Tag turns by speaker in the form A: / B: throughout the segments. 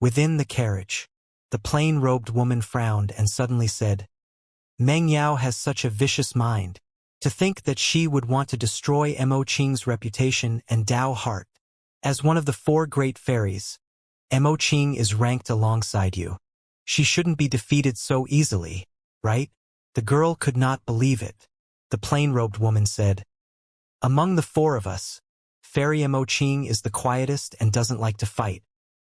A: Within the carriage, the plain-robed woman frowned and suddenly said, Meng Yao has such a vicious mind. To think that she would want to destroy Mo Qing's reputation and Dao heart. As one of the 4 great fairies, Mo Qing is ranked alongside you. She shouldn't be defeated so easily, right? The girl could not believe it. The plain-robed woman said, Among the 4 of us, Fairy Mo Qing is the quietest and doesn't like to fight.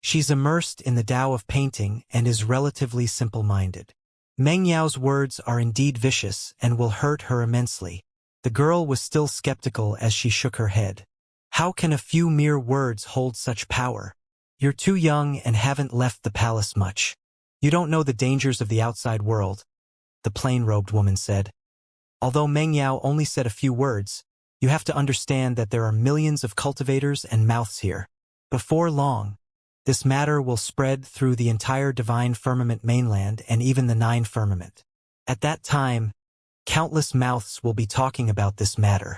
A: She's immersed in the Tao of painting and is relatively simple-minded. Meng Yao's words are indeed vicious and will hurt her immensely. The girl was still skeptical as she shook her head. How can a few mere words hold such power? You're too young and haven't left the palace much. You don't know the dangers of the outside world, the plain-robed woman said. Although Meng Yao only said a few words, you have to understand that there are millions of cultivators and mouths here. Before long, this matter will spread through the entire divine firmament mainland and even the 9 firmament. At that time, countless mouths will be talking about this matter.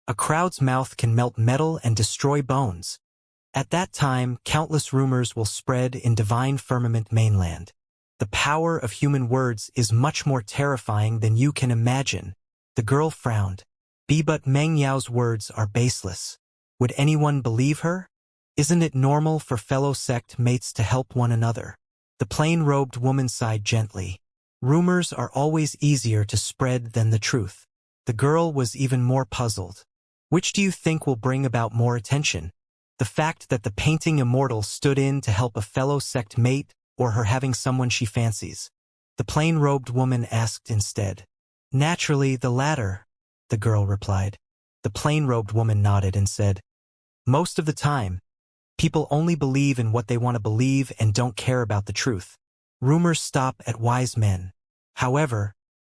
A: A crowd's mouth can melt metal and destroy bones. At that time, countless rumors will spread in divine firmament mainland. The power of human words is much more terrifying than you can imagine. The girl frowned. But Meng Yao's words are baseless. Would anyone believe her? Isn't it normal for fellow sect mates to help one another? The plain-robed woman sighed gently. Rumors are always easier to spread than the truth. The girl was even more puzzled. Which do you think will bring about more attention? The fact that the painting Immortal stood in to help a fellow sect mate, or her having someone she fancies? The plain-robed woman asked instead. Naturally, the latter, the girl replied. The plain-robed woman nodded and said, Most of the time, people only believe in what they want to believe and don't care about the truth. Rumors stop at wise men. However,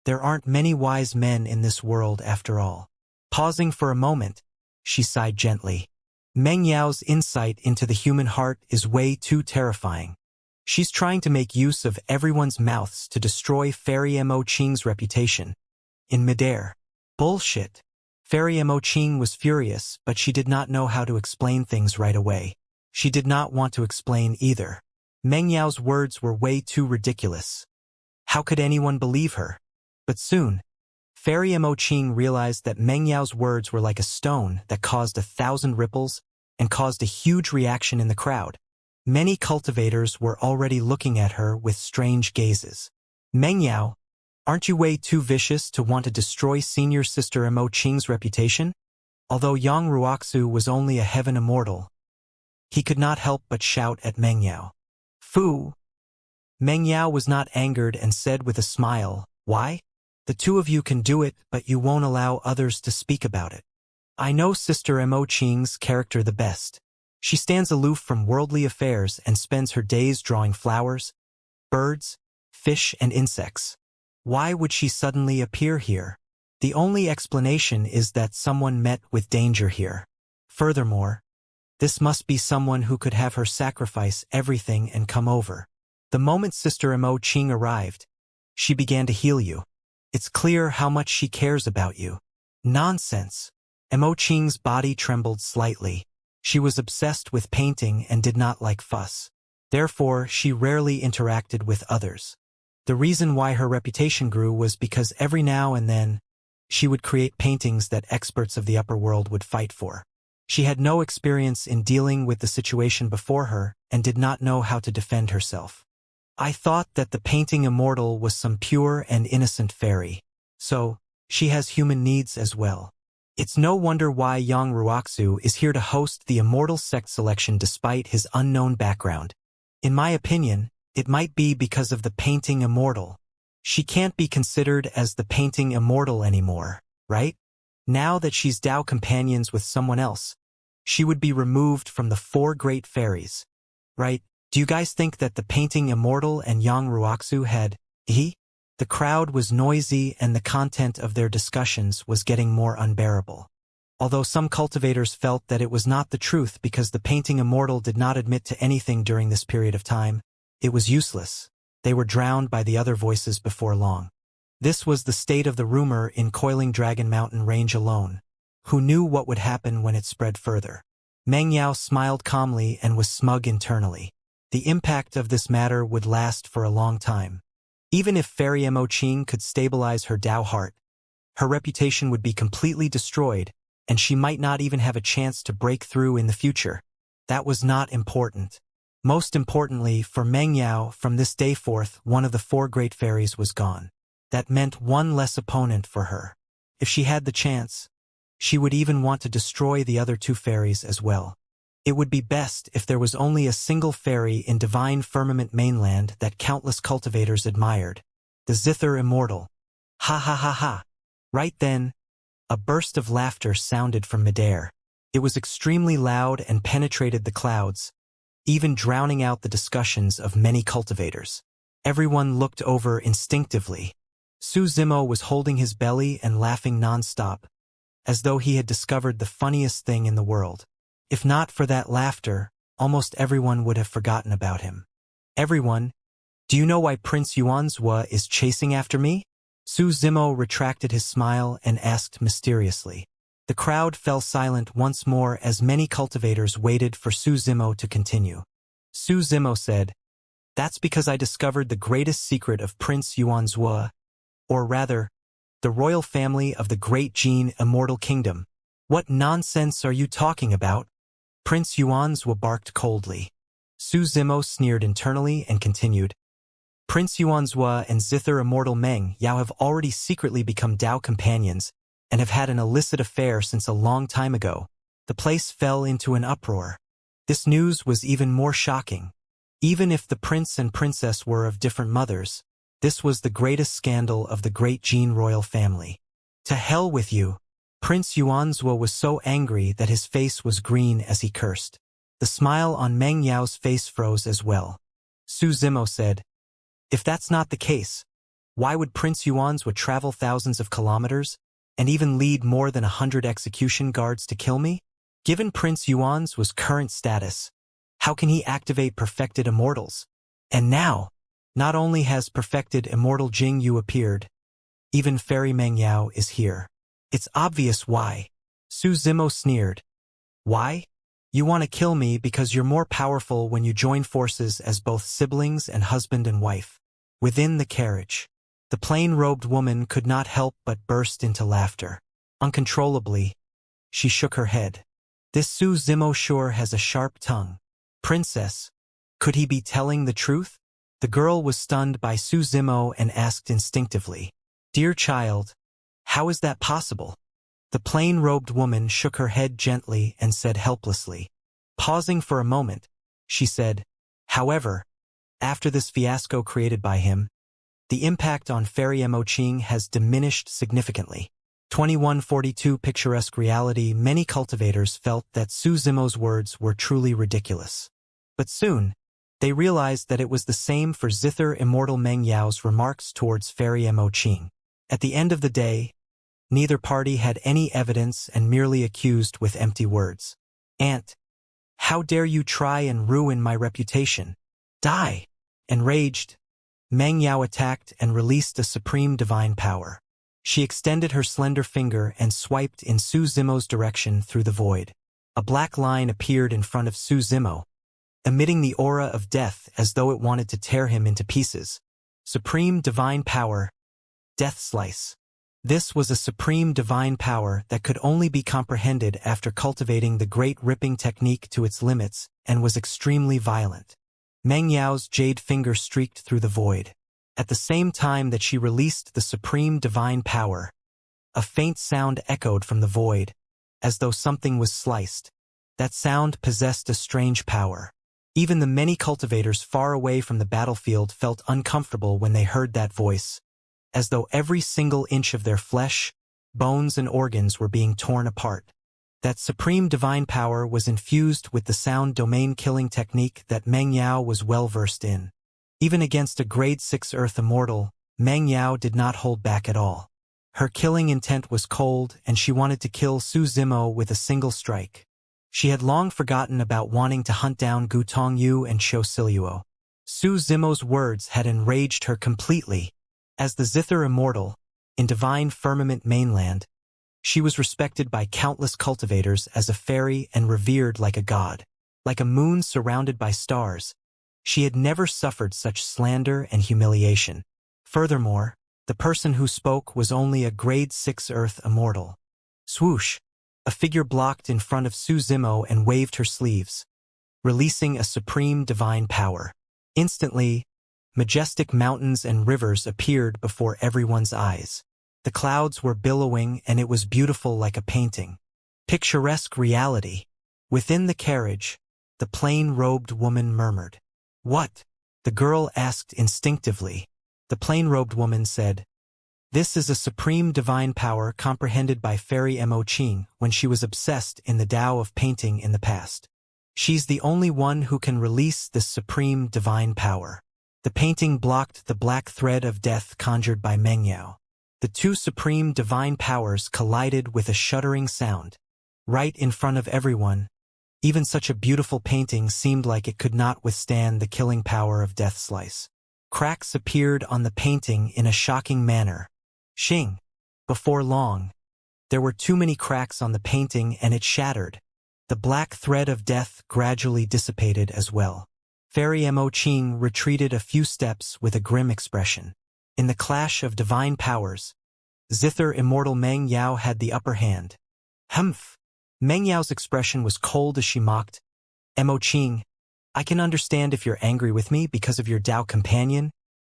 A: there aren't many wise men in this world after all. Pausing for a moment, she sighed gently. Meng Yao's insight into the human heart is way too terrifying. She's trying to make use of everyone's mouths to destroy Fairy Mo Qing's reputation. In midair. Bullshit. Fairy Mo Qing was furious, but she did not know how to explain things right away. She did not want to explain either. Meng Yao's words were way too ridiculous. How could anyone believe her? But soon, Fairy Mo Qing realized that Meng Yao's words were like a stone that caused 1,000 ripples and caused a huge reaction in the crowd. Many cultivators were already looking at her with strange gazes. Meng Yao, aren't you way too vicious to want to destroy senior sister Mo Qing's reputation? Although Yang Ruoxu was only a heaven immortal, he could not help but shout at Meng Yao. Fu! Meng Yao was not angered and said with a smile, Why? The 2 of you can do it, but you won't allow others to speak about it. I know Sister Mo Qing's character the best. She stands aloof from worldly affairs and spends her days drawing flowers, birds, fish, and insects. Why would she suddenly appear here? The only explanation is that someone met with danger here. Furthermore, this must be someone who could have her sacrifice everything and come over. The moment Sister Mo Qing arrived, she began to heal you. It's clear how much she cares about you. Nonsense. Mo Qing's body trembled slightly. She was obsessed with painting and did not like fuss. Therefore, she rarely interacted with others. The reason why her reputation grew was because every now and then, she would create paintings that experts of the upper world would fight for. She had no experience in dealing with the situation before her and did not know how to defend herself. I thought that the painting Immortal was some pure and innocent fairy. So, she has human needs as well. It's no wonder why Yang Ruoxu is here to host the Immortal sect selection despite his unknown background. In my opinion, it might be because of the painting Immortal. She can't be considered as the painting Immortal anymore, right? Now that she's Tao companions with someone else, she would be removed from the 4 great fairies. Right? Do you guys think that the painting Immortal and Yang Ruoxu had, The crowd was noisy and the content of their discussions was getting more unbearable. Although some cultivators felt that it was not the truth because the painting Immortal did not admit to anything during this period of time, it was useless. They were drowned by the other voices before long. This was the state of the rumor in Coiling Dragon Mountain Range alone. Who knew what would happen when it spread further? Meng Yao smiled calmly and was smug internally. the impact of this matter would last for a long time. Even if Fairy Mo Qing could stabilize her Dao heart, her reputation would be completely destroyed, and she might not even have a chance to break through in the future. That was not important. Most importantly, for Meng Yao, from this day forth, one of the 4 great fairies was gone. That meant one less opponent for her. If she had the chance, she would even want to destroy the other 2 fairies as well. It would be best if there was only a single fairy in Divine Firmament Mainland that countless cultivators admired. The Zither Immortal. Ha ha ha ha. Right then, a burst of laughter sounded from midair. It was extremely loud and penetrated the clouds, even drowning out the discussions of many cultivators. Everyone looked over instinctively. Su Zimo was holding his belly and laughing non-stop, as though he had discovered the funniest thing in the world. If not for that laughter, almost everyone would have forgotten about him. Everyone, do you know why Prince Yuanzhua is chasing after me? Su Zimo retracted his smile and asked mysteriously. The crowd fell silent once more as many cultivators waited for Su Zimo to continue. Su Zimo said, "That's because I discovered the greatest secret of Prince Yuanzhua, or rather, the royal family of the Great Jin Immortal Kingdom." "What nonsense are you talking about?" Prince Yuanzhua barked coldly. Su Zimo sneered internally and continued, "Prince Yuanzhua and Zither Immortal Meng Yao have already secretly become Dao companions and have had an illicit affair since a long time ago." The place fell into an uproar. This news was even more shocking. Even if the prince and princess were of different mothers, this was the greatest scandal of the Great Jin royal family. "To hell with you!" Prince Yuanzhua was so angry that his face was green as he cursed. The smile on Meng Yao's face froze as well. Su Zimo said, "If that's not the case, why would Prince Yuanzhua travel thousands of kilometers and even lead more than 100 execution guards to kill me? Given Prince Yuanzhua's current status, how can he activate perfected immortals? And now, not only has perfected immortal Jing Yu appeared, even Fairy Meng Yao is here. It's obvious why." Su Zimo sneered. "Why? You want to kill me because you're more powerful when you join forces as both siblings and husband and wife." Within the carriage, the plain-robed woman could not help but burst into laughter. Uncontrollably, she shook her head. "This Su Zimo sure has a sharp tongue. Princess, could he be telling the truth?" The girl was stunned by Su Zimo and asked instinctively, "Dear child, how is that possible?" The plain-robed woman shook her head gently and said helplessly. Pausing for a moment, she said, "However, after this fiasco created by him, the impact on Fairy Mo Qing has diminished significantly." 2142 Picturesque reality. Many cultivators felt that Su Zimo's words were truly ridiculous. But soon, they realized that it was the same for Zither Immortal Meng Yao's remarks towards Fairy Mo Qing. At the end of the day, neither party had any evidence and merely accused with empty words. "Aunt, how dare you try and ruin my reputation? Die!" Enraged, Meng Yao attacked and released a supreme divine power. She extended her slender finger and swiped in Su Zimo's direction through the void. A black line appeared in front of Su Zimo, emitting the aura of death as though it wanted to tear him into pieces. Supreme divine power, Death Slice. This was a supreme divine power that could only be comprehended after cultivating the great ripping technique to its limits and was extremely violent. Meng Yao's jade finger streaked through the void. At the same time that she released the supreme divine power, a faint sound echoed from the void, as though something was sliced. That sound possessed a strange power. Even the many cultivators far away from the battlefield felt uncomfortable when they heard that voice, as though every single inch of their flesh, bones and organs were being torn apart. That supreme divine power was infused with the sound domain killing technique that Meng Yao was well versed in. Even against a grade 6 Earth Immortal, Meng Yao did not hold back at all. Her killing intent was cold, and she wanted to kill Su Zimo with a single strike. She had long forgotten about wanting to hunt down Gu Tongyu and Qiu Siluo. Su Zimo's words had enraged her completely. As the Zither Immortal, in Divine Firmament Mainland, she was respected by countless cultivators as a fairy and revered like a god. Like a moon surrounded by stars, She had never suffered such slander and humiliation. Furthermore, the person who spoke was only a grade 6 Earth immortal. Swoosh! A figure blocked in front of Su Zimo and waved her sleeves, releasing a supreme divine power. Instantly, majestic mountains and rivers appeared before everyone's eyes. The clouds were billowing and it was beautiful like a painting. Picturesque reality. Within the carriage, the plain-robed woman murmured. "What?" the girl asked instinctively. The plain-robed woman said, "This is a supreme divine power comprehended by Fairy Mo Qing when she was obsessed in the Tao of painting in the past. She's the only one who can release this supreme divine power." The painting blocked the black thread of death conjured by Meng Yao. The two supreme divine powers collided with a shuddering sound. Right in front of everyone, even such a beautiful painting seemed like it could not withstand the killing power of Death Slice. Cracks appeared on the painting in a shocking manner. Xing! Before long, there were too many cracks on the painting and it shattered. The black thread of death gradually dissipated as well. Fairy Mo Qing retreated a few steps with a grim expression. In the clash of divine powers, Zither Immortal Meng Yao had the upper hand. Humph! Meng Yao's expression was cold as she mocked. "Mo Qing, I can understand if you're angry with me because of your Tao companion,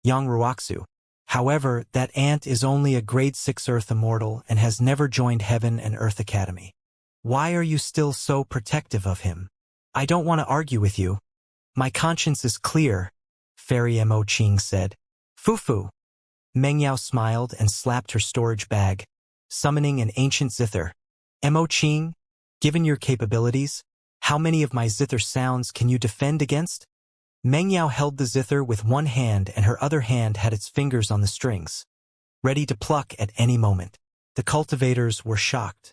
A: Yang Ruoxu. However, that ant is only a grade 6 Earth immortal and has never joined Heaven and Earth Academy. Why are you still so protective of him? I don't want to argue with you. My conscience is clear," Fairy Mo Qing said. "Fufu." Meng Yao smiled and slapped her storage bag, summoning an ancient zither. "Mo Qing, given your capabilities, how many of my zither sounds can you defend against?" Meng Yao held the zither with one hand and her other hand had its fingers on the strings, ready to pluck at any moment. The cultivators were shocked.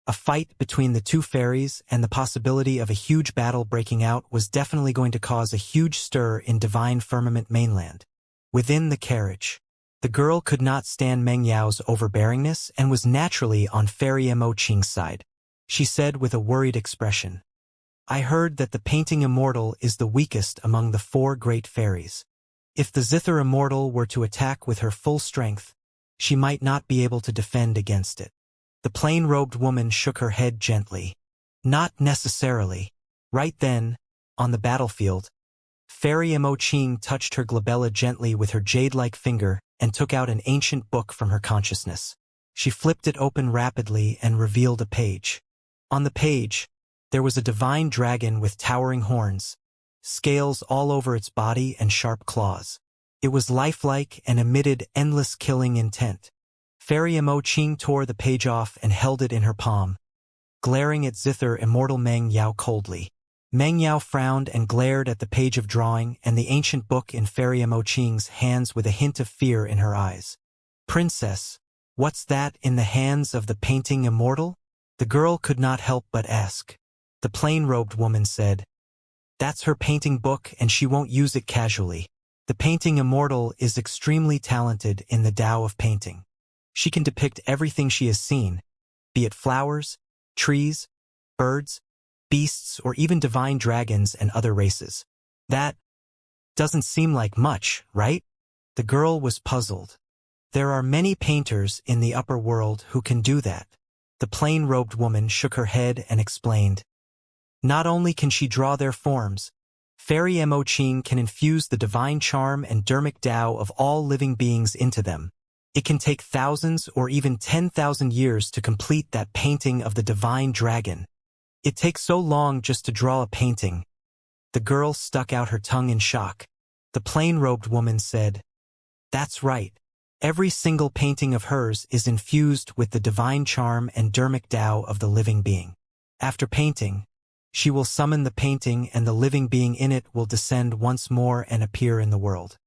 A: A fight between the two fairies and the possibility of a huge battle breaking out was definitely going to cause a huge stir in Divine Firmament mainland. Within the carriage, the girl could not stand Meng Yao's overbearingness and was naturally on Fairy Mo Qing's side. She said with a worried expression, "I heard that the painting immortal is the weakest among the 4 great fairies. If the Zither immortal were to attack with her full strength, she might not be able to defend against it." The plain-robed woman shook her head gently. "Not necessarily." Right then, on the battlefield, Fairy Mo Qing touched her glabella gently with her jade-like finger and took out an ancient book from her consciousness. She flipped it open rapidly and revealed a page. On the page, there was a divine dragon with towering horns, scales all over its body and sharp claws. It was lifelike and emitted endless killing intent. Fairy Mo Qing tore the page off and held it in her palm, glaring at Zither Immortal Meng Yao coldly. Meng Yao frowned and glared at the page of drawing and the ancient book in Fairy Mo Qing's hands with a hint of fear in her eyes. "Princess, what's that in the hands of the painting immortal?" The girl could not help but ask. The plain-robed woman said, "That's her painting book and she won't use it casually. The painting immortal is extremely talented in the Tao of painting. She can depict everything she has seen, be it flowers, trees, birds, beasts, or even divine dragons and other races. That doesn't seem like much, right?" The girl was puzzled. "There are many painters in the upper world who can do that." The plain-robed woman shook her head and explained, "Not only can she draw their forms, Fairy Mo Qing can infuse the divine charm and dermic Tao of all living beings into them. It can take thousands or even 10,000 years to complete that painting of the divine dragon. It takes so long just to draw a painting." The girl stuck out her tongue in shock. The plain-robed woman said, "That's right. Every single painting of hers is infused with the divine charm and dermic Tao of the living being. After painting, she will summon the painting and the living being in it will descend once more and appear in the world.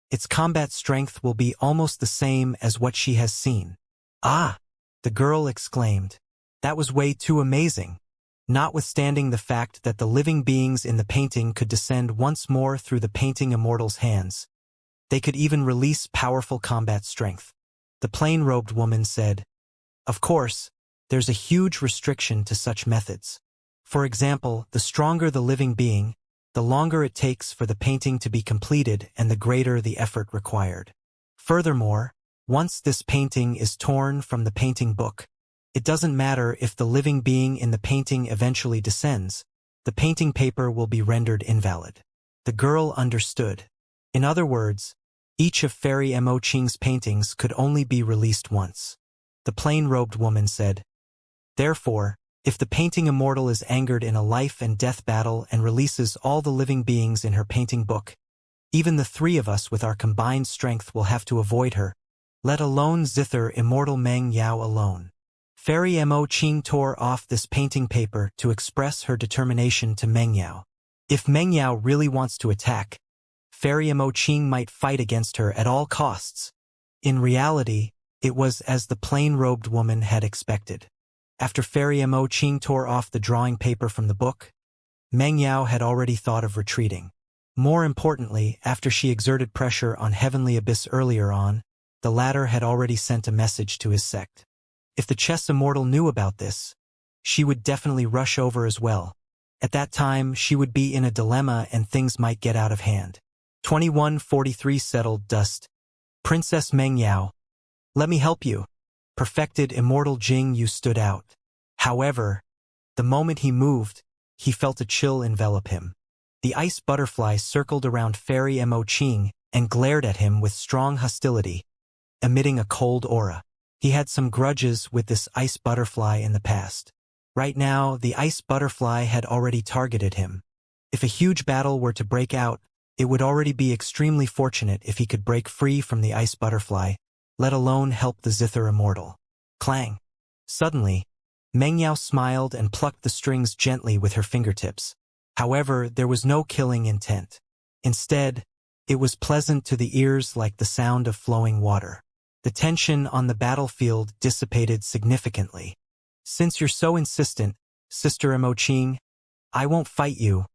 A: Its combat strength will be almost the same as what she has seen." "Ah!" the girl exclaimed. "That was way too amazing." Notwithstanding the fact that the living beings in the painting could descend once more through the painting immortal's hands, they could even release powerful combat strength. The plain-robed woman said, "Of course, there's a huge restriction to such methods. For example, the stronger the living being, the longer it takes for the painting to be completed and the greater the effort required. Furthermore, once this painting is torn from the painting book, it doesn't matter if the living being in the painting eventually descends, the painting paper will be rendered invalid. The girl understood. In other words, each of Fairy Mo Qing's paintings could only be released once. The plain-robed woman said, "Therefore, if the painting Immortal is angered in a life and death battle and releases all the living beings in her painting book, even the three of us with our combined strength will have to avoid her, let alone zither Immortal Meng Yao alone." Fairy Mo Qing tore off this painting paper to express her determination to Meng Yao. If Meng Yao really wants to attack, Fairy Mo Qing might fight against her at all costs. In reality, it was as the plain-robed woman had expected. After Fairy Mo Qing tore off the drawing paper from the book, Meng Yao had already thought of retreating. More importantly, after she exerted pressure on Heavenly Abyss earlier on, the latter had already sent a message to his sect. If the chess Immortal knew about this, she would definitely rush over as well. At that time, she would be in a dilemma and things might get out of hand. 2143 Settled Dust. Princess Meng Yao. Let me help you. Perfected Immortal Jing Yu stood out. However, the moment he moved, he felt a chill envelop him. The ice butterfly circled around Fairy Mo Qing and glared at him with strong hostility, emitting a cold aura. He had some grudges with this ice butterfly in the past. Right now, the ice butterfly had already targeted him. If a huge battle were to break out, it would already be extremely fortunate if he could break free from the ice butterfly, let alone help the zither Immortal. Clang! Suddenly, Meng Yao smiled and plucked the strings gently with her fingertips. However, there was no killing intent. Instead, it was pleasant to the ears like the sound of flowing water. The tension on the battlefield dissipated significantly. "Since you're so insistent, Sister Mo Qing, I won't fight you."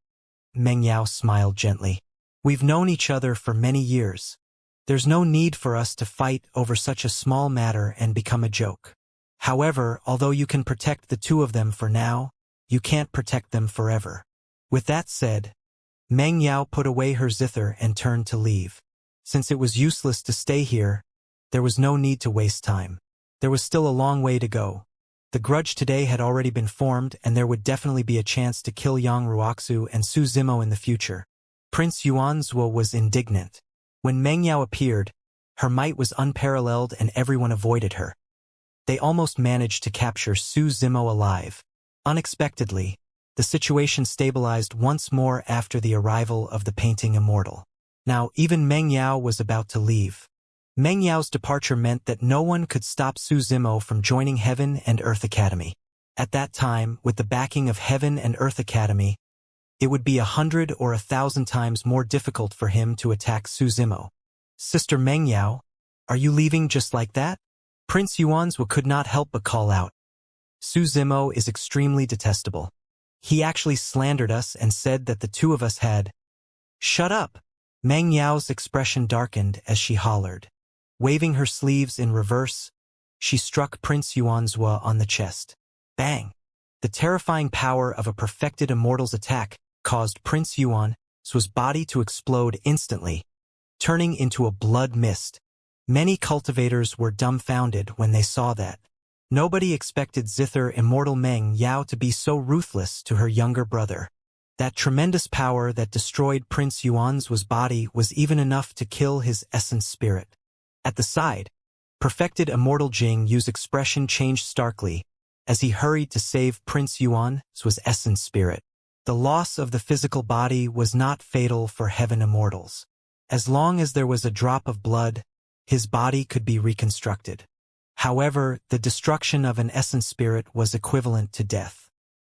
A: Meng Yao smiled gently. "We've known each other for many years. There's no need for us to fight over such a small matter and become a joke. However, although you can protect the two of them for now, you can't protect them forever." With that said, Meng Yao put away her zither and turned to leave. Since it was useless to stay here, there was no need to waste time. There was still a long way to go. The grudge today had already been formed and there would definitely be a chance to kill Yang Ruoxu and Su Zimo in the future. Prince Yuanzhou was indignant. When Meng Yao appeared, her might was unparalleled and everyone avoided her. They almost managed to capture Su Zimo alive. Unexpectedly, the situation stabilized once more after the arrival of the painting Immortal. Now even Meng Yao was about to leave. Meng Yao's departure meant that no one could stop Su Zimo from joining Heaven and Earth Academy. At that time, with the backing of Heaven and Earth Academy, it would be 100 or 1,000 times more difficult for him to attack Su Zimo. "Sister Meng Yao, are you leaving just like that?" Prince Yuanzhou could not help but call out. "Su Zimo is extremely detestable. He actually slandered us and said that the two of us had—" "Shut up!" Meng Yao's expression darkened as she hollered. Waving her sleeves in reverse, she struck Prince Yuanzhou on the chest. Bang! The terrifying power of a perfected Immortal's attack caused Prince Yuanzhou's body to explode instantly, turning into a blood mist. Many cultivators were dumbfounded when they saw that. Nobody expected zither Immortal Meng Yao to be so ruthless to her younger brother. That tremendous power that destroyed Prince Yuanzhou's body was even enough to kill his essence spirit. At the side, perfected Immortal Jing Yu's expression changed starkly as he hurried to save Prince Yuanzhou's essence spirit. The loss of the physical body was not fatal for Heaven Immortals. As long as there was a drop of blood, his body could be reconstructed. However, the destruction of an essence spirit was equivalent to death.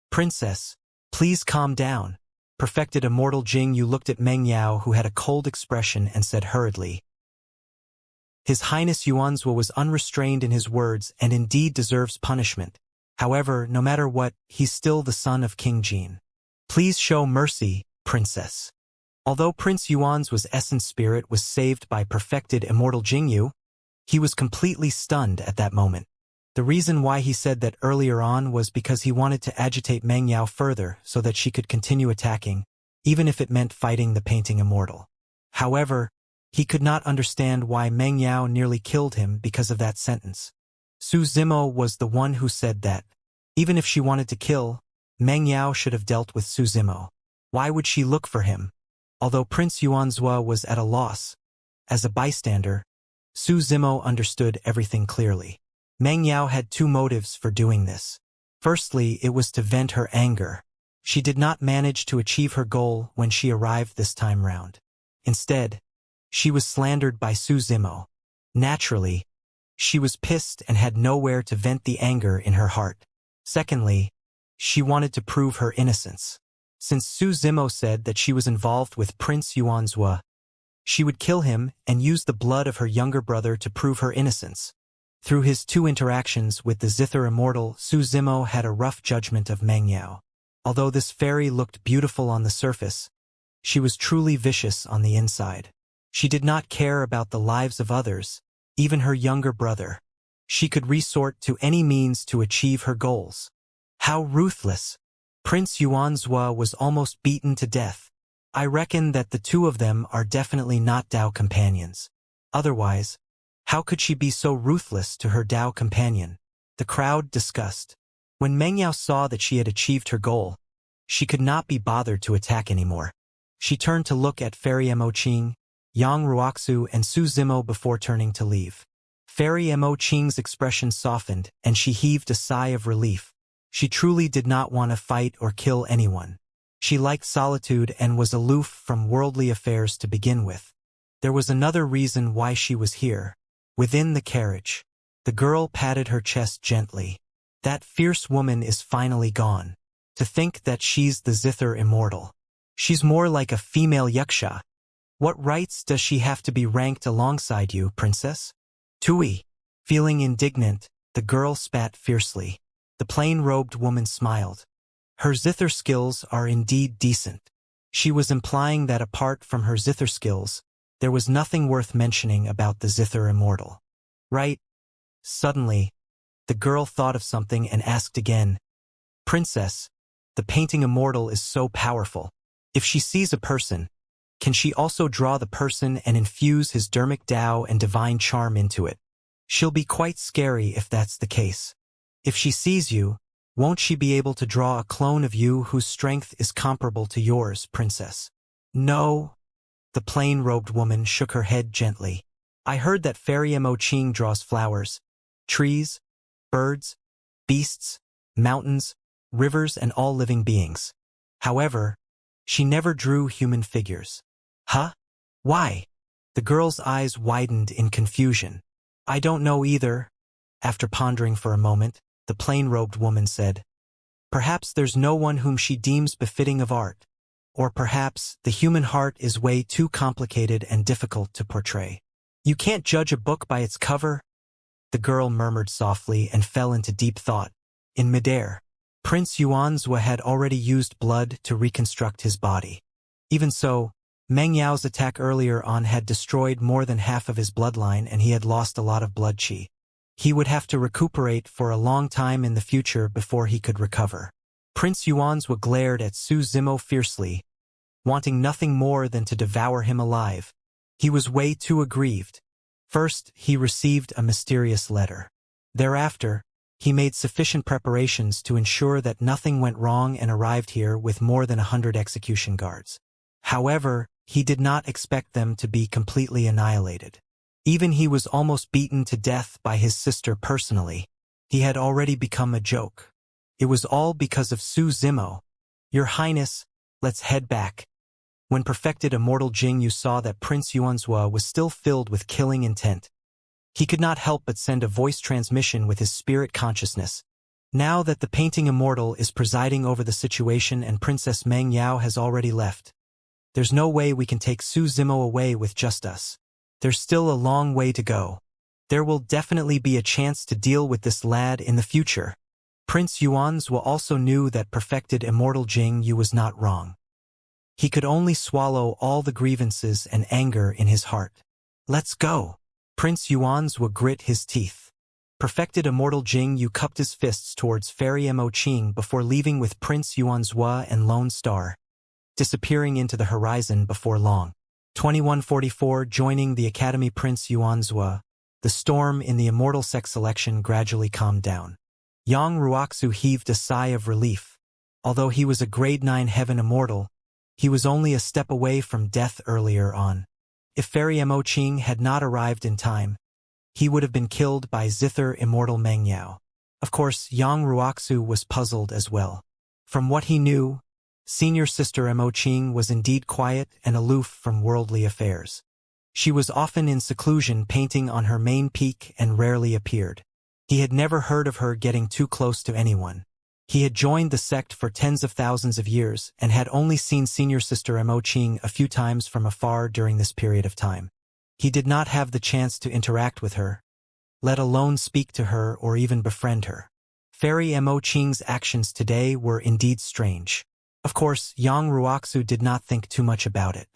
A: "Princess, please calm down." Perfected Immortal Jing Yu looked at Meng Yao, who had a cold expression, and said hurriedly. His Highness Yuanzhou was unrestrained in his words and indeed deserves punishment. However, no matter what, he's still the son of King Jin. "Please show mercy, Princess." Although Prince Yuanzhou's essence spirit was saved by perfected Immortal Jing Yu, he was completely stunned at that moment. The reason why he said that earlier on was because he wanted to agitate Meng Yao further so that she could continue attacking, even if it meant fighting the painting immortal. However, he could not understand why Meng Yao nearly killed him because of that sentence. Su Zimo was the one who said that, even if she wanted to kill, Meng Yao should have dealt with Su Zimo. Why would she look for him? Although Prince Yuanzhua was at a loss, as a bystander, Su Zimo understood everything clearly. Meng Yao had two motives for doing this. Firstly, it was to vent her anger. She did not manage to achieve her goal when she arrived this time round. Instead, she was slandered by Su Zimo. Naturally, she was pissed and had nowhere to vent the anger in her heart. Secondly, she wanted to prove her innocence. Since Su Zimo said that she was involved with Prince Yuanzhua, she would kill him and use the blood of her younger brother to prove her innocence. Through his two interactions with the Zither Immortal, Su Zimo had a rough judgment of Meng Yao. Although this fairy looked beautiful on the surface, she was truly vicious on the inside. She did not care about the lives of others, even her younger brother. She could resort to any means to achieve her goals. How ruthless! Prince Yuanzhua was almost beaten to death. I reckon that the two of them are definitely not Dao companions. Otherwise, how could she be so ruthless to her Dao companion? The crowd discussed. When Meng Yao saw that she had achieved her goal, she could not be bothered to attack anymore. She turned to look at Fairy Mo Qing, Yang Ruoxu and Su Zimo before turning to leave. Fairy Mo Qing's expression softened and she heaved a sigh of relief. She truly did not want to fight or kill anyone. She liked solitude and was aloof from worldly affairs to begin with. There was another reason why she was here. Within the carriage, the girl patted her chest gently. That fierce woman is finally gone. To think that she's the Zither Immortal. She's more like a female Yuxia. What rights does she have to be ranked alongside you, princess? Tui. Feeling indignant, the girl spat fiercely. The plain-robed woman smiled. Her Zither skills are indeed decent. She was implying that apart from her Zither skills, there was nothing worth mentioning about the Zither Immortal. Right? Suddenly, the girl thought of something and asked again, Princess, the painting Immortal is so powerful. If she sees a person, can she also draw the person and infuse his dermic Dao and divine charm into it? She'll be quite scary if that's the case. If she sees you, won't she be able to draw a clone of you whose strength is comparable to yours, princess? No. The plain-robed woman shook her head gently. I heard that Fairy Mo Qing draws flowers, trees, birds, beasts, mountains, rivers and all living beings. However, she never drew human figures. Huh? Why? The girl's eyes widened in confusion. I don't know either. After pondering for a moment, the plain-robed woman said, Perhaps there's no one whom she deems befitting of art. Or perhaps the human heart is way too complicated and difficult to portray. You can't judge a book by its cover? The girl murmured softly and fell into deep thought. In midair, Prince Yuanzhua had already used blood to reconstruct his body. Even so, Meng Yao's attack earlier on had destroyed more than half of his bloodline and he had lost a lot of blood qi. He would have to recuperate for a long time in the future before he could recover. Prince Yuanzhua glared at Su Zimo fiercely, wanting nothing more than to devour him alive. He was way too aggrieved. First, he received a mysterious letter. Thereafter, he made sufficient preparations to ensure that nothing went wrong and arrived here with more than 100 execution guards. However, he did not expect them to be completely annihilated. Even he was almost beaten to death by his sister personally. He had already become a joke. It was all because of Su Zimo. Your Highness, let's head back. When perfected Immortal Jing saw that Prince Yuanzhua was still filled with killing intent. He could not help but send a voice transmission with his spirit consciousness. Now that the painting Immortal is presiding over the situation and Princess Meng Yao has already left, there's no way we can take Su Zimo away with just us. There's still a long way to go. There will definitely be a chance to deal with this lad in the future. Prince Yuanzhua also knew that perfected Immortal Jing Yu was not wrong. He could only swallow all the grievances and anger in his heart. Let's go. Prince Yuanzhua grit his teeth. Perfected Immortal Jing Yu cupped his fists towards Fairy Mo Qing before leaving with Prince Yuanzhua and Lone Star. disappearing into the horizon before long. 2144 Joining the Academy Prince Yuanzhua, the storm in the Immortal sect selection gradually calmed down. Yang Ruoxu heaved a sigh of relief. Although he was a grade 9 heaven immortal, he was only a step away from death earlier on. If Fairy Mo Qing had not arrived in time, he would have been killed by zither immortal Meng Yao. Of course, Yang Ruoxu was puzzled as well. From what he knew, senior sister Mo Qing was indeed quiet and aloof from worldly affairs. She was often in seclusion painting on her main peak and rarely appeared. He had never heard of her getting too close to anyone. He had joined the sect for tens of thousands of years and had only seen senior sister Mo Qing a few times from afar during this period of time. He did not have the chance to interact with her, let alone speak to her or even befriend her. Fairy Mo Qing's actions today were indeed strange. Of course, Yang Ruoxu did not think too much about it.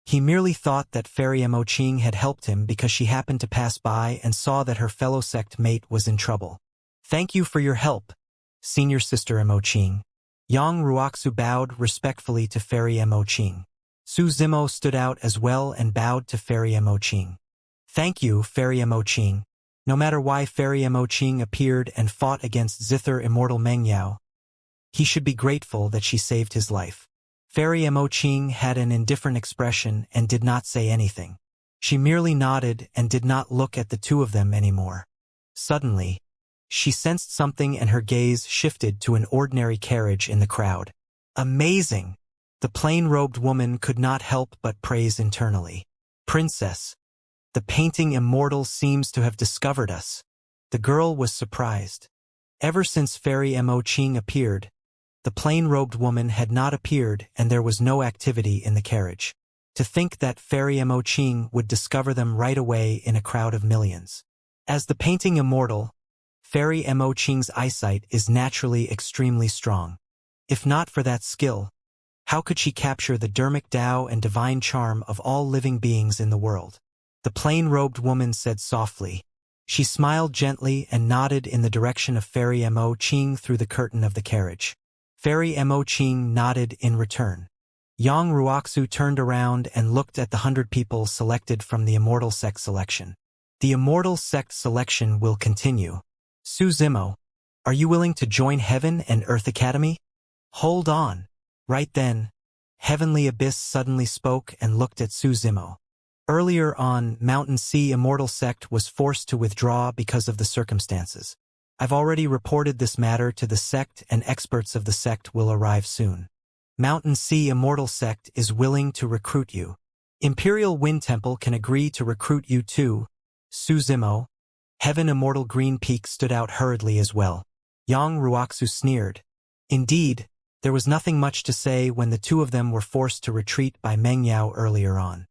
A: He merely thought that Fairy Mo Qing had helped him because she happened to pass by and saw that her fellow sect mate was in trouble. Thank you for your help, senior sister Mo Qing. Yang Ruoxu bowed respectfully to Fairy Mo Qing. Su Zimo stood out as well and bowed to Fairy Mo Qing. Thank you, Fairy Mo Qing. No matter why Fairy Mo Qing appeared and fought against zither immortal Meng Yao, he should be grateful that she saved his life. Fairy Mo Qing had an indifferent expression and did not say anything. She merely nodded and did not look at the two of them anymore. Suddenly, she sensed something and her gaze shifted to an ordinary carriage in the crowd. Amazing! The plain-robed woman could not help but praise internally. Princess, the painting Immortal seems to have discovered us. The girl was surprised. Ever since Fairy Mo Qing appeared, the plain-robed woman had not appeared and there was no activity in the carriage. To think that Fairy Mo Qing would discover them right away in a crowd of millions. As the painting Immortal, Fairy Mo Qing's eyesight is naturally extremely strong. If not for that skill, how could she capture the dermic Tao and divine charm of all living beings in the world? The plain-robed woman said softly. She smiled gently and nodded in the direction of Fairy Mo Qing through the curtain of the carriage. Fairy Mo Qing nodded in return. Yang Ruoxu turned around and looked at the 100 people selected from the Immortal sect selection. The Immortal sect selection will continue. Su Zimo, are you willing to join Heaven and Earth Academy? Hold on. Right then, Heavenly Abyss suddenly spoke and looked at Su Zimo. Earlier on, Mountain Sea Immortal sect was forced to withdraw because of the circumstances. I've already reported this matter to the sect and experts of the sect will arrive soon. Mountain Sea Immortal sect is willing to recruit you. Imperial Wind Temple can agree to recruit you too. Su Zimo, Heaven Immortal Green Peak stood out hurriedly as well. Yang Ruoxu sneered. Indeed, there was nothing much to say when the two of them were forced to retreat by Meng Yao earlier on.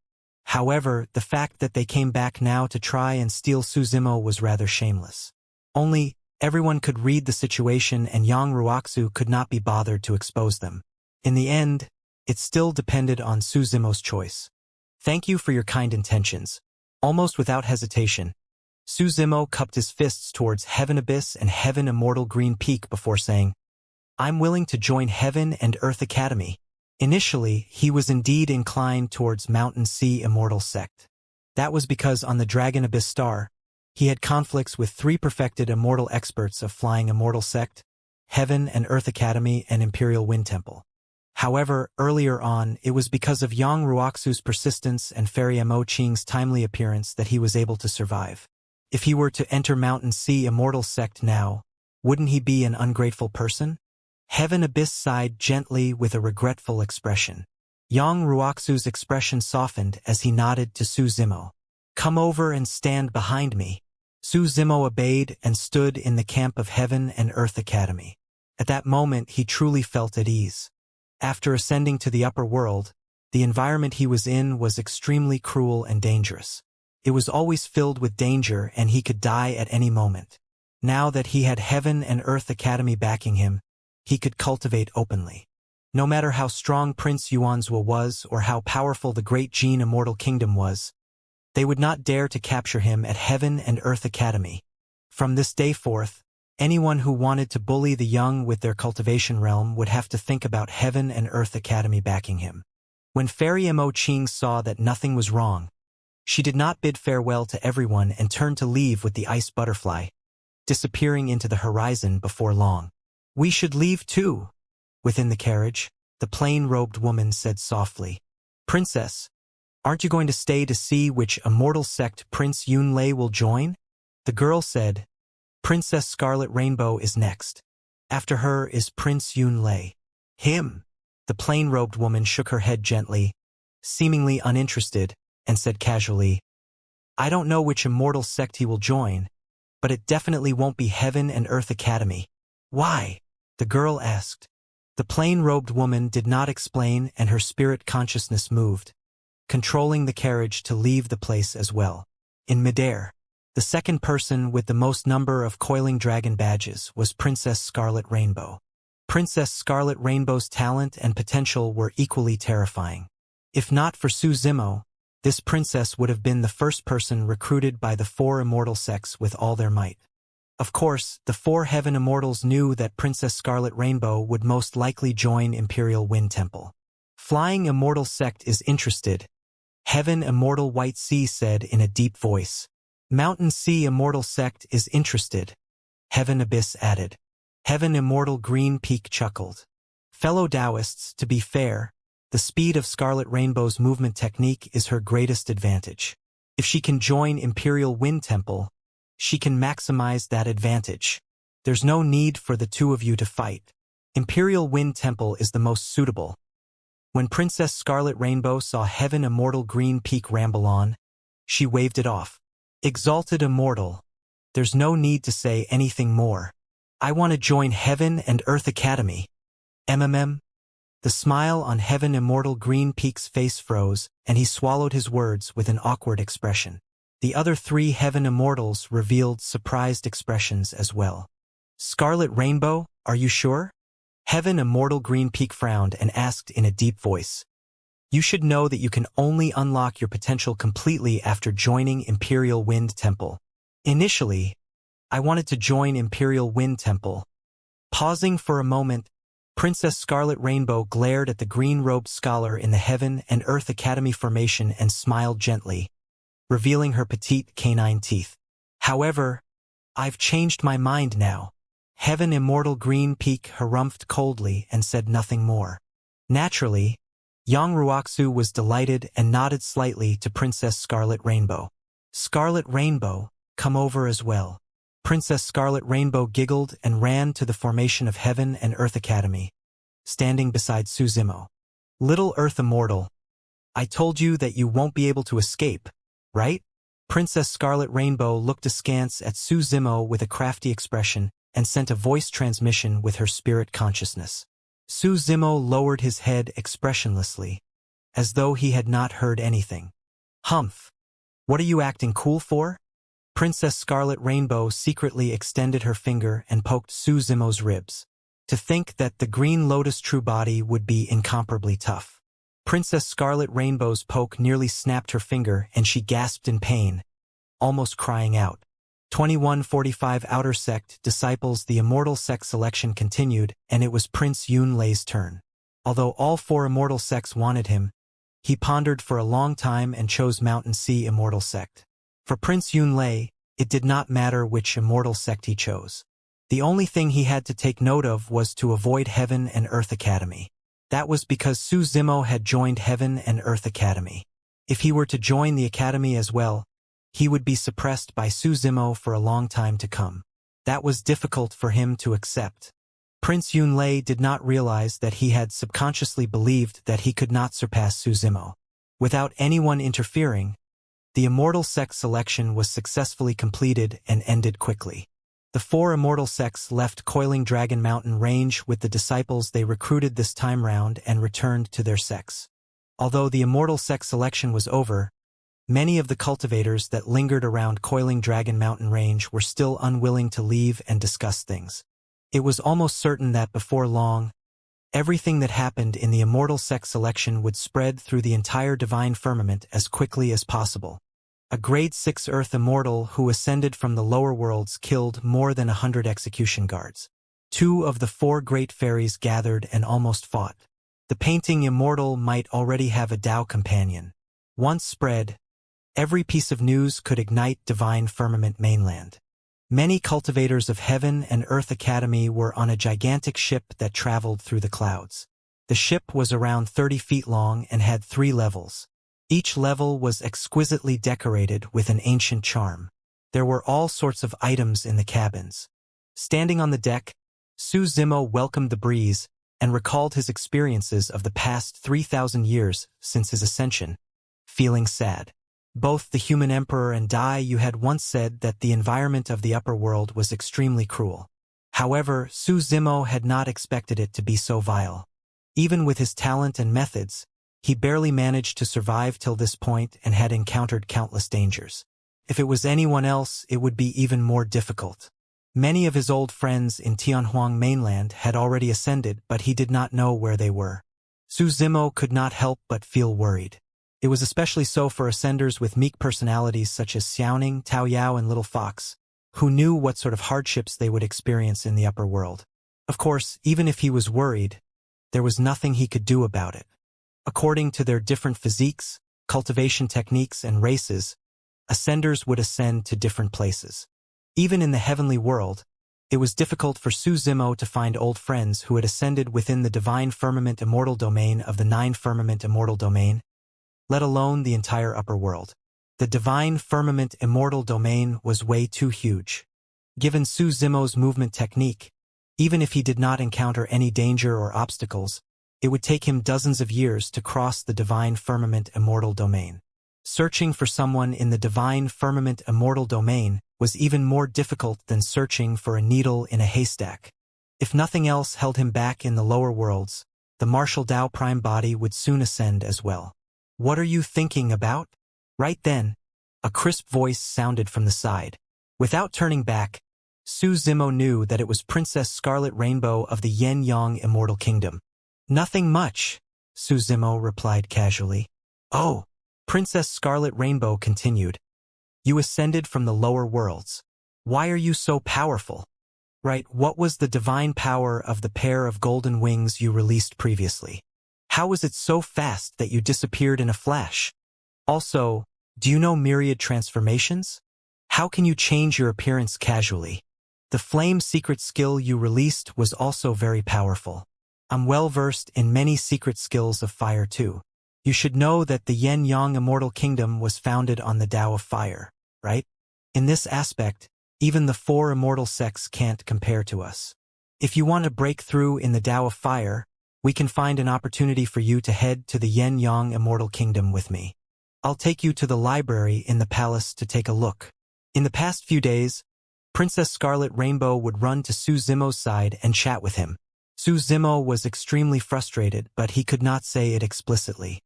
A: However, the fact that they came back now to try and steal Su Zimo was rather shameless. Only, everyone could read the situation and Yang Ruoxu could not be bothered to expose them. In the end, it still depended on Su Zimo's choice. Thank you for your kind intentions. Almost without hesitation, Su Zimo cupped his fists towards Heaven Abyss and Heaven Immortal Green Peak before saying, I'm willing to join Heaven and Earth Academy. Initially, he was indeed inclined towards Mountain Sea Immortal sect. That was because on the Dragon Abyss Star, he had conflicts with 3 perfected immortal experts of Flying Immortal sect, Heaven and Earth Academy and Imperial Wind Temple. However, earlier on, it was because of Yang Ruoxu's persistence and Fairy Mo Qing's timely appearance that he was able to survive. If he were to enter Mountain Sea Immortal sect now, wouldn't he be an ungrateful person? Heaven Abyss sighed gently with a regretful expression. Yang Ruoxu's expression softened as he nodded to Su Zimo. Come over and stand behind me. Su Zimo obeyed and stood in the camp of Heaven and Earth Academy. At that moment he truly felt at ease. After ascending to the upper world, the environment he was in was extremely cruel and dangerous. It was always filled with danger and he could die at any moment. Now that he had Heaven and Earth Academy backing him, he could cultivate openly. No matter how strong Prince Yuanzhua was or how powerful the great Jin Immortal Kingdom was, they would not dare to capture him at Heaven and Earth Academy. From this day forth, Anyone who wanted to bully the young with their cultivation realm would have to think about Heaven and Earth Academy backing him. When Fairy Mo-Ching saw that nothing was wrong, she did not bid farewell to everyone and turned to leave with the ice butterfly, disappearing into the horizon before long. "We should leave too." Within the carriage, the plain-robed woman said softly, "Princess, aren't you going to stay to see which immortal sect Prince Yunlei will join?" The girl said, "Princess Scarlet Rainbow is next. After her is Prince Yunlei." "Him?" The plain-robed woman shook her head gently, seemingly uninterested, and said casually, "I don't know which immortal sect he will join, but it definitely won't be Heaven and Earth Academy." "Why?" the girl asked. The plain-robed woman did not explain, and her spirit consciousness moved, controlling the carriage to leave the place as well. In midair, the second person with the most number of coiling dragon badges was Princess Scarlet Rainbow. Princess Scarlet Rainbow's talent and potential were equally terrifying. If not for Su Zimo, this princess would have been the first person recruited by the 4 immortal sects with all their might. Of course, the 4 Heaven Immortals knew that Princess Scarlet Rainbow would most likely join Imperial Wind Temple. "Flying Immortal Sect is interested," Heaven Immortal White Sea said in a deep voice. "Mountain Sea Immortal Sect is interested," Heaven Abyss added. Heaven Immortal Green Peak chuckled. "Fellow Taoists, to be fair, the speed of Scarlet Rainbow's movement technique is her greatest advantage. If she can join Imperial Wind Temple, she can maximize that advantage. There's no need for the 2 of you to fight. Imperial Wind Temple is the most suitable." When Princess Scarlet Rainbow saw Heaven Immortal Green Peak ramble on, she waved it off. "Exalted Immortal, there's no need to say anything more. I want to join Heaven and Earth Academy." MMM. The smile on Heaven Immortal Green Peak's face froze, and he swallowed his words with an awkward expression. The other 3 Heaven Immortals revealed surprised expressions as well. "Scarlet Rainbow, are you sure?" Heaven Immortal Green Peak frowned and asked in a deep voice. "You should know that you can only unlock your potential completely after joining Imperial Wind Temple. Initially, I wanted to join Imperial Wind Temple." Pausing for a moment, Princess Scarlet Rainbow glared at the green-robed scholar in the Heaven and Earth Academy formation and smiled gently, revealing her petite canine teeth. "However, I've changed my mind now." Heaven Immortal Green Peak harumphed coldly and said nothing more. Naturally, Yang Ruoxu was delighted and nodded slightly to Princess Scarlet Rainbow. "Scarlet Rainbow, come over as well." Princess Scarlet Rainbow giggled and ran to the formation of Heaven and Earth Academy, standing beside Su Zimo. "Little Earth Immortal, I told you that you won't be able to escape, right?" Princess Scarlet Rainbow looked askance at Su Zimo with a crafty expression and sent a voice transmission with her spirit consciousness. Su Zimo lowered his head expressionlessly, as though he had not heard anything. "Humph! What are you acting cool for?" Princess Scarlet Rainbow secretly extended her finger and poked Su Zimo's ribs. To think that the Green Lotus True Body would be incomparably tough. Princess Scarlet Rainbow's poke nearly snapped her finger and she gasped in pain, almost crying out. 2145 Outer Sect Disciples. The Immortal Sect selection continued, and it was Prince Yunlei's turn. Although all 4 immortal sects wanted him, he pondered for a long time and chose Mountain Sea Immortal Sect. For Prince Yunlei, it did not matter which immortal sect he chose. The only thing he had to take note of was to avoid Heaven and Earth Academy. That was because Su Zimo had joined Heaven and Earth Academy. If he were to join the Academy as well, he would be suppressed by Su Zimo for a long time to come. That was difficult for him to accept. Prince Yunlei did not realize that he had subconsciously believed that he could not surpass Su Zimo. Without anyone interfering, the Immortal Sect selection was successfully completed and ended quickly. The 4 immortal sects left Coiling Dragon Mountain Range with the disciples they recruited this time round and returned to their sects. Although the Immortal Sect selection was over, many of the cultivators that lingered around Coiling Dragon Mountain Range were still unwilling to leave and discuss things. It was almost certain that before long, everything that happened in the Immortal Sect selection would spread through the entire divine firmament as quickly as possible. A grade 6 Earth immortal who ascended from the lower worlds killed more than 100 execution guards. 2 of the 4 great fairies gathered and almost fought. The painting Immortal might already have a Tao companion. Once spread, every piece of news could ignite divine firmament mainland. Many cultivators of Heaven and Earth Academy were on a gigantic ship that traveled through the clouds. The ship was around 30 feet long and had 3 levels. Each level was exquisitely decorated with an ancient charm. There were all sorts of items in the cabins. Standing on the deck, Su Zimo welcomed the breeze and recalled his experiences of the past 3,000 years since his ascension, feeling sad. Both the human emperor and Dai Yu had once said that the environment of the upper world was extremely cruel. However, Su Zimo had not expected it to be so vile. Even with his talent and methods, he barely managed to survive till this point and had encountered countless dangers. If it was anyone else, it would be even more difficult. Many of his old friends in Tianhuang mainland had already ascended, but he did not know where they were. Su Zimo could not help but feel worried. It was especially so for ascenders with meek personalities such as Xiaoning, Tao Yao, and Little Fox, who knew what sort of hardships they would experience in the upper world. Of course, even if he was worried, there was nothing he could do about it. According to their different physiques, cultivation techniques, and races, ascenders would ascend to different places. Even in the heavenly world, it was difficult for Su Zimo to find old friends who had ascended within the divine firmament immortal domain of the 9 firmament immortal domain, let alone the entire upper world. The divine firmament immortal domain was way too huge. Given Su Zimo's movement technique, even if he did not encounter any danger or obstacles, it would take him dozens of years to cross the divine firmament immortal domain. Searching for someone in the divine firmament immortal domain was even more difficult than searching for a needle in a haystack. If nothing else held him back in the lower worlds, the martial Tao prime body would soon ascend as well. "What are you thinking about?" Right then, a crisp voice sounded from the side. Without turning back, Su Zimo knew that it was Princess Scarlet Rainbow of the Yen-Yang Immortal Kingdom. "Nothing much," Su Zimo replied casually. "Oh," Princess Scarlet Rainbow continued. "You ascended from the lower worlds. Why are you so powerful?" "Right, what was the divine power of the pair of golden wings you released previously? How was it so fast that you disappeared in a flash? Also, do you know myriad transformations? How can you change your appearance casually? The flame secret skill you released was also very powerful. I'm well versed in many secret skills of fire too. You should know that the Yen-Yang Immortal Kingdom was founded on the Tao of Fire, right? In this aspect, even the 4 immortal sects can't compare to us. If you want to break through in the Tao of Fire, we can find an opportunity for you to head to the Yen-Yang Immortal Kingdom with me. I'll take you to the library in the palace to take a look." In the past few days, Princess Scarlet Rainbow would run to Su Zimo's side and chat with him. Su Zimo was extremely frustrated, but he could not say it explicitly.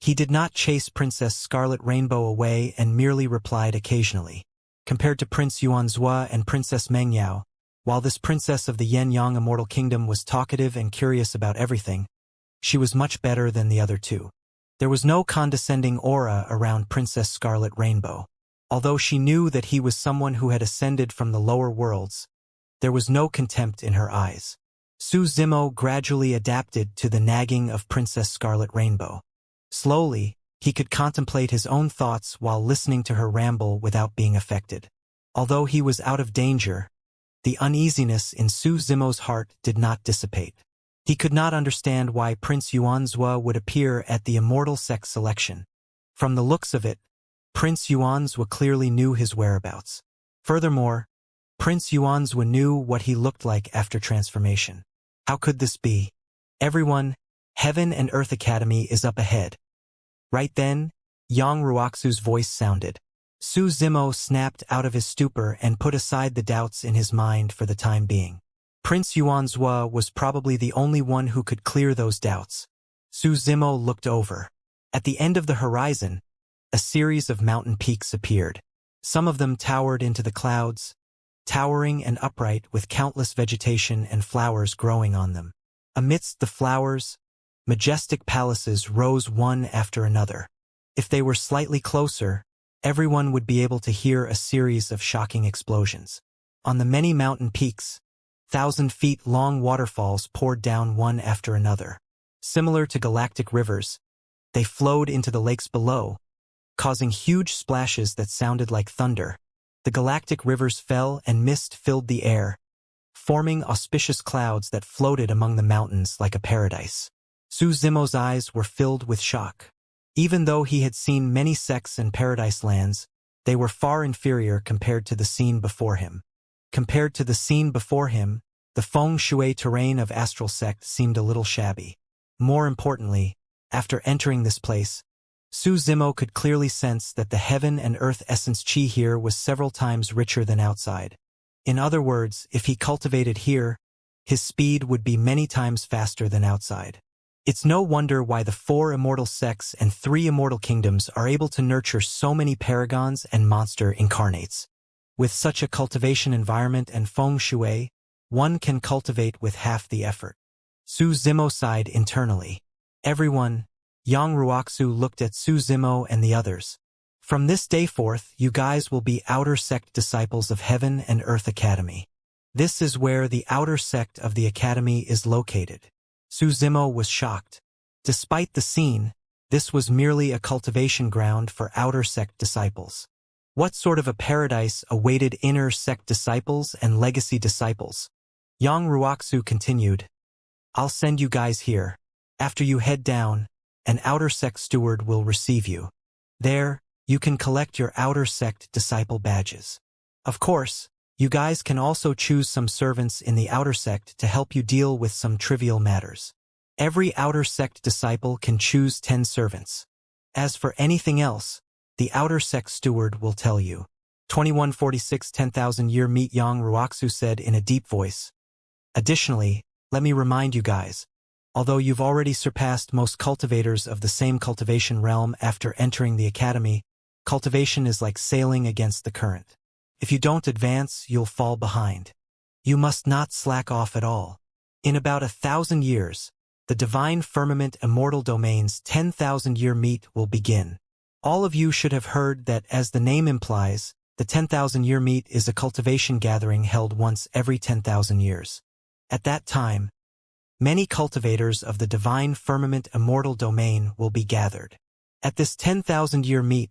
A: He did not chase Princess Scarlet Rainbow away and merely replied occasionally. Compared to Prince Yuanzhua and Princess Mengyao, while this princess of the Yen-Yang Immortal Kingdom was talkative and curious about everything, she was much better than the other 2. There was no condescending aura around Princess Scarlet Rainbow. Although she knew that he was someone who had ascended from the lower worlds, there was no contempt in her eyes. Su Zimo gradually adapted to the nagging of Princess Scarlet Rainbow. Slowly, he could contemplate his own thoughts while listening to her ramble without being affected. Although he was out of danger, the uneasiness in Su Zimo's heart did not dissipate. He could not understand why Prince Yuanzhua would appear at the immortal sex selection. From the looks of it, Prince Yuanzhua clearly knew his whereabouts. Furthermore, Prince Yuanzhua knew what he looked like after transformation. How could this be? "Everyone, Heaven and Earth Academy is up ahead." Right then, Yang Ruoxu's voice sounded. Su Zimo snapped out of his stupor and put aside the doubts in his mind for the time being. Prince Yuanzhua was probably the only one who could clear those doubts. Su Zimo looked over. At the end of the horizon, a series of mountain peaks appeared. Some of them towered into the clouds, towering and upright with countless vegetation and flowers growing on them. Amidst the flowers, majestic palaces rose one after another. If they were slightly closer, everyone would be able to hear a series of shocking explosions. On the many mountain peaks, 1,000-feet-long waterfalls poured down one after another. Similar to galactic rivers, they flowed into the lakes below, causing huge splashes that sounded like thunder. The galactic rivers fell and mist filled the air, forming auspicious clouds that floated among the mountains like a paradise. Su Zimo's eyes were filled with shock. Even though he had seen many sects and paradise lands, they were far inferior compared to the scene before him. Compared to the scene before him, the feng shui terrain of Astral Sect seemed a little shabby. More importantly, after entering this place, Su Zimo could clearly sense that the heaven and earth essence chi here was several times richer than outside. In other words, if he cultivated here, his speed would be many times faster than outside. It's no wonder why the 4 immortal sects and 3 immortal kingdoms are able to nurture so many paragons and monster incarnates. With such a cultivation environment and feng shui, one can cultivate with half the effort. Su Zimo sighed internally. Everyone, Yang Ruoxu looked at Su Zimo and the others. From this day forth, you guys will be outer sect disciples of Heaven and Earth Academy. This is where the outer sect of the academy is located. Su Zimo was shocked. Despite the scene, this was merely a cultivation ground for outer sect disciples. What sort of a paradise awaited inner sect disciples and legacy disciples? Yang Ruoxu continued. I'll send you guys here. After you head down, an outer sect steward will receive you. There, you can collect your outer sect disciple badges. Of course, you guys can also choose some servants in the outer sect to help you deal with some trivial matters. Every outer sect disciple can choose 10 servants. As for anything else, the outer sect steward will tell you. 2146 10,000-year meet Yang Ruoxu said in a deep voice. Additionally, let me remind you guys, although you've already surpassed most cultivators of the same cultivation realm after entering the academy, cultivation is like sailing against the current. If you don't advance, you'll fall behind. You must not slack off at all. In about 1,000 years, the Divine Firmament Immortal Domain's 10,000-year meet will begin. All of you should have heard that, as the name implies, the 10,000-year meet is a cultivation gathering held once every 10,000 years. At that time, many cultivators of the Divine Firmament Immortal Domain will be gathered. At this 10,000-year meet,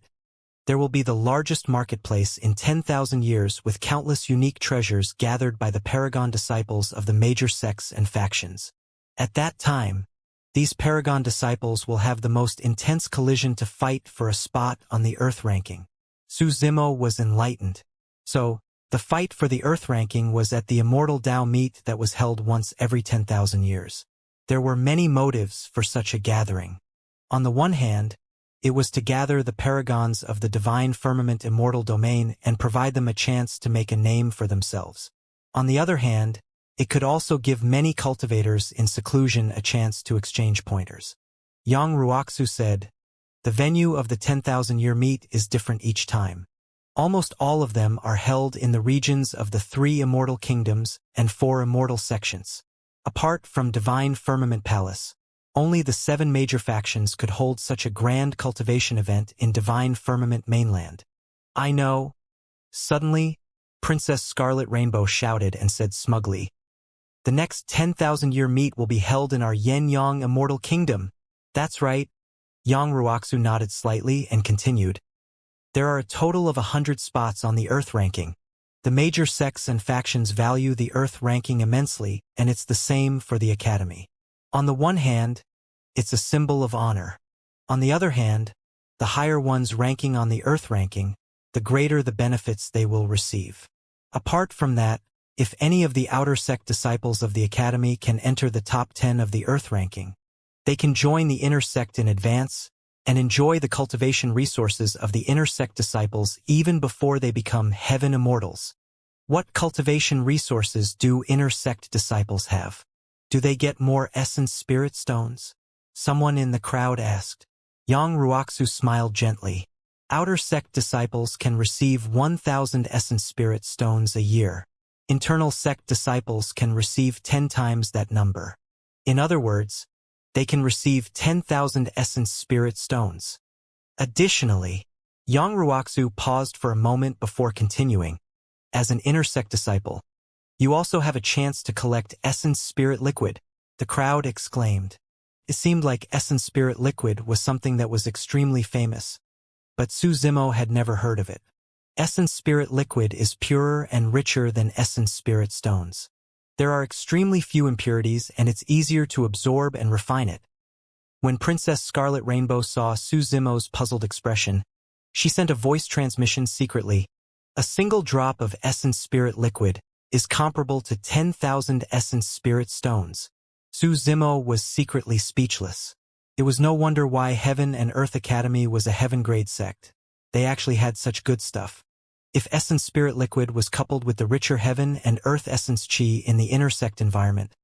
A: there will be the largest marketplace in 10,000 years with countless unique treasures gathered by the Paragon disciples of the major sects and factions. At that time, these Paragon disciples will have the most intense collision to fight for a spot on the Earth ranking. Su Zimo was enlightened. So, the fight for the Earth ranking was at the Immortal Tao meet that was held once every 10,000 years. There were many motives for such a gathering. On the one hand, it was to gather the paragons of the Divine Firmament Immortal Domain and provide them a chance to make a name for themselves. On the other hand, it could also give many cultivators in seclusion a chance to exchange pointers. Yang Ruoxu said, the venue of the 10,000-year meet is different each time. Almost all of them are held in the regions of the 3 immortal kingdoms and 4 immortal sections. Apart from Divine Firmament Palace, only the 7 major factions could hold such a grand cultivation event in Divine Firmament Mainland. I know. Suddenly, Princess Scarlet Rainbow shouted and said smugly, the next 10,000-year meet will be held in our Yen-Yang Immortal Kingdom. That's right. Yang Ruoxu nodded slightly and continued. There are a total of 100 spots on the Earth ranking. The major sects and factions value the Earth ranking immensely, and it's the same for the Academy. On the one hand, it's a symbol of honor. On the other hand, the higher one's ranking on the Earth ranking, the greater the benefits they will receive. Apart from that, if any of the outer sect disciples of the Academy can enter the top 10 of the Earth ranking, they can join the inner sect in advance and enjoy the cultivation resources of the inner sect disciples even before they become heaven immortals. What cultivation resources do inner sect disciples have? Do they get more essence spirit stones? Someone in the crowd asked. Yang Ruoxu smiled gently. Outer sect disciples can receive 1,000 essence spirit stones a year. Internal sect disciples can receive 10 times that number. In other words, they can receive 10,000 essence spirit stones. Additionally, Yang Ruoxu paused for a moment before continuing. As an inner sect disciple, you also have a chance to collect Essence Spirit Liquid, the crowd exclaimed. It seemed like Essence Spirit Liquid was something that was extremely famous, but Su Zimo had never heard of it. Essence Spirit Liquid is purer and richer than Essence Spirit Stones. There are extremely few impurities and it's easier to absorb and refine it. When Princess Scarlet Rainbow saw Su Zimo's puzzled expression, she sent a voice transmission secretly. A single drop of Essence Spirit Liquid is comparable to 10,000 Essence Spirit Stones. Su Zimo was secretly speechless. It was no wonder why Heaven and Earth Academy was a heaven-grade sect. They actually had such good stuff. If Essence Spirit Liquid was coupled with the richer Heaven and Earth Essence Chi in the inner sect environment,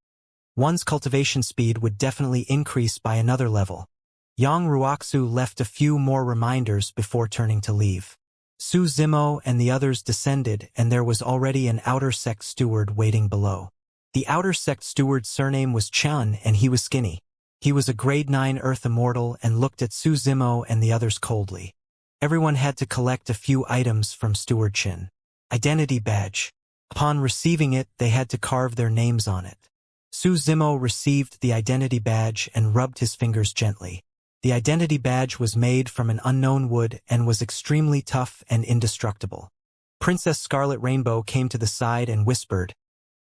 A: one's cultivation speed would definitely increase by another level. Yang Ruoxu left a few more reminders before turning to leave. Su Zimo and the others descended and there was already an outer sect steward waiting below. The outer sect steward's surname was Chun and he was skinny. He was a grade 9 Earth Immortal and looked at Su Zimo and the others coldly. Everyone had to collect a few items from Steward Chin. Identity badge. Upon receiving it, they had to carve their names on it. Su Zimo received the identity badge and rubbed his fingers gently. The identity badge was made from an unknown wood and was extremely tough and indestructible. Princess Scarlet Rainbow came to the side and whispered,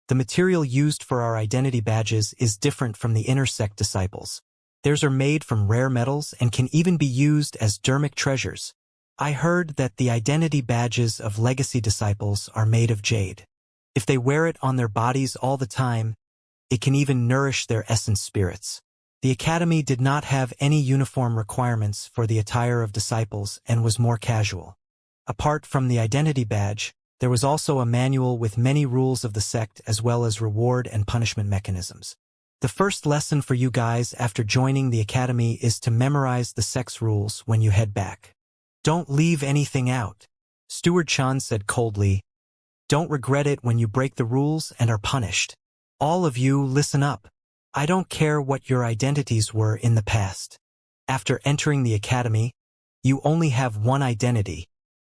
A: "The material used for our identity badges is different from the inner sect disciples. Theirs are made from rare metals and can even be used as dermic treasures. I heard that the identity badges of legacy disciples are made of jade. If they wear it on their bodies all the time, it can even nourish their essence spirits." The academy did not have any uniform requirements for the attire of disciples and was more casual. Apart from the identity badge, there was also a manual with many rules of the sect as well as reward and punishment mechanisms. The first lesson for you guys after joining the academy is to memorize the sect's rules when you head back. Don't leave anything out. Steward Chan said coldly. Don't regret it when you break the rules and are punished. All of you listen up. I don't care what your identities were in the past. After entering the academy, you only have one identity,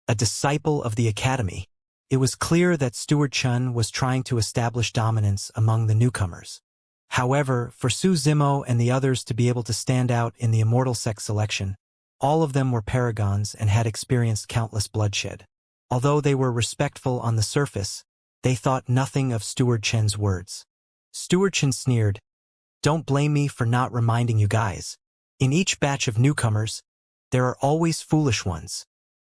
A: a disciple of the academy. It was clear that Steward Chun was trying to establish dominance among the newcomers. However, for Su Zimo and the others to be able to stand out in the Immortal sect selection, all of them were paragons and had experienced countless bloodshed. Although they were respectful on the surface, they thought nothing of Steward Chen's words. Steward Chen sneered, "Don't blame me for not reminding you guys. In each batch of newcomers, there are always foolish ones.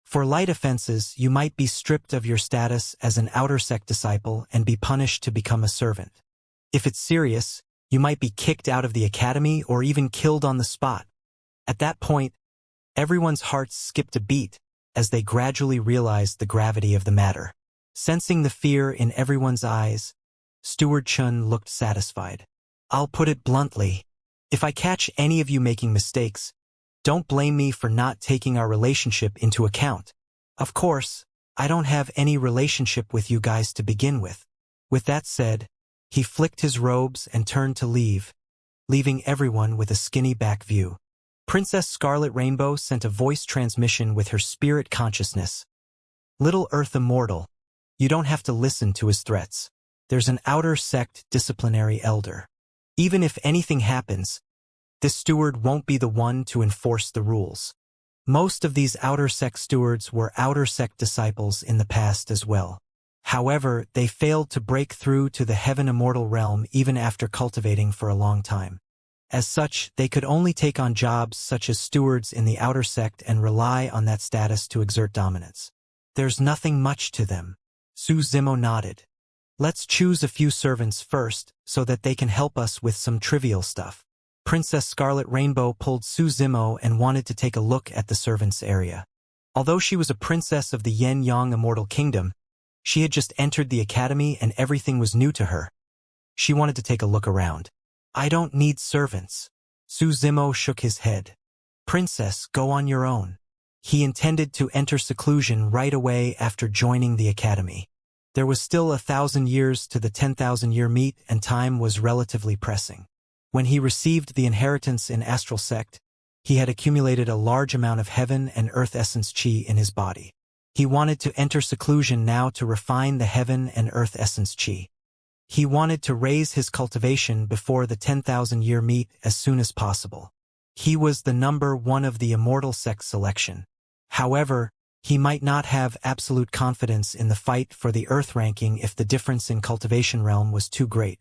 A: For light offenses, you might be stripped of your status as an outer sect disciple and be punished to become a servant. If it's serious, you might be kicked out of the academy or even killed on the spot." At that point, everyone's hearts skipped a beat as they gradually realized the gravity of the matter. Sensing the fear in everyone's eyes, Steward Chun looked satisfied. "I'll put it bluntly. If I catch any of you making mistakes, don't blame me for not taking our relationship into account. Of course, I don't have any relationship with you guys to begin with." With that said, he flicked his robes and turned to leave, leaving everyone with a skinny back view. Princess Scarlet Rainbow sent a voice transmission with her spirit consciousness. "Little Earth Immortal, you don't have to listen to his threats. There's an outer sect disciplinary elder. Even if anything happens, this steward won't be the one to enforce the rules. Most of these outer sect stewards were outer sect disciples in the past as well. However, they failed to break through to the Heaven Immortal realm even after cultivating for a long time. As such, they could only take on jobs such as stewards in the outer sect and rely on that status to exert dominance. There's nothing much to them." Su Zimo nodded. "Let's choose a few servants first so that they can help us with some trivial stuff." Princess Scarlet Rainbow pulled Su Zimo and wanted to take a look at the servants' area. Although she was a princess of the Yen Yang Immortal Kingdom, she had just entered the academy and everything was new to her. She wanted to take a look around. "I don't need servants." Su Zimo shook his head. "Princess, go on your own." He intended to enter seclusion right away after joining the academy. There was still 1,000 years to the 10,000-year meet and time was relatively pressing. When he received the inheritance in Astral Sect, He had accumulated a large amount of heaven and earth essence chi in his body. He wanted to enter seclusion now to refine the heaven and earth essence chi. He wanted to raise his cultivation before the 10,000-year meet as soon as possible. He was the number one of the immortal sect selection. However, he might not have absolute confidence in the fight for the earth ranking if the difference in cultivation realm was too great.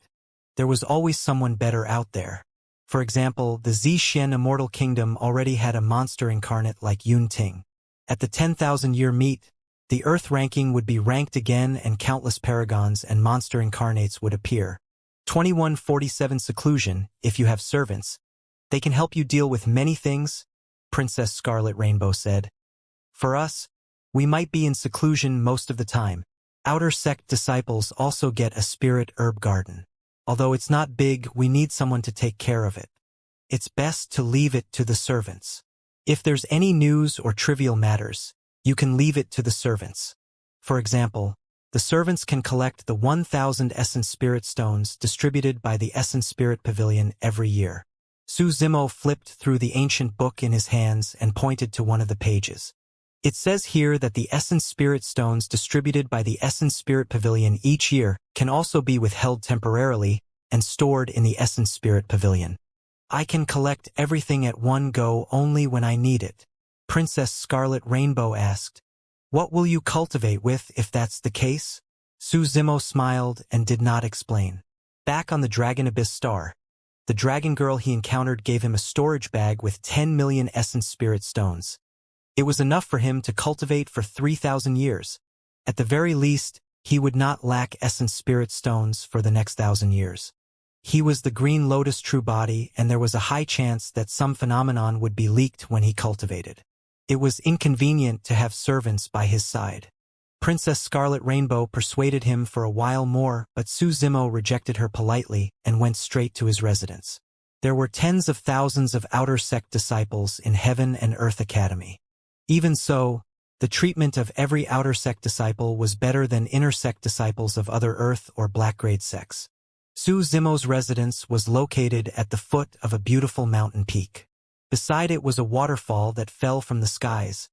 A: There was always someone better out there. For example, the Xianxia Immortal Kingdom already had a monster incarnate like Yun Ting. At the 10,000-year meet, the earth ranking would be ranked again and countless paragons and monster incarnates would appear. 2147 Seclusion, if you have servants. They can help you deal with many things, Princess Scarlet Rainbow said. For us, we might be in seclusion most of the time. Outer sect disciples also get a spirit herb garden. Although it's not big, we need someone to take care of it. It's best to leave it to the servants. If there's any news or trivial matters, you can leave it to the servants. For example, the servants can collect the 1,000 Essence Spirit Stones distributed by the Essence Spirit Pavilion every year. Su Zimo flipped through the ancient book in his hands and pointed to one of the pages. It says here that the Essence Spirit Stones distributed by the Essence Spirit Pavilion each year can also be withheld temporarily and stored in the Essence Spirit Pavilion. I can collect everything at one go only when I need it. Princess Scarlet Rainbow asked, "What will you cultivate with if that's the case?" Su Zimo smiled and did not explain. Back on the Dragon Abyss Star, the dragon girl he encountered gave him a storage bag with 10 million Essence Spirit Stones. It was enough for him to cultivate for 3,000 years. At the very least, he would not lack Essence Spirit Stones for the next 1,000 years. He was the Green Lotus True Body, and there was a high chance that some phenomenon would be leaked when he cultivated. It was inconvenient to have servants by his side. Princess Scarlet Rainbow persuaded him for a while more, but Su Zimo rejected her politely and went straight to his residence. There were tens of thousands of outer sect disciples in Heaven and Earth Academy. Even so, the treatment of every outer sect disciple was better than inner sect disciples of other Earth or Black Grade sects. Su Zimo's residence was located at the foot of a beautiful mountain peak. Beside it was a waterfall that fell from the skies,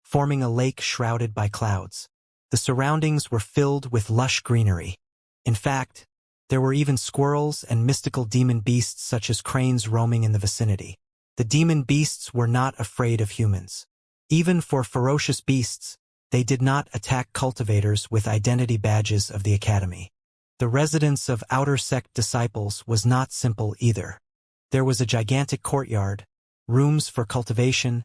A: forming a lake shrouded by clouds. The surroundings were filled with lush greenery. In fact, there were even squirrels and mystical demon beasts such as cranes roaming in the vicinity. The demon beasts were not afraid of humans. Even for ferocious beasts, they did not attack cultivators with identity badges of the academy. The residence of outer sect disciples was not simple either. There was a gigantic courtyard, rooms for cultivation,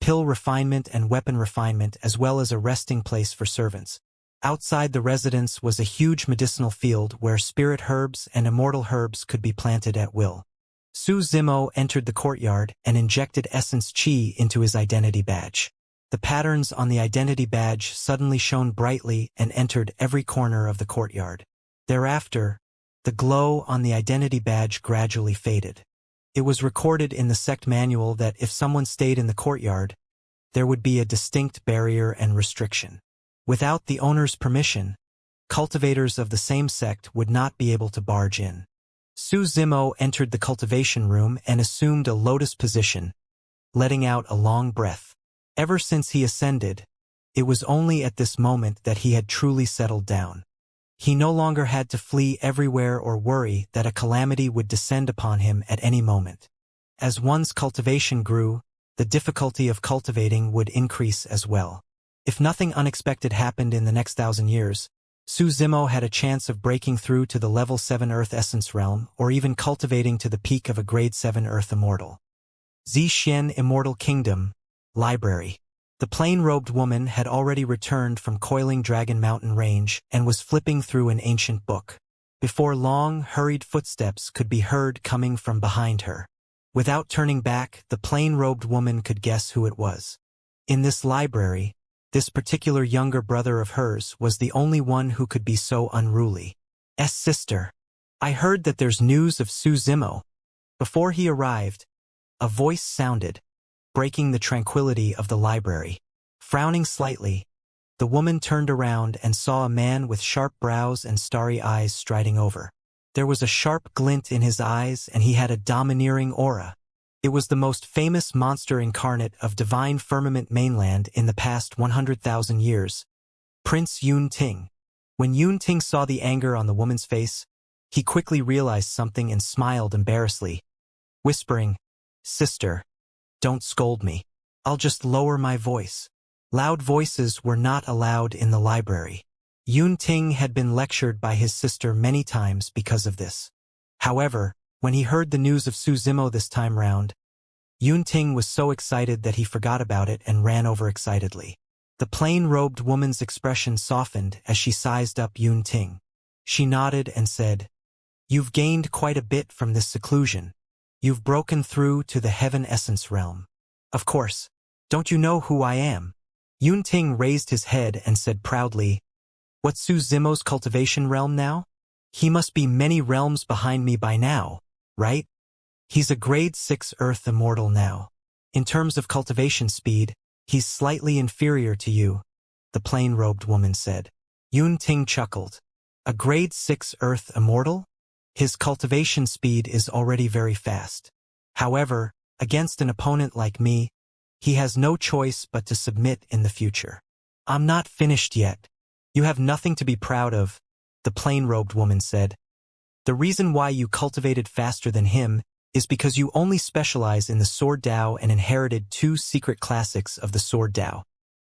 A: pill refinement and weapon refinement, as well as a resting place for servants. Outside the residence was a huge medicinal field where spirit herbs and immortal herbs could be planted at will. Su Zimo entered the courtyard and injected essence chi into his identity badge. The patterns on the identity badge suddenly shone brightly and entered every corner of the courtyard. Thereafter, the glow on the identity badge gradually faded. It was recorded in the sect manual that if someone stayed in the courtyard, there would be a distinct barrier and restriction. Without the owner's permission, cultivators of the same sect would not be able to barge in. Su Zimo entered the cultivation room and assumed a lotus position, letting out a long breath. Ever since he ascended, it was only at this moment that he had truly settled down. He no longer had to flee everywhere or worry that a calamity would descend upon him at any moment. As one's cultivation grew, the difficulty of cultivating would increase as well. If nothing unexpected happened in the next 1,000 years, Su Zimo had a chance of breaking through to the level 7 Earth Essence realm or even cultivating to the peak of a grade 7 Earth Immortal. Xianxia Immortal Kingdom, Library. The plain-robed woman had already returned from Coiling Dragon Mountain Range and was flipping through an ancient book. Before long, hurried footsteps could be heard coming from behind her. Without turning back, the plain-robed woman could guess who it was. In this library, this particular younger brother of hers was the only one who could be so unruly. Sister, I heard that there's news of Su Zimo. Before he arrived, a voice sounded, breaking the tranquility of the library. Frowning slightly, the woman turned around and saw a man with sharp brows and starry eyes striding over. There was a sharp glint in his eyes and he had a domineering aura. It was the most famous monster incarnate of divine firmament mainland in the past 100,000 years, Prince Yun Ting. When Yun Ting saw the anger on the woman's face, he quickly realized something and smiled embarrassedly, whispering, "Sister, don't scold me. I'll just lower my voice." Loud voices were not allowed in the library. Yun Ting had been lectured by his sister many times because of this. However, when he heard the news of Su Zimo this time round, Yun Ting was so excited that he forgot about it and ran over excitedly. The plain-robed woman's expression softened as she sized up Yun Ting. She nodded and said, "You've gained quite a bit from this seclusion. You've broken through to the heaven essence realm. Of course, don't you know who I am?" Yun Ting raised his head and said proudly, "What's Su Zimo's cultivation realm now? He must be many realms behind me by now, right? He's a grade 6 Earth Immortal now. In terms of cultivation speed, he's slightly inferior to you," the plain-robed woman said. Yun Ting chuckled. "A grade 6 Earth Immortal? His cultivation speed is already very fast. However, against an opponent like me, he has no choice but to submit in the future." "I'm not finished yet. You have nothing to be proud of," the plain-robed woman said. "The reason why you cultivated faster than him is because you only specialize in the Sword Dao and inherited 2 secret classics of the Sword Dao.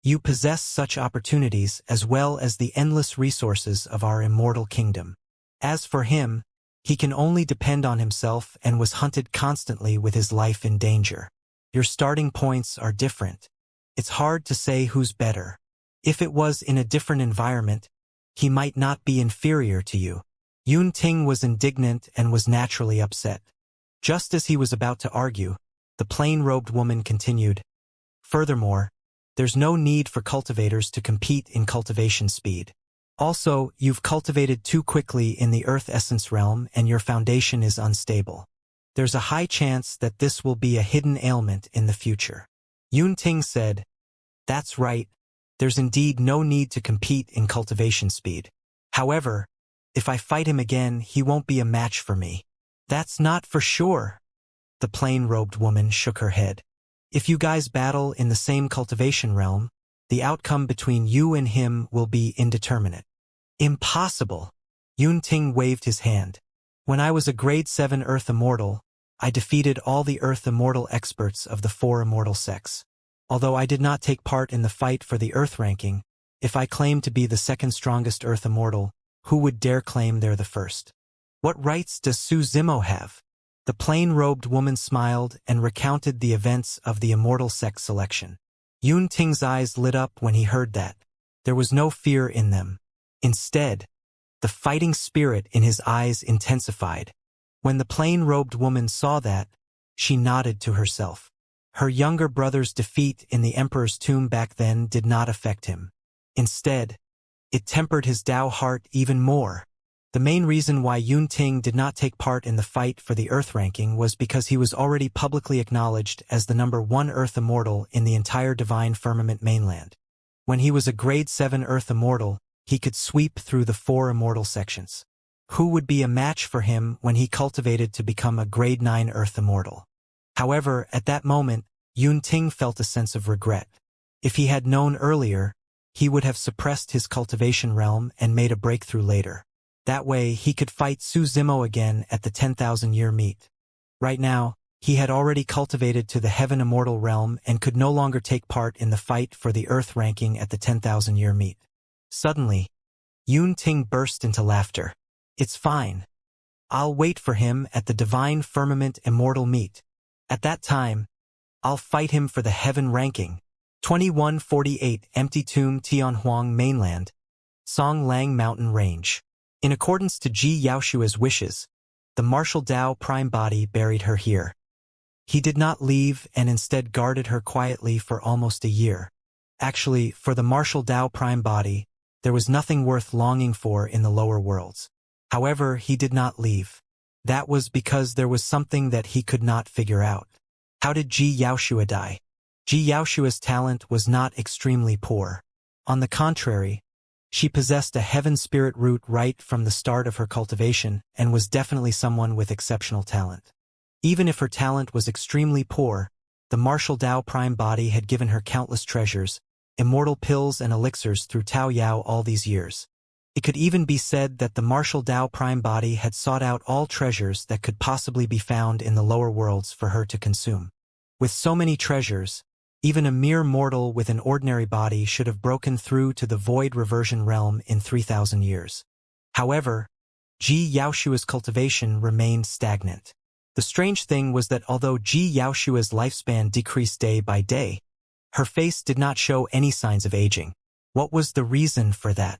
A: You possess such opportunities as well as the endless resources of our immortal kingdom. As for him, he can only depend on himself and was hunted constantly with his life in danger. Your starting points are different. It's hard to say who's better. If it was in a different environment, he might not be inferior to you." Yun Ting was indignant and was naturally upset. Just as he was about to argue, the plain-robed woman continued, "Furthermore, there's no need for cultivators to compete in cultivation speed. Also, you've cultivated too quickly in the Earth Essence realm and your foundation is unstable. There's a high chance that this will be a hidden ailment in the future." Yun Ting said, "That's right. There's indeed no need to compete in cultivation speed. However, if I fight him again, he won't be a match for me." "That's not for sure." The plain-robed woman shook her head. "If you guys battle in the same cultivation realm, the outcome between you and him will be indeterminate." "Impossible." Yun Ting waved his hand. "When I was a grade 7 Earth Immortal, I defeated all the Earth Immortal experts of the 4 immortal sects. Although I did not take part in the fight for the Earth ranking, if I claimed to be the second strongest Earth Immortal, who would dare claim they're the first? What rights does Su Zimo have?" The plain-robed woman smiled and recounted the events of the immortal sect selection. Yun Ting's eyes lit up when he heard that. There was no fear in them. Instead, the fighting spirit in his eyes intensified. When the plain-robed woman saw that, she nodded to herself. Her younger brother's defeat in the Emperor's tomb back then did not affect him. Instead, it tempered his Dao heart even more. The main reason why Yun Ting did not take part in the fight for the Earth ranking was because he was already publicly acknowledged as the number 1 Earth Immortal in the entire Divine Firmament mainland. When he was a grade 7 Earth Immortal, he could sweep through the 4 immortal sections. Who would be a match for him when he cultivated to become a grade 9 Earth Immortal? However, at that moment, Yun Ting felt a sense of regret. If he had known earlier, he would have suppressed his cultivation realm and made a breakthrough later. That way, he could fight Su Zimo again at the 10,000-year meet. Right now, he had already cultivated to the Heaven Immortal realm and could no longer take part in the fight for the Earth ranking at the 10,000-year meet. Suddenly, Yun Ting burst into laughter. "It's fine. I'll wait for him at the Divine Firmament Immortal meet. At that time, I'll fight him for the Heaven ranking." 2148 Empty Tomb Tianhuang Mainland, Song Lang Mountain Range. In accordance to Ji Yaoshua's wishes, the martial Dao prime body buried her here. He did not leave and instead guarded her quietly for almost a year. Actually, for the martial Dao prime body, there was nothing worth longing for in the lower worlds. However, he did not leave. That was because there was something that he could not figure out. How did Ji Yaoshua die? Ji Yaoshua's talent was not extremely poor. On the contrary, she possessed a heaven spirit root right from the start of her cultivation and was definitely someone with exceptional talent. Even if her talent was extremely poor, the martial Tao prime body had given her countless treasures, immortal pills and elixirs through Tao Yao all these years. It could even be said that the martial Tao prime body had sought out all treasures that could possibly be found in the lower worlds for her to consume. With so many treasures, even a mere mortal with an ordinary body should have broken through to the void reversion realm in 3,000 years. However, Ji Yaoshua's cultivation remained stagnant. The strange thing was that although Ji Yaoshua's lifespan decreased day by day, her face did not show any signs of aging. What was the reason for that?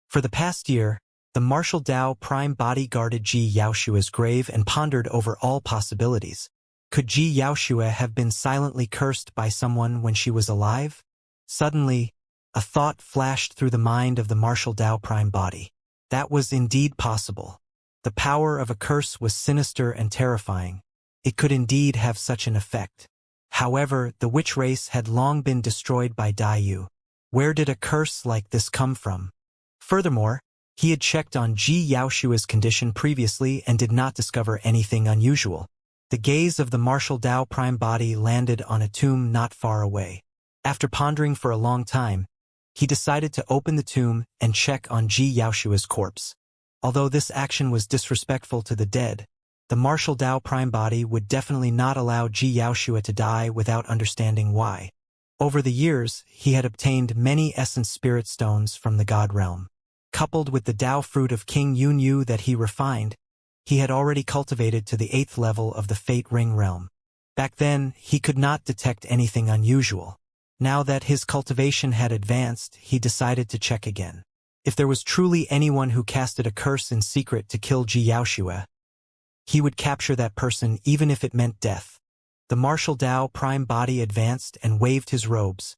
A: For the past year, the martial Tao prime body guarded Ji Yaoshua's grave and pondered over all possibilities. Could Ji Yaoshua have been silently cursed by someone when she was alive? Suddenly, a thought flashed through the mind of the martial Tao prime body. That was indeed possible. The power of a curse was sinister and terrifying. It could indeed have such an effect. However, the witch race had long been destroyed by Daiyu. Where did a curse like this come from? Furthermore, he had checked on Ji Yaoshua's condition previously and did not discover anything unusual. The gaze of the martial Tao prime body landed on a tomb not far away. After pondering for a long time, he decided to open the tomb and check on Ji Yaoshua's corpse. Although this action was disrespectful to the dead, the martial Tao prime body would definitely not allow Ji Yaoshua to die without understanding why. Over the years, he had obtained many essence spirit stones from the God realm. Coupled with the Tao fruit of King Yunyu that he refined, he had already cultivated to the 8th level of the Fate Ring realm. Back then, he could not detect anything unusual. Now that his cultivation had advanced, he decided to check again. If there was truly anyone who casted a curse in secret to kill Ji Yaoshua, he would capture that person even if it meant death. The martial Tao prime body advanced and waved his robes,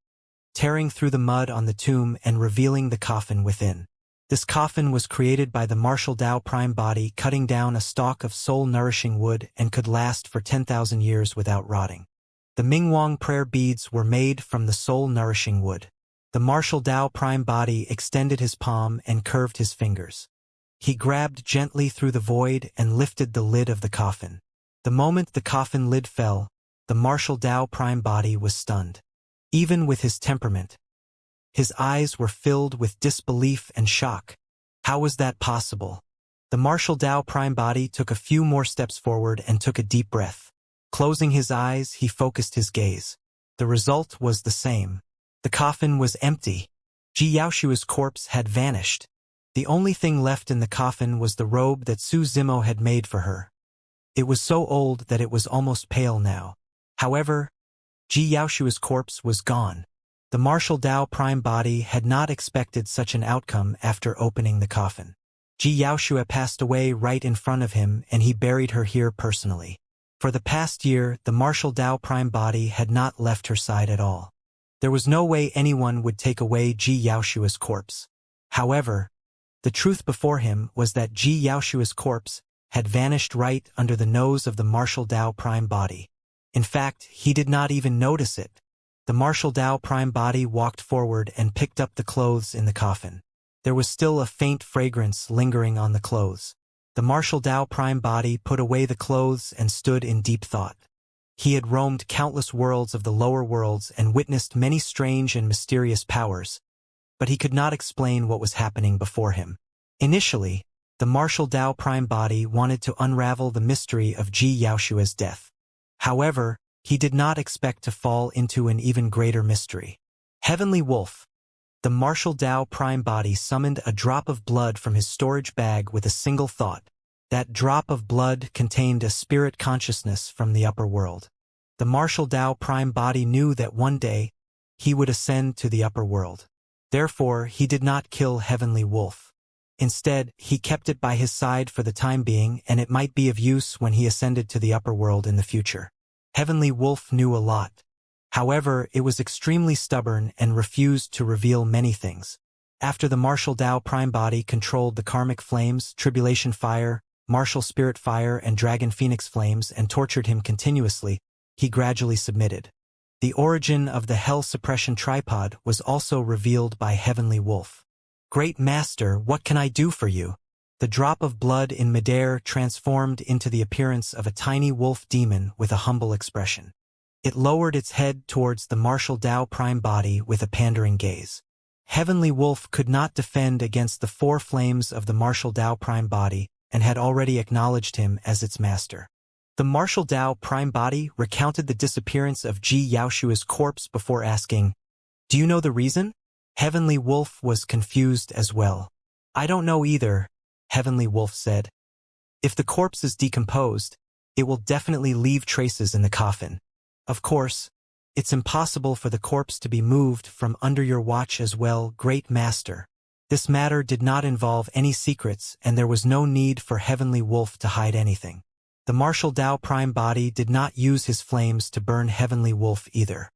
A: tearing through the mud on the tomb and revealing the coffin within. This coffin was created by the martial Tao prime body cutting down a stalk of soul-nourishing wood and could last for 10,000 years without rotting. The Mingwang prayer beads were made from the soul-nourishing wood. The martial Tao prime body extended his palm and curved his fingers. He grabbed gently through the void and lifted the lid of the coffin. The moment the coffin lid fell, the martial Tao prime body was stunned. Even with his temperament, his eyes were filled with disbelief and shock. How was that possible? The martial Tao prime body took a few more steps forward and took a deep breath. Closing his eyes, he focused his gaze. The result was the same. The coffin was empty. Ji Yaoshua's corpse had vanished. The only thing left in the coffin was the robe that Su Zimo had made for her. It was so old that it was almost pale now. However, Ji Yaoshua's corpse was gone. The martial Tao prime body had not expected such an outcome after opening the coffin. Ji Yaoshua passed away right in front of him and he buried her here personally. For the past year, the martial Tao prime body had not left her side at all. There was no way anyone would take away Ji Yaoshua's corpse. However, the truth before him was that Ji Yaoshua's corpse had vanished right under the nose of the martial Tao prime body. In fact, he did not even notice it. The martial Tao prime body walked forward and picked up the clothes in the coffin. There was still a faint fragrance lingering on the clothes. The martial Tao prime body put away the clothes and stood in deep thought. He had roamed countless worlds of the lower worlds and witnessed many strange and mysterious powers, but he could not explain what was happening before him. Initially, the martial Tao prime body wanted to unravel the mystery of Ji Yaoshua's death. However, he did not expect to fall into an even greater mystery. Heavenly Wolf. The martial Tao prime body summoned a drop of blood from his storage bag with a single thought. That drop of blood contained a spirit consciousness from the upper world. The martial Tao prime body knew that one day, he would ascend to the upper world. Therefore, he did not kill Heavenly Wolf. Instead, he kept it by his side for the time being and it might be of use when he ascended to the upper world in the future. Heavenly Wolf knew a lot. However, it was extremely stubborn and refused to reveal many things. After the martial Tao prime body controlled the karmic flames, tribulation fire, martial spirit fire and dragon phoenix flames and tortured him continuously, he gradually submitted. The origin of the hell suppression tripod was also revealed by Heavenly Wolf. Great Master, what can I do for you? The drop of blood in midair transformed into the appearance of a tiny wolf demon with a humble expression. It lowered its head towards the martial Tao prime body with a pandering gaze. Heavenly Wolf could not defend against the four flames of the martial Tao prime body and had already acknowledged him as its master. The martial Tao prime body recounted the disappearance of Ji Yaoshua's corpse before asking, "Do you know the reason?" Heavenly Wolf was confused as well. "I don't know either," Heavenly Wolf said. "If the corpse is decomposed, it will definitely leave traces in the coffin. Of course, it's impossible for the corpse to be moved from under your watch as well, Great Master." This matter did not involve any secrets, and there was no need for Heavenly Wolf to hide anything. The martial Tao prime body did not use his flames to burn Heavenly Wolf either.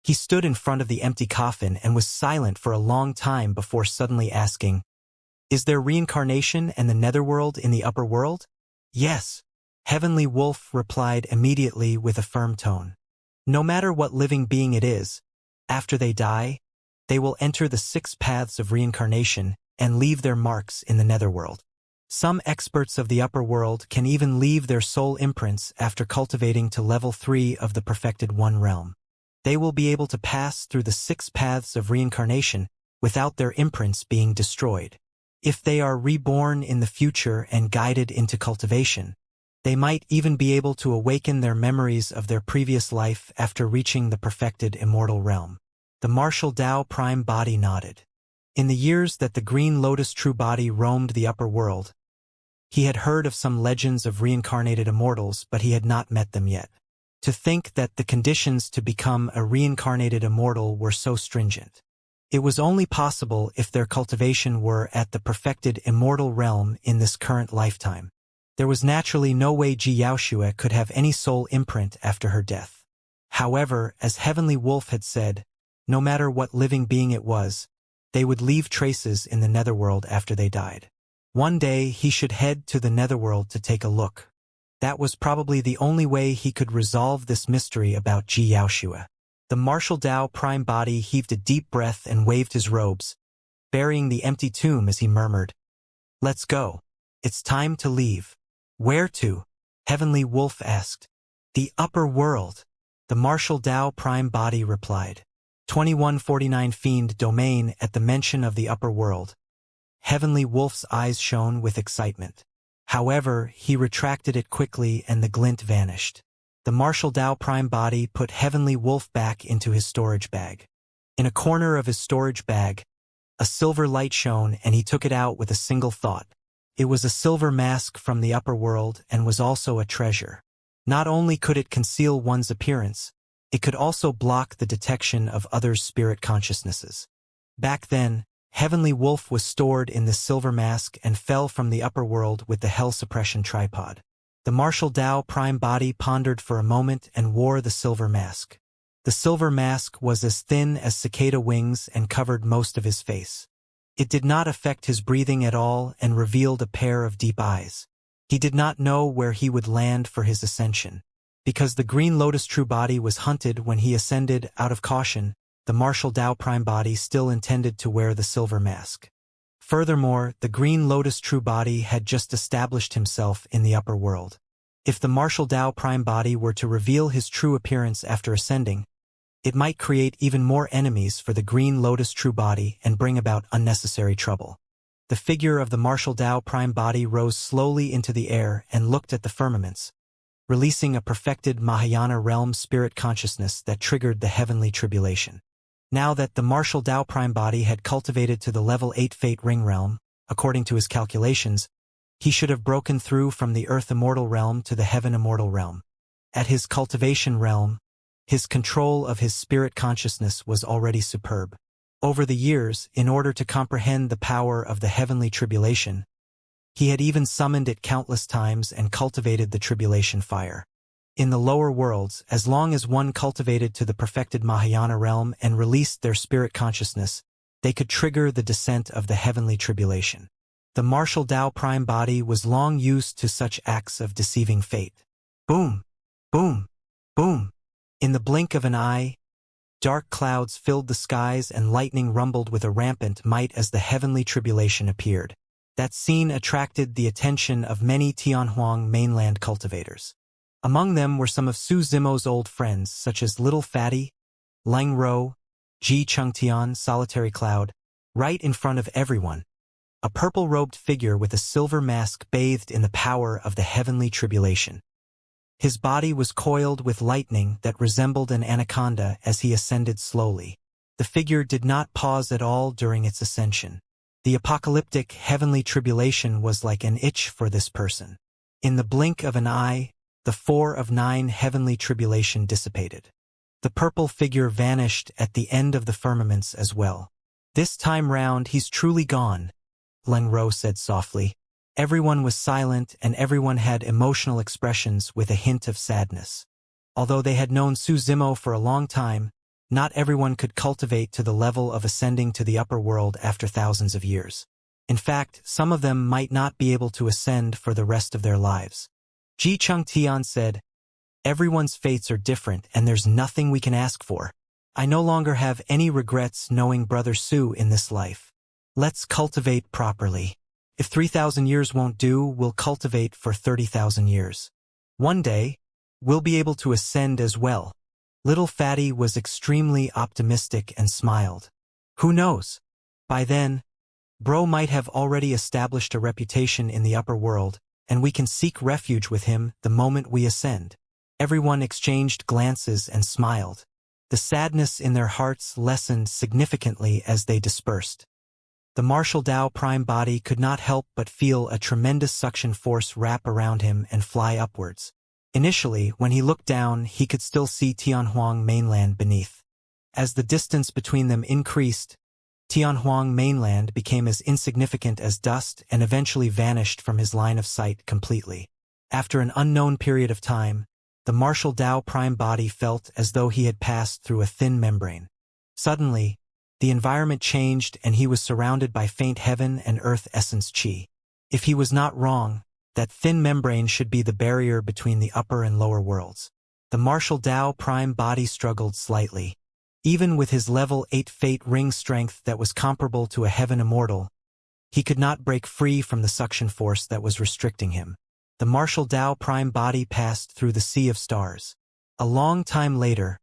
A: He stood in front of the empty coffin and was silent for a long time before suddenly asking, "Is there reincarnation and the netherworld in the upper world?" "Yes," Heavenly Wolf replied immediately with a firm tone. "No matter what living being it is, after they die, they will enter the 6 paths of reincarnation and leave their marks in the netherworld. Some experts of the upper world can even leave their soul imprints after cultivating to level 3 of the perfected one realm. They will be able to pass through the 6 paths of reincarnation without their imprints being destroyed. If they are reborn in the future and guided into cultivation, they might even be able to awaken their memories of their previous life after reaching the perfected immortal realm." The martial Tao prime body nodded. In the years that the Green Lotus true body roamed the upper world, he had heard of some legends of reincarnated immortals, but he had not met them yet. To think that the conditions to become a reincarnated immortal were so stringent. It was only possible if their cultivation were at the perfected immortal realm in this current lifetime. There was naturally no way Ji Yaoshua could have any soul imprint after her death. However, as Heavenly Wolf had said, no matter what living being it was, they would leave traces in the netherworld after they died. One day he should head to the netherworld to take a look. That was probably the only way he could resolve this mystery about Ji Yaoshua. The martial Tao prime body heaved a deep breath and waved his robes, burying the empty tomb as he murmured, "Let's go. It's time to leave." "Where to?" Heavenly Wolf asked. "The upper world," the martial Tao prime body replied. 2149 Fiend Domain. At the mention of the upper world, Heavenly Wolf's eyes shone with excitement. However, he retracted it quickly and the glint vanished. The martial Tao prime body put Heavenly Wolf back into his storage bag. In a corner of his storage bag, a silver light shone and he took it out with a single thought. It was a silver mask from the upper world and was also a treasure. Not only could it conceal one's appearance, it could also block the detection of others' spirit consciousnesses. Back then, Heavenly Wolf was stored in the silver mask and fell from the upper world with the hell suppression tripod. The martial Tao prime body pondered for a moment and wore the silver mask. The silver mask was as thin as cicada wings and covered most of his face. It did not affect his breathing at all and revealed a pair of deep eyes. He did not know where he would land for his ascension. Because the Green Lotus true body was hunted when he ascended out of caution, the martial Tao prime body still intended to wear the silver mask. Furthermore, the Green Lotus true body had just established himself in the upper world. If the martial Tao prime body were to reveal his true appearance after ascending, it might create even more enemies for the Green Lotus true body and bring about unnecessary trouble. The figure of the martial Tao prime body rose slowly into the air and looked at the firmaments, releasing a perfected Mahayana realm spirit consciousness that triggered the heavenly tribulation. Now that the martial Tao prime body had cultivated to the level 8 fate ring realm, according to his calculations, he should have broken through from the earth immortal realm to the heaven immortal realm. At his cultivation realm, his control of his spirit consciousness was already superb. Over the years, in order to comprehend the power of the heavenly tribulation, he had even summoned it countless times and cultivated the tribulation fire. In the lower worlds, as long as one cultivated to the perfected Mahayana realm and released their spirit consciousness, they could trigger the descent of the heavenly tribulation. The martial Tao prime body was long used to such acts of deceiving fate. Boom! Boom! Boom! In the blink of an eye, dark clouds filled the skies and lightning rumbled with a rampant might as the heavenly tribulation appeared. That scene attracted the attention of many Tianhuang mainland cultivators. Among them were some of Su Zimo's old friends, such as Little Fatty, Lang Ro, Ji Chengtian, Solitary Cloud. Right in front of everyone, a purple-robed figure with a silver mask bathed in the power of the heavenly tribulation. His body was coiled with lightning that resembled an anaconda as he ascended slowly. The figure did not pause at all during its ascension. The apocalyptic heavenly tribulation was like an itch for this person. In the blink of an eye, the 4 of 9 heavenly tribulation dissipated. The purple figure vanished at the end of the firmaments as well. This time round he's truly gone, Leng Ro said softly. Everyone was silent and everyone had emotional expressions with a hint of sadness. Although they had known Su Zimo for a long time, not everyone could cultivate to the level of ascending to the upper world after thousands of years. In fact, some of them might not be able to ascend for the rest of their lives. Ji Chengtian said, "Everyone's fates are different and there's nothing we can ask for. I no longer have any regrets knowing Brother Su in this life. Let's cultivate properly. If 3,000 years won't do, we'll cultivate for 30,000 years. One day, we'll be able to ascend as well." Little Fatty was extremely optimistic and smiled. Who knows? By then, Bro might have already established a reputation in the upper world, and we can seek refuge with him the moment we ascend. Everyone exchanged glances and smiled. The sadness in their hearts lessened significantly as they dispersed. The martial Tao prime body could not help but feel a tremendous suction force wrap around him and fly upwards. Initially, when he looked down, he could still see Tianhuang mainland beneath. As the distance between them increased, Tianhuang mainland became as insignificant as dust and eventually vanished from his line of sight completely. After an unknown period of time, the martial Tao prime body felt as though he had passed through a thin membrane. Suddenly, the environment changed and he was surrounded by faint heaven and earth essence qi. If he was not wrong, that thin membrane should be the barrier between the upper and lower worlds. The martial Tao prime body struggled slightly. Even with his level 8 fate ring strength that was comparable to a heaven immortal, he could not break free from the suction force that was restricting him. The martial Tao prime body passed through the sea of stars. A long time later,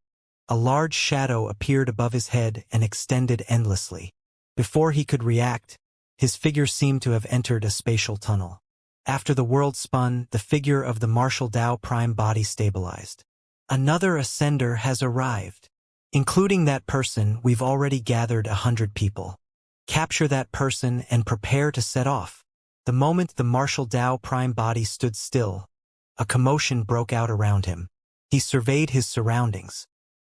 A: a large shadow appeared above his head and extended endlessly. Before he could react, his figure seemed to have entered a spatial tunnel. After the world spun, the figure of the martial Tao prime body stabilized. Another ascender has arrived. Including that person, we've already gathered 100 people. Capture that person and prepare to set off. The moment the martial Tao prime body stood still, a commotion broke out around him. He surveyed his surroundings.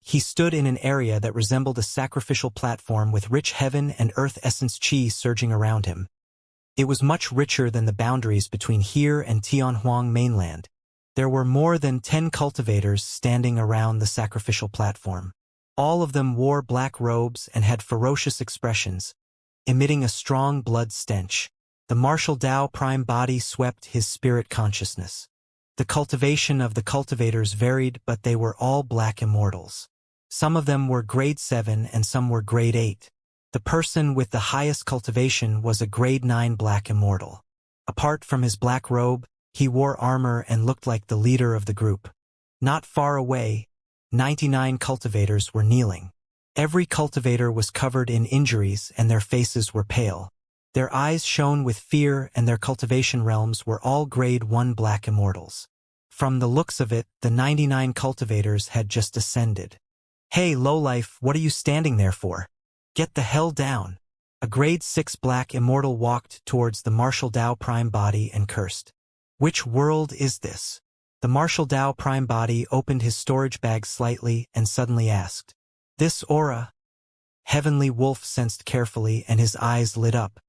A: He stood in an area that resembled a sacrificial platform with rich heaven and earth essence qi surging around him. It was much richer than the boundaries between here and Tianhuang mainland. There were more than 10 cultivators standing around the sacrificial platform. All of them wore black robes and had ferocious expressions, emitting a strong blood stench. The martial Tao prime body swept his spirit consciousness. The cultivation of the cultivators varied, but they were all black immortals. Some of them were grade 7 and some were grade 8. The person with the highest cultivation was a grade 9 black immortal. Apart from his black robe, he wore armor and looked like the leader of the group. Not far away, 99 cultivators were kneeling. Every cultivator was covered in injuries and their faces were pale. Their eyes shone with fear and their cultivation realms were all grade 1 black immortals. From the looks of it, the 99 cultivators had just ascended. "Hey, lowlife, what are you standing there for? Get the hell down." A grade 6 black immortal walked towards the martial Tao prime body and cursed. "Which world is this?" The martial Tao prime body opened his storage bag slightly and suddenly asked, "This aura?" Heavenly Wolf sensed carefully and his eyes lit up.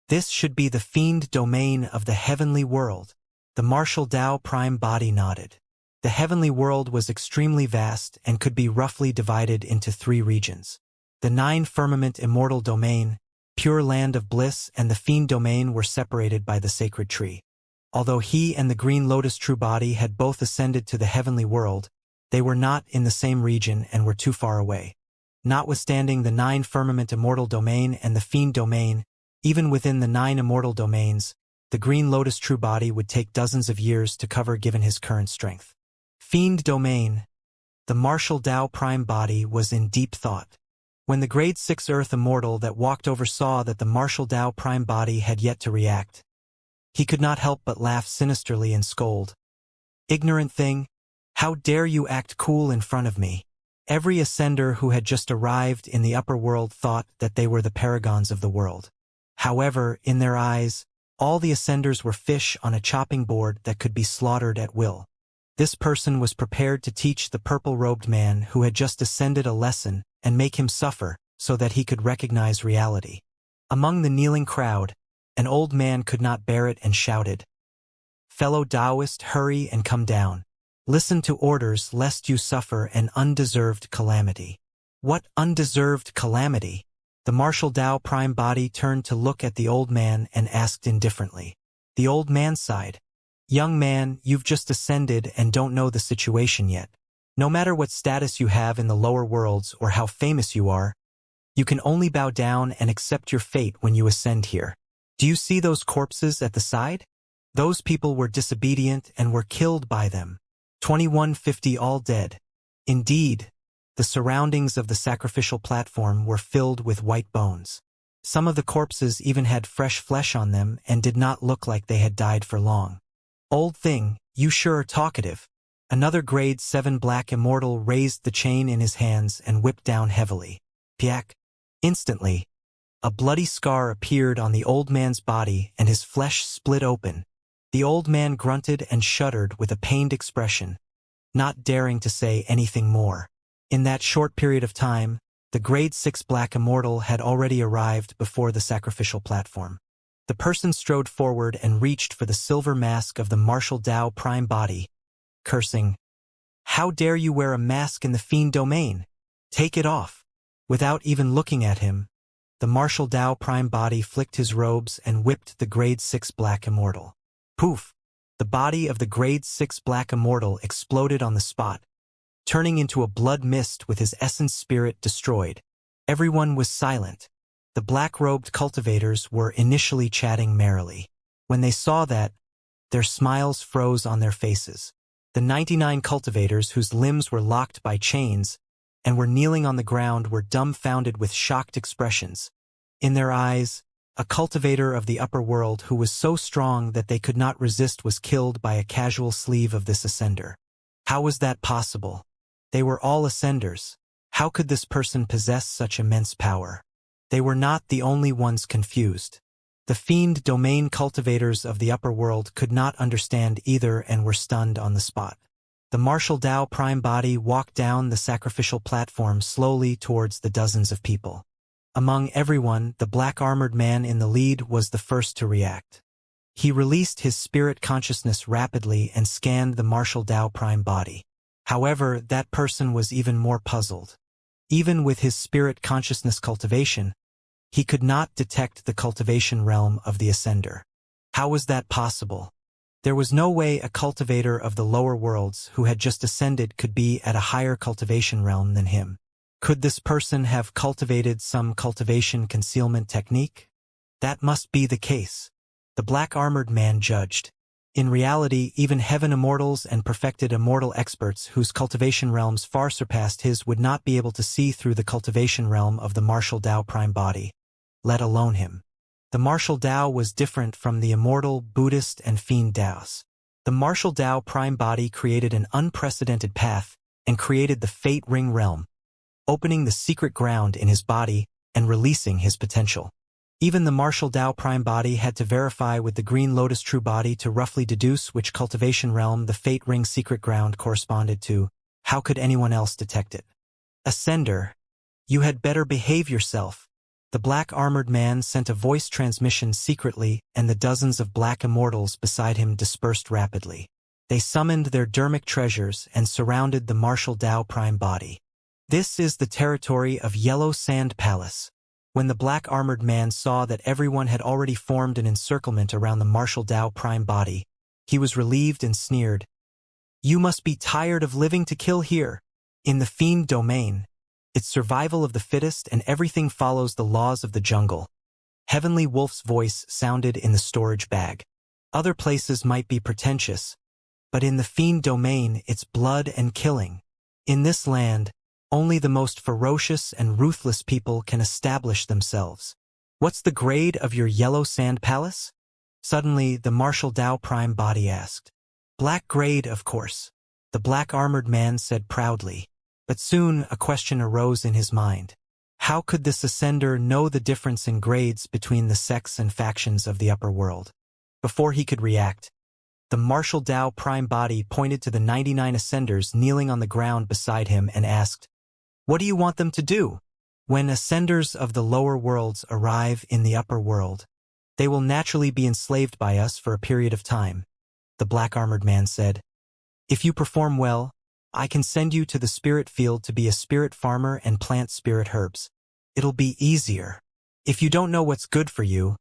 A: "This should be the fiend domain of the heavenly world." The martial Tao prime body nodded. The heavenly world was extremely vast and could be roughly divided into 3 regions. The 9 firmament immortal domain, pure land of bliss, and the fiend domain were separated by the sacred tree. Although he and the green lotus true body had both ascended to the heavenly world, they were not in the same region and were too far away. Notwithstanding the 9 firmament immortal domain and the fiend domain, Even within the 9 immortal domains, the Green Lotus true body would take dozens of years to cover given his current strength. Fiend domain. The martial Tao prime body was in deep thought. When the grade 6 Earth Immortal that walked over saw that the martial Tao prime body had yet to react, he could not help but laugh sinisterly and scold. Ignorant thing, how dare you act cool in front of me? Every ascender who had just arrived in the upper world thought that they were the paragons of the world. However, in their eyes, all the ascenders were fish on a chopping board that could be slaughtered at will. This person was prepared to teach the purple-robed man who had just ascended a lesson and make him suffer so that he could recognize reality. Among the kneeling crowd, an old man could not bear it and shouted, "Fellow Taoist, hurry and come down. Listen to orders lest you suffer an undeserved calamity." What undeserved calamity? The martial Tao prime body turned to look at the old man and asked indifferently. The old man sighed. "Young man, you've just ascended and don't know the situation yet. No matter what status you have in the lower worlds or how famous you are, you can only bow down and accept your fate when you ascend here. Do you see those corpses at the side? Those people were disobedient and were killed by them. 2150 all dead. Indeed, the surroundings of the sacrificial platform were filled with white bones. Some of the corpses even had fresh flesh on them and did not look like they had died for long. Old thing, you sure are talkative." Another grade 7 black immortal raised the chain in his hands and whipped down heavily. Piak. Instantly, a bloody scar appeared on the old man's body and his flesh split open. The old man grunted and shuddered with a pained expression, not daring to say anything more. In that short period of time, the grade 6 black immortal had already arrived before the sacrificial platform. The person strode forward and reached for the silver mask of the martial Tao prime body, cursing, "How dare you wear a mask in the fiend domain? Take it off." Without even looking at him, the martial Tao prime body flicked his robes and whipped the grade 6 black immortal. Poof! The body of the grade 6 black immortal exploded on the spot, turning into a blood mist with his essence spirit destroyed. Everyone was silent. The black-robed cultivators were initially chatting merrily. When they saw that, their smiles froze on their faces. The 99 cultivators whose limbs were locked by chains and were kneeling on the ground were dumbfounded with shocked expressions. In their eyes, a cultivator of the upper world who was so strong that they could not resist was killed by a casual sleeve of this ascender. How was that possible? They were all ascenders. How could this person possess such immense power? They were not the only ones confused. The fiend domain cultivators of the upper world could not understand either and were stunned on the spot. The martial Tao prime body walked down the sacrificial platform slowly towards the dozens of people. Among everyone, the black-armored man in the lead was the first to react. He released his spirit consciousness rapidly and scanned the martial Tao prime body. However, that person was even more puzzled. Even with his spirit consciousness cultivation, he could not detect the cultivation realm of the ascender. How was that possible? There was no way a cultivator of the lower worlds who had just ascended could be at a higher cultivation realm than him. Could this person have cultivated some cultivation concealment technique? That must be the case. The black-armored man judged. In reality, even heaven immortals and perfected immortal experts whose cultivation realms far surpassed his would not be able to see through the cultivation realm of the martial Tao prime body, let alone him. The martial Tao was different from the immortal, Buddhist, and fiend Taos. The martial Tao prime body created an unprecedented path and created the fate ring realm, opening the secret ground in his body and releasing his potential. Even the martial Tao prime body had to verify with the green lotus true body to roughly deduce which cultivation realm the fate ring secret ground corresponded to. How could anyone else detect it? Ascender, you had better behave yourself. The black-armored man sent a voice transmission secretly, and the dozens of black immortals beside him dispersed rapidly. They summoned their dermic treasures and surrounded the martial Tao prime body. This is the territory of Yellow Sand Palace. When the black-armored man saw that everyone had already formed an encirclement around the martial Tao prime body, he was relieved and sneered. You must be tired of living to kill here. In the fiend domain, it's survival of the fittest and everything follows the laws of the jungle. Heavenly Wolf's voice sounded in the storage bag. Other places might be pretentious, but in the fiend domain it's blood and killing. In this land, only the most ferocious and ruthless people can establish themselves. What's the grade of your yellow sand palace? Suddenly, the Martial Dao Prime body asked. Black grade, of course, the black-armored man said proudly. But soon a question arose in his mind. How could this ascender know the difference in grades between the sects and factions of the upper world? Before he could react, the Martial Dao Prime body pointed to the 99 ascenders kneeling on the ground beside him and asked, What do you want them to do? When ascenders of the lower worlds arrive in the upper world, they will naturally be enslaved by us for a period of time, the black-armored man said. If you perform well, I can send you to the spirit field to be a spirit farmer and plant spirit herbs. It'll be easier. If you don't know what's good for you,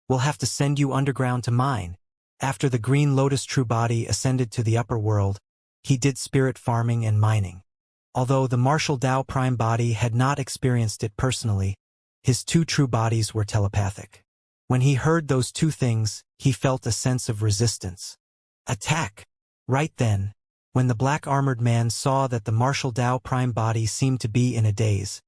A: we'll have to send you underground to mine. After the Green Lotus True Body ascended to the upper world, he did spirit farming and mining. Although the Martial Dao Prime body had not experienced it personally, his two true bodies were telepathic. When he heard those two things, he felt a sense of resistance. Attack! Right then, when the black-armored man saw that the Martial Dao Prime body seemed to be in a daze,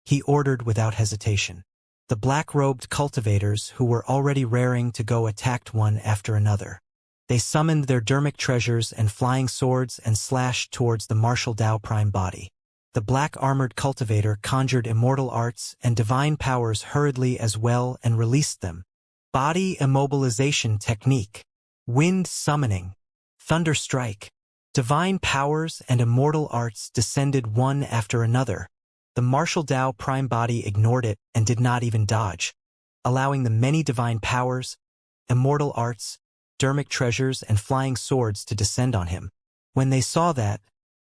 A: he ordered without hesitation. The black-robed cultivators who were already raring to go attacked one after another. They summoned their dermic treasures and flying swords and slashed towards the Martial Dao Prime body. The black-armored cultivator conjured immortal arts and divine powers hurriedly as well and released them. Body immobilization technique, wind summoning, thunder strike. Divine powers and immortal arts descended one after another. The Martial Dao Prime body ignored it and did not even dodge, allowing the many divine powers, immortal arts, dermic treasures, and flying swords to descend on him. When they saw that,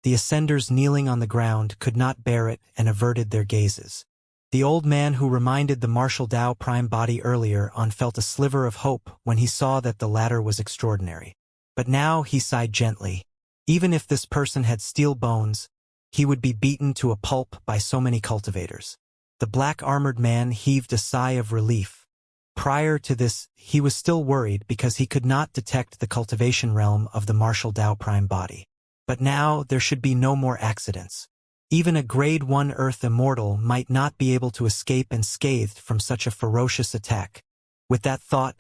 A: the ascenders kneeling on the ground could not bear it and averted their gazes. The old man who reminded the Martial Dao Prime body earlier on felt a sliver of hope when he saw that the latter was extraordinary. But now he sighed gently. Even if this person had steel bones, he would be beaten to a pulp by so many cultivators. The black-armored man heaved a sigh of relief. Prior to this, he was still worried because he could not detect the cultivation realm of the Martial Dao Prime body. But now there should be no more accidents. Even a Grade 1 Earth Immortal might not be able to escape unscathed from such a ferocious attack. With that thought,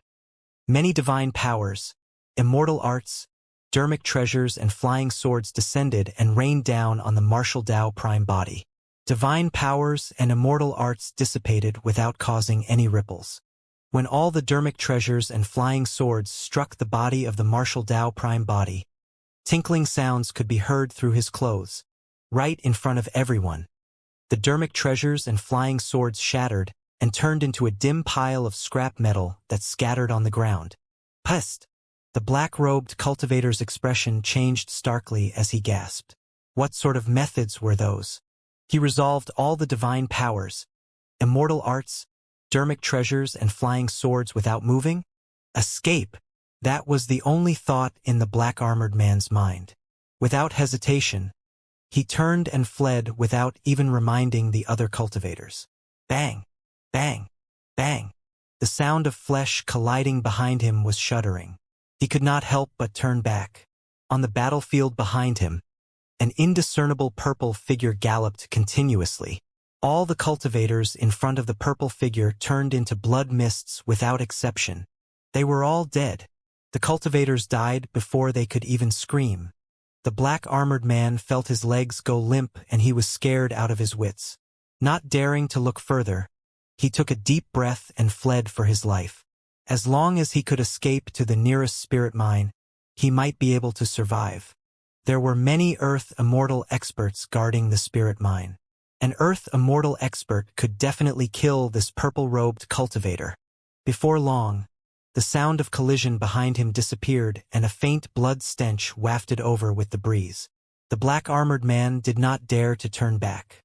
A: many divine powers, immortal arts, dermic treasures and flying swords descended and rained down on the Martial Dao Prime body. Divine powers and immortal arts dissipated without causing any ripples. When all the dermic treasures and flying swords struck the body of the Martial Dao Prime body, tinkling sounds could be heard through his clothes, right in front of everyone. The dermic treasures and flying swords shattered and turned into a dim pile of scrap metal that scattered on the ground. Pest! The black-robed cultivator's expression changed starkly as he gasped. What sort of methods were those? He resolved all the divine powers, immortal arts, dermic treasures and flying swords without moving? Escape! That was the only thought in the black-armored man's mind. Without hesitation, he turned and fled without even reminding the other cultivators. Bang! Bang! Bang! The sound of flesh colliding behind him was shuddering. He could not help but turn back. On the battlefield behind him, an indiscernible purple figure galloped continuously. All the cultivators in front of the purple figure turned into blood mists without exception. They were all dead. The cultivators died before they could even scream. The black-armored man felt his legs go limp and he was scared out of his wits. Not daring to look further, he took a deep breath and fled for his life. As long as he could escape to the nearest spirit mine, he might be able to survive. There were many Earth Immortal experts guarding the spirit mine. An Earth Immortal expert could definitely kill this purple-robed cultivator. Before long, the sound of collision behind him disappeared and a faint blood stench wafted over with the breeze. The black-armored man did not dare to turn back.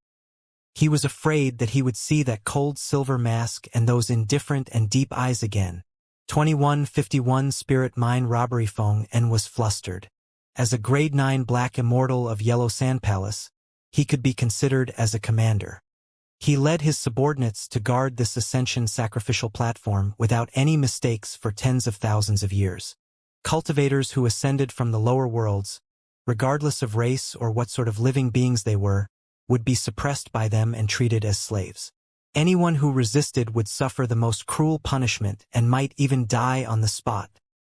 A: He was afraid that he would see that cold silver mask and those indifferent and deep eyes again. 2151 Spirit Mine Robbery Phone and was flustered. As a Grade 9 Black Immortal of Yellow Sand Palace, he could be considered as a commander. He led his subordinates to guard this ascension sacrificial platform without any mistakes for tens of thousands of years. Cultivators who ascended from the lower worlds, regardless of race or what sort of living beings they were, would be suppressed by them and treated as slaves. Anyone who resisted would suffer the most cruel punishment and might even die on the spot.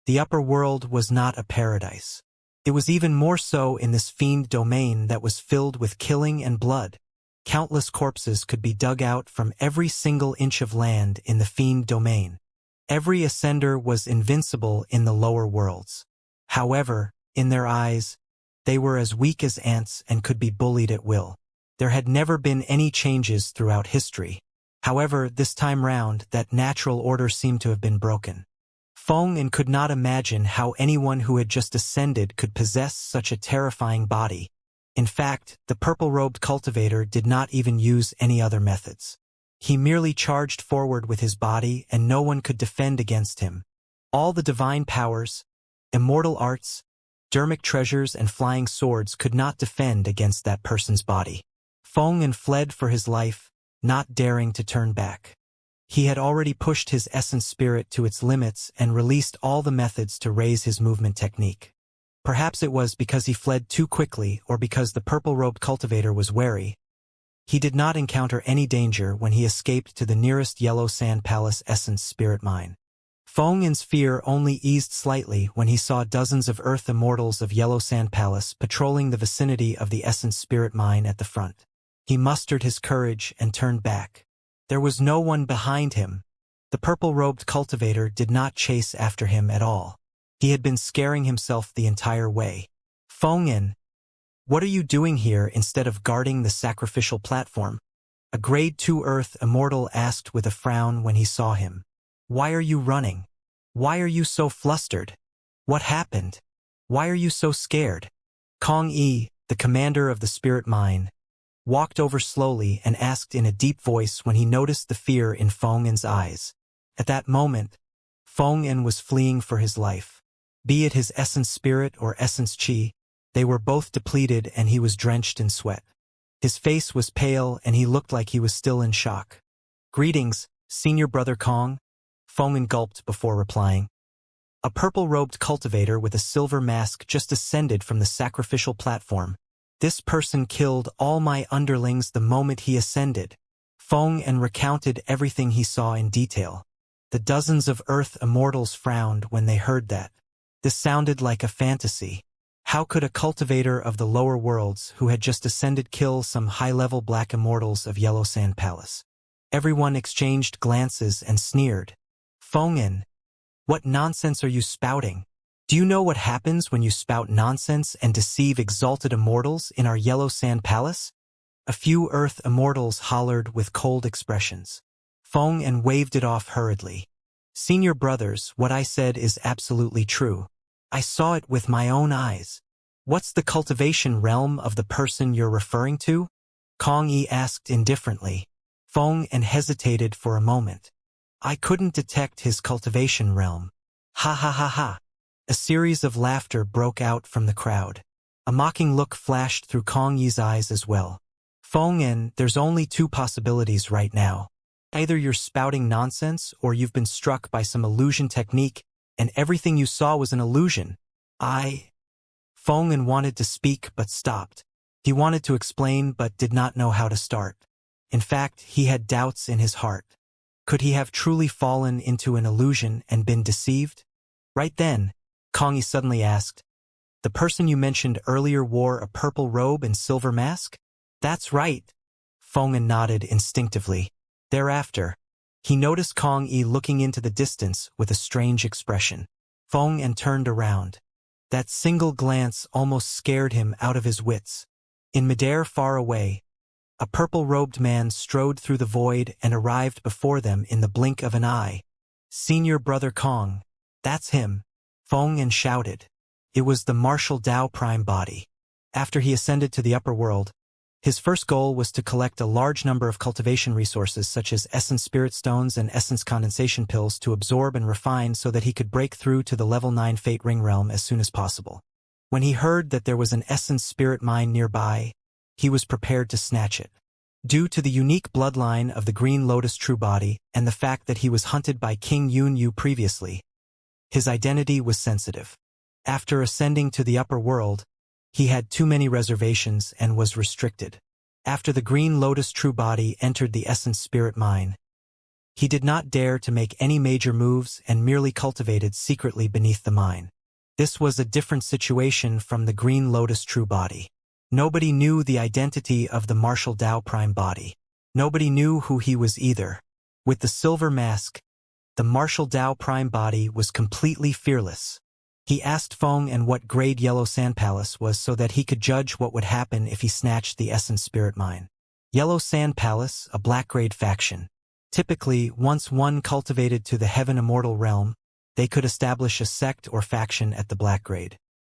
A: The upper world was not a paradise. It was even more so in this fiend domain that was filled with killing and blood. Countless corpses could be dug out from every single inch of land in the fiend domain. Every ascender was invincible in the lower worlds. However, in their eyes, they were as weak as ants and could be bullied at will. There had never been any changes throughout history. However, this time round, that natural order seemed to have been broken. Feng could not imagine how anyone who had just ascended could possess such a terrifying body. In fact, the purple-robed cultivator did not even use any other methods. He merely charged forward with his body and no one could defend against him. All the divine powers, immortal arts, dermic treasures and flying swords could not defend against that person's body. Feng fled for his life, not daring to turn back. He had already pushed his essence spirit to its limits and released all the methods to raise his movement technique. Perhaps it was because he fled too quickly or because the purple-robed cultivator was wary. He did not encounter any danger when he escaped to the nearest Yellow Sand Palace essence spirit mine. Feng's fear only eased slightly when he saw dozens of Earth Immortals of Yellow Sand Palace patrolling the vicinity of the essence spirit mine at the front. He mustered his courage and turned back. There was no one behind him. The purple-robed cultivator did not chase after him at all. He had been scaring himself the entire way. Feng, what are you doing here instead of guarding the sacrificial platform? A grade 2 Earth Immortal asked with a frown when he saw him. Why are you running? Why are you so flustered? What happened? Why are you so scared? Kong Yi, the commander of the spirit mine, walked over slowly and asked in a deep voice when he noticed the fear in Feng's eyes. At that moment, Feng was fleeing for his life. Be it his essence spirit or essence chi, they were both depleted and he was drenched in sweat. His face was pale and he looked like he was still in shock. Greetings, senior brother Kong, Feng gulped before replying. A purple-robed cultivator with a silver mask just ascended from the sacrificial platform. This person killed all my underlings the moment he ascended. Feng recounted everything he saw in detail. The dozens of Earth Immortals frowned when they heard that. This sounded like a fantasy. How could a cultivator of the lower worlds who had just ascended kill some high-level black immortals of Yellow Sand Palace? Everyone exchanged glances and sneered. Feng, what nonsense are you spouting? Do you know what happens when you spout nonsense and deceive exalted immortals in our Yellow Sand Palace? A few Earth Immortals hollered with cold expressions. Feng waved it off hurriedly. Senior brothers, what I said is absolutely true. I saw it with my own eyes. What's the cultivation realm of the person you're referring to? Kong Yi asked indifferently. Feng hesitated for a moment. I couldn't detect his cultivation realm. Ha ha ha ha. A series of laughter broke out from the crowd. A mocking look flashed through Kong Yi's eyes as well. Feng, there's only two possibilities right now. Either you're spouting nonsense or you've been struck by some illusion technique and everything you saw was an illusion. Feng wanted to speak but stopped. He wanted to explain but did not know how to start. In fact, he had doubts in his heart. Could he have truly fallen into an illusion and been deceived? Right then, Kong Yi suddenly asked, the person you mentioned earlier wore a purple robe and silver mask? That's right. Feng nodded instinctively. Thereafter, he noticed Kong Yi looking into the distance with a strange expression. Feng turned around. That single glance almost scared him out of his wits. In midair far away, a purple-robed man strode through the void and arrived before them in the blink of an eye. Senior brother Kong, that's him, Feng shouted. It was the Martial Dao Prime body. After he ascended to the upper world, his first goal was to collect a large number of cultivation resources such as essence spirit stones and essence condensation pills to absorb and refine so that he could break through to the level 9 Fate Ring realm as soon as possible. When he heard that there was an essence spirit mine nearby, he was prepared to snatch it. Due to the unique bloodline of the Green Lotus True Body and the fact that he was hunted by King Yun Yu previously, his identity was sensitive. After ascending to the upper world, he had too many reservations and was restricted. After the Green Lotus True Body entered the Essence Spirit Mine, he did not dare to make any major moves and merely cultivated secretly beneath the mine. This was a different situation from the Green Lotus True Body. Nobody knew the identity of the Martial Dao Prime Body. Nobody knew who he was either. With the silver mask, the Martial Dao Prime Body was completely fearless. He asked Feng and what grade Yellow Sand Palace was so that he could judge what would happen if he snatched the Essence Spirit Mine. Yellow Sand Palace, a black grade faction. Typically, once one cultivated to the Heaven Immortal realm, they could establish a sect or faction at the black grade.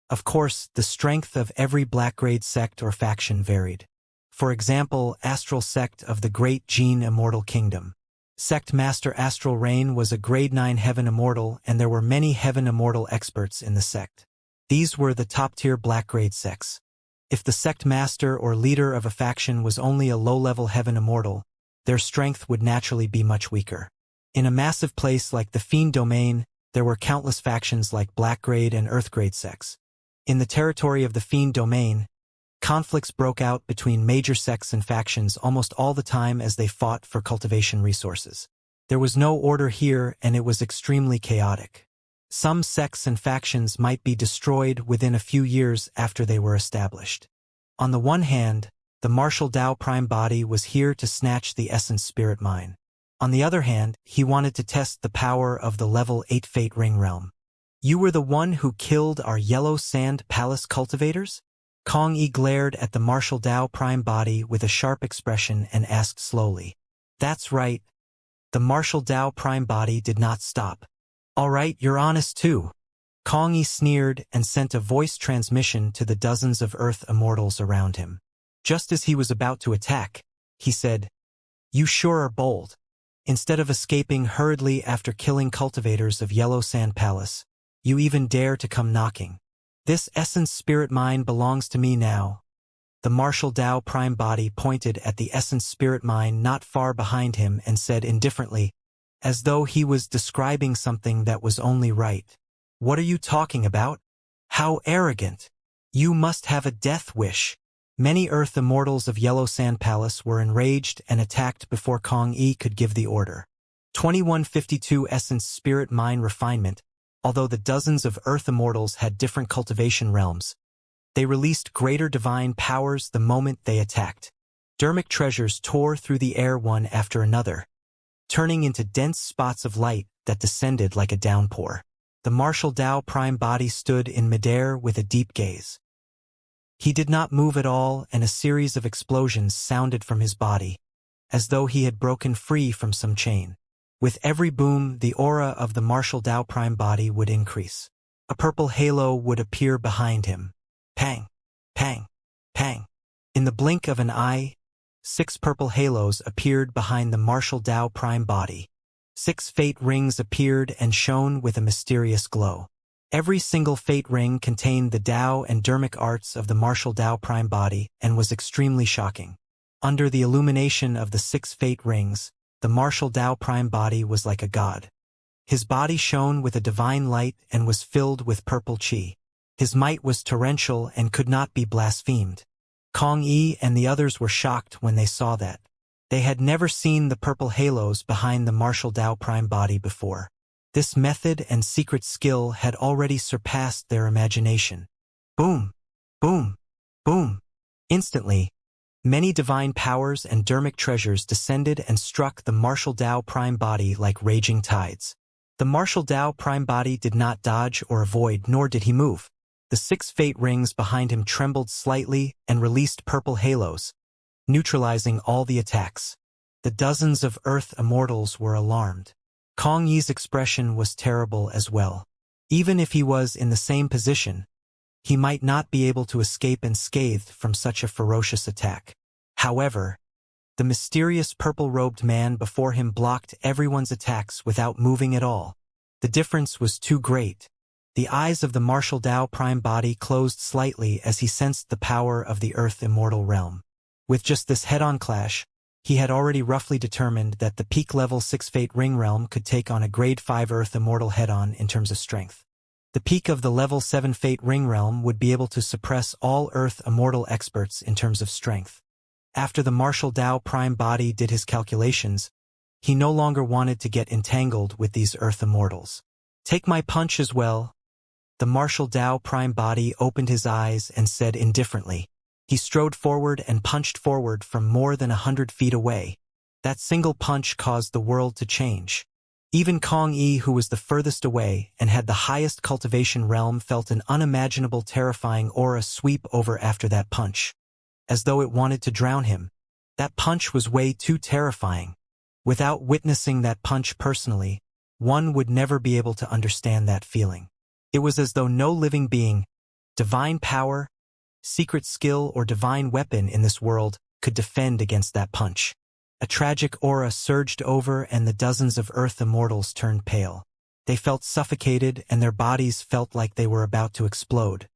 A: Of course, the strength of every black grade sect or faction varied. For example, Astral Sect of the Great Gene Immortal Kingdom. Sect Master Astral Rain was a grade 9 Heaven Immortal, and there were many Heaven Immortal experts in the sect. These were the top-tier black grade sects. If the sect master or leader of a faction was only a low-level Heaven Immortal, their strength would naturally be much weaker. In a massive place like the Fiend Domain, there were countless factions like black grade and earth grade sects. In the territory of the Fiend Domain, conflicts broke out between major sects and factions almost all the time as they fought for cultivation resources. There was no order here, and it was extremely chaotic. Some sects and factions might be destroyed within a few years after they were established. On the one hand, the Martial Dao Prime Body was here to snatch the Essence Spirit Mine. On the other hand, he wanted to test the power of the Level 8 Fate Ring Realm. You were the one who killed our Yellow Sand Palace cultivators? Kong Yi glared at the Martial Dao Prime Body with a sharp expression and asked slowly. That's right. The Martial Dao Prime Body did not stop. All right, you're honest too. Kong Yi sneered and sent a voice transmission to the dozens of Earth Immortals around him. Just as he was about to attack, he said, "You sure are bold. Instead of escaping hurriedly after killing cultivators of Yellow Sand Palace, you even dare to come knocking. This Essence Spirit Mine belongs to me now." The Martial Dao Prime Body pointed at the Essence Spirit Mine not far behind him and said indifferently, as though he was describing something that was only right. "What are you talking about? How arrogant! You must have a death wish." Many Earth Immortals of Yellow Sand Palace were enraged and attacked before Kong Yi could give the order. 2152 Essence Spirit Mine Refinement. Although the dozens of Earth Immortals had different cultivation realms, they released greater divine powers the moment they attacked. Dermic treasures tore through the air one after another, turning into dense spots of light that descended like a downpour. The Martial Dao Prime Body stood in midair with a deep gaze. He did not move at all, and a series of explosions sounded from his body, as though he had broken free from some chain. With every boom, the aura of the Martial Dao Prime Body would increase. A purple halo would appear behind him. Pang! Pang! Pang! In the blink of an eye, 6 purple halos appeared behind the Martial Dao Prime Body. 6 fate rings appeared and shone with a mysterious glow. Every single fate ring contained the Dao and Dermic arts of the Martial Dao Prime Body and was extremely shocking. Under the illumination of the 6 fate rings, the Martial Dao Prime Body was like a god. His body shone with a divine light and was filled with purple chi. His might was torrential and could not be blasphemed. Kong Yi and the others were shocked when they saw that. They had never seen the purple halos behind the Martial Dao Prime Body before. This method and secret skill had already surpassed their imagination. Boom! Boom! Boom! Instantly, many divine powers and Dermic treasures descended and struck the Martial Dao Prime Body like raging tides. The Martial Dao Prime Body did not dodge or avoid, nor did he move. The 6 fate rings behind him trembled slightly and released purple halos, neutralizing all the attacks. The dozens of Earth Immortals were alarmed. Kong Yi's expression was terrible as well. Even if he was in the same position, he might not be able to escape unscathed from such a ferocious attack. However, the mysterious purple-robed man before him blocked everyone's attacks without moving at all. The difference was too great. The eyes of the Martial Dao Prime Body closed slightly as he sensed the power of the Earth Immortal realm. With just this head-on clash, He had already roughly determined that the peak level 6 Fate Ring realm could take on a grade 5 Earth Immortal head-on in terms of strength. The peak of the level 7 Fate Ring realm would be able to suppress all Earth Immortal experts in terms of strength. After the Martial Dao Prime Body did his calculations, he no longer wanted to get entangled with these Earth Immortals. Take my punch as well. The Martial Dao Prime Body opened his eyes and said indifferently. He strode forward and punched forward from more than 100 feet away. That single punch caused the world to change. Even Kong Yi, who was the furthest away and had the highest cultivation realm, felt an unimaginable terrifying aura sweep over after that punch. As though it wanted to drown him. That punch was way too terrifying. Without witnessing that punch personally, one would never be able to understand that feeling. It was as though no living being, divine power, secret skill, or divine weapon in this world could defend against that punch. A tragic aura surged over and the dozens of Earth Immortals turned pale. They felt suffocated and their bodies felt like they were about to explode.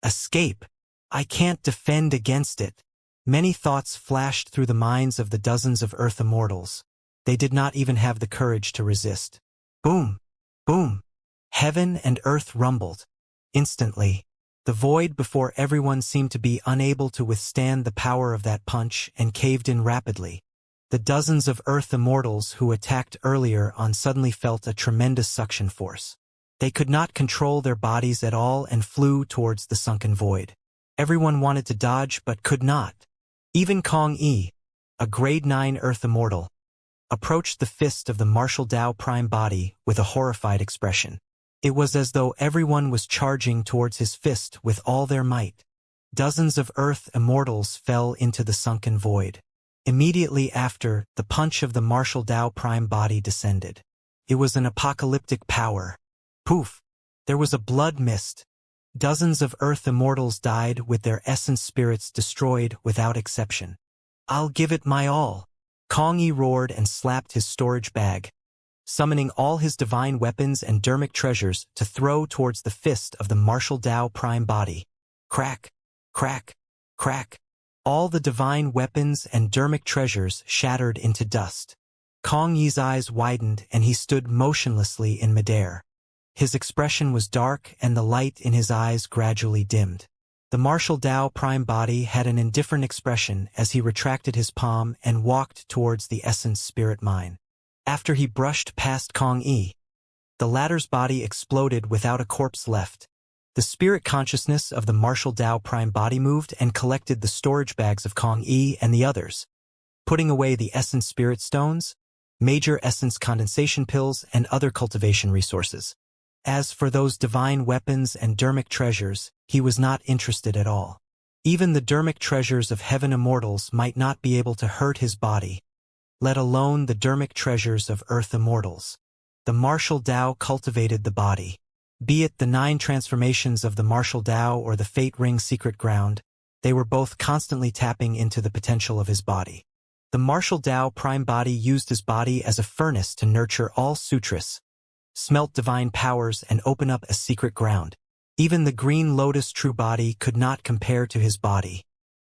A: Escape! I can't defend against it. Many thoughts flashed through the minds of the dozens of Earth Immortals. They did not even have the courage to resist. Boom! Boom! Heaven and earth rumbled. Instantly, the void before everyone seemed to be unable to withstand the power of that punch and caved in rapidly. The dozens of Earth Immortals who attacked earlier on suddenly felt a tremendous suction force. They could not control their bodies at all and flew towards the sunken void. Everyone wanted to dodge but could not. Even Kong Yi, a grade 9 Earth Immortal, approached the fist of the Martial Dao Prime Body with a horrified expression. It was as though everyone was charging towards his fist with all their might. Dozens of Earth Immortals fell into the sunken void. Immediately after, the punch of the Martial Dao Prime Body descended. It was an apocalyptic power. Poof! There was a blood mist. Dozens of Earth Immortals died with their essence spirits destroyed without exception. I'll give it my all. Kong Yi roared and slapped his storage bag, summoning all his divine weapons and dermic treasures to throw towards the fist of the Martial Dao Prime Body. Crack! Crack! Crack! All the divine weapons and dermic treasures shattered into dust. Kong Yi's eyes widened and he stood motionlessly in midair. His expression was dark and the light in his eyes gradually dimmed. The Martial Dao Prime Body had an indifferent expression as he retracted his palm and walked towards the Essence Spirit Mine. After he brushed past Kong Yi, the latter's body exploded without a corpse left. The spirit consciousness of the Martial Dao Prime Body moved and collected the storage bags of Kong Yi and the others, putting away the Essence Spirit Stones, major Essence Condensation Pills, and other cultivation resources. As for those divine weapons and dermic treasures, he was not interested at all. Even the dermic treasures of Heaven Immortals might not be able to hurt his body, let alone the dermic treasures of Earth Immortals. The Martial Dao cultivated the body. Be it the 9 transformations of the Martial Dao or the Fate Ring secret ground, they were both constantly tapping into the potential of his body. The Martial Dao Prime Body used his body as a furnace to nurture all sutras, smelt divine powers, and open up a secret ground. Even the Green Lotus True Body could not compare to his body.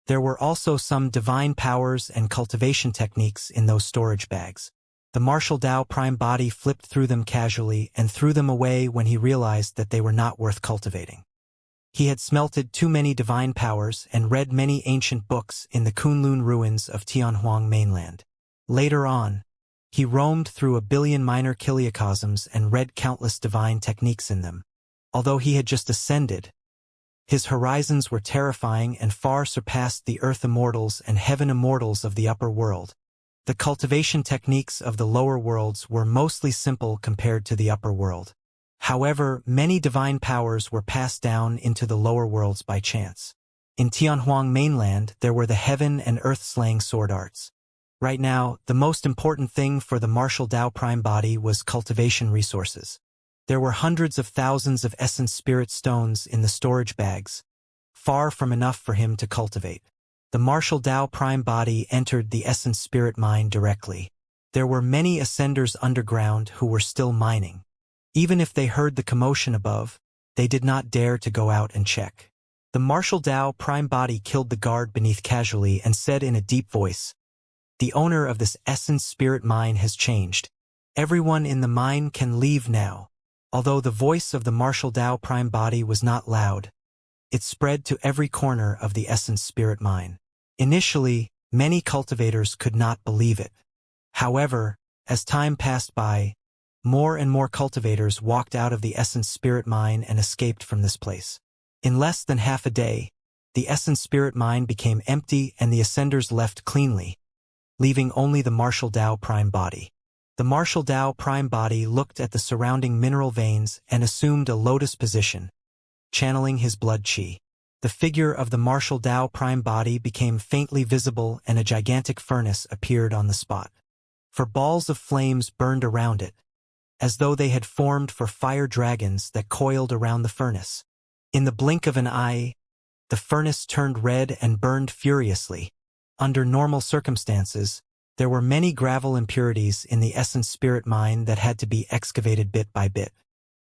A: There were also some divine powers and cultivation techniques in those storage bags. The Martial Dao Prime Body flipped through them casually and threw them away when he realized that they were not worth cultivating. He had smelted too many divine powers and read many ancient books in the Kunlun ruins of Tianhuang mainland. Later on, he roamed through a billion minor kiliocosms and read countless divine techniques in them. Although he had just ascended, his horizons were terrifying and far surpassed the Earth Immortals and Heaven Immortals of the upper world. The cultivation techniques of the lower worlds were mostly simple compared to the upper world. However, many divine powers were passed down into the lower worlds by chance. In Tianhuang mainland, there were the heaven and earth-slaying sword arts. Right now, the most important thing for the Martial Dao Prime Body was cultivation resources. There were hundreds of thousands of essence spirit stones in the storage bags, far from enough for him to cultivate. The Martial Dao Prime Body entered the essence spirit mine directly. There were many ascenders underground who were still mining. Even if they heard the commotion above, they did not dare to go out and check. The Martial Dao Prime Body killed the guard beneath casually and said in a deep voice, The owner of this essence spirit mine has changed. Everyone in the mine can leave now. Although the voice of the martial Dao prime body was not loud, it spread to every corner of the essence spirit mine. Initially, many cultivators could not believe it. However, as time passed by, more and more cultivators walked out of the essence spirit mine and escaped from this place. In less than half a day, the essence spirit mine became empty and the ascenders left cleanly, leaving only the martial Dao prime body. The martial Dao prime body looked at the surrounding mineral veins and assumed a lotus position, channeling his blood qi. The figure of the martial Dao prime body became faintly visible and a gigantic furnace appeared on the spot. For balls of flames burned around it, as though they had formed for fire dragons that coiled around the furnace. In the blink of an eye, the furnace turned red and burned furiously. Under normal circumstances, there were many gravel impurities in the essence spirit mine that had to be excavated bit by bit.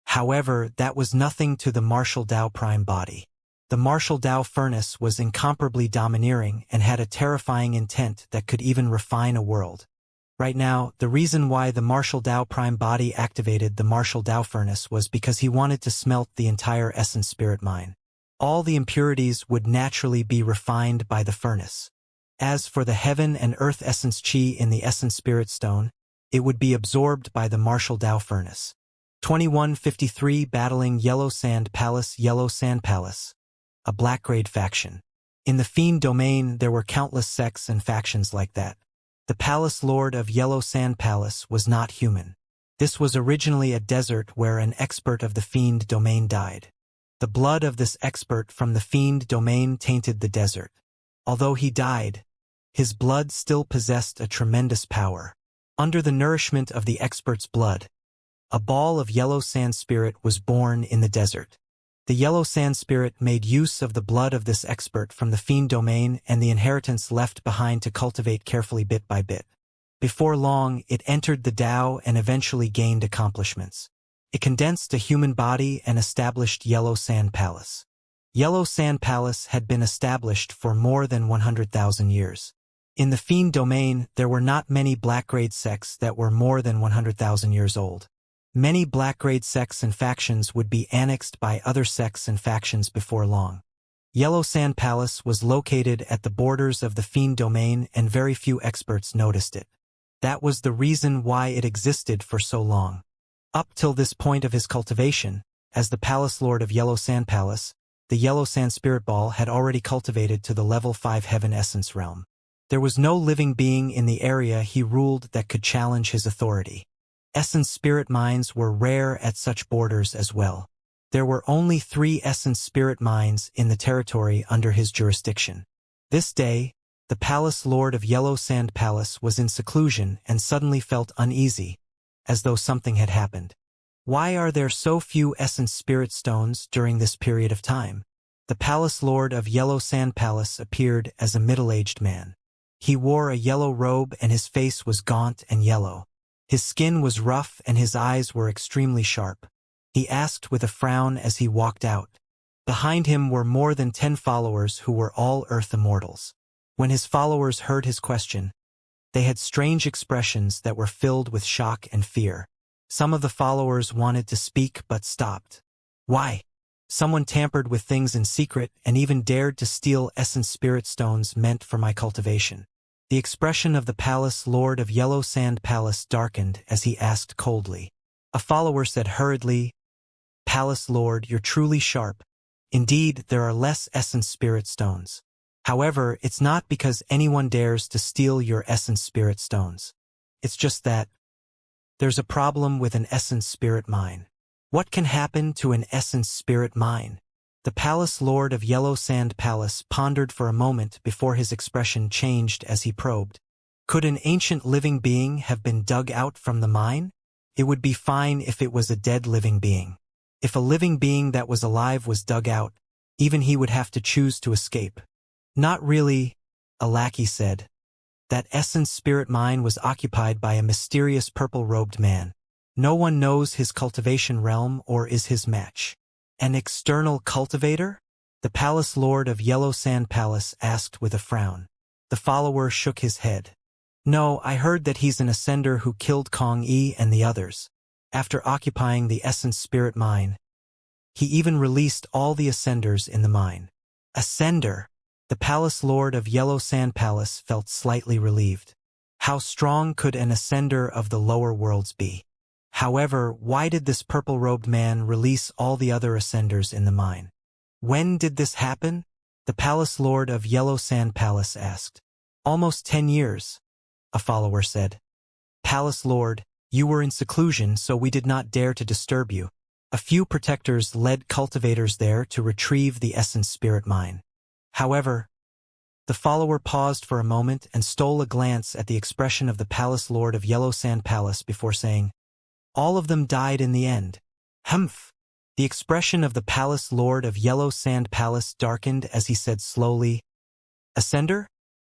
A: However, that was nothing to the martial Dao prime body. The martial Dao furnace was incomparably domineering and had a terrifying intent that could even refine a world. Right now, the reason why the martial Dao prime body activated the martial Dao furnace was because he wanted to smelt the entire essence spirit mine. All the impurities would naturally be refined by the furnace. As for the heaven and earth essence qi in the essence spirit stone, it would be absorbed by the martial Dao furnace. 2153 Battling Yellow Sand Palace. Yellow Sand Palace, a black-grade faction. In the fiend domain there were countless sects and factions like that. The palace lord of Yellow Sand Palace was not human. This was originally a desert where an expert of the fiend domain died. The blood of this expert from the fiend domain tainted the desert. Although he died, his blood still possessed a tremendous power. Under the nourishment of the expert's blood, a ball of yellow sand spirit was born in the desert. The yellow sand spirit made use of the blood of this expert from the fiend domain and the inheritance left behind to cultivate carefully bit by bit. Before long, it entered the Tao and eventually gained accomplishments. It condensed a human body and established Yellow Sand Palace. Yellow Sand Palace had been established for more than 100,000 years. In the fiend domain, there were not many black-grade sects that were more than 100,000 years old. Many black-grade sects and factions would be annexed by other sects and factions before long. Yellow Sand Palace was located at the borders of the fiend domain and very few experts noticed it. That was the reason why it existed for so long. Up till this point of his cultivation, as the Palace Lord of Yellow Sand Palace, the Yellow Sand Spirit Ball had already cultivated to the level 5 Heaven Essence realm. There was no living being in the area he ruled that could challenge his authority. Essence spirit mines were rare at such borders as well. There were only 3 essence spirit mines in the territory under his jurisdiction. This day, the Palace Lord of Yellow Sand Palace was in seclusion and suddenly felt uneasy, as though something had happened. Why are there so few essence spirit stones during this period of time? The Palace Lord of Yellow Sand Palace appeared as a middle-aged man. He wore a yellow robe and his face was gaunt and yellow. His skin was rough and his eyes were extremely sharp. He asked with a frown as he walked out. Behind him were more than 10 followers who were all Earth Immortals. When his followers heard his question, they had strange expressions that were filled with shock and fear. Some of the followers wanted to speak but stopped. Why? Someone tampered with things in secret and even dared to steal essence spirit stones meant for my cultivation. The expression of the Palace Lord of Yellow Sand Palace darkened as he asked coldly. A follower said hurriedly, "Palace Lord, you're truly sharp. Indeed, there are less essence spirit stones. However, it's not because anyone dares to steal your essence spirit stones. It's just that there's a problem with an essence spirit mine." What can happen to an essence spirit mine? The Palace Lord of Yellow Sand Palace pondered for a moment before his expression changed as he probed. Could an ancient living being have been dug out from the mine? It would be fine if it was a dead living being. If a living being that was alive was dug out, even he would have to choose to escape. Not really, a lackey said. That essence spirit mine was occupied by a mysterious purple-robed man. No one knows his cultivation realm or is his match. An external cultivator? The Palace Lord of Yellow Sand Palace asked with a frown. The follower shook his head. No, I heard that he's an ascender who killed Kong Yi and the others. After occupying the essence spirit mine, he even released all the ascenders in the mine. Ascender! The palace lord of Yellow Sand Palace felt slightly relieved. How strong could an ascender of the lower worlds be? However, why did this purple-robed man release all the other ascenders in the mine? When did this happen? The palace lord of Yellow Sand Palace asked. Almost 10 years, a follower said. Palace lord, you were in seclusion, so we did not dare to disturb you. A few protectors led cultivators there to retrieve the essence spirit mine. However, the follower paused for a moment and stole a glance at the expression of the palace lord of Yellow Sand Palace before saying, all of them died in the end. Humph! The expression of the palace lord of Yellow Sand Palace darkened as he said slowly, Ascender?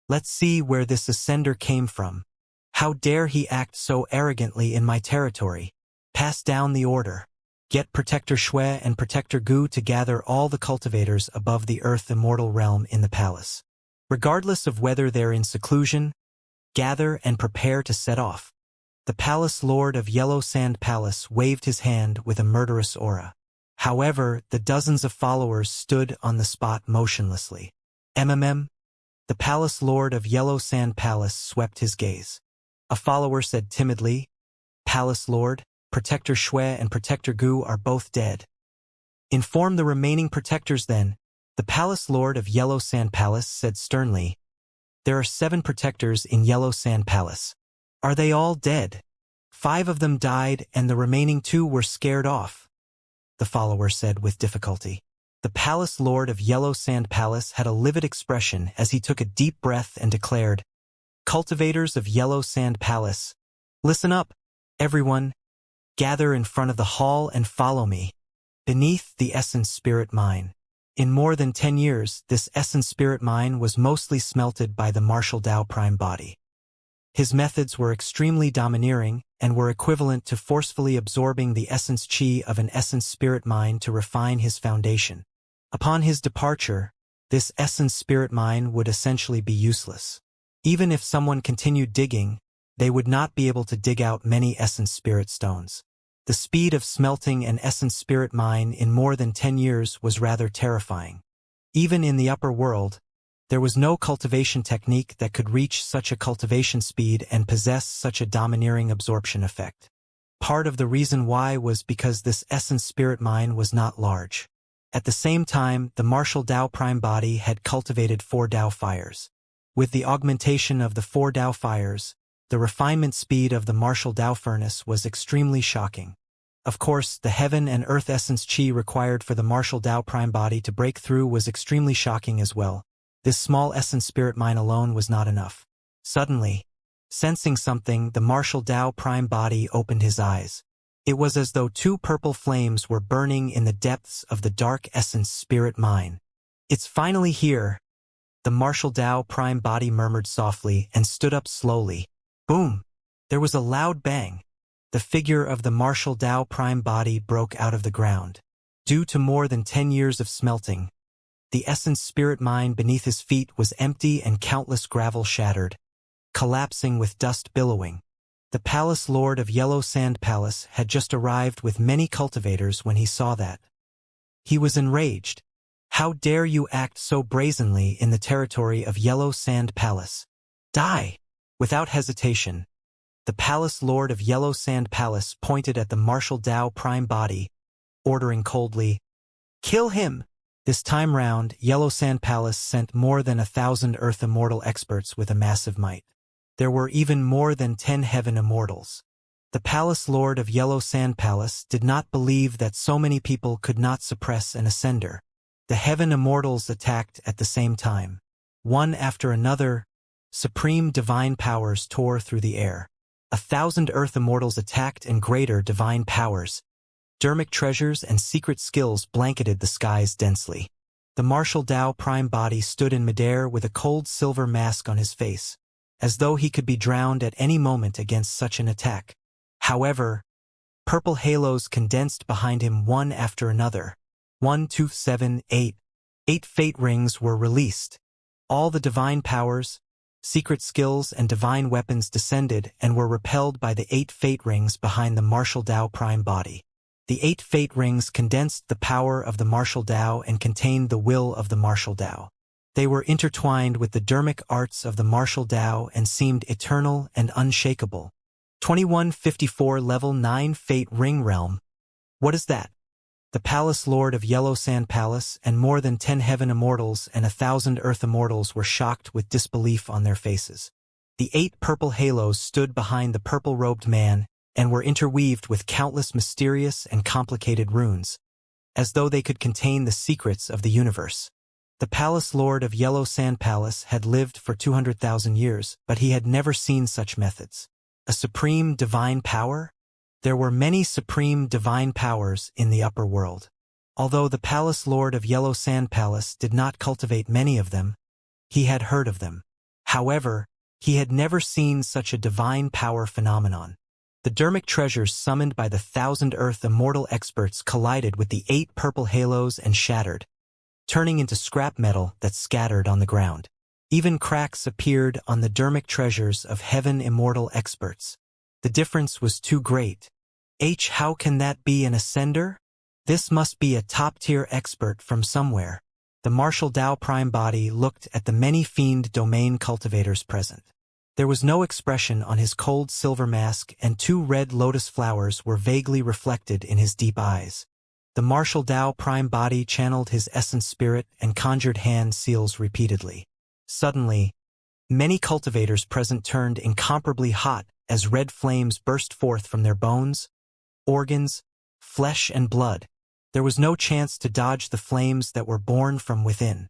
A: Let's see where this ascender came from. How dare he act so arrogantly in my territory? Pass down the order. Get Protector Shui and Protector Gu to gather all the cultivators above the Earth Immortal realm in the palace. Regardless of whether they're in seclusion, gather and prepare to set off. The palace lord of Yellow Sand Palace waved his hand with a murderous aura. However, the dozens of followers stood on the spot motionlessly. The palace lord of Yellow Sand Palace swept his gaze. A follower said timidly, Palace lord, Protector Shui and Protector Gu are both dead. Inform the remaining protectors then, the palace lord of Yellow Sand Palace said sternly. There are 7 protectors in Yellow Sand Palace. Are they all dead? 5 of them died and the remaining 2 were scared off, the follower said with difficulty. The palace lord of Yellow Sand Palace had a livid expression as he took a deep breath and declared, Cultivators of Yellow Sand Palace, listen up, everyone. Gather in front of the hall and follow me. Beneath the essence spirit mine. In more than 10 years, this essence spirit mine was mostly smelted by the Martial Tao Prime body. His methods were extremely domineering and were equivalent to forcefully absorbing the essence chi of an essence spirit mine to refine his foundation. Upon his departure, this essence spirit mine would essentially be useless. Even if someone continued digging, they would not be able to dig out many essence spirit stones. The speed of smelting an essence spirit mine in more than 10 years was rather terrifying. Even in the upper world, there was no cultivation technique that could reach such a cultivation speed and possess such a domineering absorption effect. Part of the reason why was because this essence spirit mine was not large. At the same time, the Martial Tao Prime body had cultivated 4 Tao fires. With the augmentation of the 4 Tao fires, the refinement speed of the Martial Tao furnace was extremely shocking. Of course, the heaven and earth essence chi required for the Martial Tao Prime body to break through was extremely shocking as well. This small essence spirit mine alone was not enough. Suddenly, sensing something, the Martial Tao Prime body opened his eyes. It was as though 2 purple flames were burning in the depths of the dark essence spirit mine. It's finally here, the Martial Tao Prime body murmured softly and stood up slowly. Boom! There was a loud bang. The figure of the Martial Tao Prime body broke out of the ground. Due to more than 10 years of smelting, the essence spirit mine beneath his feet was empty and countless gravel shattered, collapsing with dust billowing. The palace lord of Yellow Sand Palace had just arrived with many cultivators when he saw that. He was enraged. How dare you act so brazenly in the territory of Yellow Sand Palace? Die! Without hesitation, the palace lord of Yellow Sand Palace pointed at the Martial Tao Prime body, ordering coldly, Kill him! This time round, Yellow Sand Palace sent more than 1,000 Earth Immortal experts with a massive might. There were even more than 10 Heaven Immortals. The palace lord of Yellow Sand Palace did not believe that so many people could not suppress an ascender. The Heaven Immortals attacked at the same time. One after another, supreme divine powers tore through the air. 1,000 Earth Immortals attacked and greater divine powers. Dermic treasures and secret skills blanketed the skies densely. The Martial Tao Prime body stood in midair with a cold silver mask on his face, as though he could be drowned at any moment against such an attack. However, purple halos condensed behind him one after another. 1, 2, 7, 8. 8 fate rings were released. All the divine powers, secret skills and divine weapons descended and were repelled by the 8 fate rings behind the martial Tao prime body. The 8 fate rings condensed the power of the martial Tao and contained the will of the martial Tao. They were intertwined with the dermic arts of the martial Tao and seemed eternal and unshakable. 2154 Level 9 Fate Ring Realm. What is that? The Palace Lord of Yellow Sand Palace and more than 10 Heaven Immortals and 1,000 Earth Immortals were shocked with disbelief on their faces. The 8 purple halos stood behind the purple-robed man and were interweaved with countless mysterious and complicated runes, as though they could contain the secrets of the universe. The Palace Lord of Yellow Sand Palace had lived for 200,000 years, but he had never seen such methods. A supreme divine power? There were many supreme divine powers in the upper world. Although the Palace Lord of Yellow Sand Palace did not cultivate many of them, he had heard of them. However, he had never seen such a divine power phenomenon. The dermic treasures summoned by the 1,000 Earth Immortal experts collided with the 8 purple halos and shattered, turning into scrap metal that scattered on the ground. Even cracks appeared on the dermic treasures of Heaven Immortal experts. The difference was too great. How can that be an ascender? This must be a top-tier expert from somewhere. The martial Tao prime body looked at the many fiend domain cultivators present. There was no expression on his cold silver mask, and 2 red lotus flowers were vaguely reflected in his deep eyes. The martial Tao prime body channeled his essence spirit and conjured hand seals repeatedly. Suddenly, many cultivators present turned incomparably hot as red flames burst forth from their bones, organs, flesh and blood. There was no chance to dodge the flames that were born from within.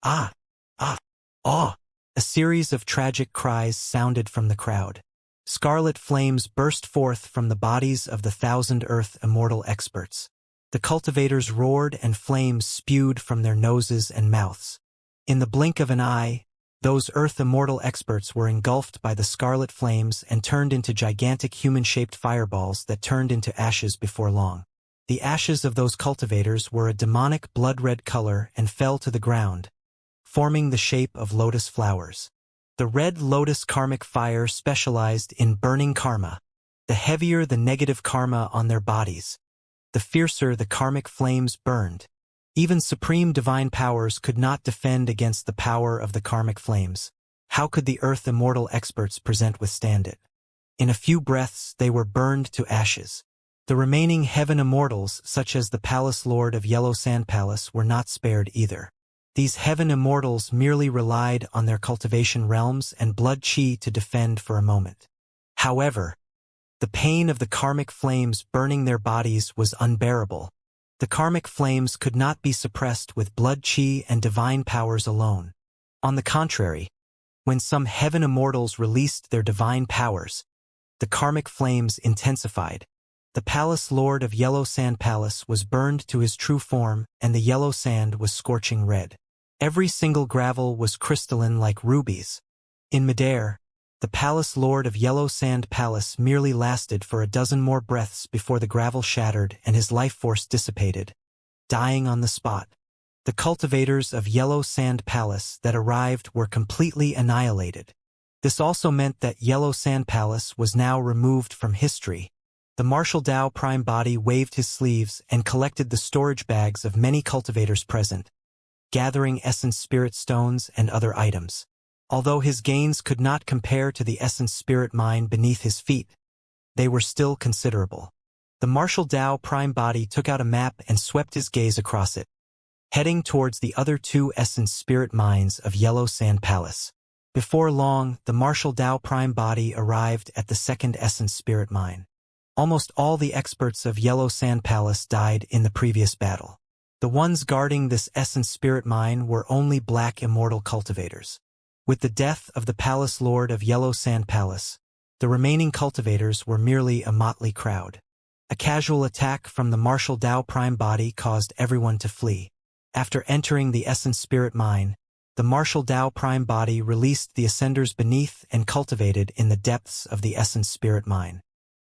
A: Ah! Ah! Ah! A series of tragic cries sounded from the crowd. Scarlet flames burst forth from the bodies of the 1,000 Earth Immortal experts. The cultivators roared and flames spewed from their noses and mouths. In the blink of an eye, those Earth Immortal experts were engulfed by the scarlet flames and turned into gigantic human-shaped fireballs that turned into ashes before long. The ashes of those cultivators were a demonic blood-red color and fell to the ground, forming the shape of lotus flowers. The red lotus karmic fire specialized in burning karma. The heavier the negative karma on their bodies, the fiercer the karmic flames burned. Even supreme divine powers could not defend against the power of the karmic flames. How could the Earth Immortal experts withstand it? In a few breaths they were burned to ashes. The remaining Heaven Immortals, such as the Palace Lord of Yellow Sand Palace, were not spared either. These Heaven Immortals merely relied on their cultivation realms and blood chi to defend for a moment. However, the pain of the karmic flames burning their bodies was unbearable. The karmic flames could not be suppressed with blood chi and divine powers alone. On the contrary, when some Heaven Immortals released their divine powers, the karmic flames intensified. The Palace Lord of Yellow Sand Palace was burned to his true form, and the yellow sand was scorching red. Every single gravel was crystalline like rubies. In midair, the Palace Lord of Yellow Sand Palace merely lasted for a dozen more breaths before the gravel shattered and his life force dissipated, dying on the spot. The cultivators of Yellow Sand Palace that arrived were completely annihilated. This also meant that Yellow Sand Palace was now removed from history. The martial Tao prime body waved his sleeves and collected the storage bags of many cultivators present, gathering essence spirit stones and other items. Although his gains could not compare to the essence spirit mine beneath his feet, they were still considerable. The martial Tao prime body took out a map and swept his gaze across it, heading towards the other 2 essence spirit mines of Yellow Sand Palace. Before long, the martial Tao prime body arrived at the 2nd essence spirit mine. Almost all the experts of Yellow Sand Palace died in the previous battle. The ones guarding this essence spirit mine were only black immortal cultivators. With the death of the Palace Lord of Yellow Sand Palace, the remaining cultivators were merely a motley crowd. A casual attack from the martial Tao prime body caused everyone to flee. After entering the essence spirit mine, the martial Tao prime body released the ascenders beneath and cultivated in the depths of the essence spirit mine.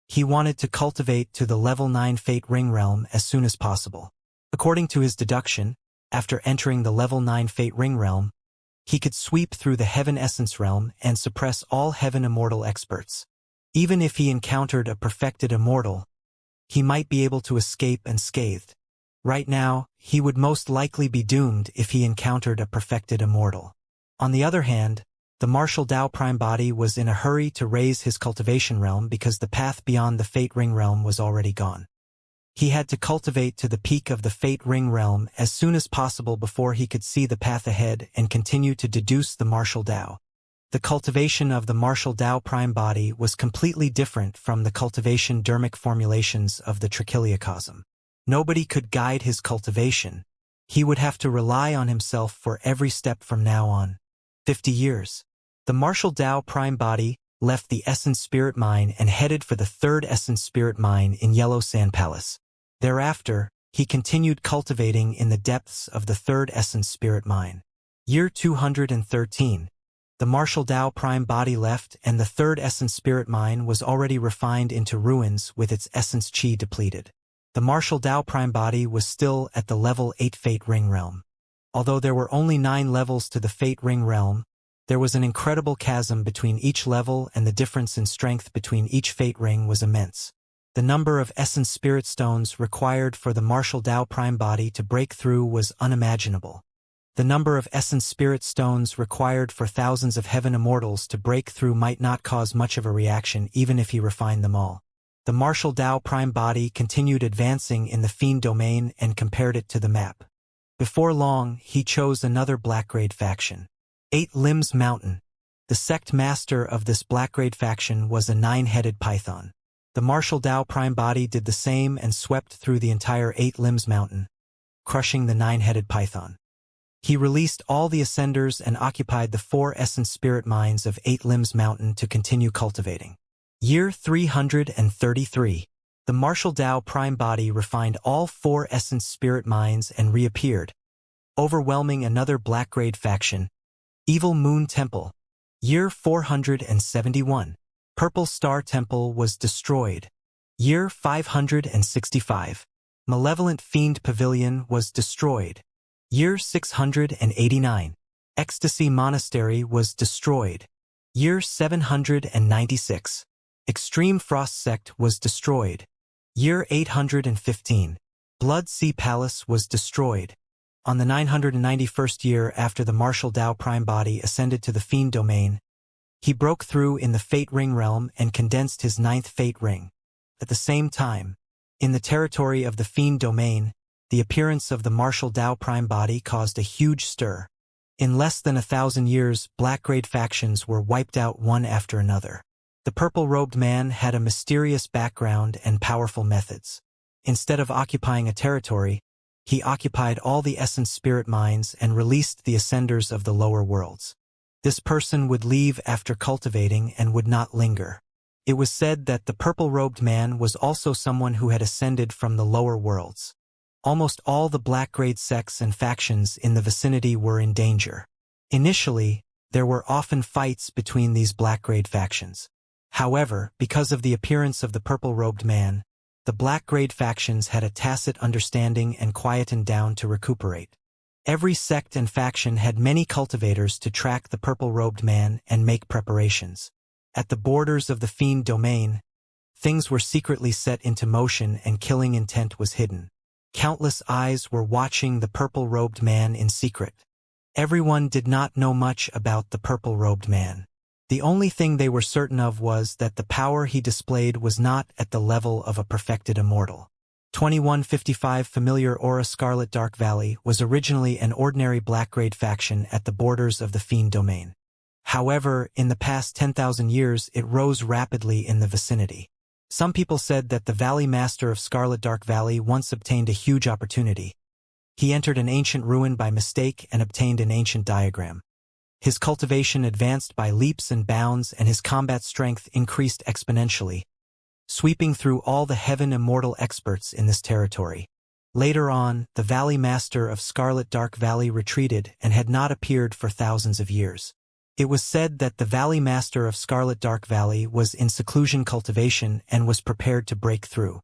A: He wanted to cultivate to the level 9 fate ring realm as soon as possible. According to his deduction, after entering the level 9 fate ring realm, He could sweep through the Heaven Essence realm and suppress all Heaven Immortal experts. Even if he encountered a perfected Immortal, he might be able to escape unscathed. Right now, he would most likely be doomed if he encountered a perfected Immortal. On the other hand, the Martial Tao Prime Body was in a hurry to raise his cultivation realm because the path beyond the Fate Ring realm was already gone. He had to cultivate to the peak of the Fate Ring realm as soon as possible before he could see the path ahead and continue to deduce the Martial Tao. The cultivation of the Martial Tao Prime Body was completely different from the cultivation dermic formulations of the Trichiliocosm. Nobody could guide his cultivation. He would have to rely on himself for every step from now on. 50 years. The Martial Tao Prime Body left the Essence Spirit Mine and headed for the third Essence Spirit Mine in Yellow Sand Palace. Thereafter, he continued cultivating in the depths of the third Essence Spirit Mine. Year 213. The Martial Tao Prime Body left and the third Essence Spirit Mine was already refined into ruins with its Essence Chi depleted. The Martial Tao Prime Body was still at the level 8 Fate Ring realm. Although there were only 9 levels to the Fate Ring realm, there was an incredible chasm between each level and the difference in strength between each Fate Ring was immense. The number of Essence Spirit Stones required for the Martial Tao Prime Body to break through was unimaginable. The number of Essence Spirit Stones required for thousands of Heaven Immortals to break through might not cause much of a reaction even if he refined them all. The Martial Tao Prime Body continued advancing in the Fiend domain and compared it to the map. Before long, he chose another Blackgrade faction. 8 Limbs Mountain. The sect master of this Blackgrade faction was a 9-headed python. The Martial Tao Prime Body did the same and swept through the entire 8 Limbs Mountain, crushing the 9-headed python. He released all the Ascenders and occupied the 4 Essence Spirit Mines of 8 Limbs Mountain to continue cultivating. Year 333. The Martial Tao Prime Body refined all 4 Essence Spirit Mines and reappeared, overwhelming another Blackgrade faction, Evil Moon Temple. Year 471. Purple Star Temple was destroyed. Year 565. Malevolent Fiend Pavilion was destroyed. Year 689. Ecstasy Monastery was destroyed. Year 796. Extreme Frost Sect was destroyed. Year 815. Blood Sea Palace was destroyed. On the 991st year after the Martial Tao Prime Body ascended to the Fiend domain, he broke through in the Fate Ring realm and condensed his 9th Fate Ring. At the same time, in the territory of the Fiend domain, the appearance of the Martial Tao Prime Body caused a huge stir. In less than 1,000 years, Blackgrade factions were wiped out one after another. The purple-robed man had a mysterious background and powerful methods. Instead of occupying a territory, he occupied all the Essence Spirit Mines and released the Ascenders of the lower worlds. This person would leave after cultivating and would not linger. It was said that the purple-robed man was also someone who had ascended from the lower worlds. Almost all the Blackgrade sects and factions in the vicinity were in danger. Initially, there were often fights between these Blackgrade factions. However, because of the appearance of the purple-robed man, the Blackgrade factions had a tacit understanding and quietened down to recuperate. Every sect and faction had many cultivators to track the purple-robed man and make preparations. At the borders of the Fiend domain, things were secretly set into motion and killing intent was hidden. Countless eyes were watching the purple-robed man in secret. Everyone did not know much about the purple-robed man. The only thing they were certain of was that the power he displayed was not at the level of a perfected immortal. 2155 Familiar Aura Scarlet Dark Valley was originally an ordinary Blackgrade faction at the borders of the Fiend domain. However, in the past 10,000 years it rose rapidly in the vicinity. Some people said that the Valley Master of Scarlet Dark Valley once obtained a huge opportunity. He entered an ancient ruin by mistake and obtained an ancient diagram. His cultivation advanced by leaps and bounds and his combat strength increased exponentially, sweeping through all the Heaven Immortal experts in this territory. Later on, the Valley Master of Scarlet Dark Valley retreated and had not appeared for thousands of years. It was said that the Valley Master of Scarlet Dark Valley was in seclusion cultivation and was prepared to break through.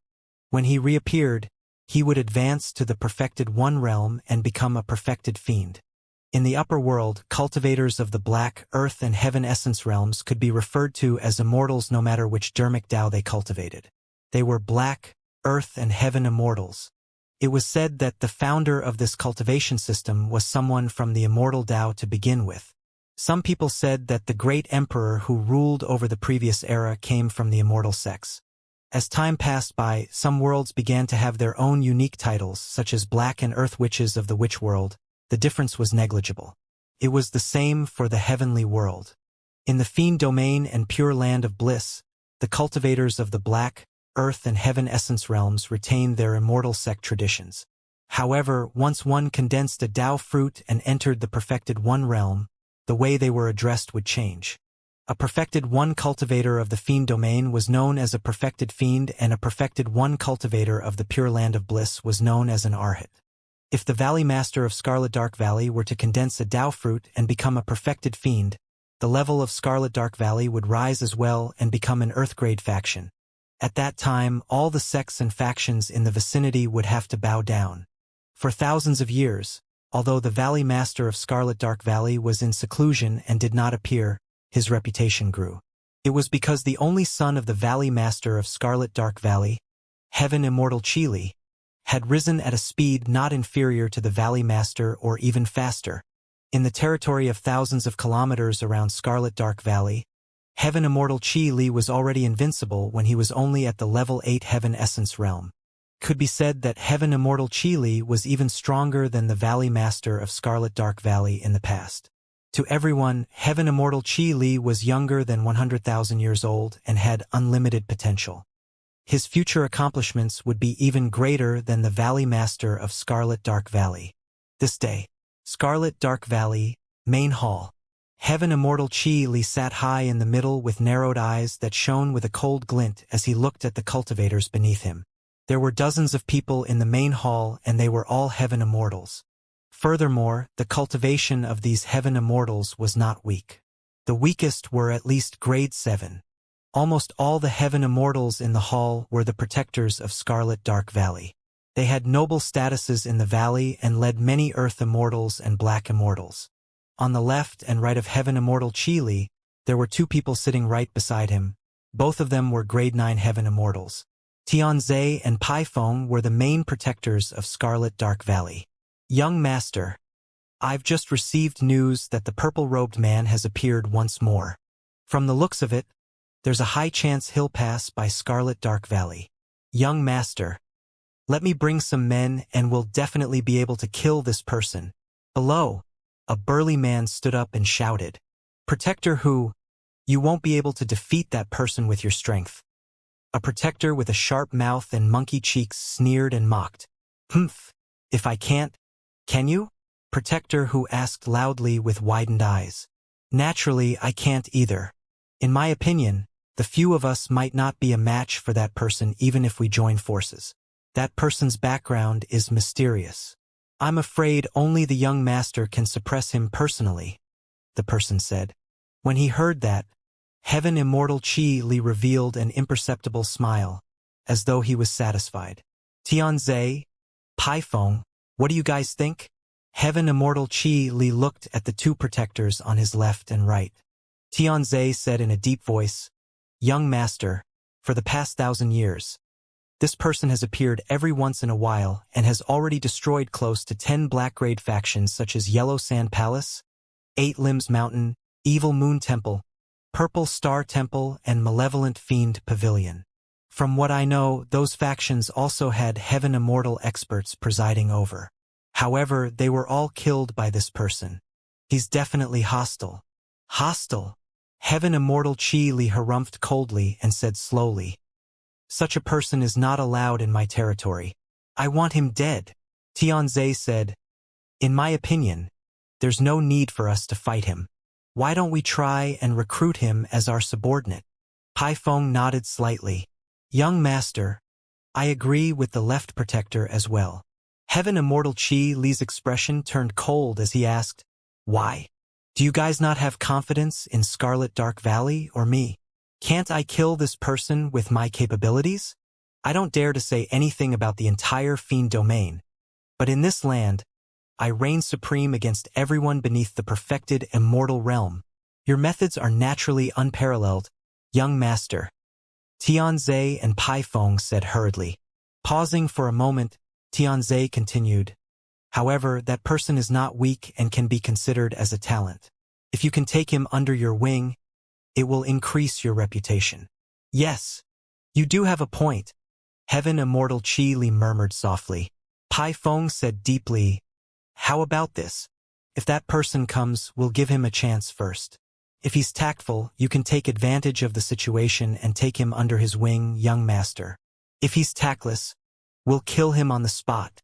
A: When he reappeared, he would advance to the Perfected One realm and become a perfected fiend. In the upper world, cultivators of the black, earth and heaven essence realms could be referred to as immortals no matter which dharmic Tao they cultivated. They were black, earth and heaven immortals. It was said that the founder of this cultivation system was someone from the immortal Tao to begin with. Some people said that the great emperor who ruled over the previous era came from the immortal sex. As time passed by, some worlds began to have their own unique titles, such as Black and Earth Witches of the Witch World. The difference was negligible. It was the same for the heavenly world. In the fiend domain and pure land of bliss, the cultivators of the black, earth and heaven essence realms retained their immortal sect traditions. However, once one condensed a Tao fruit and entered the perfected one realm, the way they were addressed would change. A perfected one cultivator of the fiend domain was known as a perfected fiend, and a perfected one cultivator of the pure land of bliss was known as an arhat. If the Valley Master of Scarlet Dark Valley were to condense a Tao fruit and become a perfected fiend, the level of Scarlet Dark Valley would rise as well and become an Earth-grade faction. At that time, all the sects and factions in the vicinity would have to bow down. For thousands of years, although the Valley Master of Scarlet Dark Valley was in seclusion and did not appear, his reputation grew. It was because the only son of the Valley Master of Scarlet Dark Valley, Heaven Immortal Chili, had risen at a speed not inferior to the Valley Master or even faster. In the territory of thousands of kilometers around Scarlet Dark Valley, Heaven Immortal Chi-Li was already invincible when he was only at the level 8 Heaven Essence realm. Could be said that Heaven Immortal Chi-Li was even stronger than the Valley Master of Scarlet Dark Valley in the past. To everyone, Heaven Immortal Chi-Li was younger than 100,000 years old and had unlimited potential. His future accomplishments would be even greater than the Valley Master of Scarlet Dark Valley. This day, Scarlet Dark Valley, Main Hall. Heaven Immortal Chi-Li sat high in the middle with narrowed eyes that shone with a cold glint as he looked at the cultivators beneath him. There were dozens of people in the main hall, and they were all Heaven Immortals. Furthermore, the cultivation of these Heaven Immortals was not weak. The weakest were at least grade 7. Almost all the Heaven Immortals in the hall were the protectors of Scarlet Dark Valley. They had noble statuses in the valley and led many Earth Immortals and Black Immortals. On the left and right of Heaven Immortal Chi-Li, there were two people sitting right beside him. Both of them were grade 9 Heaven Immortals. Tianze and Pai Feng were the main protectors of Scarlet Dark Valley. Young Master, I've just received news that the purple-robed man has appeared once more. From the looks of it, there's a high chance he'll pass by Scarlet Dark Valley. Young Master, let me bring some men and we'll definitely be able to kill this person. Below, a burly man stood up and shouted, Protector who? You won't be able to defeat that person with your strength. A protector with a sharp mouth and monkey cheeks sneered and mocked. Humph, if I can't, can you? Protector who asked loudly with widened eyes. Naturally, I can't either. In my opinion, the few of us might not be a match for that person even if we join forces. That person's background is mysterious. I'm afraid only the young master can suppress him personally, the person said. When he heard that, Heaven Immortal Chi-Li revealed an imperceptible smile, as though he was satisfied. Tianze, Pai Feng, what do you guys think? Heaven Immortal Chi-Li looked at the two protectors on his left and right. Tianze said in a deep voice, Young Master, for the past 1,000 years, this person has appeared every once in a while and has already destroyed close to 10 black-grade factions such as Yellow Sand Palace, 8 Limbs Mountain, Evil Moon Temple, Purple Star Temple, and Malevolent Fiend Pavilion. From what I know, those factions also had Heaven Immortal experts presiding over. However, they were all killed by this person. He's definitely hostile. Hostile? Heaven Immortal Chi-Li harumphed coldly and said slowly, Such a person is not allowed in my territory. I want him dead. Tianze said, In my opinion, there's no need for us to fight him. Why don't we try and recruit him as our subordinate? Pai Feng nodded slightly. Young Master, I agree with the left protector as well. Heaven Immortal Chi-Li's expression turned cold as he asked, Why? Do you guys not have confidence in Scarlet Dark Valley or me? Can't I kill this person with my capabilities? I don't dare to say anything about the entire fiend domain. But in this land, I reign supreme against everyone beneath the perfected immortal realm. Your methods are naturally unparalleled, young master. Tianze and Pai Feng said hurriedly. Pausing for a moment, Tianze continued. However, that person is not weak and can be considered as a talent. If you can take him under your wing, it will increase your reputation. Yes, you do have a point. Heaven Immortal Qi Li murmured softly. Pai Feng said deeply, how about this? If that person comes, we'll give him a chance first. If he's tactful, you can take advantage of the situation and take him under his wing, young master. If he's tactless, we'll kill him on the spot.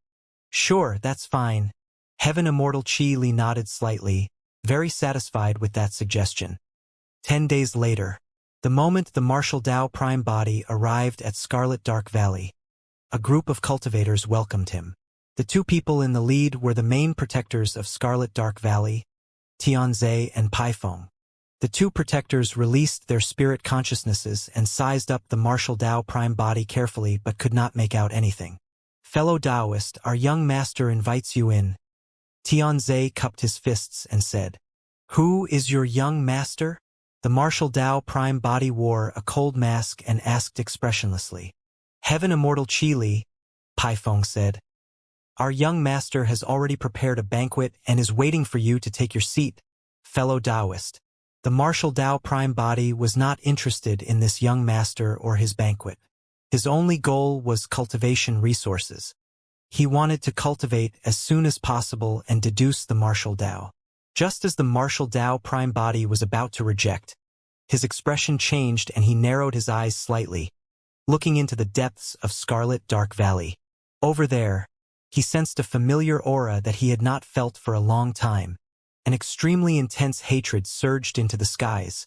A: Sure, that's fine. Heaven Immortal Qi Li nodded slightly, very satisfied with that suggestion. 10 days later, the moment the Martial Dao Prime Body arrived at Scarlet Dark Valley, a group of cultivators welcomed him. The two people in the lead were the main protectors of Scarlet Dark Valley, Tianze and Pai Feng. The two protectors released their spirit consciousnesses and sized up the Martial Dao Prime Body carefully but could not make out anything. Fellow Taoist, our young master invites you in. Tianze cupped his fists and said, Who is your young master? The Martial Dao Prime Body wore a cold mask and asked expressionlessly. Heaven Immortal Qi Li, Pai Feng said. Our young master has already prepared a banquet and is waiting for you to take your seat, fellow Taoist. The Martial Dao Prime Body was not interested in this young master or his banquet. His only goal was cultivation resources. He wanted to cultivate as soon as possible and deduce the Martial Dao. Just as the Martial Dao Prime Body was about to reject, his expression changed and he narrowed his eyes slightly, looking into the depths of Scarlet Dark Valley. Over there, he sensed a familiar aura that he had not felt for a long time. An extremely intense hatred surged into the skies,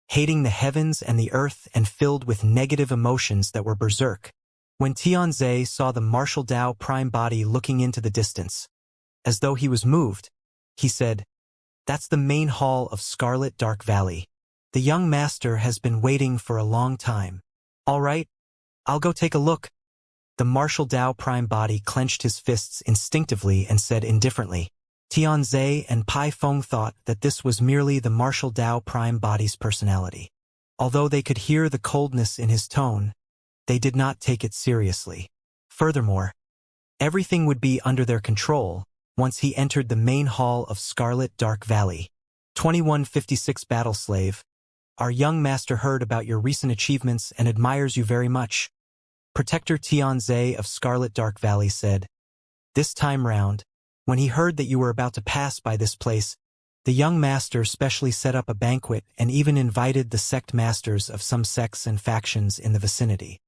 A: hating the heavens and the earth and filled with negative emotions that were berserk. When Tianze saw the Martial Dao Prime Body looking into the distance, as though he was moved, he said, That's the main hall of Scarlet Dark Valley. The young master has been waiting for a long time. All right, I'll go take a look. The Martial Dao Prime Body clenched his fists instinctively and said indifferently. Tianze and Pai Feng thought that this was merely the Martial Dao Prime Body's personality. Although they could hear the coldness in his tone, they did not take it seriously. Furthermore, everything would be under their control once he entered the main hall of Scarlet Dark Valley. 2156 Battle Slave, our young master heard about your recent achievements and admires you very much. Protector Tianze of Scarlet Dark Valley said. This time round, when he heard that you were about to pass by this place, the young master specially set up a banquet and even invited the sect masters of some sects and factions in the vicinity.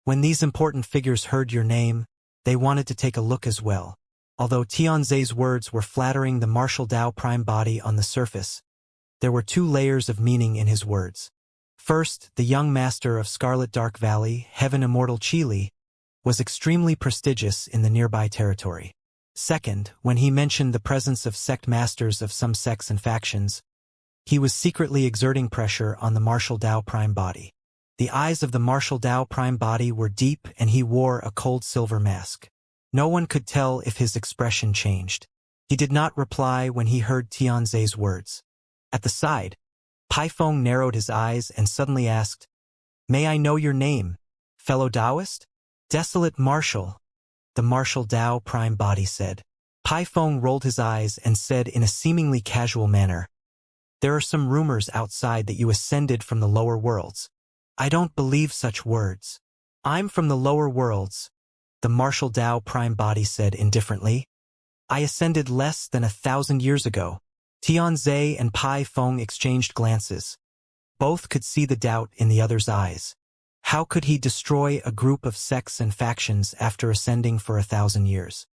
A: When these important figures heard your name, they wanted to take a look as well. Although Tianze's words were flattering the Martial Dao Prime Body on the surface, there were two layers of meaning in his words. First, the young master of Scarlet Dark Valley, Heaven Immortal Qi Li, was extremely prestigious in the nearby territory. Second, when he mentioned the presence of sect masters of some sects and factions, he was secretly exerting pressure on the Martial Dao Prime Body. The eyes of the Martial Dao Prime Body were deep and he wore a cold silver mask. No one could tell if his expression changed. He did not reply when he heard Tianze's words. At the side, Pai Feng narrowed his eyes and suddenly asked, May I know your name, fellow Taoist? Desolate Martial, the Martial Dao Prime Body said. Pai Feng rolled his eyes and said in a seemingly casual manner, There are some rumors outside that you ascended from the lower worlds. I don't believe such words. I'm from the lower worlds, the Martial Dao Prime Body said indifferently. I ascended less than 1,000 years ago. Tianze and Pai Feng exchanged glances. Both could see the doubt in the other's eyes. How could he destroy a group of sects and factions after ascending for 1,000 years?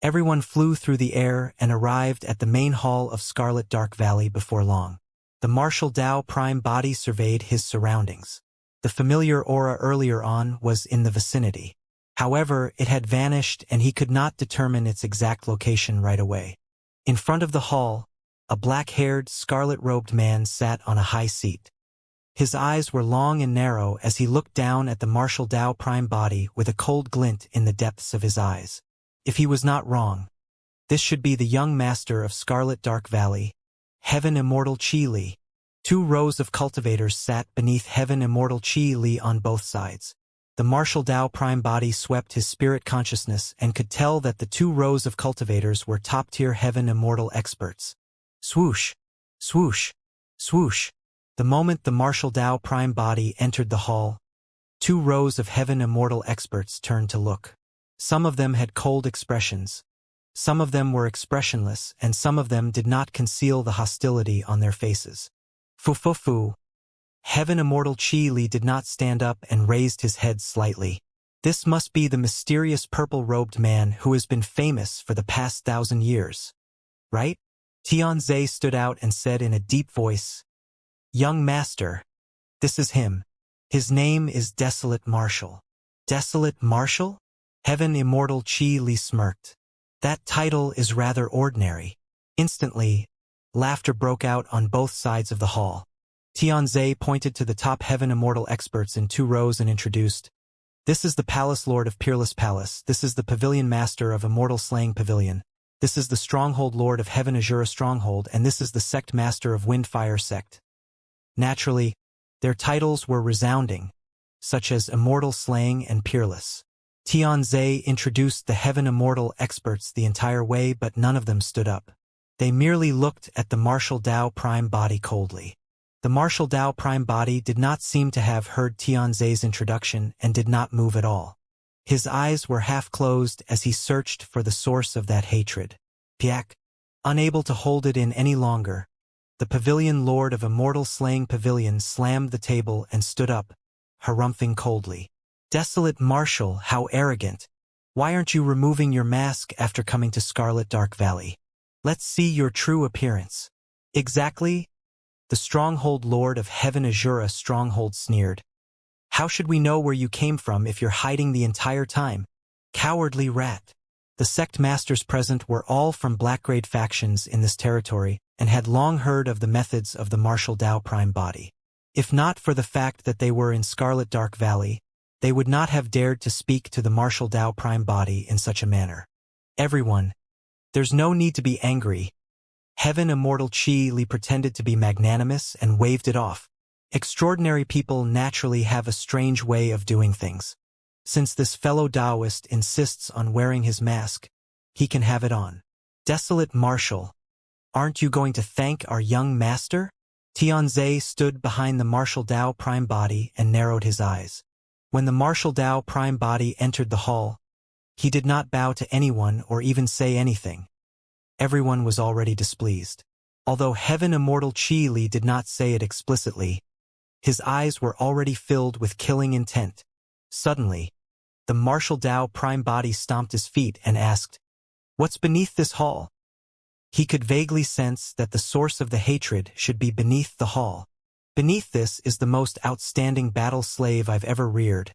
A: Everyone flew through the air and arrived at the main hall of Scarlet Dark Valley before long. The Martial Dao Prime Body surveyed his surroundings. The familiar aura earlier on was in the vicinity. However, it had vanished and he could not determine its exact location right away. In front of the hall, a black-haired, scarlet-robed man sat on a high seat. His eyes were long and narrow as he looked down at the Martial Dao Prime Body with a cold glint in the depths of his eyes. If he was not wrong, This should be the young master of Scarlet Dark Valley, Heaven Immortal Qi Li. 2 rows of cultivators sat beneath Heaven Immortal Qi Li on both sides. The martial Tao prime body swept his spirit consciousness and could tell that the 2 rows of cultivators were top-tier Heaven Immortal experts. Swoosh, swoosh, swoosh. The moment the martial Tao prime body entered the hall, 2 rows of Heaven Immortal experts turned to look. Some of them had cold expressions. Some of them were expressionless, and some of them did not conceal the hostility on their faces. Fu. Heaven Immortal Qi Li did not stand up and raised his head slightly. This must be the mysterious purple-robed man who has been famous for the past 1,000 years. Right? Tianze stood out and said in a deep voice, "Young master, this is him. His name is Desolate Marshal." Desolate Marshal? Heaven Immortal Qi Li smirked. That title is rather ordinary. Instantly, laughter broke out on both sides of the hall. Tianze pointed to the top Heaven Immortal experts in 2 rows and introduced, "This is the Palace Lord of Peerless Palace. This is the Pavilion Master of Immortal Slaying Pavilion. This is the Stronghold Lord of Heaven Azura Stronghold, and this is the Sect Master of Windfire Sect." Naturally, their titles were resounding, such as Immortal Slaying and Peerless. Tianze introduced the Heaven Immortal experts the entire way, but none of them stood up. They merely looked at the martial Tao prime body coldly. The martial Tao prime body did not seem to have heard Tianze's introduction and did not move at all. His eyes were half closed as he searched for the source of that hatred. Piak. Unable to hold it in any longer, the Pavilion Lord of Immortal Slaying Pavilion slammed the table and stood up, harumphing coldly. "Desolate Marshal, how arrogant. Why aren't you removing your mask after coming to Scarlet Dark Valley? Let's see your true appearance." "Exactly?" The Stronghold Lord of Heaven Azura Stronghold sneered. "How should we know where you came from if you're hiding the entire time? Cowardly rat." The sect masters present were all from black-grade factions in this territory and had long heard of the methods of the martial Tao prime body. If not for the fact that they were in Scarlet Dark Valley, they would not have dared to speak to the martial Tao prime body in such a manner. "Everyone, there's no need to be angry." Heaven Immortal Qi Li pretended to be magnanimous and waved it off. Extraordinary people naturally have a strange way of doing things. Since this fellow Taoist insists on wearing his mask, he can have it on. "Desolate Marshal, aren't you going to thank our young master?" Tianze stood behind the martial Tao prime body and narrowed his eyes. When the martial Tao prime body entered the hall, he did not bow to anyone or even say anything. Everyone was already displeased. Although Heaven Immortal Qi Li did not say it explicitly, his eyes were already filled with killing intent. Suddenly, the martial Tao prime body stomped his feet and asked, "What's beneath this hall?" He could vaguely sense that the source of the hatred should be beneath the hall. "Beneath this is the most outstanding battle slave I've ever reared."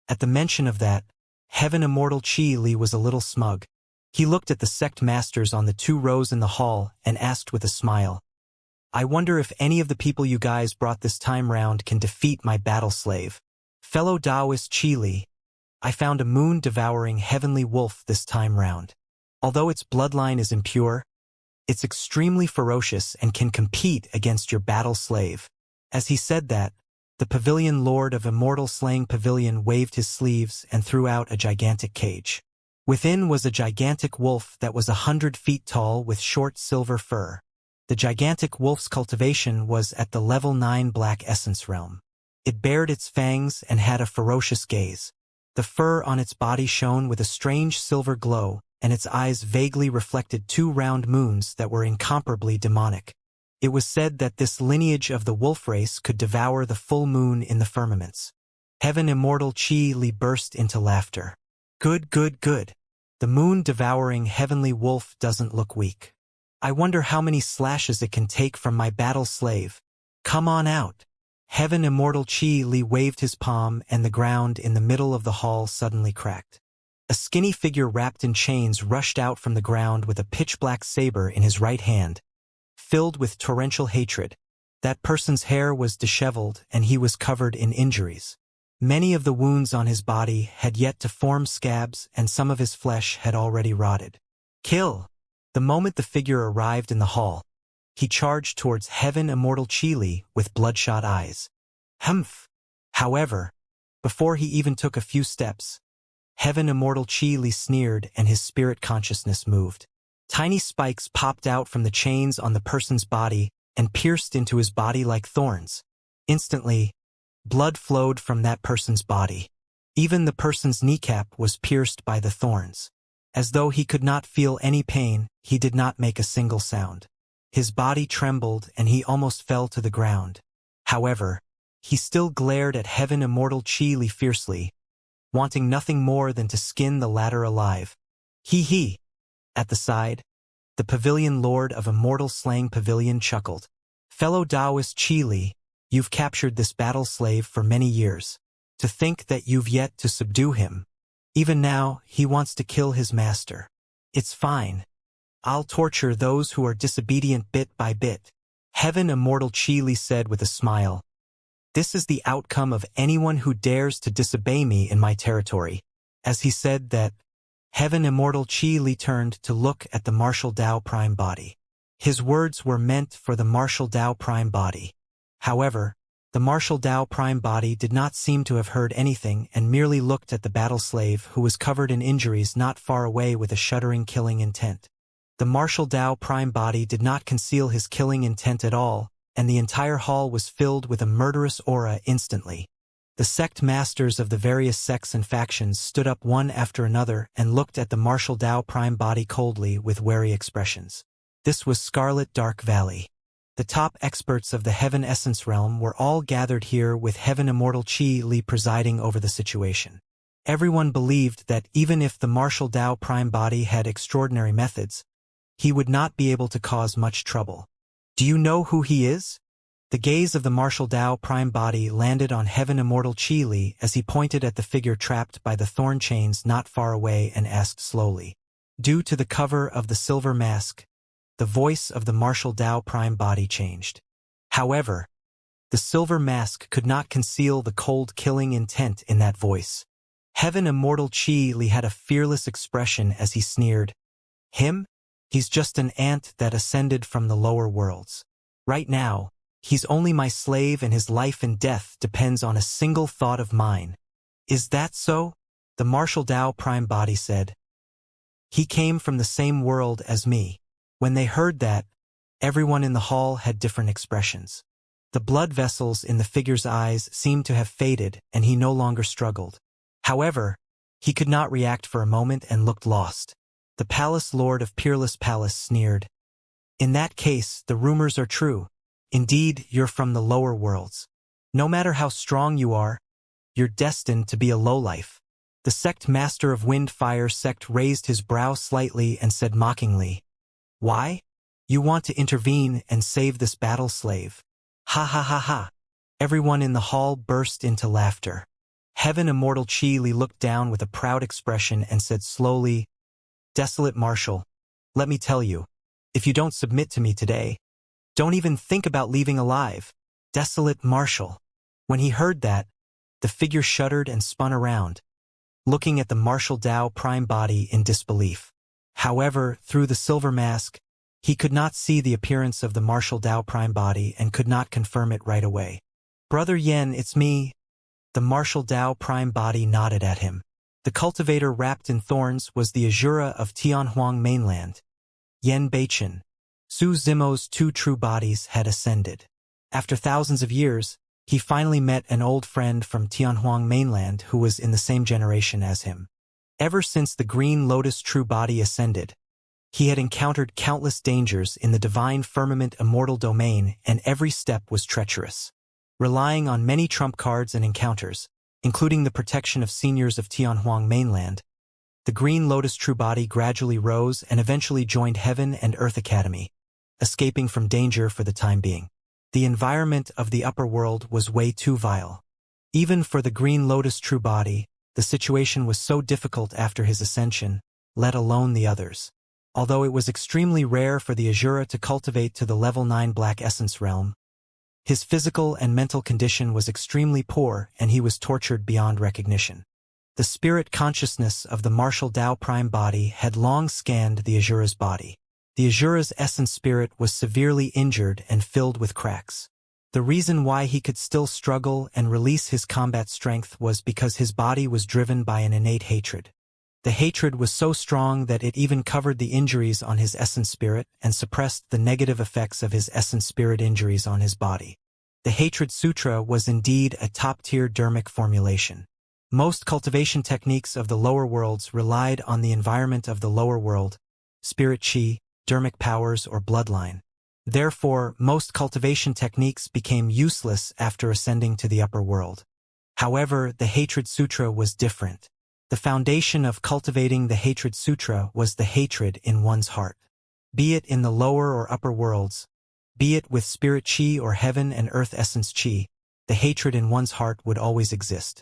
A: At the mention of that, Heaven Immortal Qi Li was a little smug. He looked at the sect masters on the 2 rows in the hall and asked with a smile, "I wonder if any of the people you guys brought this time round can defeat my battle slave. Fellow Taoist Qi Li, I found a moon-devouring heavenly wolf this time round. Although its bloodline is impure, it's extremely ferocious and can compete against your battle slave." As he said that, the Pavilion Lord of Immortal Slaying Pavilion waved his sleeves and threw out a gigantic cage. Within was a gigantic wolf that was 100 feet tall with short silver fur. The gigantic wolf's cultivation was at the level 9 Black Essence realm. It bared its fangs and had a ferocious gaze. The fur on its body shone with a strange silver glow, and its eyes vaguely reflected 2 round moons that were incomparably demonic. It was said that this lineage of the wolf race could devour the full moon in the firmaments. Heaven Immortal Qi Li burst into laughter. "Good, good, good. The moon-devouring heavenly wolf doesn't look weak. I wonder how many slashes it can take from my battle slave. Come on out." Heaven Immortal Qi Li waved his palm and the ground in the middle of the hall suddenly cracked. A skinny figure wrapped in chains rushed out from the ground with a pitch-black saber in his right hand, filled with torrential hatred. That person's hair was disheveled and he was covered in injuries. Many of the wounds on his body had yet to form scabs and some of his flesh had already rotted. "Kill!" The moment the figure arrived in the hall, he charged towards Heaven Immortal Chili with bloodshot eyes. Humph! However, before he even took a few steps, Heaven Immortal Chili sneered and his spirit consciousness moved. Tiny spikes popped out from the chains on the person's body and pierced into his body like thorns. Instantly, blood flowed from that person's body. Even the person's kneecap was pierced by the thorns. As though he could not feel any pain, he did not make a single sound. His body trembled and he almost fell to the ground. However, he still glared at Heaven Immortal Chili fiercely, wanting nothing more than to skin the latter alive. He. At the side, the pavilion lord of Immortal Slang Pavilion chuckled. Fellow Taoist Chili, you've captured this battle slave for many years. To think that you've yet to subdue him. Even now, he wants to kill his master. It's fine. I'll torture those who are disobedient bit by bit. Heaven Immortal Chili said with a smile. This is the outcome of anyone who dares to disobey me in my territory. As he said that, Heaven Immortal Chili turned to look at the Martial Tao Prime Body. His words were meant for the Martial Tao Prime Body. However, the Martial Tao Prime Body did not seem to have heard anything and merely looked at the battle slave who was covered in injuries not far away with a shuddering killing intent. The Martial Tao Prime Body did not conceal his killing intent at all, and the entire hall was filled with a murderous aura instantly. The sect masters of the various sects and factions stood up one after another and looked at the Martial Tao Prime Body coldly with wary expressions. This was Scarlet Dark Valley. The top experts of the Heaven Essence Realm were all gathered here with Heaven Immortal Chili presiding over the situation. Everyone believed that even if the Martial Tao Prime Body had extraordinary methods, he would not be able to cause much trouble. Do you know who he is? The gaze of the Martial Tao Prime Body landed on Heaven Immortal Chili as he pointed at the figure trapped by the thorn chains not far away and asked slowly. Due to the cover of the silver mask, the voice of the Martial Tao Prime Body changed. However, the silver mask could not conceal the cold killing intent in that voice. Heaven Immortal Chili had a fearless expression as he sneered. Him? He's just an ant that ascended from the lower worlds. Right now, he's only my slave and his life and death depends on a single thought of mine. Is that so? The Martial Tao Prime Body said. He came from the same world as me. When they heard that, everyone in the hall had different expressions. The blood vessels in the figure's eyes seemed to have faded and he no longer struggled. However, he could not react for a moment and looked lost. The Palace Lord of Peerless Palace sneered. In that case, the rumors are true. Indeed, you're from the lower worlds. No matter how strong you are, you're destined to be a lowlife. The sect master of Windfire sect raised his brow slightly and said mockingly, Why? You want to intervene and save this battle slave. Ha ha ha ha. Everyone in the hall burst into laughter. Heaven Immortal Chili looked down with a proud expression and said slowly, Desolate Marshal, let me tell you, if you don't submit to me today, don't even think about leaving alive. Desolate Marshal. When he heard that, the figure shuddered and spun around, looking at the Martial Tao Prime Body in disbelief. However, through the silver mask, he could not see the appearance of the Martial Tao Prime Body and could not confirm it right away. Brother Yen, it's me. The Martial Tao Prime Body nodded at him. The cultivator wrapped in thorns was the Azura of Tianhuang mainland. Yen Beichen. Su Zimo's two true bodies had ascended. After thousands of years, he finally met an old friend from Tianhuang mainland who was in the same generation as him. Ever since the Green Lotus true body ascended, he had encountered countless dangers in the divine firmament immortal domain and every step was treacherous. Relying on many trump cards and encounters, including the protection of seniors of Tianhuang mainland, the Green Lotus true body gradually rose and eventually joined Heaven and Earth Academy, escaping from danger for the time being. The environment of the upper world was way too vile. Even for the Green Lotus true body, the situation was so difficult after his ascension, let alone the others. Although it was extremely rare for the Azura to cultivate to the level 9 Black Essence realm, his physical and mental condition was extremely poor and he was tortured beyond recognition. The spirit consciousness of the Martial Tao Prime Body had long scanned the Azura's body. The Asura's essence spirit was severely injured and filled with cracks. The reason why he could still struggle and release his combat strength was because his body was driven by an innate hatred. The hatred was so strong that it even covered the injuries on his essence spirit and suppressed the negative effects of his essence spirit injuries on his body. The Hatred Sutra was indeed a top-tier dharmic formulation. Most cultivation techniques of the lower worlds relied on the environment of the lower world, spirit chi, dharmic powers, or bloodline. Therefore, most cultivation techniques became useless after ascending to the upper world. However, the Hatred Sutra was different. The foundation of cultivating the Hatred Sutra was the hatred in one's heart. Be it in the lower or upper worlds, be it with spirit chi or heaven and earth essence chi, the hatred in one's heart would always exist.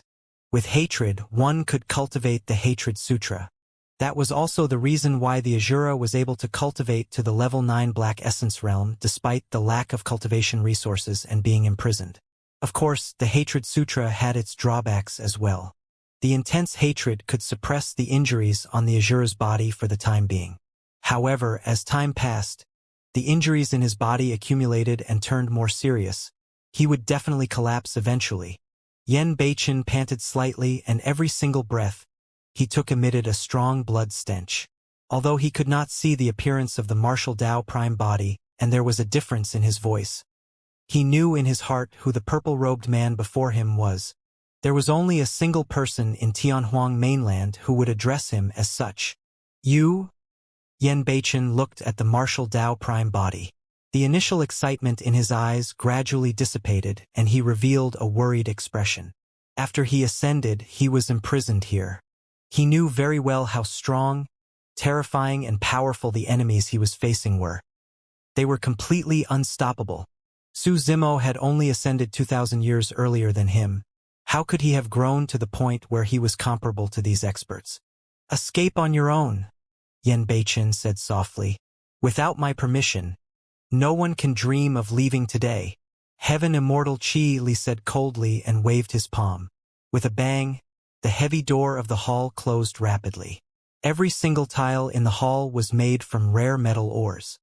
A: With hatred, one could cultivate the Hatred Sutra. That was also the reason why the Asura was able to cultivate to the level 9 Black Essence realm despite the lack of cultivation resources and being imprisoned. Of course, the Hatred Sutra had its drawbacks as well. The intense hatred could suppress the injuries on the Asura's body for the time being. However, as time passed, the injuries in his body accumulated and turned more serious. He would definitely collapse eventually. Yen Beichen panted slightly, and every single breath he took emitted a strong blood stench. Although he could not see the appearance of the martial Tao prime body, and there was a difference in his voice, he knew in his heart who the purple-robed man before him was. There was only a single person in Tianhuang mainland who would address him as such. You? Yen Beichen looked at the martial Tao prime body. The initial excitement in his eyes gradually dissipated, and he revealed a worried expression. After he ascended, he was imprisoned here. He knew very well how strong, terrifying, and powerful the enemies he was facing were. They were completely unstoppable. Su Zimo had only ascended 2,000 years earlier than him. How could he have grown to the point where he was comparable to these experts? Escape on your own, Yen Beichen said softly. Without my permission, no one can dream of leaving today. Heaven Immortal Chi Li said coldly and waved his palm. With a bang, the heavy door of the hall closed rapidly. Every single tile in the hall was made from rare metal ores.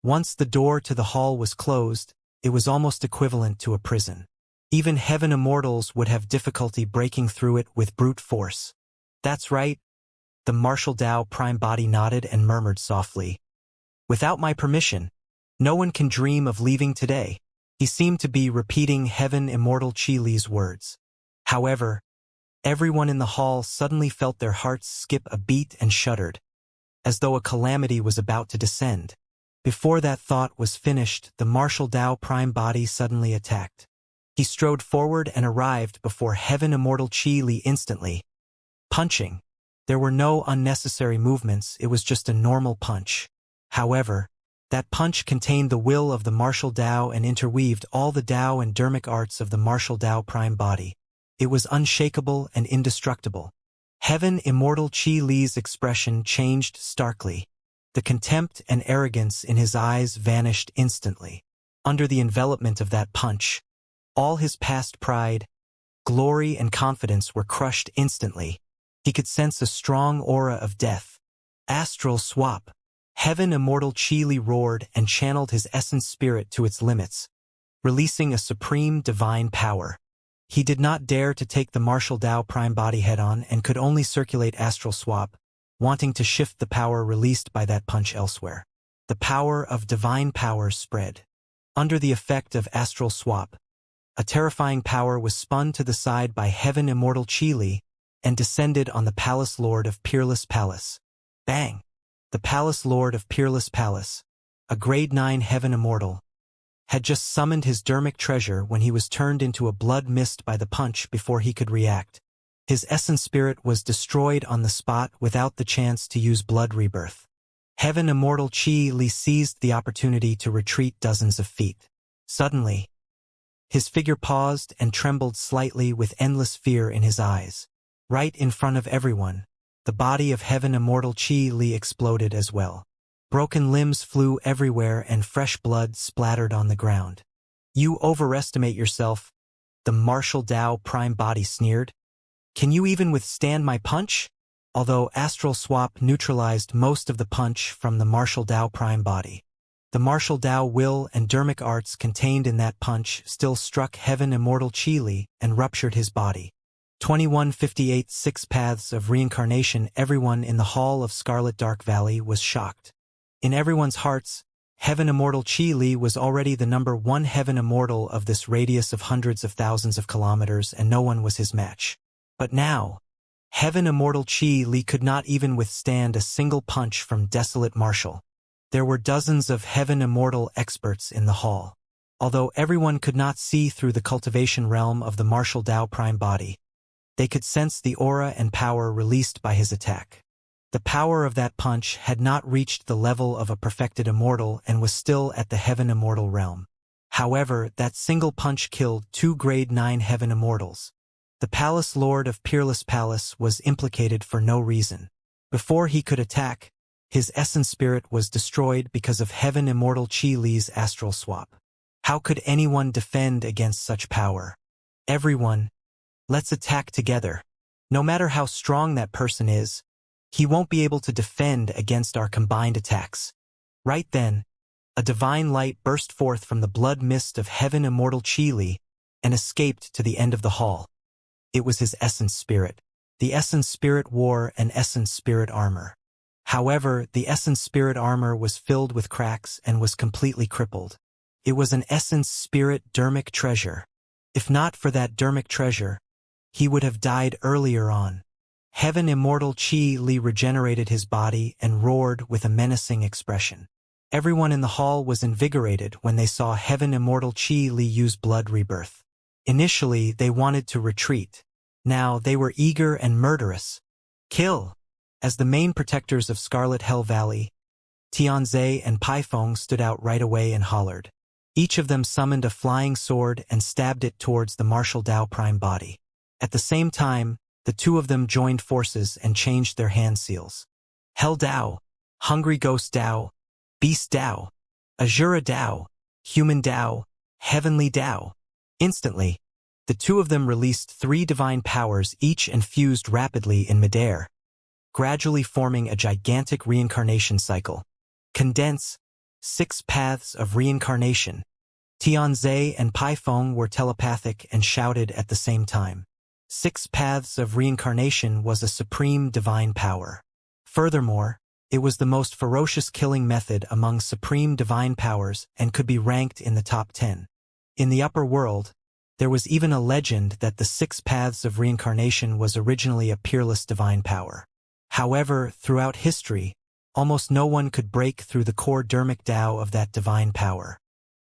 A: Once the door to the hall was closed, it was almost equivalent to a prison. Even heaven immortals would have difficulty breaking through it with brute force. That's right. The martial Tao prime body nodded and murmured softly. Without my permission, no one can dream of leaving today. He seemed to be repeating heaven Immortal Chi Li's words. However, everyone in the hall suddenly felt their hearts skip a beat and shuddered, as though a calamity was about to descend. Before that thought was finished, the martial Tao prime body suddenly attacked. He strode forward and arrived before heaven Immortal Chi Li instantly. Punching. There were no unnecessary movements, it was just a normal punch. However, that punch contained the will of the martial Tao and interweaved all the Tao and dharmic arts of the martial Tao prime body. It was unshakable and indestructible. Heaven Immortal Chi Li's expression changed starkly. The contempt and arrogance in his eyes vanished instantly. Under the envelopment of that punch, all his past pride, glory, and confidence were crushed instantly. He could sense a strong aura of death. Astral swap. Heaven Immortal Chi Li roared and channeled his essence spirit to its limits, releasing a supreme divine power. He did not dare to take the martial Tao prime body head-on and could only circulate astral swap, wanting to shift the power released by that punch elsewhere. The power of divine powers spread. Under the effect of astral swap, a terrifying power was spun to the side by Heaven Immortal Chi Li and descended on the Palace Lord of Peerless Palace. Bang! The Palace Lord of Peerless Palace, a grade 9 Heaven Immortal, had just summoned his dharmic treasure when he was turned into a blood mist by the punch before he could react. His essence spirit was destroyed on the spot without the chance to use blood rebirth. Heaven Immortal Chi Li seized the opportunity to retreat dozens of feet. Suddenly, his figure paused and trembled slightly with endless fear in his eyes. Right in front of everyone, the body of Heaven Immortal Chi Li exploded as well. Broken limbs flew everywhere and fresh blood splattered on the ground. You overestimate yourself, the martial Tao prime body sneered. Can you even withstand my punch? although astral swap neutralized most of the punch from the martial Dao prime body. The martial Dao will and dermic arts contained in that punch still struck Heaven Immortal Qi Li and ruptured his body. 2158 Six Paths of Reincarnation. Everyone in the Hall of Scarlet Dark Valley was shocked. In everyone's hearts, Heaven Immortal Qi Li was already the #1 Heaven Immortal of this radius of hundreds of thousands of kilometers, and no one was his match. But now, Heaven Immortal Qi Li could not even withstand a single punch from Desolate Martial. There were dozens of Heaven Immortal experts in the hall. Although everyone could not see through the cultivation realm of the martial Dao prime body, they could sense the aura and power released by his attack. The power of that punch had not reached the level of a perfected immortal and was still at the Heaven Immortal realm. However, that single punch killed 2 Grade 9 Heaven Immortals. The Palace Lord of Peerless Palace was implicated for no reason. Before he could attack, his essence spirit was destroyed because of Heaven Immortal Qi Li's astral swap. How could anyone defend against such power? Everyone, let's attack together. No matter how strong that person is, he won't be able to defend against our combined attacks. Right then, a divine light burst forth from the blood mist of Heaven Immortal Qi Li and escaped to the end of the hall. It was his essence spirit. The essence spirit wore an essence spirit armor. However, the essence spirit armor was filled with cracks and was completely crippled. It was an essence spirit dermic treasure. If not for that dermic treasure, he would have died earlier on. Heaven Immortal Qi Li regenerated his body and roared with a menacing expression. Everyone in the hall was invigorated when they saw Heaven Immortal Qi Li use blood rebirth. Initially, they wanted to retreat. Now they were eager and murderous. Kill! As the main protectors of Scarlet Hell Valley, Xianxia and Paifeng stood out right away and hollered. Each of them summoned a flying sword and stabbed it towards the martial Dao prime body. At the same time, the two of them joined forces and changed their hand seals. Hell Dao, Hungry Ghost Dao, Beast Dao, Azura Dao, Human Dao, Heavenly Dao. Instantly, the two of them released 3 divine powers each and fused rapidly in midair, gradually forming a gigantic reincarnation cycle. Condense, 6 paths of reincarnation. Xianxia and Paifeng were telepathic and shouted at the same time. 6 paths of reincarnation was a supreme divine power. Furthermore, it was the most ferocious killing method among supreme divine powers and could be ranked in the top 10. In the upper world, there was even a legend that the 6 paths of reincarnation was originally a peerless divine power. However, throughout history, almost no one could break through the core dermic Dao of that divine power.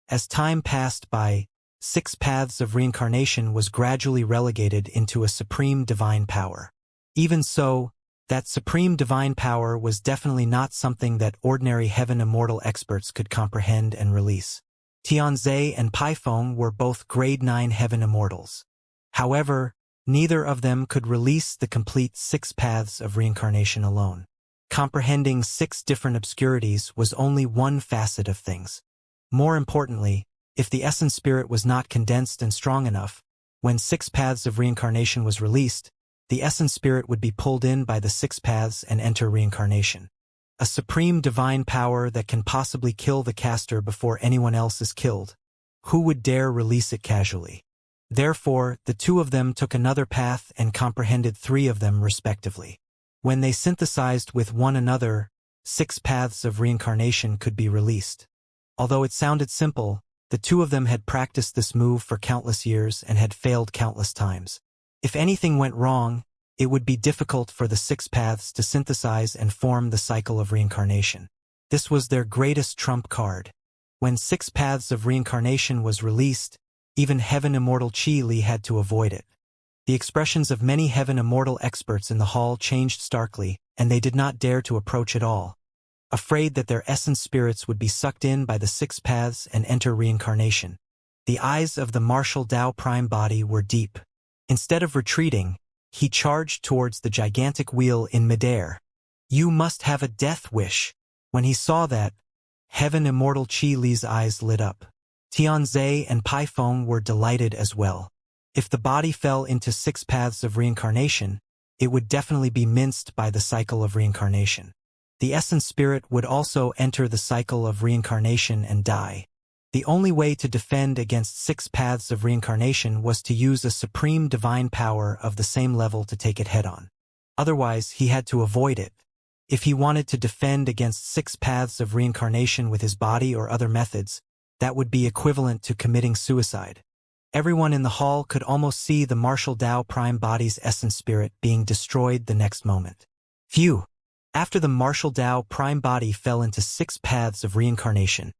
A: As time passed by, 6 paths of reincarnation was gradually relegated into a supreme divine power. Even so, that supreme divine power was definitely not something that ordinary Heaven Immortal experts could comprehend and release. Xianxia and Paifeng were both Grade 9 Heaven Immortals. However, neither of them could release the complete 6 paths of reincarnation alone. Comprehending 6 different obscurities was only one facet of things. More importantly, if the essence spirit was not condensed and strong enough, when 6 paths of reincarnation was released, the essence spirit would be pulled in by the 6 paths and enter reincarnation. A supreme divine power that can possibly kill the caster before anyone else is killed. Who would dare release it casually? Therefore, the two of them took another path and comprehended 3 of them respectively. When they synthesized with one another, 6 paths of reincarnation could be released. Although it sounded simple, the two of them had practiced this move for countless years and had failed countless times. If anything went wrong, it would be difficult for the 6 paths to synthesize and form the cycle of reincarnation. This was their greatest trump card. When 6 paths of reincarnation was released, even Heaven Immortal Qi Li had to avoid it. The expressions of many Heaven Immortal experts in the hall changed starkly, and they did not dare to approach at all, afraid that their essence spirits would be sucked in by the 6 paths and enter reincarnation. The eyes of the martial Dao prime body were deep. Instead of retreating, he charged towards the gigantic wheel in midair. You must have a death wish. When he saw that, Heaven Immortal Qi Li's eyes lit up. Xianxia and Paifeng were delighted as well. If the body fell into 6 paths of reincarnation, it would definitely be minced by the cycle of reincarnation. The essence spirit would also enter the cycle of reincarnation and die. The only way to defend against 6 paths of reincarnation was to use a supreme divine power of the same level to take it head-on. Otherwise, he had to avoid it. If he wanted to defend against 6 paths of reincarnation with his body or other methods, that would be equivalent to committing suicide. Everyone in the hall could almost see the martial Tao prime body's essence spirit being destroyed the next moment. Phew! After the martial Tao prime body fell into 6 paths of reincarnation,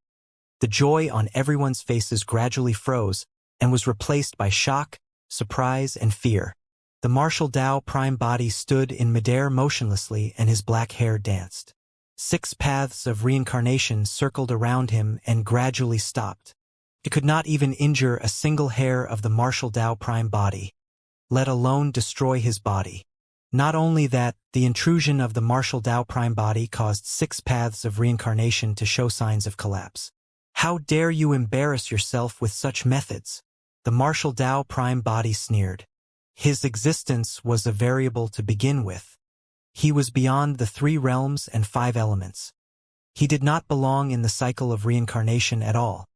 A: the joy on everyone's faces gradually froze and was replaced by shock, surprise, and fear. The martial Tao prime body stood in midair motionlessly and his black hair danced. 6 paths of reincarnation circled around him and gradually stopped. It could not even injure a single hair of the martial Tao prime body, let alone destroy his body. Not only that, the intrusion of the martial Tao prime body caused 6 paths of reincarnation to show signs of collapse. How dare you embarrass yourself with such methods? The martial Tao prime body sneered. His existence was a variable to begin with. He was beyond the 3 realms and 5 elements. He did not belong in the cycle of reincarnation at all.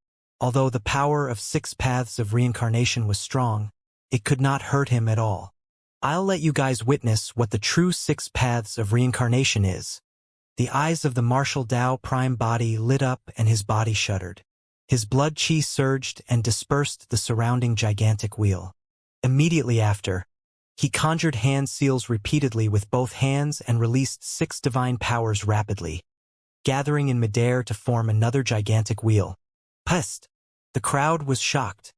A: Although the power of 6 paths of reincarnation was strong, it could not hurt him at all. I'll let you guys witness what the true 6 paths of reincarnation is. The eyes of the martial Tao prime body lit up and his body shuddered. His blood chi surged and dispersed the surrounding gigantic wheel. Immediately after, he conjured hand seals repeatedly with both hands and released 6 divine powers rapidly, gathering in midair to form another gigantic wheel. Pest! The crowd was shocked.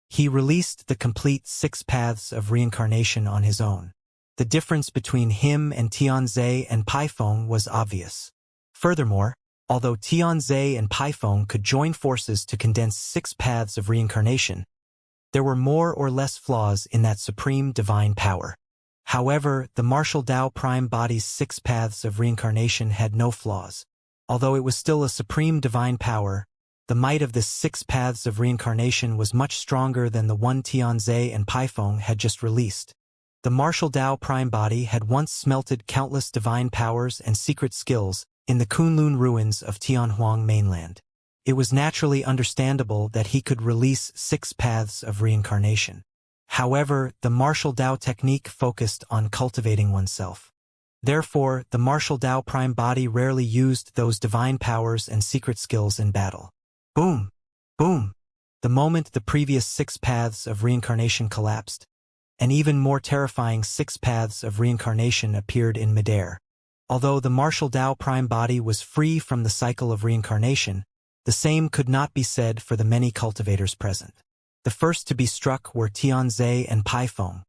A: He released the complete 6 paths of reincarnation on his own. The difference between him and Xianxia and Paifeng was obvious. Furthermore, although Xianxia and Paifeng could join forces to condense 6 paths of reincarnation, there were more or less flaws in that supreme divine power. However, the martial Tao prime body's 6 paths of reincarnation had no flaws. Although it was still a supreme divine power, the might of this 6 paths of reincarnation was much stronger than the one Xianxia and Paifeng had just released. The martial Tao prime body had once smelted countless divine powers and secret skills in the Kunlun ruins of Tianhuang mainland. It was naturally understandable that he could release 6 paths of reincarnation. However, the martial Tao technique focused on cultivating oneself. Therefore, the martial Tao prime body rarely used those divine powers and secret skills in battle. Boom! Boom! The moment the previous 6 paths of reincarnation collapsed, an even more terrifying 6 paths of reincarnation appeared in midair. Although the martial Tao prime body was free from the cycle of reincarnation, the same could not be said for the many cultivators present. The first to be struck were Xianxia and Paifeng.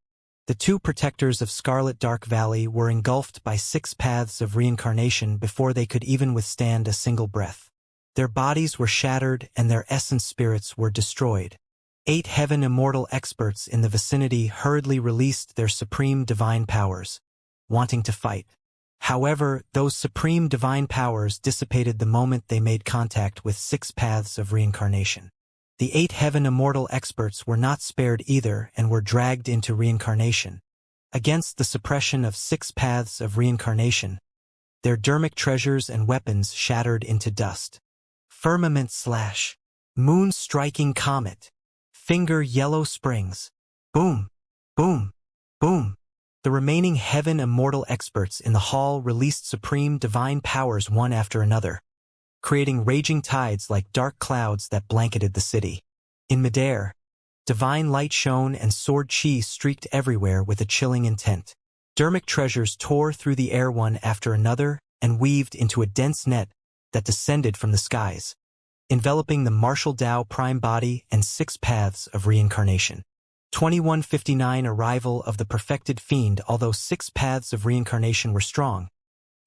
A: The 2 protectors of Scarlet Dark Valley were engulfed by 6 paths of reincarnation before they could even withstand a single breath. Their bodies were shattered and their essence spirits were destroyed. 8 heaven immortal experts in the vicinity hurriedly released their supreme divine powers, wanting to fight. However, those supreme divine powers dissipated the moment they made contact with 6 paths of reincarnation. The 8 heaven immortal experts were not spared either and were dragged into reincarnation. Against the suppression of 6 paths of reincarnation, their dermic treasures and weapons shattered into dust. Firmament slash. Moon striking comet. Finger yellow springs. Boom, boom, boom. The remaining heaven immortal experts in the hall released supreme divine powers one after another, creating raging tides like dark clouds that blanketed the city. In midair, divine light shone and sword chi streaked everywhere with a chilling intent. Dermic treasures tore through the air one after another and weaved into a dense net that descended from the skies, enveloping the martial Tao prime body and 6 paths of reincarnation. 2159 Arrival of the perfected fiend. Although 6 paths of reincarnation were strong,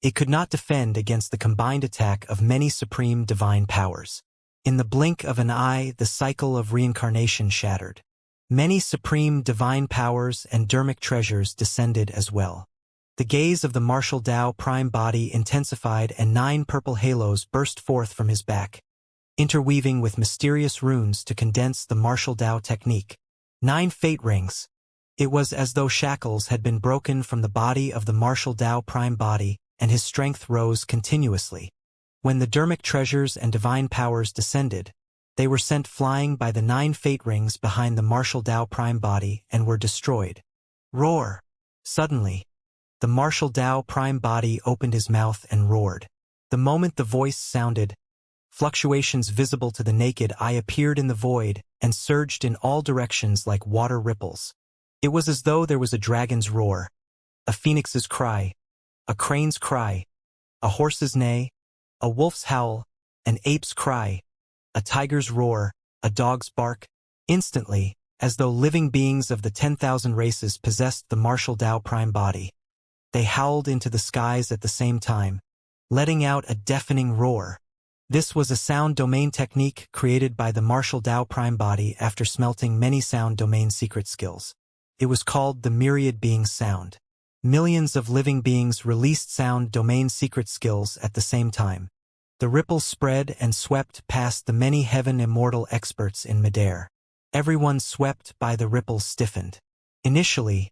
A: it could not defend against the combined attack of many supreme divine powers. In the blink of an eye, the cycle of reincarnation shattered. Many supreme divine powers and dermic treasures descended as well. The gaze of the martial Tao prime body intensified and 9 purple halos burst forth from his back, interweaving with mysterious runes to condense the martial Tao technique. 9 fate rings. It was as though shackles had been broken from the body of the martial Tao prime body, and his strength rose continuously. When the dermic treasures and divine powers descended, they were sent flying by the 9 fate rings behind the martial Tao prime body and were destroyed. Roar! Suddenly, the martial Tao prime body opened his mouth and roared. The moment the voice sounded, fluctuations visible to the naked eye appeared in the void and surged in all directions like water ripples. It was as though there was a dragon's roar, a phoenix's cry, a crane's cry, a horse's neigh, a wolf's howl, an ape's cry, a tiger's roar, a dog's bark. Instantly, as though living beings of the 10,000 races possessed the martial Tao prime body, they howled into the skies at the same time, letting out a deafening roar. This was a sound domain technique created by the martial Tao prime body after smelting many sound domain secret skills. It was called the myriad beings sound. Millions of living beings released sound domain secret skills at the same time. The ripples spread and swept past the many heaven immortal experts in midair. Everyone swept by the ripples stiffened. Initially,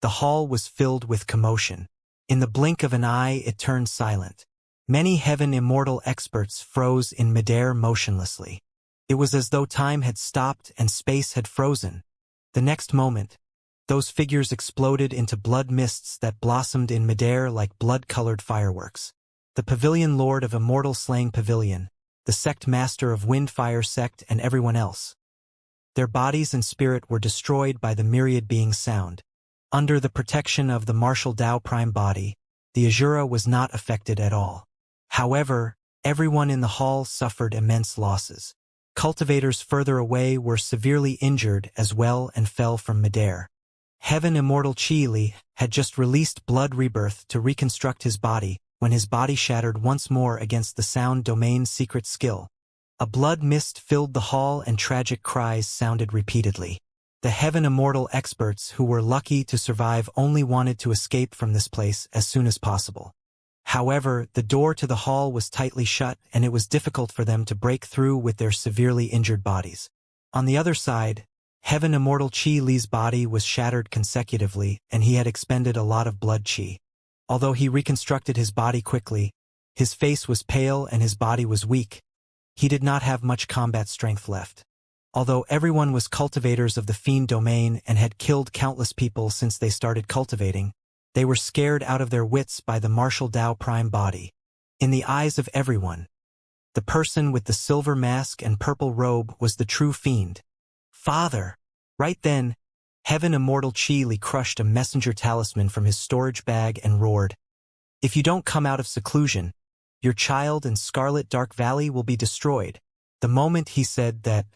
A: the hall was filled with commotion. In the blink of an eye it turned silent. Many heaven immortal experts froze in midair motionlessly. It was as though time had stopped and space had frozen. The next moment, those figures exploded into blood mists that blossomed in midair like blood-colored fireworks. The Pavilion Lord of Immortal Slaying Pavilion, the Sect Master of Windfire Sect and everyone else. Their bodies and spirit were destroyed by the myriad beings sound. Under the protection of the martial Tao prime body, the Azura was not affected at all. However, everyone in the hall suffered immense losses. Cultivators further away were severely injured as well and fell from midair. Heaven Immortal Qi Li had just released blood rebirth to reconstruct his body when his body shattered once more against the sound domain secret skill. A blood mist filled the hall and tragic cries sounded repeatedly. The Heaven Immortal experts who were lucky to survive only wanted to escape from this place as soon as possible. However, the door to the hall was tightly shut and it was difficult for them to break through with their severely injured bodies. On the other side, Heaven Immortal Qi Li's body was shattered consecutively and he had expended a lot of blood qi. Although he reconstructed his body quickly, his face was pale and his body was weak. He did not have much combat strength left. Although everyone was cultivators of the fiend domain and had killed countless people since they started cultivating, they were scared out of their wits by the martial Tao prime body. In the eyes of everyone, the person with the silver mask and purple robe was the true fiend. Father! Right then, Heaven Immortal Qi Li crushed a messenger talisman from his storage bag and roared, "If you don't come out of seclusion, your child and Scarlet Dark Valley will be destroyed." The moment he said that,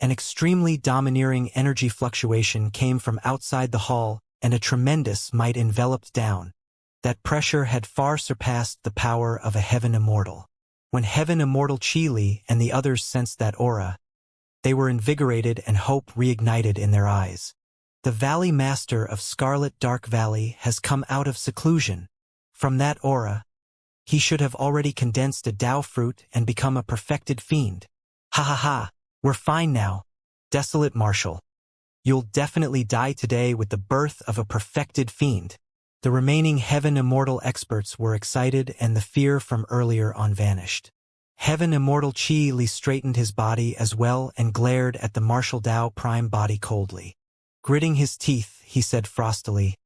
A: an extremely domineering energy fluctuation came from outside the hall and a tremendous might enveloped down. That pressure had far surpassed the power of a Heaven Immortal. When Heaven Immortal Qi Li and the others sensed that aura, they were invigorated and hope reignited in their eyes. The Valley Master of Scarlet Dark Valley has come out of seclusion. From that aura, he should have already condensed a Tao fruit and become a perfected fiend. Ha ha ha, we're fine now. Desolate Marshal. You'll definitely die today with the birth of a perfected fiend. The remaining Heaven Immortal experts were excited and the fear from earlier on vanished. Heaven Immortal Qi Li straightened his body as well and glared at the martial Tao prime body coldly. Gritting his teeth, he said frostily,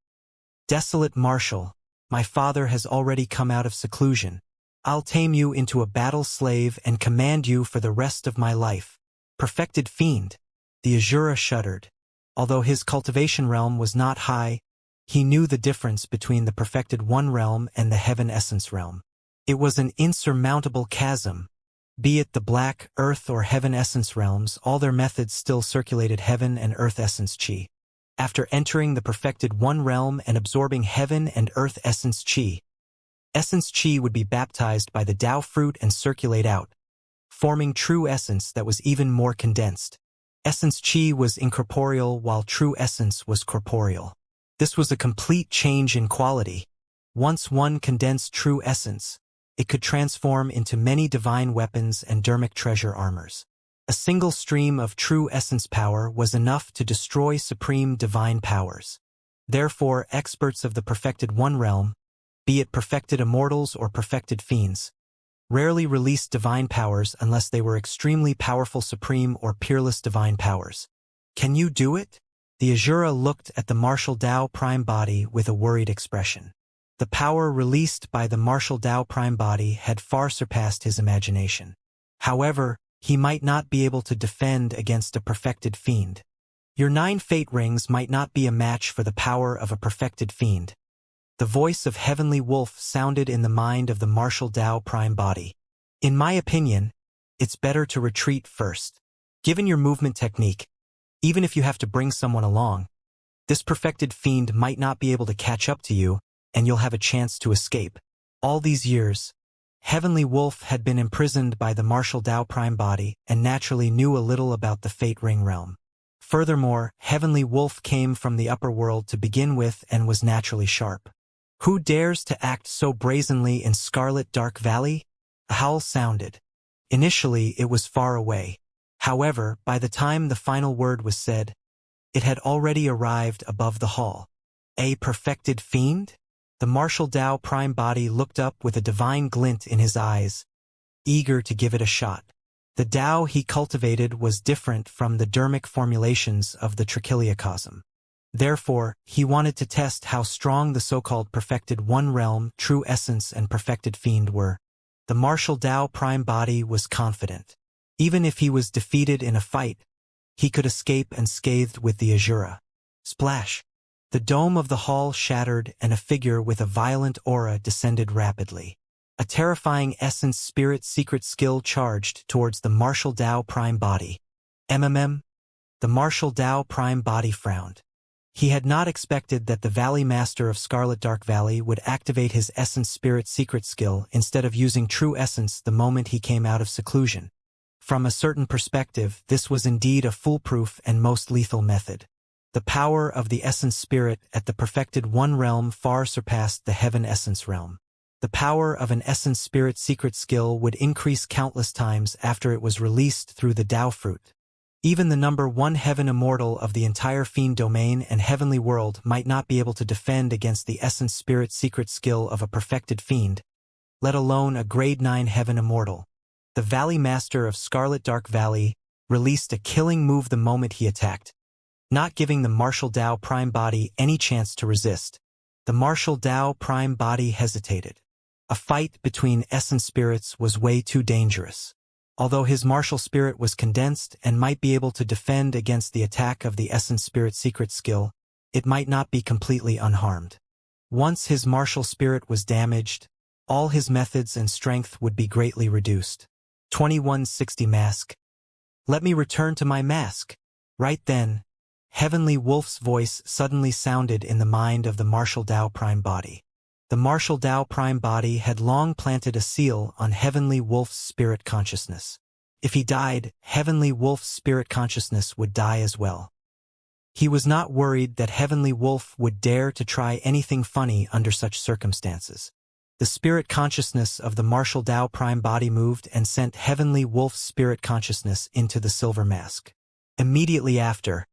A: "Desolate Marshal, my father has already come out of seclusion. I'll tame you into a battle slave and command you for the rest of my life." Perfected fiend. The Azura shuddered. Although his cultivation realm was not high, he knew the difference between the perfected one realm and the heaven essence realm. It was an insurmountable chasm. Be it the black, earth or heaven essence realms, all their methods still circulated heaven and earth essence qi. After entering the perfected one realm and absorbing heaven and earth essence qi would be baptized by the Tao fruit and circulate out, forming true essence that was even more condensed. Essence qi was incorporeal while true essence was corporeal. This was a complete change in quality. Once one condensed true essence, it could transform into many divine weapons and dermic treasure armors. A single stream of true essence power was enough to destroy supreme divine powers. Therefore, experts of the perfected One realm, be it perfected immortals or perfected fiends, rarely released divine powers unless they were extremely powerful supreme or peerless divine powers. Can you do it? The Azura looked at the martial Tao prime body with a worried expression. The power released by the martial Tao prime body had far surpassed his imagination. However, he might not be able to defend against a perfected fiend. Your 9 fate rings might not be a match for the power of a perfected fiend. The voice of Heavenly Wolf sounded in the mind of the martial Tao prime body. In my opinion, it's better to retreat first. Given your movement technique, even if you have to bring someone along, this perfected fiend might not be able to catch up to you, and you'll have a chance to escape. All these years, Heavenly Wolf had been imprisoned by the martial Tao prime body and naturally knew a little about the Fate Ring realm. Furthermore, Heavenly Wolf came from the upper world to begin with and was naturally sharp. Who dares to act so brazenly in Scarlet Dark Valley? A howl sounded. Initially, it was far away. However, by the time the final word was said, it had already arrived above the hall. A perfected fiend? The martial Tao prime body looked up with a divine glint in his eyes, eager to give it a shot. The Tao he cultivated was different from the dermic formulations of the Trichiliocosm. Therefore, he wanted to test how strong the so-called perfected One realm, true essence and perfected fiend were. The martial Tao prime body was confident. Even if he was defeated in a fight, he could escape unscathed with the Azura. Splash! The dome of the hall shattered and a figure with a violent aura descended rapidly. A terrifying essence spirit secret skill charged towards the martial Tao prime body. The martial Tao prime body frowned. He had not expected that the Valley Master of Scarlet Dark Valley would activate his essence spirit secret skill instead of using true essence the moment he came out of seclusion. From a certain perspective, this was indeed a foolproof and most lethal method. The power of the essence spirit at the perfected One realm far surpassed the heaven essence realm. The power of an essence spirit secret skill would increase countless times after it was released through the Tao fruit. Even the number 1 heaven immortal of the entire fiend domain and heavenly world might not be able to defend against the essence spirit secret skill of a perfected fiend, let alone a grade 9 heaven immortal. The Valley Master of Scarlet Dark Valley released a killing move the moment he attacked, not giving the martial Tao prime body any chance to resist. The martial Tao prime body hesitated. A fight between essence spirits was way too dangerous. Although his martial spirit was condensed and might be able to defend against the attack of the essence spirit secret skill, it might not be completely unharmed. Once his martial spirit was damaged, all his methods and strength would be greatly reduced. 2160 Mask. Let me return to my mask. Right then, Heavenly Wolf's voice suddenly sounded in the mind of the martial Tao prime body. The martial Tao prime body had long planted a seal on Heavenly Wolf's spirit consciousness. If he died, Heavenly Wolf's spirit consciousness would die as well. He was not worried that Heavenly Wolf would dare to try anything funny under such circumstances. The spirit consciousness of the martial Tao prime body moved and sent Heavenly Wolf's spirit consciousness into the silver mask. Immediately after,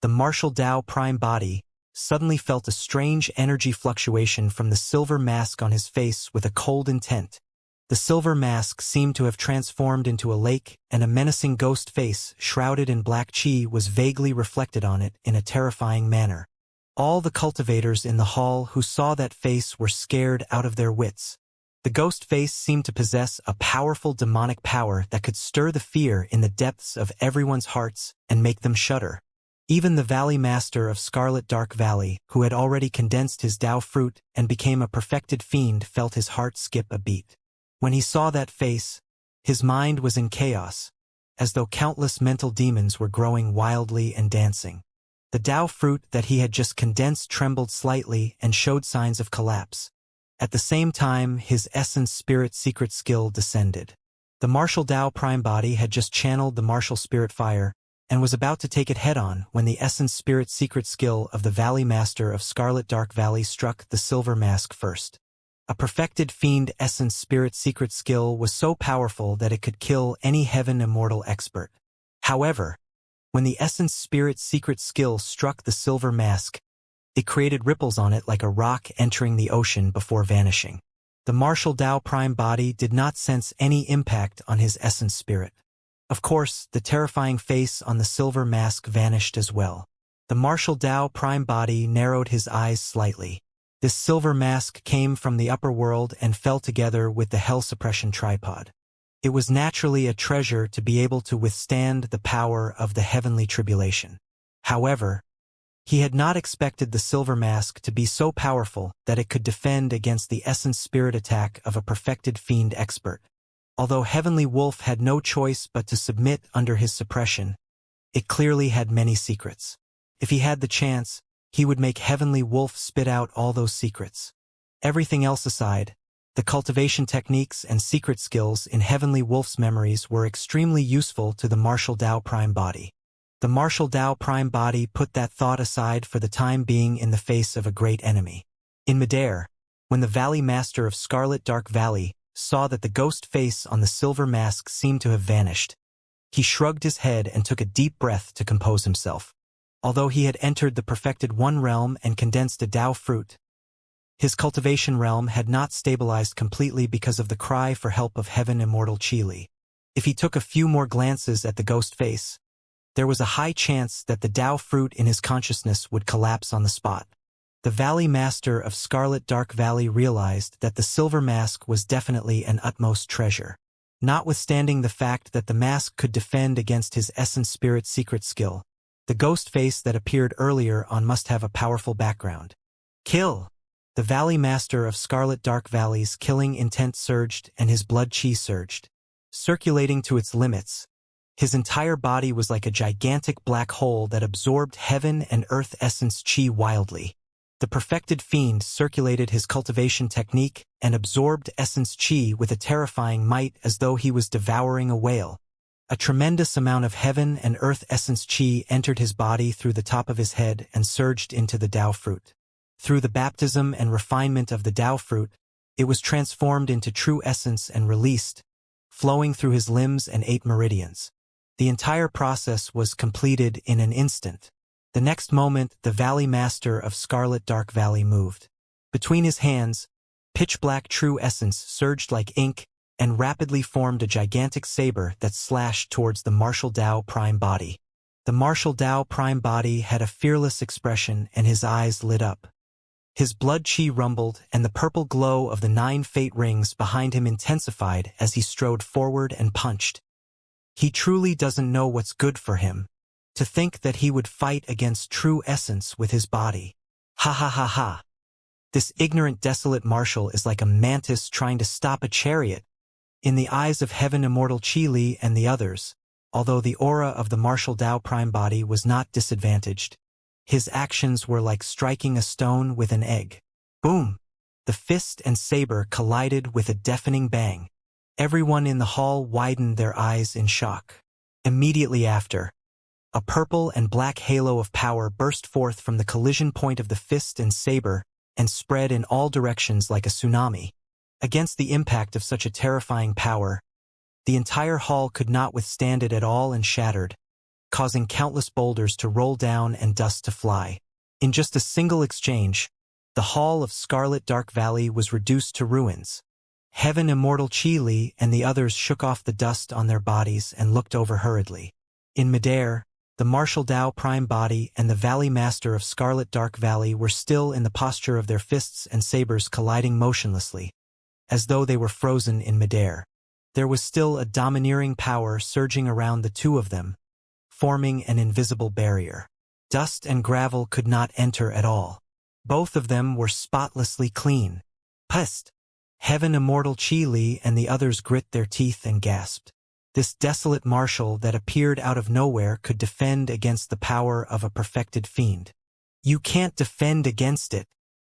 A: the martial Tao prime body suddenly felt a strange energy fluctuation from the silver mask on his face with a cold intent. The silver mask seemed to have transformed into a lake, and a menacing ghost face shrouded in black chi was vaguely reflected on it in a terrifying manner. All the cultivators in the hall who saw that face were scared out of their wits. The ghost face seemed to possess a powerful demonic power that could stir the fear in the depths of everyone's hearts and make them shudder. Even the Valley Master of Scarlet Dark Valley, who had already condensed his Tao fruit and became a perfected fiend, felt his heart skip a beat. When he saw that face, his mind was in chaos, as though countless mental demons were growing wildly and dancing. The Tao fruit that he had just condensed trembled slightly and showed signs of collapse. At the same time, his essence spirit secret skill descended. The martial Tao prime body had just channeled the martial spirit fire and was about to take it head-on when the essence spirit secret skill of the Valley Master of Scarlet Dark Valley struck the silver mask first. A perfected fiend essence spirit secret skill was so powerful that it could kill any heaven immortal expert. However, when the essence spirit secret skill struck the silver mask, it created ripples on it like a rock entering the ocean before vanishing. The martial Tao prime body did not sense any impact on his essence spirit. Of course, the terrifying face on the silver mask vanished as well. The martial Tao prime body narrowed his eyes slightly. This silver mask came from the upper world and fell together with the hell suppression tripod. It was naturally a treasure to be able to withstand the power of the heavenly tribulation. However, he had not expected the silver mask to be so powerful that it could defend against the essence spirit attack of a perfected fiend expert. Although Heavenly Wolf had no choice but to submit under his suppression, it clearly had many secrets. If he had the chance, he would make Heavenly Wolf spit out all those secrets. Everything else aside, the cultivation techniques and secret skills in Heavenly Wolf's memories were extremely useful to the martial Tao prime body. The martial Tao prime body put that thought aside for the time being in the face of a great enemy. In midair, when the Valley Master of Scarlet Dark Valley saw that the ghost face on the silver mask seemed to have vanished, he shrugged his head and took a deep breath to compose himself. Although he had entered the perfected one realm and condensed a Tao fruit, his cultivation realm had not stabilized completely because of the cry for help of Heaven Immortal Chili. If he took a few more glances at the ghost face, there was a high chance that the Tao fruit in his consciousness would collapse on the spot. The Valley Master of Scarlet Dark Valley realized that the silver mask was definitely an utmost treasure. Notwithstanding the fact that the mask could defend against his essence spirit secret skill, the ghost face that appeared earlier on must have a powerful background. Kill! The Valley Master of Scarlet Dark Valley's killing intent surged and his blood chi surged. Circulating to its limits, his entire body was like a gigantic black hole that absorbed heaven and earth essence chi wildly. The perfected fiend circulated his cultivation technique and absorbed essence chi with a terrifying might as though he was devouring a whale. A tremendous amount of heaven and earth essence chi entered his body through the top of his head and surged into the Tao fruit. Through the baptism and refinement of the Tao fruit, it was transformed into true essence and released, flowing through his limbs and 8 meridians. The entire process was completed in an instant. The next moment, the Valley Master of Scarlet Dark Valley moved. Between his hands, pitch-black true essence surged like ink and rapidly formed a gigantic saber that slashed towards the martial Tao prime body. The martial Tao prime body had a fearless expression and his eyes lit up. His blood chi rumbled and the purple glow of the 9 fate rings behind him intensified as he strode forward and punched. He truly doesn't know what's good for him. To think that he would fight against true essence with his body. Ha ha ha ha. This ignorant desolate martial is like a mantis trying to stop a chariot. In the eyes of Heaven Immortal Chili and the others, although the aura of the martial Tao prime body was not disadvantaged, his actions were like striking a stone with an egg. Boom! The fist and saber collided with a deafening bang. Everyone in the hall widened their eyes in shock. Immediately after, a purple and black halo of power burst forth from the collision point of the fist and saber and spread in all directions like a tsunami. Against the impact of such a terrifying power, the entire hall could not withstand it at all and shattered, causing countless boulders to roll down and dust to fly. In just a single exchange, the hall of Scarlet Dark Valley was reduced to ruins. Heaven Immortal Chili and the others shook off the dust on their bodies and looked over hurriedly. In midair, the martial Tao prime body and the Valley Master of Scarlet Dark Valley were still in the posture of their fists and sabers colliding motionlessly, as though they were frozen in midair. There was still a domineering power surging around the two of them, forming an invisible barrier. Dust and gravel could not enter at all. Both of them were spotlessly clean. Pest! Heaven Immortal Chili and the others grit their teeth and gasped. This desolate martial that appeared out of nowhere could defend against the power of a perfected fiend. You can't defend against it.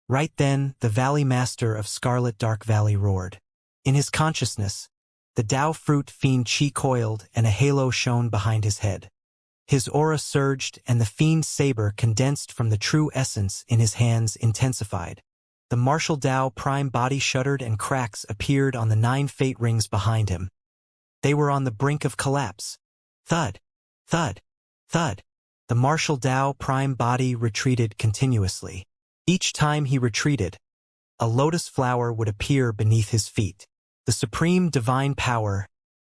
A: Right then, the Valley Master of Scarlet Dark Valley roared. In his consciousness, the Tao fruit fiend chi coiled and a halo shone behind his head. His aura surged and the fiend's saber condensed from the true essence in his hands intensified. The martial Tao prime body shuddered and cracks appeared on the 9 fate rings behind him. They were on the brink of collapse. Thud! Thud, thud. The martial Tao prime body retreated continuously. Each time he retreated, a lotus flower would appear beneath his feet. The supreme divine power,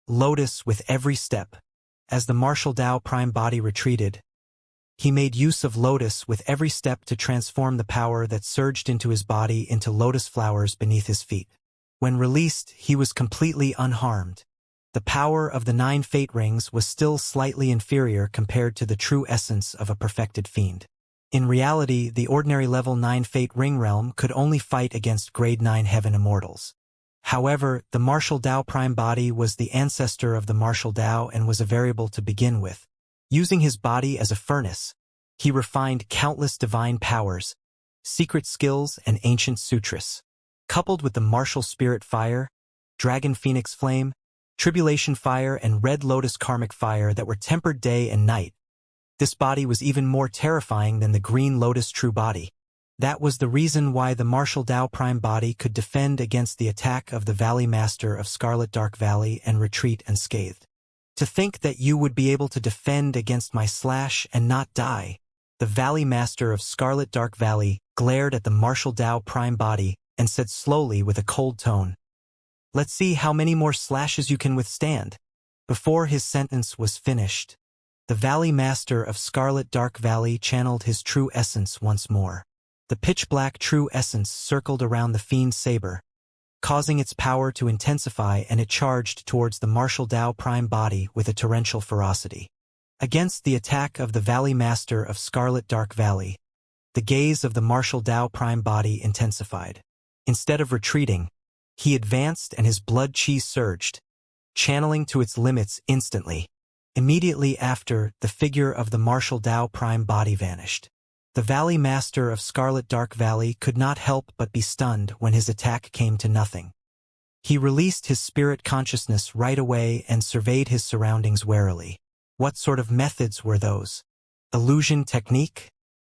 A: lotus with every step. As the martial Tao prime body retreated, he made use of lotus with every step to transform the power that surged into his body into lotus flowers beneath his feet. When released, he was completely unharmed. The power of the 9 fate rings was still slightly inferior compared to the true essence of a perfected fiend. In reality, the ordinary level 9 fate ring realm could only fight against grade 9 heaven immortals. However, the martial Tao prime body was the ancestor of the martial Tao and was a variable to begin with. Using his body as a furnace, he refined countless divine powers, secret skills, and ancient sutras. Coupled with the martial spirit fire, dragon phoenix flame, tribulation fire, and red lotus karmic fire that were tempered day and night, this body was even more terrifying than the green lotus true body. That was the reason why the martial Tao prime body could defend against the attack of the Valley Master of Scarlet Dark Valley and retreat unscathed. To think that you would be able to defend against my slash and not die. The Valley Master of Scarlet Dark Valley glared at the martial Tao prime body and said slowly with a cold tone, "Let's see how many more slashes you can withstand." Before his sentence was finished, the Valley Master of Scarlet Dark Valley channeled his true essence once more. The pitch-black true essence circled around the fiend's saber, causing its power to intensify, and it charged towards the martial Tao prime body with a torrential ferocity. Against the attack of the Valley Master of Scarlet Dark Valley, the gaze of the martial Tao prime body intensified. Instead of retreating, he advanced and his blood chi surged, channeling to its limits instantly. Immediately after, the figure of the martial Tao prime body vanished. The Valley Master of Scarlet Dark Valley could not help but be stunned when his attack came to nothing. He released his spirit consciousness right away and surveyed his surroundings warily. What sort of methods were those? Illusion technique?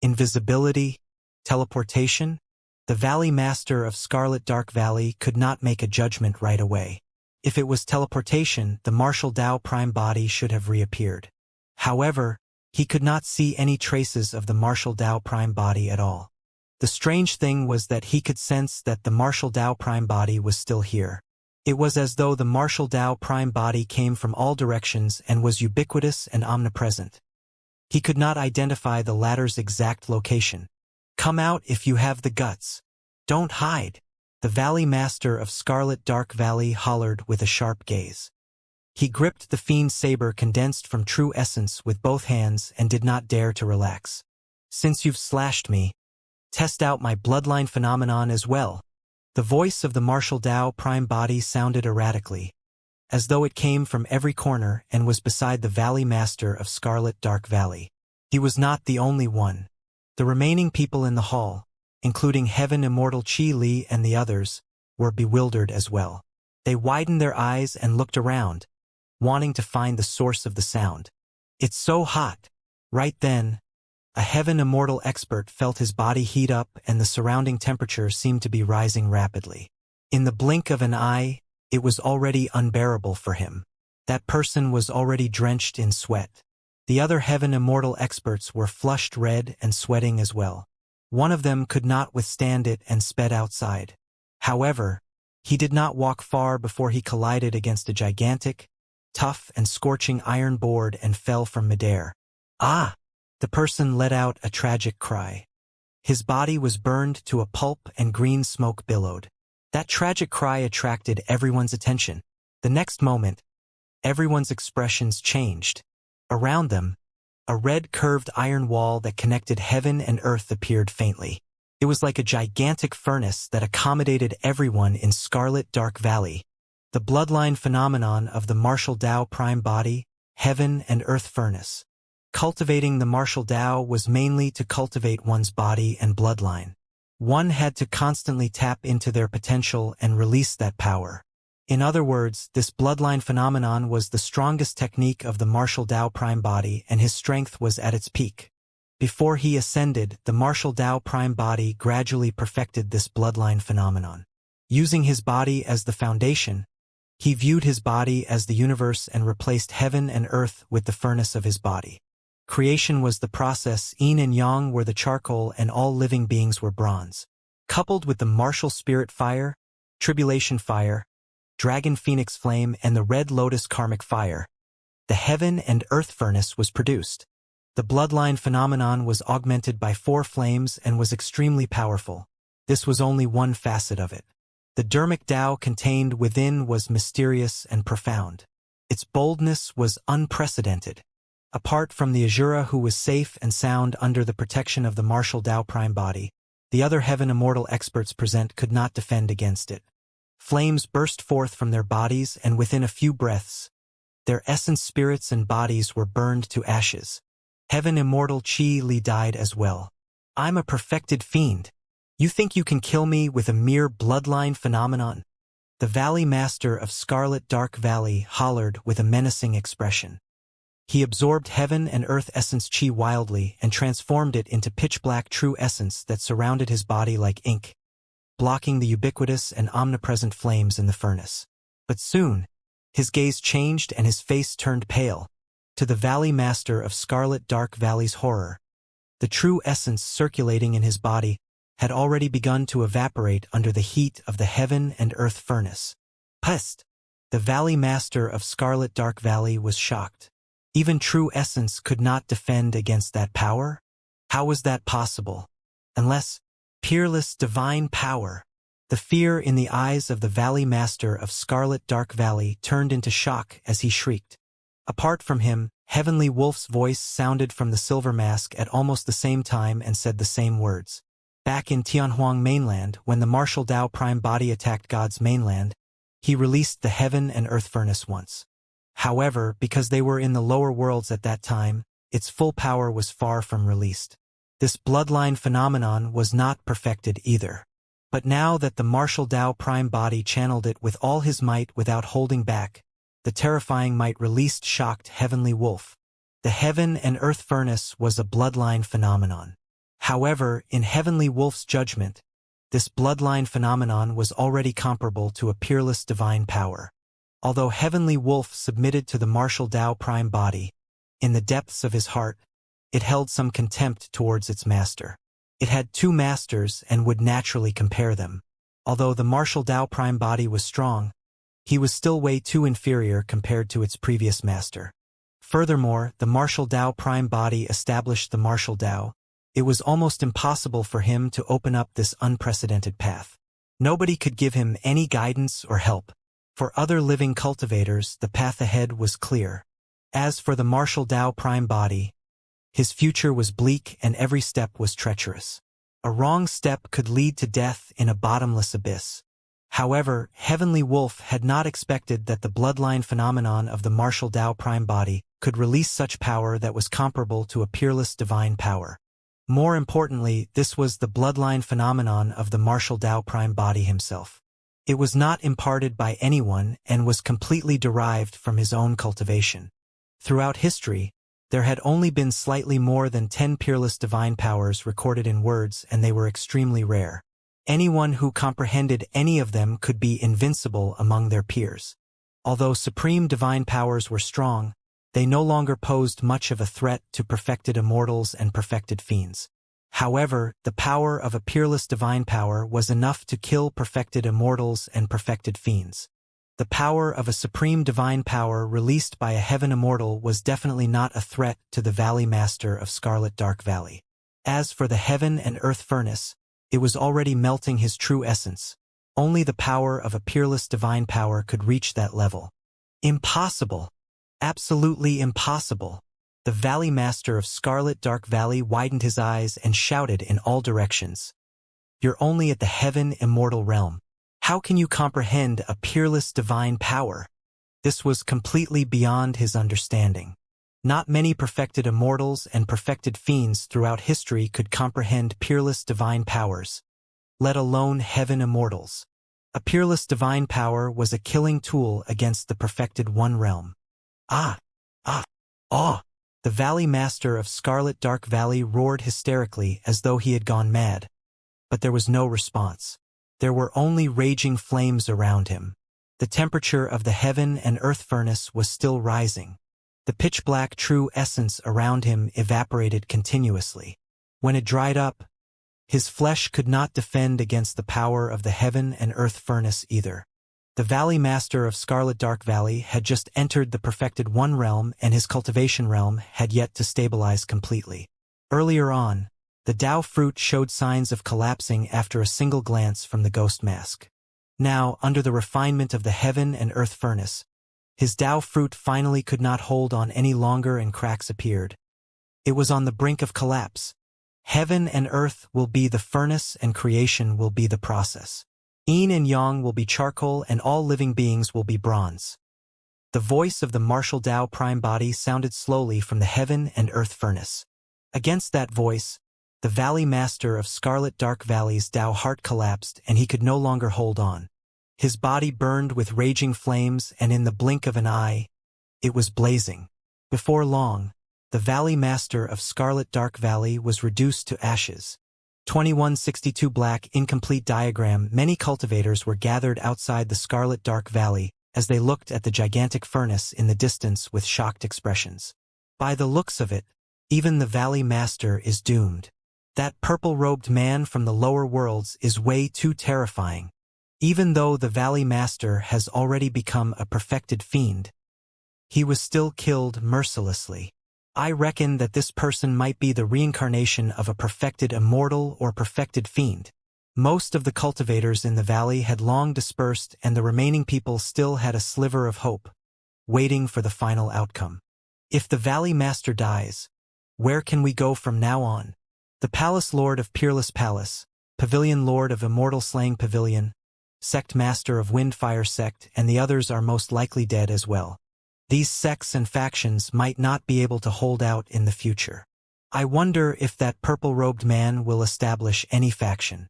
A: Invisibility? Teleportation? The Valley Master of Scarlet Dark Valley could not make a judgment right away. If it was teleportation, the martial Tao prime body should have reappeared. However, he could not see any traces of the martial Tao prime body at all. The strange thing was that he could sense that the martial Tao prime body was still here. It was as though the martial Tao prime body came from all directions and was ubiquitous and omnipresent. He could not identify the latter's exact location. "Come out if you have the guts. Don't hide," the Valley Master of Scarlet Dark Valley hollered with a sharp gaze. He gripped the fiend's saber condensed from true essence with both hands and did not dare to relax. "Since you've slashed me, test out my bloodline phenomenon as well." The voice of the martial Tao prime body sounded erratically, as though it came from every corner and was beside the Valley Master of Scarlet Dark Valley. He was not the only one. The remaining people in the hall, including Heaven Immortal Chi Li and the others, were bewildered as well. They widened their eyes and looked around, wanting to find the source of the sound. "It's so hot." Right then, a Heaven Immortal expert felt his body heat up and the surrounding temperature seemed to be rising rapidly. In the blink of an eye, it was already unbearable for him. That person was already drenched in sweat. The other Heaven Immortal experts were flushed red and sweating as well. One of them could not withstand it and sped outside. However, he did not walk far before he collided against a gigantic, tough and scorching iron board and fell from midair. "Ah!" The person let out a tragic cry. His body was burned to a pulp and green smoke billowed. That tragic cry attracted everyone's attention. The next moment, everyone's expressions changed. Around them, a red curved iron wall that connected heaven and earth appeared faintly. It was like a gigantic furnace that accommodated everyone in Scarlet Dark Valley. The bloodline phenomenon of the martial Tao prime body, heaven and earth furnace. Cultivating the martial Tao was mainly to cultivate one's body and bloodline. One had to constantly tap into their potential and release that power. In other words, this bloodline phenomenon was the strongest technique of the martial Tao prime body and his strength was at its peak. Before he ascended, the martial Tao prime body gradually perfected this bloodline phenomenon. Using his body as the foundation, He viewed his body as the universe and replaced heaven and earth with the furnace of his body. Creation was the process, yin and yang were the charcoal, and all living beings were bronze. Coupled with the martial spirit fire, tribulation fire, dragon phoenix flame, and the red lotus karmic fire, the heaven and earth furnace was produced. The bloodline phenomenon was augmented by 4 flames and was extremely powerful. This was only one facet of it. The dermic Tao contained within was mysterious and profound. Its boldness was unprecedented. Apart from the Azura, who was safe and sound under the protection of the martial Tao prime body, the other heaven immortal experts present could not defend against it. Flames burst forth from their bodies, and within a few breaths, their essence, spirits, and bodies were burned to ashes. Heaven immortal Qi Li died as well. "I'm a perfected fiend. You think you can kill me with a mere bloodline phenomenon?" The Valley Master of Scarlet Dark Valley hollered with a menacing expression. He absorbed heaven and earth essence Qi wildly and transformed it into pitch-black true essence that surrounded his body like ink, blocking the ubiquitous and omnipresent flames in the furnace. But soon, his gaze changed and his face turned pale. To the Valley Master of Scarlet Dark Valley's horror, the true essence circulating in his body had already begun to evaporate under the heat of the heaven and earth furnace. Pest! The Valley Master of Scarlet Dark Valley was shocked. Even true essence could not defend against that power? How was that possible? Unless peerless divine power. The fear in the eyes of the Valley Master of Scarlet Dark Valley turned into shock as he shrieked. Apart from him, Heavenly Wolf's voice sounded from the silver mask at almost the same time and said the same words. Back in Tianhuang mainland, when the martial Tao prime body attacked God's mainland, he released the heaven and earth furnace once. However, because they were in the lower worlds at that time, its full power was far from released. This bloodline phenomenon was not perfected either. But now that the martial Tao prime body channeled it with all his might without holding back, the terrifying might released shocked Heavenly Wolf. The heaven and earth furnace was a bloodline phenomenon. However, in Heavenly Wolf's judgment, this bloodline phenomenon was already comparable to a peerless divine power. Although Heavenly Wolf submitted to the martial Tao prime body, in the depths of his heart, it held some contempt towards its master. It had 2 masters and would naturally compare them. Although the martial Tao prime body was strong, he was still way too inferior compared to its previous master. Furthermore, the martial Tao prime body established the martial Tao. It was almost impossible for him to open up this unprecedented path. Nobody could give him any guidance or help. For other living cultivators, the path ahead was clear. As for the martial Tao prime body, his future was bleak and every step was treacherous. A wrong step could lead to death in a bottomless abyss. However, Heavenly Wolf had not expected that the bloodline phenomenon of the martial Tao prime body could release such power that was comparable to a peerless divine power. More importantly, this was the bloodline phenomenon of the martial Tao prime body himself. It was not imparted by anyone and was completely derived from his own cultivation. Throughout history, there had only been slightly more than 10 peerless divine powers recorded in words, and they were extremely rare. Anyone who comprehended any of them could be invincible among their peers. Although supreme divine powers were strong, they no longer posed much of a threat to perfected immortals and perfected fiends. However, the power of a peerless divine power was enough to kill perfected immortals and perfected fiends. The power of a supreme divine power released by a heaven immortal was definitely not a threat to the Valley Master of Scarlet Dark Valley. As for the heaven and earth furnace, it was already melting his true essence. Only the power of a peerless divine power could reach that level. Impossible! Absolutely impossible! The Valley Master of Scarlet Dark Valley widened his eyes and shouted in all directions. "You're only at the heaven immortal realm. How can you comprehend a peerless divine power?" This was completely beyond his understanding. Not many perfected immortals and perfected fiends throughout history could comprehend peerless divine powers, let alone heaven immortals. A peerless divine power was a killing tool against the perfected One realm. Ah! Ah! Ah! The Valley Master of Scarlet Dark Valley roared hysterically as though he had gone mad. But there was no response. There were only raging flames around him. The temperature of the heaven and earth furnace was still rising. The pitch-black true essence around him evaporated continuously. When it dried up, his flesh could not defend against the power of the heaven and earth furnace either. The Valley Master of Scarlet Dark Valley had just entered the Perfected One realm, and his cultivation realm had yet to stabilize completely. Earlier on, the Tao fruit showed signs of collapsing after a single glance from the ghost mask. Now, under the refinement of the heaven and earth furnace, his Tao fruit finally could not hold on any longer and cracks appeared. It was on the brink of collapse. Heaven and earth will be the furnace and creation will be the process. Yin and Yang will be charcoal and all living beings will be bronze. The voice of the martial Tao prime body sounded slowly from the heaven and earth furnace. Against that voice, the Valley Master of Scarlet Dark Valley's Tao heart collapsed and he could no longer hold on. His body burned with raging flames and in the blink of an eye, it was blazing. Before long, the Valley Master of Scarlet Dark Valley was reduced to ashes. 2162 Black Incomplete Diagram. Many cultivators were gathered outside the Scarlet Dark Valley as they looked at the gigantic furnace in the distance with shocked expressions. By the looks of it, even the Valley Master is doomed. That purple-robed man from the lower worlds is way too terrifying. Even though the Valley Master has already become a perfected fiend, he was still killed mercilessly. I reckon that this person might be the reincarnation of a perfected immortal or perfected fiend. Most of the cultivators in the valley had long dispersed and the remaining people still had a sliver of hope, waiting for the final outcome. If the Valley Master dies, where can we go from now on? The Palace Lord of Peerless Palace, Pavilion Lord of Immortal Slaying Pavilion, Sect Master of Windfire Sect, and the others are most likely dead as well. These sects and factions might not be able to hold out in the future. I wonder if that purple-robed man will establish any faction.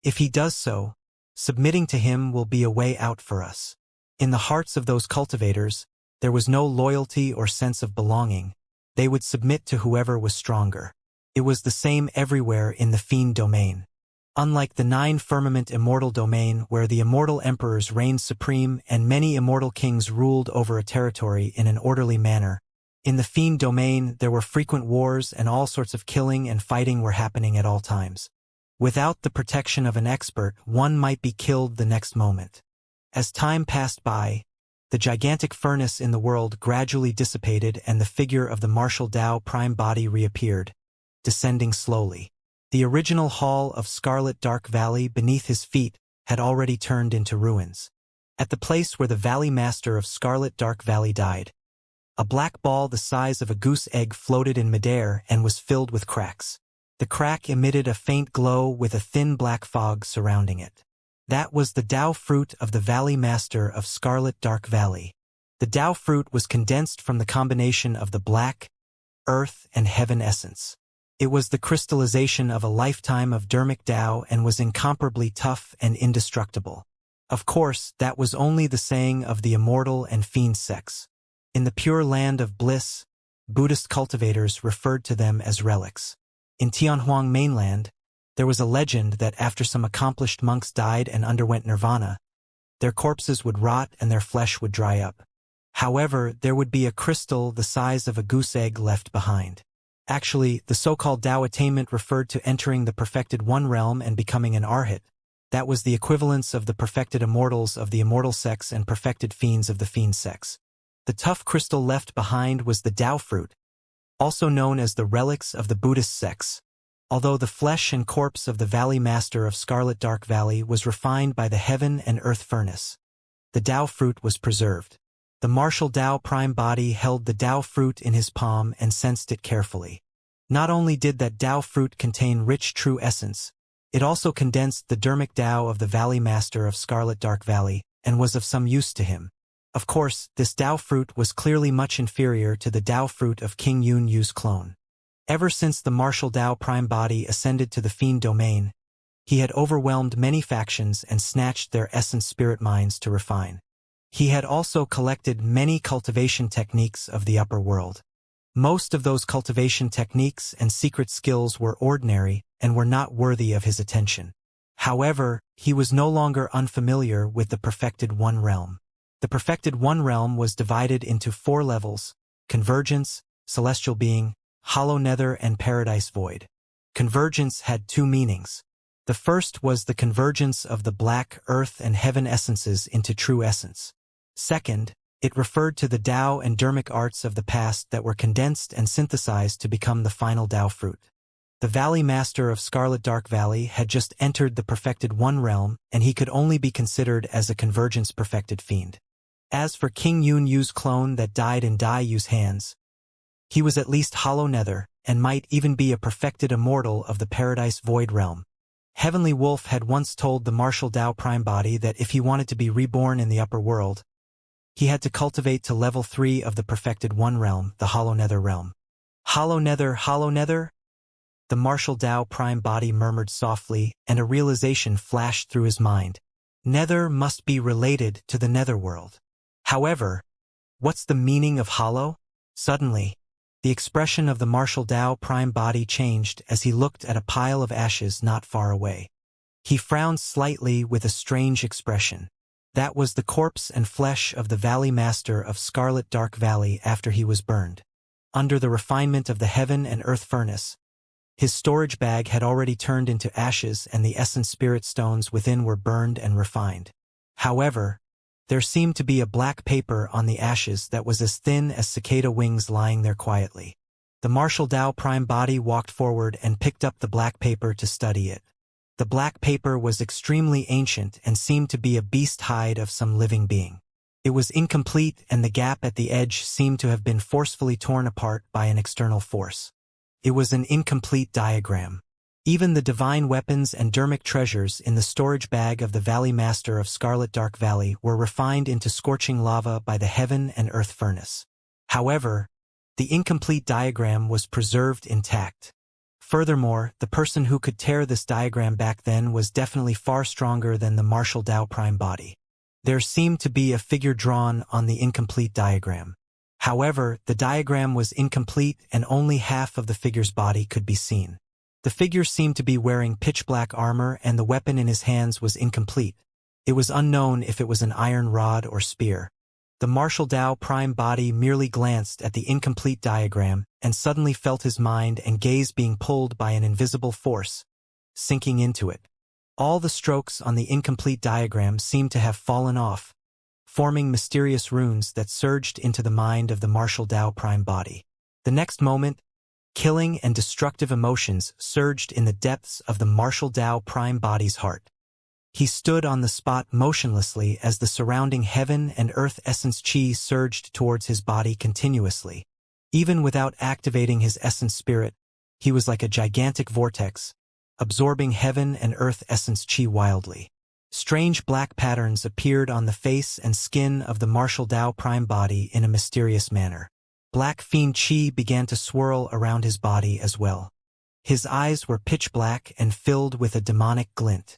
A: If he does so, submitting to him will be a way out for us. In the hearts of those cultivators, there was no loyalty or sense of belonging. They would submit to whoever was stronger. It was the same everywhere in the Fiend domain. Unlike the 9 Firmament Immortal domain where the immortal emperors reigned supreme and many immortal kings ruled over a territory in an orderly manner, in the Fiend domain there were frequent wars and all sorts of killing and fighting were happening at all times. Without the protection of an expert, one might be killed the next moment. As time passed by, the gigantic furnace in the world gradually dissipated and the figure of the martial Tao prime body reappeared, descending slowly. The original hall of Scarlet Dark Valley beneath his feet had already turned into ruins. At the place where the Valley Master of Scarlet Dark Valley died, a black ball the size of a goose egg floated in midair and was filled with cracks. The crack emitted a faint glow with a thin black fog surrounding it. That was the Tao fruit of the Valley Master of Scarlet Dark Valley. The Tao fruit was condensed from the combination of the black, earth, and heaven essence. It was the crystallization of a lifetime of dermic Tao and was incomparably tough and indestructible. Of course, that was only the saying of the immortal and fiend sects. In the pure land of bliss, Buddhist cultivators referred to them as relics. In Tianhuang mainland, there was a legend that after some accomplished monks died and underwent nirvana, their corpses would rot and their flesh would dry up. However, there would be a crystal the size of a goose egg left behind. Actually, the so-called Tao attainment referred to entering the perfected one realm and becoming an arhat. That was the equivalence of the perfected immortals of the immortal sects and perfected fiends of the fiend sects. The tough crystal left behind was the Tao fruit, also known as the relics of the Buddhist sects. Although the flesh and corpse of the Valley Master of Scarlet Dark Valley was refined by the heaven and earth furnace, the Tao fruit was preserved. The martial Tao prime body held the Tao fruit in his palm and sensed it carefully. Not only did that Tao fruit contain rich true essence, it also condensed the dermic Tao of the Valley Master of Scarlet Dark Valley and was of some use to him. Of course, this Tao fruit was clearly much inferior to the Tao fruit of King Yun Yu's clone. Ever since the martial Tao prime body ascended to the fiend domain, he had overwhelmed many factions and snatched their essence spirit minds to refine. He had also collected many cultivation techniques of the upper world. Most of those cultivation techniques and secret skills were ordinary and were not worthy of his attention. However, he was no longer unfamiliar with the perfected one realm. The perfected one realm was divided into 4 levels: convergence, celestial being, hollow nether, and paradise void. Convergence had 2 meanings. The first was the convergence of the black earth and heaven essences into true essence. Second, it referred to the Tao and Dharmic arts of the past that were condensed and synthesized to become the final Tao fruit. The Valley Master of Scarlet Dark Valley had just entered the perfected one realm, and he could only be considered as a convergence perfected fiend. As for King Yun Yu's clone that died in Dai Yu's hands, he was at least hollow nether, and might even be a perfected immortal of the Paradise Void realm. Heavenly Wolf had once told the martial Tao Prime Body that if he wanted to be reborn in the upper world, he had to cultivate to level 3 of the perfected one realm, the hollow nether realm. Hollow nether, hollow nether? The martial Tao Prime Body murmured softly, and a realization flashed through his mind. Nether must be related to the netherworld. However, what's the meaning of hollow? Suddenly, the expression of the martial Tao Prime Body changed as he looked at a pile of ashes not far away. He frowned slightly with a strange expression. That was the corpse and flesh of the Valley Master of Scarlet Dark Valley after he was burned. Under the refinement of the heaven and earth furnace, his storage bag had already turned into ashes, and the essence spirit stones within were burned and refined. However, there seemed to be a black paper on the ashes that was as thin as cicada wings lying there quietly. The martial Tao Prime Body walked forward and picked up the black paper to study it. The black paper was extremely ancient and seemed to be a beast hide of some living being. It was incomplete, and the gap at the edge seemed to have been forcefully torn apart by an external force. It was an incomplete diagram. Even the divine weapons and Dharmic treasures in the storage bag of the Valley Master of Scarlet Dark Valley were refined into scorching lava by the heaven and earth furnace. However, the incomplete diagram was preserved intact. Furthermore, the person who could tear this diagram back then was definitely far stronger than the martial Tao Prime Body. There seemed to be a figure drawn on the incomplete diagram. However, the diagram was incomplete and only half of the figure's body could be seen. The figure seemed to be wearing pitch-black armor, and the weapon in his hands was incomplete. It was unknown if it was an iron rod or spear. The martial Tao Prime Body merely glanced at the incomplete diagram and suddenly felt his mind and gaze being pulled by an invisible force, sinking into it. All the strokes on the incomplete diagram seemed to have fallen off, forming mysterious runes that surged into the mind of the martial Tao Prime Body. The next moment, killing and destructive emotions surged in the depths of the martial Tao Prime Body's heart. He stood on the spot motionlessly as the surrounding heaven and earth essence chi surged towards his body continuously. Even without activating his essence spirit, he was like a gigantic vortex, absorbing heaven and earth essence chi wildly. Strange black patterns appeared on the face and skin of the martial Tao Prime Body in a mysterious manner. Black fiend chi began to swirl around his body as well. His eyes were pitch black and filled with a demonic glint.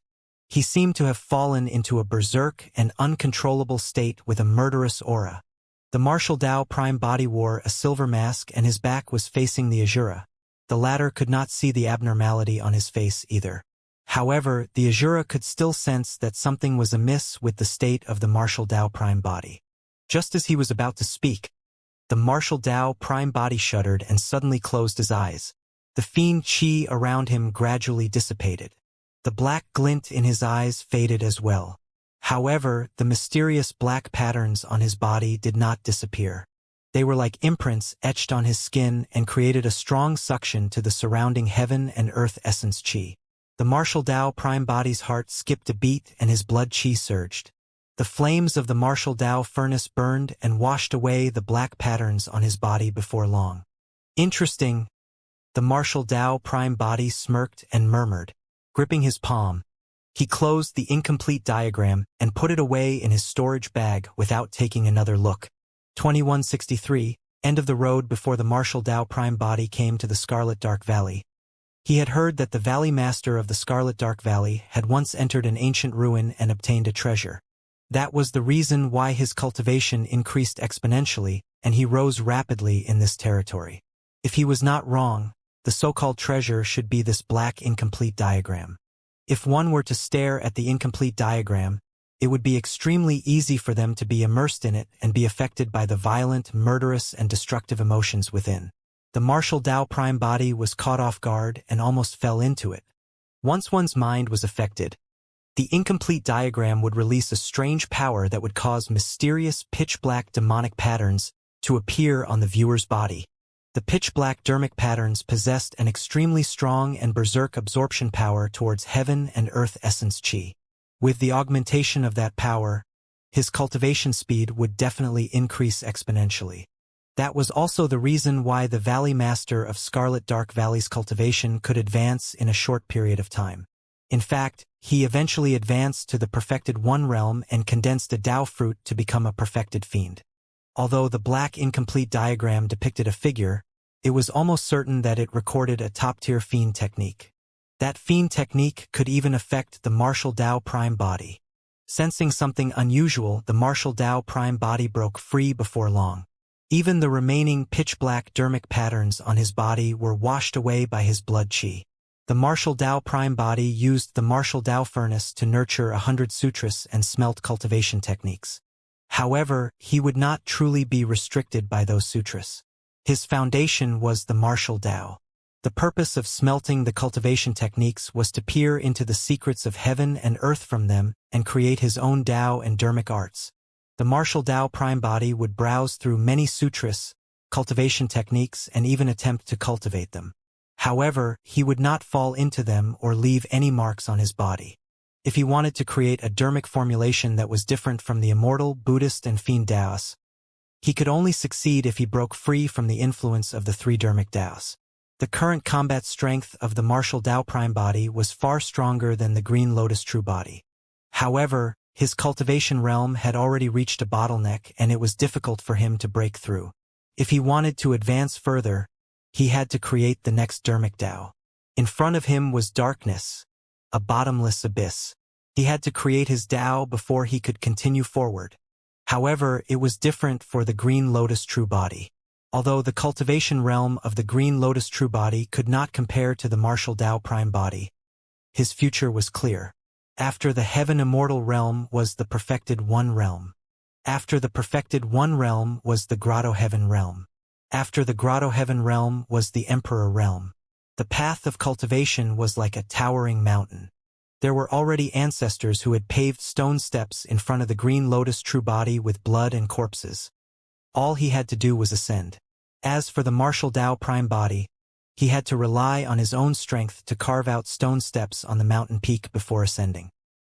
A: He seemed to have fallen into a berserk and uncontrollable state with a murderous aura. The martial Tao Prime Body wore a silver mask, and his back was facing the Azura. The latter could not see the abnormality on his face either. However, the Azura could still sense that something was amiss with the state of the martial Tao Prime Body. Just as he was about to speak, the martial Tao Prime Body shuddered and suddenly closed his eyes. The fiend chi around him gradually dissipated. The black glint in his eyes faded as well. However, the mysterious black patterns on his body did not disappear. They were like imprints etched on his skin and created a strong suction to the surrounding heaven and earth essence chi. The martial Tao Prime Body's heart skipped a beat and his blood chi surged. The flames of the martial Tao furnace burned and washed away the black patterns on his body before long. Interesting. The martial Tao Prime Body smirked and murmured. Gripping his palm, he closed the incomplete diagram and put it away in his storage bag without taking another look. 2163, end of the road before the martial Tao Prime Body came to the Scarlet Dark Valley. He had heard that the Valley Master of the Scarlet Dark Valley had once entered an ancient ruin and obtained a treasure. That was the reason why his cultivation increased exponentially, and he rose rapidly in this territory. If he was not wrong, the so-called treasure should be this black incomplete diagram. If one were to stare at the incomplete diagram, it would be extremely easy for them to be immersed in it and be affected by the violent, murderous, and destructive emotions within. The martial Tao prime body was caught off guard and almost fell into it. Once one's mind was affected, the incomplete diagram would release a strange power that would cause mysterious pitch-black demonic patterns to appear on the viewer's body. The pitch-black dermic patterns possessed an extremely strong and berserk absorption power towards heaven and earth essence chi. With the augmentation of that power, his cultivation speed would definitely increase exponentially. That was also the reason why the Valley Master of Scarlet Dark Valley's cultivation could advance in a short period of time. In fact, he eventually advanced to the perfected one realm and condensed a Tao fruit to become a perfected fiend. Although the black incomplete diagram depicted a figure, it was almost certain that it recorded a top-tier fiend technique. That fiend technique could even affect the martial Tao prime body. Sensing something unusual, the martial Tao prime body broke free before long. Even the remaining pitch-black dermic patterns on his body were washed away by his blood chi. The martial Tao prime body used the martial Tao furnace to nurture 100 sutras and smelt cultivation techniques. However, he would not truly be restricted by those sutras. His foundation was the martial Tao. The purpose of smelting the cultivation techniques was to peer into the secrets of heaven and earth from them and create his own Tao and dermic arts. The martial Tao prime body would browse through many sutras, cultivation techniques, and even attempt to cultivate them. However, he would not fall into them or leave any marks on his body. If he wanted to create a dermic formulation that was different from the immortal, Buddhist, and fiend Taos, he could only succeed if he broke free from the influence of the three dermic Taos. The current combat strength of the martial Tao prime body was far stronger than the green lotus true body. However, his cultivation realm had already reached a bottleneck and it was difficult for him to break through. If he wanted to advance further, he had to create the next dermic Tao. In front of him was darkness, a bottomless abyss. He had to create his Tao before he could continue forward. However, it was different for the green lotus true body. Although the cultivation realm of the green lotus true body could not compare to the martial Tao prime body, his future was clear. After the heaven immortal realm was the perfected one realm. After the perfected one realm was the grotto heaven realm. After the grotto heaven realm was the emperor realm. The path of cultivation was like a towering mountain. There were already ancestors who had paved stone steps in front of the green lotus true body with blood and corpses. All he had to do was ascend. As for the martial Tao prime body, he had to rely on his own strength to carve out stone steps on the mountain peak before ascending.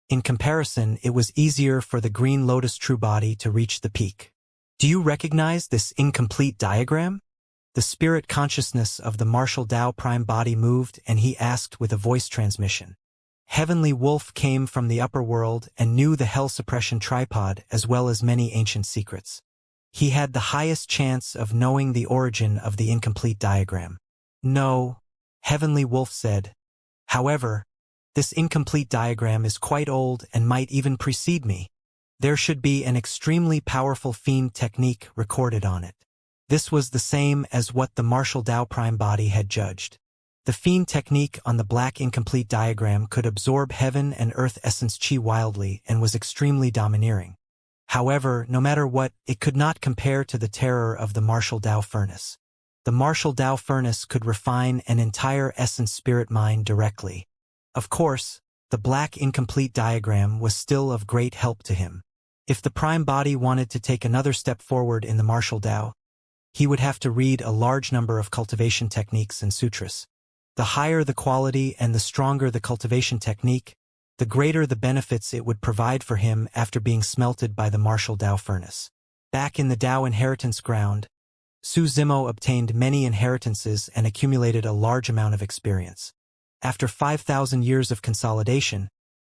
A: In comparison, it was easier for the green lotus true body to reach the peak. Do you recognize this incomplete diagram? The spirit consciousness of the martial Tao prime body moved and he asked with a voice transmission. Heavenly Wolf came from the upper world and knew the hell suppression tripod as well as many ancient secrets. He had the highest chance of knowing the origin of the incomplete diagram. No, Heavenly Wolf said. However, this incomplete diagram is quite old and might even precede me. There should be an extremely powerful fiend technique recorded on it. This was the same as what the martial Tao prime body had judged. The fiend technique on the black incomplete diagram could absorb heaven and earth essence chi wildly and was extremely domineering. However, no matter what, it could not compare to the terror of the martial Tao furnace. The martial Tao furnace could refine an entire essence spirit mind directly. Of course, the black incomplete diagram was still of great help to him. If the prime body wanted to take another step forward in the martial Tao, he would have to read a large number of cultivation techniques and sutras. The higher the quality and the stronger the cultivation technique, the greater the benefits it would provide for him after being smelted by the martial Tao furnace. Back in the Tao inheritance ground, Su Zimo obtained many inheritances and accumulated a large amount of experience. After 5,000 years of consolidation,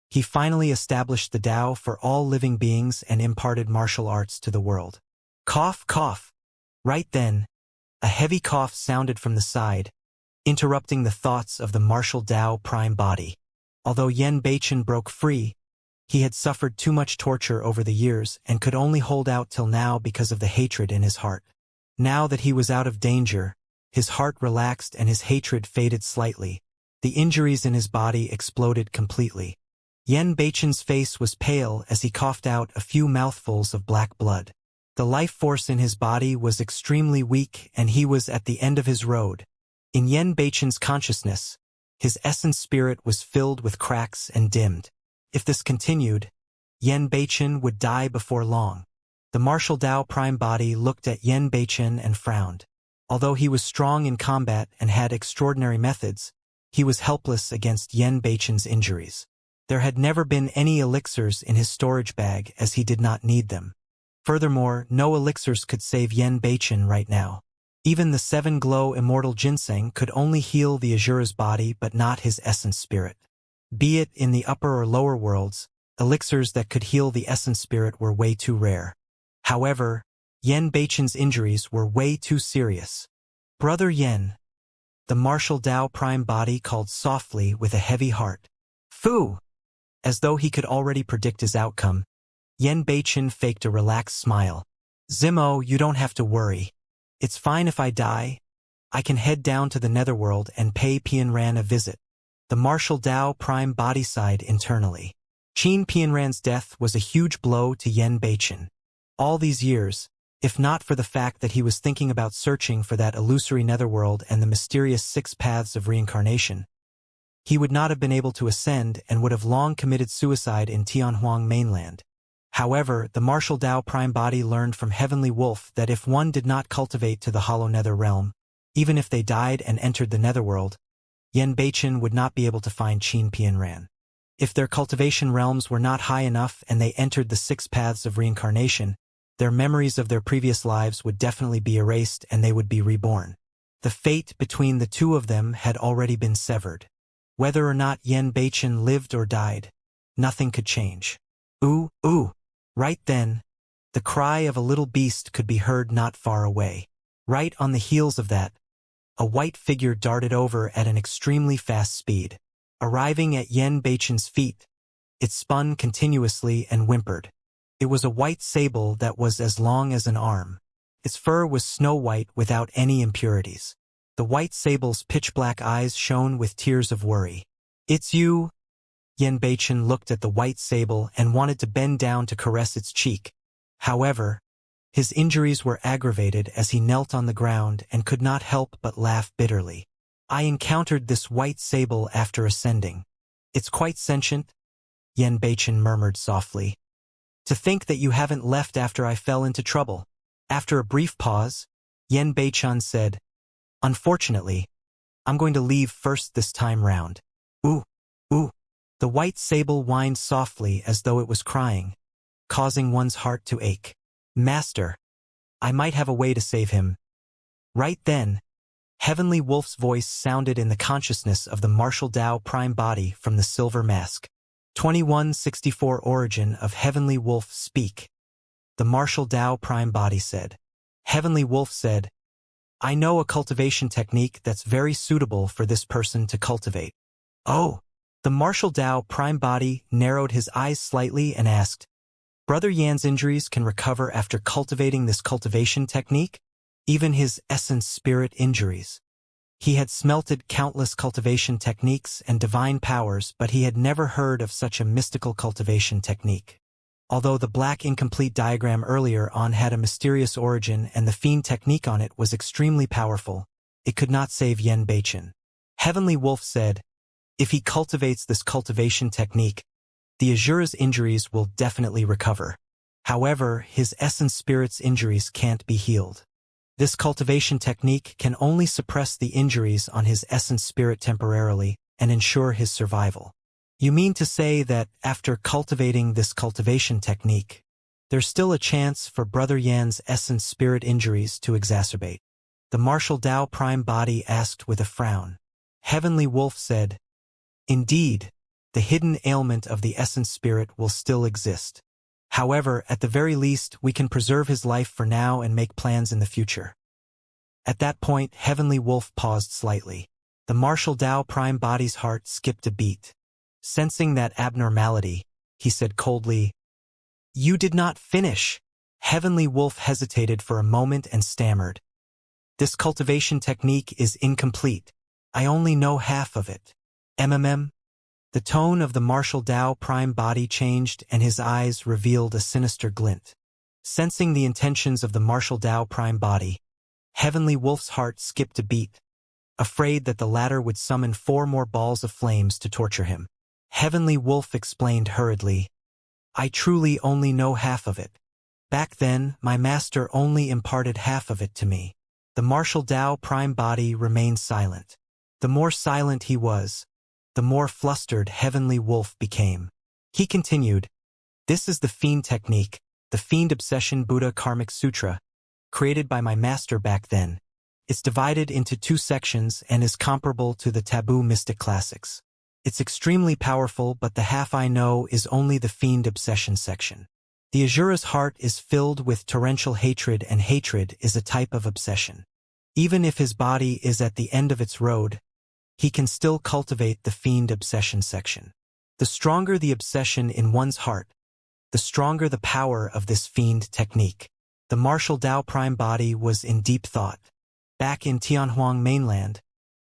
A: he finally established the Tao for all living beings and imparted martial arts to the world. Cough, cough. Right then, a heavy cough sounded from the side, interrupting the thoughts of the martial Tao prime body. Although Yen Beichen broke free, he had suffered too much torture over the years and could only hold out till now because of the hatred in his heart. Now that he was out of danger, his heart relaxed and his hatred faded slightly. The injuries in his body exploded completely. Yen Beichen's face was pale as he coughed out a few mouthfuls of black blood. The life force in his body was extremely weak and he was at the end of his road. In Yen Beichen's consciousness, his essence spirit was filled with cracks and dimmed. If this continued, Yen Beichen would die before long. The martial Tao prime body looked at Yen Beichen and frowned. Although he was strong in combat and had extraordinary methods, he was helpless against Yen Beichen's injuries. There had never been any elixirs in his storage bag as he did not need them. Furthermore, no elixirs could save Yen Beichen right now. Even the 7-glow immortal ginseng could only heal the Azura's body but not his essence spirit. Be it in the upper or lower worlds, elixirs that could heal the essence spirit were way too rare. However, Yen Beichen's injuries were way too serious. Brother Yen. The martial Tao prime body called softly with a heavy heart. Fu! As though he could already predict his outcome, Yen Beichen faked a relaxed smile. Zimo, you don't have to worry. It's fine if I die. I can head down to the netherworld and pay Pianran a visit. The martial Tao prime body sighed internally. Qin Pianran's death was a huge blow to Yen Beichen. All these years, if not for the fact that he was thinking about searching for that illusory netherworld and the mysterious 6 paths of reincarnation, he would not have been able to ascend and would have long committed suicide in Tianhuang mainland. However, the martial Tao prime body learned from Heavenly Wolf that if one did not cultivate to the hollow nether realm, even if they died and entered the netherworld, Yen Beichen would not be able to find Qin Pianran. If their cultivation realms were not high enough and they entered the 6 paths of reincarnation, their memories of their previous lives would definitely be erased and they would be reborn. The fate between the two of them had already been severed. Whether or not Yen Beichen lived or died, nothing could change. Ooh, ooh! Right then, the cry of a little beast could be heard not far away. Right on the heels of that, a white figure darted over at an extremely fast speed. Arriving at Yen Beichen's feet, it spun continuously and whimpered. It was a white sable that was as long as an arm. Its fur was snow-white without any impurities. The white sable's pitch-black eyes shone with tears of worry. It's you! Yen Beichen looked at the white sable and wanted to bend down to caress its cheek. However, his injuries were aggravated as he knelt on the ground and could not help but laugh bitterly. I encountered this white sable after ascending. It's quite sentient, Yen Beichen murmured softly. To think that you haven't left after I fell into trouble. After a brief pause, Yen Beichen said, Unfortunately, I'm going to leave first this time round. Ooh, ooh. The white sable whined softly as though it was crying, causing one's heart to ache. Master, I might have a way to save him. Right then, Heavenly Wolf's voice sounded in the consciousness of the martial Tao prime body from the silver mask. 2164 Origin of Heavenly Wolf Speak. The martial Tao prime body said. Heavenly Wolf said, I know a cultivation technique that's very suitable for this person to cultivate. Oh! The martial Tao prime body narrowed his eyes slightly and asked, Brother Yan's injuries can recover after cultivating this cultivation technique? Even his essence spirit injuries. He had smelted countless cultivation techniques and divine powers, but he had never heard of such a mystical cultivation technique. Although the black incomplete diagram earlier on had a mysterious origin and the fiend technique on it was extremely powerful, it could not save Yen Beichen. Heavenly Wolf said, if he cultivates this cultivation technique, the Azura's injuries will definitely recover. However, his essence spirit's injuries can't be healed. This cultivation technique can only suppress the injuries on his essence spirit temporarily and ensure his survival. You mean to say that after cultivating this cultivation technique, there's still a chance for Brother Yan's essence spirit injuries to exacerbate? The martial Tao prime body asked with a frown. Heavenly Wolf said, Indeed, the hidden ailment of the essence spirit will still exist. However, at the very least, we can preserve his life for now and make plans in the future. At that point, Heavenly Wolf paused slightly. The martial Tao prime body's heart skipped a beat. Sensing that abnormality, he said coldly, You did not finish. Heavenly Wolf hesitated for a moment and stammered. This cultivation technique is incomplete. I only know half of it. The tone of the martial Tao prime body changed and his eyes revealed a sinister glint. Sensing the intentions of the martial Tao prime body, Heavenly Wolf's heart skipped a beat, afraid that the latter would summon 4 more balls of flames to torture him. Heavenly Wolf explained hurriedly, "I truly only know half of it. Back then, my master only imparted half of it to me." The martial Tao prime body remained silent. The more silent he was, the more flustered Heavenly Wolf became. He continued, "This is the Fiend technique, the Fiend Obsession Buddha Karmic Sutra, created by my master back then. It's divided into 2 sections and is comparable to the taboo mystic classics. It's extremely powerful, but the half I know is only the Fiend Obsession section. The Asura's heart is filled with torrential hatred, and hatred is a type of obsession. Even if his body is at the end of its road, he can still cultivate the Fiend Obsession section. The stronger the obsession in one's heart, the stronger the power of this Fiend technique." The martial Tao prime body was in deep thought. Back in Tianhuang mainland,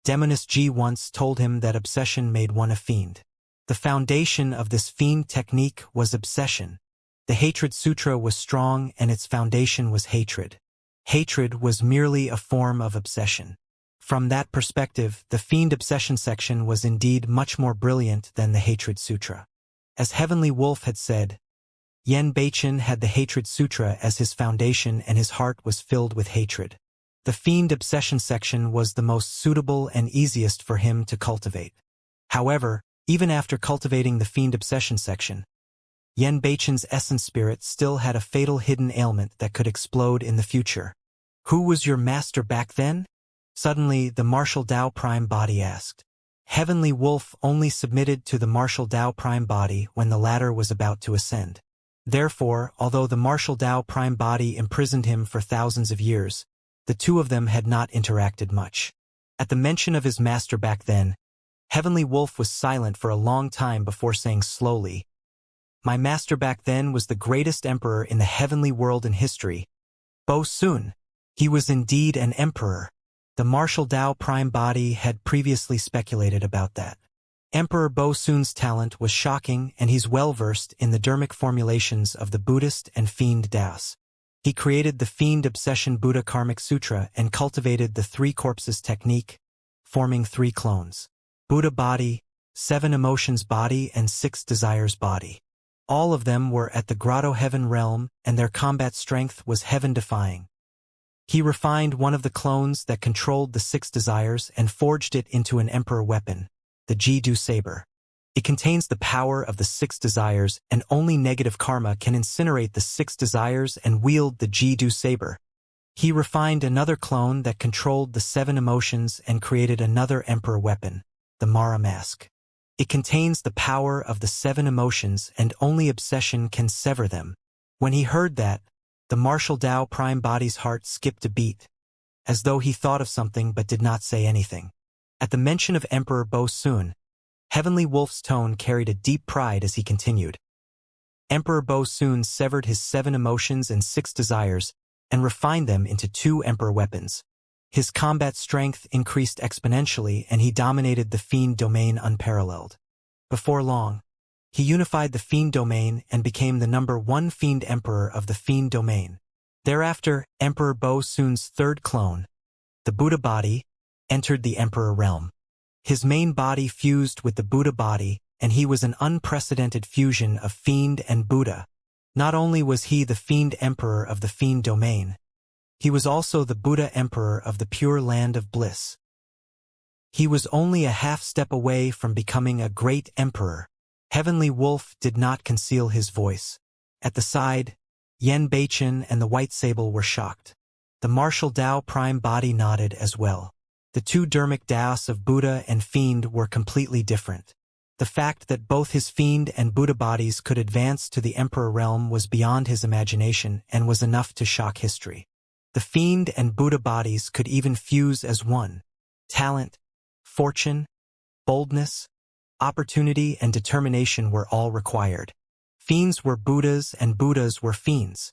A: Demoness Ji once told him that obsession made one a fiend. The foundation of this Fiend technique was obsession. The Hatred Sutra was strong and its foundation was hatred. Hatred was merely a form of obsession. From that perspective, the Fiend Obsession section was indeed much more brilliant than the Hatred Sutra. As Heavenly Wolf had said, Yen Beichen had the Hatred Sutra as his foundation and his heart was filled with hatred. The Fiend Obsession section was the most suitable and easiest for him to cultivate. However, even after cultivating the Fiend Obsession section, Yen Beichen's essence spirit still had a fatal hidden ailment that could explode in the future. "Who was your master back then?" Suddenly, the martial Tao prime body asked. Heavenly Wolf only submitted to the martial Tao prime body when the latter was about to ascend. Therefore, although the martial Tao prime body imprisoned him for thousands of years, the two of them had not interacted much. At the mention of his master back then, Heavenly Wolf was silent for a long time before saying slowly, "My master back then was the greatest emperor in the heavenly world in history, Bo Sun. He was indeed an emperor." The martial Tao prime body had previously speculated about that. Emperor Bo Sun's talent was shocking, and he's well-versed in the dharmic formulations of the Buddhist and Fiend Taoes. He created the Fiend Obsession Buddha Karmic Sutra and cultivated the 3 corpses technique, forming 3 clones: Buddha body, 7 emotions body, and 6 desires body. All of them were at the Grotto Heaven realm, and their combat strength was heaven-defying. He refined one of the clones that controlled the 6 desires and forged it into an emperor weapon, the Ji-Du Saber. It contains the power of the 6 desires, and only negative karma can incinerate the 6 desires and wield the Ji-Du Saber. He refined another clone that controlled the 7 emotions and created another emperor weapon, the Mara Mask. It contains the power of the 7 emotions, and only obsession can sever them. When he heard that, the martial Tao prime body's heart skipped a beat, as though he thought of something but did not say anything. At the mention of Emperor Bo Sun, Heavenly Wolf's tone carried a deep pride as he continued. Emperor Bo Sun severed his 7 emotions and 6 desires and refined them into 2 emperor weapons. His combat strength increased exponentially, and he dominated the Fiend domain unparalleled. Before long, he unified the Fiend domain and became the number 1 Fiend Emperor of the Fiend domain. Thereafter, Emperor Bo Sun's 3rd clone, the Buddha body, entered the Emperor realm. His main body fused with the Buddha body, and he was an unprecedented fusion of Fiend and Buddha. Not only was he the Fiend Emperor of the Fiend domain, he was also the Buddha Emperor of the Pure Land of Bliss. He was only a half-step away from becoming a great emperor. Heavenly Wolf did not conceal his voice. At the side, Yen Beichen and the White Sable were shocked. The martial Tao prime body nodded as well. The 2 dharmic Taoes of Buddha and Fiend were completely different. The fact that both his Fiend and Buddha bodies could advance to the Emperor realm was beyond his imagination and was enough to shock history. The Fiend and Buddha bodies could even fuse as one. Talent, fortune, boldness, opportunity, and determination were all required. Fiends were Buddhas and Buddhas were Fiends.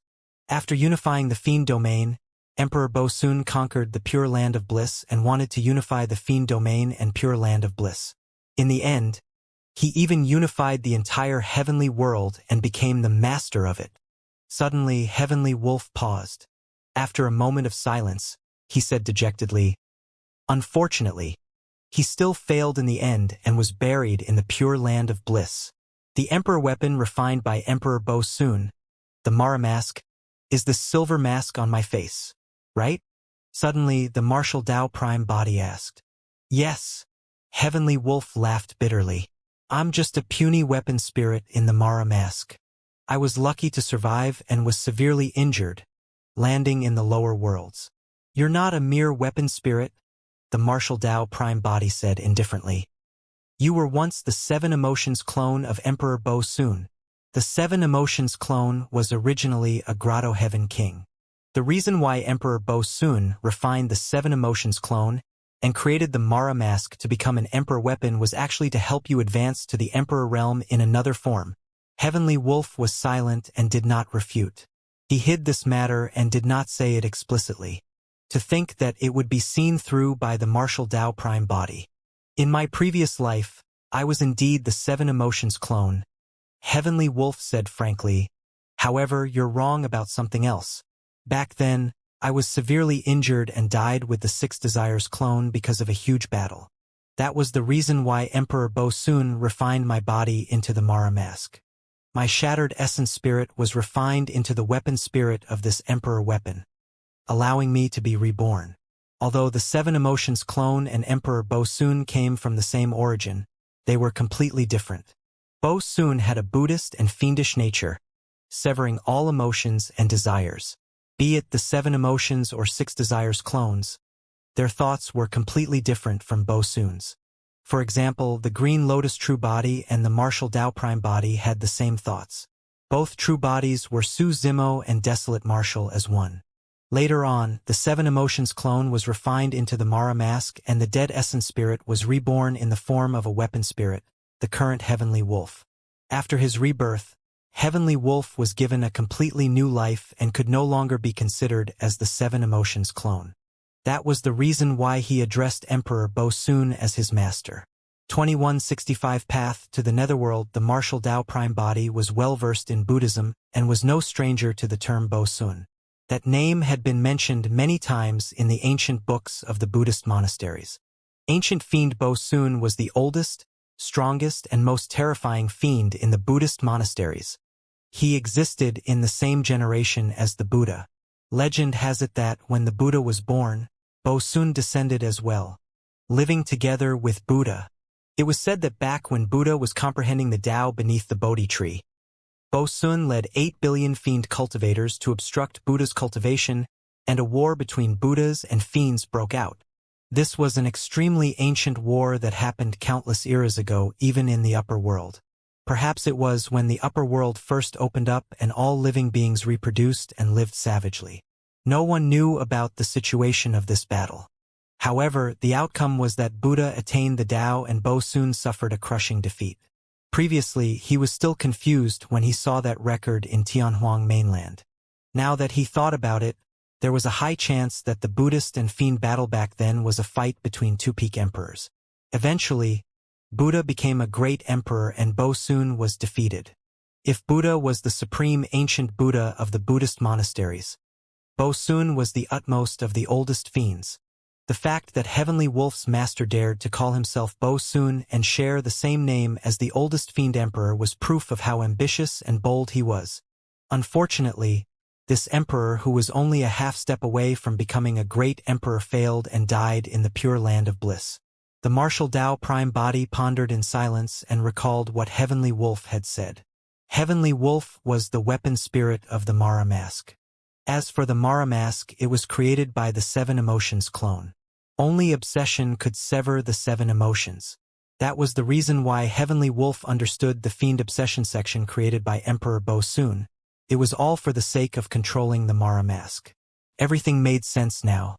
A: After unifying the Fiend domain, Emperor Bo Sun conquered the Pure Land of Bliss and wanted to unify the Fiend domain and Pure Land of Bliss. In the end, He even unified the entire heavenly world and became the master of it. Suddenly, Heavenly Wolf paused. After a moment of silence, he said dejectedly, "Unfortunately, he still failed in the end and was buried in the pure land of bliss. The emperor weapon refined by Emperor Bo Sun, the Mara mask, is the silver mask on my face, right?" Suddenly, the martial Dao Prime body asked. "Yes." Heavenly Wolf laughed bitterly. "I'm just a puny weapon spirit in the Mara mask. I was lucky to survive and was severely injured, landing in the lower worlds." "You're not a mere weapon spirit," the martial Dao Prime body said indifferently. "You were once the 7 Emotions clone of Emperor Bo Sun." The 7 Emotions clone was originally a Grotto Heaven king. The reason why Emperor Bo Sun refined the 7 Emotions clone and created the Mara mask to become an emperor weapon was actually to help you advance to the emperor realm in another form. Heavenly Wolf was silent and did not refute. He hid this matter and did not say it explicitly. To think that it would be seen through by the martial Dao Prime body. "In my previous life, I was indeed the 7 Emotions clone," Heavenly Wolf said frankly. "However, you're wrong about something else. Back then, I was severely injured and died with the 6 Desires clone because of a huge battle. That was the reason why Emperor Bo Sun refined my body into the Mara mask. My shattered essence spirit was refined into the weapon spirit of this emperor weapon, allowing me to be reborn. Although the 7 Emotions clone and Emperor Bo Sun came from the same origin, they were completely different. Bo Sun had a Buddhist and fiendish nature, severing all emotions and desires. Be it the 7 Emotions or 6 Desires clones, their thoughts were completely different from Bo Sun's. For example, the Green Lotus True Body and the Martial Dao Prime Body had the same thoughts. Both true bodies were Su Zimo and Desolate Martial as one. Later on, the 7 Emotions clone was refined into the Mara mask and the dead essence spirit was reborn in the form of a weapon spirit, the current Heavenly Wolf. After his rebirth, Heavenly Wolf was given a completely new life and could no longer be considered as the 7 Emotions clone. That was the reason why he addressed Emperor Bo Sun as his master. 2165 Path to the Netherworld. The martial Dao Prime body was well versed in Buddhism and was no stranger to the term Bo Sun. That name had been mentioned many times in the ancient books of the Buddhist monasteries. Ancient fiend Bo Sun was the oldest, strongest, and most terrifying fiend in the Buddhist monasteries. He existed in the same generation as the Buddha. Legend has it that when the Buddha was born, Bo Sun descended as well, living together with Buddha. It was said that back when Buddha was comprehending the Tao beneath the Bodhi tree, Bo Sun led 8 billion fiend cultivators to obstruct Buddha's cultivation, and a war between Buddhas and fiends broke out. This was an extremely ancient war that happened countless eras ago, even in the upper world. Perhaps it was when the upper world first opened up and all living beings reproduced and lived savagely. No one knew about the situation of this battle. However, the outcome was that Buddha attained the Tao and Bo Sun suffered a crushing defeat. Previously, he was still confused when he saw that record in Tianhuang mainland. Now that he thought about it, there was a high chance that the Buddhist and fiend battle back then was a fight between two peak emperors. Eventually, Buddha became a great emperor and Bo Sun was defeated. If Buddha was the supreme ancient Buddha of the Buddhist monasteries, Bo Sun was the utmost of the oldest fiends. The fact that Heavenly Wolf's master dared to call himself Bo Sun and share the same name as the oldest fiend emperor was proof of how ambitious and bold he was. Unfortunately, this emperor who was only a half step away from becoming a great emperor failed and died in the pure land of bliss. The martial Dao Prime body pondered in silence and recalled what Heavenly Wolf had said. Heavenly Wolf was the weapon spirit of the Mara mask. As for the Mara mask, it was created by the 7 Emotions clone. Only obsession could sever the 7 emotions. That was the reason why Heavenly Wolf understood the fiend obsession section created by Emperor Bo Sun. It was all for the sake of controlling the Mara mask. Everything made sense now.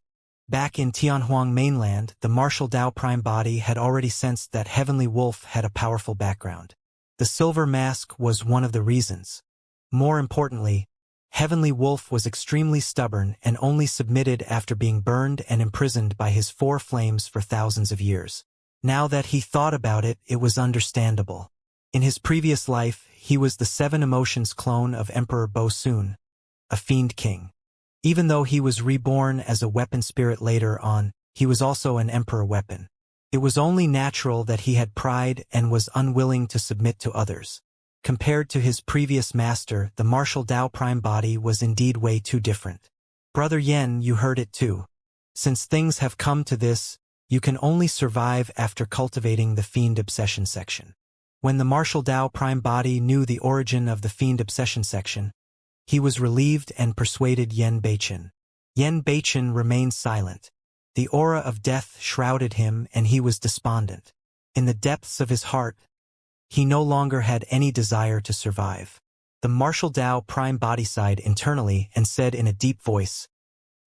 A: Back in Tianhuang mainland, the martial Dao Prime body had already sensed that Heavenly Wolf had a powerful background. The silver mask was one of the reasons. More importantly, Heavenly Wolf was extremely stubborn and only submitted after being burned and imprisoned by his 4 flames for thousands of years. Now that he thought about it, it was understandable. In his previous life, he was the Seven Emotions clone of Emperor Bo-Sun, a fiend king. Even though he was reborn as a weapon spirit later on, he was also an emperor weapon. It was only natural that he had pride and was unwilling to submit to others. Compared to his previous master, the martial Dao Prime body was indeed way too different. Brother Yen, you heard it too. Since things have come to this, you can only survive after cultivating the Fiend Obsession section. When the martial Dao Prime body knew the origin of the Fiend Obsession section, he was relieved and persuaded Yen Beichen. Yen Beichen remained silent. The aura of death shrouded him and he was despondent. In the depths of his heart, he no longer had any desire to survive. The martial Dao Prime body sighed internally and said in a deep voice,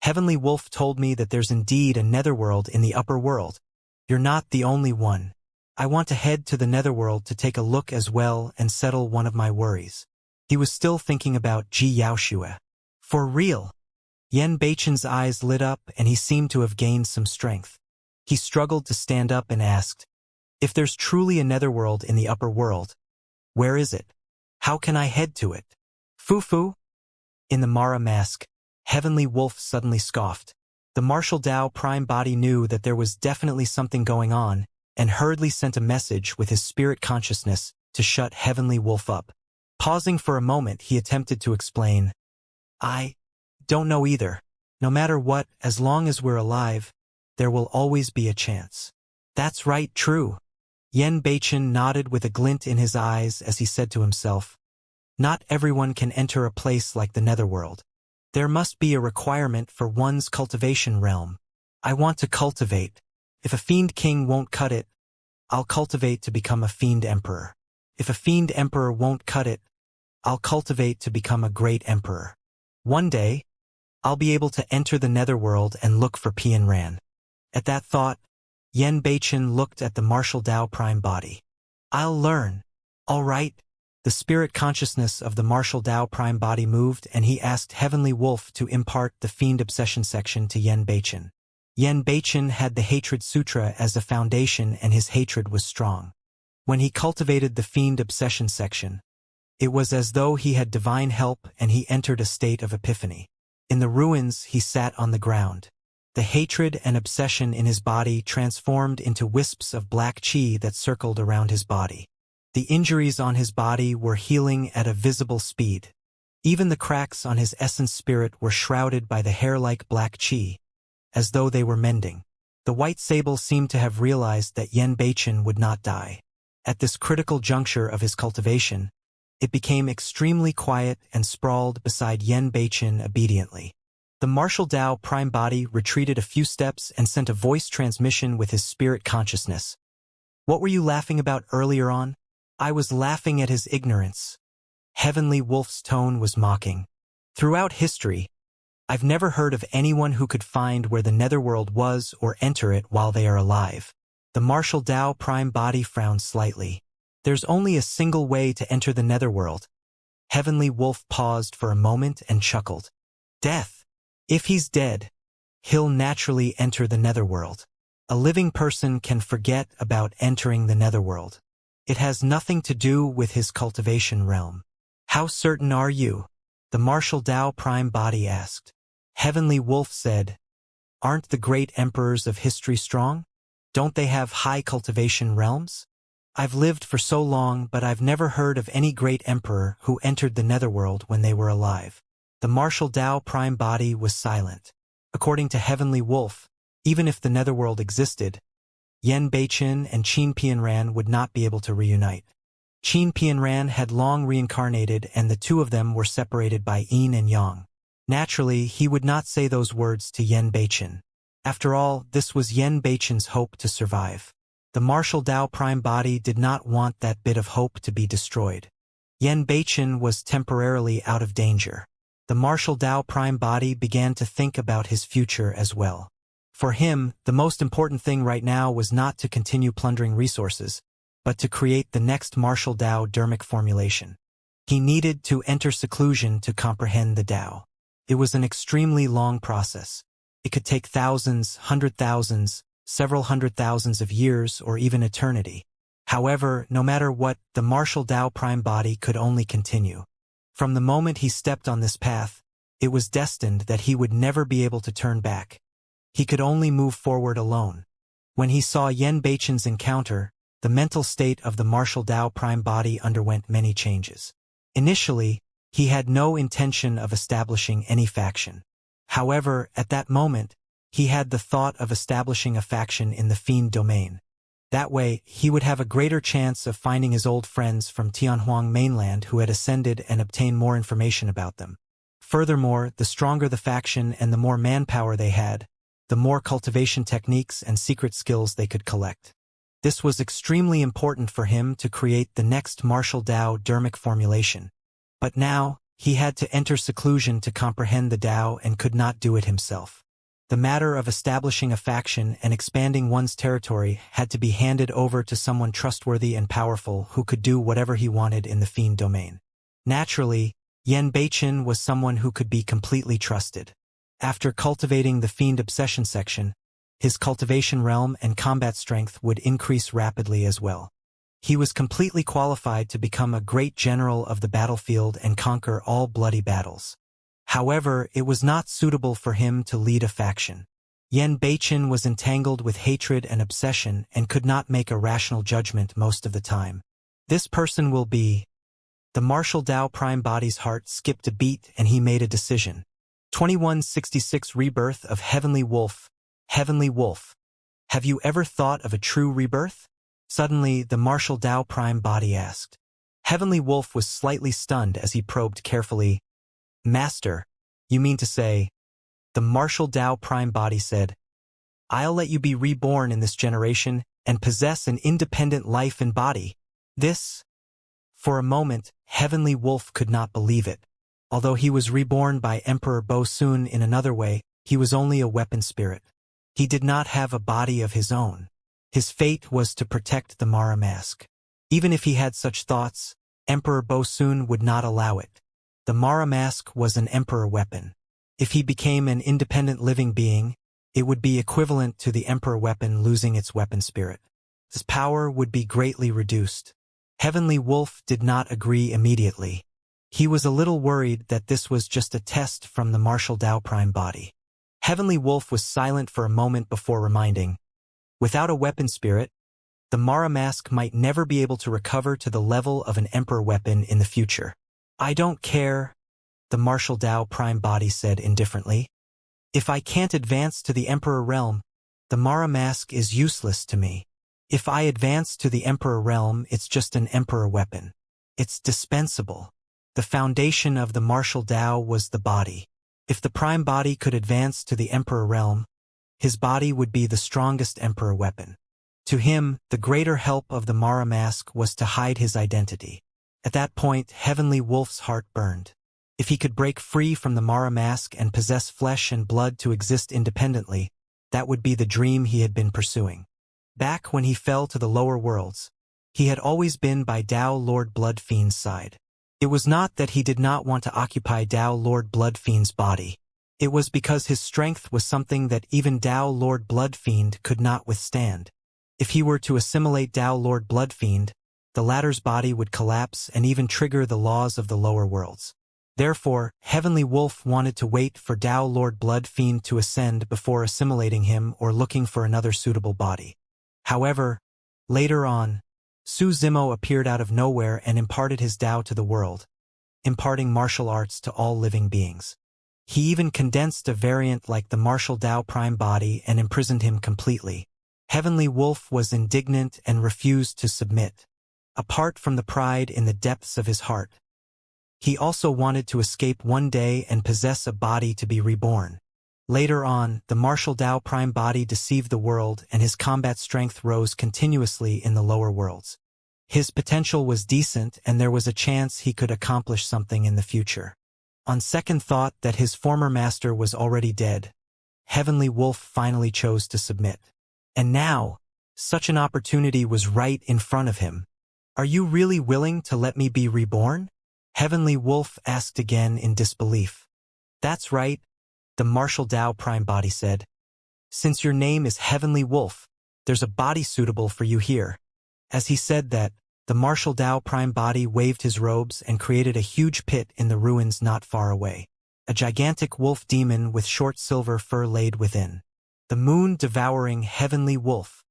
A: "Heavenly Wolf told me that there's indeed a netherworld in the upper world. You're not the only one. I want to head to the netherworld to take a look as well and settle one of my worries." He was still thinking about Ji Yaoxue. For real? Yen Beichen's eyes lit up and he seemed to have gained some strength. He struggled to stand up and asked, "If there's truly a netherworld in the upper world, where is it? How can I head to it?" Fufu? In the Mara mask, Heavenly Wolf suddenly scoffed. The martial Dao Prime body knew that there was definitely something going on and hurriedly sent a message with his spirit consciousness to shut Heavenly Wolf up. Pausing for a moment, he attempted to explain, "I don't know either. No matter what, as long as we're alive, there will always be a chance." "That's right, true." Yen Beichen nodded with a glint in his eyes as he said to himself, "Not everyone can enter a place like the netherworld. There must be a requirement for one's cultivation realm. I want to cultivate. If a fiend king won't cut it, I'll cultivate to become a fiend emperor. If a fiend emperor won't cut it, I'll cultivate to become a great emperor. One day, I'll be able to enter the netherworld and look for Pian Ran." At that thought, Yen Beichen looked at the martial Dao Prime body. "I'll learn. All right." The spirit consciousness of the martial Dao Prime body moved and he asked Heavenly Wolf to impart the Fiend Obsession section to Yen Beichen. Yen Beichen had the Hatred Sutra as a foundation and his hatred was strong. When he cultivated the Fiend Obsession section, it was as though he had divine help and he entered a state of epiphany. In the ruins, he sat on the ground. The hatred and obsession in his body transformed into wisps of black qi that circled around his body. The injuries on his body were healing at a visible speed. Even the cracks on his essence spirit were shrouded by the hair-like black qi, as though they were mending. The white sable seemed to have realized that Yen Beichen would not die. At this critical juncture of his cultivation, it became extremely quiet and sprawled beside Yen Beichen obediently. The martial Dao Prime body retreated a few steps and sent a voice transmission with his spirit consciousness. "What were you laughing about earlier on?" "I was laughing at his ignorance." Heavenly Wolf's tone was mocking. "Throughout history, I've never heard of anyone who could find where the netherworld was or enter it while they are alive." The martial Dao Prime body frowned slightly. "There's only a single way to enter the netherworld." Heavenly Wolf paused for a moment and chuckled. "Death. If he's dead, he'll naturally enter the netherworld. A living person can forget about entering the netherworld. It has nothing to do with his cultivation realm." "How certain are you?" the martial Dao Prime body asked. Heavenly Wolf said, "Aren't the great emperors of history strong? Don't they have high cultivation realms? I've lived for so long, but I've never heard of any great emperor who entered the netherworld when they were alive." The martial Dao Prime body was silent. According to Heavenly Wolf, even if the netherworld existed, Yen Beichen and Qin Pianran would not be able to reunite. Qin Pianran had long reincarnated and the two of them were separated by yin and yang. Naturally, he would not say those words to Yen Beichen. After all, this was Yen Beichen's hope to survive. The martial Dao Prime body did not want that bit of hope to be destroyed. Yen Beichen was temporarily out of danger. The martial Dao Prime body began to think about his future as well. For him, the most important thing right now was not to continue plundering resources, but to create the next martial Dao dermic formulation. He needed to enter seclusion to comprehend the Dao. It was an extremely long process. It could take thousands, 100,000s, several hundred thousands of years, or even eternity. However, no matter what, the martial Tao prime body could only continue. From the moment he stepped on this path, it was destined that he would never be able to turn back. He could only move forward alone. When he saw Yan Beichen's encounter, the mental state of the martial Tao prime body underwent many changes. Initially, he had no intention of establishing any faction. However, at that moment, he had the thought of establishing a faction in the fiend domain. That way, he would have a greater chance of finding his old friends from Tianhuang mainland who had ascended and obtain more information about them. Furthermore, the stronger the faction and the more manpower they had, the more cultivation techniques and secret skills they could collect. This was extremely important for him to create the next martial Tao dermic formulation. But now, he had to enter seclusion to comprehend the Tao and could not do it himself. The matter of establishing a faction and expanding one's territory had to be handed over to someone trustworthy and powerful who could do whatever he wanted in the fiend domain. Naturally, Yan Beichen was someone who could be completely trusted. After cultivating the fiend obsession section, his cultivation realm and combat strength would increase rapidly as well. He was completely qualified to become a great general of the battlefield and conquer all bloody battles. However, it was not suitable for him to lead a faction. Yan Beichen was entangled with hatred and obsession and could not make a rational judgment most of the time. This person will be... The martial Tao prime body's heart skipped a beat and he made a decision. 2166 Rebirth of Heavenly Wolf. Heavenly Wolf. Have you ever thought of a true rebirth? Suddenly, the martial Tao prime body asked. Heavenly Wolf was slightly stunned as he probed carefully. Master, you mean to say? The martial Tao prime body said, I'll let you be reborn in this generation and possess an independent life and body. This? For a moment, Heavenly Wolf could not believe it. Although he was reborn by Emperor Bo-Sun in another way, he was only a weapon spirit. He did not have a body of his own. His fate was to protect the Mara mask. Even if he had such thoughts, Emperor Bo-Sun would not allow it. The Mara mask was an emperor weapon. If he became an independent living being, it would be equivalent to the emperor weapon losing its weapon spirit. His power would be greatly reduced. Heavenly Wolf did not agree immediately. He was a little worried that this was just a test from the martial Tao prime body. Heavenly Wolf was silent for a moment before reminding, without a weapon spirit, the Mara mask might never be able to recover to the level of an emperor weapon in the future. I don't care, the martial Tao prime body said indifferently. If I can't advance to the emperor realm, the Mara mask is useless to me. If I advance to the emperor realm, it's just an emperor weapon. It's dispensable. The foundation of the martial Tao was the body. If the prime body could advance to the emperor realm, his body would be the strongest emperor weapon. To him, the greater help of the Mara mask was to hide his identity. At that point, Heavenly Wolf's heart burned. If he could break free from the Mara mask and possess flesh and blood to exist independently, that would be the dream he had been pursuing. Back when he fell to the lower worlds, he had always been by Tao Lord Blood Fiend's side. It was not that he did not want to occupy Tao Lord Blood Fiend's body. It was because his strength was something that even Tao Lord Blood Fiend could not withstand. If he were to assimilate Tao Lord Blood Fiend, the latter's body would collapse and even trigger the laws of the lower worlds. Therefore, Heavenly Wolf wanted to wait for Tao Lord Blood Fiend to ascend before assimilating him or looking for another suitable body. However, later on, Su Zimo appeared out of nowhere and imparted his Tao to the world, imparting martial arts to all living beings. He even condensed a variant like the martial Tao prime body and imprisoned him completely. Heavenly Wolf was indignant and refused to submit. Apart from the pride in the depths of his heart, he also wanted to escape one day and possess a body to be reborn. Later on, the martial Tao prime body deceived the world and his combat strength rose continuously in the lower worlds. His potential was decent and there was a chance he could accomplish something in the future. On second thought that his former master was already dead, Heavenly Wolf finally chose to submit. And now, such an opportunity was right in front of him. Are you really willing to let me be reborn? Heavenly Wolf asked again in disbelief. That's right, the martial Tao prime body said. Since your name is Heavenly Wolf, there's a body suitable for you here." As he said that, the martial Tao prime body waved his robes and created a huge pit in the ruins not far away. A gigantic wolf demon with short silver fur laid within. The moon-devouring Heavenly Wolf.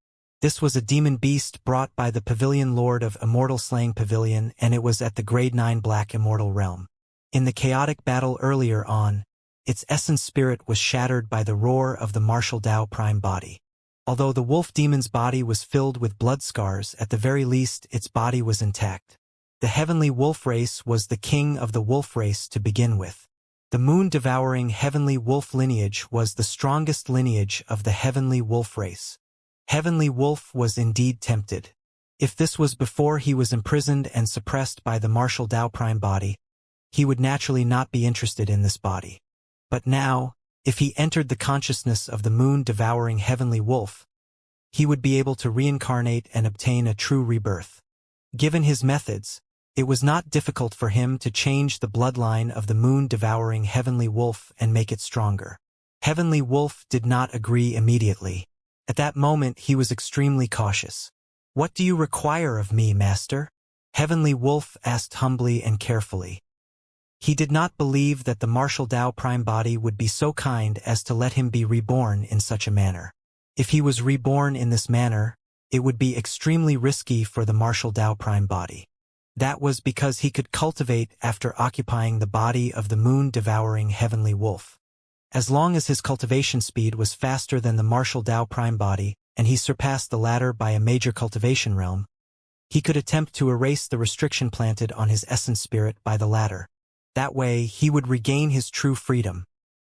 A: This was a demon beast brought by the Pavilion Lord of Immortal Slaying Pavilion, and it was at the Grade 9 Black Immortal realm. In the chaotic battle earlier on, its essence spirit was shattered by the roar of the martial Tao prime body. Although the wolf demon's body was filled with blood scars, at the very least its body was intact. The Heavenly Wolf race was the king of the wolf race to begin with. The moon-devouring Heavenly Wolf lineage was the strongest lineage of the Heavenly Wolf race. Heavenly Wolf was indeed tempted. If this was before he was imprisoned and suppressed by the martial Tao prime body, he would naturally not be interested in this body. But now, if he entered the consciousness of the moon-devouring Heavenly Wolf, he would be able to reincarnate and obtain a true rebirth. Given his methods, it was not difficult for him to change the bloodline of the moon-devouring Heavenly Wolf and make it stronger. Heavenly Wolf did not agree immediately. At that moment he was extremely cautious. "What do you require of me, Master?" Heavenly Wolf asked humbly and carefully. He did not believe that the martial Tao prime body would be so kind as to let him be reborn in such a manner. If he was reborn in this manner, it would be extremely risky for the martial Tao prime body. That was because he could cultivate after occupying the body of the moon-devouring Heavenly Wolf. As long as his cultivation speed was faster than the martial Tao prime body, and he surpassed the latter by a major cultivation realm, he could attempt to erase the restriction planted on his essence spirit by the latter. That way, he would regain his true freedom.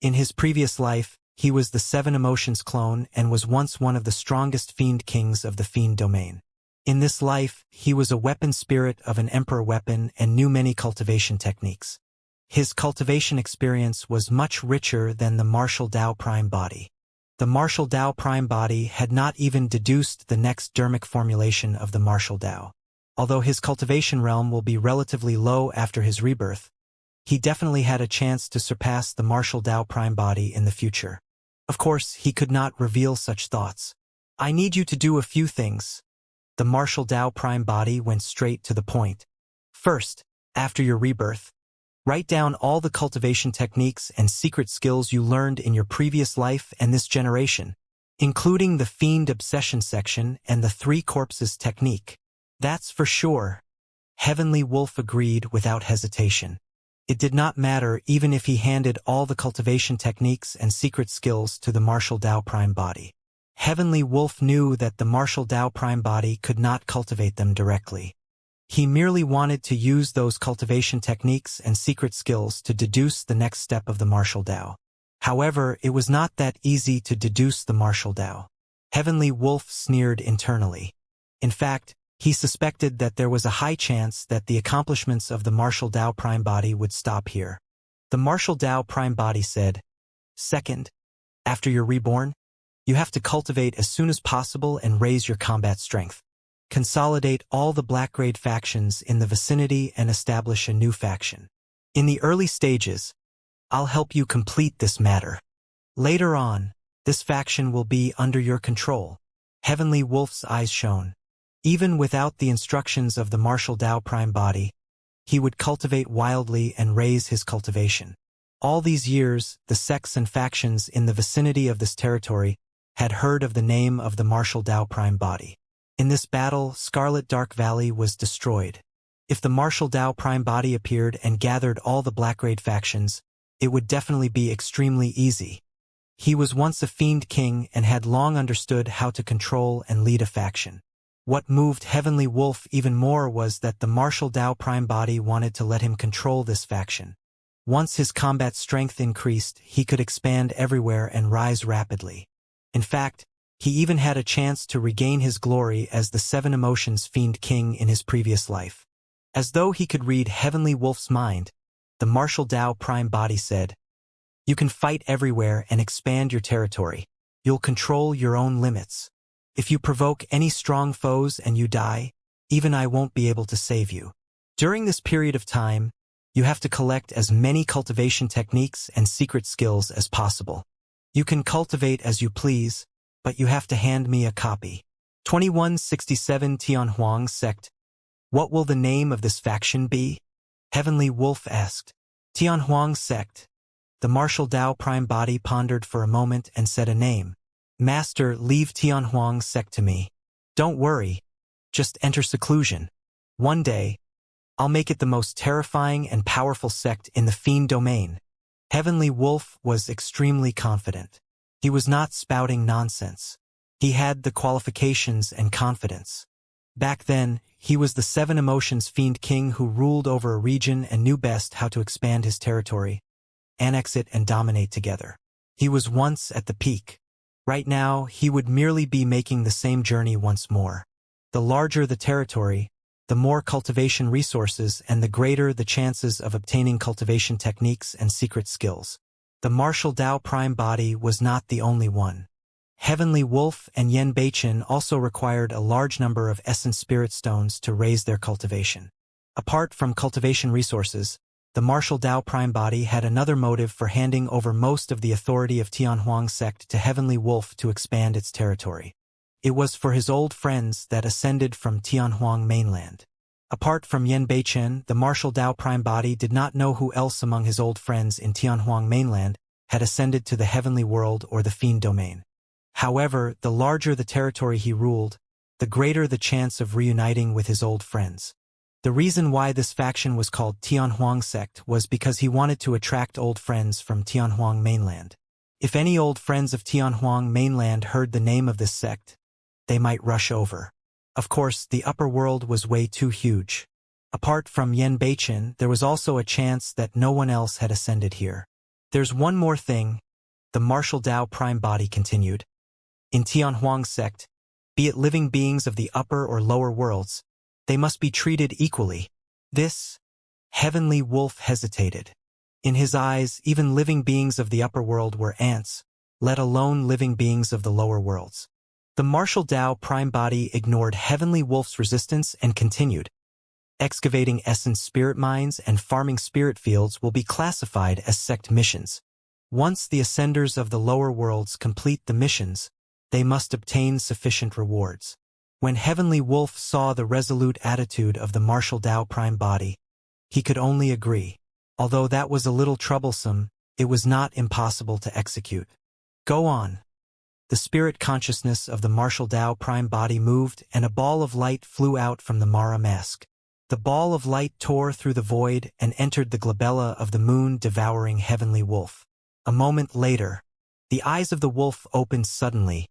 A: In his previous life, he was the Seven Emotions clone and was once one of the strongest fiend kings of the fiend domain. In this life, he was a weapon spirit of an emperor weapon and knew many cultivation techniques. His cultivation experience was much richer than the martial Tao prime body. The martial Tao prime body had not even deduced the next dermic formulation of the martial Tao. Although his cultivation realm will be relatively low after his rebirth, he definitely had a chance to surpass the martial Tao prime body in the future. Of course, he could not reveal such thoughts. "I need you to do a few things." The martial Tao prime body went straight to the point. "First, after your rebirth, write down all the cultivation techniques and secret skills you learned in your previous life and this generation, including the fiend obsession section and the three corpses technique." "That's for sure." Heavenly Wolf agreed without hesitation. It did not matter even if he handed all the cultivation techniques and secret skills to the martial Tao prime body. Heavenly Wolf knew that the martial Tao prime body could not cultivate them directly. He merely wanted to use those cultivation techniques and secret skills to deduce the next step of the martial Tao. However, it was not that easy to deduce the martial Tao. Heavenly Wolf sneered internally. In fact, he suspected that there was a high chance that the accomplishments of the martial Tao prime body would stop here. The martial Tao prime body said, "Second, after you're reborn, you have to cultivate as soon as possible and raise your combat strength. Consolidate all the black grade factions in the vicinity and establish a new faction. In the early stages, I'll help you complete this matter. Later on, this faction will be under your control." Heavenly Wolf's eyes shone. Even without the instructions of the martial Tao prime body, he would cultivate wildly and raise his cultivation. All these years, the sects and factions in the vicinity of this territory had heard of the name of the martial Tao prime body. In this battle, Scarlet Dark Valley was destroyed. If the martial Tao prime body appeared and gathered all the black grade factions, it would definitely be extremely easy. He was once a fiend king and had long understood how to control and lead a faction. What moved Heavenly Wolf even more was that the martial Tao prime body wanted to let him control this faction. Once his combat strength increased, he could expand everywhere and rise rapidly. In fact, he even had a chance to regain his glory as the Seven Emotions Fiend King in his previous life. As though he could read Heavenly Wolf's mind, the martial Tao prime body said, "You can fight everywhere and expand your territory. You'll control your own limits. If you provoke any strong foes and you die, even I won't be able to save you. During this period of time, you have to collect as many cultivation techniques and secret skills as possible. You can cultivate as you please, but you have to hand me a copy. 2167 Tianhuang Sect. What will the name of this faction be? Heavenly Wolf asked. Tianhuang Sect. The martial Tao prime body pondered for a moment and said a name. Master, leave Tianhuang Sect to me. Don't worry. Just enter seclusion. One day, I'll make it the most terrifying and powerful sect in the fiend domain. Heavenly Wolf was extremely confident. He was not spouting nonsense. He had the qualifications and confidence. Back then, he was the 7 emotions fiend king who ruled over a region and knew best how to expand his territory, annex it and dominate together. He was once at the peak. Right now, he would merely be making the same journey once more. The larger the territory, the more cultivation resources and the greater the chances of obtaining cultivation techniques and secret skills. The martial Tao prime body was not the only one. Heavenly Wolf and Yen Beichen also required a large number of essence spirit stones to raise their cultivation. Apart from cultivation resources, the martial Tao prime body had another motive for handing over most of the authority of Tianhuang sect to Heavenly Wolf to expand its territory. It was for his old friends that ascended from Tianhuang mainland. Apart from Yen Beichen, the martial Tao prime body did not know who else among his old friends in Tianhuang mainland had ascended to the heavenly world or the fiend domain. However, the larger the territory he ruled, the greater the chance of reuniting with his old friends. The reason why this faction was called Tianhuang sect was because he wanted to attract old friends from Tianhuang mainland. If any old friends of Tianhuang mainland heard the name of this sect, they might rush over. Of course, the upper world was way too huge. Apart from Yen Beichen, there was also a chance that no one else had ascended here. There's one more thing, the martial Tao prime body continued. In Tianhuang sect, be it living beings of the upper or lower worlds, they must be treated equally. This Heavenly Wolf hesitated. In his eyes, even living beings of the upper world were ants, let alone living beings of the lower worlds. The martial Tao prime body ignored Heavenly Wolf's resistance and continued. Excavating essence spirit mines and farming spirit fields will be classified as sect missions. Once the ascenders of the lower worlds complete the missions, they must obtain sufficient rewards. When Heavenly Wolf saw the resolute attitude of the martial Tao prime body, he could only agree. Although that was a little troublesome, it was not impossible to execute. Go on. The spirit consciousness of the martial Tao prime body moved and a ball of light flew out from the Mara mask. The ball of light tore through the void and entered the glabella of the moon, devouring Heavenly Wolf. A moment later, the eyes of the wolf opened suddenly,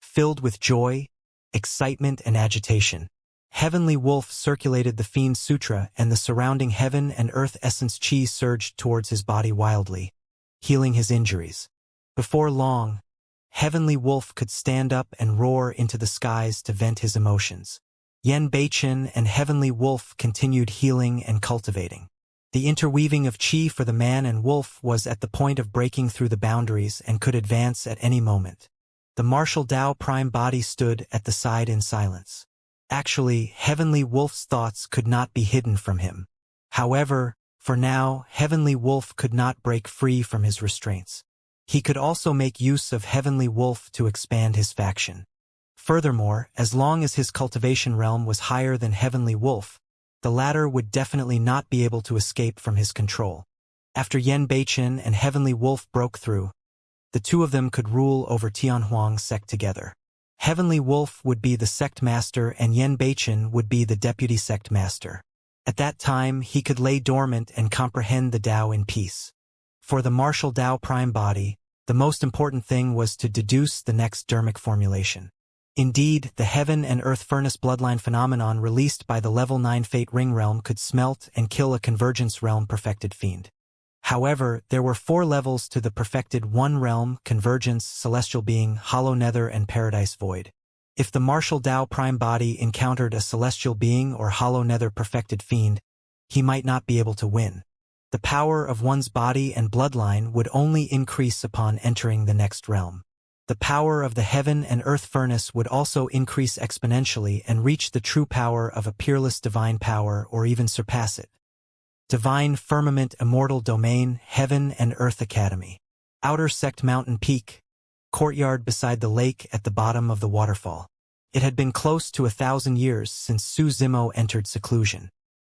A: filled with joy, excitement and agitation. Heavenly Wolf circulated the Fiend Sutra and the surrounding heaven and earth essence chi surged towards his body wildly, healing his injuries. Before long, Heavenly Wolf could stand up and roar into the skies to vent his emotions. Yen Beichen and Heavenly Wolf continued healing and cultivating. The interweaving of chi for the man and wolf was at the point of breaking through the boundaries and could advance at any moment. The martial Tao prime body stood at the side in silence. Actually, Heavenly Wolf's thoughts could not be hidden from him. However, for now, Heavenly Wolf could not break free from his restraints. He could also make use of Heavenly Wolf to expand his faction. Furthermore, as long as his cultivation realm was higher than Heavenly Wolf, the latter would definitely not be able to escape from his control. After Yen Beichen and Heavenly Wolf broke through, the two of them could rule over Tianhuang sect together. Heavenly Wolf would be the sect master and Yen Beichen would be the deputy sect master. At that time, he could lay dormant and comprehend the Tao in peace. For the martial Tao prime body, the most important thing was to deduce the next dermic formulation. Indeed, the heaven and earth furnace bloodline phenomenon released by the level 9 fate ring realm could smelt and kill a convergence realm perfected fiend. However, there were 4 levels to the perfected 1 realm, convergence, celestial being, hollow nether and paradise void. If the martial Tao prime body encountered a celestial being or hollow nether perfected fiend, he might not be able to win. The power of one's body and bloodline would only increase upon entering the next realm. The power of the heaven and earth furnace would also increase exponentially and reach the true power of a peerless divine power or even surpass it. Divine Firmament Immortal Domain, Heaven and Earth Academy. Outer Sect Mountain Peak, courtyard beside the lake at the bottom of the waterfall. It had been close to 1,000 years since Su Zimo entered seclusion.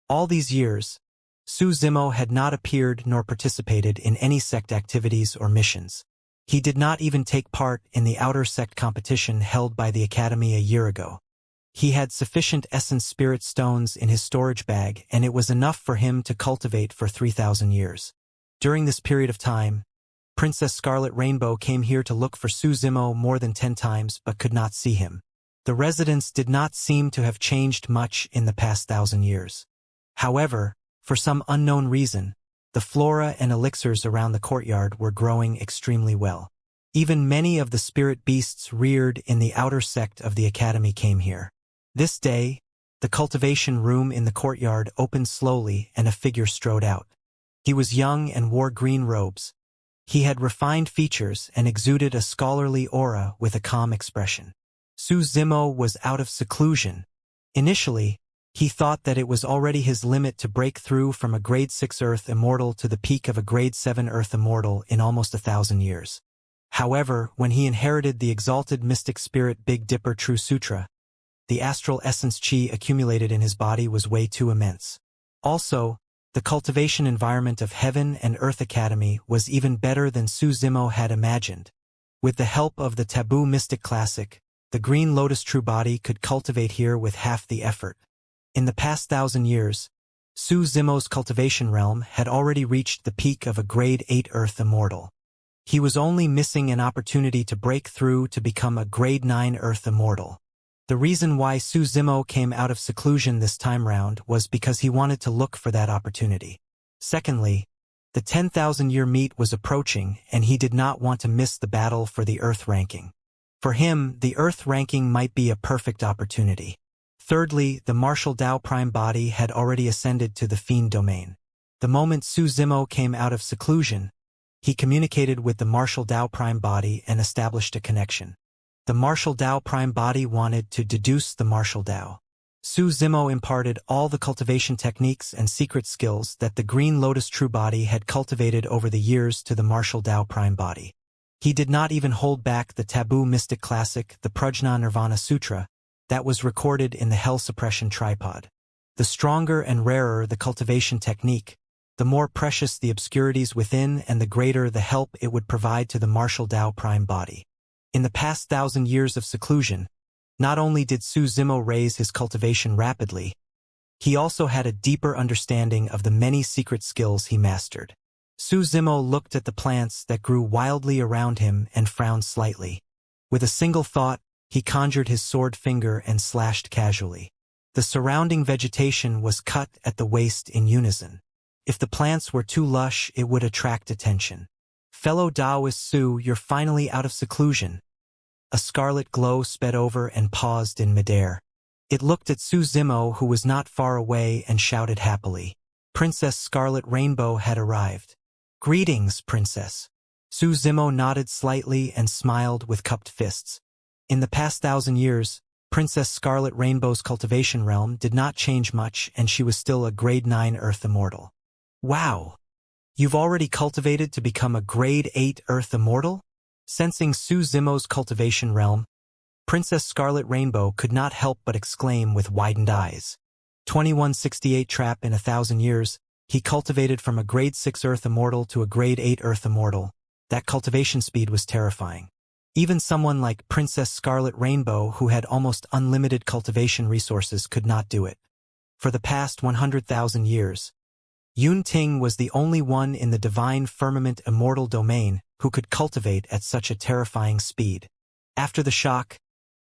A: All these years, Su Zimo had not appeared nor participated in any sect activities or missions. He did not even take part in the outer sect competition held by the Academy a year ago. He had sufficient essence spirit stones in his storage bag, and it was enough for him to cultivate for 3,000 years. During this period of time, Princess Scarlet Rainbow came here to look for Su Zimo more than 10 times but could not see him. The residents did not seem to have changed much in the past 1,000 years. However, for some unknown reason, the flora and elixirs around the courtyard were growing extremely well. Even many of the spirit beasts reared in the outer sect of the Academy came here. This day, the cultivation room in the courtyard opened slowly and a figure strode out. He was young and wore green robes. He had refined features and exuded a scholarly aura with a calm expression. Su Zimo was out of seclusion. Initially, he thought that it was already his limit to break through from a grade 6 Earth Immortal to the peak of a grade 7 Earth Immortal in almost 1,000 years. However, when he inherited the exalted mystic spirit Big Dipper True Sutra, the astral essence chi accumulated in his body was way too immense. Also, the cultivation environment of Heaven and Earth Academy was even better than Su Zimo had imagined. With the help of the Taboo Mystic Classic, the Green Lotus True Body could cultivate here with half the effort. In the past 1,000 years, Su Zimo's cultivation realm had already reached the peak of a grade 8 Earth Immortal. He was only missing an opportunity to break through to become a grade 9 Earth Immortal. The reason why Su Zimo came out of seclusion this time round was because he wanted to look for that opportunity. Secondly, the 10,000-year meet was approaching and he did not want to miss the battle for the Earth ranking. For him, the Earth ranking might be a perfect opportunity. Thirdly, the martial Dao Prime body had already ascended to the Fiend domain. The moment Su Zimo came out of seclusion, he communicated with the martial Dao Prime body and established a connection. The martial Dao Prime body wanted to deduce the martial Dao. Su Zimo imparted all the cultivation techniques and secret skills that the Green Lotus True Body had cultivated over the years to the martial Dao Prime body. He did not even hold back the Taboo Mystic Classic, the Prajna Nirvana Sutra, that was recorded in the Hell Suppression Tripod. The stronger and rarer the cultivation technique, the more precious the obscurities within and the greater the help it would provide to the martial Dao Prime body. In the past 1,000 years of seclusion, not only did Su Zimo raise his cultivation rapidly, he also had a deeper understanding of the many secret skills he mastered. Su Zimo looked at the plants that grew wildly around him and frowned slightly. With a single thought, he conjured his sword finger and slashed casually. The surrounding vegetation was cut at the waist in unison. If the plants were too lush, it would attract attention. Fellow Taoist Su, you're finally out of seclusion. A scarlet glow sped over and paused in midair. It looked at Su Zimo, who was not far away, and shouted happily. Princess Scarlet Rainbow had arrived. Greetings, Princess. Su Zimo nodded slightly and smiled with cupped fists. In the past 1,000 years, Princess Scarlet Rainbow's cultivation realm did not change much and she was still a grade 9 Earth Immortal. Wow! You've already cultivated to become a grade 8 Earth Immortal? Sensing Su Zimo's cultivation realm, Princess Scarlet Rainbow could not help but exclaim with widened eyes. 2168 trap in 1,000 years, he cultivated from a grade 6 Earth Immortal to a grade 8 Earth Immortal. That cultivation speed was terrifying. Even someone like Princess Scarlet Rainbow, who had almost unlimited cultivation resources, could not do it. For the past 100,000 years, Yun Ting was the only one in the divine firmament immortal domain who could cultivate at such a terrifying speed. After the shock,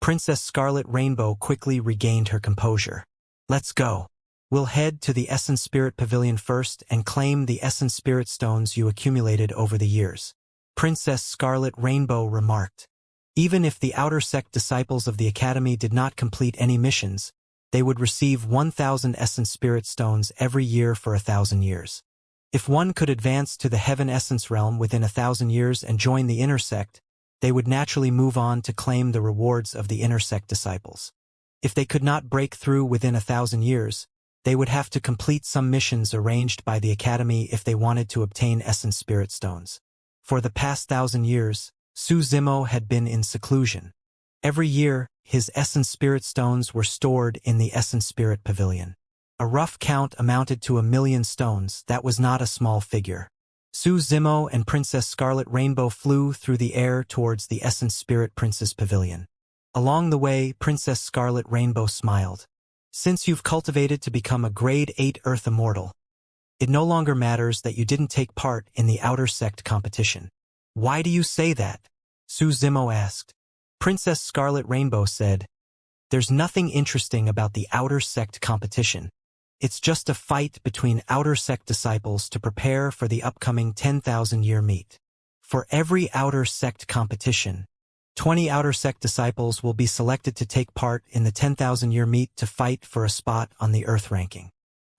A: Princess Scarlet Rainbow quickly regained her composure. Let's go. We'll head to the Essence Spirit Pavilion first and claim the Essence Spirit Stones you accumulated over the years. Princess Scarlet Rainbow remarked. Even if the outer sect disciples of the Academy did not complete any missions, they would receive 1,000 Essence Spirit Stones every year for 1,000 years. If one could advance to the Heaven Essence Realm within 1,000 years and join the inner sect, they would naturally move on to claim the rewards of the inner sect disciples. If they could not break through within 1,000 years, they would have to complete some missions arranged by the Academy if they wanted to obtain Essence Spirit Stones. For the past 1,000 years, Su Zimo had been in seclusion. Every year, his essence spirit stones were stored in the essence spirit pavilion. A rough count amounted to 1,000,000 stones. That was not a small figure. Su Zimo and Princess Scarlet Rainbow flew through the air towards the essence spirit prince's pavilion. Along the way, Princess Scarlet Rainbow smiled. Since you've cultivated to become a grade 8 Earth Immortal, it no longer matters that you didn't take part in the outer sect competition. Why do you say that? Su Zimo asked. Princess Scarlet Rainbow said, there's nothing interesting about the outer sect competition. It's just a fight between outer sect disciples to prepare for the upcoming 10,000-year meet. For every outer sect competition, 20 outer sect disciples will be selected to take part in the 10,000-year meet to fight for a spot on the Earth ranking.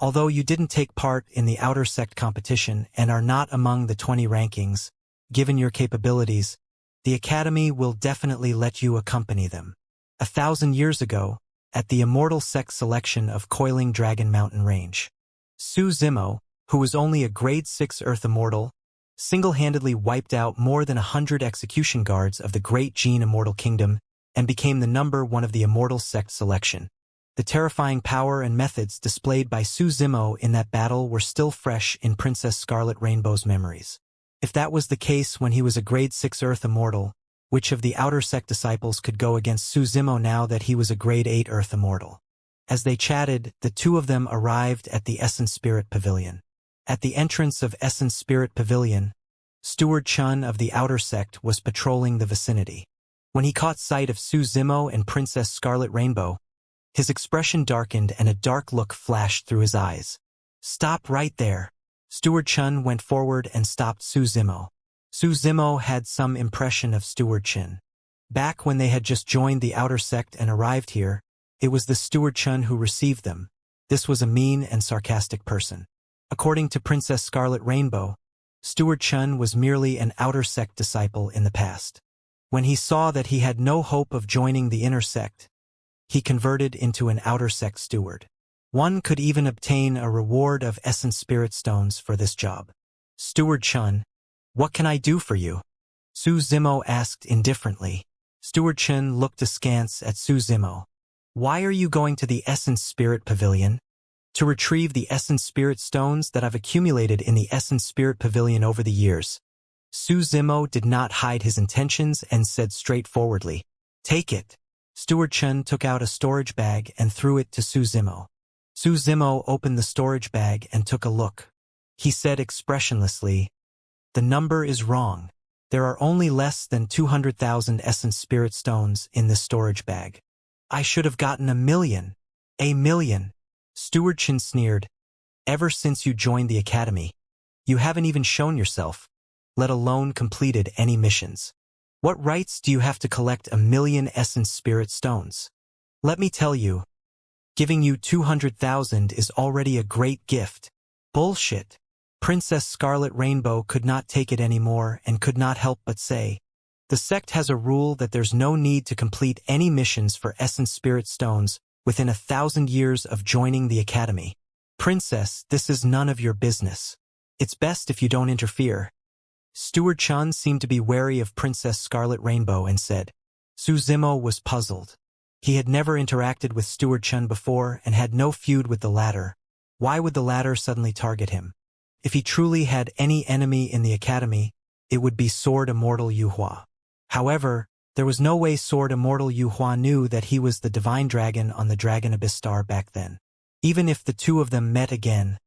A: Although you didn't take part in the outer sect competition and are not among the 20 rankings, given your capabilities, the Academy will definitely let you accompany them. 1,000 years ago, at the Immortal sect selection of Coiling Dragon Mountain Range, Su Zimo, who was only a grade 6 Earth Immortal, single-handedly wiped out more than 100 execution guards of the Great Gene Immortal Kingdom and became the number 1 of the Immortal sect selection. The terrifying power and methods displayed by Su Zimo in that battle were still fresh in Princess Scarlet Rainbow's memories. If that was the case when he was a grade 6 Earth Immortal, which of the outer sect disciples could go against Su Zimo now that he was a grade 8 Earth Immortal? As they chatted, the two of them arrived at the Essence Spirit Pavilion. At the entrance of Essence Spirit Pavilion, Steward Chun of the outer sect was patrolling the vicinity. When he caught sight of Su Zimo and Princess Scarlet Rainbow, his expression darkened and a dark look flashed through his eyes. Stop right there. Steward Chun went forward and stopped Su Zimo. Su Zimo had some impression of Steward Chun. Back when they had just joined the outer sect and arrived here, it was the Steward Chun who received them. This was a mean and sarcastic person. According to Princess Scarlet Rainbow, Steward Chun was merely an outer sect disciple in the past. When he saw that he had no hope of joining the inner sect, he converted into an outer sect steward. One could even obtain a reward of essence spirit stones for this job. Steward Chun, what can I do for you? Su Zimo asked indifferently. Steward Chun looked askance at Su Zimo. Why are you going to the Essence Spirit Pavilion? To retrieve the Essence Spirit stones that I've accumulated in the Essence Spirit Pavilion over the years. Su Zimo did not hide his intentions and said straightforwardly, take it. Steward Chun took out a storage bag and threw it to Su Zimo. Su Zimo opened the storage bag and took a look. He said expressionlessly, the number is wrong. There are only less than 200,000 Essence Spirit stones in this storage bag. I should have gotten 1,000,000. 1,000,000. Steward Chun sneered. Ever since you joined the Academy, you haven't even shown yourself, let alone completed any missions. What rights do you have to collect 1,000,000 Essence Spirit stones? Let me tell you, giving you 200,000 is already a great gift. Bullshit. Princess Scarlet Rainbow could not take it anymore and could not help but say, the sect has a rule that there's no need to complete any missions for Essence Spirit stones within 1,000 years of joining the Academy. Princess, this is none of your business. It's best if you don't interfere. Steward Chun seemed to be wary of Princess Scarlet Rainbow and said. Su Zimo was puzzled. He had never interacted with Steward Chun before and had no feud with the latter. Why would the latter suddenly target him? If he truly had any enemy in the Academy, it would be Sword Immortal Yu Hua. However, there was no way Sword Immortal Yu Hua knew that he was the Divine Dragon on the Dragon Abyss Star back then. Even if the two of them met again,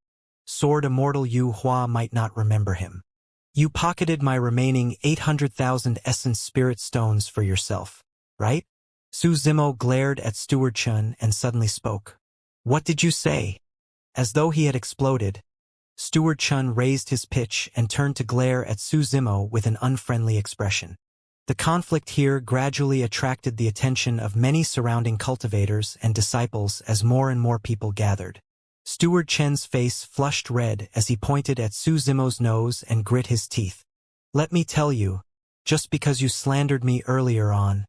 A: Sword Immortal Yu Hua might not remember him. You pocketed my remaining 800,000 Essence Spirit Stones for yourself, right? Su Zimo glared at Steward Chun and suddenly spoke. What did you say? As though he had exploded, Steward Chun raised his pitch and turned to glare at Su Zimo with an unfriendly expression. The conflict here gradually attracted the attention of many surrounding cultivators and disciples as more and more people gathered. Steward Chen's face flushed red as he pointed at Su Zimo's nose and grit his teeth. Let me tell you, just because you slandered me earlier on,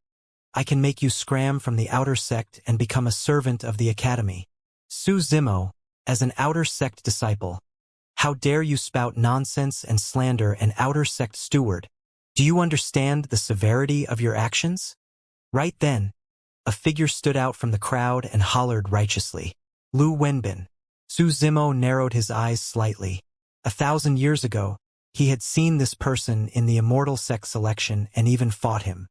A: I can make you scram from the outer sect and become a servant of the Academy. Su Zimo, as an outer sect disciple, How dare you spout nonsense and slander an outer sect steward? Do you understand the severity of your actions? Right then, a figure stood out from the crowd and hollered righteously. Lu Wenbin. Su Zimo narrowed his eyes slightly. 1,000 years ago, he had seen this person in the Immortal sect selection and even fought him.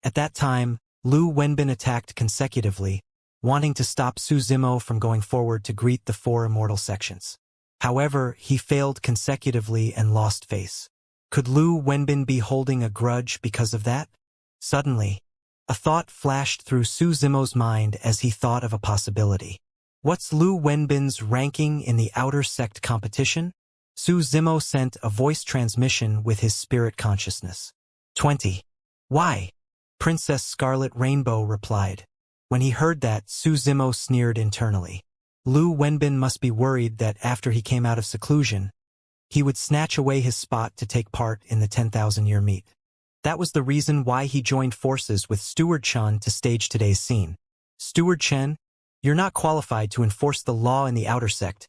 A: At that time, Lu Wenbin attacked consecutively, wanting to stop Su Zimo from going forward to greet the 4 Immortal sections. However, he failed consecutively and lost face. Could Lu Wenbin be holding a grudge because of that? Suddenly, a thought flashed through Su Zimo's mind as he thought of a possibility. What's Lu Wenbin's ranking in the outer sect competition? Su Zimo sent a voice transmission with his spirit consciousness. 20. Why? Princess Scarlet Rainbow replied. When he heard that, Su Zimo sneered internally. Lu Wenbin must be worried that after he came out of seclusion, he would snatch away his spot to take part in the 10,000-year meet. That was the reason why he joined forces with Steward Chen to stage today's scene. Steward Chen, you're not qualified to enforce the law in the outer sect.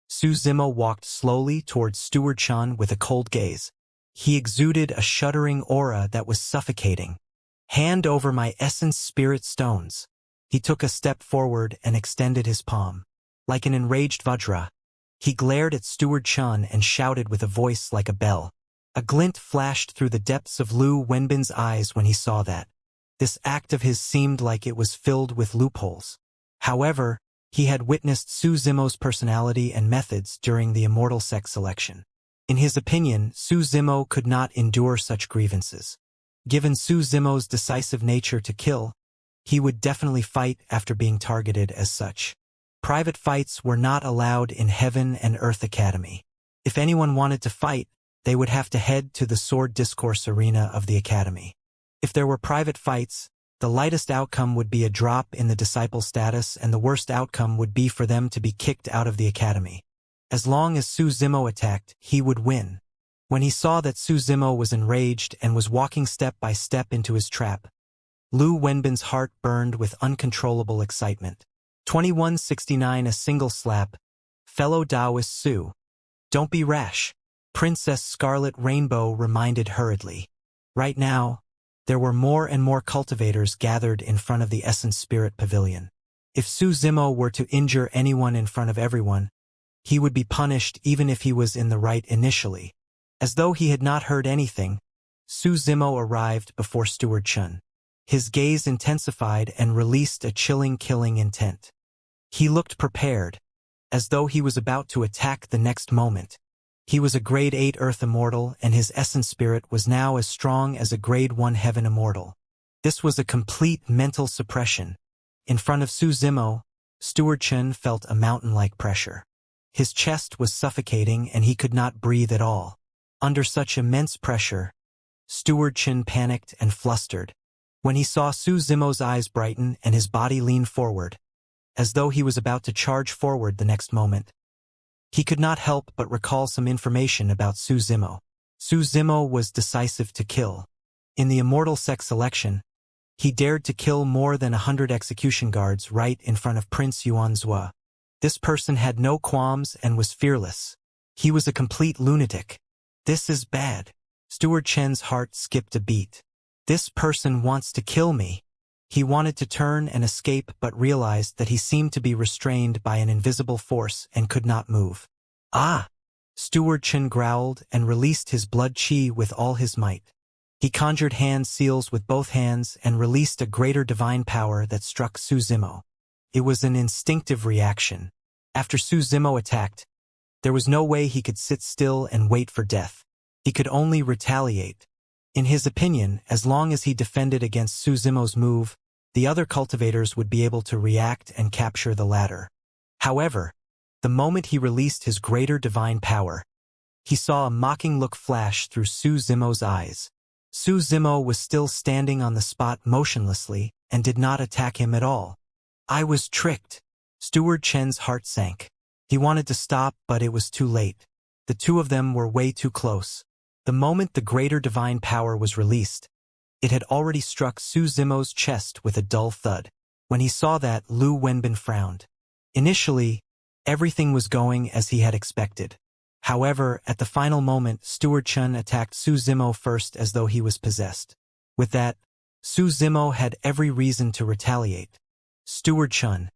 A: Su Zimo walked slowly towards Steward Chen with a cold gaze. He exuded a shuddering aura that was suffocating. Hand over my essence spirit stones. He took a step forward and extended his palm. Like an enraged Vajra, he glared at Steward Chen and shouted with a voice like a bell. A glint flashed through the depths of Lu Wenbin's eyes when he saw that. This act of his seemed like it was filled with loopholes. However, he had witnessed Su Zimo's personality and methods during the Immortal sect selection. In his opinion, Su Zimo could not endure such grievances. Given Su Zimo's decisive nature to kill, he would definitely fight after being targeted as such. Private fights were not allowed in Heaven and Earth Academy. If anyone wanted to fight, they would have to head to the Sword Discourse arena of the Academy. If there were private fights, the lightest outcome would be a drop in the disciple status and the worst outcome would be for them to be kicked out of the Academy. As long as Su Zimo attacked, he would win. When he saw that Su Zimo was enraged and was walking step by step into his trap, Lu Wenbin's heart burned with uncontrollable excitement. 2169 A single slap. Fellow Taoist Su. Don't be rash. Princess Scarlet Rainbow reminded hurriedly. Right now, there were more and more cultivators gathered in front of the Essence Spirit Pavilion. If Su Zimo were to injure anyone in front of everyone, he would be punished even if he was in the right initially. As though he had not heard anything, Su Zimo arrived before Steward Chen. His gaze intensified and released a chilling killing intent. He looked prepared, as though he was about to attack the next moment. He was a grade 8 Earth Immortal and his essence spirit was now as strong as a grade 1 Heaven Immortal. This was a complete mental suppression. In front of Su Zimo, Steward Chen felt a mountain-like pressure. His chest was suffocating and he could not breathe at all. Under such immense pressure, Steward Chen panicked and flustered. When he saw Su Zimo's eyes brighten and his body lean forward, as though he was about to charge forward the next moment, he could not help but recall some information about Su Zimo. Su Zimo was decisive to kill. In the Immortal sect selection, he dared to kill more than 100 execution guards right in front of Prince Yuanzhua. This person had no qualms and was fearless. He was a complete lunatic. This is bad. Steward Chen's heart skipped a beat. This person wants to kill me. He wanted to turn and escape but realized that he seemed to be restrained by an invisible force and could not move. Ah! Steward Chen growled and released his blood chi with all his might. He conjured hand seals with both hands and released a greater divine power that struck Su Zimo. It was an instinctive reaction. After Su Zimo attacked, there was no way he could sit still and wait for death. He could only retaliate. In his opinion, as long as he defended against Su Zimo's move, the other cultivators would be able to react and capture the latter. However, the moment he released his greater divine power, he saw a mocking look flash through Su Zimo's eyes. Su Zimo was still standing on the spot motionlessly and did not attack him at all. I was tricked. Steward Chen's heart sank. He wanted to stop, but it was too late. The two of them were way too close. The moment the greater divine power was released, it had already struck Su Zimo's chest with a dull thud. When he saw that, Lu Wenbin frowned. Initially, everything was going as he had expected. However, at the final moment, Steward Chen attacked Su Zimo first as though he was possessed. With that, Su Zimo had every reason to retaliate. Steward Chen,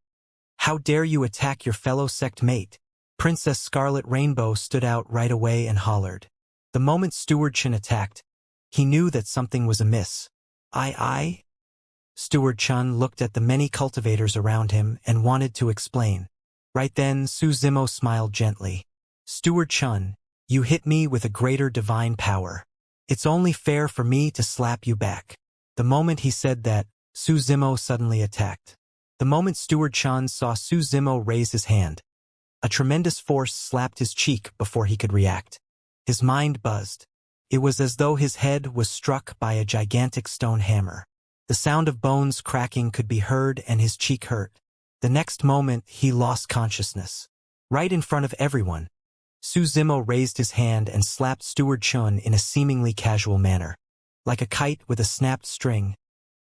A: how dare you attack your fellow sect mate? Princess Scarlet Rainbow stood out right away and hollered. The moment Steward Chen attacked, he knew that something was amiss. I? Steward Chen looked at the many cultivators around him and wanted to explain. Right then, Su Zimo smiled gently. Steward Chen, you hit me with a greater divine power. It's only fair for me to slap you back. The moment he said that, Su Zimo suddenly attacked. The moment Steward Chen saw Su Zimo raise his hand, a tremendous force slapped his cheek before he could react. His mind buzzed. It was as though his head was struck by a gigantic stone hammer. The sound of bones cracking could be heard and his cheek hurt. The next moment, he lost consciousness. Right in front of everyone, Su Zimo raised his hand and slapped Steward Chen in a seemingly casual manner. Like a kite with a snapped string,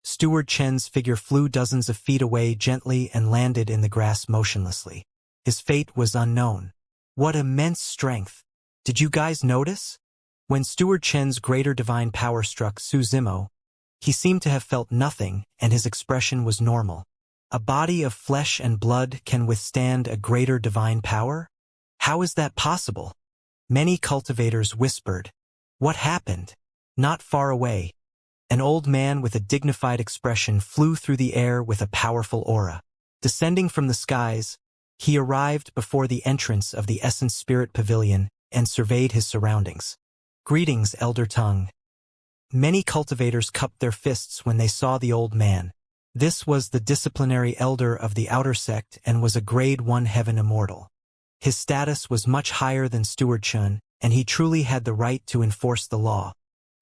A: Steward Chen's figure flew dozens of feet away gently and landed in the grass motionlessly. His fate was unknown. What immense strength! Did you guys notice? When Steward Chen's greater divine power struck Su Zimo, he seemed to have felt nothing and his expression was normal. A body of flesh and blood can withstand a greater divine power? How is that possible? Many cultivators whispered. What happened? Not far away, an old man with a dignified expression flew through the air with a powerful aura. Descending from the skies, he arrived before the entrance of the Essence Spirit Pavilion and surveyed his surroundings. Greetings, Elder Tongue. Many cultivators cupped their fists when they saw the old man. This was the disciplinary elder of the outer sect and was a grade 1 heaven immortal. His status was much higher than Steward Chen, and he truly had the right to enforce the law.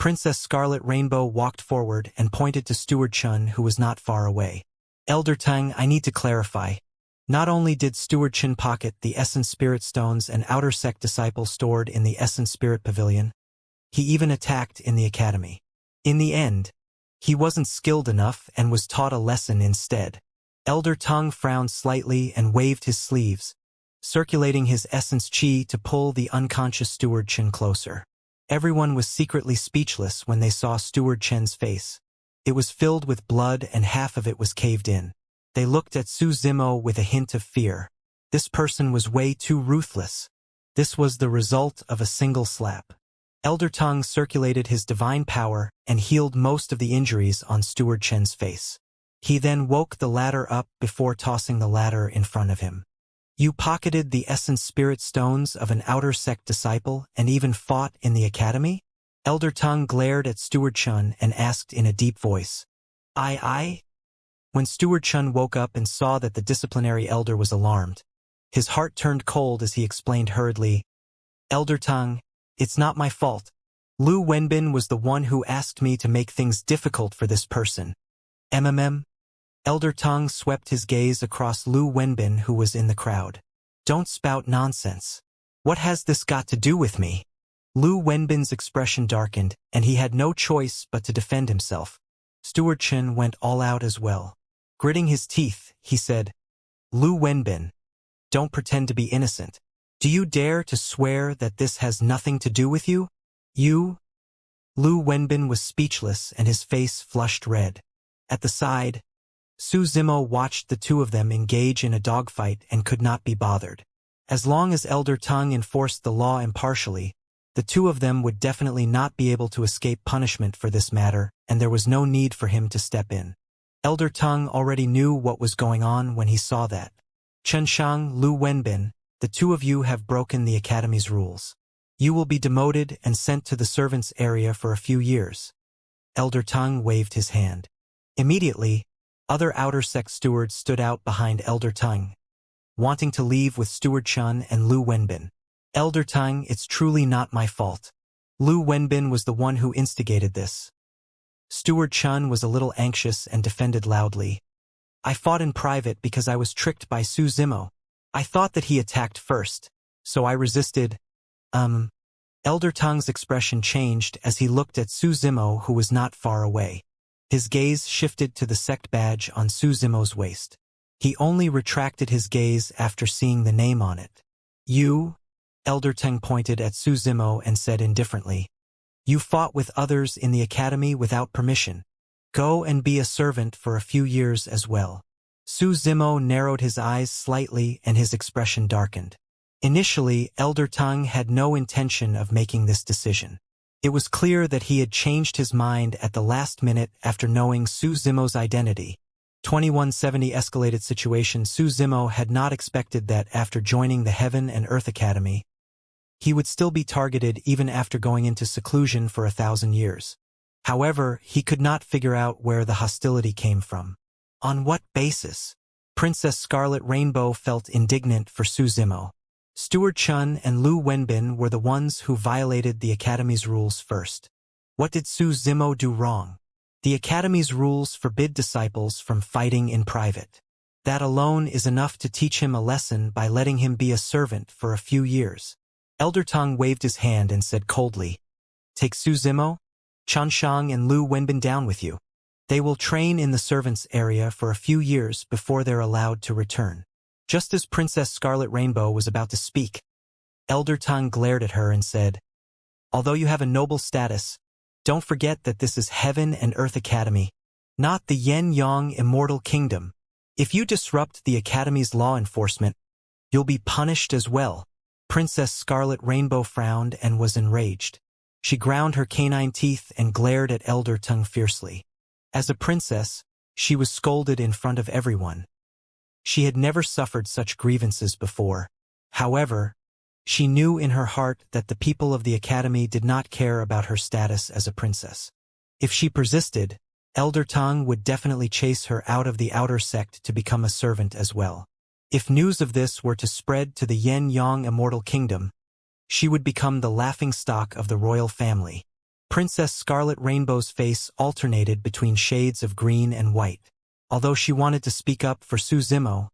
A: Princess Scarlet Rainbow walked forward and pointed to Steward Chen, who was not far away. Elder Tongue, I need to clarify. Not only did Steward Chen pocket the Essence Spirit Stones and Outer Sect disciples stored in the Essence Spirit Pavilion, he even attacked in the academy. In the end, he wasn't skilled enough and was taught a lesson instead. Elder Tongue frowned slightly and waved his sleeves, circulating his essence chi to pull the unconscious Steward Chen closer. Everyone was secretly speechless when they saw Steward Chen's face. It was filled with blood and half of it was caved in. They looked at Su Zimo with a hint of fear. This person was way too ruthless. This was the result of a single slap. Elder Tongue circulated his divine power and healed most of the injuries on Steward Chen's face. He then woke the latter up before tossing the ladder in front of him. You pocketed the Essence Spirit Stones of an Outer Sect disciple and even fought in the academy? Elder Tongue glared at Steward Chen and asked in a deep voice. I? When Steward Chen woke up and saw that the disciplinary elder was alarmed, his heart turned cold as he explained hurriedly, Elder Tongue, it's not my fault. Lu Wenbin was the one who asked me to make things difficult for this person. Elder Tongue swept his gaze across Lu Wenbin, who was in the crowd. Don't spout nonsense. What has this got to do with me? Lu Wenbin's expression darkened, and he had no choice but to defend himself. Steward Chen went all out as well. Gritting his teeth, he said, Lu Wenbin, don't pretend to be innocent. Do you dare to swear that this has nothing to do with you? You? Lu Wenbin was speechless and his face flushed red. At the side, Su Zimo watched the two of them engage in a dogfight and could not be bothered. As long as Elder Tongue enforced the law impartially, the two of them would definitely not be able to escape punishment for this matter, and there was no need for him to step in. Elder Tongue already knew what was going on when he saw that. Chenshang, Lu Wenbin, the two of you have broken the academy's rules. You will be demoted and sent to the servants' area for a few years. Elder Tongue waved his hand. Immediately, other outer sect stewards stood out behind Elder Tongue, wanting to leave with Steward Chen and Lu Wenbin. Elder Tongue, it's truly not my fault. Lu Wenbin was the one who instigated this. Steward Chen was a little anxious and defended loudly. I fought in private because I was tricked by Su Zimo. I thought that he attacked first, so I resisted. Elder Tongue's expression changed as he looked at Su Zimo, who was not far away. His gaze shifted to the sect badge on Su Zimo's waist. He only retracted his gaze after seeing the name on it. You? Elder Tang pointed at Su Zimo and said indifferently, "You fought with others in the academy without permission. Go and be a servant for a few years as well." Su Zimo narrowed his eyes slightly and his expression darkened. Initially, Elder Tang had no intention of making this decision. It was clear that he had changed his mind at the last minute after knowing Su Zimo's identity. 2170 escalated situation. Su Zimo had not expected that after joining the Heaven and Earth Academy, he would still be targeted even after going into seclusion for 1,000 years. However, he could not figure out where the hostility came from. On what basis? Princess Scarlet Rainbow felt indignant for Su Zimo. Steward Chun and Lu Wenbin were the ones who violated the Academy's rules first. What did Su Zimo do wrong? The Academy's rules forbid disciples from fighting in private. That alone is enough to teach him a lesson by letting him be a servant for a few years. Elder Tang waved his hand and said coldly, "Take Su Zimo, Chan Shang and Lu Wenbin down with you. They will train in the servants' area for a few years before they're allowed to return." Just as Princess Scarlet Rainbow was about to speak, Elder Tang glared at her and said, "Although you have a noble status, don't forget that this is Heaven and Earth Academy, not the Yin-Yang Immortal Kingdom. If you disrupt the Academy's law enforcement, you'll be punished as well." Princess Scarlet Rainbow frowned and was enraged. She ground her canine teeth and glared at Elder Tang fiercely. As a princess, she was scolded in front of everyone. She had never suffered such grievances before. However, she knew in her heart that the people of the Academy did not care about her status as a princess. If she persisted, Elder Tang would definitely chase her out of the outer sect to become a servant as well. If news of this were to spread to the Yin-Yang Immortal Kingdom, she would become the laughingstock of the royal family. Princess Scarlet Rainbow's face alternated between shades of green and white. Although she wanted to speak up for Su Zimo,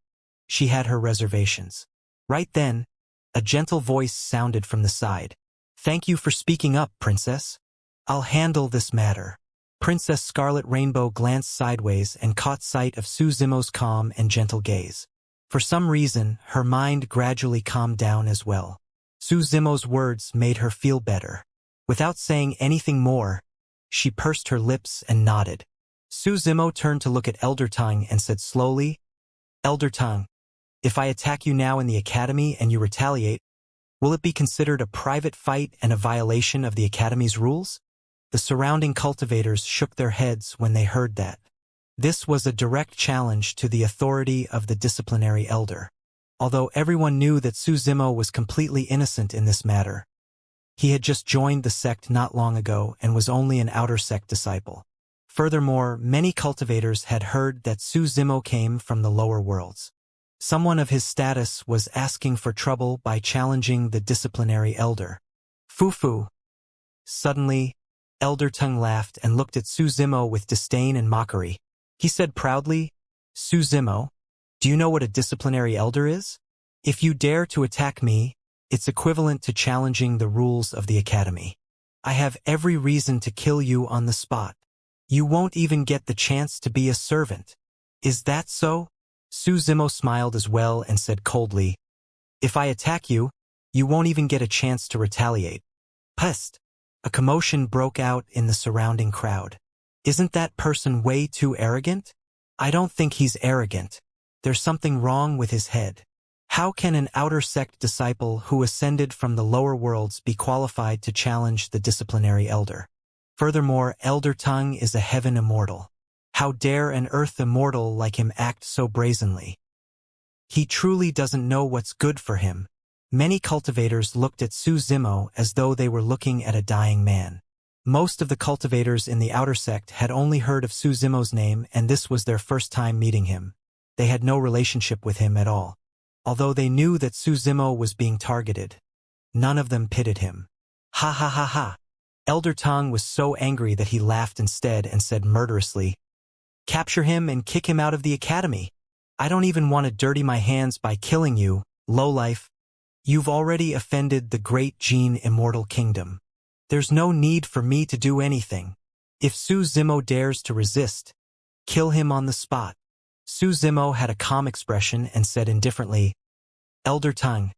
A: she had her reservations. Right then, a gentle voice sounded from the side. "Thank you for speaking up, Princess. I'll handle this matter." Princess Scarlet Rainbow glanced sideways and caught sight of Su Zimo's calm and gentle gaze. For some reason, her mind gradually calmed down as well. Su Zimo's words made her feel better. Without saying anything more, she pursed her lips and nodded. Su Zimo turned to look at Elder Tang and said slowly, "Elder Tang, if I attack you now in the Academy and you retaliate, will it be considered a private fight and a violation of the Academy's rules?" The surrounding cultivators shook their heads when they heard that. This was a direct challenge to the authority of the disciplinary elder. Although everyone knew that Su Zimo was completely innocent in this matter, he had just joined the sect not long ago and was only an outer sect disciple. Furthermore, many cultivators had heard that Su Zimo came from the lower worlds. Someone of his status was asking for trouble by challenging the disciplinary elder. Fufu. Suddenly, Elder Tang laughed and looked at Su Zimo with disdain and mockery. He said proudly, "Su Zimo, do you know what a disciplinary elder is? If you dare to attack me, it's equivalent to challenging the rules of the Academy. I have every reason to kill you on the spot. You won't even get the chance to be a servant. Is that so?" Su Zimo smiled as well and said coldly, "If I attack you, you won't even get a chance to retaliate." Pest! A commotion broke out in the surrounding crowd. "Isn't that person way too arrogant?" "I don't think he's arrogant. There's something wrong with his head. How can an outer sect disciple who ascended from the lower worlds be qualified to challenge the disciplinary elder? Furthermore, Elder Tang is a heaven immortal. How dare an earth immortal like him act so brazenly? He truly doesn't know what's good for him." Many cultivators looked at Su Zimo as though they were looking at a dying man. Most of the cultivators in the outer sect had only heard of Su Zimo's name, and this was their first time meeting him. They had no relationship with him at all. Although they knew that Su Zimo was being targeted, none of them pitied him. Ha ha ha ha! Elder Tang was so angry that he laughed instead and said murderously, "Capture him and kick him out of the Academy. I don't even want to dirty my hands by killing you, lowlife. You've already offended the great Jin Immortal Kingdom. There's no need for me to do anything. If Su Zimo dares to resist, kill him on the spot." Su Zimo had a calm expression and said indifferently, "Elder Tang,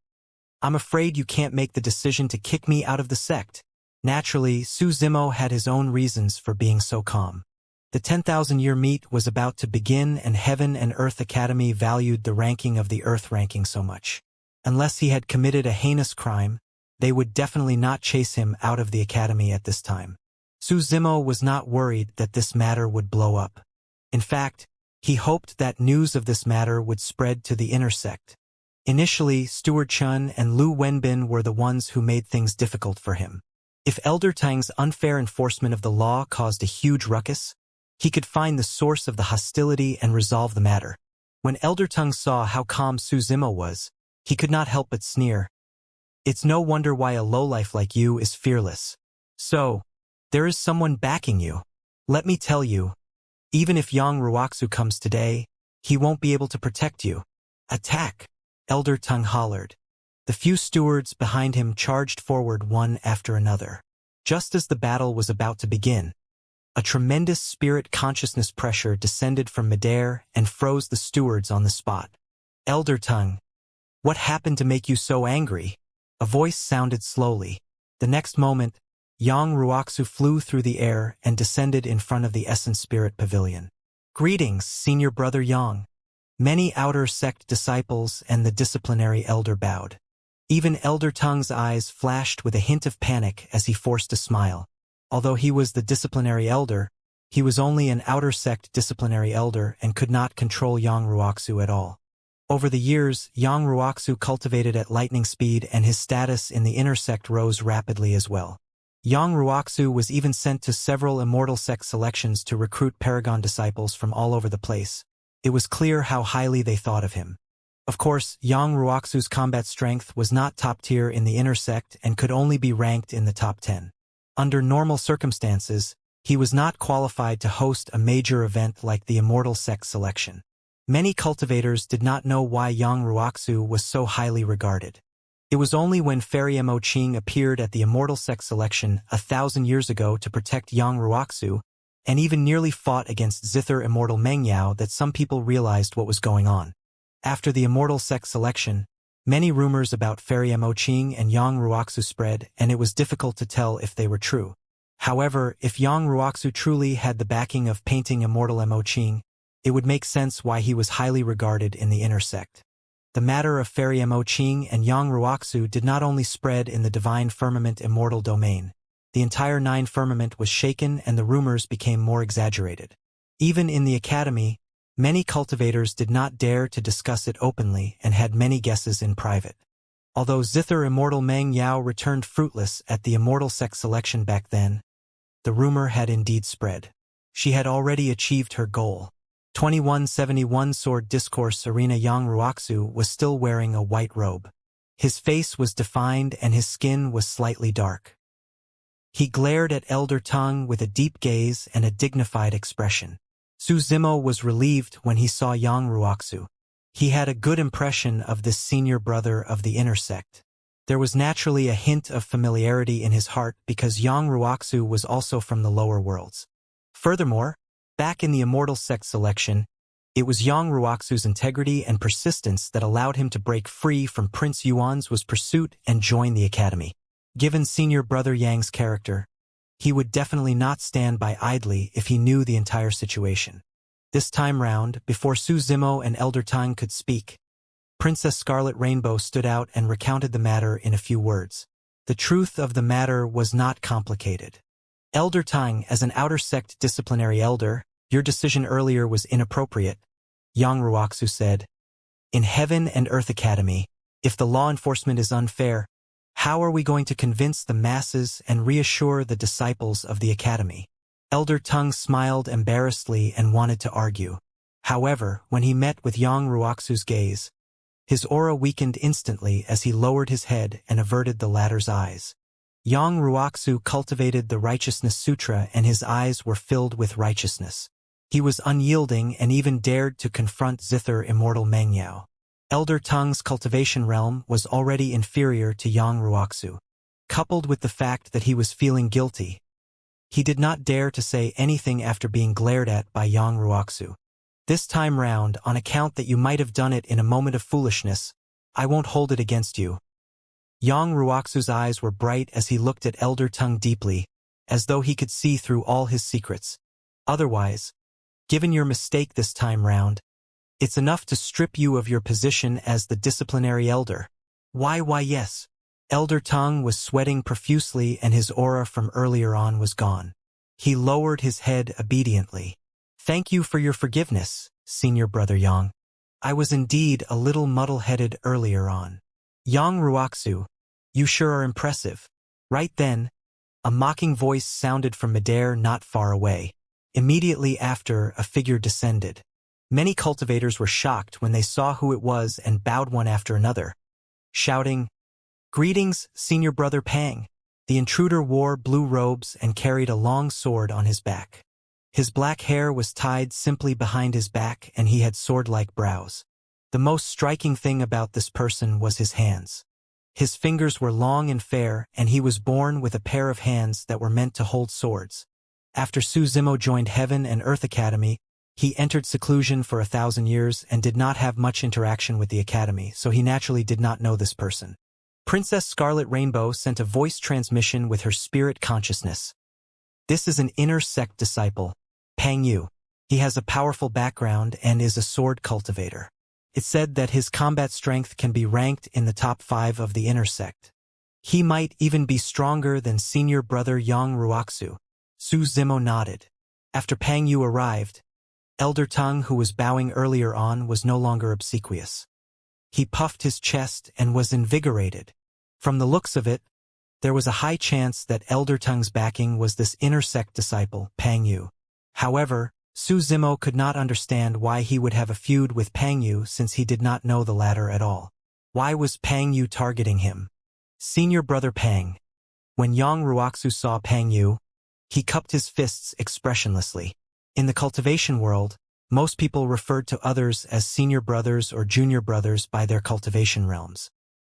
A: I'm afraid you can't make the decision to kick me out of the sect. Naturally, Su Zimo had his own reasons for being so calm. The 10,000-year meet was about to begin, and Heaven and Earth Academy valued the ranking of the Earth ranking so much. Unless he had committed a heinous crime, they would definitely not chase him out of the academy at this time. Su Zimo was not worried that this matter would blow up. In fact, he hoped that news of this matter would spread to the inner sect. Initially, Steward Chun and Lu Wenbin were the ones who made things difficult for him. If Elder Tang's unfair enforcement of the law caused a huge ruckus, he could find the source of the hostility and resolve the matter. When Elder Tang saw how calm Su Zimo was, he could not help but sneer. It's no wonder why a lowlife like you is fearless. So, there is someone backing you. Let me tell you, even if Yang Ruoxu comes today, he won't be able to protect you. Attack! Elder Tang hollered. The few stewards behind him charged forward one after another. Just as the battle was about to begin, a tremendous spirit consciousness pressure descended from midair and froze the stewards on the spot. Elder Tang, what happened to make you so angry? A voice sounded slowly. The next moment, Yang Ruoxu flew through the air and descended in front of the Essence Spirit Pavilion. Greetings, Senior Brother Yang. Many outer sect disciples and the disciplinary elder bowed. Even Elder Tang's eyes flashed with a hint of panic as he forced a smile. Although he was the disciplinary elder, he was only an outer sect disciplinary elder and could not control Yang Ruoxu at all. Over the years, Yang Ruoxu cultivated at lightning speed, and his status in the inner sect rose rapidly as well. Yang Ruoxu was even sent to several Immortal sect selections to recruit Paragon disciples from all over the place. It was clear how highly they thought of him. Of course, Yang Ruoxu's combat strength was not top tier in the inner sect and could only be ranked in the top 10. Under normal circumstances, he was not qualified to host a major event like the Immortal sect selection. Many cultivators did not know why Yang Ruoxu was so highly regarded. It was only when Fairy Mo Qing appeared at the Immortal sect selection 1,000 years ago to protect Yang Ruoxu, and even nearly fought against Zither Immortal Meng Yao, that some people realized what was going on. After the Immortal sect selection, many rumors about Fairy Mo Qing and Yang Ruoxu spread, and it was difficult to tell if they were true. However, if Yang Ruoxu truly had the backing of painting Immortal Mo Qing, it would make sense why he was highly regarded in the inner sect. The matter of Fairy Mo Qing and Yang Ruoxu did not only spread in the Divine Firmament Immortal domain. The entire Nine Firmament was shaken, and the rumors became more exaggerated. Even in the academy, many cultivators did not dare to discuss it openly and had many guesses in private. Although Zither Immortal Meng Yao returned fruitless at the Immortal sect selection back then, the rumor had indeed spread. She had already achieved her goal. 2171 Sword Discourse Arena. Yang Ruoxu was still wearing a white robe. His face was defined and his skin was slightly dark. He glared at Elder Tang with a deep gaze and a dignified expression. Su Zimo was relieved when he saw Yang Ruoxu. He had a good impression of this senior brother of the inner sect. There was naturally a hint of familiarity in his heart because Yang Ruoxu was also from the lower worlds. Furthermore, back in the Immortal sect selection, it was Yang Ruoxu's integrity and persistence that allowed him to break free from Prince Yuan's pursuit and join the academy. Given senior brother Yang's character, he would definitely not stand by idly if he knew the entire situation. This time round, before Su Zimo and Elder Tang could speak, Princess Scarlet Rainbow stood out and recounted the matter in a few words. The truth of the matter was not complicated. Elder Tang, as an outer sect disciplinary elder, your decision earlier was inappropriate, Yang Ruoxu said. In Heaven and Earth Academy, if the law enforcement is unfair, how are we going to convince the masses and reassure the disciples of the academy? Elder Tang smiled embarrassedly and wanted to argue. However, when he met with Yang Ruoxu's gaze, his aura weakened instantly as he lowered his head and averted the latter's eyes. Yang Ruoxu cultivated the Righteousness Sutra, and his eyes were filled with righteousness. He was unyielding and even dared to confront Zither Immortal Meng Yao. Elder Tang's cultivation realm was already inferior to Yang Ruoxu. Coupled with the fact that he was feeling guilty, he did not dare to say anything after being glared at by Yang Ruoxu. This time round, on account that you might have done it in a moment of foolishness, I won't hold it against you. Yang Ruoxu's eyes were bright as he looked at Elder Tongue deeply, as though he could see through all his secrets. Otherwise, given your mistake this time round, it's enough to strip you of your position as the disciplinary elder. Why yes. Elder Tongue was sweating profusely and his aura from earlier on was gone. He lowered his head obediently. Thank you for your forgiveness, Senior Brother Yang. I was indeed a little muddle-headed earlier on. Yang Ruoxu, you sure are impressive. Right then, a mocking voice sounded from midair not far away. Immediately after, a figure descended. Many cultivators were shocked when they saw who it was and bowed one after another, shouting, "Greetings, Senior Brother Pang." The intruder wore blue robes and carried a long sword on his back. His black hair was tied simply behind his back and he had sword-like brows. The most striking thing about this person was his hands. His fingers were long and fair, and he was born with a pair of hands that were meant to hold swords. After Su Zimo joined Heaven and Earth Academy, he entered seclusion for 1,000 years and did not have much interaction with the Academy, so he naturally did not know this person. Princess Scarlet Rainbow sent a voice transmission with her spirit consciousness. This is an inner sect disciple, Pang Yu. He has a powerful background and is a sword cultivator. It's said that his combat strength can be ranked in the top 5 of the inner sect. He might even be stronger than Senior Brother Yang Ruoxu. Su Zimo nodded. After Pang Yu arrived, Elder Tongue, who was bowing earlier on, was no longer obsequious. He puffed his chest and was invigorated. From the looks of it, there was a high chance that Elder Tongue's backing was this inner sect disciple, Pang Yu. However, Su Zimo could not understand why he would have a feud with Pang Yu since he did not know the latter at all. Why was Pang Yu targeting him? Senior Brother Pang. When Yang Ruoxu saw Pang Yu, he cupped his fists expressionlessly. In the cultivation world, most people referred to others as senior brothers or junior brothers by their cultivation realms.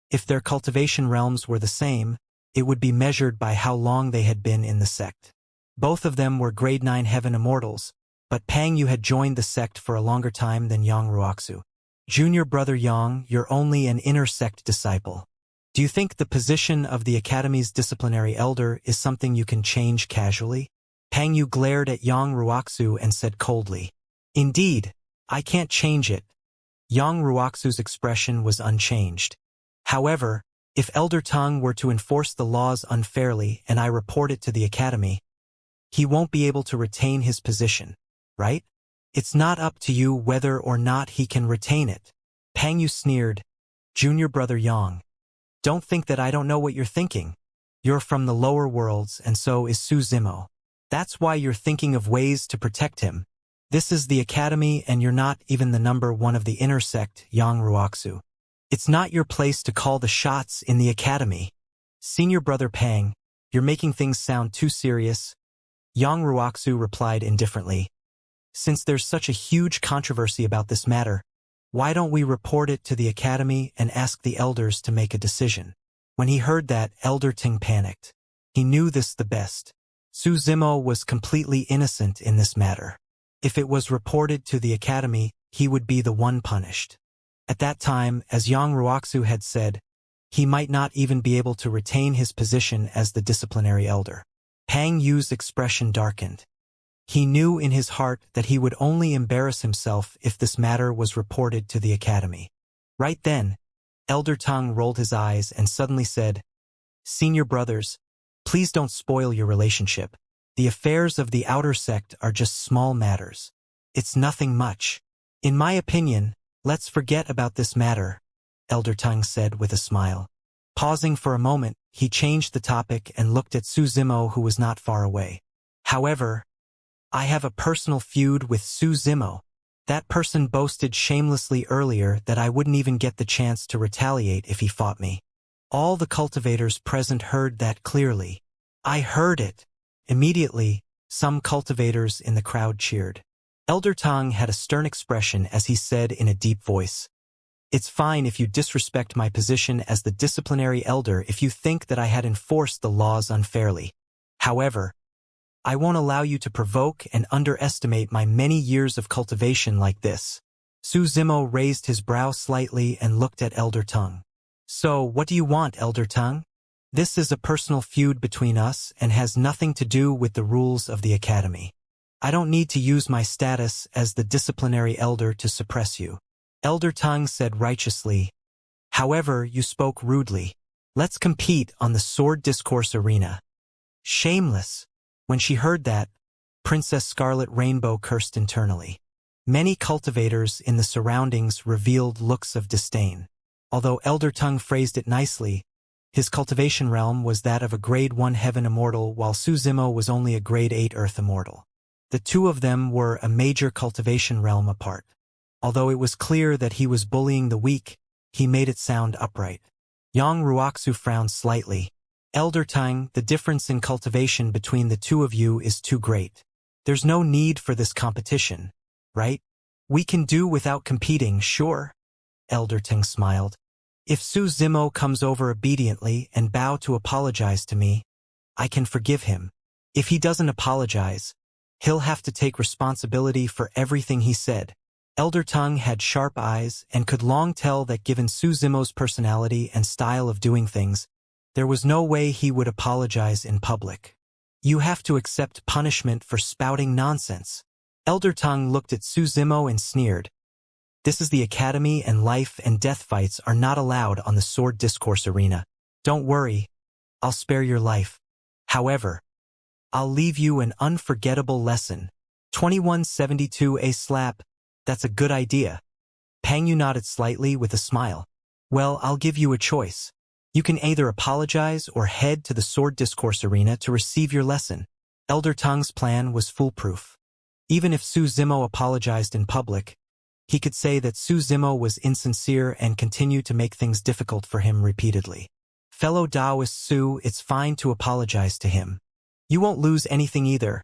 A: If their cultivation realms were the same, it would be measured by how long they had been in the sect. Both of them were grade 9 Heaven Immortals, but Pang Yu had joined the sect for a longer time than Yang Ruoxu. Junior Brother Yang, you're only an inner sect disciple. Do you think the position of the Academy's disciplinary elder is something you can change casually? Pang Yu glared at Yang Ruoxu and said coldly, "Indeed, I can't change it." Yang Ruoxu's expression was unchanged. However, if Elder Tongue were to enforce the laws unfairly and I report it to the Academy, he won't be able to retain his position, right? It's not up to you whether or not he can retain it. Pang Yu sneered, "Junior Brother Yang, don't think that I don't know what you're thinking. You're from the lower worlds and so is Su Zimo. That's why you're thinking of ways to protect him. This is the Academy and you're not even the number 1 of the inner sect, Yang Ruoxu. It's not your place to call the shots in the Academy." Senior Brother Pang, you're making things sound too serious. Yang Ruoxu replied indifferently. Since there's such a huge controversy about this matter, why don't we report it to the Academy and ask the elders to make a decision? When he heard that, Elder Ting panicked. He knew this the best. Su Zimo was completely innocent in this matter. If it was reported to the Academy, he would be the one punished. At that time, as Yang Ruoxu had said, he might not even be able to retain his position as the disciplinary elder. Pang Yu's expression darkened. He knew in his heart that he would only embarrass himself if this matter was reported to the Academy. Right then, Elder Tongue rolled his eyes and suddenly said, "Senior brothers, please don't spoil your relationship. The affairs of the outer sect are just small matters. It's nothing much. In my opinion, let's forget about this matter," Elder Tongue said with a smile. Pausing for a moment, he changed the topic and looked at Su Zimo, who was not far away. "However, I have a personal feud with Su Zimo. That person boasted shamelessly earlier that I wouldn't even get the chance to retaliate if he fought me." All the cultivators present heard that clearly. "I heard it." Immediately, some cultivators in the crowd cheered. Elder Tang had a stern expression as he said in a deep voice, "It's fine if you disrespect my position as the disciplinary elder if you think that I had enforced the laws unfairly. However, I won't allow you to provoke and underestimate my many years of cultivation like this." Su Zimo raised his brow slightly and looked at Elder Tongue. So, what do you want, Elder Tongue? This is a personal feud between us and has nothing to do with the rules of the Academy. I don't need to use my status as the disciplinary elder to suppress you. Elder Tongue said righteously. However, you spoke rudely. Let's compete on the sword discourse arena. Shameless. When she heard that, Princess Scarlet Rainbow cursed internally. Many cultivators in the surroundings revealed looks of disdain. Although Elder Tongue phrased it nicely, his cultivation realm was that of a grade 1 heaven immortal while Su Zimo was only a grade 8 earth immortal. The two of them were a major cultivation realm apart. Although it was clear that he was bullying the weak, he made it sound upright. Yang Ruoxu frowned slightly. Elder Tongue, the difference in cultivation between the two of you is too great. There's no need for this competition, right? We can do without competing, sure? Elder Tongue smiled. If Su Zimo comes over obediently and bow to apologize to me, I can forgive him. If he doesn't apologize, he'll have to take responsibility for everything he said. Elder Tongue had sharp eyes and could long tell that given Su Zimo's personality and style of doing things, there was no way he would apologize in public. You have to accept punishment for spouting nonsense. Elder Tongue looked at Su Zimo and sneered. This is the Academy and life and death fights are not allowed on the sword discourse arena. Don't worry, I'll spare your life. However, I'll leave you an unforgettable lesson. 2172 A slap. That's a good idea. Pang Yu nodded slightly with a smile. Well, I'll give you a choice. You can either apologize or head to the sword discourse arena to receive your lesson. Elder Tongue's plan was foolproof. Even if Su Zimo apologized in public, he could say that Su Zimo was insincere and continue to make things difficult for him repeatedly. Fellow Taoist Su, it's fine to apologize to him. You won't lose anything either.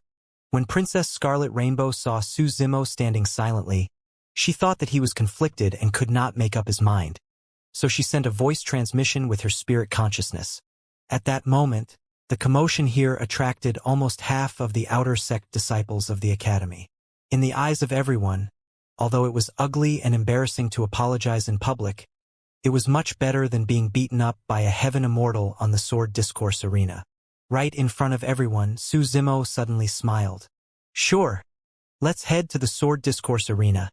A: When Princess Scarlet Rainbow saw Su Zimo standing silently, she thought that he was conflicted and could not make up his mind. So she sent a voice transmission with her spirit consciousness. At that moment, the commotion here attracted almost half of the outer sect disciples of the Academy. In the eyes of everyone, although it was ugly and embarrassing to apologize in public, it was much better than being beaten up by a heaven immortal on the sword discourse arena. Right in front of everyone, Su Zimo suddenly smiled. Sure. Let's head to the sword discourse arena,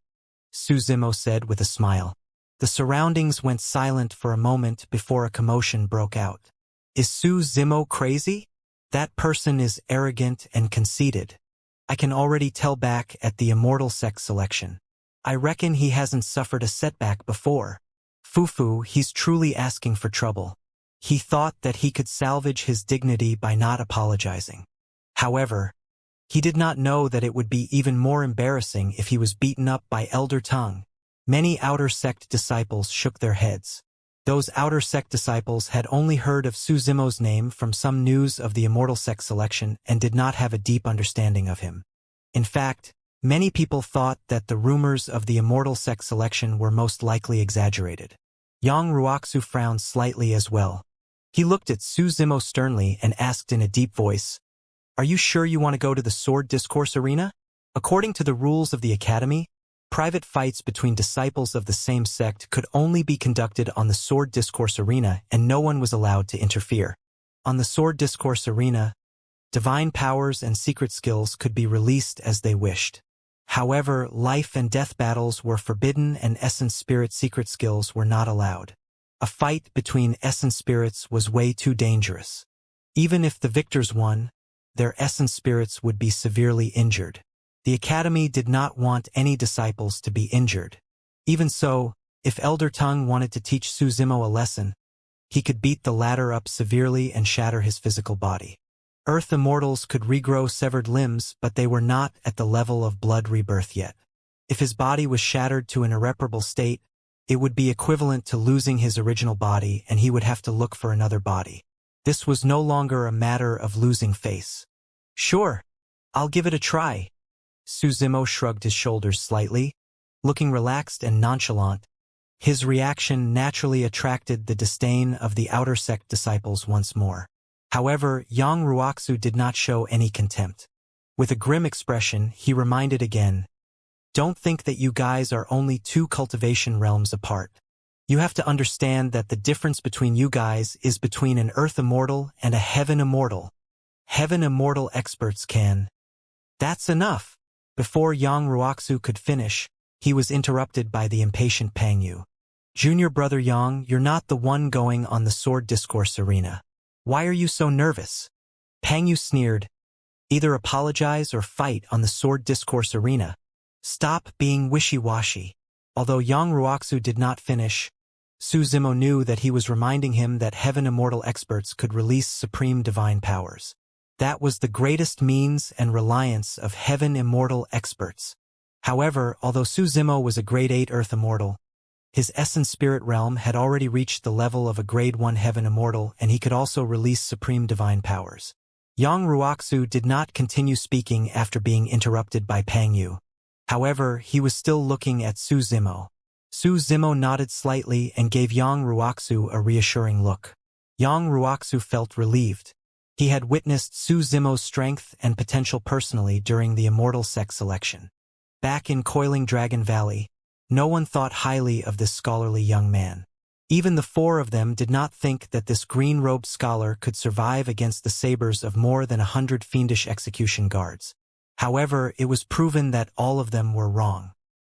A: Su Zimo said with a smile. The surroundings went silent for a moment before a commotion broke out. Is Su Zimo crazy? That person is arrogant and conceited. I can already tell back at the Immortal sect selection. I reckon he hasn't suffered a setback before. Fufu, he's truly asking for trouble. He thought that he could salvage his dignity by not apologizing. However, he did not know that it would be even more embarrassing if he was beaten up by Elder Tongue. Many outer sect disciples shook their heads. Those outer sect disciples had only heard of Su Zimo's name from some news of the Immortal sect selection and did not have a deep understanding of him. In fact, many people thought that the rumors of the Immortal sect selection were most likely exaggerated. Yang Ruoxu frowned slightly as well. He looked at Su Zimo sternly and asked in a deep voice, Are you sure you want to go to the sword discourse arena? According to the rules of the Academy, private fights between disciples of the same sect could only be conducted on the sword discourse arena and no one was allowed to interfere. On the sword discourse arena, divine powers and secret skills could be released as they wished. However, life and death battles were forbidden and essence spirit secret skills were not allowed. A fight between essence spirits was way too dangerous. Even if the victors won, their essence spirits would be severely injured. The Academy did not want any disciples to be injured. Even so, if Elder Tongue wanted to teach Su Zimo a lesson, he could beat the latter up severely and shatter his physical body. Earth immortals could regrow severed limbs, but they were not at the level of blood rebirth yet. If his body was shattered to an irreparable state, it would be equivalent to losing his original body and he would have to look for another body. This was no longer a matter of losing face. Sure, I'll give it a try. Su Zimo shrugged his shoulders slightly, looking relaxed and nonchalant. His reaction naturally attracted the disdain of the outer sect disciples once more. However, Yang Ruoxu did not show any contempt. With a grim expression, he reminded again, Don't think that you guys are only two cultivation realms apart. You have to understand that the difference between you guys is between an Earth Immortal and a Heaven Immortal. Heaven Immortal experts can. That's enough. Before Yang Ruoxu could finish, he was interrupted by the impatient Pang Yu. Junior brother Yang, you're not the one going on the sword discourse arena. Why are you so nervous? Pang Yu sneered. Either apologize or fight on the sword discourse arena. Stop being wishy-washy. Although Yang Ruoxu did not finish, Su Zimo knew that he was reminding him that Heaven Immortal experts could release supreme divine powers. That was the greatest means and reliance of Heaven Immortal experts. However, although Su Zimo was a Grade 8 Earth Immortal, his essence spirit realm had already reached the level of a Grade 1 Heaven Immortal, and he could also release supreme divine powers. Yang Ruoxu did not continue speaking after being interrupted by Pang Yu. However, he was still looking at Su Zimo. Su Zimo nodded slightly and gave Yang Ruoxu a reassuring look. Yang Ruoxu felt relieved. He had witnessed Su Zimo's strength and potential personally during the Immortal Sect selection. Back in Coiling Dragon Valley, no one thought highly of this scholarly young man. Even the four of them did not think that this green-robed scholar could survive against the sabers of more than 100 fiendish execution guards. However, it was proven that all of them were wrong.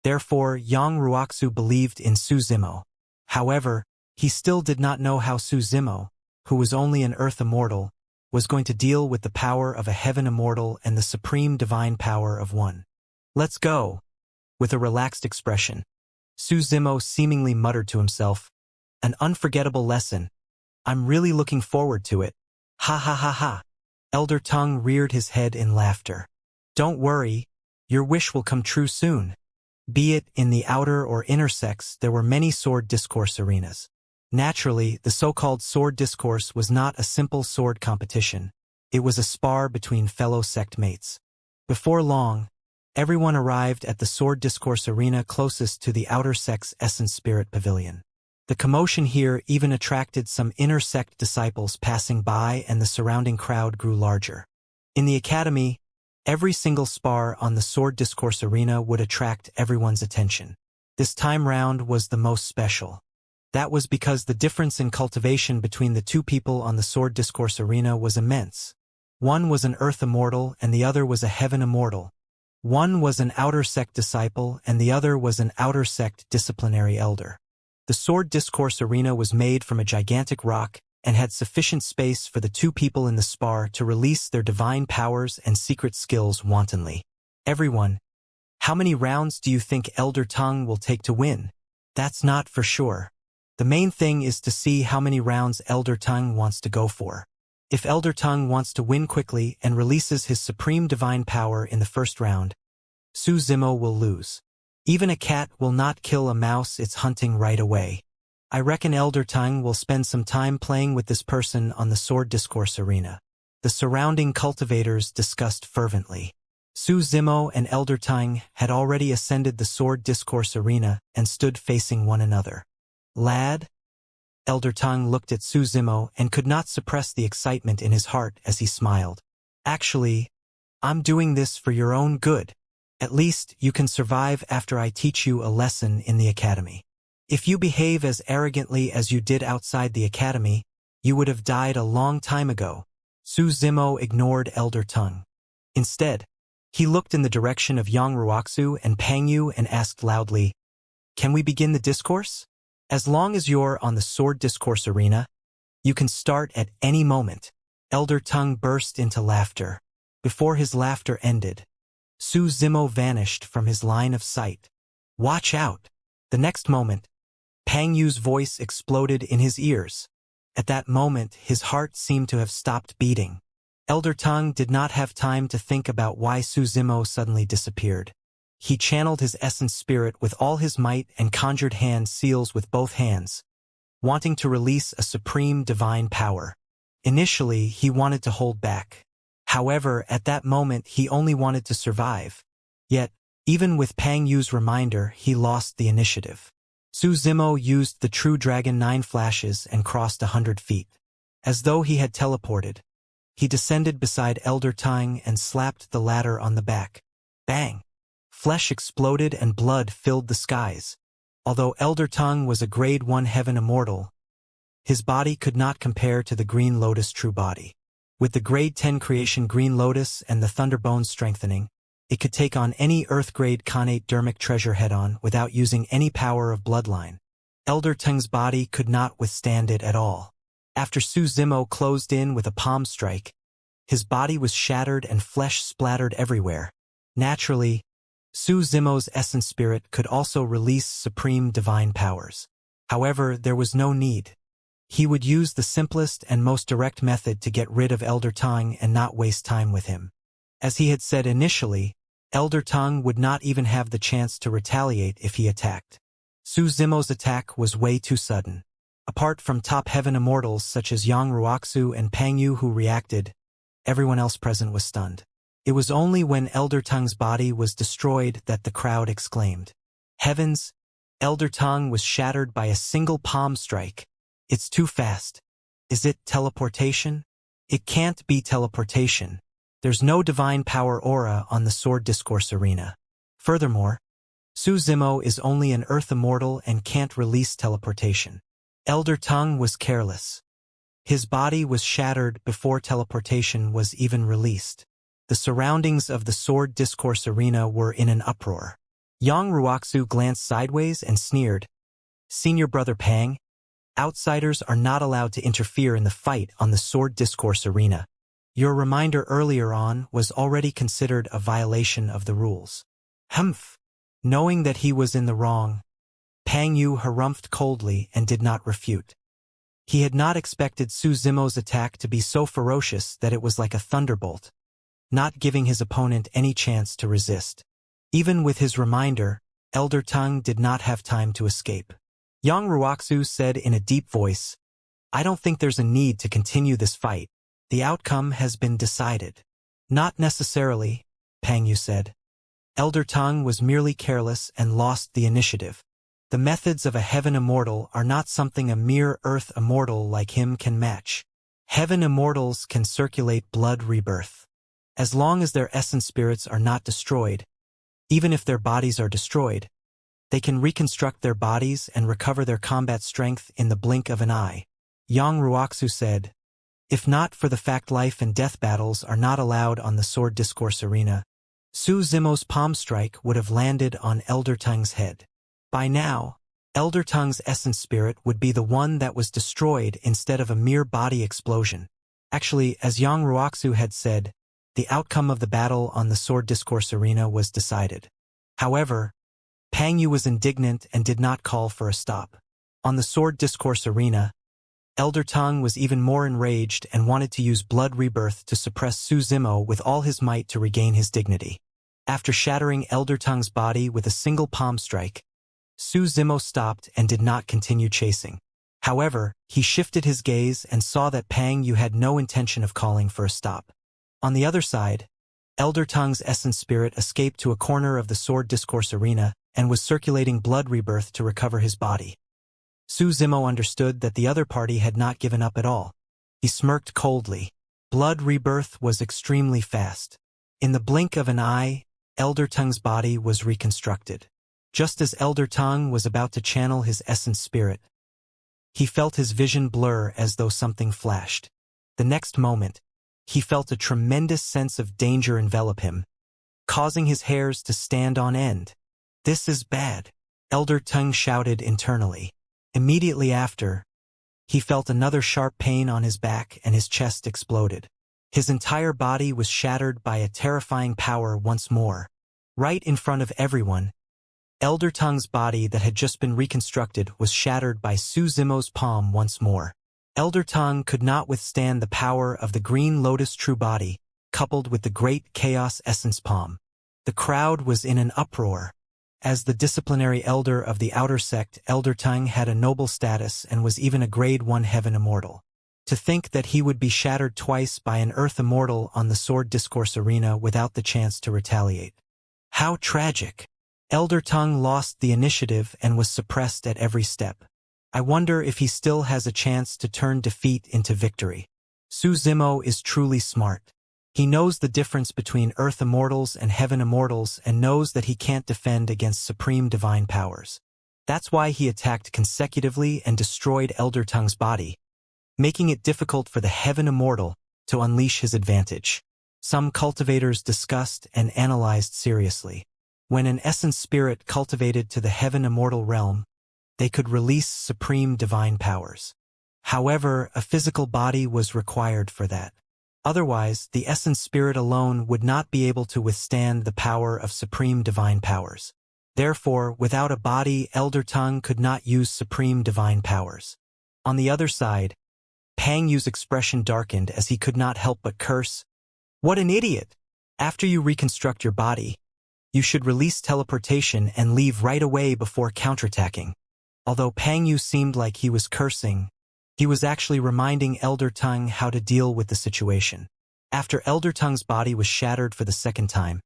A: Therefore, Yang Ruoxu believed in Su Zimo. However, he still did not know how Su Zimo, who was only an Earth Immortal, was going to deal with the power of a Heaven Immortal and the supreme divine power of one. Let's go. With a relaxed expression, Su Zimo seemingly muttered to himself, an unforgettable lesson. I'm really looking forward to it. Ha ha ha ha. Elder Tongue reared his head in laughter. Don't worry, your wish will come true soon. Be it in the outer or inner sects, there were many sword discourse arenas. Naturally, the so-called sword discourse was not a simple sword competition. It was a spar between fellow sect mates. Before long, everyone arrived at the sword discourse arena closest to the outer sect's essence spirit pavilion. The commotion here even attracted some inner sect disciples passing by, and the surrounding crowd grew larger. In the academy, every single spar on the sword discourse arena would attract everyone's attention. This time round was the most special. That was because the difference in cultivation between the two people on the sword discourse arena was immense. One was an Earth Immortal and the other was a Heaven Immortal. One was an outer sect disciple and the other was an outer sect disciplinary elder. The sword discourse arena was made from a gigantic rock and had sufficient space for the two people in the spar to release their divine powers and secret skills wantonly. Everyone, how many rounds do you think Elder Tongue will take to win? That's not for sure. The main thing is to see how many rounds Elder Tongue wants to go for. If Elder Tongue wants to win quickly and releases his supreme divine power in the first round, Su Zimo will lose. Even a cat will not kill a mouse it's hunting right away. I reckon Elder Tongue will spend some time playing with this person on the sword discourse arena. The surrounding cultivators discussed fervently. Su Zimo and Elder Tongue had already ascended the sword discourse arena and stood facing one another. Lad? Elder Tongue looked at Su Zimo and could not suppress the excitement in his heart as he smiled. Actually, I'm doing this for your own good. At least you can survive after I teach you a lesson in the academy. If you behave as arrogantly as you did outside the academy, you would have died a long time ago. Su Zimo ignored Elder Tongue. Instead, he looked in the direction of Yang Ruoxu and Pang Yu and asked loudly, "Can we begin the discourse? As long as you're on the sword discourse arena, you can start at any moment." Elder Tongue burst into laughter. Before his laughter ended, Su Zimo vanished from his line of sight. Watch out! The next moment, Pang Yu's voice exploded in his ears. At that moment, his heart seemed to have stopped beating. Elder Tongue did not have time to think about why Su Zimo suddenly disappeared. He channeled his essence spirit with all his might and conjured hand seals with both hands, wanting to release a supreme divine power. Initially, he wanted to hold back. However, at that moment, he only wanted to survive. Yet, even with Pang Yu's reminder, he lost the initiative. Su Zimo used the True Dragon 9 flashes and crossed 100 feet. As though he had teleported, he descended beside Elder Tongue and slapped the latter on the back. Bang! Flesh exploded and blood filled the skies. Although Elder Tongue was a Grade 1 Heaven Immortal, his body could not compare to the Green Lotus true body. With the Grade 10 creation Green Lotus and the Thunderbones strengthening, it could take on any Earth-grade Khanate dermic treasure head-on without using any power of bloodline. Elder Tongue's body could not withstand it at all. After Su Zimo closed in with a palm strike, his body was shattered and flesh splattered everywhere. Naturally, Su Zimo's essence spirit could also release supreme divine powers. However, there was no need. He would use the simplest and most direct method to get rid of Elder Tongue and not waste time with him. As he had said initially, Elder Tongue would not even have the chance to retaliate if he attacked. Su Zimo's attack was way too sudden. Apart from top heaven immortals such as Yang Ruoxu and Pang Yu who reacted, everyone else present was stunned. It was only when Elder Tongue's body was destroyed that the crowd exclaimed, "Heavens! Elder Tongue was shattered by a single palm strike. It's too fast. Is it teleportation? It can't be teleportation. There's no divine power aura on the Sword Discourse arena. Furthermore, Su Zimo is only an Earth Immortal and can't release teleportation." Elder Tongue was careless. His body was shattered before teleportation was even released. The surroundings of the Sword Discourse arena were in an uproar. Yang Ruoxu glanced sideways and sneered, "Senior Brother Pang, outsiders are not allowed to interfere in the fight on the Sword Discourse arena. Your reminder earlier on was already considered a violation of the rules." Humph! Knowing that he was in the wrong, Pang Yu harumphed coldly and did not refute. He had not expected Su Zimo's attack to be so ferocious that it was like a thunderbolt, not giving his opponent any chance to resist. Even with his reminder, Elder Tongue did not have time to escape. Yang Ruoxu said in a deep voice, "I don't think there's a need to continue this fight. The outcome has been decided." "Not necessarily," Pang Yu said. Elder Tongue was merely careless and lost the initiative. The methods of a Heaven Immortal are not something a mere Earth Immortal like him can match. Heaven Immortals can circulate blood rebirth. As long as their essence spirits are not destroyed, even if their bodies are destroyed, they can reconstruct their bodies and recover their combat strength in the blink of an eye. Yang Ruoxu said, "If not for the fact life and death battles are not allowed on the Sword Discourse arena, Su Zimo's palm strike would have landed on Elder Tongue's head. By now, Elder Tongue's essence spirit would be the one that was destroyed instead of a mere body explosion." Actually, as Yang Ruoxu had said, the outcome of the battle on the Sword Discourse arena was decided. However, Pang Yu was indignant and did not call for a stop. On the Sword Discourse arena, Elder Tongue was even more enraged and wanted to use blood rebirth to suppress Su Zimo with all his might to regain his dignity. After shattering Elder Tongue's body with a single palm strike, Su Zimo stopped and did not continue chasing. However, he shifted his gaze and saw that Pang Yu had no intention of calling for a stop. On the other side, Elder Tongue's essence spirit escaped to a corner of the Sword Discourse arena and was circulating blood rebirth to recover his body. Su Zimo understood that the other party had not given up at all. He smirked coldly. Blood rebirth was extremely fast. In the blink of an eye, Elder Tongue's body was reconstructed. Just as Elder Tongue was about to channel his essence spirit, he felt his vision blur as though something flashed. The next moment, he felt a tremendous sense of danger envelop him, causing his hairs to stand on end. "This is bad," Elder Tongue shouted internally. Immediately after, he felt another sharp pain on his back and his chest exploded. His entire body was shattered by a terrifying power once more. Right in front of everyone, Elder Tongue's body that had just been reconstructed was shattered by Su Zimo's palm once more. Elder Tongue could not withstand the power of the Green Lotus true body, coupled with the Great Chaos Essence palm. The crowd was in an uproar. As the disciplinary elder of the outer sect, Elder Tongue had a noble status and was even a Grade 1 Heaven Immortal. To think that he would be shattered twice by an Earth Immortal on the Sword Discourse arena without the chance to retaliate. How tragic! Elder Tongue lost the initiative and was suppressed at every step. I wonder if he still has a chance to turn defeat into victory. Su Zimo is truly smart. He knows the difference between Earth Immortals and Heaven Immortals and knows that he can't defend against supreme divine powers. That's why he attacked consecutively and destroyed Elder Tung's body, making it difficult for the Heaven Immortal to unleash his advantage. Some cultivators discussed and analyzed seriously. When an essence spirit cultivated to the Heaven Immortal realm, they could release supreme divine powers. However, a physical body was required for that. Otherwise, the essence spirit alone would not be able to withstand the power of supreme divine powers. Therefore, without a body, Elder Tung could not use supreme divine powers. On the other side, Pang Yu's expression darkened as he could not help but curse. What an idiot! After you reconstruct your body, you should release teleportation and leave right away before counterattacking. Although Pang Yu seemed like he was cursing, he was actually reminding Elder Tung how to deal with the situation. After Elder Tung's body was shattered for the second time,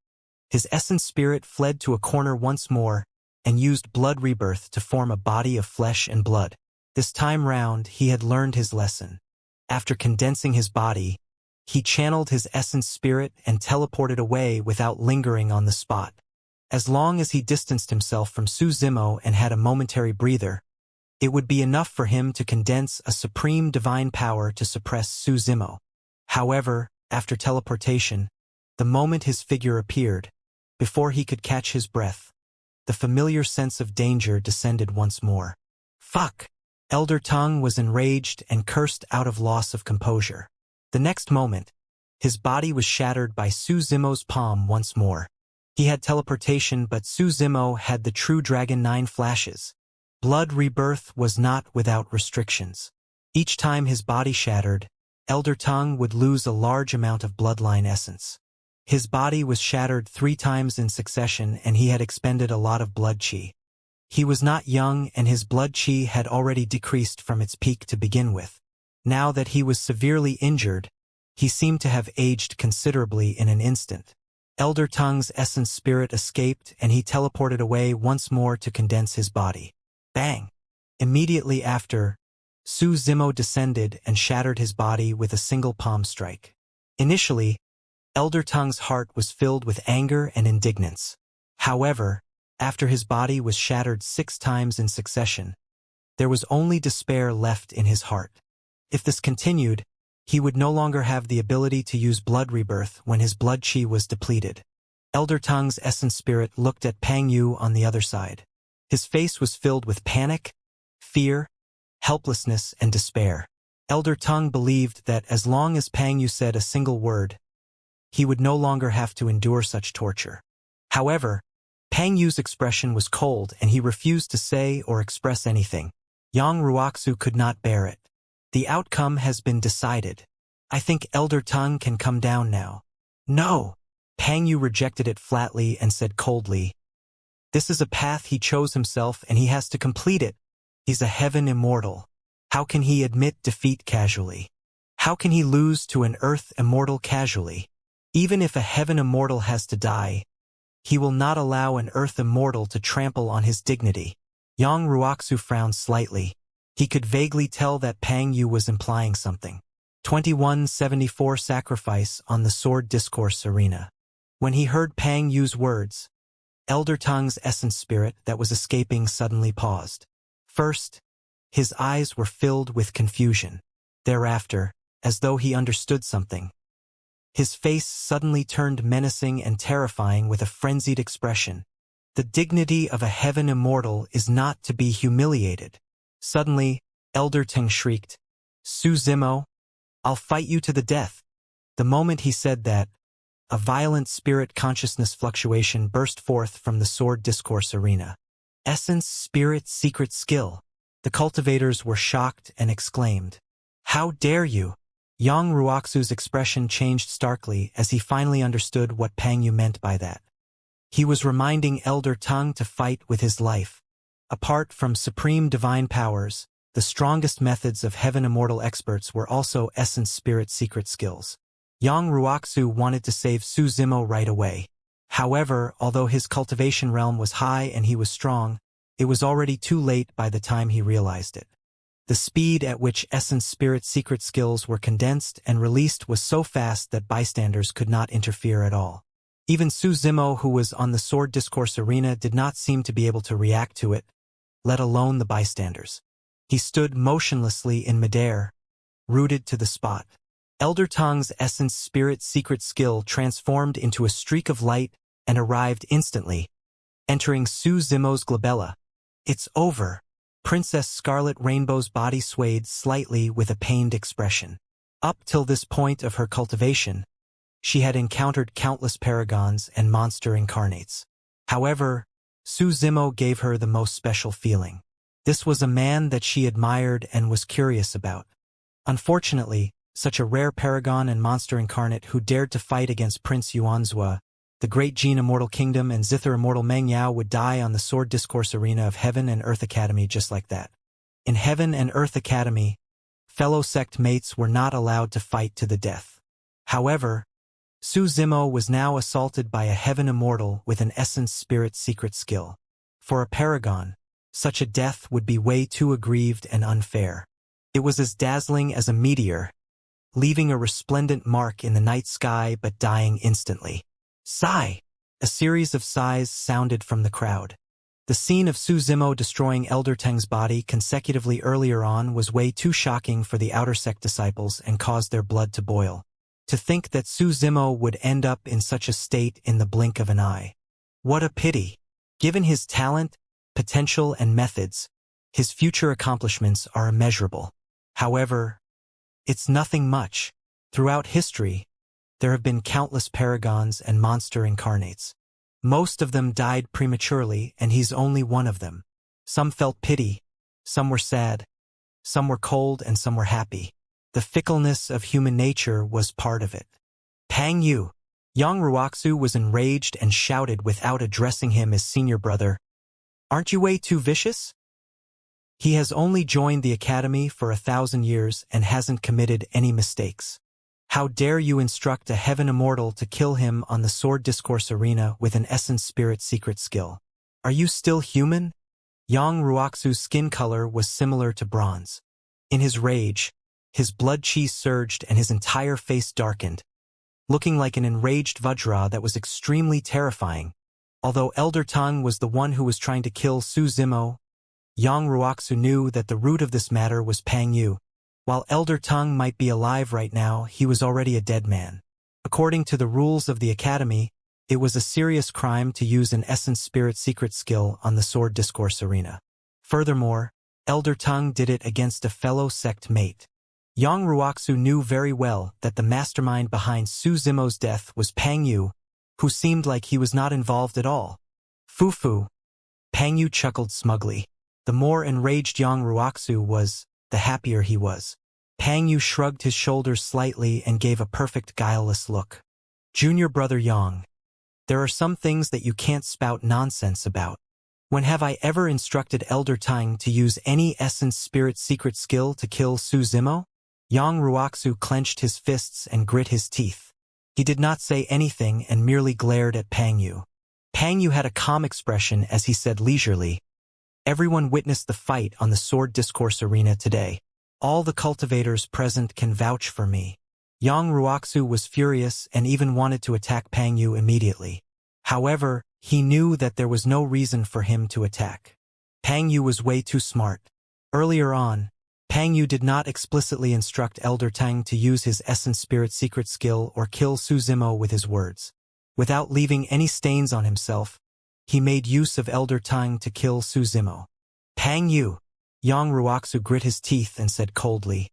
A: his essence spirit fled to a corner once more and used blood rebirth to form a body of flesh and blood. This time round, he had learned his lesson. After condensing his body, he channeled his essence spirit and teleported away without lingering on the spot. As long as he distanced himself from Su Zimo and had a momentary breather, it would be enough for him to condense a supreme divine power to suppress Su Zimo. However, after teleportation, the moment his figure appeared, before he could catch his breath, the familiar sense of danger descended once more. Fuck! Elder Tung was enraged and cursed out of loss of composure. The next moment, his body was shattered by Su Zimo's palm once more. He had teleportation, but Su Zimo had the true Dragon 9 flashes. Blood rebirth was not without restrictions. Each time his body shattered, Elder Tung would lose a large amount of bloodline essence. His body was shattered 3 times in succession and he had expended a lot of blood chi. He was not young and his blood chi had already decreased from its peak to begin with. Now that he was severely injured, he seemed to have aged considerably in an instant. Elder Tung's essence spirit escaped and he teleported away once more to condense his body. Bang! Immediately after, Su Zimo descended and shattered his body with a single palm strike. Initially, Elder Tung's heart was filled with anger and indignance. However, after his body was shattered 6 times in succession, there was only despair left in his heart. If this continued, he would no longer have the ability to use blood rebirth when his blood chi was depleted. Elder Tung's essence spirit looked at Pang Yu on the other side. His face was filled with panic, fear, helplessness, and despair. Elder Tung believed that as long as Pang Yu said a single word, he would no longer have to endure such torture. However, Pang Yu's expression was cold and he refused to say or express anything. Yang Ruoxu could not bear it. The outcome has been decided. I think Elder Tung can come down now. No! Pang Yu rejected it flatly and said coldly, this is a path he chose himself and he has to complete it. He's a heaven immortal. How can he admit defeat casually? How can he lose to an earth immortal casually? Even if a heaven immortal has to die, he will not allow an earth immortal to trample on his dignity. Yang Ruoxu frowned slightly. He could vaguely tell that Pang Yu was implying something. 2174 Sacrifice on the Sword Discourse Arena. When he heard Pang Yu's words, Elder Tung's essence spirit that was escaping suddenly paused. First, his eyes were filled with confusion. Thereafter, as though he understood something, his face suddenly turned menacing and terrifying with a frenzied expression. The dignity of a heaven immortal is not to be humiliated. Suddenly, Elder Tung shrieked, Su Zimo, I'll fight you to the death. The moment he said that, a violent spirit consciousness fluctuation burst forth from the sword discourse arena. Essence, spirit, secret skill. The cultivators were shocked and exclaimed, how dare you? Yang Ruoxu's expression changed starkly as he finally understood what Pang Yu meant by that. He was reminding Elder Tung to fight with his life. Apart from supreme divine powers, the strongest methods of heaven immortal experts were also essence spirit secret skills. Yang Ruoxu wanted to save Su Zimo right away. However, although his cultivation realm was high and he was strong, it was already too late by the time he realized it. The speed at which essence spirit secret skills were condensed and released was so fast that bystanders could not interfere at all. Even Su Zimo, who was on the sword discourse arena, did not seem to be able to react to it. let alone the bystanders. He stood motionlessly in midair, rooted to the spot. Elder Tong's essence spirit secret skill transformed into a streak of light and arrived instantly, entering Su Zimo's glabella. "It's over." Princess Scarlet Rainbow's body swayed slightly with a pained expression. Up till this point of her cultivation, she had encountered countless paragons and monster incarnates. However, Su Zimo gave her the most special feeling. This was a man that she admired and was curious about. Unfortunately, such a rare paragon and monster incarnate who dared to fight against Prince Yuanzhua, the great Jin Immortal Kingdom, and Zither Immortal Meng Yao would die on the sword discourse arena of Heaven and Earth Academy just like that. In Heaven and Earth Academy, fellow sect mates were not allowed to fight to the death. However, Su Zimo was now assaulted by a Heaven Immortal with an essence spirit secret skill. For a paragon, such a death would be way too aggrieved and unfair. It was as dazzling as a meteor, leaving a resplendent mark in the night sky but dying instantly. Sigh! A series of sighs sounded from the crowd. The scene of Su Zimo destroying Elder Teng's body consecutively earlier on was way too shocking for the outer sect disciples and caused their blood to boil. To think that Su Zimo would end up in such a state in the blink of an eye. What a pity! Given his talent, potential, and methods, his future accomplishments are immeasurable. However, it's nothing much. Throughout history, there have been countless paragons and monster incarnates. Most of them died prematurely, and he's only one of them. Some felt pity, some were sad, some were cold, and some were happy. The fickleness of human nature was part of it. Pang Yu! Yang Ruoxu was enraged and shouted without addressing him as senior brother. "Aren't you way too vicious? He has only joined the academy for 1,000 years and hasn't committed any mistakes. How dare you instruct a Heaven Immortal to kill him on the sword discourse arena with an essence spirit secret skill? Are you still human?" Yang Ruoxu's skin color was similar to bronze. In his rage, his blood chi surged and his entire face darkened, looking like an enraged Vajra that was extremely terrifying. Although Elder Tong was the one who was trying to kill Su Zimo, Yang Ruoxu knew that the root of this matter was Pang Yu. While Elder Tong might be alive right now, he was already a dead man. According to the rules of the academy, it was a serious crime to use an essence spirit secret skill on the sword discourse arena. Furthermore, Elder Tong did it against a fellow sect mate. Yang Ruoxu knew very well that the mastermind behind Su Zimo's death was Pang Yu, who seemed like he was not involved at all. Fufu! Pang Yu chuckled smugly. The more enraged Yang Ruoxu was, the happier he was. Pang Yu shrugged his shoulders slightly and gave a perfect guileless look. "Junior brother Yang, there are some things that you can't spout nonsense about. When have I ever instructed Elder Tang to use any essence spirit secret skill to kill Su Zimo?" Yang Ruoxu clenched his fists and grit his teeth. He did not say anything and merely glared at Pang Yu. Pang Yu had a calm expression as he said leisurely, "Everyone witnessed the fight on the sword discourse arena today. All the cultivators present can vouch for me." Yang Ruoxu was furious and even wanted to attack Pang Yu immediately. However, he knew that there was no reason for him to attack. Pang Yu was way too smart. Earlier on, Pang Yu did not explicitly instruct Elder Tang to use his essence spirit secret skill or kill Su Zimo with his words. Without leaving any stains on himself, he made use of Elder Tang to kill Su Zimo. "Pang Yu!" Yang Ruoxu grit his teeth and said coldly,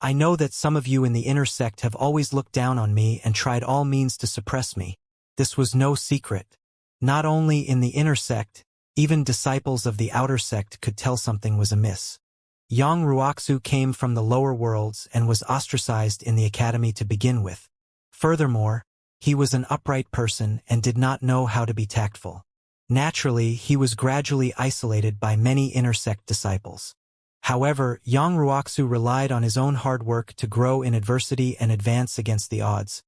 A: "I know that some of you in the inner sect have always looked down on me and tried all means to suppress me. This was no secret. Not only in the inner sect, even disciples of the outer sect could tell something was amiss. Yang Ruoxu came from the lower worlds and was ostracized in the academy to begin with. Furthermore, he was an upright person and did not know how to be tactful. Naturally, he was gradually isolated by many inner sect disciples. However, Yang Ruoxu relied on his own hard work to grow in adversity and advance against the odds,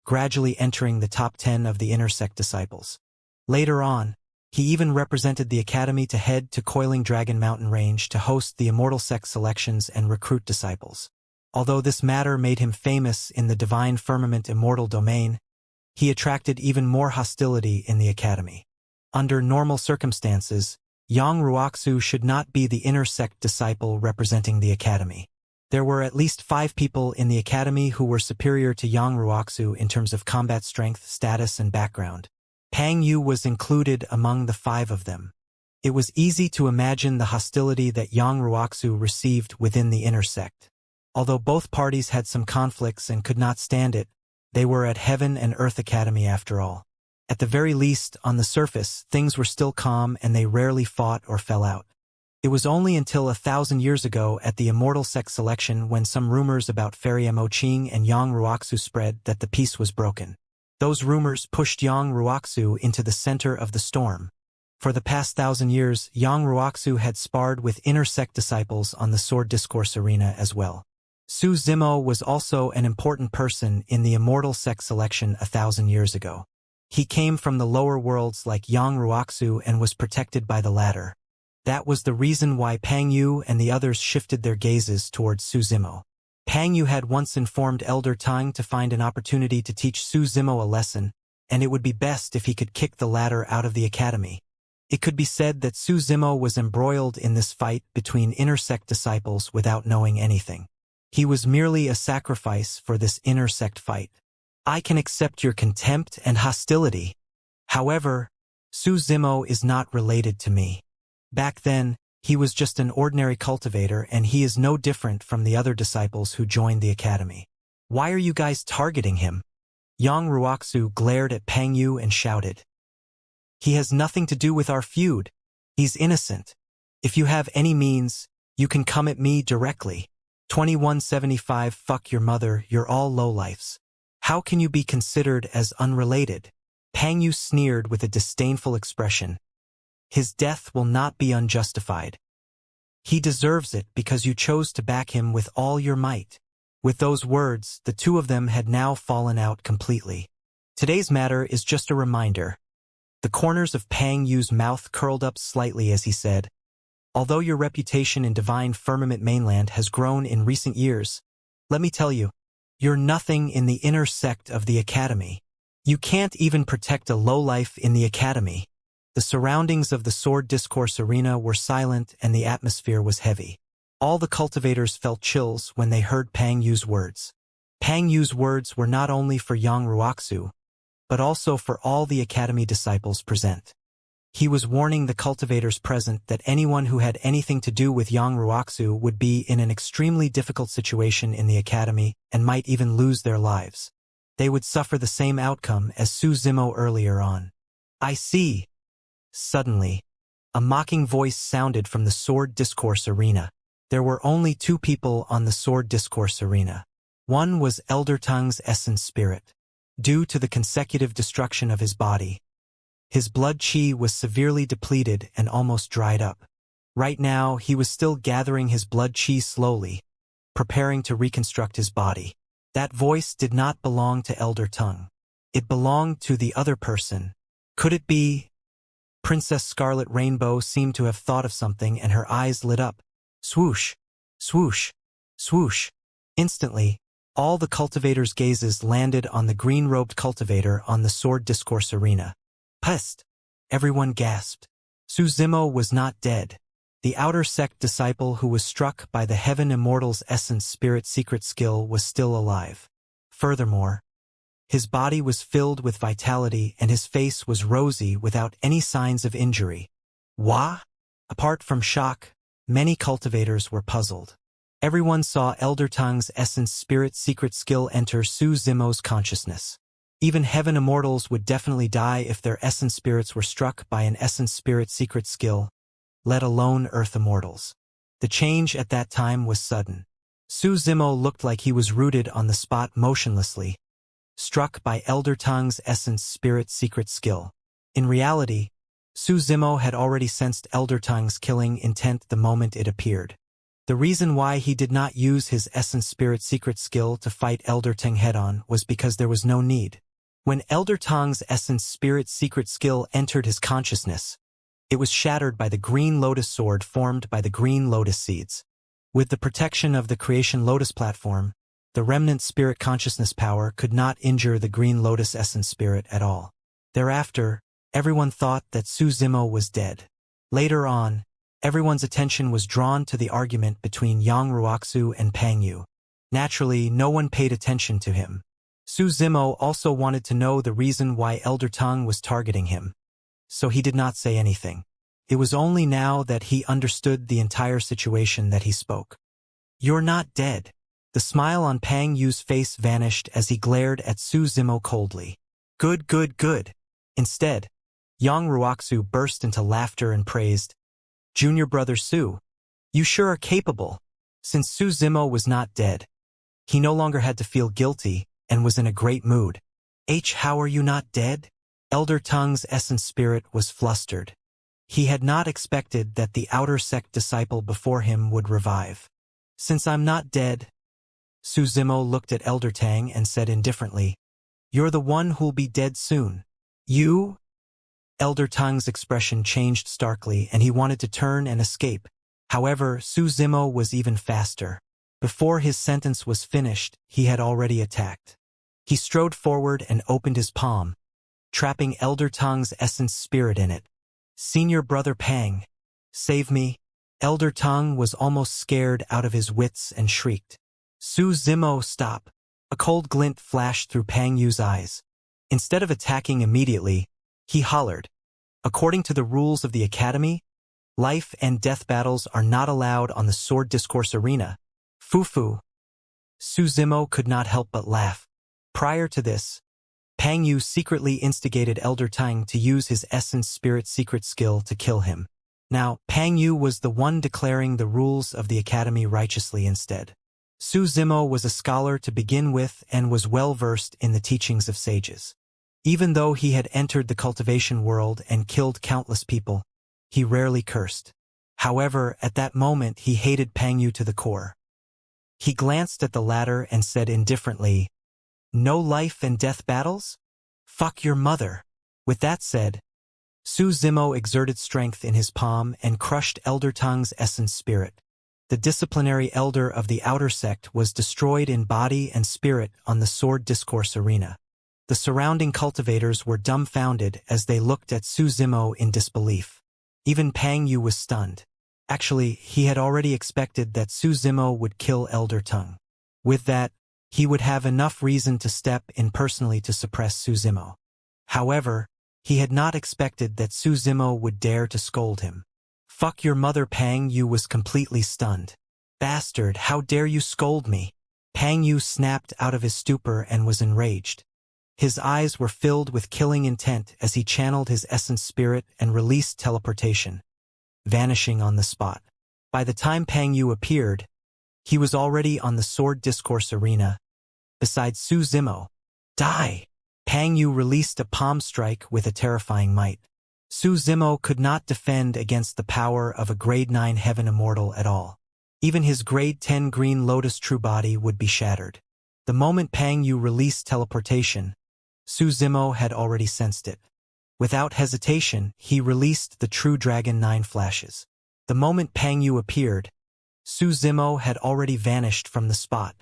A: gradually entering the top 10 of the inner sect disciples. Later on, he even represented the academy to head to Coiling Dragon Mountain Range to host the Immortal sect selections and recruit disciples. Although this matter made him famous in the Divine Firmament Immortal domain, he attracted even more hostility in the academy. Under normal circumstances, Yang Ruoxu should not be the inner sect disciple representing the academy. There were at least 5 people in the academy who were superior to Yang Ruoxu in terms of combat strength, status, and background. Pang Yu was included among the 5 of them. It was easy to imagine the hostility that Yang Ruoxu received within the inner sect. Although both parties had some conflicts and could not stand it, they were at Heaven and Earth Academy after all. At the very least, on the surface, things were still calm and they rarely fought or fell out. It was only until 1,000 years ago at the Immortal sect selection when some rumors about Fairy Mo Qing and Yang Ruoxu spread that the peace was broken. Those rumors pushed Yang Ruoxu into the center of the storm. For the past 1,000 years, Yang Ruoxu had sparred with inner sect disciples on the sword discourse arena as well. Su Zimo was also an important person in the Immortal sect selection 1,000 years ago. He came from the lower worlds like Yang Ruoxu and was protected by the latter. That was the reason why Pang Yu and the others shifted their gazes towards Su Zimo. Pang Yu had once informed Elder Tang to find an opportunity to teach Su Zimo a lesson, and it would be best if he could kick the latter out of the academy. It could be said that Su Zimo was embroiled in this fight between inner sect disciples without knowing anything. He was merely a sacrifice for this inner sect fight. I can accept your contempt and hostility. However, Su Zimo is not related to me. Back then, he was just an ordinary cultivator and he is no different from the other disciples who joined the academy. Why are you guys targeting him? Yang Ruoxu glared at Pang Yu and shouted. He has nothing to do with our feud. He's innocent. If you have any means, you can come at me directly. 2175 Fuck your mother, you're all lowlifes. How can you be considered as unrelated? Pang Yu sneered with a disdainful expression. His death will not be unjustified. He deserves it because you chose to back him with all your might. With those words, the two of them had now fallen out completely. Today's matter is just a reminder. The corners of Pang Yu's mouth curled up slightly as he said, although your reputation in Divine Firmament Mainland has grown in recent years, let me tell you, you're nothing in the inner sect of the academy. You can't even protect a lowlife in the academy. The surroundings of the sword discourse arena were silent and the atmosphere was heavy. All the cultivators felt chills when they heard Pang Yu's words. Pang Yu's words were not only for Yang Ruoxu, but also for all the academy disciples present. He was warning the cultivators present that anyone who had anything to do with Yang Ruoxu would be in an extremely difficult situation in the academy and might even lose their lives. They would suffer the same outcome as Su Zimo earlier on. I see. Suddenly, a mocking voice sounded from the sword discourse arena. There were only 2 people on the sword discourse arena. One was Elder Tang's essence spirit. Due to the consecutive destruction of his body, his blood chi was severely depleted and almost dried up. Right now, he was still gathering his blood chi slowly, preparing to reconstruct his body. That voice did not belong to Elder Tang. It belonged to the other person. Could it be? Princess Scarlet Rainbow seemed to have thought of something and her eyes lit up. Swoosh, swoosh, swoosh. Instantly, all the cultivators' gazes landed on the green-robed cultivator on the sword discourse arena. Pest! Everyone gasped. Su Zimo was not dead. The outer sect disciple who was struck by the Heaven Immortal's essence spirit secret skill was still alive. Furthermore, his body was filled with vitality and his face was rosy without any signs of injury. Wah? Apart from shock, many cultivators were puzzled. Everyone saw Elder Tang's essence spirit secret skill enter Su Zimo's consciousness. Even Heaven Immortals would definitely die if their essence spirits were struck by an essence spirit secret skill, let alone Earth Immortals. The change at that time was sudden. Su Zimo looked like he was rooted on the spot motionlessly, struck by Elder Tang's essence spirit secret skill. In reality, Su Zimo had already sensed Elder Tang's killing intent the moment it appeared. The reason why he did not use his essence spirit secret skill to fight Elder Tang head-on was because there was no need. When Elder Tang's essence spirit secret skill entered his consciousness, it was shattered by the green lotus sword formed by the green lotus seeds. With the protection of the creation lotus platform, the remnant spirit consciousness power could not injure the green lotus essence spirit at all. Thereafter, everyone thought that Su Zimo was dead. Later on, everyone's attention was drawn to the argument between Yang Ruoxu and Pang Yu. Naturally, no one paid attention to him. Su Zimo also wanted to know the reason why Elder Tang was targeting him, so he did not say anything. It was only now that he understood the entire situation that he spoke. "You're not dead." The smile on Pang Yu's face vanished as he glared at Su Zimo coldly. "Good, good, good." Instead, Yang Ruoxu burst into laughter and praised, "Junior brother Su, you sure are capable." Since Su Zimo was not dead, he no longer had to feel guilty and was in a great mood. How are you not dead?" Elder Tang's essence spirit was flustered. He had not expected that the outer sect disciple before him would revive. "Since I'm not dead," Su Zimo looked at Elder Tang and said indifferently, "You're the one who'll be dead soon." "You?" Elder Tang's expression changed starkly and he wanted to turn and escape. However, Su Zimo was even faster. Before his sentence was finished, he had already attacked. He strode forward and opened his palm, trapping Elder Tang's essence spirit in it. "Senior brother Pang, save me." Elder Tang was almost scared out of his wits and shrieked, "Su Zimo, stop." A cold glint flashed through Pang Yu's eyes. Instead of attacking immediately, he hollered, "According to the rules of the Academy, life and death battles are not allowed on the sword discourse arena. Fufu." Su Zimo could not help but laugh. Prior to this, Pang Yu secretly instigated Elder Tang to use his essence spirit secret skill to kill him. Now, Pang Yu was the one declaring the rules of the Academy righteously instead. Su Zimo was a scholar to begin with and was well-versed in the teachings of sages. Even though he had entered the cultivation world and killed countless people, he rarely cursed. However, at that moment he hated Pang Yu to the core. He glanced at the latter and said indifferently, "No life and death battles? Fuck your mother." With that said, Su Zimo exerted strength in his palm and crushed Elder Tang's essence spirit. The disciplinary elder of the outer sect was destroyed in body and spirit on the sword discourse arena. The surrounding cultivators were dumbfounded as they looked at Su Zimo in disbelief. Even Pang Yu was stunned. Actually, he had already expected that Su Zimo would kill Elder Tang. With that, he would have enough reason to step in personally to suppress Su Zimo. However, he had not expected that Su Zimo would dare to scold him. "Fuck your mother." Pang Yu was completely stunned. "Bastard, how dare you scold me?" Pang Yu snapped out of his stupor and was enraged. His eyes were filled with killing intent as he channeled his essence spirit and released teleportation, vanishing on the spot. By the time Pang Yu appeared, he was already on the sword discourse arena, beside Su Zimo. "Die!" Pang Yu released a palm strike with a terrifying might. Su Zimo could not defend against the power of a grade 9 heaven immortal at all. Even his grade 10 green lotus true body would be shattered. The moment Pang Yu released teleportation, Su Zimo had already sensed it. Without hesitation, he released the true dragon 9 flashes. The moment Pang Yu appeared, Su Zimo had already vanished from the spot.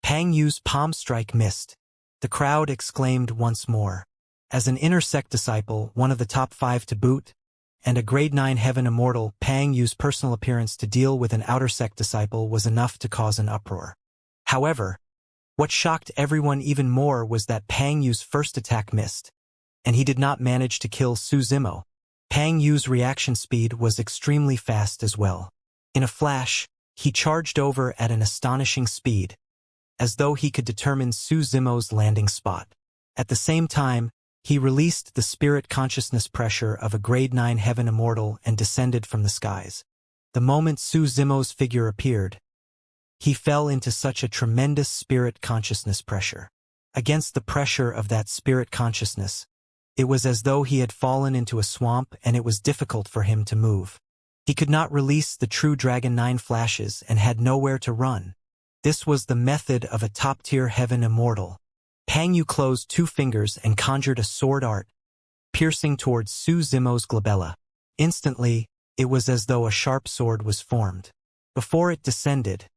A: Pang Yu's palm strike missed. The crowd exclaimed once more. As an inner sect disciple, one of the top 5 to boot, and a grade 9 heaven immortal, Pang Yu's personal appearance to deal with an outer sect disciple was enough to cause an uproar. However, what shocked everyone even more was that Pang Yu's first attack missed, and he did not manage to kill Su Zimo. Pang Yu's reaction speed was extremely fast as well. In a flash, he charged over at an astonishing speed, as though he could determine Su Zimo's landing spot. At the same time, he released the spirit consciousness pressure of a grade 9 heaven immortal and descended from the skies. The moment Su Zimo's figure appeared, he fell into such a tremendous spirit consciousness pressure. Against the pressure of that spirit consciousness, it was as though he had fallen into a swamp and it was difficult for him to move. He could not release the true Dragon 9 flashes and had nowhere to run. This was the method of a top-tier heaven immortal. Pang Yu closed 2 fingers and conjured a sword art, piercing towards Su Zimo's glabella. Instantly, it was as though a sharp sword was formed. Before it descended,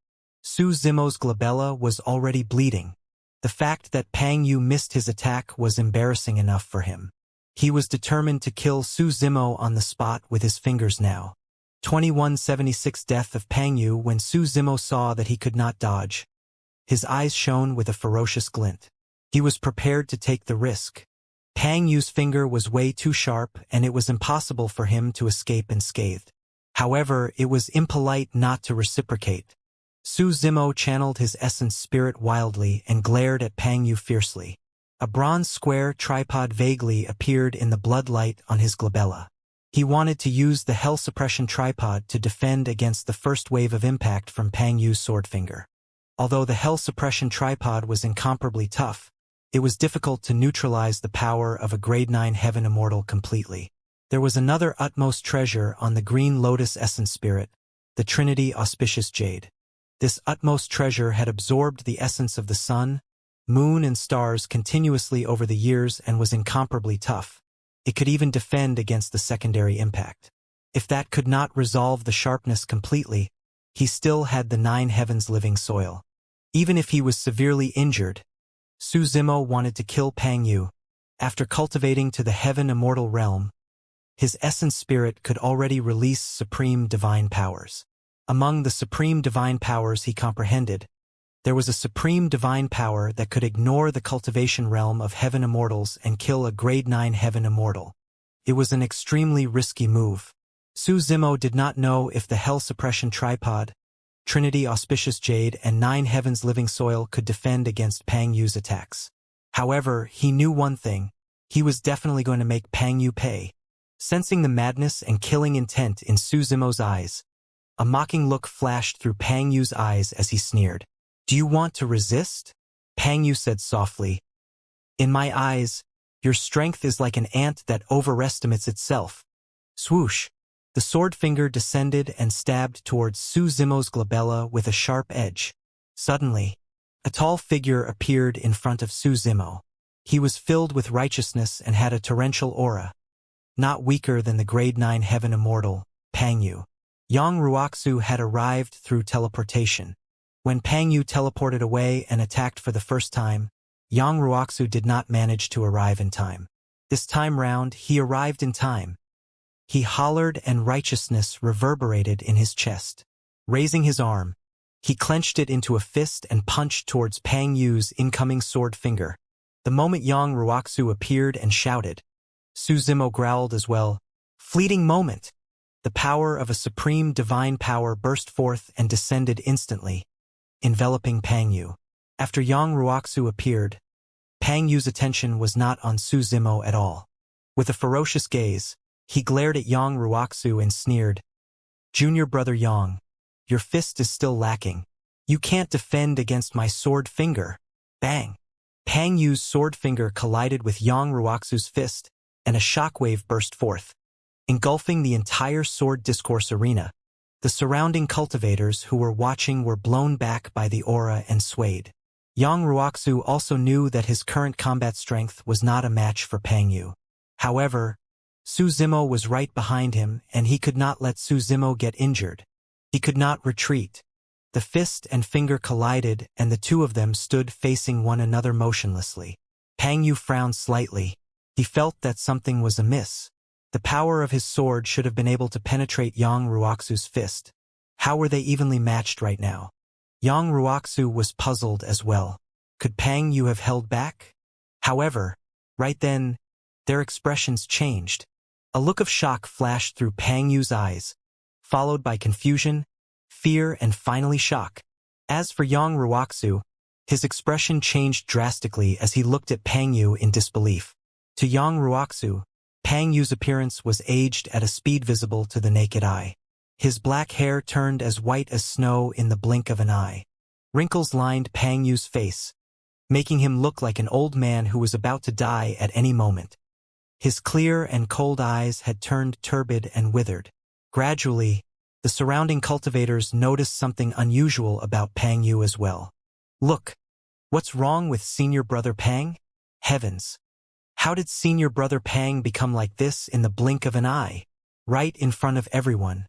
A: Su Zimo's glabella was already bleeding. The fact that Pang Yu missed his attack was embarrassing enough for him. He was determined to kill Su Zimo on the spot with his fingers now. 2176 Death of Pang Yu. When Su Zimo saw that he could not dodge, his eyes shone with a ferocious glint. He was prepared to take the risk. Pang Yu's finger was way too sharp, and it was impossible for him to escape unscathed. However, it was impolite not to reciprocate. Su Zimo channeled his essence spirit wildly and glared at Pang Yu fiercely. A bronze square tripod vaguely appeared in the bloodlight on his glabella. He wanted to use the hell suppression tripod to defend against the first wave of impact from Pang Yu's sword finger. Although the hell suppression tripod was incomparably tough, it was difficult to neutralize the power of a grade 9 heaven immortal completely. There was another utmost treasure on the green lotus essence spirit, the Trinity auspicious jade. This utmost treasure had absorbed the essence of the sun, moon and stars continuously over the years and was incomparably tough. It could even defend against the secondary impact. If that could not resolve the sharpness completely, he still had the 9 heavens living soil. Even if he was severely injured, Su Zimo wanted to kill Pang Yu. After cultivating to the heaven immortal realm, his essence spirit could already release supreme divine powers. Among the supreme divine powers he comprehended, there was a supreme divine power that could ignore the cultivation realm of heaven immortals and kill a grade 9 heaven immortal. It was an extremely risky move. Su Zimo did not know if the hell suppression tripod, Trinity auspicious jade and 9 heavens living soil could defend against Pang Yu's attacks. However, he knew one thing: he was definitely going to make Pang Yu pay. Sensing the madness and killing intent in Su Zimo's eyes, a mocking look flashed through Pang Yu's eyes as he sneered. "Do you want to resist?" Pang Yu said softly. "In my eyes, your strength is like an ant that overestimates itself." Swoosh! The sword finger descended and stabbed towards Su Zimo's glabella with a sharp edge. Suddenly, a tall figure appeared in front of Su Zimo. He was filled with righteousness and had a torrential aura. Not weaker than the grade 9 heaven immortal, Pang Yu. Yang Ruoxu had arrived through teleportation. When Pang Yu teleported away and attacked for the first time, Yang Ruoxu did not manage to arrive in time. This time round, he arrived in time. He hollered and righteousness reverberated in his chest. Raising his arm, he clenched it into a fist and punched towards Pang Yu's incoming sword finger. The moment Yang Ruoxu appeared and shouted, Su Zimo growled as well. Fleeting moment! The power of a supreme divine power burst forth and descended instantly, enveloping Pang Yu. After Yang Ruoxu appeared, Pang Yu's attention was not on Su Zimo at all. With a ferocious gaze, he glared at Yang Ruoxu and sneered, "Junior brother Yang, your fist is still lacking. You can't defend against my sword finger." Bang! Pang Yu's sword finger collided with Yang Ruoxu's fist, and a shockwave burst forth, engulfing the entire sword discourse arena. The surrounding cultivators who were watching were blown back by the aura and swayed. Yang Ruoxu also knew that his current combat strength was not a match for Pang Yu. However, Su Zimo was right behind him, and he could not let Su Zimo get injured. He could not retreat. The fist and finger collided, and the two of them stood facing one another motionlessly. Pang Yu frowned slightly. He felt that something was amiss. The power of his sword should have been able to penetrate Yang Ruoxu's fist. How were they evenly matched right now? Yang Ruoxu was puzzled as well. Could Pang Yu have held back? However, right then, their expressions changed. A look of shock flashed through Pang Yu's eyes, followed by confusion, fear, and finally shock. As for Yang Ruoxu, his expression changed drastically as he looked at Pang Yu in disbelief. To Yang Ruoxu, Pang Yu's appearance was aged at a speed visible to the naked eye. His black hair turned as white as snow in the blink of an eye. Wrinkles lined Pang Yu's face, making him look like an old man who was about to die at any moment. His clear and cold eyes had turned turbid and withered. Gradually, the surrounding cultivators noticed something unusual about Pang Yu as well. "Look, what's wrong with senior brother Pang? Heavens! How did senior brother Pang become like this in the blink of an eye?" Right in front of everyone,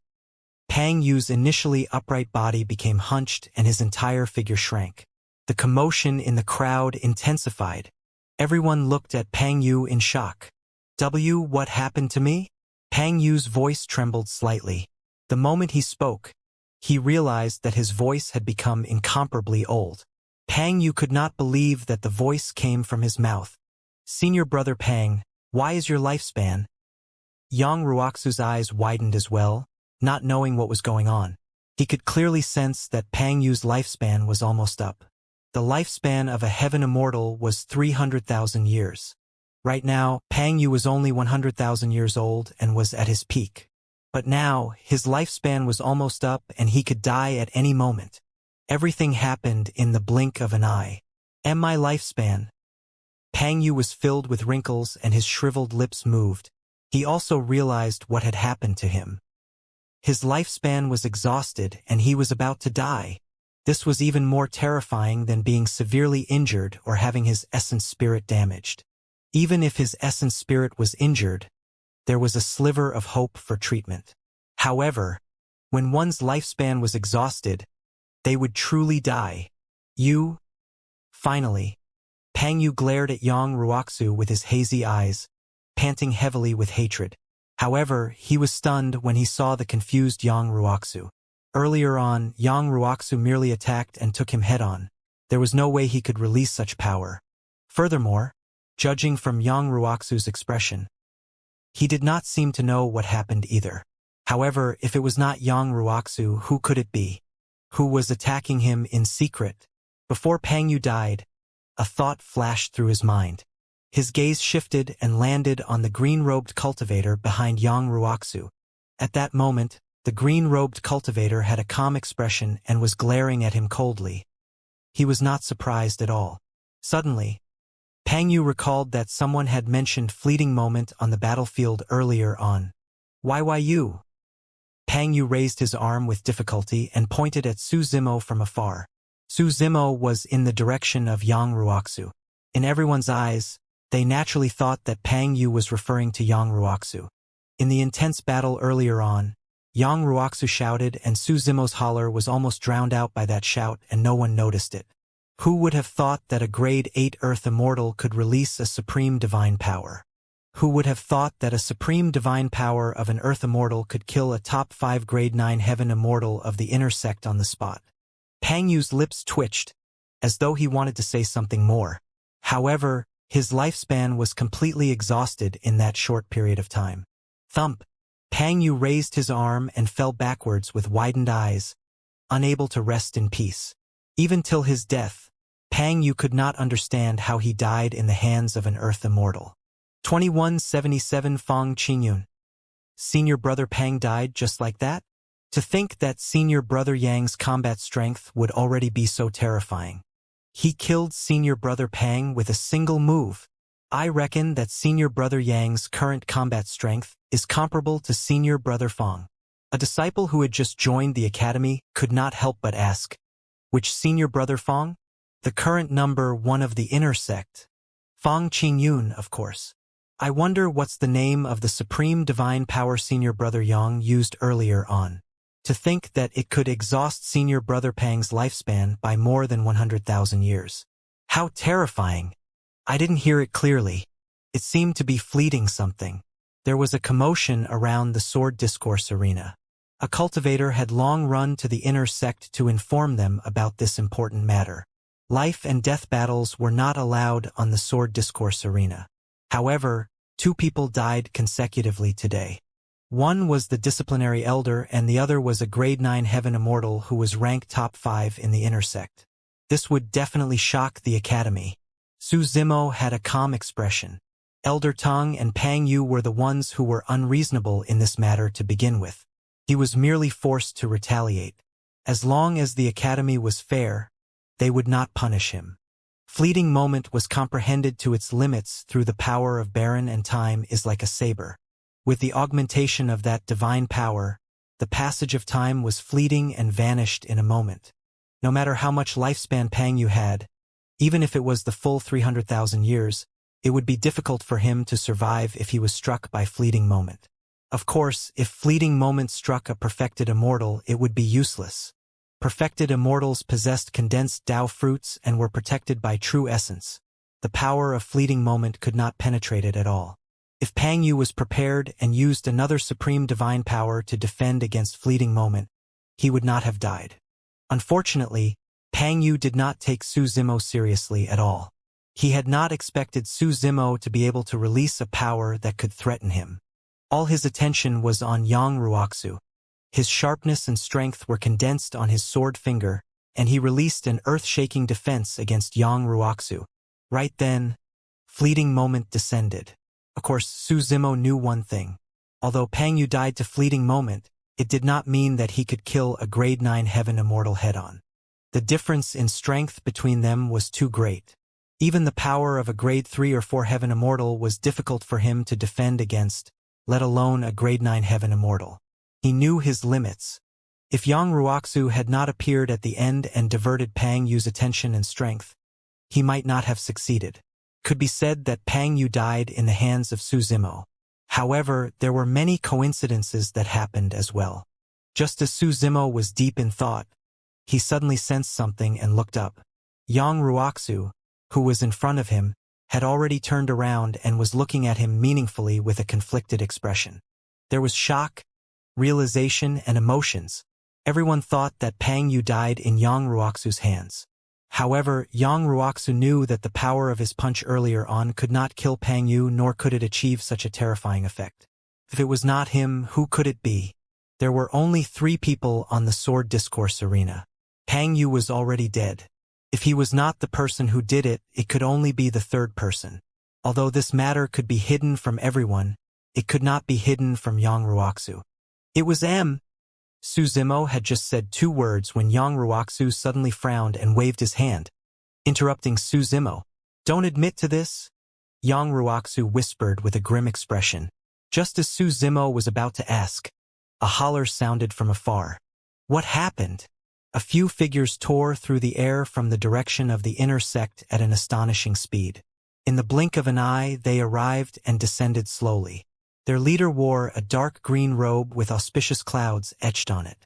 A: Pang Yu's initially upright body became hunched and his entire figure shrank. The commotion in the crowd intensified. Everyone looked at Pang Yu in shock. What happened to me? Pang Yu's voice trembled slightly. The moment he spoke, he realized that his voice had become incomparably old. Pang Yu could not believe that the voice came from his mouth. Senior brother Pang, why is your lifespan? Yang Ruoxu's eyes widened as well, not knowing what was going on. He could clearly sense that Pang Yu's lifespan was almost up. The lifespan of a heaven immortal was 300,000 years. Right now, Pang Yu was only 100,000 years old and was at his peak. But now, his lifespan was almost up and he could die at any moment. Everything happened in the blink of an eye. And my lifespan. Pang Yu was filled with wrinkles and his shriveled lips moved. He also realized what had happened to him. His lifespan was exhausted and he was about to die. This was even more terrifying than being severely injured or having his essence spirit damaged. Even if his essence spirit was injured, there was a sliver of hope for treatment. However, when one's lifespan was exhausted, they would truly die. You? Finally, Pang Yu glared at Yang Ruoxu with his hazy eyes, panting heavily with hatred. However, he was stunned when he saw the confused Yang Ruoxu. Earlier on, Yang Ruoxu merely attacked and took him head-on. There was no way he could release such power. Furthermore, judging from Yang Ruoxu's expression, he did not seem to know what happened either. However, if it was not Yang Ruoxu, who could it be? Who was attacking him in secret? Before Pang Yu died, a thought flashed through his mind. His gaze shifted and landed on the green-robed cultivator behind Yang Ruoxu. At that moment, the green-robed cultivator had a calm expression and was glaring at him coldly. He was not surprised at all. Suddenly, Pang Yu recalled that someone had mentioned fleeting moment on the battlefield earlier on. Why you? Pang Yu raised his arm with difficulty and pointed at Su Zimo from afar. Su Zimo was in the direction of Yang Ruoxu. In everyone's eyes, they naturally thought that Pang Yu was referring to Yang Ruoxu. In the intense battle earlier on, Yang Ruoxu shouted and Su Zimo's holler was almost drowned out by that shout and no one noticed it. Who would have thought that a grade 8 Earth Immortal could release a supreme divine power? Who would have thought that a supreme divine power of an Earth Immortal could kill a top 5 grade 9 Heaven Immortal of the intersect on the spot? Pang Yu's lips twitched, as though he wanted to say something more. However, his lifespan was completely exhausted in that short period of time. Thump! Pang Yu raised his arm and fell backwards with widened eyes, unable to rest in peace. Even till his death, Pang Yu could not understand how he died in the hands of an Earth Immortal. 2177 Fong Qingyun. Senior brother Pang died just like that? To think that senior brother Yang's combat strength would already be so terrifying. He killed senior brother Pang with a single move. I reckon that senior brother Yang's current combat strength is comparable to senior brother Fong. A disciple who had just joined the academy could not help but ask, which senior brother Fong? The current number 1 of the inner sect. Fong Qingyun, of course. I wonder what's the name of the supreme divine power senior brother Yang used earlier on. To think that it could exhaust senior brother Pang's lifespan by more than 100,000 years. How terrifying! I didn't hear it clearly. It seemed to be fleeting something. There was a commotion around the sword discourse arena. A cultivator had long run to the inner sect to inform them about this important matter. Life and death battles were not allowed on the sword discourse arena. However, 2 people died consecutively today. One was the disciplinary elder and the other was a grade 9 heaven immortal who was ranked top 5 in the intersect. This would definitely shock the academy. Su Zimo had a calm expression. Elder Tang and Pang Yu were the ones who were unreasonable in this matter to begin with. He was merely forced to retaliate. As long as the academy was fair, they would not punish him. Fleeting moment was comprehended to its limits through the power of Baron and time is like a saber. With the augmentation of that divine power, the passage of time was fleeting and vanished in a moment. No matter how much lifespan Pang Yu had, even if it was the full 300,000 years, it would be difficult for him to survive if he was struck by fleeting moment. Of course, if fleeting moment struck a perfected immortal, it would be useless. Perfected immortals possessed condensed Tao fruits and were protected by true essence. The power of fleeting moment could not penetrate it at all. If Pang Yu was prepared and used another supreme divine power to defend against fleeting moment, he would not have died. Unfortunately, Pang Yu did not take Su Zimo seriously at all. He had not expected Su Zimo to be able to release a power that could threaten him. All his attention was on Yang Ruoxu. His sharpness and strength were condensed on his sword finger, and he released an earth-shaking defense against Yang Ruoxu. Right then, fleeting moment descended. Of course, Su Zimo knew one thing. Although Pang Yu died to fleeting moment, it did not mean that he could kill a grade 9 heaven immortal head-on. The difference in strength between them was too great. Even the power of a grade 3 or 4 heaven immortal was difficult for him to defend against, let alone a grade 9 heaven immortal. He knew his limits. If Yang Ruoxu had not appeared at the end and diverted Pang Yu's attention and strength, he might not have succeeded. Could be said that Pang Yu died in the hands of Su Zimo. However, there were many coincidences that happened as well. Just as Su Zimo was deep in thought, he suddenly sensed something and looked up. Yang Ruoxu, who was in front of him, had already turned around and was looking at him meaningfully with a conflicted expression. There was shock, realization, and emotions. Everyone thought that Pang Yu died in Yang Ruoxu's hands. However, Yang Ruoxu knew that the power of his punch earlier on could not kill Pang Yu, nor could it achieve such a terrifying effect. If it was not him, who could it be? There were only 3 people on the sword discourse arena. Pang Yu was already dead. If he was not the person who did it, it could only be the third person. Although this matter could be hidden from everyone, it could not be hidden from Yang Ruoxu. It was M. Su Zimo had just said 2 words when Yang Ruoxu suddenly frowned and waved his hand, interrupting Su Zimo. "Don't admit to this?" Yang Ruoxu whispered with a grim expression. Just as Su Zimo was about to ask, a holler sounded from afar. What happened? A few figures tore through the air from the direction of the inner sect at an astonishing speed. In the blink of an eye, they arrived and descended slowly. Their leader wore a dark green robe with auspicious clouds etched on it.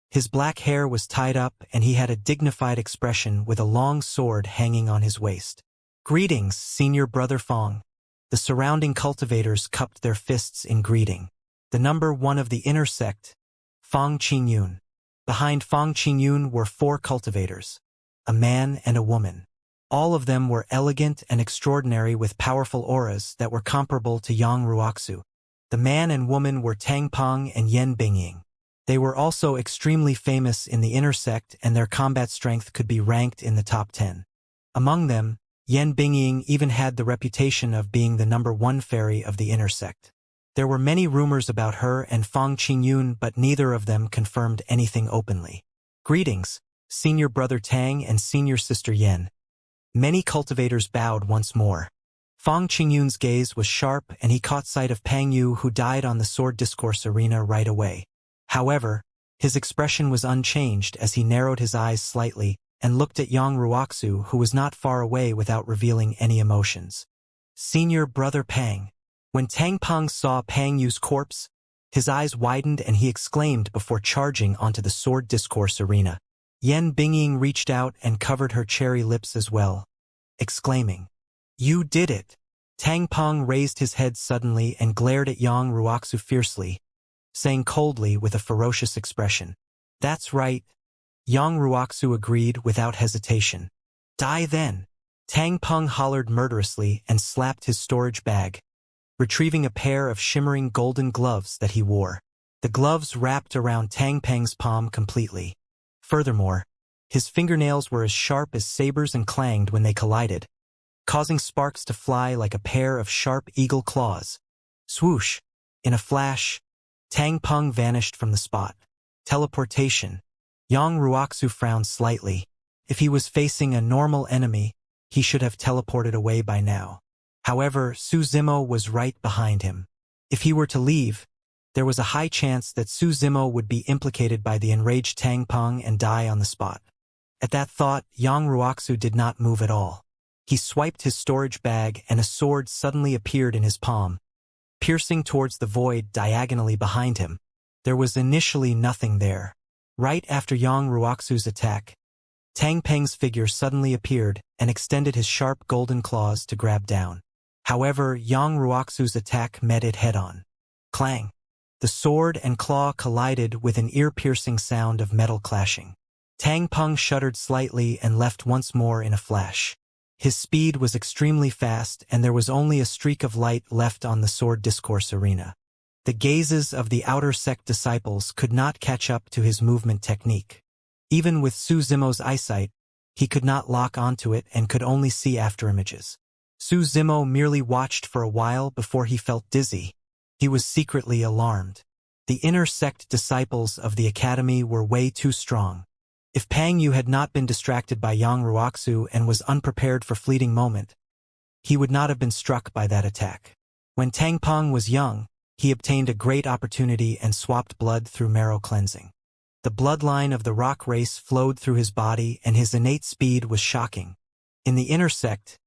A: His black hair was tied up and he had a dignified expression with a long sword hanging on his waist. "Greetings, Senior Brother Fong." The surrounding cultivators cupped their fists in greeting. The number 1 of the inner sect, Fong Qingyun. Behind Fong Qingyun were 4 cultivators, a man and a woman. All of them were elegant and extraordinary with powerful auras that were comparable to Yang Ruoxu. The man and woman were Tang Peng and Yen Bingying. They were also extremely famous in the inner sect and their combat strength could be ranked in the top 10. Among them, Yen Bingying even had the reputation of being the number 1 fairy of the inner sect. There were many rumors about her and Fong Qingyun, but neither of them confirmed anything openly. "Greetings, Senior Brother Tang and Senior Sister Yen." Many cultivators bowed once more. Fong Qingyun's gaze was sharp and he caught sight of Pang Yu, who died on the sword discourse arena right away. However, his expression was unchanged as he narrowed his eyes slightly and looked at Yang Ruoxu, who was not far away, without revealing any emotions. "Senior Brother Pang." When Tang Peng saw Pang Yu's corpse, his eyes widened and he exclaimed before charging onto the sword discourse arena. Yen Bingying reached out and covered her cherry lips as well, exclaiming, "You did it!" Tang Peng raised his head suddenly and glared at Yang Ruoxu fiercely, saying coldly with a ferocious expression, "That's right." Yang Ruoxu agreed without hesitation. "Die then!" Tang Peng hollered murderously and slapped his storage bag, retrieving a pair of shimmering golden gloves that he wore. The gloves wrapped around Tang Peng's palm completely. Furthermore, his fingernails were as sharp as sabers and clanged when they collided, causing sparks to fly like a pair of sharp eagle claws. Swoosh! In a flash, Tang Peng vanished from the spot. Teleportation. Yang Ruoxu frowned slightly. If he was facing a normal enemy, he should have teleported away by now. However, Su Zimo was right behind him. If he were to leave, there was a high chance that Su Zimo would be implicated by the enraged Tang Peng and die on the spot. At that thought, Yang Ruoxu did not move at all. He swiped his storage bag and a sword suddenly appeared in his palm, piercing towards the void diagonally behind him. There was initially nothing there. Right after Yang Ruoxu's attack, Tang Peng's figure suddenly appeared and extended his sharp golden claws to grab down. However, Yang Ruoxu's attack met it head-on. Clang! The sword and claw collided with an ear-piercing sound of metal clashing. Tang Peng shuddered slightly and left once more in a flash. His speed was extremely fast, and there was only a streak of light left on the sword discourse arena. The gazes of the outer sect disciples could not catch up to his movement technique. Even with Su Zimo's eyesight, he could not lock onto it and could only see afterimages. Su Zimo merely watched for a while before he felt dizzy. He was secretly alarmed. The inner sect disciples of the academy were way too strong. If Pang Yu had not been distracted by Yang Ruoxu and was unprepared for fleeting moment, he would not have been struck by that attack. When Tang Peng was young, he obtained a great opportunity and swapped blood through marrow cleansing. The bloodline of the rock race flowed through his body and his innate speed was shocking. In the inner sect,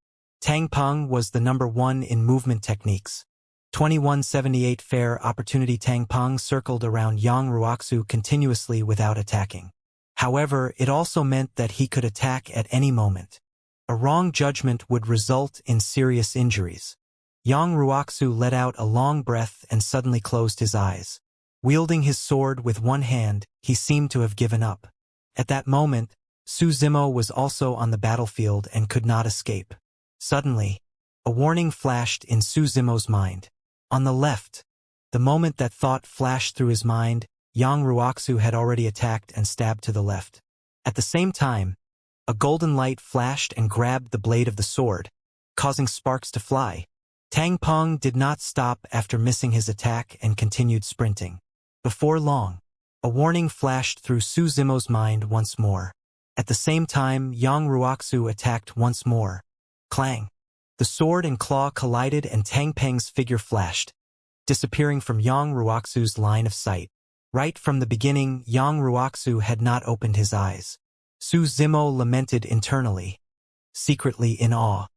A: Tang Peng was the number one in movement techniques. 2178 fair opportunity. Tang Peng circled around Yang Ruoxu continuously without attacking. However, it also meant that he could attack at any moment. A wrong judgment would result in serious injuries. Yang Ruoxu let out a long breath and suddenly closed his eyes. Wielding his sword with one hand, he seemed to have given up. At that moment, Su Zimo was also on the battlefield and could not escape. Suddenly, a warning flashed in Su Zimo's mind. On the left, the moment that thought flashed through his mind, Yang Ruoxu had already attacked and stabbed to the left. At the same time, a golden light flashed and grabbed the blade of the sword, causing sparks to fly. Tang Peng did not stop after missing his attack and continued sprinting. Before long, a warning flashed through Su Zimo's mind once more. At the same time, Yang Ruoxu attacked once more. Clang! The sword and claw collided and Tang Peng's figure flashed, disappearing from Yang Ruoxu's line of sight. Right from the beginning, Yang Ruoxu had not opened his eyes. Su Zimo lamented internally, secretly in awe.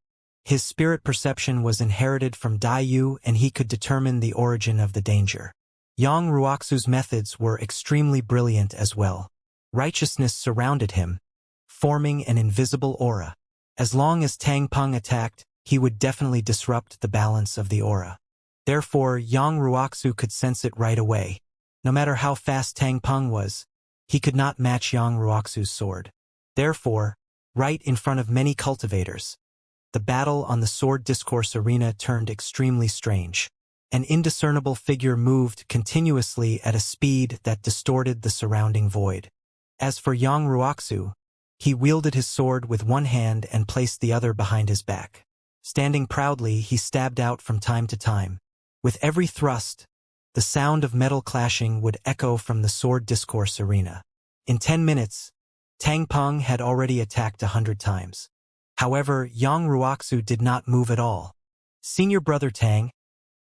A: His spirit perception was inherited from Dai Yu and he could determine the origin of the danger. Yang Ruoxu's methods were extremely brilliant as well. Righteousness surrounded him, forming an invisible aura. As long as Tang Peng attacked, he would definitely disrupt the balance of the aura. Therefore, Yang Ruoxu could sense it right away. No matter how fast Tang Peng was, he could not match Yang Ruoxu's sword. Therefore, right in front of many cultivators, the battle on the sword discourse arena turned extremely strange. An indiscernible figure moved continuously at a speed that distorted the surrounding void. As for Yang Ruoxu, he wielded his sword with one hand and placed the other behind his back. Standing proudly, he stabbed out from time to time. With every thrust, the sound of metal clashing would echo from the sword discourse arena. In 10 minutes, Tang Peng had already attacked 100 times. However, Yang Ruoxu did not move at all. Senior brother Tang,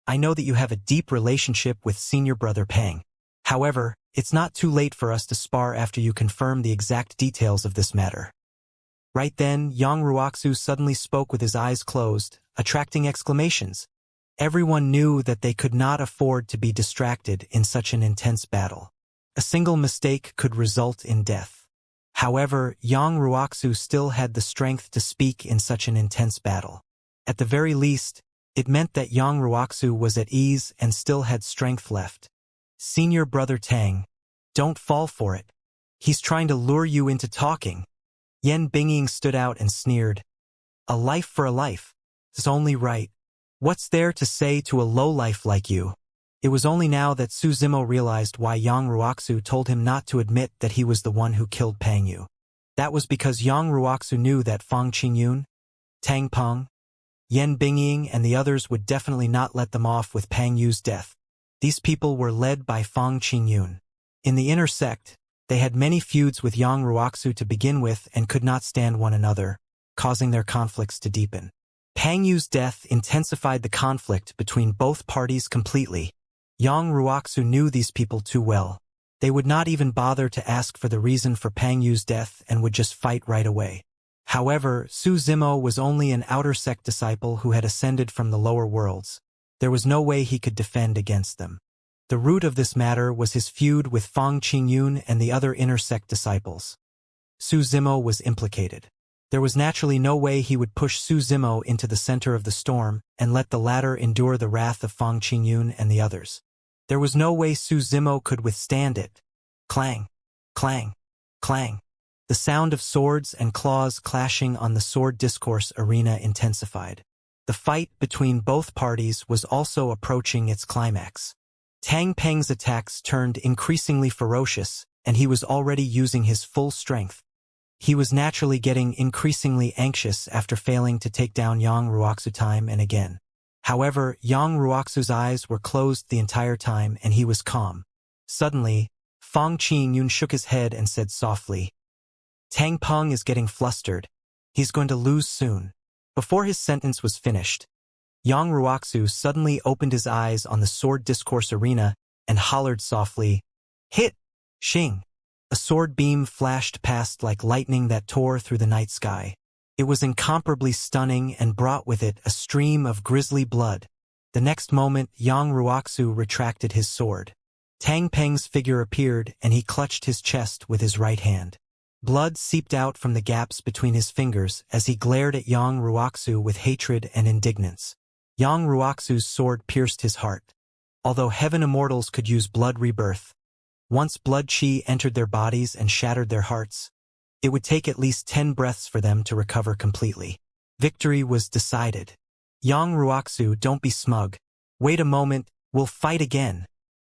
A: I know that you have a deep relationship with senior brother Peng. However, it's not too late for us to spar after you confirm the exact details of this matter. Right then, Yang Ruoxu suddenly spoke with his eyes closed, attracting exclamations. Everyone knew that they could not afford to be distracted in such an intense battle. A single mistake could result in death. However, Yang Ruoxu still had the strength to speak in such an intense battle. At the very least, it meant that Yang Ruoxu was at ease and still had strength left. Senior brother Tang, don't fall for it. He's trying to lure you into talking. Yan Bingying stood out and sneered. A life for a life. It's only right. What's there to say to a lowlife like you? It was only now that Su Zimo realized why Yang Ruoxu told him not to admit that he was the one who killed Pang Yu. That was because Yang Ruoxu knew that Fang Qingyun, Tang Peng, Yan Bingying and the others would definitely not let them off with Pang Yu's death. These people were led by Fang Qingyun. In the inner sect, they had many feuds with Yang Ruoxu to begin with and could not stand one another, causing their conflicts to deepen. Pang Yu's death intensified the conflict between both parties completely. Yang Ruoxu knew these people too well. They would not even bother to ask for the reason for Pang Yu's death and would just fight right away. However, Su Zimo was only an outer sect disciple who had ascended from the lower worlds. There was no way he could defend against them. The root of this matter was his feud with Fang Qingyun and the other inner sect disciples. Su Zimo was implicated. There was naturally no way he would push Su Zimo into the center of the storm and let the latter endure the wrath of Fang Qingyun and the others. There was no way Su Zimo could withstand it. Clang, clang, clang. The sound of swords and claws clashing on the sword discourse arena intensified. The fight between both parties was also approaching its climax. Tang Peng's attacks turned increasingly ferocious, and he was already using his full strength. He was naturally getting increasingly anxious after failing to take down Yang Ruoxu time and again. However, Yang Ruoxu's eyes were closed the entire time and he was calm. Suddenly, Fang Qingyun shook his head and said softly, "Tang Peng is getting flustered. He's going to lose soon." Before his sentence was finished, Yang Ruoxu suddenly opened his eyes on the sword discourse arena and hollered softly, "Hit! Xing!" A sword beam flashed past like lightning that tore through the night sky. It was incomparably stunning and brought with it a stream of grisly blood. The next moment, Yang Ruoxu retracted his sword. Tang Peng's figure appeared and he clutched his chest with his right hand. Blood seeped out from the gaps between his fingers as he glared at Yang Ruoxu with hatred and indignance. Yang Ruoxu's sword pierced his heart. Although heaven immortals could use blood rebirth, once blood chi entered their bodies and shattered their hearts, it would take at least 10 breaths for them to recover completely. Victory was decided. Yang Ruoxu, don't be smug. Wait a moment, we'll fight again.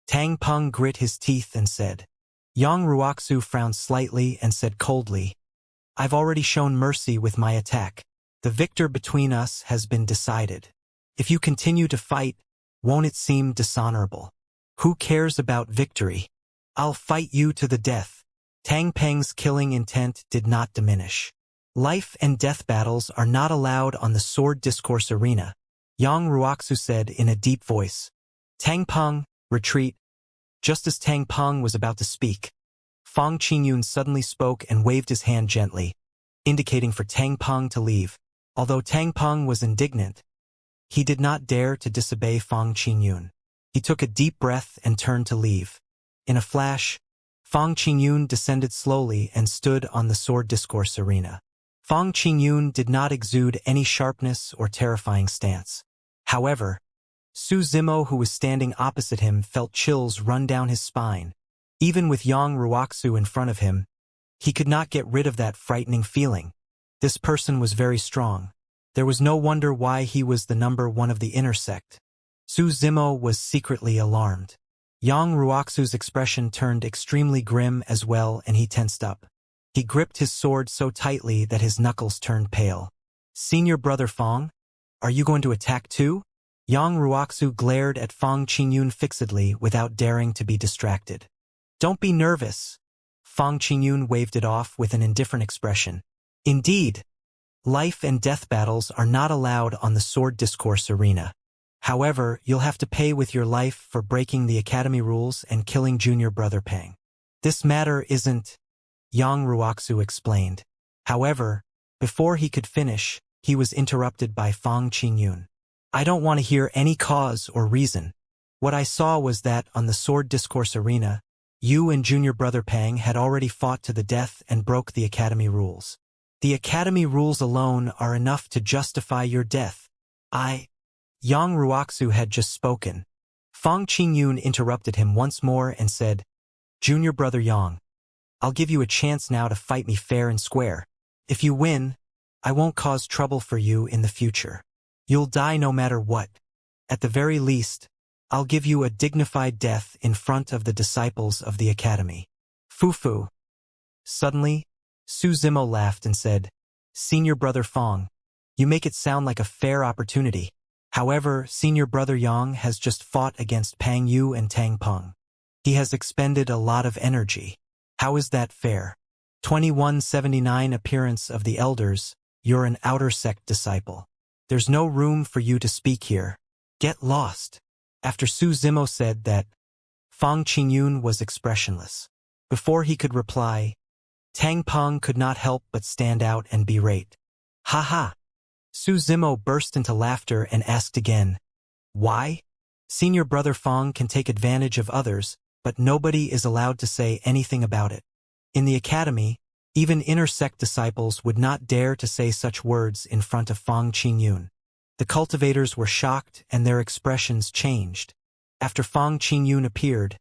A: Tang Peng grit his teeth and said. Yang Ruoxu frowned slightly and said coldly, "I've already shown mercy with my attack. The victor between us has been decided. If you continue to fight, won't it seem dishonorable? Who cares about victory? I'll fight you to the death." Tang Peng's killing intent did not diminish. Life and death battles are not allowed on the sword discourse arena, Yang Ruoxu said in a deep voice. Tang Peng, retreat. Just as Tang Peng was about to speak, Fang Qingyun suddenly spoke and waved his hand gently, indicating for Tang Peng to leave. Although Tang Peng was indignant, he did not dare to disobey Fang Qingyun. He took a deep breath and turned to leave. In a flash, Fang Qingyun descended slowly and stood on the sword discourse arena. Fang Qingyun did not exude any sharpness or terrifying stance. However, Su Zimo, who was standing opposite him, felt chills run down his spine. Even with Yang Ruoxu in front of him, he could not get rid of that frightening feeling. This person was very strong. There was no wonder why he was the number one of the inner sect. Su Zimo was secretly alarmed. Yang Ruoxu's expression turned extremely grim as well, and he tensed up. He gripped his sword so tightly that his knuckles turned pale. "Senior brother Fang, are you going to attack too?" Yang Ruoxu glared at Fang Qingyun fixedly without daring to be distracted. "Don't be nervous." Fang Qingyun waved it off with an indifferent expression. "Indeed, life and death battles are not allowed on the sword discourse arena. However, you'll have to pay with your life for breaking the academy rules and killing junior brother Peng. This matter isn't," Yang Ruoxu explained. However, before he could finish, he was interrupted by Fang Qingyun. "I don't want to hear any cause or reason. What I saw was that on the sword discourse arena, you and junior brother Peng had already fought to the death and broke the academy rules. The academy rules alone are enough to justify your death. Yang Ruoxu had just spoken. Fang Qingyun interrupted him once more and said, "Junior brother Yang, I'll give you a chance now to fight me fair and square. If you win, I won't cause trouble for you in the future. You'll die no matter what. At the very least, I'll give you a dignified death in front of the disciples of the academy." Fufu. Suddenly, Su Zimo laughed and said, "Senior brother Fang, you make it sound like a fair opportunity. However, senior brother Yang has just fought against Pang Yu and Tang Peng. He has expended a lot of energy. How is that fair? 2179 Appearance of the Elders, you're an outer sect disciple. There's no room for you to speak here. Get lost." After Su Zimo said that, Fang Qingyun was expressionless. Before he could reply, Tang Peng could not help but stand out and berate. "Ha ha!" Su Zimo burst into laughter and asked again, "Why? Senior brother Fang can take advantage of others, but nobody is allowed to say anything about it. In the academy, Even inner sect disciples would not dare to say such words in front of Fang Qingyun. The cultivators were shocked and their expressions changed. After Fang Qingyun appeared,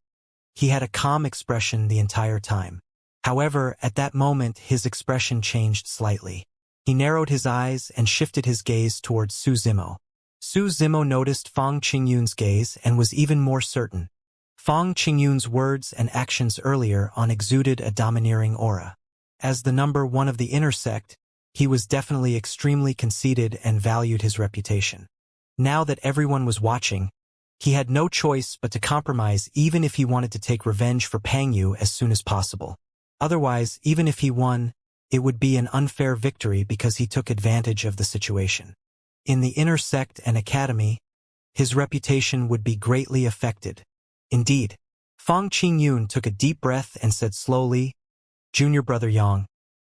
A: he had a calm expression the entire time. However, at that moment his expression changed slightly. He narrowed his eyes and shifted his gaze towards Su Zimo. Su Zimo noticed Fang Qingyun's gaze and was even more certain. Fang Qingyun's words and actions earlier on exuded a domineering aura. As the number one of the inner sect, he was definitely extremely conceited and valued his reputation. Now that everyone was watching, he had no choice but to compromise even if he wanted to take revenge for Pang Yu as soon as possible. Otherwise, even if he won, it would be an unfair victory because he took advantage of the situation. In the inner sect and academy, his reputation would be greatly affected. Indeed, Fang Qingyun took a deep breath and said slowly, "Junior brother Yang,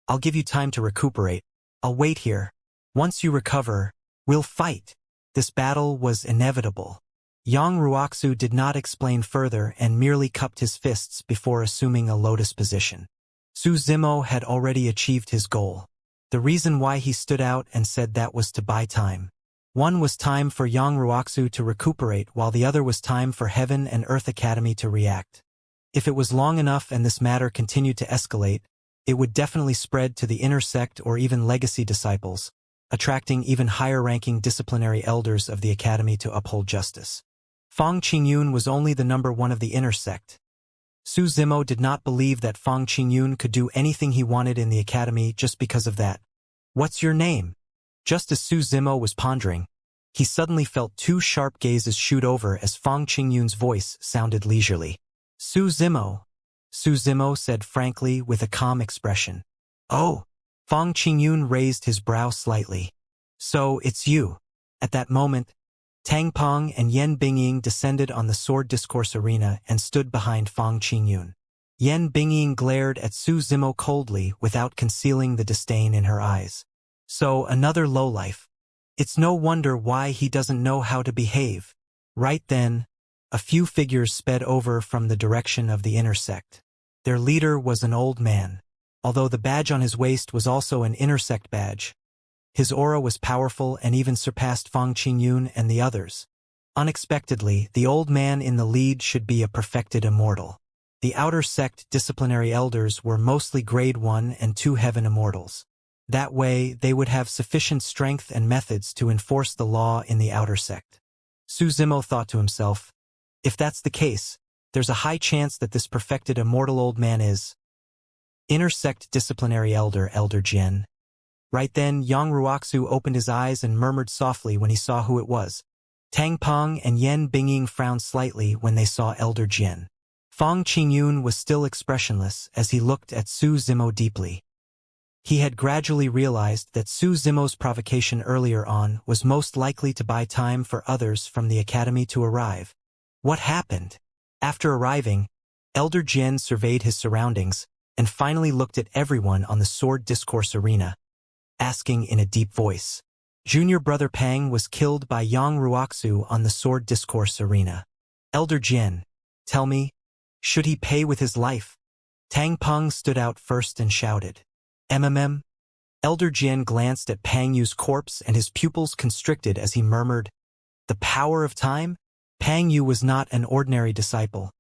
A: I'll give you time to recuperate. I'll wait here. Once you recover, we'll fight." This battle was inevitable. Yang Ruoxu did not explain further and merely cupped his fists before assuming a lotus position. Su Zimo had already achieved his goal. The reason why he stood out and said that was to buy time. One was time for Yang Ruoxu to recuperate while the other was time for Heaven and Earth Academy to react. If it was long enough and this matter continued to escalate, it would definitely spread to the inner sect or even legacy disciples, attracting even higher-ranking disciplinary elders of the academy to uphold justice. Fang Qingyun was only the number one of the inner sect. Su Zimo did not believe that Fang Qingyun could do anything he wanted in the academy just because of that. "What's your name?" Just as Su Zimo was pondering, he suddenly felt two sharp gazes shoot over as Fang Qingyun's voice sounded leisurely. "Su Zimo," Su Zimo said frankly with a calm expression. "Oh." Fang Qingyun raised his brow slightly. "So, it's you." At that moment, Tang Peng and Yan Bingying descended on the sword discourse arena and stood behind Fang Qingyun. Yan Bingying glared at Su Zimo coldly without concealing the disdain in her eyes. "So, another lowlife. It's no wonder why he doesn't know how to behave." Right then, a few figures sped over from the direction of the inner sect. Their leader was an old man. Although the badge on his waist was also an inner sect badge, his aura was powerful and even surpassed Fang Qingyun and the others. Unexpectedly, the old man in the lead should be a perfected immortal. The outer sect disciplinary elders were mostly grade 1 and 2 heaven immortals. That way, they would have sufficient strength and methods to enforce the law in the outer sect. Su Zimo thought to himself, if that's the case, there's a high chance that this perfected immortal old man is inner sect disciplinary elder Jian. Right then, Yang Ruoxu opened his eyes and murmured softly when he saw who it was. Tang Peng and Yan Bingying frowned slightly when they saw Elder Jian. Fang Qingyun was still expressionless as he looked at Su Zimo deeply. He had gradually realized that Su Zimo's provocation earlier on was most likely to buy time for others from the academy to arrive. What happened? After arriving, Elder Jian surveyed his surroundings and finally looked at everyone on the sword discourse arena, asking in a deep voice. Junior brother Pang was killed by Yang Ruoxu on the sword discourse arena. Elder Jian, tell me, should he pay with his life? Tang Peng stood out first and shouted. MMM? Elder Jian glanced at Pang Yu's corpse and his pupils constricted as he murmured, "The power of time?" Pang Yu was not an ordinary disciple.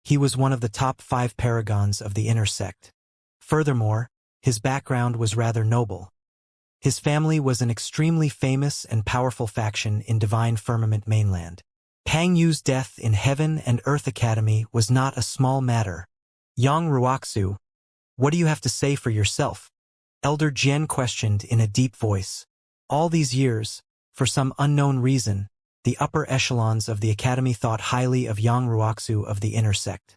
A: He was one of the top 5 paragons of the inner sect. Furthermore, his background was rather noble. His family was an extremely famous and powerful faction in Divine Firmament mainland. Pang Yu's death in Heaven and Earth Academy was not a small matter. Yang Ruoxu, what do you have to say for yourself? Elder Jian questioned in a deep voice. All these years, for some unknown reason, the upper echelons of the academy thought highly of Yang Ruoxu of the inner sect.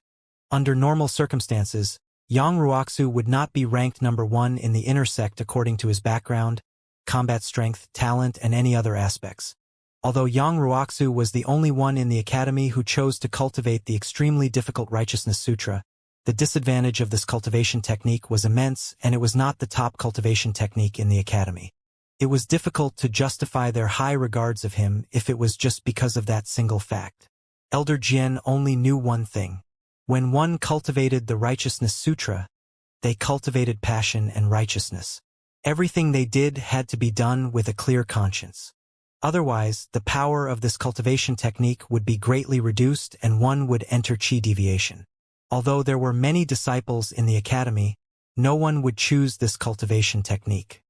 A: Under normal circumstances, Yang Ruoxu would not be ranked number 1 in the inner sect according to his background, combat strength, talent, and any other aspects. Although Yang Ruoxu was the only one in the academy who chose to cultivate the extremely difficult Righteousness Sutra, the disadvantage of this cultivation technique was immense, and it was not the top cultivation technique in the academy. It was difficult to justify their high regards of him if it was just because of that single fact. Elder Jian only knew one thing. When one cultivated the Righteousness Sutra, they cultivated passion and righteousness. Everything they did had to be done with a clear conscience. Otherwise, the power of this cultivation technique would be greatly reduced and one would enter chi deviation. Although there were many disciples in the academy, no one would choose this cultivation technique.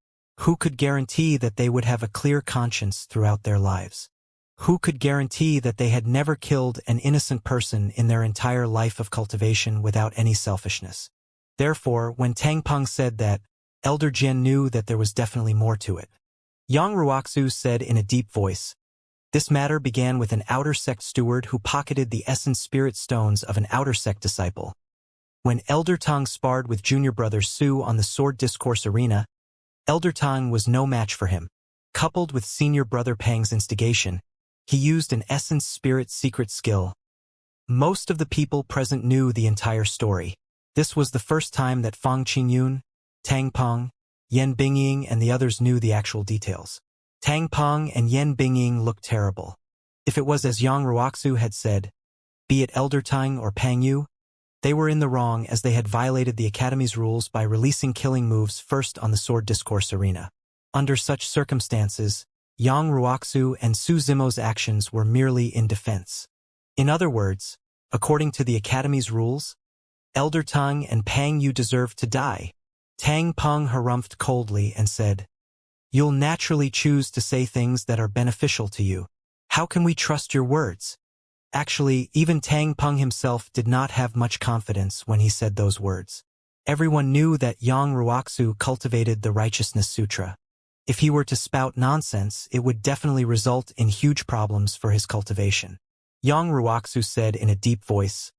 A: Who could guarantee that they would have a clear conscience throughout their lives? Who could guarantee that they had never killed an innocent person in their entire life of cultivation without any selfishness? Therefore, when Tang Peng said that, Elder Jian knew that there was definitely more to it. Yang Ruoxu said in a deep voice, "This matter began with an outer sect steward who pocketed the essence spirit stones of an outer sect disciple. When Elder Tang sparred with junior brother Su on the sword discourse arena, Elder Tang was no match for him. Coupled with senior brother Pang's instigation, he used an essence spirit secret skill. Most of the people present knew the entire story. This was the first time that Fang Qingyun, Tang Peng, Yan Bingying and the others knew the actual details. Tang Peng and Yan Bingying looked terrible. If it was as Yang Ruoxu had said, be it Elder Tang or Pang Yu, they were in the wrong as they had violated the Academy's rules by releasing killing moves first on the sword discourse arena. Under such circumstances, Yang Ruoxu and Su Zimo's actions were merely in defense. In other words, according to the Academy's rules, Elder Tang and Pang Yu deserved to die. Tang Peng harumphed coldly and said, "You'll naturally choose to say things that are beneficial to you. How can we trust your words?" Actually, even Tang Peng himself did not have much confidence when he said those words. Everyone knew that Yang Ruoxu cultivated the Righteousness Sutra. If he were to spout nonsense, it would definitely result in huge problems for his cultivation. Yang Ruoxu said in a deep voice,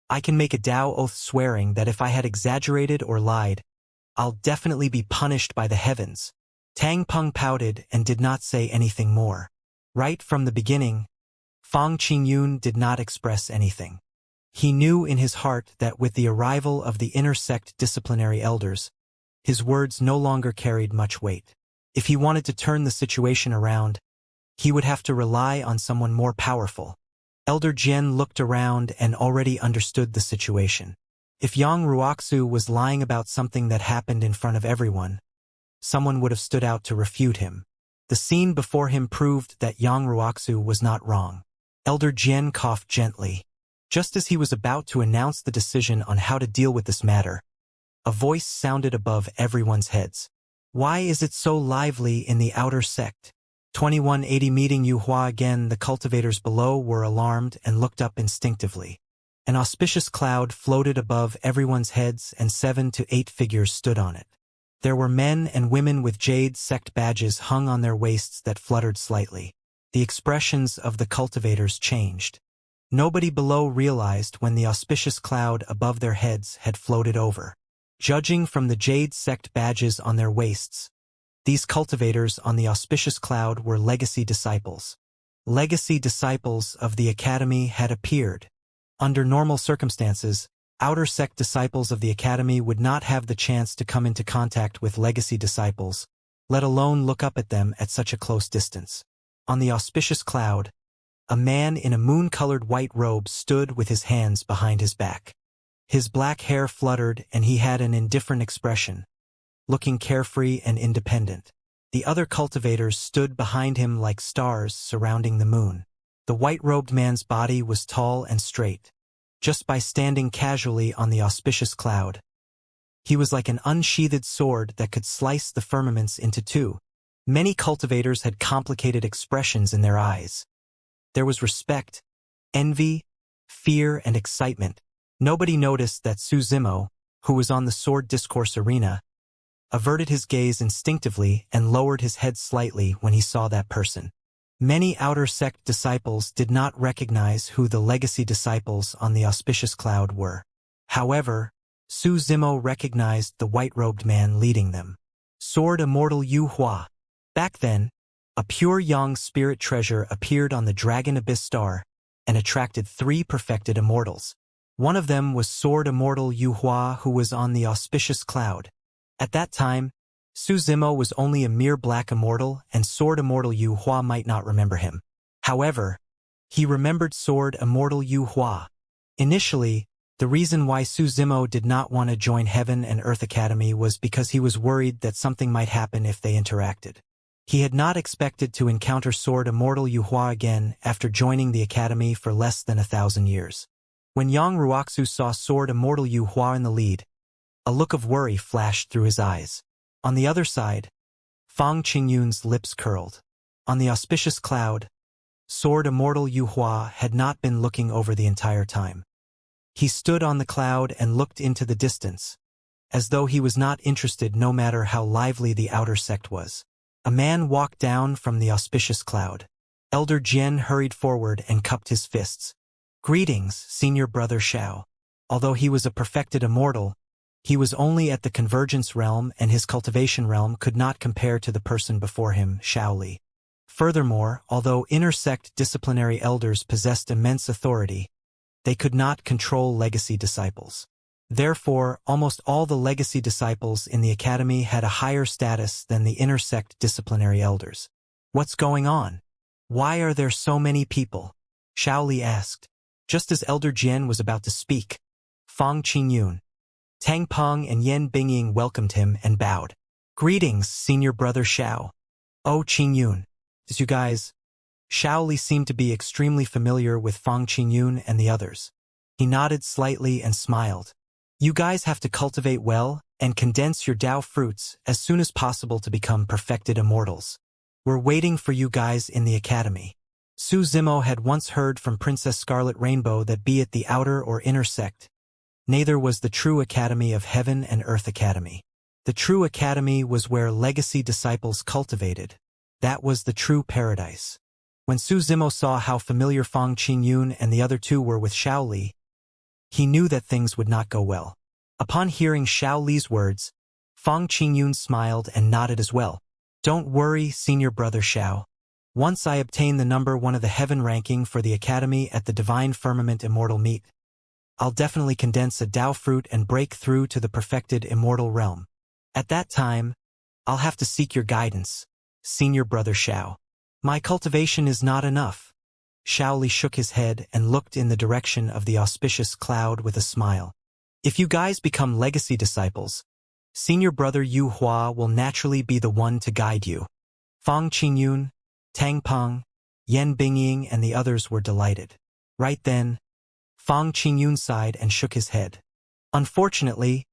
A: "I can make a Tao oath swearing that if I had exaggerated or lied, I'll definitely be punished by the heavens." Tang Peng pouted and did not say anything more. Right from the beginning, Fang Qingyun did not express anything. He knew in his heart that with the arrival of the inner sect disciplinary elders, his words no longer carried much weight. If he wanted to turn the situation around, he would have to rely on someone more powerful. Elder Jian looked around and already understood the situation. If Yang Ruoxu was lying about something that happened in front of everyone, someone would have stood out to refute him. The scene before him proved that Yang Ruoxu was not wrong. Elder Jian coughed gently. Just as he was about to announce the decision on how to deal with this matter, a voice sounded above everyone's heads. "Why is it so lively in the outer sect?" 2180 meeting Yuhua again. The cultivators below were alarmed and looked up instinctively. An auspicious cloud floated above everyone's heads and 7 to 8 figures stood on it. There were men and women with jade sect badges hung on their waists that fluttered slightly. The expressions of the cultivators changed. Nobody below realized when the auspicious cloud above their heads had floated over. Judging from the jade sect badges on their waists, these cultivators on the auspicious cloud were legacy disciples. Legacy disciples of the Academy had appeared. Under normal circumstances, outer sect disciples of the Academy would not have the chance to come into contact with legacy disciples, let alone look up at them at such a close distance. On the auspicious cloud, a man in a moon-colored white robe stood with his hands behind his back. His black hair fluttered and he had an indifferent expression, looking carefree and independent. The other cultivators stood behind him like stars surrounding the moon. The white-robed man's body was tall and straight. Just by standing casually on the auspicious cloud, he was like an unsheathed sword that could slice the firmaments into two. Many cultivators had complicated expressions in their eyes. There was respect, envy, fear, and excitement. Nobody noticed that Su Zimo, who was on the sword discourse arena, averted his gaze instinctively and lowered his head slightly when he saw that person. Many outer sect disciples did not recognize who the legacy disciples on the auspicious cloud were. However, Su Zimo recognized the white-robed man leading them. Sword Immortal Yu Hua. Back then, a pure yang spirit treasure appeared on the Dragon Abyss star and attracted 3 perfected immortals. One of them was Sword Immortal Yu Hua, who was on the auspicious cloud. At that time, Su Zimo was only a mere black immortal and Sword Immortal Yu Hua might not remember him. However, he remembered Sword Immortal Yu Hua. Initially, The reason why Su Zimo did not want to join Heaven and Earth Academy was because he was worried that something might happen if they interacted. He had not expected to encounter Sword Immortal Yuhua again after joining the academy for less than 1,000 years. When Yang Ruoxu saw Sword Immortal Yuhua in the lead, a look of worry flashed through his eyes. On the other side, Fang Qingyun's lips curled. On the auspicious cloud, Sword Immortal Yuhua had not been looking over the entire time. He stood on the cloud and looked into the distance, as though he was not interested no matter how lively the outer sect was. A man walked down from the auspicious cloud. Elder Jian hurried forward and cupped his fists. Greetings, senior brother Xiao. Although he was a perfected immortal, he was only at the convergence realm and his cultivation realm could not compare to the person before him, Xiao Li. Furthermore, although inner sect disciplinary elders possessed immense authority, they could not control legacy disciples. Therefore, almost all the legacy disciples in the academy had a higher status than the inner sect disciplinary elders. What's going on? Why are there so many people? Xiao Li asked. Just as Elder Jian was about to speak, Fang Qingyun, Tang Peng and Yan Bingying welcomed him and bowed. Greetings, senior brother Xiao. Oh, Qingyun. Did you guys? Xiao Li seemed to be extremely familiar with Fang Qingyun and the others. He nodded slightly and smiled. You guys have to cultivate well and condense your Dao fruits as soon as possible to become perfected immortals. We're waiting for you guys in the academy. Su Zimo had once heard from Princess Scarlet Rainbow that be it the outer or inner sect, neither was the true academy of Heaven and Earth Academy. The true academy was where legacy disciples cultivated. That was the true paradise. When Su Zimo saw how familiar Fang Qingyun and the other two were with Xiao Li, he knew that things would not go well. Upon hearing Xiao Li's words, Fang Qingyun smiled and nodded as well. Don't worry, senior brother Xiao. Once I obtain the number 1 of the Heaven ranking for the Academy at the Divine Firmament Immortal Meet, I'll definitely condense a Dao fruit and break through to the perfected immortal realm. At that time, I'll have to seek your guidance, senior brother Xiao. My cultivation is not enough. Xiao Li shook his head and looked in the direction of the auspicious cloud with a smile. If you guys become legacy disciples, senior brother Yu Hua will naturally be the one to guide you. Fang Qingyun, Tang Peng, Yan Bingying and the others were delighted. Right then, Fang Qingyun sighed and shook his head. Unfortunately,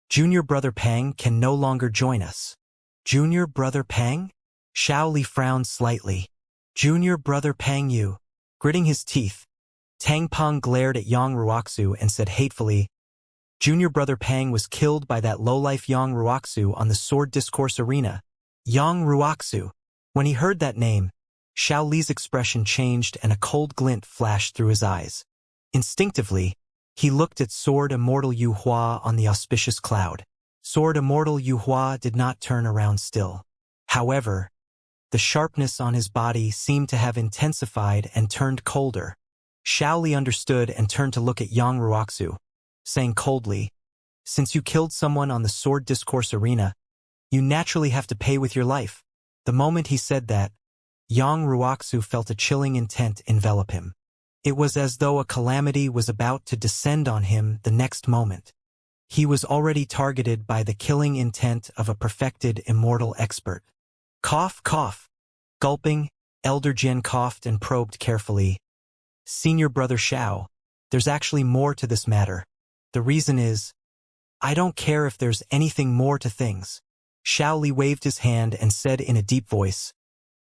A: junior brother Pang can no longer join us. Junior brother Pang? Xiao Li frowned slightly. Junior brother Pang Yu. Gritting his teeth, Tang Peng glared at Yang Ruoxu and said hatefully, Junior brother Pang was killed by that lowlife Yang Ruoxu on the Sword Discourse Arena. Yang Ruoxu. When he heard that name, Xiao Li's expression changed and a cold glint flashed through his eyes. Instinctively, he looked at Sword Immortal Yuhua on the auspicious cloud. Sword Immortal Yuhua did not turn around still. However, the sharpness on his body seemed to have intensified and turned colder. Xiao Li understood and turned to look at Yang Ruoxu, saying coldly, Since you killed someone on the Sword Discourse Arena, you naturally have to pay with your life. The moment he said that, Yang Ruoxu felt a chilling intent envelop him. It was as though a calamity was about to descend on him the next moment. He was already targeted by the killing intent of a perfected immortal expert. Cough, cough. Gulping, Elder Jian coughed and probed carefully. Senior brother Xiao, there's actually more to this matter. The reason is, I don't care if there's anything more to things. Xiao Li waved his hand and said in a deep voice,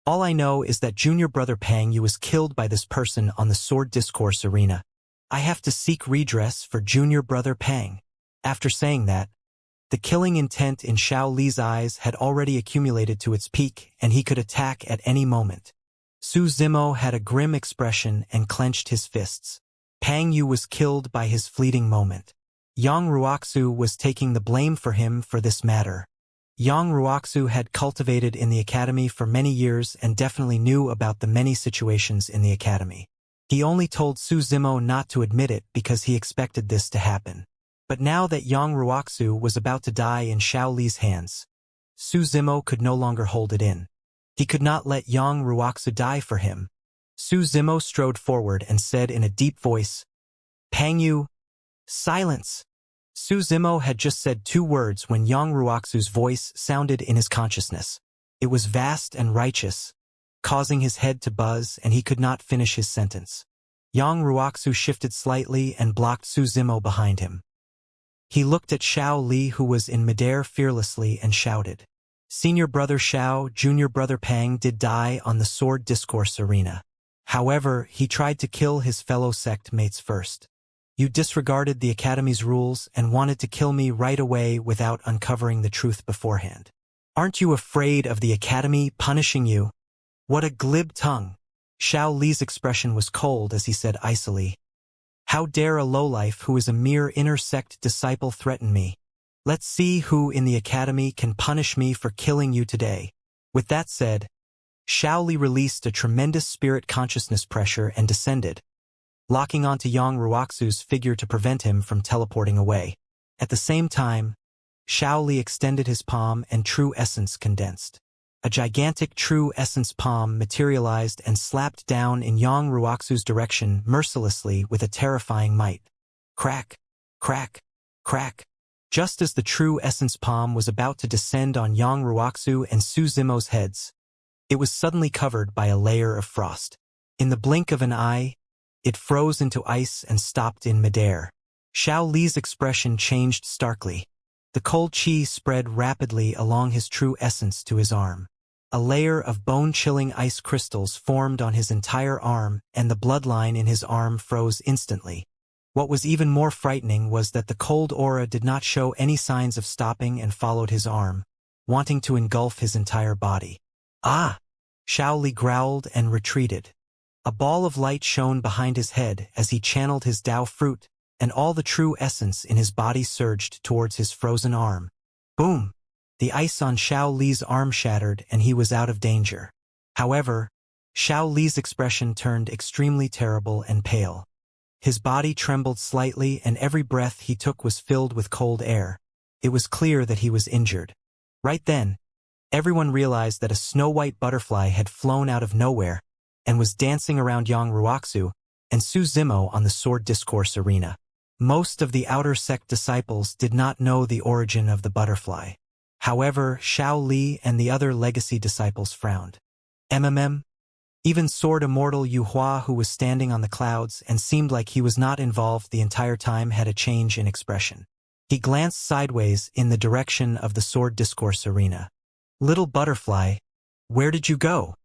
A: All I know is that junior brother Pang Yu was killed by this person on the Sword Discourse Arena. I have to seek redress for junior brother Pang. After saying that, the killing intent in Xiao Li's eyes had already accumulated to its peak and he could attack at any moment. Su Zimo had a grim expression and clenched his fists. Pang Yu was killed by his fleeting moment. Yang Ruoxu was taking the blame for him for this matter. Yang Ruoxu had cultivated in the academy for many years and definitely knew about the many situations in the academy. He only told Su Zimo not to admit it because he expected this to happen. But now that Yang Ruoxu was about to die in Xiao Li's hands, Su Zimo could no longer hold it in. He could not let Yang Ruoxu die for him. Su Zimo strode forward and said in a deep voice, Pang Yu, Silence! Su Zimo had just said 2 words when Yang Ruoxu's voice sounded in his consciousness. It was vast and righteous, causing his head to buzz, and he could not finish his sentence. Yang Ruoxu shifted slightly and blocked Su Zimo behind him. He looked at Xiao Li, who was in midair fearlessly, and shouted, "Senior brother Xiao, junior brother Pang did die on the sword discourse arena. However, he tried to kill his fellow sect mates first. You disregarded the Academy's rules and wanted to kill me right away without uncovering the truth beforehand. Aren't you afraid of the Academy punishing you?" What a glib tongue! Xiao Li's expression was cold as he said icily, "How dare a lowlife who is a mere inner sect disciple threaten me? Let's see who in the Academy can punish me for killing you today." With that said, Xiao Li released a tremendous spirit consciousness pressure and descended, locking onto Yang Ruoxu's figure to prevent him from teleporting away. At the same time, Xiao Li extended his palm and true essence condensed. A gigantic true essence palm materialized and slapped down in Yang Ruoxu's direction mercilessly with a terrifying might. Crack, crack, crack. Just as the true essence palm was about to descend on Yang Ruoxu and Su Zimo's heads, it was suddenly covered by a layer of frost. In the blink of an eye, it froze into ice and stopped in midair. Xiao Li's expression changed starkly. The cold qi spread rapidly along his true essence to his arm. A layer of bone-chilling ice crystals formed on his entire arm, and the bloodline in his arm froze instantly. What was even more frightening was that the cold aura did not show any signs of stopping and followed his arm, wanting to engulf his entire body. "Ah!" Xiao Li growled and retreated. A ball of light shone behind his head as he channeled his Dao fruit, and all the true essence in his body surged towards his frozen arm. Boom! The ice on Xiao Li's arm shattered and he was out of danger. However, Xiao Li's expression turned extremely terrible and pale. His body trembled slightly and every breath he took was filled with cold air. It was clear that he was injured. Right then, everyone realized that a snow-white butterfly had flown out of nowhere and was dancing around Yang Ruoxu and Su Zimo on the sword discourse arena. Most of the outer sect disciples did not know the origin of the butterfly. However, Xiao Li and the other legacy disciples frowned. Even Sword Immortal Yu Hua, who was standing on the clouds and seemed like he was not involved the entire time, had a change in expression. He glanced sideways in the direction of the sword discourse arena. "Little butterfly, where did you go?"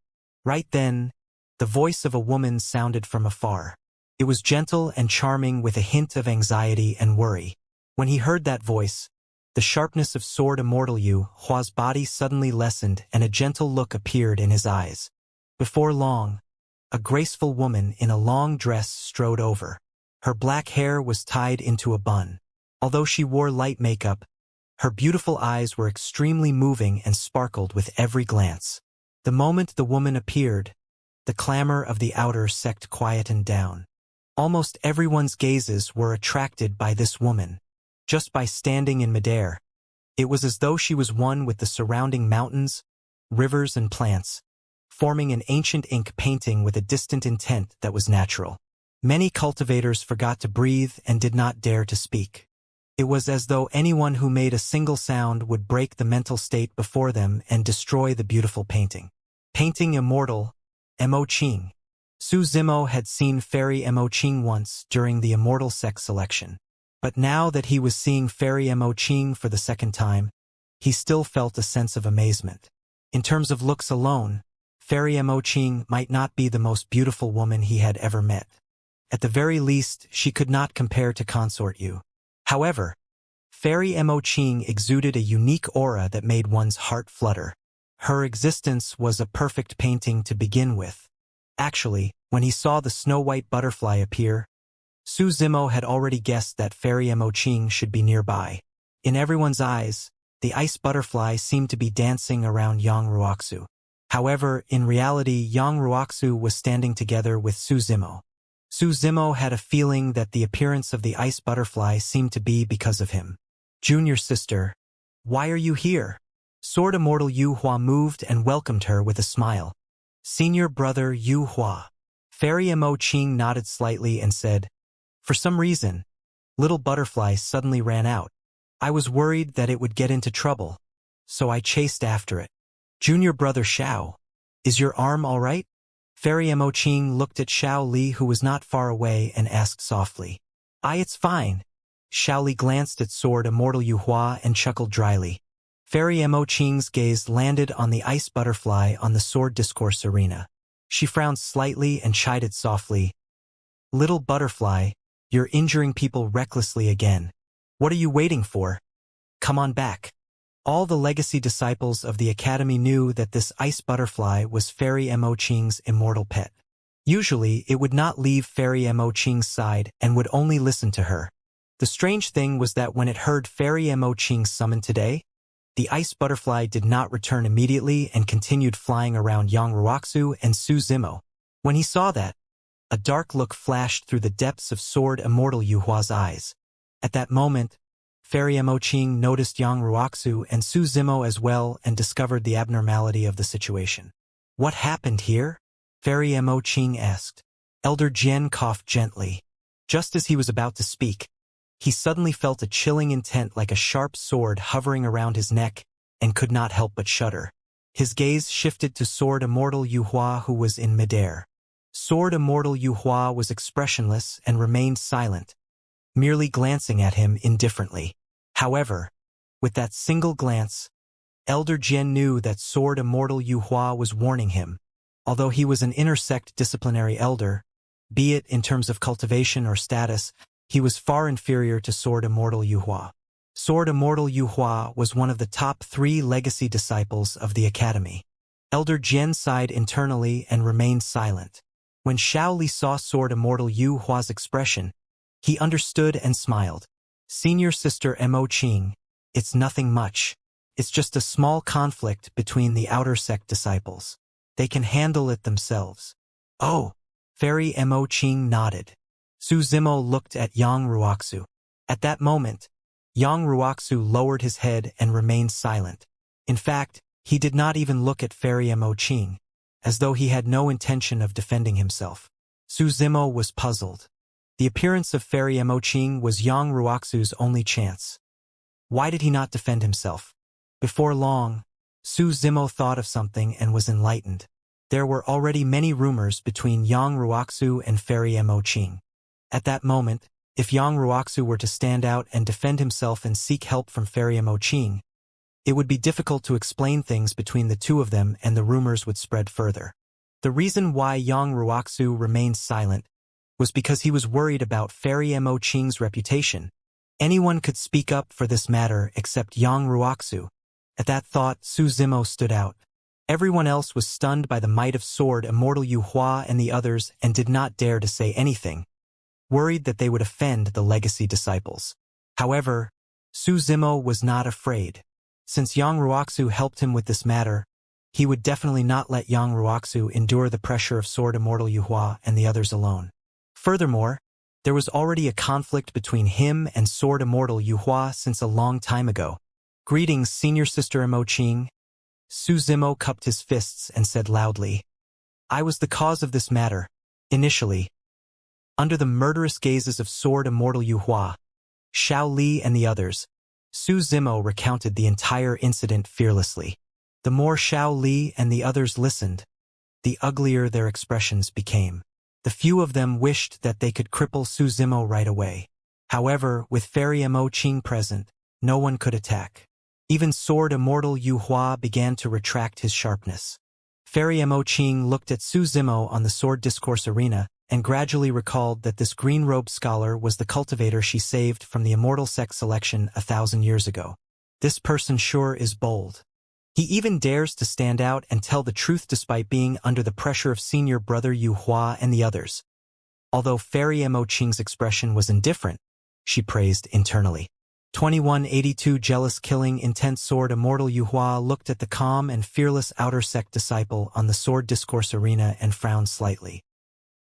A: Right then, the voice of a woman sounded from afar. It was gentle and charming with a hint of anxiety and worry. When he heard that voice, the sharpness of Sword Immortal Yu Hua's body suddenly lessened and a gentle look appeared in his eyes. Before long, a graceful woman in a long dress strode over. Her black hair was tied into a bun. Although she wore light makeup, her beautiful eyes were extremely moving and sparkled with every glance. The moment the woman appeared, the clamor of the outer sect quietened down. Almost everyone's gazes were attracted by this woman. Just by standing in midair, it was as though she was one with the surrounding mountains, rivers and plants, forming an ancient ink painting with a distant intent that was natural. Many cultivators forgot to breathe and did not dare to speak. It was as though anyone who made a single sound would break the mental state before them and destroy the beautiful painting. Painting Immortal, Mo Qing. Su Zimo had seen Fairy Mo Qing once during the Immortal sect selection. But now that he was seeing Fairy Mo Qing for the second time, he still felt a sense of amazement. In terms of looks alone, Fairy Mo Qing might not be the most beautiful woman he had ever met. At the very least, she could not compare to Consort Yu. However, Fairy Mo Qing exuded a unique aura that made one's heart flutter. Her existence was a perfect painting to begin with. Actually, when he saw the snow-white butterfly appear, Su Zimo had already guessed that Fairy Mo Qing should be nearby. In everyone's eyes, the ice butterfly seemed to be dancing around Yang Ruoxu. However, in reality, Yang Ruoxu was standing together with Su Zimo. Su Zimo had a feeling that the appearance of the ice butterfly seemed to be because of him. "Junior sister, why are you here?" Sword Immortal Yu Hua moved and welcomed her with a smile. "Senior brother Yu Hua." Fairy Mo Qing nodded slightly and said, "For some reason, Little Butterfly suddenly ran out. I was worried that it would get into trouble, so I chased after it. Junior brother Xiao, is your arm all right? Fairy Mo Qing looked at Xiao Li, who was not far away, and asked softly. It's fine. Xiao Li glanced at Sword Immortal Yuhua and chuckled dryly. Fairy Mo Qing's gaze landed on the ice butterfly on the sword discourse arena. She frowned slightly and chided softly. Little Butterfly, you're injuring people recklessly again. What are you waiting for? Come on back. All the legacy disciples of the academy knew that this ice butterfly was Fairy Mo Qing's immortal pet. Usually, it would not leave Fairy Mo Qing's side and would only listen to her. The strange thing was that when it heard Fairy Mo Qing summon today, the ice butterfly did not return immediately and continued flying around Yang Ruoxu and Su Zimo. When he saw that, a dark look flashed through the depths of Sword Immortal Yuhua's eyes. At that moment, Fairy Mo Qing noticed Yang Ruoxu and Su Zimo as well and discovered the abnormality of the situation. What happened here? Fairy Mo Qing asked. Elder Jian coughed gently. Just as he was about to speak, he suddenly felt a chilling intent like a sharp sword hovering around his neck and could not help but shudder. His gaze shifted to Sword Immortal Yuhua, who was in midair. Sword Immortal Yuhua was expressionless and remained silent, merely glancing at him indifferently. However, with that single glance, Elder Jian knew that Sword Immortal Yuhua was warning him. Although he was an intersect disciplinary elder, be it in terms of cultivation or status, he was far inferior to Sword Immortal Yuhua. Sword Immortal Yuhua was one of the top 3 legacy disciples of the academy. Elder Jian sighed internally and remained silent. When Xiao Li saw Sword Immortal Yuhua's expression, he understood and smiled. Senior Sister Mo Qing, it's nothing much. It's just a small conflict between the outer sect disciples. They can handle it themselves. Oh, Fairy Mo Qing nodded. Su Zimo looked at Yang Ruoxu. At that moment, Yang Ruoxu lowered his head and remained silent. In fact, he did not even look at Fairy Mo Qing, as though he had no intention of defending himself. Su Zimo was puzzled. The appearance of Fairy Mo Qing was Yang Ruoxu's only chance. Why did he not defend himself? Before long, Su Zimo thought of something and was enlightened. There were already many rumors between Yang Ruoxu and Fairy Mo Qing. At that moment, if Yang Ruoxu were to stand out and defend himself and seek help from Fairy Mo Qing, it would be difficult to explain things between the two of them and the rumors would spread further. The reason why Yang Ruoxu remained silent was because he was worried about Fairy Mo Qing's reputation. Anyone could speak up for this matter except Yang Ruoxu. At that thought, Su Zimo stood out. Everyone else was stunned by the might of Sword Immortal Yuhua and the others and did not dare to say anything, worried that they would offend the legacy disciples. However, Su Zimo was not afraid. Since Yang Ruoxu helped him with this matter, he would definitely not let Yang Ruoxu endure the pressure of Sword Immortal Yuhua and the others alone. Furthermore, there was already a conflict between him and Sword Immortal Yuhua since a long time ago. Greetings, Senior Sister Mo Qing. Su Zimo cupped his fists and said loudly, I was the cause of this matter, initially. Under the murderous gazes of Sword Immortal Yuhua, Xiao Li and the others, Su Zimo recounted the entire incident fearlessly. The more Xiao Li and the others listened, the uglier their expressions became. The few of them wished that they could cripple Su Zimo right away. However, with Fairy Mo Qing present, no one could attack. Even Sword Immortal Yuhua began to retract his sharpness. Fairy Mo Qing looked at Su Zimo on the sword discourse arena and gradually recalled that this green-robed scholar was the cultivator she saved from the immortal sect selection 1,000 years ago. This person sure is bold. He even dares to stand out and tell the truth despite being under the pressure of senior brother Yuhua and the others. Although Fairy Mo Qing's expression was indifferent, she praised internally. 2182 Jealous Killing Intense Sword Immortal Yuhua looked at the calm and fearless outer sect disciple on the sword discourse arena and frowned slightly.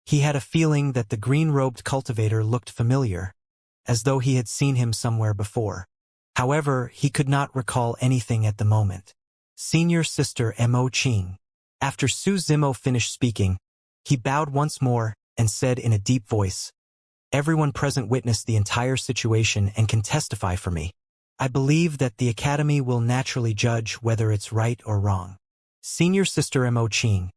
A: He had a feeling that the green-robed cultivator looked familiar, as though he had seen him somewhere before. However, he could not recall anything at the moment. Senior Sister Mo Qing. After Su Zimo finished speaking, he bowed once more and said in a deep voice, Everyone present witnessed the entire situation and can testify for me. I believe that the Academy will naturally judge whether it's right or wrong. Senior Sister Mo Qing,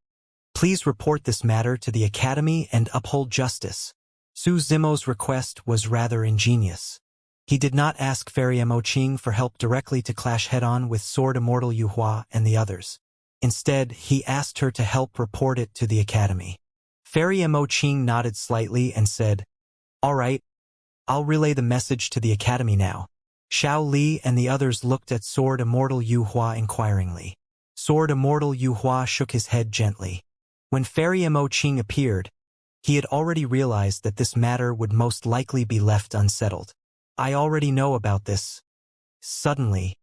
A: please report this matter to the Academy and uphold justice. Su Zimo's request was rather ingenious. He did not ask Fairy Mo Qing for help directly to clash head-on with Sword Immortal Yu Hua and the others. Instead, he asked her to help report it to the Academy. Fairy Mo Qing nodded slightly and said, "All right, I'll relay the message to the Academy now." Xiao Li and the others looked at Sword Immortal Yu Hua inquiringly. Sword Immortal Yu Hua shook his head gently. When Fairy Mo Qing appeared, he had already realized that this matter would most likely be left unsettled. "I already know about this." Suddenly,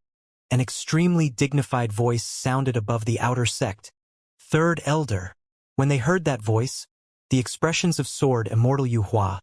A: an extremely dignified voice sounded above the outer sect. "Third Elder." When they heard that voice, the expressions of Sword Immortal Yu Hua,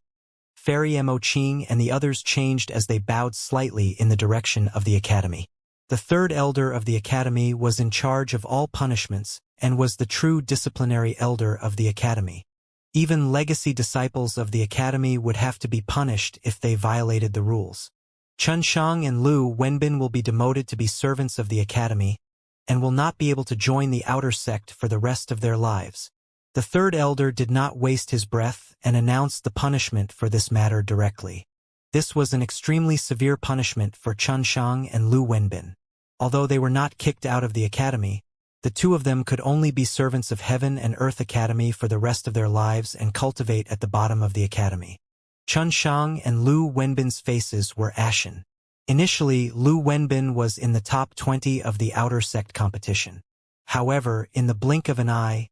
A: Fairy Mo Qing and the others changed as they bowed slightly in the direction of the Academy. The third elder of the Academy was in charge of all punishments and was the true disciplinary elder of the Academy. Even legacy disciples of the Academy would have to be punished if they violated the rules. Chun Shang and Lu Wenbin will be demoted to be servants of the Academy and will not be able to join the outer sect for the rest of their lives. The third elder did not waste his breath and announced the punishment for this matter directly. This was an extremely severe punishment for Chun Shang and Lu Wenbin. Although they were not kicked out of the Academy, the two of them could only be servants of Heaven and Earth Academy for the rest of their lives and cultivate at the bottom of the Academy. Chun Shang and Lu Wenbin's faces were ashen. Initially, Lu Wenbin was in the top 20 of the outer sect competition. However, in the blink of an eye,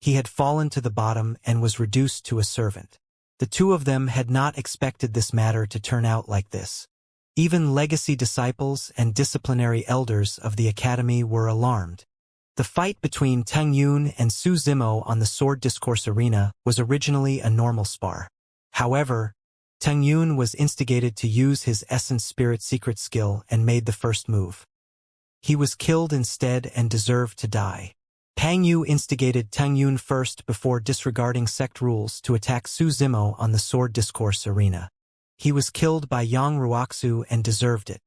A: he had fallen to the bottom and was reduced to a servant. The two of them had not expected this matter to turn out like this. Even legacy disciples and disciplinary elders of the Academy were alarmed. The fight between Teng Yun and Su Zimo on the Sword Discourse Arena was originally a normal spar. However, Teng Yun was instigated to use his Essence Spirit secret skill and made the first move. He was killed instead and deserved to die. Pang Yu instigated Teng Yun first before disregarding sect rules to attack Su Zimo on the Sword Discourse Arena. He was killed by Yang Ruoxu and deserved it.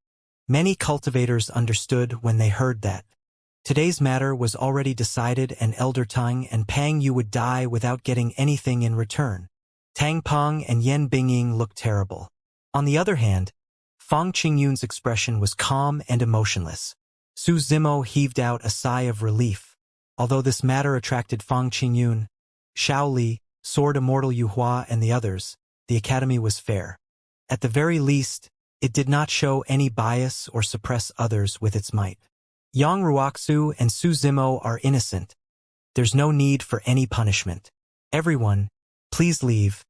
A: Many cultivators understood when they heard that. Today's matter was already decided and Elder Tang and Pang Yu would die without getting anything in return. Tang Peng and Yen Bingying looked terrible. On the other hand, Fang Qingyun's expression was calm and emotionless. Su Zimo heaved out a sigh of relief. Although this matter attracted Fang Qingyun, Xiao Li, Sword Immortal Yu Hua and the others, the Academy was fair. At the very least, it did not show any bias or suppress others with its might. Yang Ruoxu and Su Zimo are innocent. There's no need for any punishment. Everyone, please leave.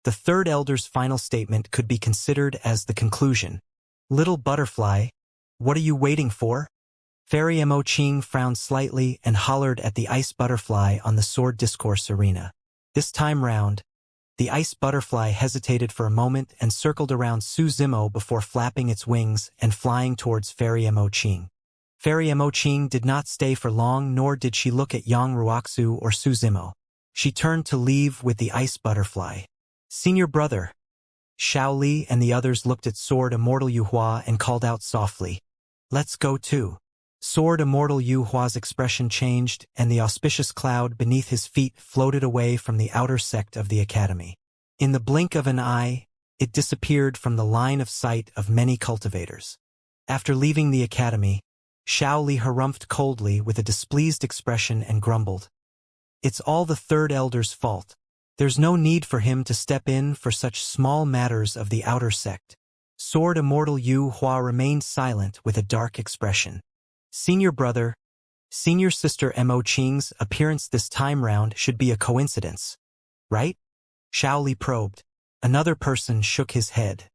A: The third elder's final statement could be considered as the conclusion. Little butterfly, what are you waiting for? Fairy Mo Qing frowned slightly and hollered at the ice butterfly on the Sword Discourse Arena. This time round, the ice butterfly hesitated for a moment and circled around Su Zimo before flapping its wings and flying towards Fairy Mo Qing. Fairy Mo Qing did not stay for long, nor did she look at Yang Ruoxu or Su Zimo. She turned to leave with the ice butterfly. "Senior brother." Xiao Li and the others looked at Sword Immortal Yu Hua and called out softly, "Let's go too." Sword Immortal Yu Hua's expression changed and the auspicious cloud beneath his feet floated away from the outer sect of the Academy. In the blink of an eye, it disappeared from the line of sight of many cultivators. After leaving the Academy, Xiao Li harumphed coldly with a displeased expression and grumbled, "It's all the third elder's fault. There's no need for him to step in for such small matters of the outer sect." Sword Immortal Yu Hua remained silent with a dark expression. "Senior brother, Senior Sister Mo Qing's appearance this time round should be a coincidence, right?" Xiao Li probed. Another person shook his head.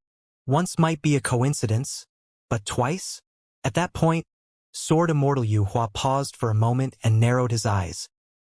A: "Once might be a coincidence, but twice?" At that point, Sword Immortal Yu Hua paused for a moment and narrowed his eyes,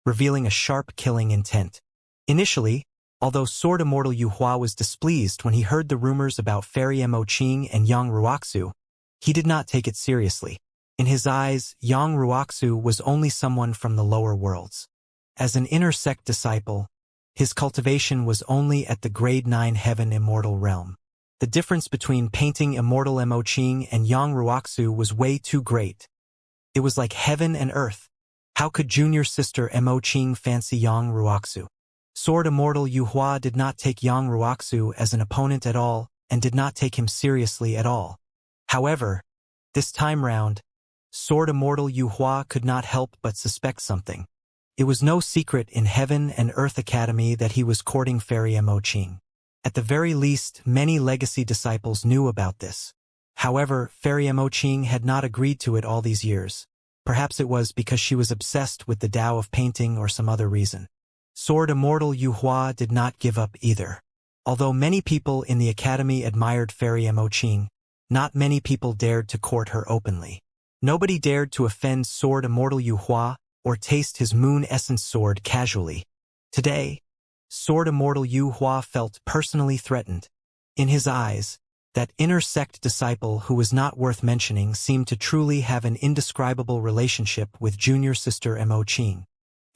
A: revealing a sharp killing intent. Initially, although Sword Immortal Yu Hua was displeased when he heard the rumors about Fairy Mo Qing and Yang Ruoxu, he did not take it seriously. In his eyes, Yang Ruoxu was only someone from the lower worlds. As an inner sect disciple, His cultivation was only at the grade 9 heaven immortal realm. The difference between painting immortal Mo Qing and Yang Ruoxu was way too great. It was like heaven and earth. How could junior sister Mo Qing fancy Yang Ruoxu? Sword Immortal Yu Hua did not take Yang Ruoxu as an opponent at all, and did not take him seriously at all. However, this time round, Sword Immortal Yu Hua could not help but suspect something. It was no secret in Heaven and Earth Academy that he was courting Fairy Mo Qing. At the very least, many legacy disciples knew about this. However, Fairy Mo Qing had not agreed to it all these years. Perhaps it was because she was obsessed with the Tao of painting or some other reason. Sword Immortal Yu Hua did not give up either. Although many people in the academy admired Fairy Mo Qing, not many people dared to court her openly. Nobody dared to offend Sword Immortal Yu Hua or taste his moon essence sword casually. Today, Sword Immortal Yu Hua felt personally threatened. In his eyes, that inner sect disciple who was not worth mentioning seemed to truly have an indescribable relationship with junior sister Mo Qing.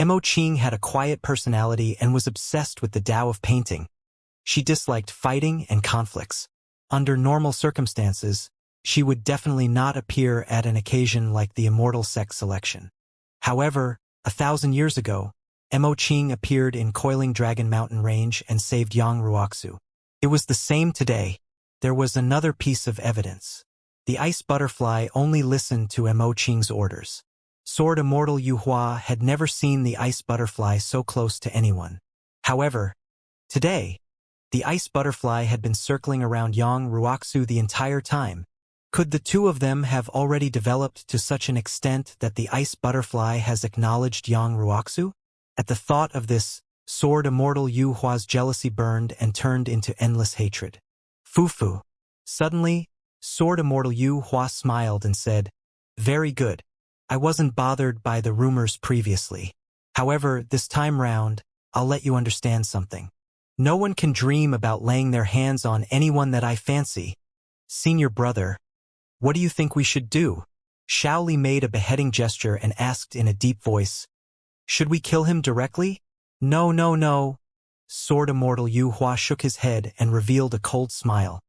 A: Mo Qing had a quiet personality and was obsessed with the Tao of painting. She disliked fighting and conflicts. Under normal circumstances, she would definitely not appear at an occasion like the Immortal Sect selection. However, 1,000 years ago, Mo Qing appeared in Coiling Dragon Mountain Range and saved Yang Ruoxu. It was the same today. There was another piece of evidence. The ice butterfly only listened to Mo Qing's orders. Sword Immortal Yu Hua had never seen the ice butterfly so close to anyone. However, today, the ice butterfly had been circling around Yang Ruoxu the entire time. Could the two of them have already developed to such an extent that the ice butterfly has acknowledged Yang Ruoxu? At the thought of this, Sword Immortal Yu Hua's jealousy burned and turned into endless hatred. Fufu. Suddenly, Sword Immortal Yu Hua smiled and said, "Very good. I wasn't bothered by the rumors previously. However, this time round, I'll let you understand something. No one can dream about laying their hands on anyone that I fancy. Senior brother, what do you think we should do?" Shaoli made a beheading gesture and asked in a deep voice, "Should we kill him directly?" "No, no, no." Sword Immortal Yu Hua shook his head and revealed a cold smile.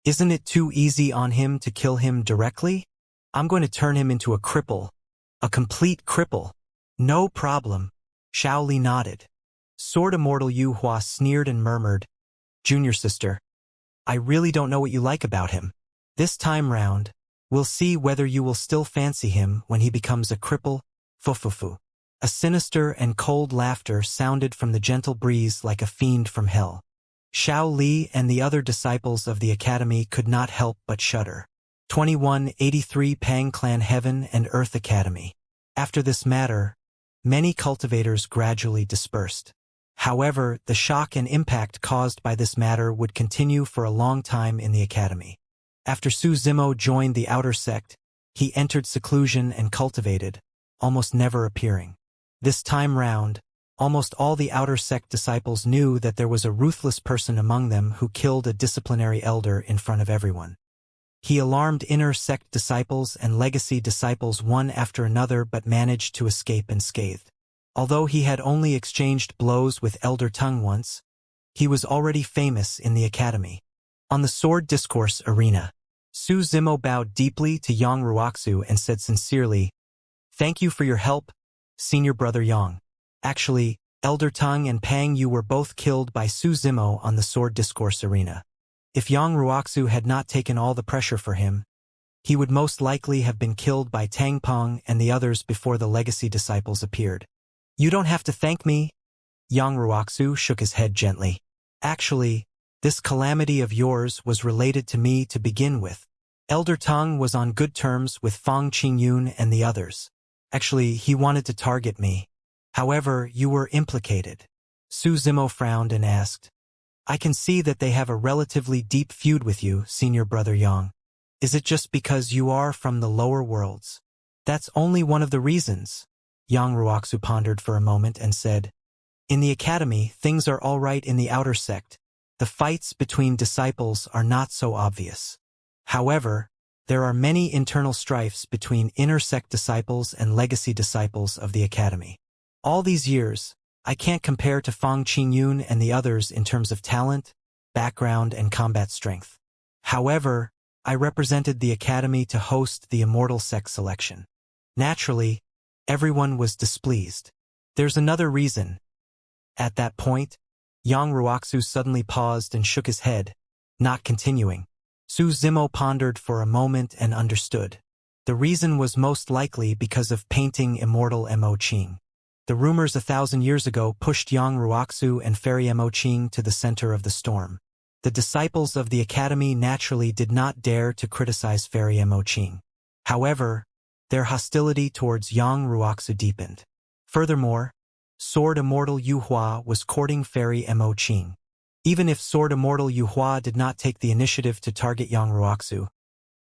A: "Isn't it too easy on him to kill him directly? I'm going to turn him into a cripple. A complete cripple." "No problem." Shaoli nodded. Sword Immortal Yu Hua sneered and murmured, "Junior sister, I really don't know what you like about him. This time round, we'll see whether you will still fancy him when he becomes a cripple." Fufufu. A sinister and cold laughter sounded from the gentle breeze like a fiend from hell. Xiao Li and the other disciples of the academy could not help but shudder. 2183 Pang Clan Heaven and Earth Academy. After this matter, many cultivators gradually dispersed. However, the shock and impact caused by this matter would continue for a long time in the academy. After Su Zimo joined the outer sect, he entered seclusion and cultivated, almost never appearing. This time round, almost all the outer sect disciples knew that there was a ruthless person among them who killed a disciplinary elder in front of everyone. He alarmed inner sect disciples and legacy disciples one after another but managed to escape unscathed. Although he had only exchanged blows with Elder Tongue once, he was already famous in the academy. On the sword discourse arena, Su Zimo bowed deeply to Yang Ruoxu and said sincerely, "Thank you for your help, Senior Brother Yang. Actually, Elder Tongue and Pang Yu were both killed by Su Zimo on the sword discourse arena. If Yang Ruoxu had not taken all the pressure for him, he would most likely have been killed by Tang Peng and the others before the legacy disciples appeared." "You don't have to thank me." Yang Ruoxu shook his head gently. "Actually, this calamity of yours was related to me to begin with. Elder Tong was on good terms with Fang Qingyun and the others. Actually, he wanted to target me. However, you were implicated." Su Zimo frowned and asked, "I can see that they have a relatively deep feud with you, Senior Brother Yang. Is it just because you are from the lower worlds?" "That's only one of the reasons." Yang Ruoxu pondered for a moment and said, "In the academy, things are all right in the outer sect. The fights between disciples are not so obvious. However, there are many internal strifes between inner sect disciples and legacy disciples of the academy. All these years, I can't compare to Fang Qingyun and the others in terms of talent, background, and combat strength. However, I represented the academy to host the Immortal sex selection. Naturally, everyone was displeased. There's another reason. At that point, Yang Ruoxu suddenly paused and shook his head, not continuing. Su Zimo pondered for a moment and understood. The reason was most likely because of painting Immortal Mo Qing. The rumors 1,000 years ago pushed Yang Ruoxu and Fairy Mo Qing to the center of the storm. The disciples of the academy naturally did not dare to criticize Fairy Mo Qing. However, their hostility towards Yang Ruoxu deepened. Furthermore, Sword Immortal Yu Hua was courting Fairy Mo Qing. Even if Sword Immortal Yu Hua did not take the initiative to target Yang Ruoxu,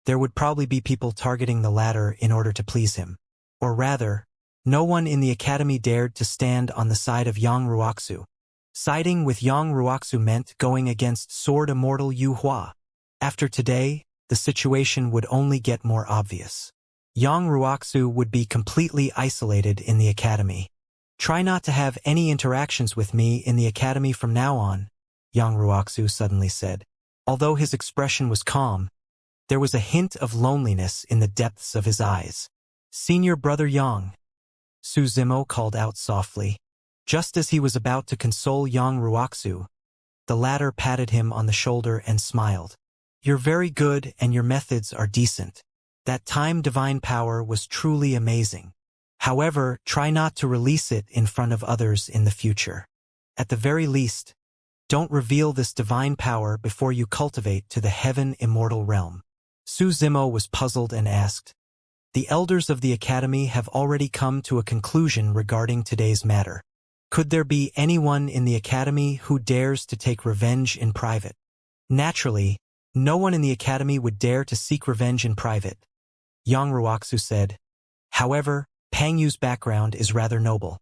A: there would probably be people targeting the latter in order to please him. Or rather, no one in the academy dared to stand on the side of Yang Ruoxu. Siding with Yang Ruoxu meant going against Sword Immortal Yu Hua. After today, the situation would only get more obvious. Yang Ruoxu would be completely isolated in the academy. Try not to have any interactions with me in the academy from now on, Yang Ruoxu suddenly said. Although his expression was calm, there was a hint of loneliness in the depths of his eyes. Senior brother Yang, Su Zimo called out softly. Just as he was about to console Yang Ruoxu, the latter patted him on the shoulder and smiled. You're very good and your methods are decent. That time divine power was truly amazing. However, try not to release it in front of others in the future. At the very least, don't reveal this divine power before you cultivate to the heaven immortal realm. Su Zimo was puzzled and asked, the elders of the academy have already come to a conclusion regarding today's matter. Could there be anyone in the academy who dares to take revenge in private? Naturally, no one in the academy would dare to seek revenge in private, Yang Ruoxu said. However, Pang Yu's background is rather noble.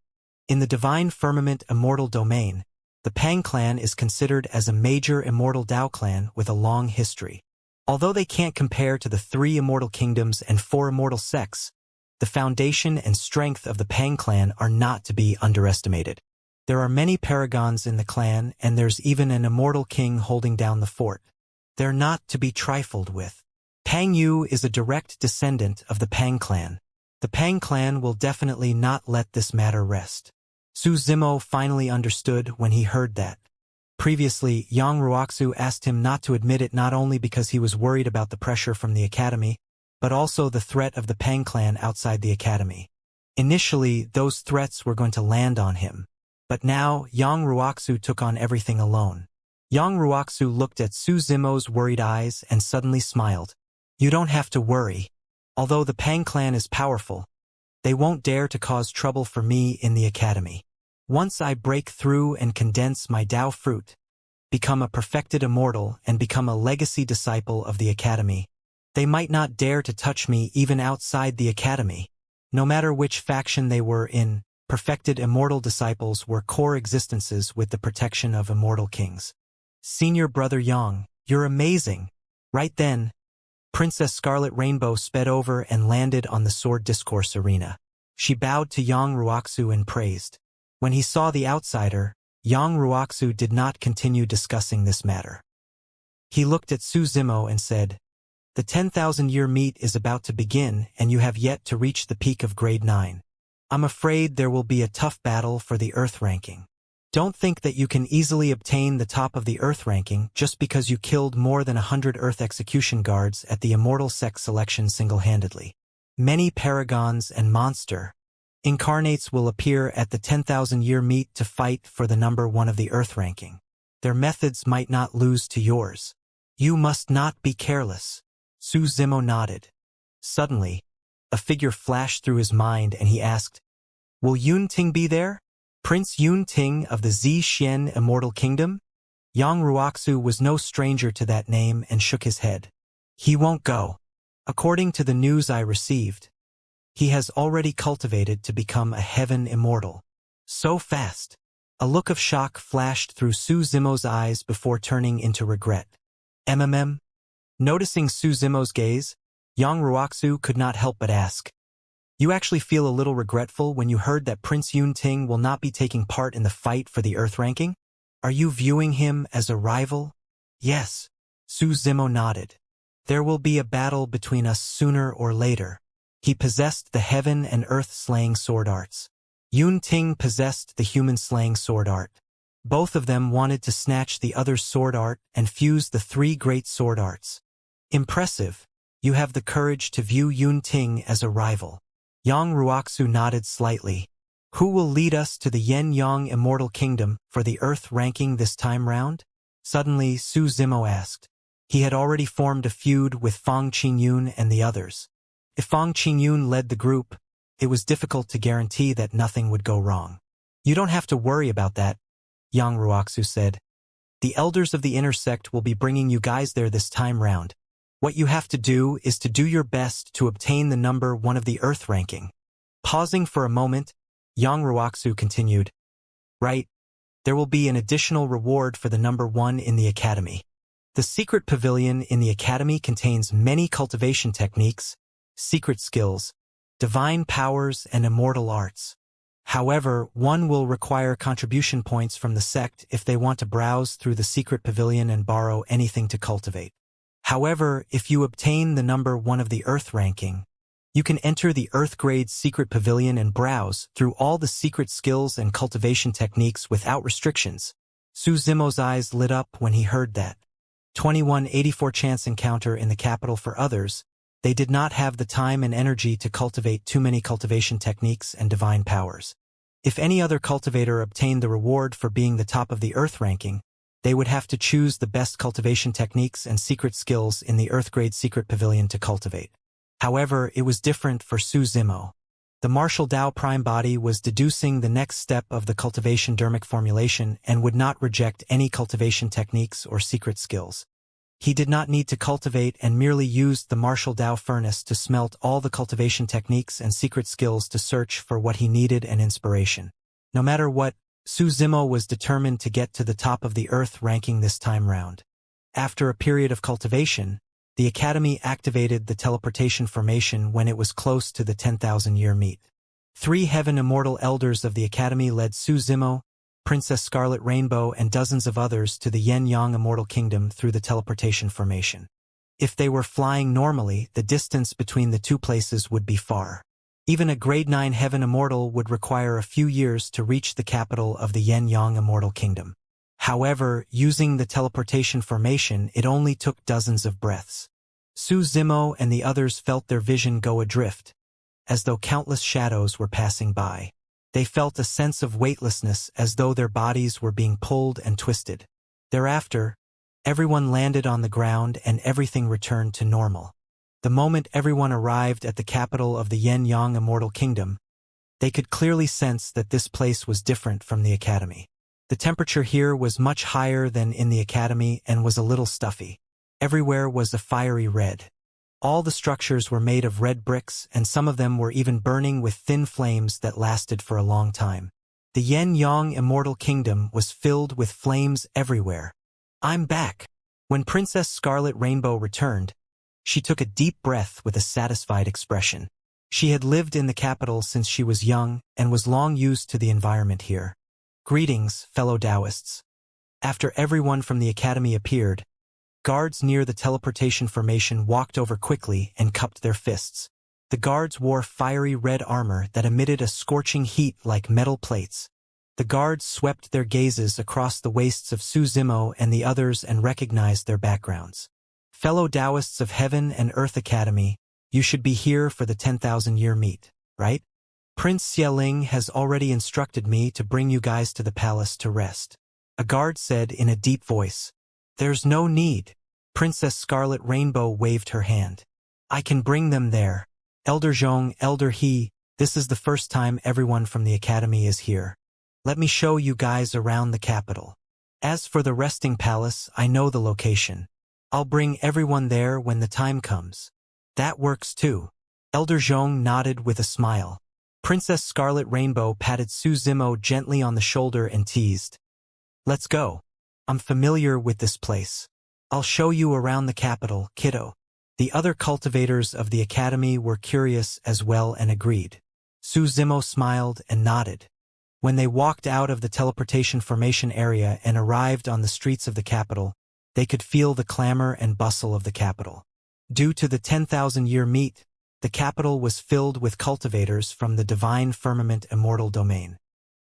A: In the divine firmament immortal domain, the Pang clan is considered as a major immortal Dao clan with a long history. Although they can't compare to the 3 immortal kingdoms and 4 immortal sects, the foundation and strength of the Pang clan are not to be underestimated. There are many paragons in the clan, and there's even an immortal king holding down the fort. They're not to be trifled with. Pang Yu is a direct descendant of the Pang clan. The Pang clan will definitely not let this matter rest. Su Zimo finally understood when he heard that. Previously, Yang Ruoxu asked him not to admit it not only because he was worried about the pressure from the academy, but also the threat of the Pang clan outside the academy. Initially, those threats were going to land on him. But now, Yang Ruoxu took on everything alone. Yang Ruoxu looked at Su Zimo's worried eyes and suddenly smiled. You don't have to worry. Although the Pang clan is powerful, they won't dare to cause trouble for me in the academy. Once I break through and condense my Dao fruit, become a perfected immortal and become a legacy disciple of the academy, they might not dare to touch me even outside the academy. No matter which faction they were in, perfected immortal disciples were core existences with the protection of immortal kings. Senior brother Yang, you're amazing. Right then, Princess Scarlet Rainbow sped over and landed on the sword discourse arena. She bowed to Yang Ruoxu and praised. When he saw the outsider, Yang Ruoxu did not continue discussing this matter. He looked at Su Zimo and said, the 10,000-year meet is about to begin and you have yet to reach the peak of grade 9. I'm afraid there will be a tough battle for the Earth ranking. Don't think that you can easily obtain the top of the Earth ranking just because you killed more than 100 Earth execution guards at the Immortal sex selection single-handedly. Many paragons and monster incarnates will appear at the 10,000-year meet to fight for the number 1 of the Earth ranking. Their methods might not lose to yours. You must not be careless. Su Zimo nodded. Suddenly, a figure flashed through his mind and he asked, will Yun Ting be there? Prince Yun Ting of the Xianxia Immortal Kingdom? Yang Ruoxu was no stranger to that name and shook his head. He won't go. According to the news I received, he has already cultivated to become a heaven immortal. So fast. A look of shock flashed through Su Zimo's eyes before turning into regret. Noticing Su Zimo's gaze, Yang Ruoxu could not help but ask, You actually feel a little regretful when you heard that Prince Yunting will not be taking part in the fight for the Earth ranking? Are you viewing him as a rival? Yes. Su Zimo nodded. There will be a battle between us sooner or later. He possessed the heaven and earth slaying sword arts. Yunting possessed the human slaying sword art. Both of them wanted to snatch the other's sword art and fuse the three great sword arts. Impressive. You have the courage to view Yunting as a rival. Yang Ruoxu nodded slightly. Who will lead us to the Yen-Yang Immortal Kingdom for the Earth ranking this time round? Suddenly, Su Zimo asked. He had already formed a feud with Fang Qingyun and the others. If Fang Qingyun led the group, it was difficult to guarantee that nothing would go wrong. You don't have to worry about that, Yang Ruoxu said. The elders of the inner sect will be bringing you guys there this time round. What you have to do is to do your best to obtain the number 1 of the Earth ranking. Pausing for a moment, Yang Ruoxu continued. Right, there will be an additional reward for the number 1 in the academy. The secret pavilion in the academy contains many cultivation techniques, secret skills, divine powers, and immortal arts. However, one will require contribution points from the sect if they want to browse through the secret pavilion and borrow anything to cultivate. However, if you obtain the number 1 of the Earth ranking, you can enter the Earth grade secret pavilion and browse through all the secret skills and cultivation techniques without restrictions. Su Zimo's eyes lit up when he heard that. 2184 chance encounter in the capital for others. They did not have the time and energy to cultivate too many cultivation techniques and divine powers. If any other cultivator obtained the reward for being the top of the Earth ranking, they would have to choose the best cultivation techniques and secret skills in the Earth grade secret pavilion to cultivate. However, it was different for Su Zimo. The martial Dao prime body was deducing the next step of the cultivation dermic formulation and would not reject any cultivation techniques or secret skills. He did not need to cultivate and merely used the martial Dao furnace to smelt all the cultivation techniques and secret skills to search for what he needed and inspiration. No matter what, Su Zimo was determined to get to the top of the Earth ranking this time round. After a period of cultivation, the Academy activated the teleportation formation when it was close to the 10,000-year meet. 3 Heaven Immortal Elders of the Academy led Su Zimo, Princess Scarlet Rainbow, and dozens of others to the Yen-Yang Immortal Kingdom through the teleportation formation. If they were flying normally, the distance between the two places would be far. Even a Grade 9 Heaven Immortal would require a few years to reach the capital of the Yen-Yang Immortal Kingdom. However, using the teleportation formation, it only took dozens of breaths. Su Zimo and the others felt their vision go adrift, as though countless shadows were passing by. They felt a sense of weightlessness as though their bodies were being pulled and twisted. Thereafter, everyone landed on the ground and everything returned to normal. The moment everyone arrived at the capital of the Yen-Yang Immortal Kingdom, they could clearly sense that this place was different from the academy. The temperature here was much higher than in the academy and was a little stuffy. Everywhere was a fiery red. All the structures were made of red bricks, and some of them were even burning with thin flames that lasted for a long time. The Yen-Yang Immortal Kingdom was filled with flames everywhere. I'm back. When Princess Scarlet Rainbow returned, she took a deep breath with a satisfied expression. She had lived in the capital since she was young and was long used to the environment here. Greetings, fellow Taoists. After everyone from the academy appeared, guards near the teleportation formation walked over quickly and cupped their fists. The guards wore fiery red armor that emitted a scorching heat like metal plates. The guards swept their gazes across the waists of Su Zimo and the others and recognized their backgrounds. Fellow Taoists of Heaven and Earth Academy, you should be here for the 10,000-year meet, right? Prince Xialing has already instructed me to bring you guys to the palace to rest. A guard said in a deep voice. There's no need. Princess Scarlet Rainbow waved her hand. I can bring them there. Elder Zhong, Elder He, this is the first time everyone from the academy is here. Let me show you guys around the capital. As for the resting palace, I know the location. I'll bring everyone there when the time comes. That works too. Elder Zhong nodded with a smile. Princess Scarlet Rainbow patted Su Zimo gently on the shoulder and teased. Let's go. I'm familiar with this place. I'll show you around the capital, kiddo. The other cultivators of the academy were curious as well and agreed. Su Zimo smiled and nodded. When they walked out of the teleportation formation area and arrived on the streets of the capital, they could feel the clamor and bustle of the capital. Due to the 10,000-year meet, the capital was filled with cultivators from the divine firmament immortal domain.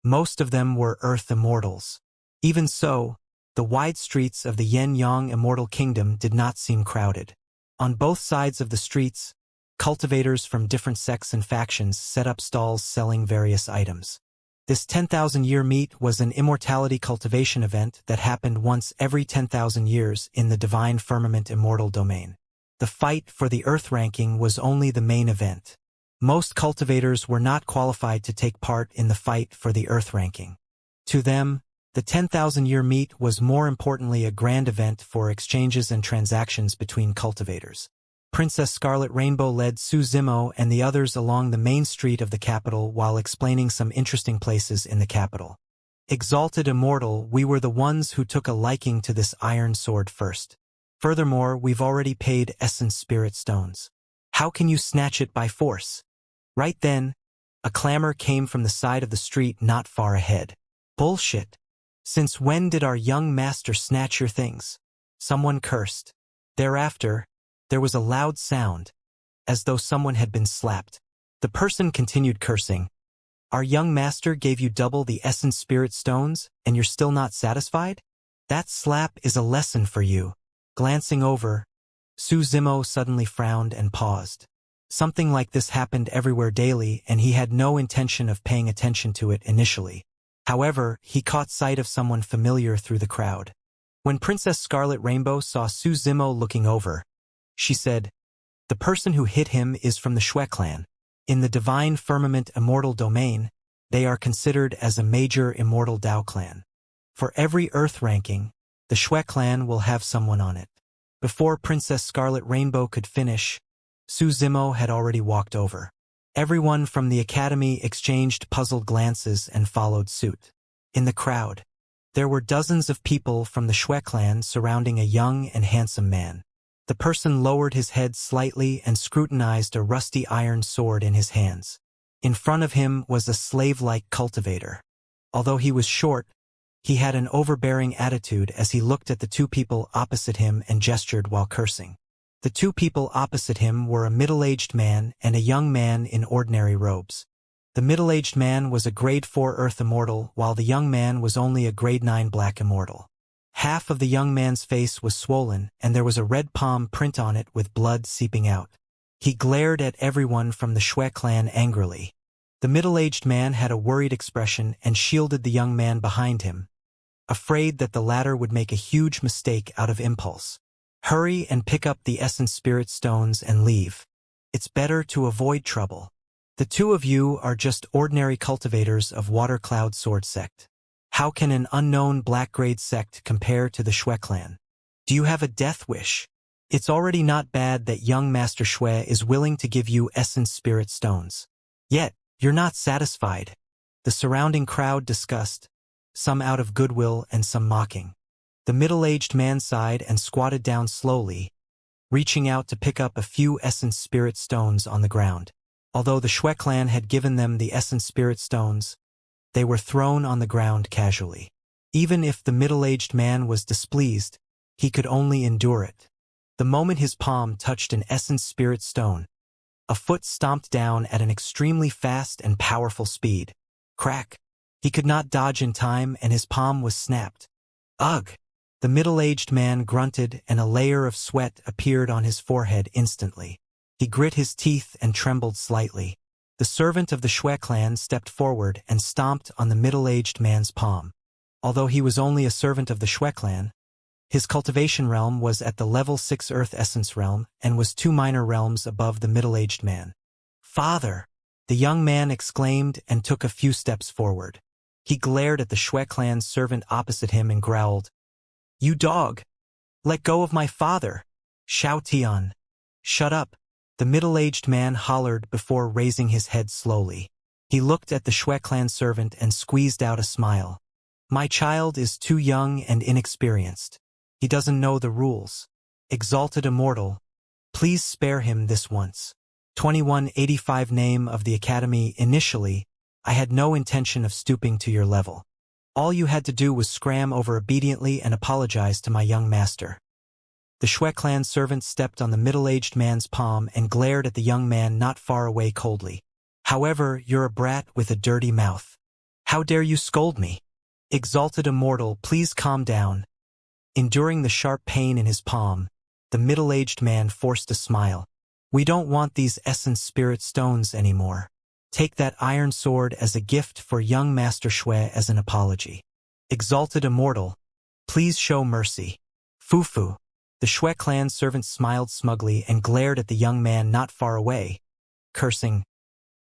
A: Most of them were Earth immortals. Even so, the wide streets of the Yin-Yang immortal kingdom did not seem crowded. On both sides of the streets, cultivators from different sects and factions set up stalls selling various items. This 10,000-year meet was an immortality cultivation event that happened once every 10,000 years in the divine firmament immortal domain. The fight for the Earth ranking was only the main event. Most cultivators were not qualified to take part in the fight for the Earth ranking. To them, the 10,000-year meet was more importantly a grand event for exchanges and transactions between cultivators. Princess Scarlet Rainbow led Su Zimo and the others along the main street of the capital while explaining some interesting places in the capital. Exalted Immortal, we were the ones who took a liking to this iron sword first. Furthermore, we've already paid Essence Spirit Stones. How can you snatch it by force? Right then, a clamor came from the side of the street not far ahead. Bullshit. Since when did our young master snatch your things? Someone cursed. Thereafter, there was a loud sound, as though someone had been slapped. The person continued cursing. Our young master gave you double the Essence Spirit Stones, and you're still not satisfied? That slap is a lesson for you. Glancing over, Su Zimo suddenly frowned and paused. Something like this happened everywhere daily, and he had no intention of paying attention to it initially. However, he caught sight of someone familiar through the crowd. When Princess Scarlet Rainbow saw Su Zimo looking over, she said, "The person who hit him is from the Xue clan. In the divine firmament immortal domain, they are considered as a major immortal Dao clan. For every Earth ranking, the Xue clan will have someone on it." Before Princess Scarlet Rainbow could finish, Su Zimo had already walked over. Everyone from the academy exchanged puzzled glances and followed suit. In the crowd, there were dozens of people from the Xue clan surrounding a young and handsome man. The person lowered his head slightly and scrutinized a rusty iron sword in his hands. In front of him was a slave-like cultivator. Although he was short, he had an overbearing attitude as he looked at the two people opposite him and gestured while cursing. The two people opposite him were a middle-aged man and a young man in ordinary robes. The middle-aged man was a Grade 4 Earth Immortal, while the young man was only a Grade 9 Black Immortal. Half of the young man's face was swollen, and there was a red palm print on it with blood seeping out. He glared at everyone from the Xue clan angrily. The middle-aged man had a worried expression and shielded the young man behind him, afraid that the latter would make a huge mistake out of impulse. "Hurry and pick up the Essence Spirit Stones and leave. It's better to avoid trouble. The two of you are just ordinary cultivators of Water Cloud Sword Sect. How can an unknown Black Grade sect compare to the Xue clan? Do you have a death wish? It's already not bad that young Master Xue is willing to give you Essence Spirit Stones. Yet, you're not satisfied." The surrounding crowd discussed, some out of goodwill and some mocking. The middle-aged man sighed and squatted down slowly, reaching out to pick up a few Essence Spirit Stones on the ground. Although the Xue clan had given them the Essence Spirit Stones, they were thrown on the ground casually. Even if the middle-aged man was displeased, he could only endure it. The moment his palm touched an Essence Spirit Stone, a foot stomped down at an extremely fast and powerful speed. Crack! He could not dodge in time and his palm was snapped. Ugh! The middle-aged man grunted and a layer of sweat appeared on his forehead instantly. He grit his teeth and trembled slightly. The servant of the Xue clan stepped forward and stomped on the middle-aged man's palm. Although he was only a servant of the Xue clan, his cultivation realm was at the level 6 Earth Essence realm and was 2 minor realms above the middle-aged man. "Father!" the young man exclaimed and took a few steps forward. He glared at the Xue clan's servant opposite him and growled, "You dog! Let go of my father! Xiao Tian! Shut up!" The middle-aged man hollered before raising his head slowly. He looked at the Xue clan servant and squeezed out a smile. "My child is too young and inexperienced. He doesn't know the rules. Exalted Immortal, Please spare him this once. 2185 Name of the Academy. Initially, I had no intention of stooping to your level. All you had to do was scram over obediently and apologize to my young master. The Shui clan servant stepped on the middle-aged man's palm and glared at the young man not far away coldly. However, you're a brat with a dirty mouth. How dare you scold me? Exalted Immortal, please calm down. Enduring the sharp pain in his palm, the middle-aged man forced a smile. We don't want these essence spirit stones anymore. Take that iron sword as a gift for young Master Shui as an apology. Exalted Immortal, please show mercy. Fufu. The Shui clan servant smiled smugly and glared at the young man not far away, cursing,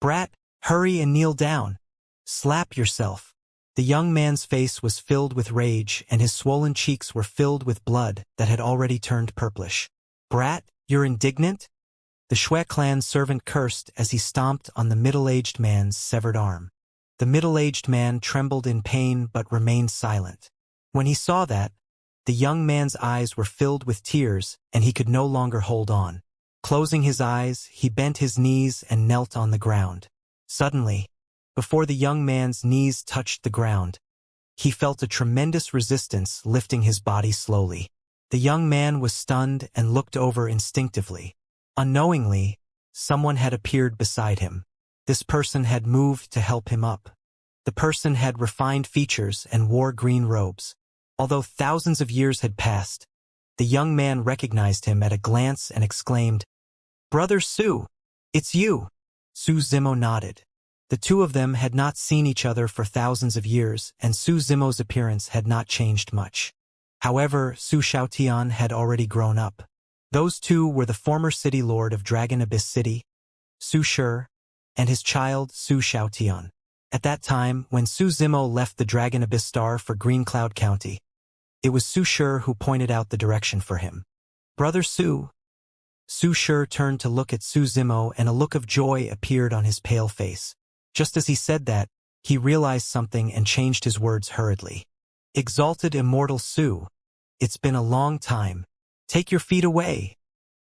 A: Brat, hurry and kneel down. Slap yourself. The young man's face was filled with rage and his swollen cheeks were filled with blood that had already turned purplish. Brat, you're indignant? The Shui clan servant cursed as he stomped on the middle-aged man's severed arm. The middle-aged man trembled in pain but remained silent. When he saw that, the young man's eyes were filled with tears and he could no longer hold on. Closing his eyes, he bent his knees and knelt on the ground. Suddenly, before the young man's knees touched the ground, he felt a tremendous resistance lifting his body slowly. The young man was stunned and looked over instinctively. Unknowingly, someone had appeared beside him. This person had moved to help him up. The person had refined features and wore green robes. Although thousands of years had passed, the young man recognized him at a glance and exclaimed, Brother Su, it's you. Su Zimo nodded. The two of them had not seen each other for thousands of years, and Su Zimo's appearance had not changed much. However, Su Xiaotian had already grown up. Those two were the former city lord of Dragon Abyss City, Su Shi, and his child Su Xiaotian. At that time, when Su Zimo left the Dragon Abyss Star for Green Cloud County, it was Su Shi who pointed out the direction for him. Brother Su. Su Shi turned to look at Su Zimo and a look of joy appeared on his pale face. Just as he said that, he realized something and changed his words hurriedly. Exalted Immortal Su, it's been a long time. Take your feet away.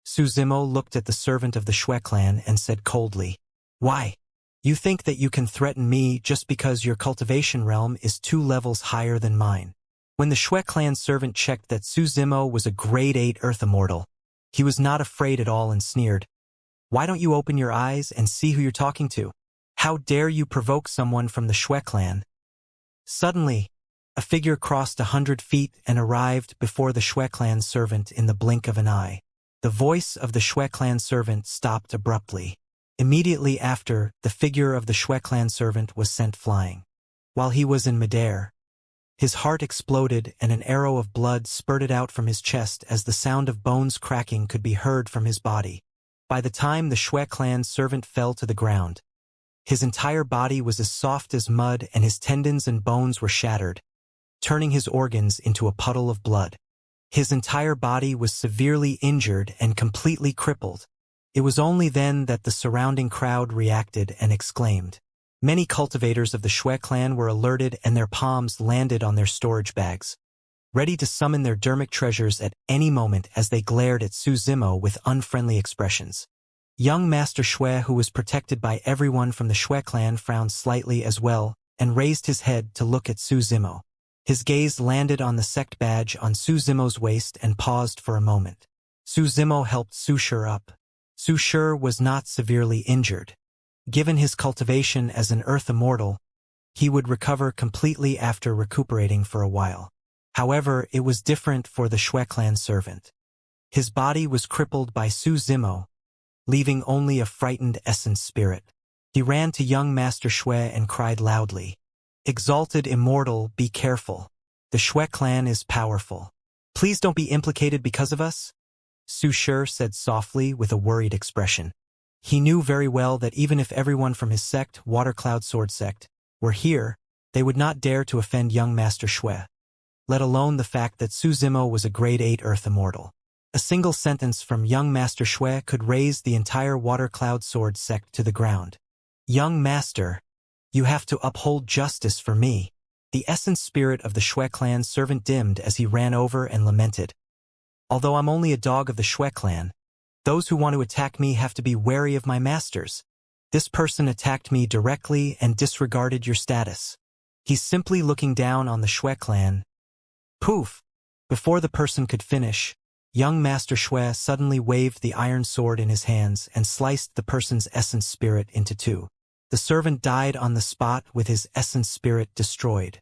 A: Su Zimo looked at the servant of the Shui clan and said coldly, Why? You think that you can threaten me just because your cultivation realm is 2 levels higher than mine? When the Shui clan servant checked that Su Zimo was a grade 8 Earth Immortal, he was not afraid at all and sneered, Why don't you open your eyes and see who you're talking to? How dare you provoke someone from the Shui clan? Suddenly, a figure crossed 100 feet and arrived before the Shui clan servant in the blink of an eye. The voice of the Shui clan servant stopped abruptly. Immediately after, the figure of the Shui clan servant was sent flying. While he was in midair, his heart exploded and an arrow of blood spurted out from his chest as the sound of bones cracking could be heard from his body. By the time the Shui clan servant fell to the ground, his entire body was as soft as mud and his tendons and bones were shattered, turning his organs into a puddle of blood. His entire body was severely injured and completely crippled. It was only then that the surrounding crowd reacted and exclaimed. Many cultivators of the Shui clan were alerted and their palms landed on their storage bags, ready to summon their dermic treasures at any moment as they glared at Su Zimo with unfriendly expressions. Young Master Shui, who was protected by everyone from the Shui clan, frowned slightly as well and raised his head to look at Su Zimo. His gaze landed on the sect badge on Su Zimo's waist and paused for a moment. Su Zimo helped Su Shi up. Su Shi was not severely injured. Given his cultivation as an Earth Immortal, he would recover completely after recuperating for a while. However, it was different for the Shui clan servant. His body was crippled by Su Zimo, leaving only a frightened essence spirit. He ran to young Master Shui and cried loudly, Exalted Immortal, be careful. The Shui clan is powerful. Please don't be implicated because of us. Su Shi said softly with a worried expression. He knew very well that even if everyone from his sect, Water Cloud Sword Sect, were here, they would not dare to offend young Master Shui, let alone the fact that Su Zimo was a grade 8 Earth Immortal. A single sentence from young Master Shui could raise the entire Water Cloud Sword Sect to the ground. Young Master, you have to uphold justice for me. The essence spirit of the Shui clan servant dimmed as he ran over and lamented. Although I'm only a dog of the Shui clan, Those who want to attack me have to be wary of my masters. This person attacked me directly and disregarded your status. He's simply looking down on the Shui clan. Poof! Before the person could finish, young Master Shui suddenly waved the iron sword in his hands and sliced the person's essence spirit into two. The servant died on the spot with his essence spirit destroyed.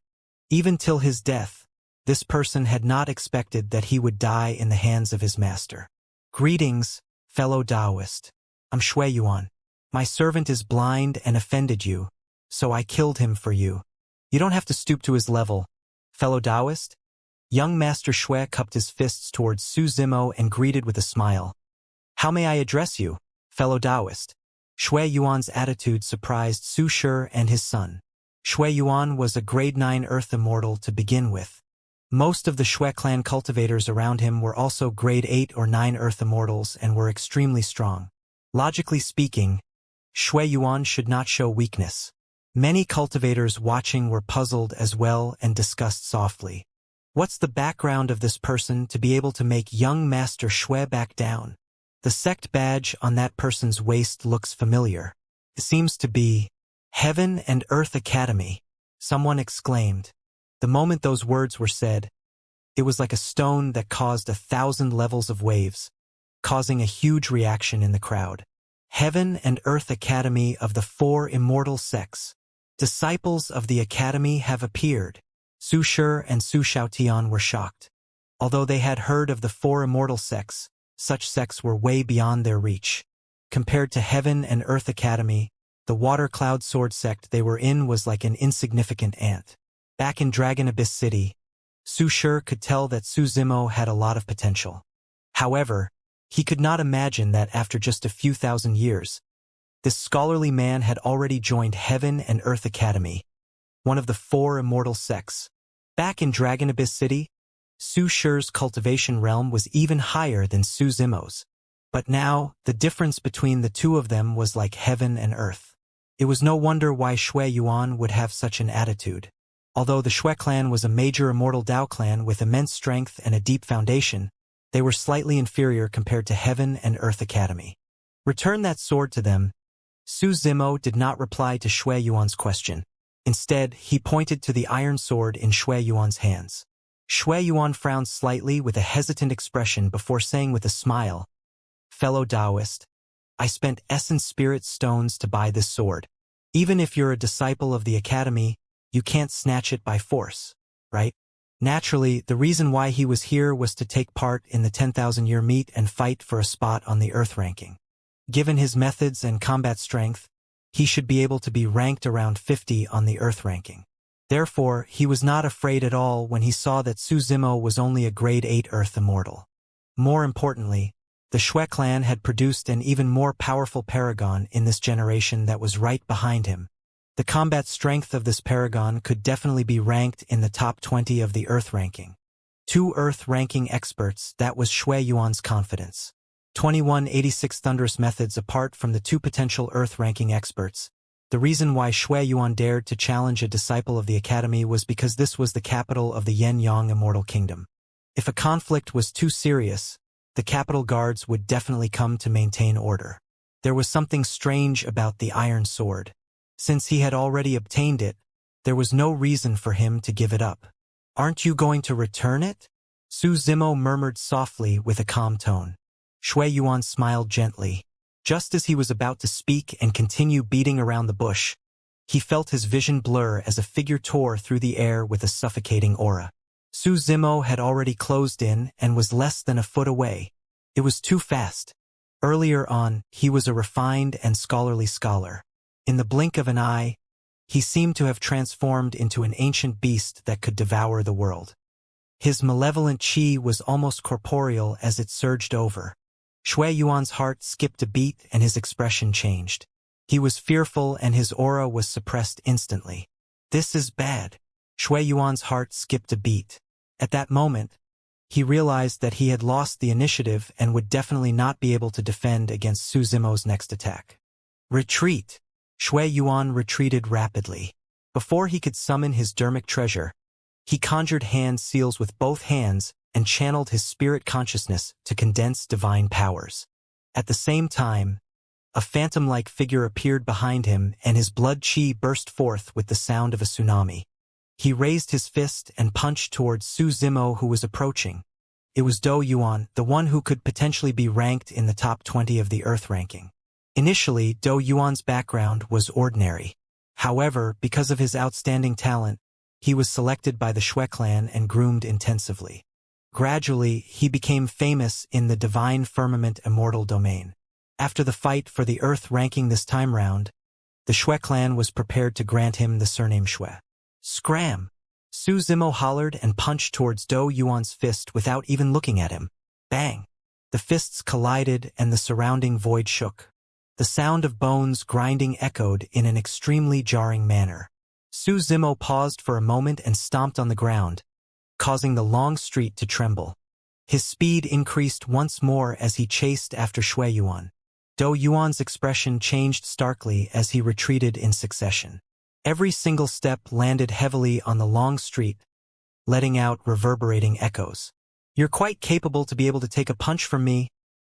A: Even till his death, this person had not expected that he would die in the hands of his master. Greetings, fellow Taoist. I'm Shui Yuan. My servant is blind and offended you, so I killed him for you. You don't have to stoop to his level, fellow Taoist. Young Master Shui cupped his fists towards Su Zimo and greeted with a smile. How may I address you, fellow Taoist? Shui Yuan's attitude surprised Su Shi and his son. Shui Yuan was a grade 9 Earth Immortal to begin with. Most of the Shui clan cultivators around him were also grade 8 or 9 Earth Immortals and were extremely strong. Logically speaking, Shui Yuan should not show weakness. Many cultivators watching were puzzled as well and discussed softly. What's the background of this person to be able to make young Master Shui back down? The sect badge on that person's waist looks familiar. It seems to be Heaven and Earth Academy, someone exclaimed. The moment those words were said, it was like a stone that caused 1,000 levels of waves, causing a huge reaction in the crowd. Heaven and Earth Academy of the 4 immortal sects. Disciples of the academy have appeared. Su Shi and Su Shaotian were shocked. Although they had heard of the 4 immortal sects, such sects were way beyond their reach. Compared to Heaven and Earth Academy, the Water Cloud Sword sect they were in was like an insignificant ant. Back in Dragon Abyss City, Su Shi could tell that Su Zimo had a lot of potential. However, he could not imagine that after just a few thousand years, this scholarly man had already joined Heaven and Earth Academy, one of the 4 immortal sects. Back in Dragon Abyss City, Su Shi's cultivation realm was even higher than Su Zimo's. But now, the difference between the two of them was like heaven and earth. It was no wonder why Shui Yuan would have such an attitude. Although the Shui clan was a major immortal Dao clan with immense strength and a deep foundation, they were slightly inferior compared to Heaven and Earth Academy. Return that sword to them. Su Zimo did not reply to Shui Yuan's question. Instead, he pointed to the iron sword in Shui Yuan's hands. Shui Yuan frowned slightly with a hesitant expression before saying with a smile, Fellow Taoist, I spent essence spirit stones to buy this sword. Even if you're a disciple of the academy, you can't snatch it by force, right? Naturally, the reason why he was here was to take part in the 10,000-year meet and fight for a spot on the Earth ranking. Given his methods and combat strength, he should be able to be ranked around 50 on the Earth ranking. Therefore, he was not afraid at all when he saw that Su Zimo was only a grade 8 Earth Immortal. More importantly, the Shui clan had produced an even more powerful paragon in this generation that was right behind him. The combat strength of this paragon could definitely be ranked in the top 20 of the Earth ranking. 2 Earth ranking experts, that was Shui Yuan's confidence. 2186 thunderous methods apart from the 2 potential Earth ranking experts. The reason why Shui Yuan dared to challenge a disciple of the academy was because this was the capital of the Yen-Yang Immortal Kingdom. If a conflict was too serious, the capital guards would definitely come to maintain order. There was something strange about the iron sword. Since he had already obtained it, there was no reason for him to give it up. Aren't you going to return it? Su Zimo murmured softly with a calm tone. Shui Yuan smiled gently. Just as he was about to speak and continue beating around the bush, he felt his vision blur as a figure tore through the air with a suffocating aura. Su Zimo had already closed in and was less than a foot away. It was too fast. Earlier on, he was a refined and scholarly scholar. In the blink of an eye, he seemed to have transformed into an ancient beast that could devour the world. His malevolent chi was almost corporeal as it surged over. Shui Yuan's heart skipped a beat and his expression changed. He was fearful and his aura was suppressed instantly. This is bad. Shui Yuan's heart skipped a beat. At that moment, he realized that he had lost the initiative and would definitely not be able to defend against Su Zimo's next attack. Retreat! Shui Yuan retreated rapidly. Before he could summon his dermic treasure, he conjured hand seals with both hands and channeled his spirit consciousness to condense divine powers. At the same time, a phantom-like figure appeared behind him and his blood chi burst forth with the sound of a tsunami. He raised his fist and punched towards Su Zimo, who was approaching. It was Dou Yuan, the one who could potentially be ranked in the top 20 of the Earth ranking. Initially, Dou Yuan's background was ordinary. However, because of his outstanding talent, he was selected by the Shui clan and groomed intensively. Gradually, he became famous in the Divine Firmament Immortal domain. After the fight for the Earth ranking this time round, the Shui clan was prepared to grant him the surname Shui. Scram! Su Zimo hollered and punched towards Dou Yuan's fist without even looking at him. Bang! The fists collided and the surrounding void shook. The sound of bones grinding echoed in an extremely jarring manner. Su Zimo paused for a moment and stomped on the ground, causing the long street to tremble. His speed increased once more as he chased after Shui Yuan. Dou Yuan's expression changed starkly as he retreated in succession. Every single step landed heavily on the long street, letting out reverberating echoes. "You're quite capable to be able to take a punch from me."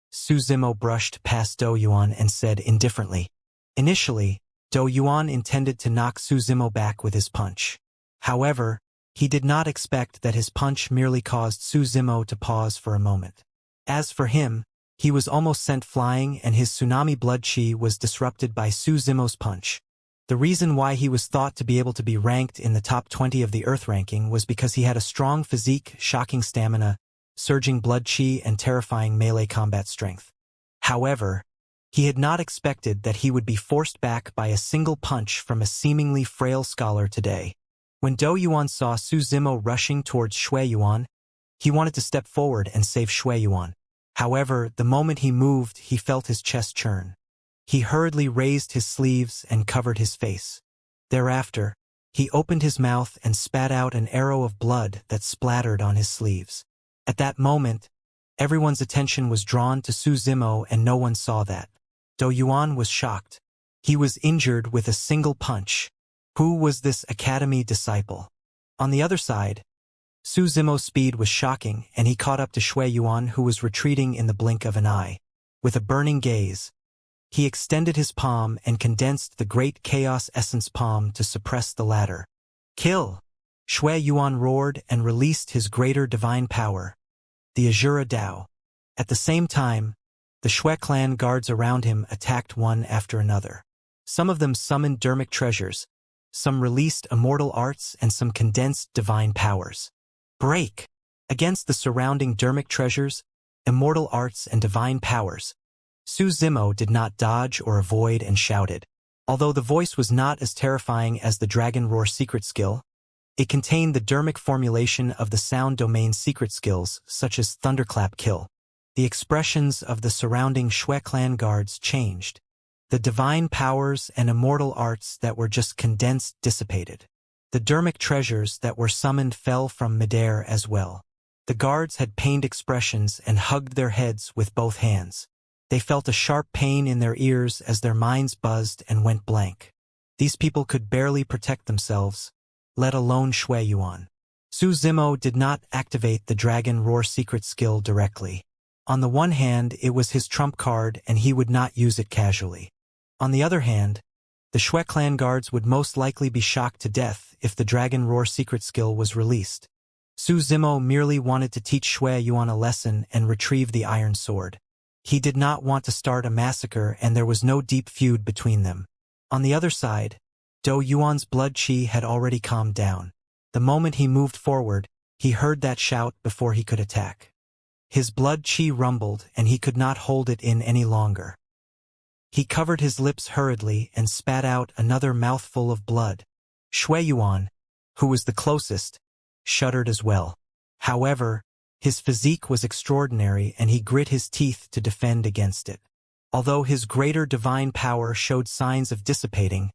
A: Su Zimo brushed past Dou Yuan and said indifferently. Initially, Dou Yuan intended to knock Su Zimo back with his punch. However, he did not expect that his punch merely caused Su Zimo to pause for a moment. As for him, he was almost sent flying and his tsunami blood chi was disrupted by Su Zimo's punch. The reason why he was thought to be able to be ranked in the top 20 of the Earth ranking was because he had a strong physique, shocking stamina, surging blood chi, and terrifying melee combat strength. However, he had not expected that he would be forced back by a single punch from a seemingly frail scholar today. When Dou Yuan saw Su Zimo rushing towards Shui Yuan, he wanted to step forward and save Shui Yuan. However, the moment he moved, he felt his chest churn. He hurriedly raised his sleeves and covered his face. Thereafter, he opened his mouth and spat out an arrow of blood that splattered on his sleeves. At that moment, everyone's attention was drawn to Su Zimo and no one saw that. Dou Yuan was shocked. He was injured with a single punch. Who was this academy disciple? On the other side, Su Zimo's speed was shocking and he caught up to Shui Yuan, who was retreating in the blink of an eye. With a burning gaze, he extended his palm and condensed the great chaos essence palm to suppress the latter. "Kill!" Shui Yuan roared and released his greater divine power, the Azura Dao. At the same time, the Shui clan guards around him attacked one after another. Some of them summoned dermic treasures, some released immortal arts, and some condensed divine powers. Break! Against the surrounding dermic treasures, immortal arts, and divine powers, Su Zimo did not dodge or avoid and shouted. Although the voice was not as terrifying as the Dragon Roar secret skill, it contained the dermic formulation of the sound domain secret skills, such as Thunderclap Kill. The expressions of the surrounding Shui clan guards changed. The divine powers and immortal arts that were just condensed dissipated. The dermic treasures that were summoned fell from midair as well. The guards had pained expressions and hugged their heads with both hands. They felt a sharp pain in their ears as their minds buzzed and went blank. These people could barely protect themselves, let alone Shui Yuan. Su Zimo did not activate the Dragon Roar secret skill directly. On the one hand, it was his trump card and he would not use it casually. On the other hand, the Shui clan guards would most likely be shocked to death if the Dragon Roar secret skill was released. Su Zimo merely wanted to teach Shui Yuan a lesson and retrieve the iron sword. He did not want to start a massacre and there was no deep feud between them. On the other side, Dou Yuan's blood chi had already calmed down. The moment he moved forward, he heard that shout before he could attack. His blood chi rumbled and he could not hold it in any longer. He covered his lips hurriedly and spat out another mouthful of blood. Shui Yuan, who was the closest, shuddered as well. However, his physique was extraordinary and he grit his teeth to defend against it. Although his greater divine power showed signs of dissipating,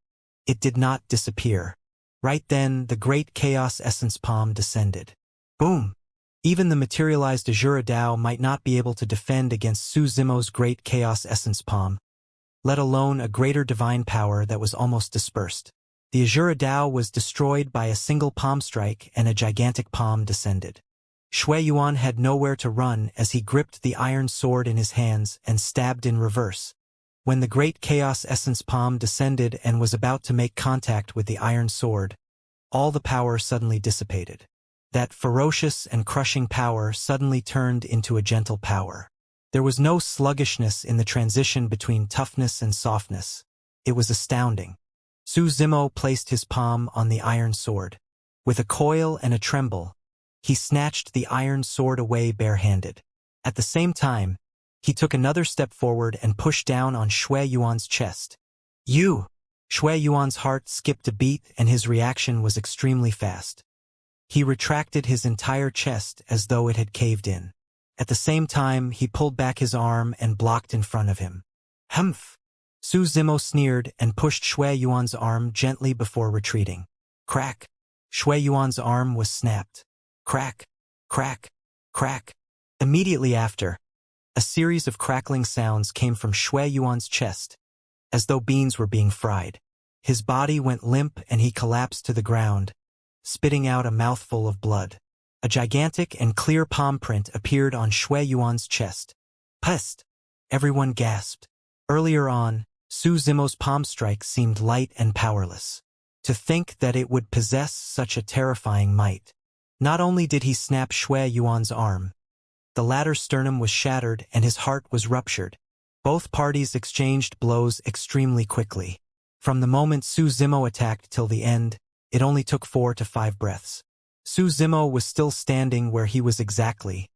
A: it did not disappear. Right then, the great chaos essence palm descended. Boom! Even the materialized Azura Dao might not be able to defend against Su Zimo's great chaos essence palm, let alone a greater divine power that was almost dispersed. The Azura Dao was destroyed by a single palm strike and a gigantic palm descended. Shui Yuan had nowhere to run as he gripped the iron sword in his hands and stabbed in reverse. When the great chaos essence palm descended and was about to make contact with the iron sword, all the power suddenly dissipated. That ferocious and crushing power suddenly turned into a gentle power. There was no sluggishness in the transition between toughness and softness. It was astounding. Su Zimo placed his palm on the iron sword. With a coil and a tremble, he snatched the iron sword away barehanded. At the same time, he took another step forward and pushed down on Shui Yuan's chest. You! Shui Yuan's heart skipped a beat and his reaction was extremely fast. He retracted his entire chest as though it had caved in. At the same time, he pulled back his arm and blocked in front of him. Humph! Su Zimo sneered and pushed Shui Yuan's arm gently before retreating. Crack! Shui Yuan's arm was snapped. Crack! Crack! Crack! Immediately after, a series of crackling sounds came from Shui Yuan's chest, as though beans were being fried. His body went limp and he collapsed to the ground, spitting out a mouthful of blood. A gigantic and clear palm print appeared on Shui Yuan's chest. Pest! Everyone gasped. Earlier on, Su Zimo's palm strike seemed light and powerless. To think that it would possess such a terrifying might. Not only did he snap Shui Yuan's arm, the latter's sternum was shattered and his heart was ruptured. Both parties exchanged blows extremely quickly. From the moment Su Zimo attacked till the end, it only took 4 to 5 breaths. Su Zimo was still standing where he was exactly,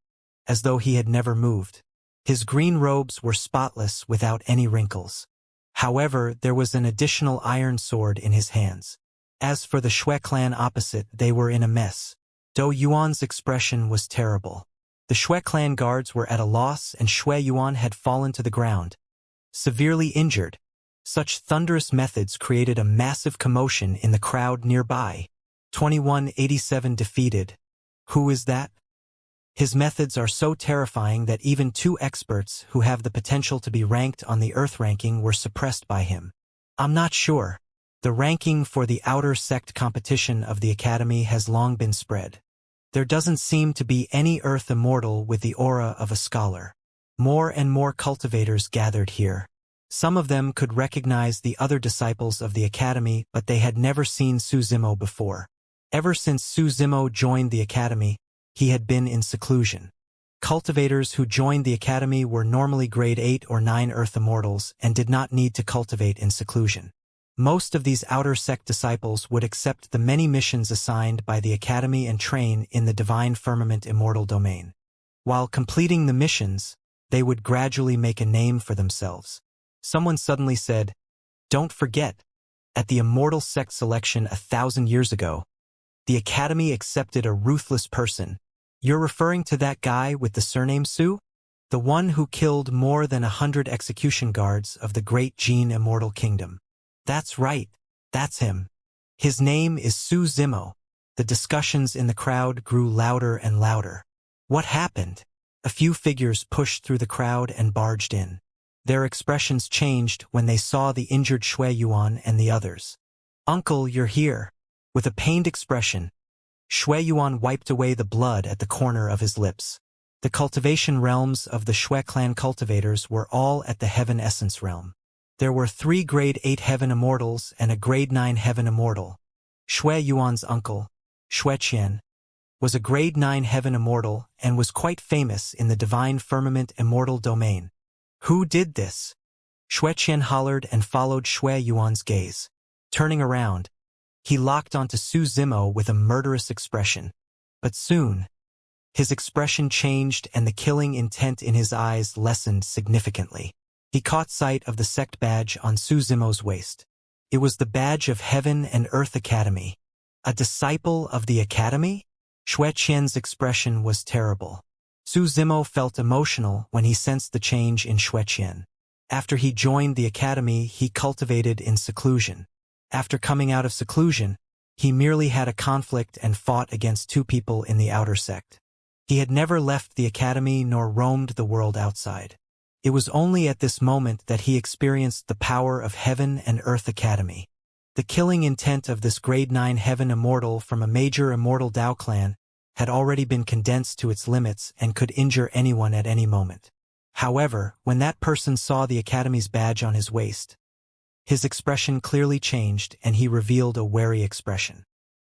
A: as though he had never moved. His green robes were spotless without any wrinkles. However, there was an additional iron sword in his hands. As for the Shui clan opposite, they were in a mess. Do Yuan's expression was terrible. The Shui clan guards were at a loss and Shui Yuan had fallen to the ground, severely injured. Such thunderous methods created a massive commotion in the crowd nearby. 2187 defeated. Who is that? His methods are so terrifying that even 2 experts who have the potential to be ranked on the Earth ranking were suppressed by him. I'm not sure. The ranking for the outer sect competition of the Academy has long been spread. There doesn't seem to be any Earth immortal with the aura of a scholar. More and more cultivators gathered here. Some of them could recognize the other disciples of the Academy, but they had never seen Su Zimo before. Ever since Su Zimo joined the Academy, he had been in seclusion. Cultivators who joined the Academy were normally grade 8 or 9 Earth immortals and did not need to cultivate in seclusion. Most of these outer sect disciples would accept the many missions assigned by the Academy and train in the Divine Firmament Immortal domain. While completing the missions, they would gradually make a name for themselves. Someone suddenly said, "Don't forget, at the Immortal sect selection 1,000 years ago, the Academy accepted a ruthless person. You're referring to that guy with the surname Su? The one who killed more than 100 execution guards of the great Jin Immortal Kingdom." That's right, that's him. His name is Su Zimo. The discussions in the crowd grew louder and louder. What happened? A few figures pushed through the crowd and barged in. Their expressions changed when they saw the injured Shui Yuan and the others. "Uncle, you're here." With a pained expression, Shui Yuan wiped away the blood at the corner of his lips. The cultivation realms of the Shui clan cultivators were all at the Heaven Essence realm. There were 3 grade 8 Heaven Immortals and a grade 9 Heaven Immortal. Shui Yuan's uncle, Xueqian, was a grade 9 Heaven Immortal and was quite famous in the Divine Firmament Immortal domain. Who did this? Xueqian hollered and followed Shui Yuan's gaze. Turning around, he locked onto Su Zimo with a murderous expression. But soon, his expression changed and the killing intent in his eyes lessened significantly. He caught sight of the sect badge on Su Zimo's waist. It was the badge of Heaven and Earth Academy. A disciple of the Academy? Xueqian's expression was terrible. Su Zimo felt emotional when he sensed the change in Xueqian. After he joined the Academy, he cultivated in seclusion. After coming out of seclusion, he merely had a conflict and fought against 2 people in the outer sect. He had never left the Academy nor roamed the world outside. It was only at this moment that he experienced the power of Heaven and Earth Academy. The killing intent of this grade 9 Heaven Immortal from a major Immortal Dao clan had already been condensed to its limits and could injure anyone at any moment. However, when that person saw the Academy's badge on his waist, his expression clearly changed and he revealed a wary expression.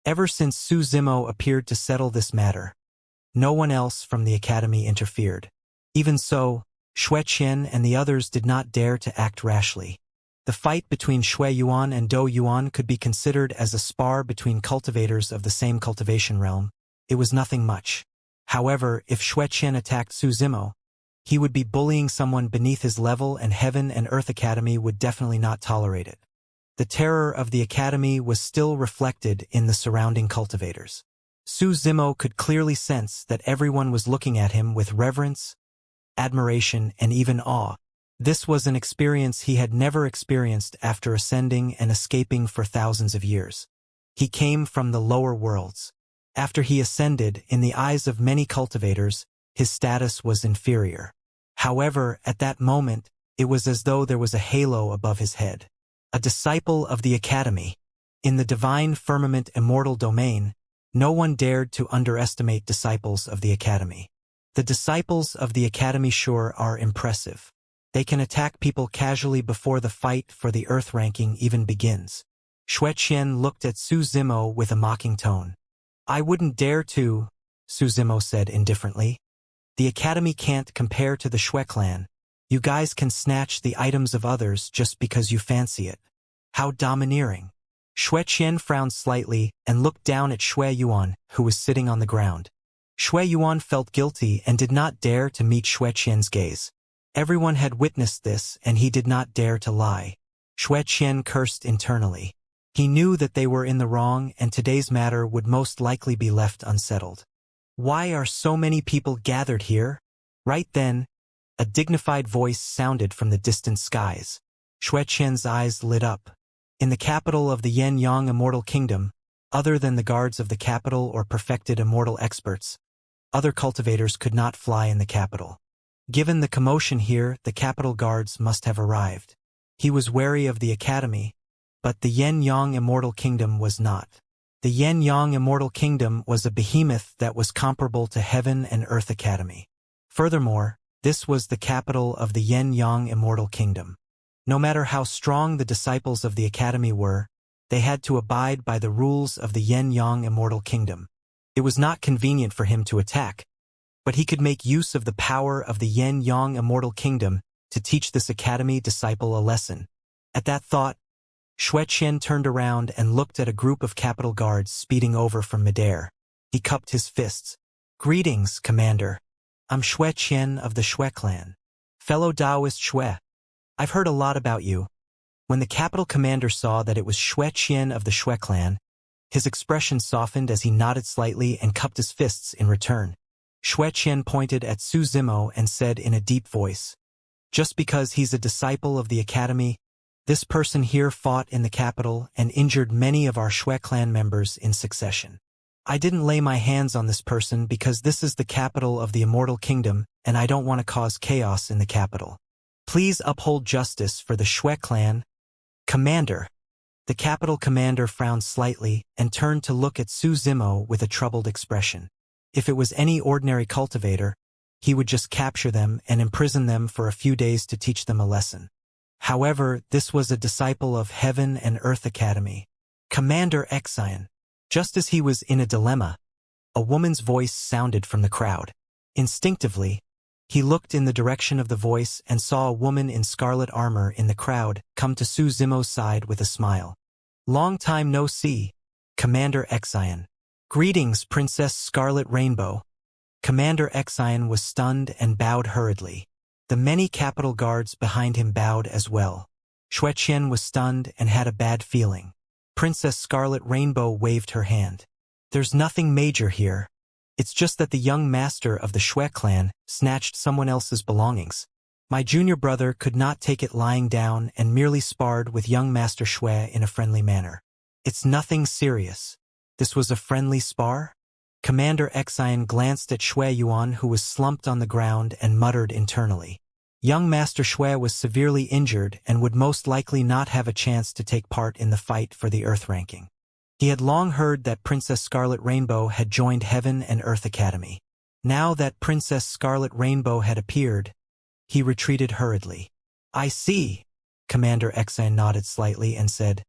A: Ever since Su Zimo appeared to settle this matter, no one else from the Academy interfered. Even so, Xue Qian and the others did not dare to act rashly. The fight between Xue Yuan and Dou Yuan could be considered as a spar between cultivators of the same cultivation realm. It was nothing much. However, if Xue Qian attacked Su Zimo, he would be bullying someone beneath his level, and Heaven and Earth Academy would definitely not tolerate it. The terror of the Academy was still reflected in the surrounding cultivators. Su Zimo could clearly sense that everyone was looking at him with reverence, admiration, and even awe. This was an experience he had never experienced after ascending and escaping for thousands of years. He came from the lower worlds. After he ascended, in the eyes of many cultivators, his status was inferior. However, at that moment, it was as though there was a halo above his head. A disciple of the Academy. In the divine firmament immortal domain, no one dared to underestimate disciples of the Academy. The disciples of the Academy sure are impressive. They can attack people casually before the fight for the Earth ranking even begins. Xue Qian looked at Su Zimo with a mocking tone. I wouldn't dare to, Su Zimo said indifferently. The Academy can't compare to the Xue clan. You guys can snatch the items of others just because you fancy it. How domineering. Xue Qian frowned slightly and looked down at Xue Yuan, who was sitting on the ground. Xue Yuan felt guilty and did not dare to meet Xue Qian's gaze. Everyone had witnessed this and he did not dare to lie. Xue Qian cursed internally. He knew that they were in the wrong and today's matter would most likely be left unsettled. Why are so many people gathered here? Right then, a dignified voice sounded from the distant skies. Xue Qian's eyes lit up. In the capital of the Yin-Yang Immortal Kingdom, other than the guards of the capital or perfected immortal experts, other cultivators could not fly in the capital. Given the commotion here, the capital guards must have arrived. He was wary of the Academy, but the Yin-Yang Immortal Kingdom was not. The Yin-Yang Immortal Kingdom was a behemoth that was comparable to Heaven and Earth Academy. Furthermore, this was the capital of the Yin-Yang Immortal Kingdom. No matter how strong the disciples of the Academy were, they had to abide by the rules of the Yin-Yang Immortal Kingdom. It was not convenient for him to attack, but he could make use of the power of the Yin-Yang Immortal Kingdom to teach this Academy disciple a lesson. At that thought, Xue Qian turned around and looked at a group of capital guards speeding over from midair. He cupped his fists. Greetings, Commander. I'm Xue Qian of the Xue clan. Fellow Taoist Xue. I've heard a lot about you. When the capital commander saw that it was Xue Qian of the Xue clan, his expression softened as he nodded slightly and cupped his fists in return. Xue Qian pointed at Su Zimo and said in a deep voice, just because he's a disciple of the Academy, this person here fought in the capital and injured many of our Xue clan members in succession. I didn't lay my hands on this person because this is the capital of the Immortal Kingdom and I don't want to cause chaos in the capital. Please uphold justice for the Xue clan. Commander. The capital commander frowned slightly and turned to look at Su Zimo with a troubled expression. If it was any ordinary cultivator, he would just capture them and imprison them for a few days to teach them a lesson. However, this was a disciple of Heaven and Earth Academy. Commander Xian. Just as he was in a dilemma, a woman's voice sounded from the crowd. Instinctively, he looked in the direction of the voice and saw a woman in scarlet armor in the crowd come to Su Zimo's side with a smile. Long time no see, Commander Xian. Greetings, Princess Scarlet Rainbow. Commander Xian was stunned and bowed hurriedly. The many capital guards behind him bowed as well. Xue Qian was stunned and had a bad feeling. Princess Scarlet Rainbow waved her hand. There's nothing major here. It's just that the young master of the Xue clan snatched someone else's belongings. My junior brother could not take it lying down and merely sparred with young Master Xue in a friendly manner. It's nothing serious. This was a friendly spar? Commander Xian glanced at Xue Yuan, who was slumped on the ground, and muttered internally. Young Master Xue was severely injured and would most likely not have a chance to take part in the fight for the Earth ranking. He had long heard that Princess Scarlet Rainbow had joined Heaven and Earth Academy. Now that Princess Scarlet Rainbow had appeared, he retreated hurriedly. "I see." Commander Xian nodded slightly and said,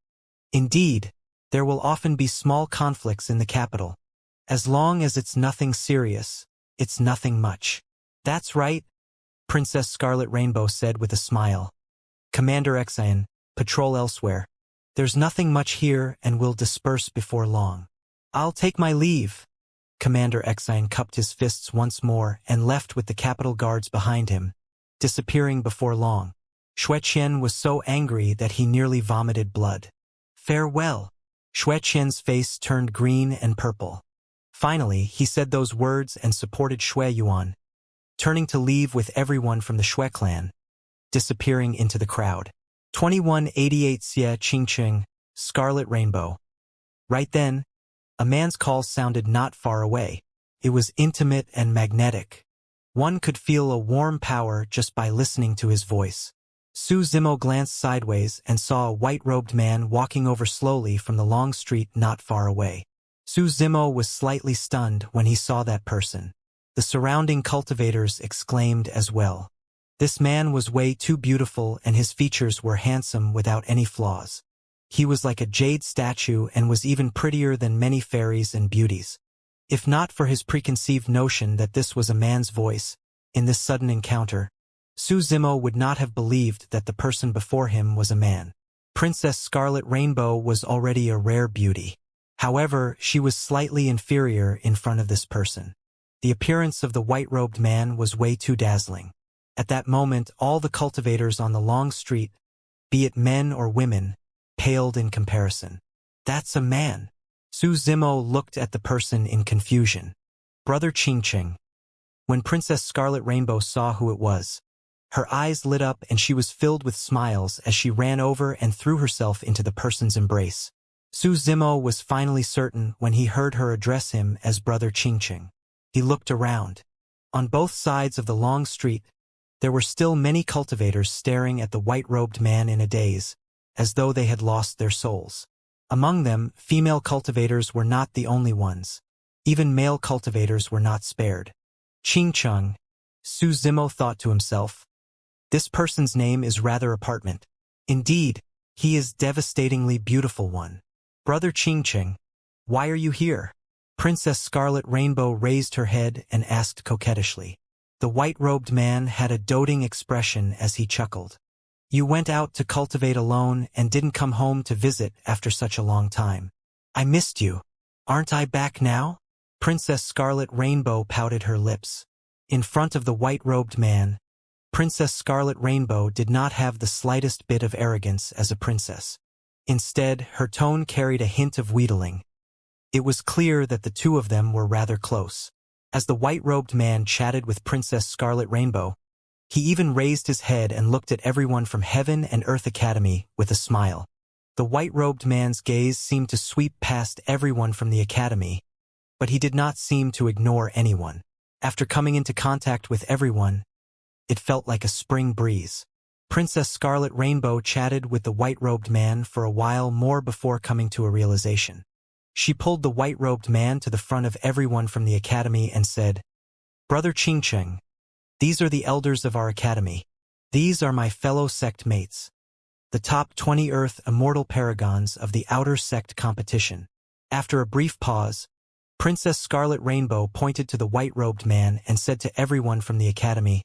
A: "Indeed, there will often be small conflicts in the capital. As long as it's nothing serious, it's nothing much." "That's right," Princess Scarlet Rainbow said with a smile. "Commander Xian, patrol elsewhere. There's nothing much here and we'll disperse before long." "I'll take my leave." Commander Xian cupped his fists once more and left with the capital guards behind him, disappearing before long. Xueqian was so angry that he nearly vomited blood. "Farewell." Xueqian's face turned green and purple. Finally, he said those words and supported Xue Yuan, turning to leave with everyone from the Xue clan, disappearing into the crowd. 2188 Xie Qingqing, Scarlet Rainbow. Right then, a man's call sounded not far away. It was intimate and magnetic. One could feel a warm power just by listening to his voice. Su Zimo glanced sideways and saw a white-robed man walking over slowly from the long street not far away. Su Zimo was slightly stunned when he saw that person. The surrounding cultivators exclaimed as well. This man was way too beautiful and his features were handsome without any flaws. He was like a jade statue and was even prettier than many fairies and beauties. If not for his preconceived notion that this was a man's voice, in this sudden encounter, Su Zimo would not have believed that the person before him was a man. Princess Scarlet Rainbow was already a rare beauty. However, she was slightly inferior in front of this person. The appearance of the white-robed man was way too dazzling. At that moment, all the cultivators on the long street, be it men or women, paled in comparison. "That's a man." Su Zimo looked at the person in confusion. Brother Qingqing. When Princess Scarlet Rainbow saw who it was, her eyes lit up and she was filled with smiles as she ran over and threw herself into the person's embrace. Su Zimo was finally certain when he heard her address him as Brother Qingqing. He looked around. On both sides of the long street, there were still many cultivators staring at the white-robed man in a daze, as though they had lost their souls. Among them, female cultivators were not the only ones. Even male cultivators were not spared. Qingqing, Su Zimo thought to himself. This person's name is rather apartment. Indeed, he is devastatingly beautiful one. Brother Qingqing, why are you here? Princess Scarlet Rainbow raised her head and asked coquettishly. The white-robed man had a doting expression as he chuckled. You went out to cultivate alone and didn't come home to visit after such a long time. I missed you. Aren't I back now? Princess Scarlet Rainbow pouted her lips. In front of the white-robed man, Princess Scarlet Rainbow did not have the slightest bit of arrogance as a princess. Instead, her tone carried a hint of wheedling. It was clear that the two of them were rather close. As the white-robed man chatted with Princess Scarlet Rainbow, he even raised his head and looked at everyone from Heaven and Earth Academy with a smile. The white-robed man's gaze seemed to sweep past everyone from the academy, but he did not seem to ignore anyone. After coming into contact with everyone, it felt like a spring breeze. Princess Scarlet Rainbow chatted with the white-robed man for a while more before coming to a realization. She pulled the white-robed man to the front of everyone from the academy and said, Brother Qingqing, these are the elders of our academy. These are my fellow sect mates. The top 20 Earth Immortal Paragons of the Outer Sect competition. After a brief pause, Princess Scarlet Rainbow pointed to the white-robed man and said to everyone from the academy,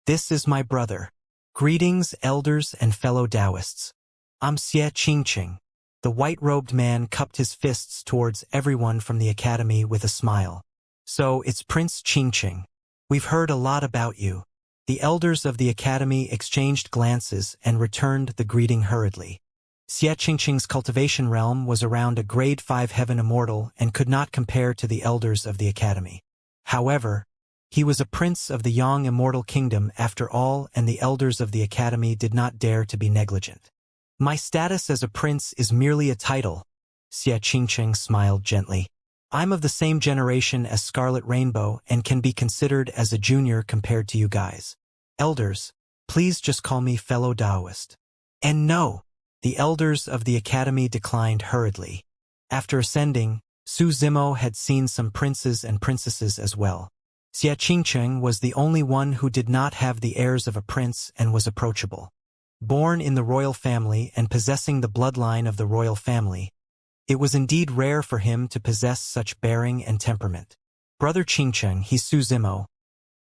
A: This is my brother. Greetings, elders and fellow Taoists. I'm Xie Qingqing. The white-robed man cupped his fists towards everyone from the academy with a smile. So, it's Prince Qingqing. We've heard a lot about you. The elders of the academy exchanged glances and returned the greeting hurriedly. Xie Qingqing's cultivation realm was around a grade 5 heaven immortal and could not compare to the elders of the academy. However, he was a prince of the Yang Immortal Kingdom after all, and the elders of the academy did not dare to be negligent. My status as a prince is merely a title, Xie Qingqing smiled gently. I'm of the same generation as Scarlet Rainbow and can be considered as a junior compared to you guys. Elders, please just call me fellow Taoist. And no, the elders of the academy declined hurriedly. After ascending, Su Zimo had seen some princes and princesses as well. Xianxia was the only one who did not have the airs of a prince and was approachable. Born in the royal family and possessing the bloodline of the royal family, it was indeed rare for him to possess such bearing and temperament. Brother Xianxia, he Su Zimo.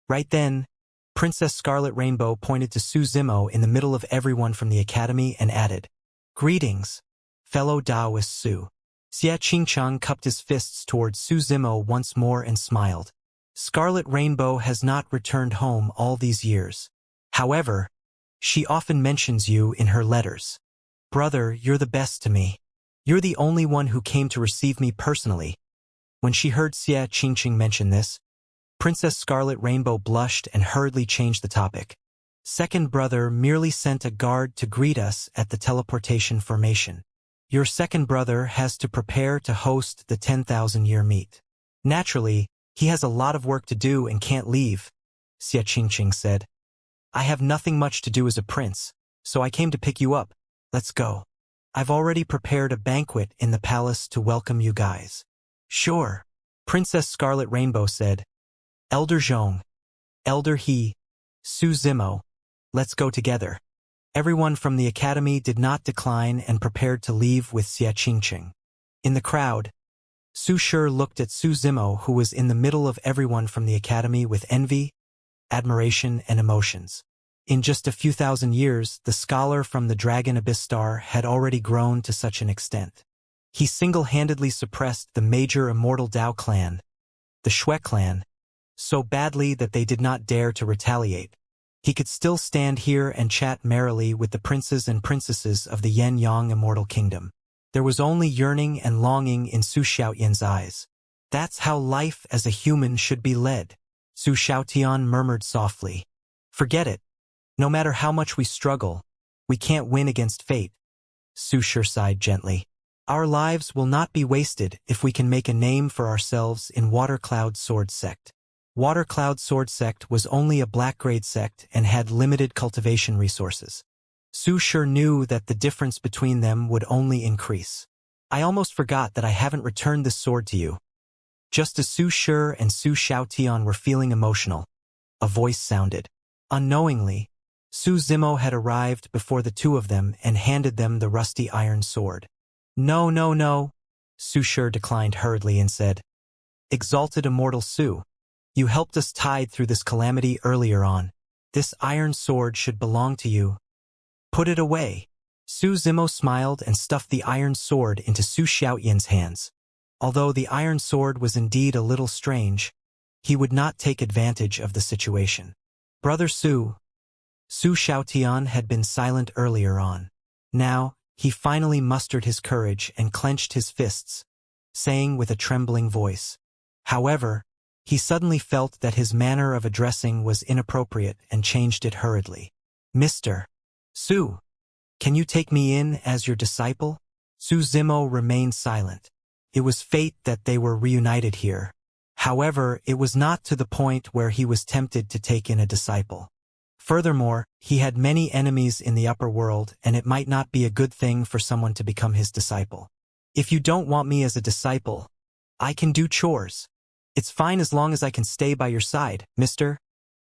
A: Right then, Princess Scarlet Rainbow pointed to Su Zimo in the middle of everyone from the academy and added, "Greetings, fellow Taoist Su." Xianxia cupped his fists towards Su Zimo once more and smiled. Scarlet Rainbow has not returned home all these years. However, she often mentions you in her letters. Brother, you're the best to me. You're the only one who came to receive me personally. When she heard Xianxia mention this, Princess Scarlet Rainbow blushed and hurriedly changed the topic. Second brother merely sent a guard to greet us at the teleportation formation. Your second brother has to prepare to host the 10,000-year meet. Naturally, he has a lot of work to do and can't leave, Xianxia said. I have nothing much to do as a prince, so I came to pick you up. Let's go. I've already prepared a banquet in the palace to welcome you guys. Sure, Princess Scarlet Rainbow said. Elder Zhong, Elder He, Su Zimo, let's go together. Everyone from the academy did not decline and prepared to leave with Xianxia. In the crowd, Su Shi looked at Su Zimo, who was in the middle of everyone from the academy, with envy, admiration, and emotions. In just a few thousand years, the scholar from the Dragon Abyss Star had already grown to such an extent. He single-handedly suppressed the major Immortal Dao clan, the Shui clan, so badly that they did not dare to retaliate. He could still stand here and chat merrily with the princes and princesses of the Yen-Yang Immortal Kingdom. There was only yearning and longing in Su Xiaotian's eyes. That's how life as a human should be led, Su Xiaotian murmured softly. Forget it. No matter how much we struggle, we can't win against fate. Su Shi sighed gently. Our lives will not be wasted if we can make a name for ourselves in Water Cloud Sword Sect. Water Cloud Sword Sect was only a black-grade sect and had limited cultivation resources. Su Shi knew that the difference between them would only increase. I almost forgot that I haven't returned this sword to you. Just as Su Shi and Su Xiaotian were feeling emotional, a voice sounded. Unknowingly, Su Zimo had arrived before the two of them and handed them the rusty iron sword. No, no, no, Su Shi declined hurriedly and said, Exalted Immortal Su, you helped us tide through this calamity earlier on. This iron sword should belong to you. Put it away. Su Zimo smiled and stuffed the iron sword into Su Xiaotian's hands. Although the iron sword was indeed a little strange, he would not take advantage of the situation. Brother Su Xiaotian had been silent earlier on. Now, he finally mustered his courage and clenched his fists, saying with a trembling voice. However, he suddenly felt that his manner of addressing was inappropriate and changed it hurriedly. Mr. Su, can you take me in as your disciple? Su Zimo remained silent. It was fate that they were reunited here. However, it was not to the point where he was tempted to take in a disciple. Furthermore, he had many enemies in the upper world, and it might not be a good thing for someone to become his disciple. If you don't want me as a disciple, I can do chores. It's fine as long as I can stay by your side, Mr.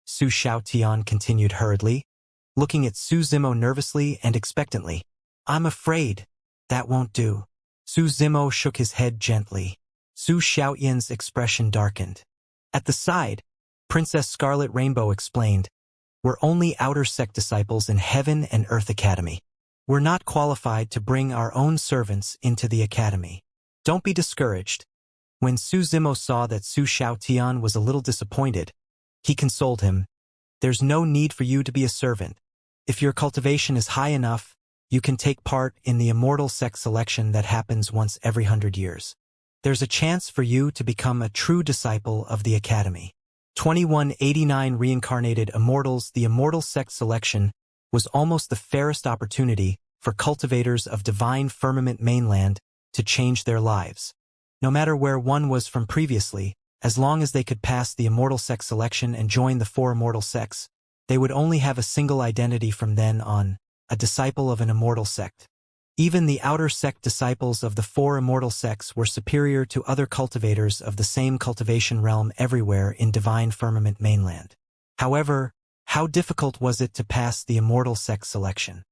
A: Su Xiaotian continued hurriedly, looking at Su Zimo nervously and expectantly. I'm afraid that won't do. Su Zimo shook his head gently. Su Xiaotian's expression darkened. At the side, Princess Scarlet Rainbow explained, We're only outer sect disciples in Heaven and Earth Academy. We're not qualified to bring our own servants into the academy. Don't be discouraged. When Su Zimo saw that Su Xiaotian was a little disappointed, he consoled him. There's no need for you to be a servant. If your cultivation is high enough, you can take part in the Immortal sect selection that happens once every 100 years. There's a chance for you to become a true disciple of the academy. 2189 Reincarnated Immortals. The Immortal sect selection was almost the fairest opportunity for cultivators of Divine Firmament Mainland to change their lives. No matter where one was from previously, as long as they could pass the Immortal sect selection and join the 4 Immortal sects, they would only have a single identity from then on, a disciple of an Immortal sect. Even the outer sect disciples of the four immortal sects were superior to other cultivators of the same cultivation realm everywhere in divine firmament mainland. However, how difficult was it to pass the immortal sect selection?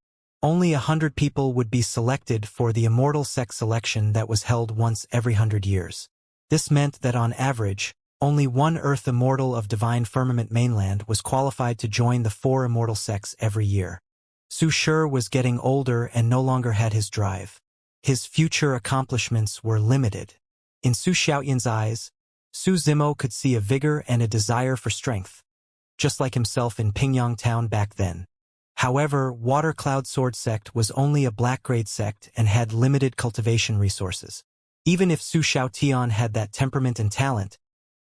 A: Only 100 people would be selected for the immortal sect selection that was held once every 100 years. This meant that on average, only one Earth immortal of divine firmament mainland was qualified to join the four immortal sects every year. Su Shi was getting older and no longer had his drive. His future accomplishments were limited. In Su Xiaoyan's eyes, Su Zimo could see a vigor and a desire for strength, just like himself in Pingyang Town back then. However, Water Cloud Sword Sect was only a black-grade sect and had limited cultivation resources. Even if Su Xiaotian had that temperament and talent,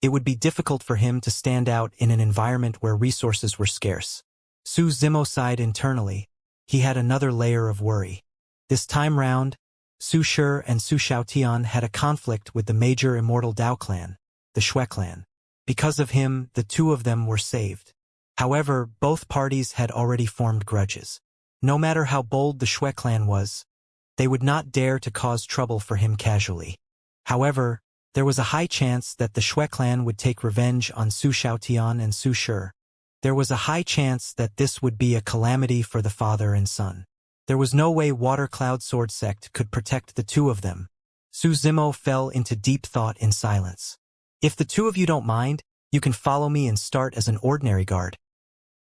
A: it would be difficult for him to stand out in an environment where resources were scarce. Su Zimo sighed internally. He had another layer of worry. This time round, Su Shi and Su Xiaotian had a conflict with the major immortal Dao clan, the Shui clan. Because of him, the two of them were saved. However, both parties had already formed grudges. No matter how bold the Shui clan was, they would not dare to cause trouble for him casually. However, there was a high chance that the Shui clan would take revenge on Su Xiaotian and Su Shi. There was a high chance that this would be a calamity for the father and son. There was no way Water Cloud Sword Sect could protect the two of them. Su Zimo fell into deep thought in silence. If the two of you don't mind, you can follow me and start as an ordinary guard.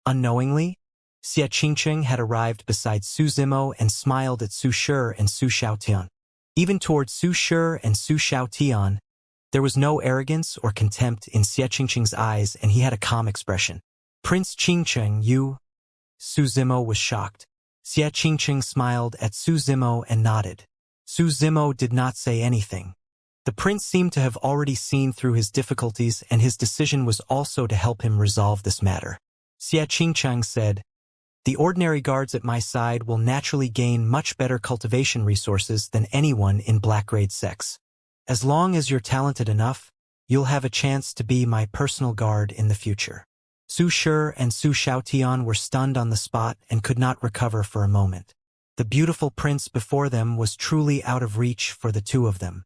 A: Unknowingly, Xia Qingqing had arrived beside Su Zimo and smiled at Su Shi and Su Xiaotian. Even towards Su Shi and Su Xiaotian, there was no arrogance or contempt in Xia Qingqing's eyes, and he had a calm expression. Prince Qingqing, you? Su Zimo was shocked. Xia Qingqing smiled at Su Zimo and nodded. Su Zimo did not say anything. The prince seemed to have already seen through his difficulties, and his decision was also to help him resolve this matter. Xia Qingqing said, "The ordinary guards at my side will naturally gain much better cultivation resources than anyone in black-grade sects. As long as you're talented enough, you'll have a chance to be my personal guard in the future." Su Shi and Su Xiaotian were stunned on the spot and could not recover for a moment. The beautiful prince before them was truly out of reach for the two of them.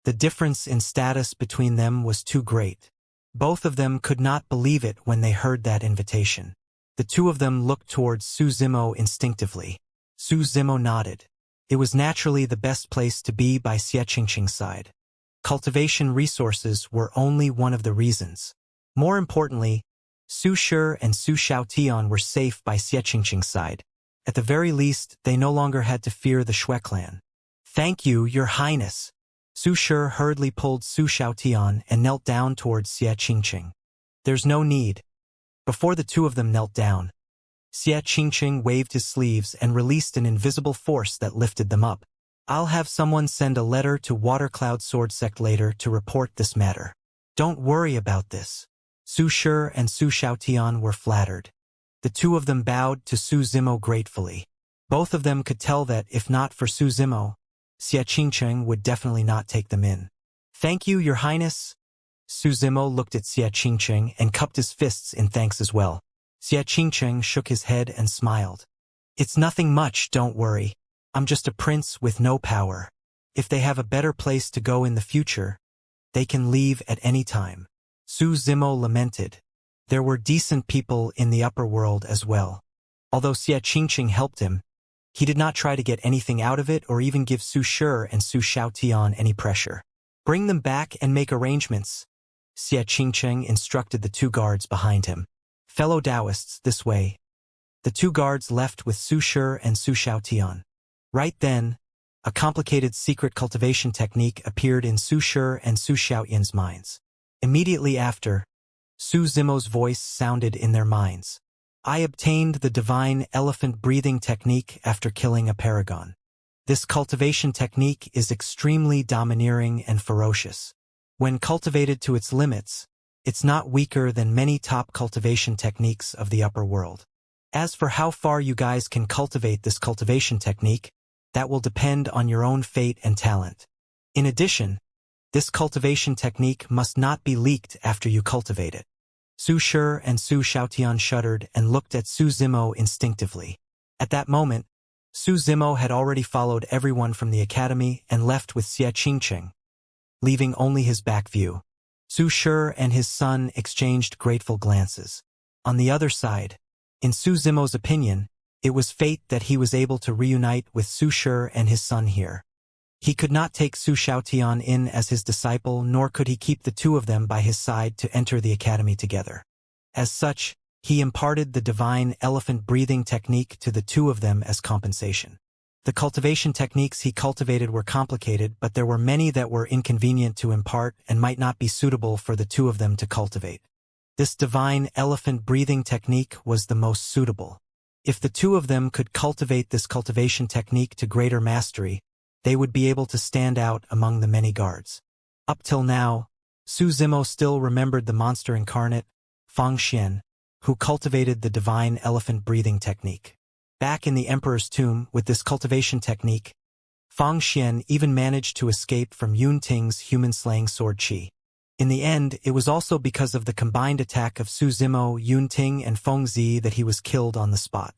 A: The difference in status between them was too great. Both of them could not believe it when they heard that invitation. The two of them looked towards Su Zimo instinctively. Su Zimo nodded. It was naturally the best place to be by Xia Qingqing's side. Cultivation resources were only one of the reasons. More importantly, Su Shi and Su Xiaotian were safe by Xia Qingqing's side. At the very least, they no longer had to fear the Shui clan. "Thank you, Your Highness." Su Shi hurriedly pulled Su Xiaotian and knelt down towards Xia Qingqing. "There's no need." Before the two of them knelt down, Xia Qingqing waved his sleeves and released an invisible force that lifted them up. "I'll have someone send a letter to Water Cloud Sword Sect later to report this matter. Don't worry about this." Su Shi and Su Xiaotian were flattered. The two of them bowed to Su Zimo gratefully. Both of them could tell that if not for Su Zimo, Xia Qingqing would definitely not take them in. "Thank you, Your Highness." Su Zimo looked at Xia Qingqing and cupped his fists in thanks as well. Xia Qingqing shook his head and smiled. "It's nothing much, don't worry. I'm just a prince with no power. If they have a better place to go in the future, they can leave at any time." Su Zimo lamented. There were decent people in the upper world as well. Although Xia Qingqing helped him, he did not try to get anything out of it or even give Su Shi and Su Xiaotian any pressure. "Bring them back and make arrangements," Xia Qingqing instructed the two guards behind him. "Fellow Taoists, this way." The two guards left with Su Shi and Su Xiaotian. Right then, a complicated secret cultivation technique appeared in Su Shi and Su Xiaotian's minds. Immediately after, Su Zimo's voice sounded in their minds. "I obtained the divine elephant breathing technique after killing a paragon. This cultivation technique is extremely domineering and ferocious. When cultivated to its limits, it's not weaker than many top cultivation techniques of the upper world. As for how far you guys can cultivate this cultivation technique, that will depend on your own fate and talent. In addition, this cultivation technique must not be leaked after you cultivate it." Su Shi and Su Xiaotian shuddered and looked at Su Zimo instinctively. At that moment, Su Zimo had already followed everyone from the academy and left with Xianxia, leaving only his back view. Su Shi and his son exchanged grateful glances. On the other side, in Su Zimo's opinion, it was fate that he was able to reunite with Su Shi and his son here. He could not take Su Xiaotian in as his disciple, nor could he keep the two of them by his side to enter the academy together. As such, he imparted the divine elephant breathing technique to the two of them as compensation. The cultivation techniques he cultivated were complicated, but there were many that were inconvenient to impart and might not be suitable for the two of them to cultivate. This divine elephant breathing technique was the most suitable. If the two of them could cultivate this cultivation technique to greater mastery, they would be able to stand out among the many guards. Up till now, Su Zimo still remembered the monster incarnate, Fang Xian, who cultivated the divine elephant breathing technique. Back in the Emperor's tomb, with this cultivation technique, Fang Xian even managed to escape from Yun Ting's human-slaying sword Qi. In the end, it was also because of the combined attack of Su Zimo, Yun Ting, and Feng Zi that he was killed on the spot.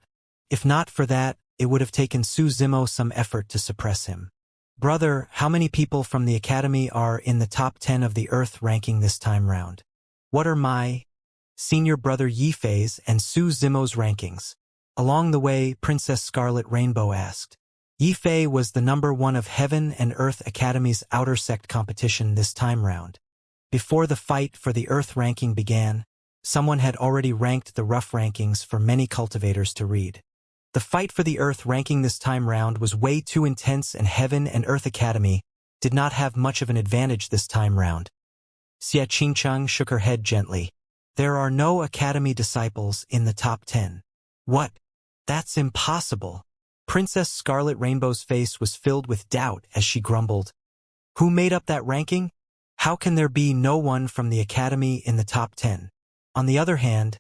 A: If not for that, it would have taken Su Zimo some effort to suppress him. Brother, how many people from the academy are in the top 10 of the Earth ranking this time round? What are my senior brother Yifei's and Su Zimo's rankings? Along the way, Princess Scarlet Rainbow asked. Yifei was the number 1 of Heaven and Earth Academy's outer sect competition this time round. Before the fight for the Earth ranking began, someone had already ranked the rough rankings for many cultivators to read. The fight for the Earth ranking this time round was way too intense, and Heaven and Earth Academy did not have much of an advantage this time round. Xianxia shook her head gently. There are no Academy disciples in the top 10. What? That's impossible. Princess Scarlet Rainbow's face was filled with doubt as she grumbled. Who made up that ranking? How can there be no one from the Academy in the top 10? On the other hand,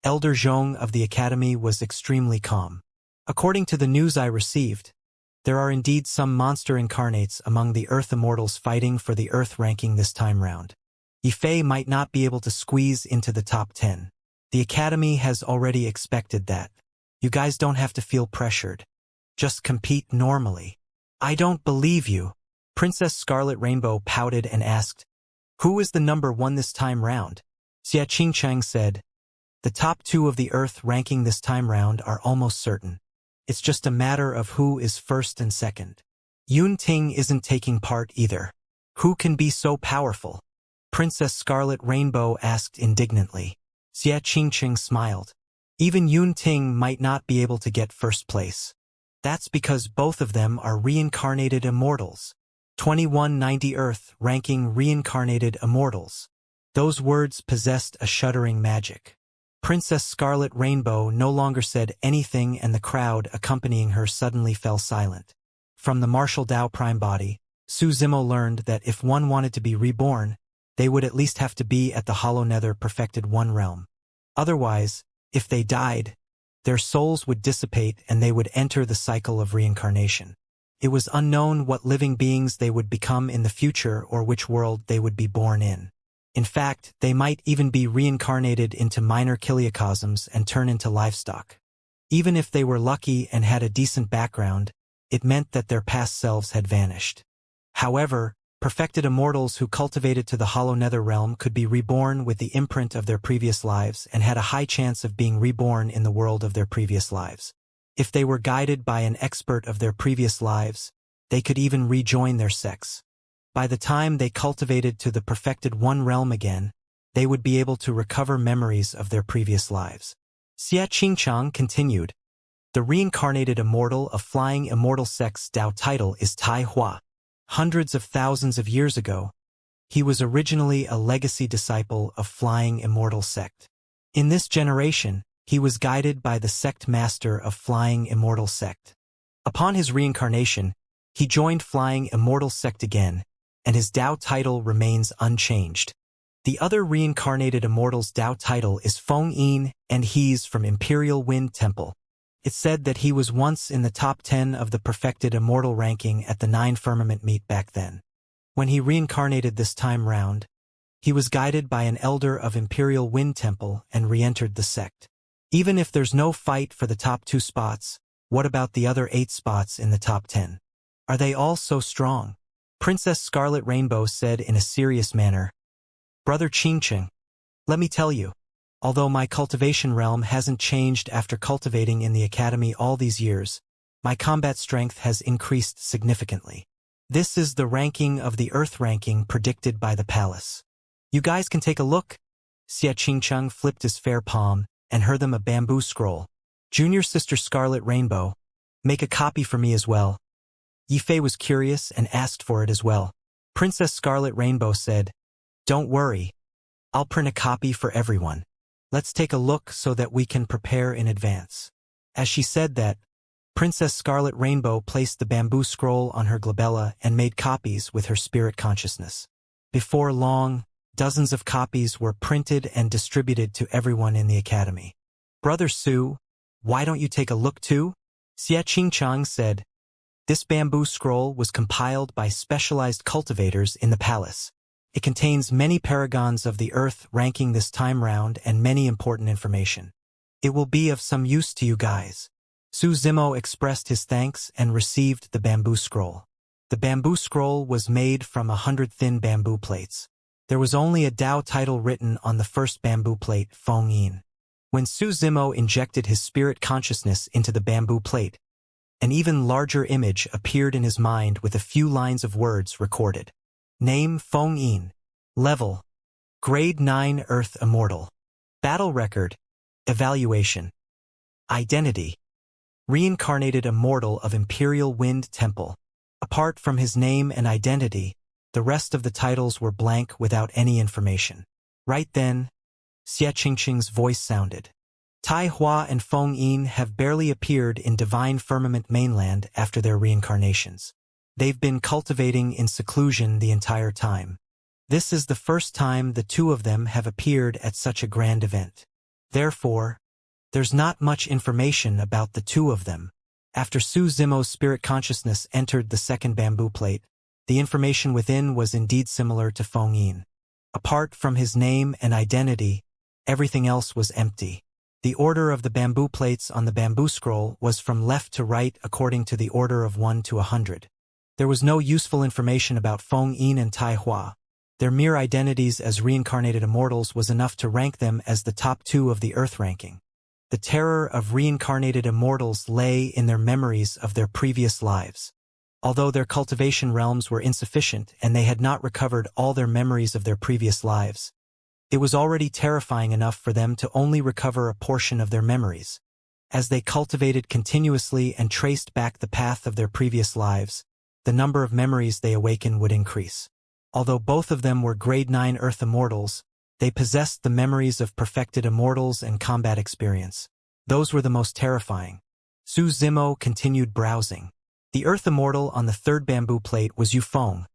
A: Elder Zhong of the Academy was extremely calm. According to the news I received, there are indeed some monster incarnates among the Earth Immortals fighting for the Earth ranking this time round. Yifei might not be able to squeeze into the top 10. The Academy has already expected that. You guys don't have to feel pressured. Just compete normally. I don't believe you. Princess Scarlet Rainbow pouted and asked, Who is the number 1 this time round? Xianxia said, The top 2 of the Earth ranking this time round are almost certain. It's just a matter of who is first and second. Yun Ting isn't taking part either. Who can be so powerful? Princess Scarlet Rainbow asked indignantly. Xianxia smiled. Even Yun Ting might not be able to get first place. That's because both of them are reincarnated immortals. 2190 Earth ranking reincarnated immortals. Those words possessed a shuddering magic. Princess Scarlet Rainbow no longer said anything, and the crowd accompanying her suddenly fell silent. From the martial Tao Prime body, Su Zimo learned that if one wanted to be reborn, they would at least have to be at the Hollow Nether perfected 1 realm. Otherwise, if they died, their souls would dissipate and they would enter the cycle of reincarnation. It was unknown what living beings they would become in the future or which world they would be born in. In fact, they might even be reincarnated into minor chiliocosms and turn into livestock. Even if they were lucky and had a decent background, it meant that their past selves had vanished. However, perfected immortals who cultivated to the Hollow Nether realm could be reborn with the imprint of their previous lives and had a high chance of being reborn in the world of their previous lives. If they were guided by an expert of their previous lives, they could even rejoin their sex. By the time they cultivated to the perfected 1 realm again, they would be able to recover memories of their previous lives. Xianxia continued. The reincarnated immortal of Flying Immortal Sect's Tao title is Tai Hua. Hundreds of thousands of years ago, he was originally a legacy disciple of Flying Immortal Sect. In this generation, he was guided by the sect master of Flying Immortal Sect. Upon his reincarnation, he joined Flying Immortal Sect again, and his Tao title remains unchanged. The other reincarnated immortal's Tao title is Feng Yin, and he's from Imperial Wind Temple. It's said that he was once in the top 10 of the perfected immortal ranking at the 9 Firmament meet back then. When he reincarnated this time round, he was guided by an elder of Imperial Wind Temple and re-entered the sect. Even if there's no fight for the top 2 spots, What about the other 8 spots in the top 10? Are they all so strong? Princess Scarlet Rainbow said in a serious manner. Brother Xianxia, let me tell you, although my cultivation realm hasn't changed after cultivating in the academy all these years, my combat strength has increased significantly. This is the ranking of the Earth ranking predicted by the palace. You guys can take a look. Xianxia flipped his fair palm and heard them a bamboo scroll. Junior sister Scarlet Rainbow, make a copy for me as well. Yifei was curious and asked for it as well. Princess Scarlet Rainbow said, don't worry, I'll print a copy for everyone. Let's take a look so that we can prepare in advance. As she said that, Princess Scarlet Rainbow placed the bamboo scroll on her glabella and made copies with her spirit consciousness. Before long, dozens of copies were printed and distributed to everyone in the academy. Brother Su, why don't you take a look too? Xianxia said. This bamboo scroll was compiled by specialized cultivators in the palace. It contains many paragons of the Earth ranking this time round and many important information. It will be of some use to you guys. Su Zimo expressed his thanks and received the bamboo scroll. The bamboo scroll was made from 100 thin bamboo plates. There was only a Tao title written on the first bamboo plate, Feng Yin. When Su Zimo injected his spirit consciousness into the bamboo plate, an even larger image appeared in his mind with a few lines of words recorded. Name Feng Yin. Level Grade 9 Earth Immortal. Battle Record Evaluation. Identity Reincarnated Immortal of Imperial Wind Temple. Apart from his name and identity, the rest of the titles were blank without any information. Right then, Xianxia's voice sounded. Tai Hua and Feng Yin have barely appeared in Divine Firmament Mainland after their reincarnations. They've been cultivating in seclusion the entire time. This is the first time the two of them have appeared at such a grand event. Therefore, there's not much information about the two of them. After Su Zimo's spirit consciousness entered the second bamboo plate, the information within was indeed similar to Feng Yin. Apart from his name and identity, everything else was empty. The order of the bamboo plates on the bamboo scroll was from left to right according to the order of 1 to 100. There was no useful information about Feng Yin and Tai Hua. Their mere identities as reincarnated immortals was enough to rank them as the top 2 of the Earth ranking. The terror of reincarnated immortals lay in their memories of their previous lives. Although their cultivation realms were insufficient and they had not recovered all their memories of their previous lives, it was already terrifying enough for them to only recover a portion of their memories. As they cultivated continuously and traced back the path of their previous lives, the number of memories they awaken would increase. Although both of them were Grade 9 Earth Immortals, they possessed the memories of perfected immortals and combat experience. Those were the most terrifying. Su Zimo continued browsing. The Earth Immortal on the third bamboo plate was Yufeng,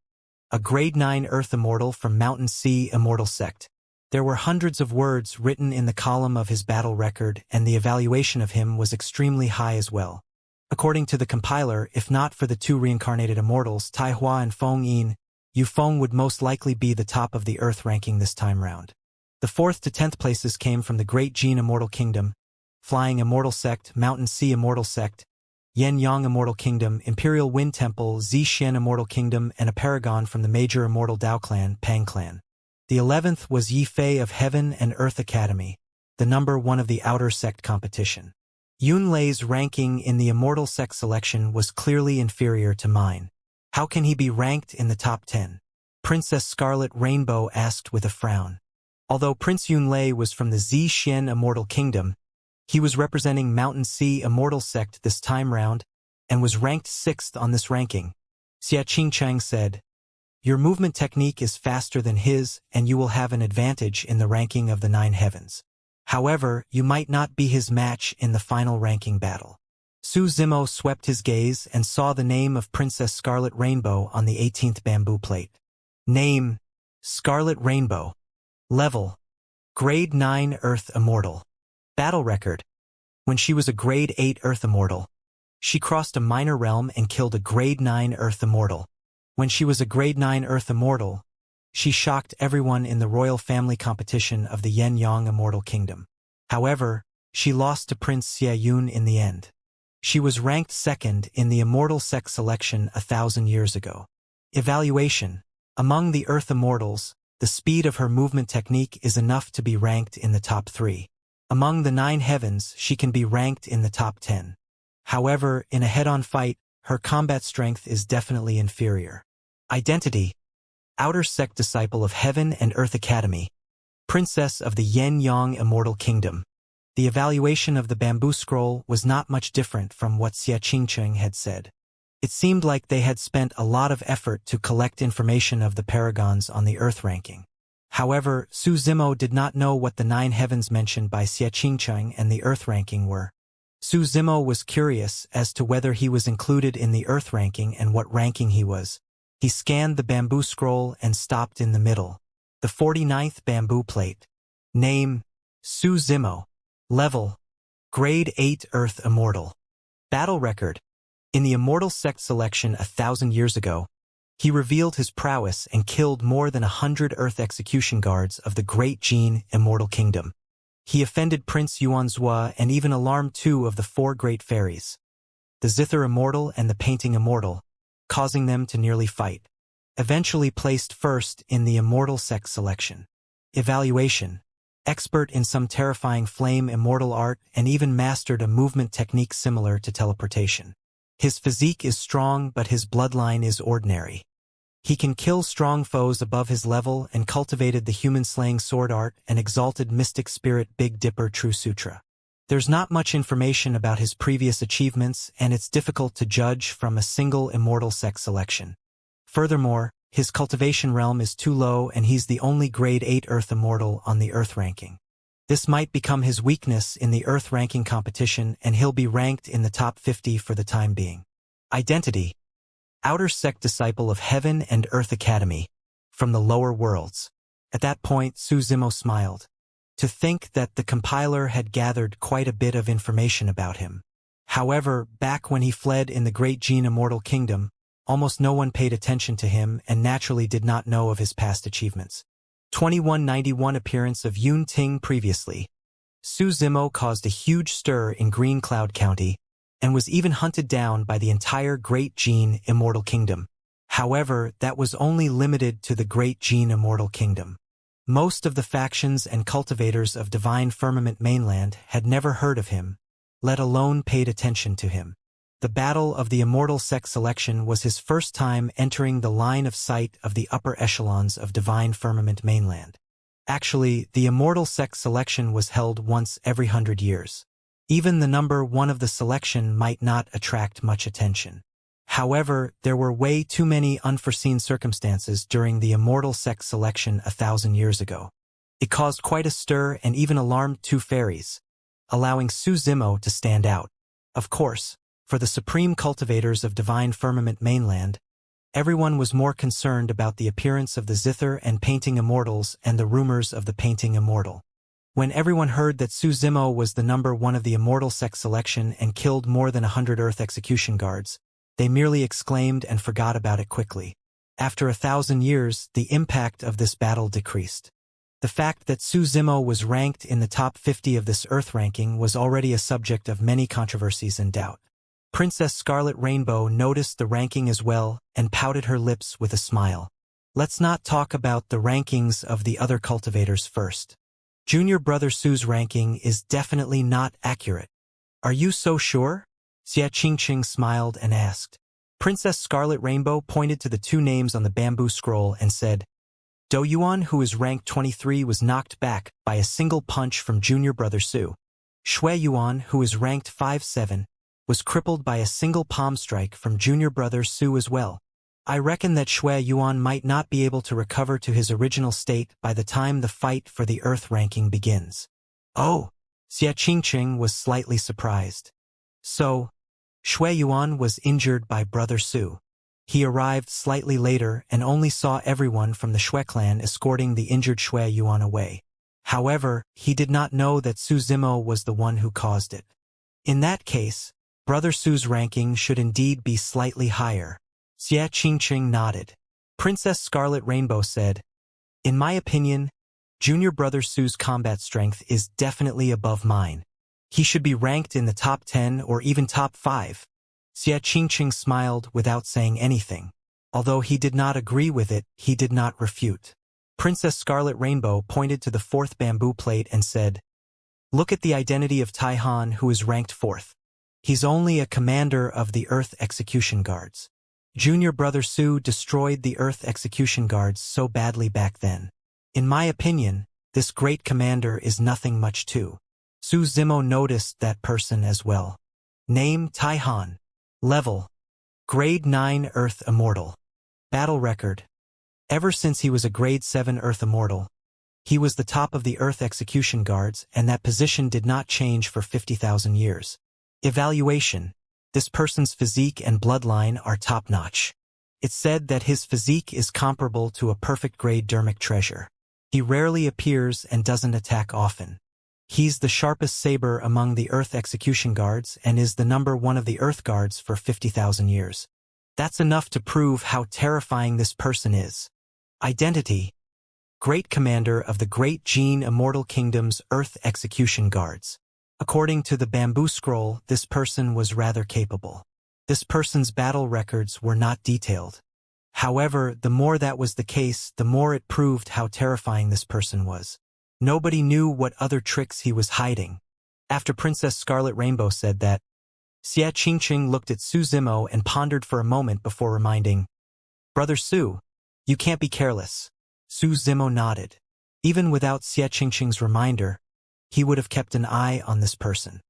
A: a Grade 9 Earth Immortal from Mountain Sea Immortal Sect. There were hundreds of words written in the column of his battle record, and the evaluation of him was extremely high as well. According to the compiler, if not for the two reincarnated immortals, Tai Hua and Feng Yin, Yufeng would most likely be the top of the Earth ranking this time round. The 4th to 10th places came from the Great Gene Immortal Kingdom, Flying Immortal Sect, Mountain Sea Immortal Sect, Yen Yang Immortal Kingdom, Imperial Wind Temple, Zixian Immortal Kingdom, and a paragon from the major Immortal Dao Clan, Pang Clan. The 11th was Yifei of Heaven and Earth Academy, the number 1 of the Outer Sect competition. Yunlei's ranking in the Immortal Sect selection was clearly inferior to mine. How can he be ranked in the top 10? Princess Scarlet Rainbow asked with a frown. Although Prince Yunlei was from the Zixian Immortal Kingdom, he was representing Mountain Sea Immortal Sect this time round and was ranked 6th on this ranking. Xianxia said, your movement technique is faster than his, and you will have an advantage in the ranking of the 9 heavens. However, you might not be his match in the final ranking battle. Su Zimo swept his gaze and saw the name of Princess Scarlet Rainbow on the 18th bamboo plate. Name, Scarlet Rainbow. Level, Grade 9 Earth Immortal. Battle record. When she was a Grade 8 Earth Immortal, she crossed a minor realm and killed a Grade 9 Earth Immortal. When she was a Grade 9 Earth Immortal, she shocked everyone in the royal family competition of the Yen Yang Immortal Kingdom. However, she lost to Prince Xie Yun in the end. She was ranked second in the Immortal sex selection 1,000 years ago. Evaluation. Among the Earth Immortals, the speed of her movement technique is enough to be ranked in the top 3. Among the 9 heavens, she can be ranked in the top 10. However, in a head-on fight, her combat strength is definitely inferior. Identity. Outer sect disciple of Heaven and Earth Academy. Princess of the Yin-Yang Immortal Kingdom. The evaluation of the bamboo scroll was not much different from what Xianxia had said. It seemed like they had spent a lot of effort to collect information of the paragons on the Earth ranking. However, Su Zimo did not know what the 9 heavens mentioned by Xianxia and the Earth ranking were. Su Zimo was curious as to whether he was included in the Earth ranking and what ranking he was. He scanned the bamboo scroll and stopped in the middle. The 49th bamboo plate. Name: Su Zimo. Level: Grade 8 Earth Immortal. Battle record. In the Immortal sect selection 1,000 years ago, he revealed his prowess and killed more than 100 Earth execution guards of the Great Jin Immortal Kingdom. He offended Prince Yuanzhua and even alarmed 2 of the 4 great fairies, the Zither Immortal and the Painting Immortal, causing them to nearly fight. Eventually placed first in the Immortal sect selection. Evaluation. Expert in some terrifying flame immortal art and even mastered a movement technique similar to teleportation. His physique is strong but his bloodline is ordinary. He can kill strong foes above his level and cultivated the human-slaying sword art and exalted mystic spirit Big Dipper True Sutra. There's not much information about his previous achievements and it's difficult to judge from a single Immortal sex selection. Furthermore, his cultivation realm is too low and he's the only grade 8 Earth Immortal on the Earth ranking. This might become his weakness in the Earth ranking competition and he'll be ranked in the top 50 for the time being. Identity. Outer sect disciple of Heaven and Earth Academy. From the lower worlds. At that point, Su Zimo smiled. To think that the compiler had gathered quite a bit of information about him. However, back when he fled in the Great Jin Immortal Kingdom, almost no one paid attention to him and naturally did not know of his past achievements. 2191 appearance of Yun Ting previously. Su Zimo caused a huge stir in Green Cloud County and was even hunted down by the entire Great Jin Immortal Kingdom. However, that was only limited to the Great Jin Immortal Kingdom. Most of the factions and cultivators of Divine Firmament Mainland had never heard of him, let alone paid attention to him. The Battle of the Immortal sex selection was his first time entering the line of sight of the upper echelons of Divine Firmament Mainland. Actually, the Immortal sex selection was held once every 100 years. Even the number 1 of the selection might not attract much attention. However, there were way too many unforeseen circumstances during the Immortal sex selection 1,000 years ago. It caused quite a stir and even alarmed 2 fairies, allowing Su Zimo to stand out. Of course, for the supreme cultivators of Divine Firmament Mainland, everyone was more concerned about the appearance of the Zither and Painting Immortals and the rumors of the Painting Immortal. When everyone heard that Su Zimo was the number 1 of the Immortal sex selection and killed more than 100 Earth execution guards, they merely exclaimed and forgot about it quickly. After 1,000 years, the impact of this battle decreased. The fact that Su Zimo was ranked in the top 50 of this Earth ranking was already a subject of many controversies and doubt. Princess Scarlet Rainbow noticed the ranking as well and pouted her lips with a smile. Let's not talk about the rankings of the other cultivators first. Junior Brother Su's ranking is definitely not accurate. Are you so sure? Xianxia smiled and asked. Princess Scarlet Rainbow pointed to the 2 names on the bamboo scroll and said, Do Yuan, who is ranked 23, was knocked back by a single punch from Junior Brother Su. Shui Yuan, who is ranked 57, was crippled by a single palm strike from Junior Brother Su as well. I reckon that Shui Yuan might not be able to recover to his original state by the time the fight for the Earth ranking begins. Oh, Xianxia was slightly surprised. So, Shui Yuan was injured by Brother Su. He arrived slightly later and only saw everyone from the Shui clan escorting the injured Shui Yuan away. However, he did not know that Su Zimo was the one who caused it. In that case, Brother Su's ranking should indeed be slightly higher. Xianxia nodded. Princess Scarlet Rainbow said, In my opinion, Junior Brother Su's combat strength is definitely above mine. He should be ranked in the top 10 or even top 5. Xianxia smiled without saying anything. Although he did not agree with it, he did not refute. Princess Scarlet Rainbow pointed to the 4th bamboo plate and said, "Look at the identity of Taihan, who is ranked 4th. He's only a commander of the Earth Execution Guards. Junior brother Su destroyed the Earth Execution Guards so badly back then. In my opinion, this great commander is nothing much too." Su Zimo noticed that person as well. Name Taihan. Level Grade 9 Earth Immortal. Battle record. Ever since he was a Grade 7 Earth Immortal, he was the top of the Earth Execution Guards, and that position did not change for 50,000 years. Evaluation. This person's physique and bloodline are top-notch. It's said that his physique is comparable to a perfect grade dermic treasure. He rarely appears and doesn't attack often. He's the sharpest saber among the Earth Execution Guards and is the number 1 of the Earth Guards for 50,000 years. That's enough to prove how terrifying this person is. Identity. Great Commander of the Great Gene Immortal Kingdom's Earth Execution Guards. According to the bamboo scroll, this person was rather capable. This person's battle records were not detailed. However, the more that was the case, the more it proved how terrifying this person was. Nobody knew what other tricks he was hiding. After Princess Scarlet Rainbow said that, Xianxia looked at Su Zimo and pondered for a moment before reminding, "Brother Su, you can't be careless." Su Zimo nodded. Even without Xianxia's reminder, he would have kept an eye on this person.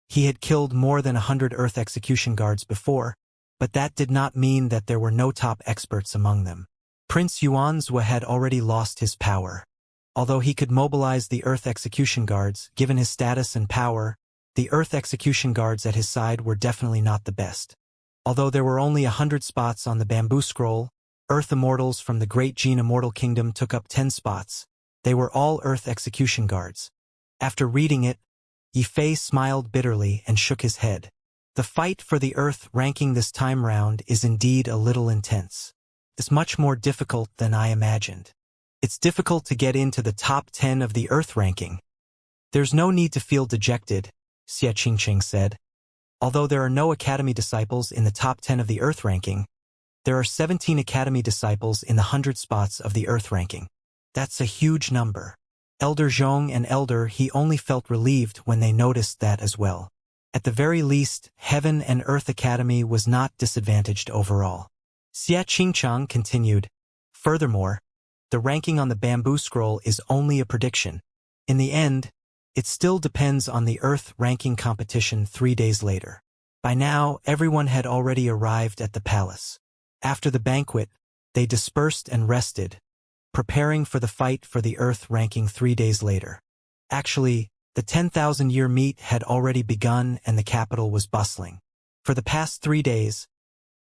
A: He had killed more than 100 Earth Execution Guards before, but that did not mean that there were no top experts among them. Prince Yuanzhua had already lost his power. Although he could mobilize the Earth Execution Guards, given his status and power, the Earth Execution Guards at his side were definitely not the best. Although there were only 100 spots on the bamboo scroll, Earth Immortals from the Great Gene Immortal Kingdom took up 10 spots. They were all Earth Execution Guards. After reading it, Yifei smiled bitterly and shook his head. The fight for the Earth ranking this time round is indeed a little intense. It's much more difficult than I imagined. It's difficult to get into the top 10 of the Earth ranking. There's no need to feel dejected, Xianxia said. Although there are no Academy disciples in the top 10 of the Earth ranking, there are 17 Academy disciples in the 100 spots of the Earth ranking. That's a huge number. Elder Zhong and Elder He only felt relieved when they noticed that as well. At the very least, Heaven and Earth Academy was not disadvantaged overall. Xianxia continued, "Furthermore, the ranking on the bamboo scroll is only a prediction. In the end, it still depends on the Earth ranking competition 3 days later." By now, everyone had already arrived at the palace. After the banquet, they dispersed and rested, preparing for the fight for the Earth ranking 3 days later. Actually, the 10,000-year meet had already begun and the capital was bustling. For the past 3 days,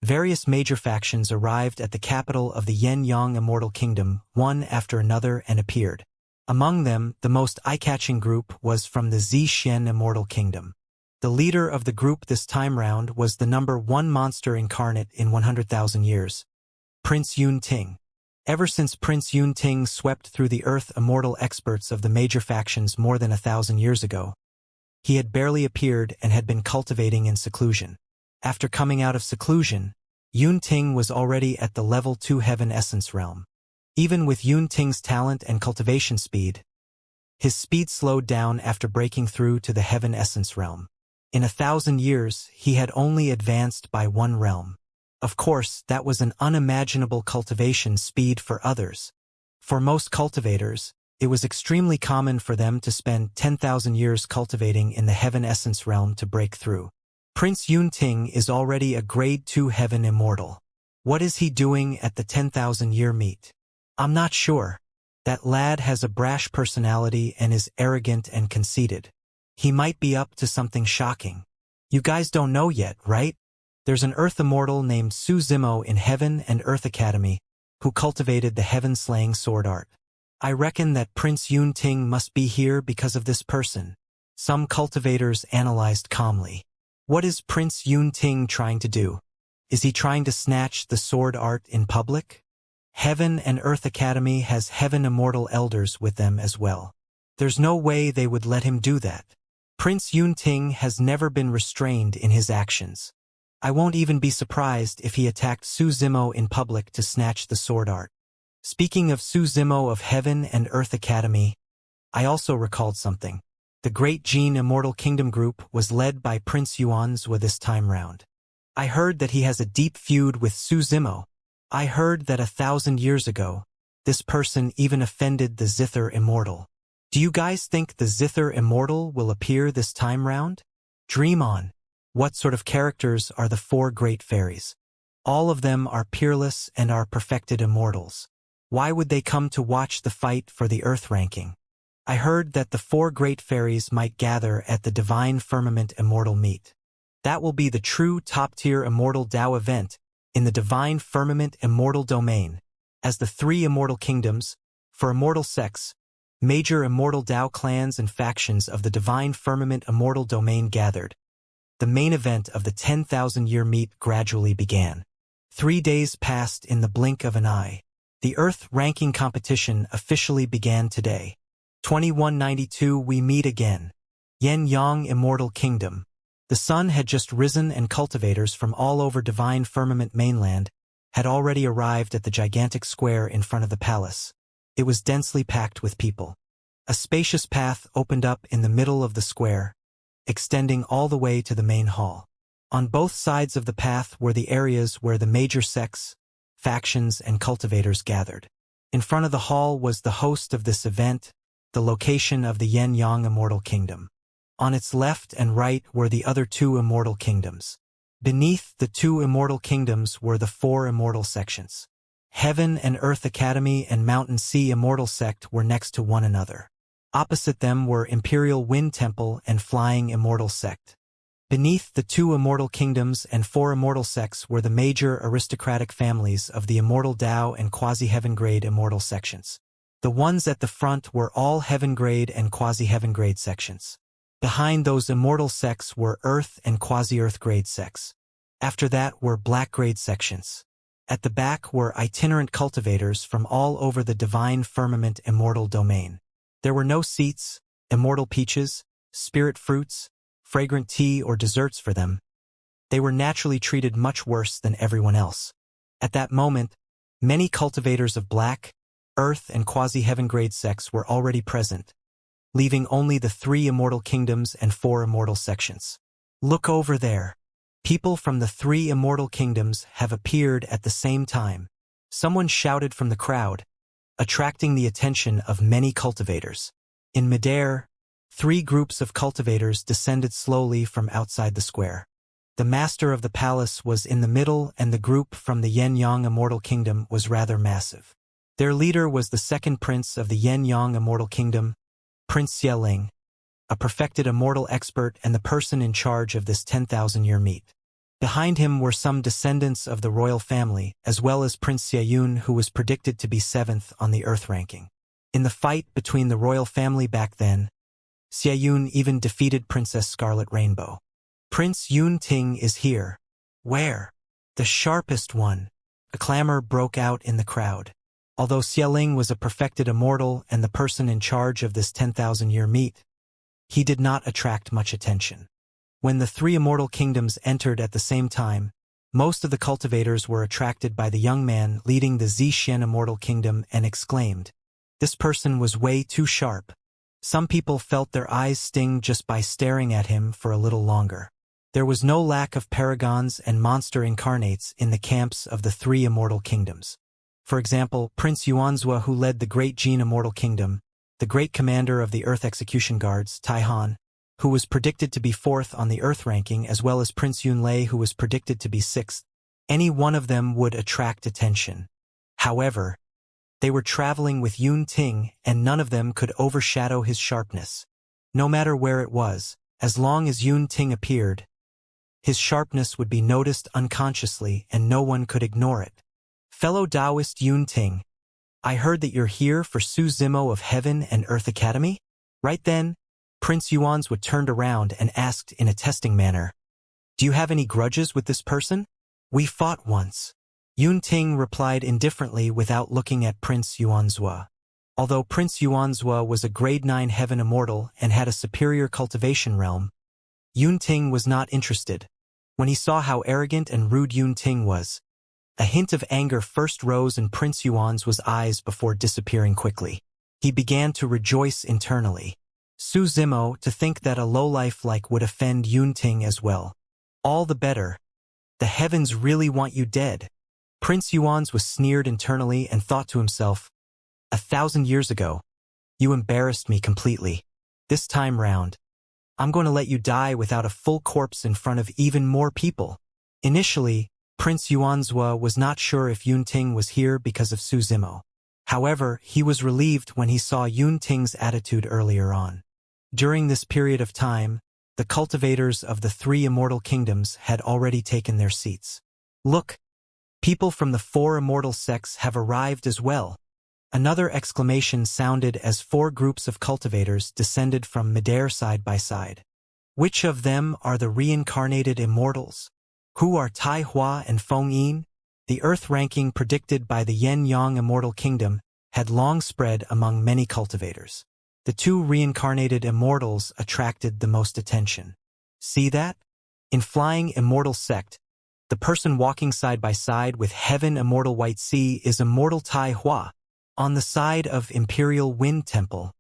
A: various major factions arrived at the capital of the Yen-Yang Immortal Kingdom, one after another, and appeared. Among them, the most eye-catching group was from the Zixuan Immortal Kingdom. The leader of the group this time round was the number 1 monster incarnate in 100,000 years, Prince Yun Ting. Ever since Prince Yun Ting swept through the Earth Immortal experts of the major factions more than 1,000 years ago, he had barely appeared and had been cultivating in seclusion. After coming out of seclusion, Yun Ting was already at the level 2 Heaven Essence realm. Even with Yun Ting's talent and cultivation speed, his speed slowed down after breaking through to the Heaven Essence realm. In 1,000 years, he had only advanced by 1 realm. Of course, that was an unimaginable cultivation speed for others. For most cultivators, it was extremely common for them to spend 10,000 years cultivating in the Heaven Essence realm to break through. Prince Yun Ting is already a Grade 2 Heaven Immortal. What is he doing at the 10,000-year meet? I'm not sure. That lad has a brash personality and is arrogant and conceited. He might be up to something shocking. You guys don't know yet, right? There's an Earth Immortal named Su Zimo in Heaven and Earth Academy who cultivated the heaven-slaying sword art. I reckon that Prince Yun Ting must be here because of this person. Some cultivators analyzed calmly. What is Prince Yun Ting trying to do? Is he trying to snatch the sword art in public? Heaven and Earth Academy has Heaven Immortal elders with them as well. There's no way they would let him do that. Prince Yunting has never been restrained in his actions. I won't even be surprised if he attacked Su Zimo in public to snatch the sword art. Speaking of Su Zimo of Heaven and Earth Academy, I also recalled something. The Great Gene Immortal Kingdom group was led by Prince Xianxia this time round. I heard that he has a deep feud with Su Zimo. I heard that 1,000 years ago, this person even offended the Zither Immortal. Do you guys think the Zither Immortal will appear this time round? Dream on. What sort of characters are the four great fairies? All of them are peerless and are perfected immortals. Why would they come to watch the fight for the Earth ranking? I heard that the four great fairies might gather at the Divine Firmament Immortal Meet. That will be the true top-tier Immortal Dao event in the Divine Firmament Immortal Domain, as the three Immortal Kingdoms, for Immortal Sects, major Immortal Dao clans and factions of the Divine Firmament Immortal Domain gathered. The main event of the 10,000-year meet gradually began. 3 days passed in the blink of an eye. The Earth ranking competition officially began today. 2192 we meet again. Yin Yang Immortal Kingdom. The sun had just risen and cultivators from all over Divine Firmament mainland had already arrived at the gigantic square in front of the palace. It was densely packed with people. A spacious path opened up in the middle of the square, extending all the way to the main hall. On both sides of the path were the areas where the major sects, factions, and cultivators gathered. In front of the hall was the host of this event, the location of the Yin Yang Immortal Kingdom. On its left and right were the other two Immortal Kingdoms. Beneath the two Immortal Kingdoms were the four Immortal sections. Heaven and Earth Academy and Mountain Sea Immortal Sect were next to one another. Opposite them were Imperial Wind Temple and Flying Immortal Sect. Beneath the two Immortal Kingdoms and four Immortal Sects were the major aristocratic families of the Immortal Dao and Quasi-Heaven Grade Immortal sections. The ones at the front were all Heaven Grade and Quasi-Heaven Grade sections. Behind those Immortal Sects were Earth and Quasi-Earth Grade sects. After that were Black Grade sections. At the back were itinerant cultivators from all over the Divine Firmament Immortal Domain. There were no seats, immortal peaches, spirit fruits, fragrant tea or desserts for them. They were naturally treated much worse than everyone else. At that moment, many cultivators of Black, Earth and Quasi-Heaven Grade sects were already present, leaving only the three Immortal Kingdoms and four Immortal sections. Look over there. People from the three Immortal Kingdoms have appeared at the same time. Someone shouted from the crowd, attracting the attention of many cultivators. In midair, 3 groups of cultivators descended slowly from outside the square. The master of the palace was in the middle and the group from the Yin Yang Immortal Kingdom was rather massive. Their leader was the second prince of the Yin Yang Immortal Kingdom, Prince Xialing, a perfected immortal expert and the person in charge of this 10,000-year meet. Behind him were some descendants of the royal family, as well as Prince Xiayun, who was predicted to be 7th on the Earth ranking. In the fight between the royal family back then, Xiayun even defeated Princess Scarlet Rainbow. Prince Yunting is here. Where? The sharpest one. A clamor broke out in the crowd. Although Xialing was a perfected immortal and the person in charge of this 10,000-year meet, he did not attract much attention. When the 3 Immortal Kingdoms entered at the same time, most of the cultivators were attracted by the young man leading the Zixuan Immortal Kingdom and exclaimed, "This person was way too sharp." Some people felt their eyes sting just by staring at him for a little longer. There was no lack of paragons and monster incarnates in the camps of the 3 Immortal Kingdoms. For example, Prince Yuanzhua, who led the Great Gene Immortal Kingdom, the great commander of the Earth Execution Guards, Taihan, who was predicted to be 4th on the Earth ranking, as well as Prince Yunlei, who was predicted to be 6th. Any one of them would attract attention. However, they were traveling with Yun Ting, and none of them could overshadow his sharpness. No matter where it was, as long as Yun Ting appeared, his sharpness would be noticed unconsciously and no one could ignore it. Fellow Taoist Yun Ting, I heard that you're here for Su Zimo of Heaven and Earth Academy? Right then, Prince Yuanzhua turned around and asked in a testing manner, "Do you have any grudges with this person?" "We fought once." Yun Ting replied indifferently without looking at Prince Yuanzhua. Although Prince Yuanzhua was a grade 9 heaven immortal and had a superior cultivation realm, Yunting was not interested. When he saw how arrogant and rude Yunting was, a hint of anger first rose in Prince Yuanzhua's eyes before disappearing quickly. He began to rejoice internally. Su Zimo, to think that a lowlife like would offend Yunting as well. All the better. The heavens really want you dead. Prince Yuanzhua was sneered internally and thought to himself, 1,000 years ago, you embarrassed me completely. This time round, I'm going to let you die without a full corpse in front of even more people. Initially, Prince Yuanzhua was not sure if Yunting was here because of Su Zimo. However, he was relieved when he saw Yunting's attitude earlier on. During this period of time, the cultivators of the 3 immortal kingdoms had already taken their seats. Look, people from the 4 immortal sects have arrived as well. Another exclamation sounded as 4 groups of cultivators descended from midair side by side. Which of them are the reincarnated immortals? Who are Tai Hua and Feng Yin? The earth ranking predicted by the Yen-Yang immortal kingdom had long spread among many cultivators. The 2 reincarnated immortals attracted the most attention. See that? In Flying Immortal Sect, the person walking side by side with Heaven Immortal White Sea is Immortal Tai Hua. On the side of Imperial Wind Temple,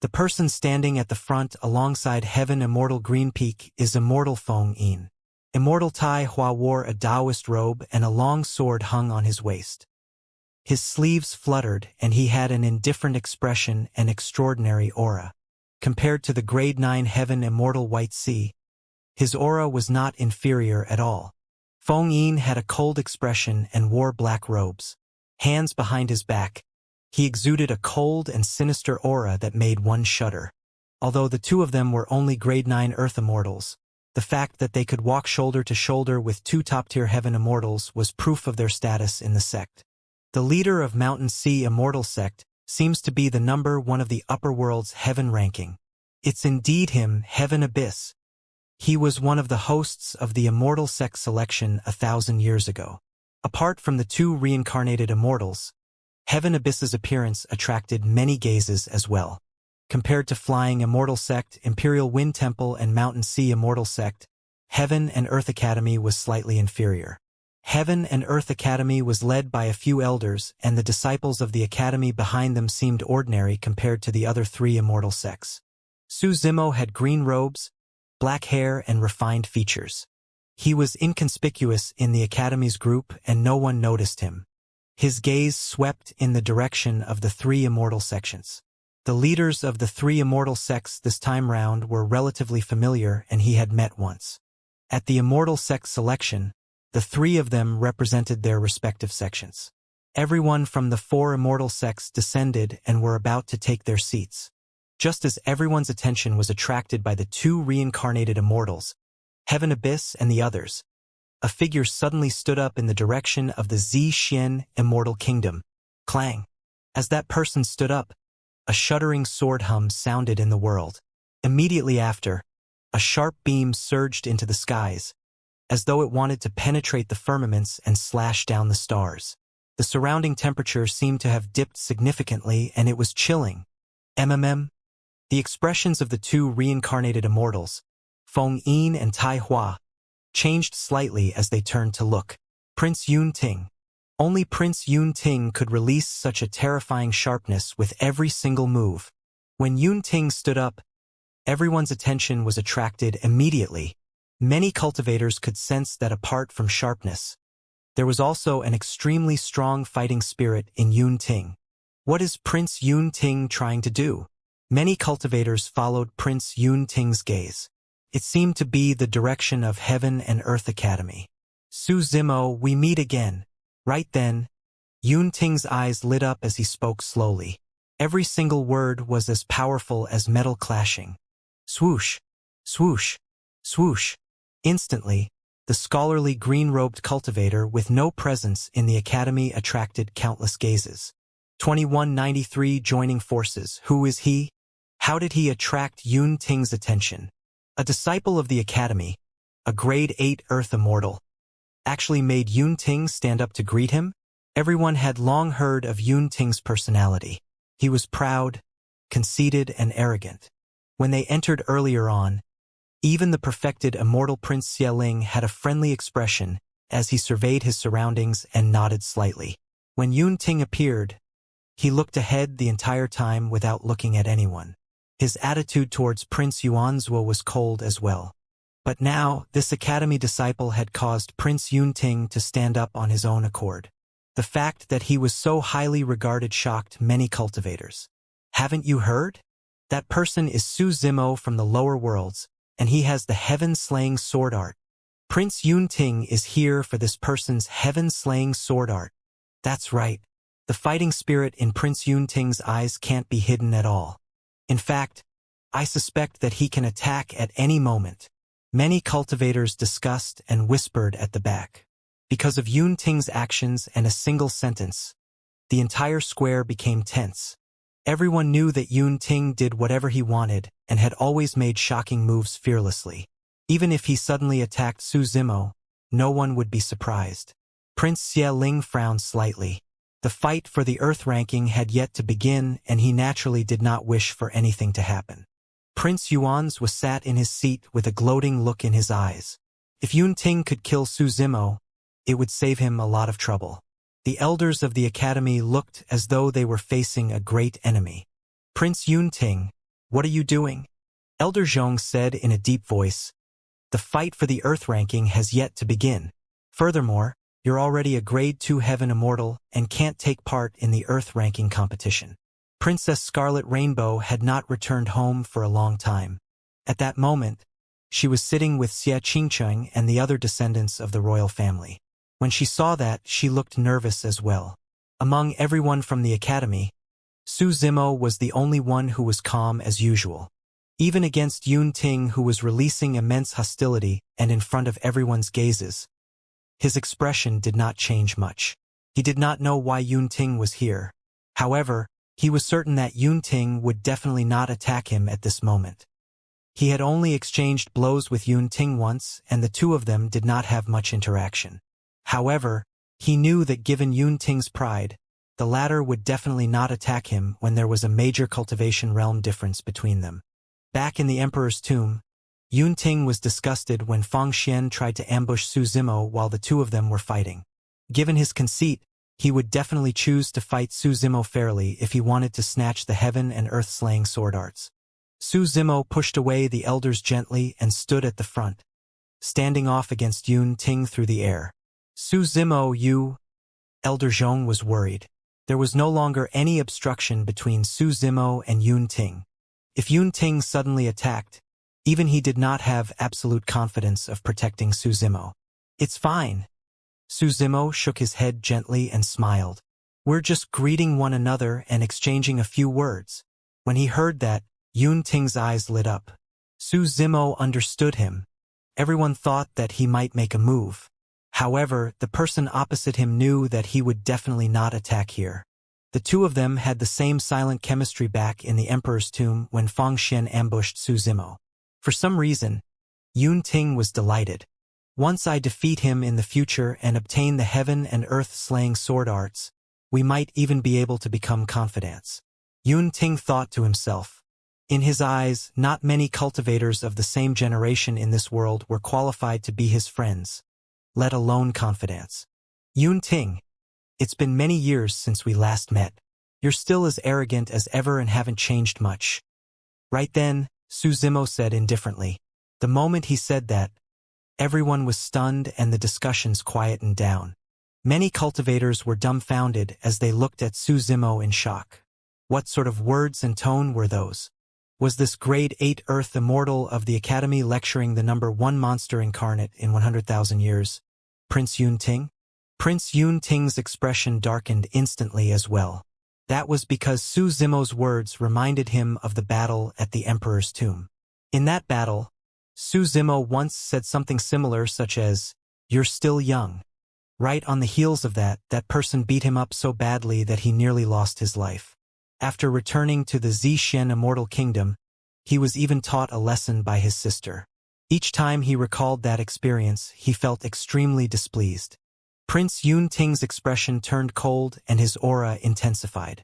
A: the person standing at the front alongside Heaven Immortal Green Peak is Immortal Feng Yin. Immortal Tai Hua wore a Taoist robe and a long sword hung on his waist. His sleeves fluttered and he had an indifferent expression and extraordinary aura. Compared to the grade 9 Heaven Immortal White Sea, his aura was not inferior at all. Feng Yin had a cold expression and wore black robes. Hands behind his back, he exuded a cold and sinister aura that made one shudder. Although the 2 of them were only grade 9 Earth Immortals, the fact that they could walk shoulder to shoulder with 2 top-tier Heaven Immortals was proof of their status in the sect. The leader of Mountain Sea Immortal Sect seems to be the number 1 of the upper world's Heaven ranking. It's indeed him, Heaven Abyss. He was one of the hosts of the Immortal Sect selection 1,000 years ago. Apart from the 2 reincarnated immortals, Heaven Abyss's appearance attracted many gazes as well. Compared to Flying Immortal Sect, Imperial Wind Temple, and Mountain Sea Immortal Sect, Heaven and Earth Academy was slightly inferior. Heaven and Earth Academy was led by a few elders, and the disciples of the academy behind them seemed ordinary compared to the other 3 immortal sects. Su Zimo had green robes, black hair, and refined features. He was inconspicuous in the academy's group and no one noticed him. His gaze swept in the direction of the 3 immortal sections. The leaders of the 3 immortal sects this time round were relatively familiar and he had met once. At the immortal sect selection, the 3 of them represented their respective sections. Everyone from the 4 immortal sects descended and were about to take their seats. Just as everyone's attention was attracted by the 2 reincarnated immortals, Heaven Abyss and the others, a figure suddenly stood up in the direction of the Xianxia Immortal Kingdom. Clang! As that person stood up, a shuddering sword hum sounded in the world. Immediately after, a sharp beam surged into the skies, as though it wanted to penetrate the firmaments and slash down the stars. The surrounding temperature seemed to have dipped significantly and it was chilling. The expressions of the 2 reincarnated immortals, Feng Yin and Tai Hua, changed slightly as they turned to look. Prince Yunting. Only Prince Yunting could release such a terrifying sharpness with every single move. When Yunting stood up, everyone's attention was attracted immediately. Many cultivators could sense that apart from sharpness, there was also an extremely strong fighting spirit in Yunting. What is Prince Yunting trying to do? Many cultivators followed Prince Yunting's gaze. It seemed to be the direction of Heaven and Earth Academy. Su Zimo, we meet again. Right then, Yunting's eyes lit up as he spoke slowly. Every single word was as powerful as metal clashing. Swoosh, swoosh, swoosh. Instantly, the scholarly green-robed cultivator with no presence in the academy attracted countless gazes. 2193 joining forces. Who is he? How did he attract Yunting's attention? A disciple of the academy, a grade 8 Earth Immortal, actually made Yunting stand up to greet him? Everyone had long heard of Yunting's personality. He was proud, conceited, and arrogant. When they entered earlier on, even the perfected immortal Prince Xieling had a friendly expression as he surveyed his surroundings and nodded slightly. When Yun Ting appeared, he looked ahead the entire time without looking at anyone. His attitude towards Prince Yuanzhou was cold as well. But now, this academy disciple had caused Prince Yun Ting to stand up on his own accord. The fact that he was so highly regarded shocked many cultivators. Haven't you heard? That person is Su Zimo from the lower worlds, and he has the heaven-slaying sword art. Prince Yun Ting is here for this person's heaven-slaying sword art. That's right. The fighting spirit in Prince Yun Ting's eyes can't be hidden at all. In fact, I suspect that he can attack at any moment. Many cultivators discussed and whispered at the back. Because of Yun Ting's actions and a single sentence, the entire square became tense. Everyone knew that Yun Ting did whatever he wanted and had always made shocking moves fearlessly. Even if he suddenly attacked Su Zimo, no one would be surprised. Prince Xieling frowned slightly. The fight for the Earth ranking had yet to begin, and he naturally did not wish for anything to happen. Prince Yuan's was sat in his seat with a gloating look in his eyes. If Yun Ting could kill Su Zimo, it would save him a lot of trouble. The elders of the academy looked as though they were facing a great enemy. Prince Yun Ting, what are you doing? Elder Zhong said in a deep voice. The fight for the Earth ranking has yet to begin. Furthermore, you're already a Grade 2 Heaven Immortal and can't take part in the Earth ranking competition. Princess Scarlet Rainbow had not returned home for a long time. At that moment, she was sitting with Xianxia and the other descendants of the royal family. When she saw that, she looked nervous as well. Among everyone from the academy, Su Zimo was the only one who was calm as usual. Even against Yun Ting, who was releasing immense hostility and in front of everyone's gazes, his expression did not change much. He did not know why Yun Ting was here. However, he was certain that Yun Ting would definitely not attack him at this moment. He had only exchanged blows with Yun Ting once, and the two of them did not have much interaction. However, he knew that given Yun Ting's pride, the latter would definitely not attack him when there was a major cultivation realm difference between them. Back in the Emperor's tomb, Yun Ting was disgusted when Fang Xian tried to ambush Su Zimo while the two of them were fighting. Given his conceit, he would definitely choose to fight Su Zimo fairly if he wanted to snatch the heaven and earth-slaying sword arts. Su Zimo pushed away the elders gently and stood at the front, standing off against Yun Ting through the air. Su Zimo, you... Elder Zhong was worried. There was no longer any obstruction between Su Zimo and Yun Ting. If Yun Ting suddenly attacked, even he did not have absolute confidence of protecting Su Zimo. It's fine. Su Zimo shook his head gently and smiled. We're just greeting one another and exchanging a few words. When he heard that, Yun Ting's eyes lit up. Su Zimo understood him. Everyone thought that he might make a move. However, the person opposite him knew that he would definitely not attack here. The two of them had the same silent chemistry back in the Emperor's tomb when Fang Xian ambushed Su Zimo. For some reason, Yun Ting was delighted. Once I defeat him in the future and obtain the heaven and earth-slaying sword arts, we might even be able to become confidants. Yun Ting thought to himself. In his eyes, not many cultivators of the same generation in this world were qualified to be his friends, let alone confidants. Yun Ting, it's been many years since we last met. You're still as arrogant as ever and haven't changed much. Right then, Su Zimo said indifferently. The moment he said that, everyone was stunned and the discussions quietened down. Many cultivators were dumbfounded as they looked at Su Zimo in shock. What sort of words and tone were those? Was this Grade 8 Earth Immortal of the Academy lecturing the number 1 monster incarnate in 100,000 years? Prince Yun Ting? Prince Yun Ting's expression darkened instantly as well. That was because Su Zimo's words reminded him of the battle at the Emperor's tomb. In that battle, Su Zimo once said something similar such as, "You're still young." Right on the heels of that, that person beat him up so badly that he nearly lost his life. After returning to the Zixuan Immortal Kingdom, he was even taught a lesson by his sister. Each time he recalled that experience, he felt extremely displeased. Prince Yun Ting's expression turned cold and his aura intensified.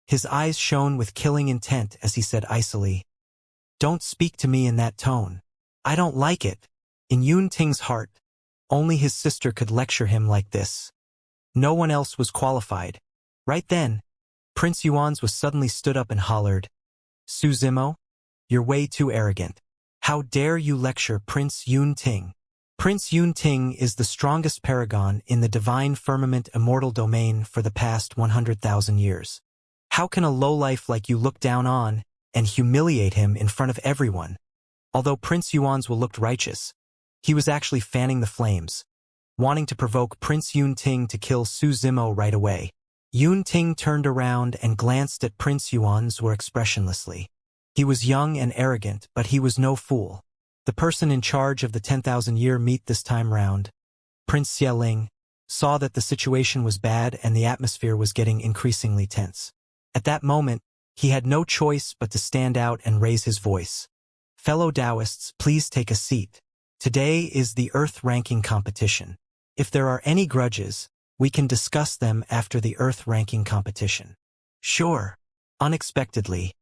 A: His eyes shone with killing intent as he said icily, "Don't speak to me in that tone. I don't like it." In Yun Ting's heart, only his sister could lecture him like this. No one else was qualified. Right then, Prince Yuan's was suddenly stood up and hollered, "Su Zimo, you're way too arrogant. How dare you lecture Prince Yun Ting?" Prince Yun Ting is the strongest paragon in the divine firmament immortal domain for the past 100,000 years. How can a lowlife like you look down on and humiliate him in front of everyone? Although Prince Yuan's will looked righteous, he was actually fanning the flames, wanting to provoke Prince Yun Ting to kill Su Zimo right away. Yun Ting turned around and glanced at Prince Yuan's were expressionlessly. He was young and arrogant, but he was no fool. The person in charge of the 10,000-year meet this time round, Prince Xieling, saw that the situation was bad and the atmosphere was getting increasingly tense. At that moment, he had no choice but to stand out and raise his voice. "Fellow Taoists, please take a seat. Today is the Earth ranking competition. If there are any grudges, we can discuss them after the Earth ranking competition." Sure. Unexpectedly,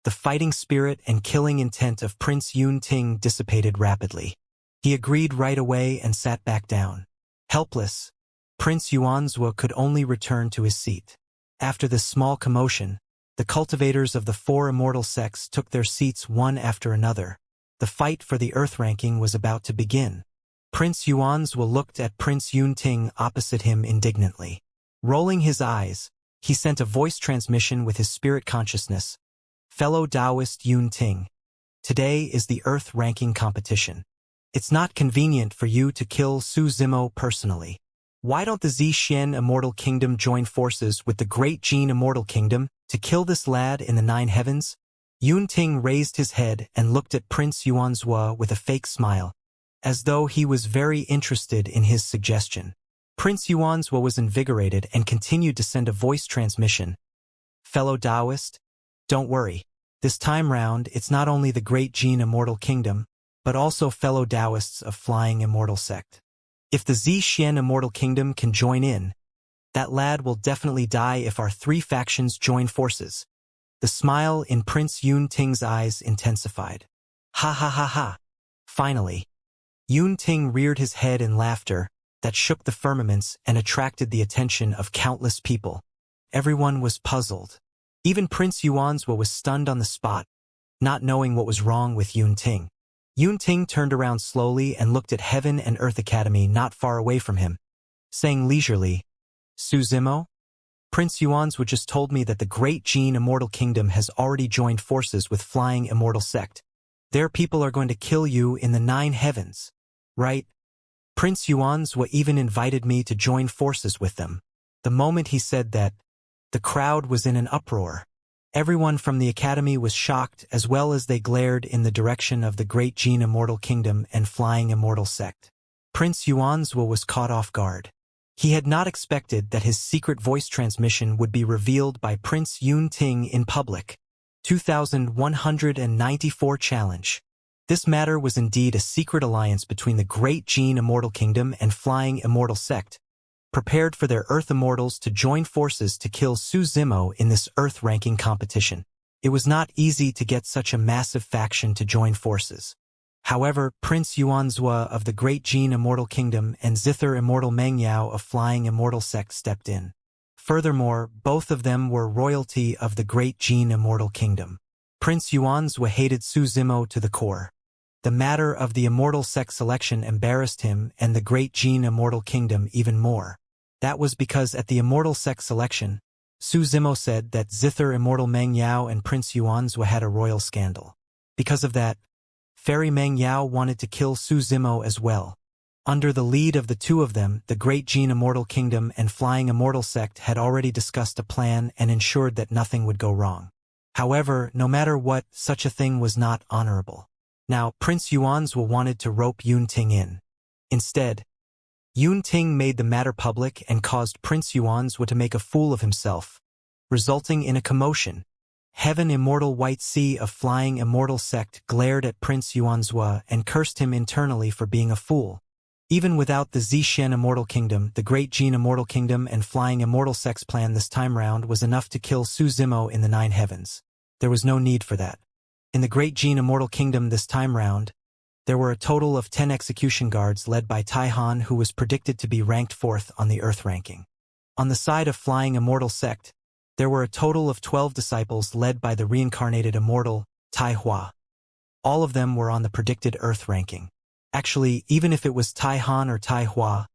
A: the fighting spirit and killing intent of Prince Yun Ting dissipated rapidly. He agreed right away and sat back down. Helpless, Prince Yuanzhua could only return to his seat. After this small commotion, the cultivators of the 4 immortal sects took their seats one after another. The fight for the Earth ranking was about to begin. Prince Yuanzhua looked at Prince Yun Ting opposite him indignantly. Rolling his eyes, he sent a voice transmission with his spirit consciousness. "Fellow Taoist Yun Ting, today is the Earth ranking competition. It's not convenient for you to kill Su Zimo personally. Why don't the Xian Immortal Kingdom join forces with the Great Jin Immortal Kingdom to kill this lad in the 9 heavens?" Yun Ting raised his head and looked at Prince Yuanzhua with a fake smile, as though he was very interested in his suggestion. Prince Yuanzhua was invigorated and continued to send a voice transmission. "Fellow Taoist, don't worry. This time round, it's not only the Great Jin Immortal Kingdom, but also fellow Taoists of Flying Immortal Sect. If the Xian Immortal Kingdom can join in, that lad will definitely die if our 3 factions join forces." The smile in Prince Yun Ting's eyes intensified. "Ha ha ha ha." Finally, Yun Ting reared his head in laughter that shook the firmaments and attracted the attention of countless people. Everyone was puzzled. Even Prince Yuanzhua was stunned on the spot, not knowing what was wrong with Yun Ting. Yun Ting turned around slowly and looked at Heaven and Earth Academy not far away from him, saying leisurely, "Su Zimo? Prince Yuanzhua just told me that the Great Jin Immortal Kingdom has already joined forces with Flying Immortal Sect. Their people are going to kill you in the 9 heavens, right? Prince Yuanzhua even invited me to join forces with them." The moment he said that, the crowd was in an uproar. Everyone from the academy was shocked as well as they glared in the direction of the Great Jin Immortal Kingdom and Flying Immortal Sect. Prince Yuanzhua was caught off guard. He had not expected that his secret voice transmission would be revealed by Prince Yun Ting in public. 2194 Challenge. This matter was indeed a secret alliance between the Great Jin Immortal Kingdom and Flying Immortal Sect, prepared for their Earth Immortals to join forces to kill Su Zimo in this Earth ranking competition. It was not easy to get such a massive faction to join forces. However, Prince Yuanzhua of the Great Jin Immortal Kingdom and Zither Immortal Mengyao of Flying Immortal Sect stepped in. Furthermore, both of them were royalty of the Great Jin Immortal Kingdom. Prince Yuanzhua hated Su Zimo to the core. The matter of the Immortal Sect selection embarrassed him and the Great Jin Immortal Kingdom even more. That was because at the Immortal Sect selection, Su Zimo said that Zither Immortal Mengyao and Prince Yuanzhua had a royal scandal. Because of that, Fairy Mengyao wanted to kill Su Zimo as well. Under the lead of the two of them, the Great Jin Immortal Kingdom and Flying Immortal Sect had already discussed a plan and ensured that nothing would go wrong. However, no matter what, such a thing was not honorable. Now, Prince Yuanzhua wanted to rope Yun Ting in. Instead, Yun Ting made the matter public and caused Prince Yuanzhua to make a fool of himself, resulting in a commotion. Heaven Immortal White Sea of Flying Immortal Sect glared at Prince Yuanzhua and cursed him internally for being a fool. Even without the Xianxia Immortal Kingdom, the Great Gene Immortal Kingdom and Flying Immortal Sex plan this time round was enough to kill Su Zimo in the 9 heavens. There was no need for that. In the Great Gene Immortal Kingdom this time round, there were a total of 10 execution guards led by Taihan, who was predicted to be ranked 4th on the Earth ranking. On the side of Flying Immortal Sect, there were a total of 12 disciples led by the reincarnated Immortal, Tai Hua. All of them were on the predicted Earth ranking. Actually, even if it was Taihan or Tai Hua,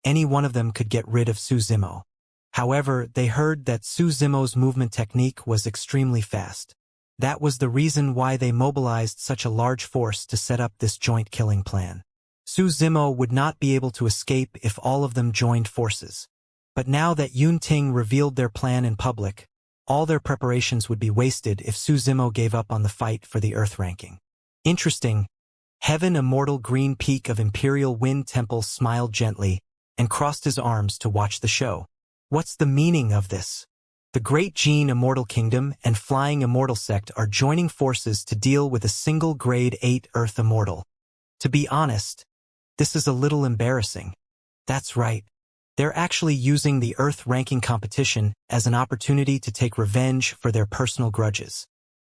A: any one of them could get rid of Su Zimo. However, they heard that Su Zimo's movement technique was extremely fast. That was the reason why they mobilized such a large force to set up this joint killing plan. Su Zimo would not be able to escape if all of them joined forces. But now that Yun Ting revealed their plan in public, all their preparations would be wasted if Su Zimo gave up on the fight for the Earth ranking. Interesting. Heaven Immortal Green Peak of Imperial Wind Temple smiled gently and crossed his arms to watch the show. What's the meaning of this? The Great Gene Immortal Kingdom and Flying Immortal Sect are joining forces to deal with a single Grade 8 Earth Immortal. To be honest, this is a little embarrassing. That's right. They're actually using the Earth ranking competition as an opportunity to take revenge for their personal grudges.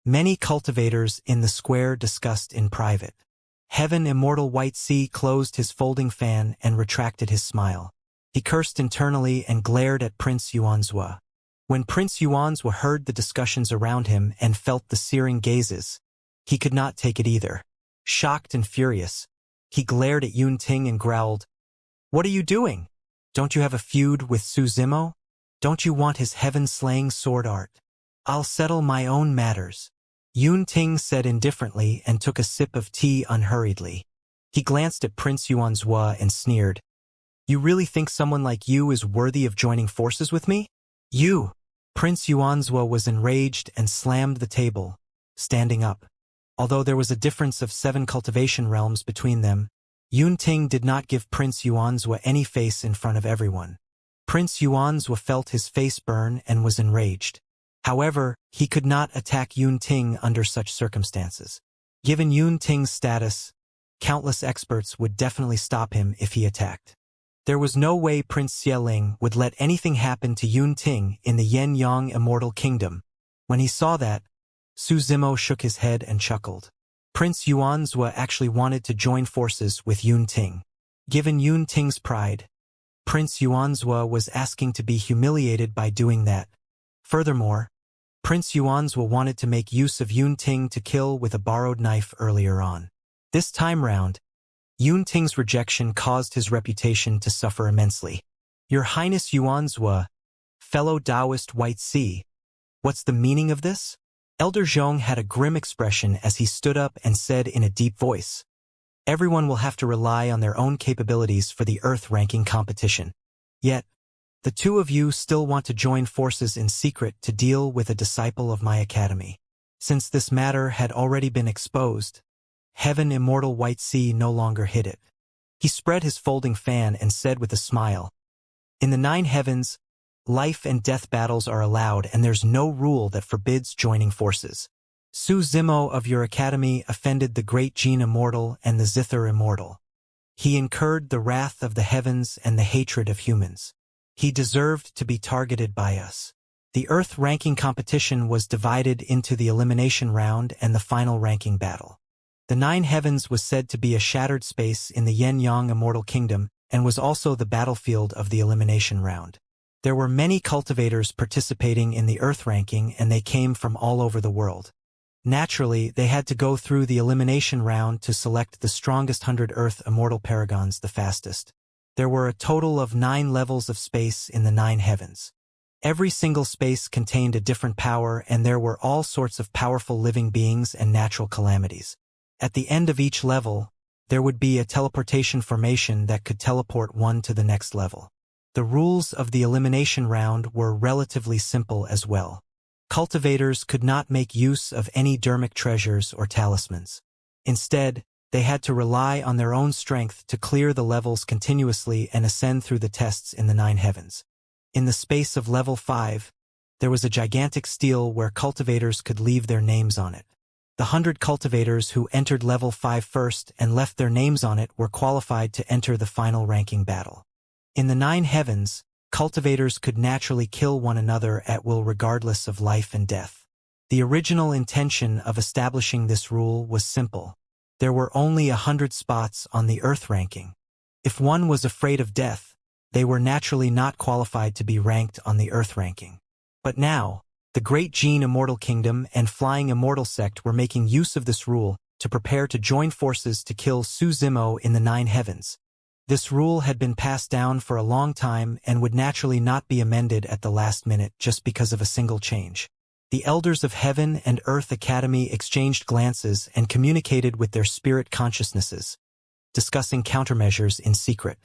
A: Many cultivators in the square discussed in private. Heaven Immortal White Sea closed his folding fan and retracted his smile. He cursed internally and glared at Prince Yuanzhua. When Prince Yuanzhua heard the discussions around him and felt the searing gazes, he could not take it either. Shocked and furious, he glared at Yun Ting and growled, "What are you doing? Don't you have a feud with Su Zimo? Don't you want his heaven-slaying sword art? I'll settle my own matters." Yun Ting said indifferently and took a sip of tea unhurriedly. He glanced at Prince Yuanzhua and sneered, "You really think someone like you is worthy of joining forces with me? You!" Prince Yuanzhua was enraged and slammed the table, standing up. Although there was a difference of 7 cultivation realms between them, Yun Ting did not give Prince Yuanzhua any face in front of everyone. Prince Yuanzhua felt his face burn and was enraged. However, he could not attack Yun Ting under such circumstances. Given Yun Ting's status, countless experts would definitely stop him if he attacked. There was no way Prince Xieling would let anything happen to Yun Ting in the Yen-Yang Immortal Kingdom. When he saw that, Su Zimo shook his head and chuckled. Prince Yuanzhua actually wanted to join forces with Yun Ting. Given Yun Ting's pride, Prince Yuanzhua was asking to be humiliated by doing that. Furthermore, Prince Yuanzhua wanted to make use of Yun Ting to kill with a borrowed knife earlier on. This time round, Yun Ting's rejection caused his reputation to suffer immensely. "Your Highness Yuanzhua, fellow Taoist White Sea, what's the meaning of this?" Elder Zhong had a grim expression as he stood up and said in a deep voice, "Everyone will have to rely on their own capabilities for the Earth ranking competition. Yet, the two of you still want to join forces in secret to deal with a disciple of my academy." Since this matter had already been exposed, Heaven Immortal White Sea no longer hid it. He spread his folding fan and said with a smile, "In the 9 heavens, life and death battles are allowed and there's no rule that forbids joining forces. Su Zimo of your academy offended the Great Gene Immortal and the Zither Immortal. He incurred the wrath of the heavens and the hatred of humans. He deserved to be targeted by us." The Earth ranking competition was divided into the elimination round and the final ranking battle. The 9 heavens was said to be a shattered space in the Yen-Yang Immortal Kingdom and was also the battlefield of the elimination round. There were many cultivators participating in the Earth ranking and they came from all over the world. Naturally, they had to go through the elimination round to select the strongest 100 Earth Immortal Paragons the fastest. There were a total of 9 levels of space in the 9 heavens. Every single space contained a different power and there were all sorts of powerful living beings and natural calamities. At the end of each level, there would be a teleportation formation that could teleport one to the next level. The rules of the elimination round were relatively simple as well. Cultivators could not make use of any dermic treasures or talismans. Instead, they had to rely on their own strength to clear the levels continuously and ascend through the tests in the 9 heavens. In the space of level 5, there was a gigantic stele where cultivators could leave their names on it. The 100 cultivators who entered level 5 first and left their names on it were qualified to enter the final ranking battle. In the 9 heavens, cultivators could naturally kill one another at will regardless of life and death. The original intention of establishing this rule was simple. There were only 100 spots on the Earth ranking. If one was afraid of death, they were naturally not qualified to be ranked on the Earth ranking. But now, the Great Gene Immortal Kingdom and Flying Immortal Sect were making use of this rule to prepare to join forces to kill Su Zimo in the 9 heavens. This rule had been passed down for a long time and would naturally not be amended at the last minute just because of a single change. The elders of Heaven and Earth Academy exchanged glances and communicated with their spirit consciousnesses, discussing countermeasures in secret.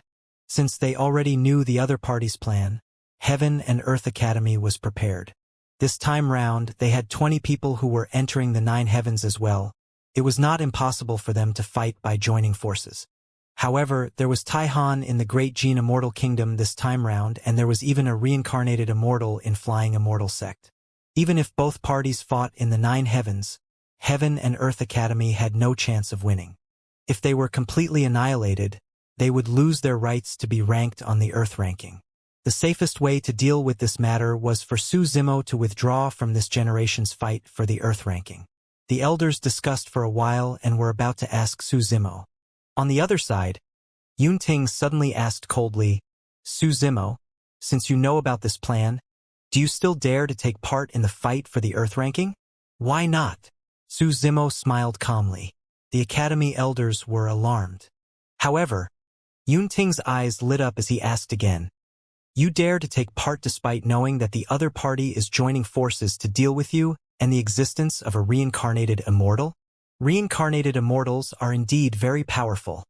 A: Since they already knew the other party's plan, Heaven and Earth Academy was prepared. This time round, they had 20 people who were entering the 9 heavens as well. It was not impossible for them to fight by joining forces. However, there was Taihan in the Great Gene Immortal Kingdom this time round, and there was even a reincarnated immortal in Flying Immortal Sect. Even if both parties fought in the 9 heavens, Heaven and Earth Academy had no chance of winning. If they were completely annihilated, they would lose their rights to be ranked on the Earth ranking. The safest way to deal with this matter was for Su Zimo to withdraw from this generation's fight for the Earth ranking. The elders discussed for a while and were about to ask Su Zimo. On the other side, Yunting suddenly asked coldly, Su Zimo, since you know about this plan, do you still dare to take part in the fight for the Earth ranking? Why not? Su Zimo smiled calmly. The Academy elders were alarmed. However, Yunting's eyes lit up as he asked again, you dare to take part despite knowing that the other party is joining forces to deal with you and the existence of a reincarnated immortal? Reincarnated immortals are indeed very powerful.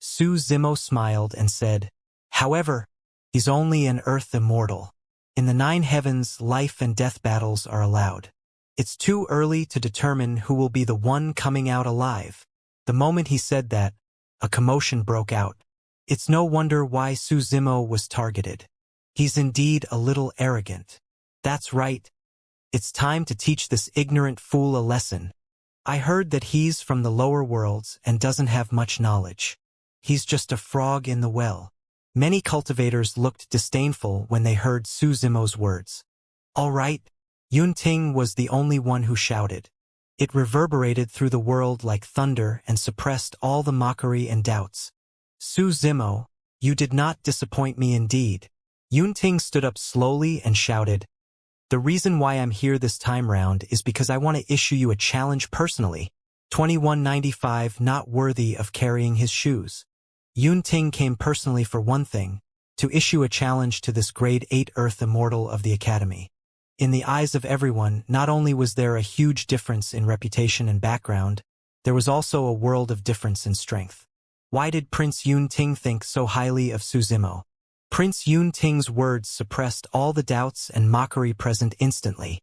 A: Su Zimo smiled and said, however, he's only an Earth immortal. In the 9 heavens, life and death battles are allowed. It's too early to determine who will be the one coming out alive. The moment he said that, a commotion broke out. It's no wonder why Su Zimo was targeted. He's indeed a little arrogant. That's right. It's time to teach this ignorant fool a lesson. I heard that he's from the lower worlds and doesn't have much knowledge. He's just a frog in the well. Many cultivators looked disdainful when they heard Su Zimo's words. All right, Yunting was the only one who shouted. It reverberated through the world like thunder and suppressed all the mockery and doubts. Su Zimo, you did not disappoint me indeed. Yunting stood up slowly and shouted, the reason why I'm here this time round is because I want to issue you a challenge personally. 2195 not worthy of carrying his shoes. Yunting came personally for one thing, to issue a challenge to this grade 8 Earth Immortal of the Academy. In the eyes of everyone, not only was there a huge difference in reputation and background, there was also a world of difference in strength. Why did Prince Yunting think so highly of Su Zimo? Prince Yunting's words suppressed all the doubts and mockery present instantly.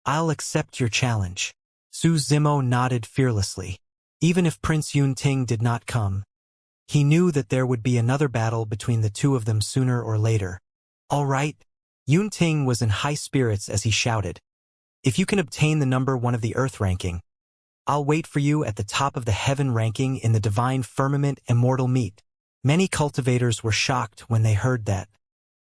A: I'll accept your challenge. Su Zimo nodded fearlessly. Even if Prince Yunting did not come, he knew that there would be another battle between the two of them sooner or later. All right. Yunting was in high spirits as he shouted, if you can obtain the number 1 of the Earth ranking, I'll wait for you at the top of the Heaven ranking in the Divine Firmament Immortal Meet. Many cultivators were shocked when they heard that.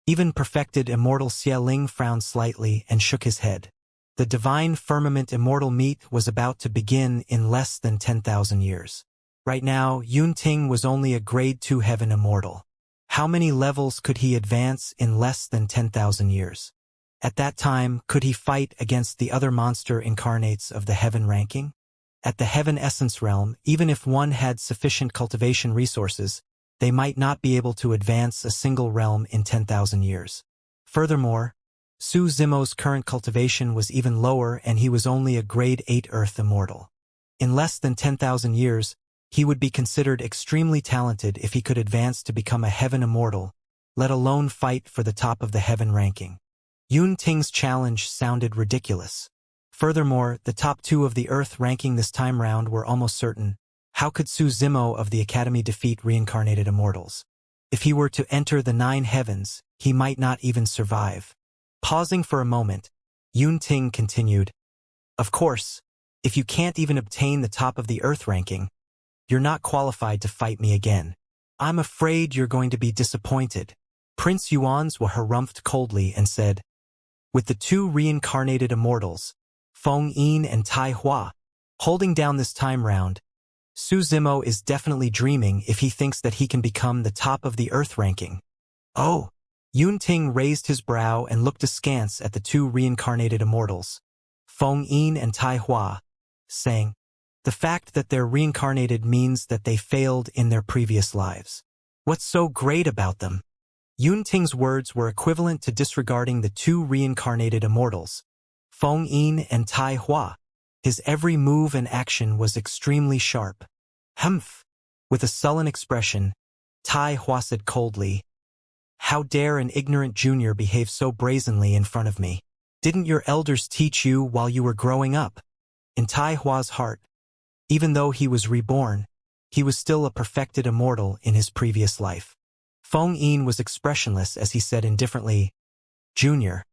A: Even perfected Immortal Xialing frowned slightly and shook his head. The Divine Firmament Immortal Meet was about to begin in less than 10,000 years. Right now, Yunting was only a grade 2 Heaven Immortal. How many levels could he advance in less than 10,000 years? At that time, could he fight against the other monster incarnates of the Heaven ranking? At the Heaven Essence realm, even if one had sufficient cultivation resources, they might not be able to advance a single realm in 10,000 years. Furthermore, Su Zimo's current cultivation was even lower and he was only a grade 8 Earth Immortal. In less than 10,000 years, he would be considered extremely talented if he could advance to become a Heaven Immortal, let alone fight for the top of the Heaven ranking. Yunting's challenge sounded ridiculous. Furthermore, the top 2 of the Earth ranking this time round were almost certain. How could Su Zimo of the Academy defeat reincarnated immortals? If he were to enter the 9 heavens, he might not even survive. Pausing for a moment, Yunting continued, of course, If you can't even obtain the top of the Earth ranking, you're not qualified to fight me again. I'm afraid you're going to be disappointed. Prince Yuan's harumphed coldly and said, with the two reincarnated immortals, Feng Yin and Tai Hua, holding down this time round, Su Zimo is definitely dreaming if he thinks that he can become the top of the Earth ranking. Oh! Yun Ting raised his brow and looked askance at the two reincarnated immortals, Feng Yin and Tai Hua, saying, the fact that they're reincarnated means that they failed in their previous lives. What's so great about them? Yun Ting's words were equivalent to disregarding the two reincarnated immortals, Feng Yin and Tai Hua. His every move and action was extremely sharp. Humph! With a sullen expression, Tai Hua said coldly, how dare an ignorant junior behave so brazenly in front of me? Didn't your elders teach you while you were growing up? In Tai Hua's heart, even though he was reborn, he was still a perfected immortal in his previous life. Feng Yin was expressionless as he said indifferently, Junior,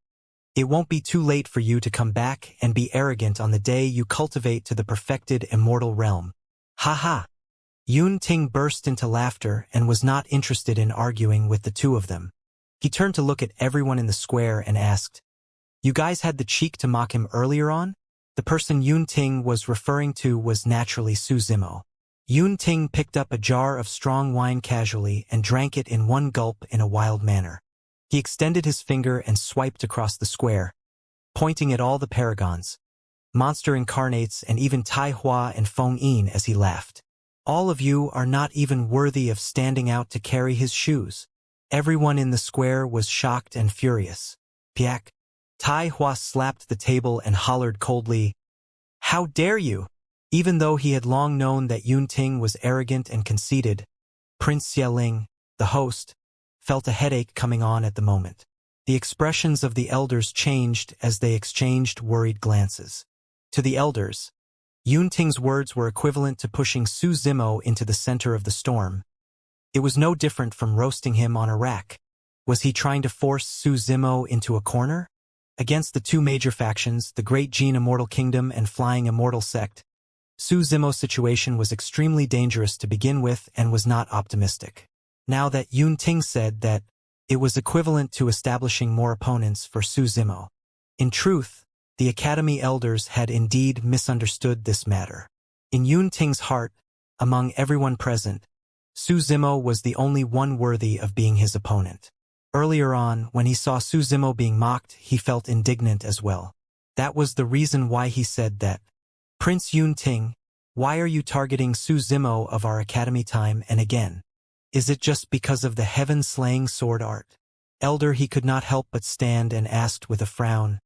A: it won't be too late for you to come back and be arrogant on the day you cultivate to the perfected immortal realm. Ha ha! Yun Ting burst into laughter and was not interested in arguing with the two of them. He turned to look at everyone in the square and asked, you guys had the cheek to mock him earlier on? The person Yun Ting was referring to was naturally Su Zimo. Yun Ting picked up a jar of strong wine casually and drank it in one gulp in a wild manner. He extended his finger and swiped across the square, pointing at all the paragons, monster incarnates and even Tai Hua and Feng Yin as he laughed. All of you are not even worthy of standing out to carry his shoes. Everyone in the square was shocked and furious. Piak! Tai Hua slapped the table and hollered coldly, how dare you? Even though he had long known that Yun Ting was arrogant and conceited, Prince Xieling, the host, felt a headache coming on at the moment. The expressions of the elders changed as they exchanged worried glances. To the elders, Yun Ting's words were equivalent to pushing Su Zimo into the center of the storm. It was no different from roasting him on a rack. Was he trying to force Su Zimo into a corner? Against the two major factions, the Great Gene Immortal Kingdom and Flying Immortal Sect, Su Zimo's situation was extremely dangerous to begin with and was not optimistic. Now that Yun Ting said that, it was equivalent to establishing more opponents for Su Zimo. In truth, the Academy elders had indeed misunderstood this matter. In Yun Ting's heart, among everyone present, Su Zimo was the only one worthy of being his opponent. Earlier on, when he saw Su Zimo being mocked, he felt indignant as well. That was the reason why he said that, Prince Yun Ting, why are you targeting Su Zimo of our academy time and again? Is it just because of the heaven-slaying sword art? Elder, he could not help but stand and asked with a frown.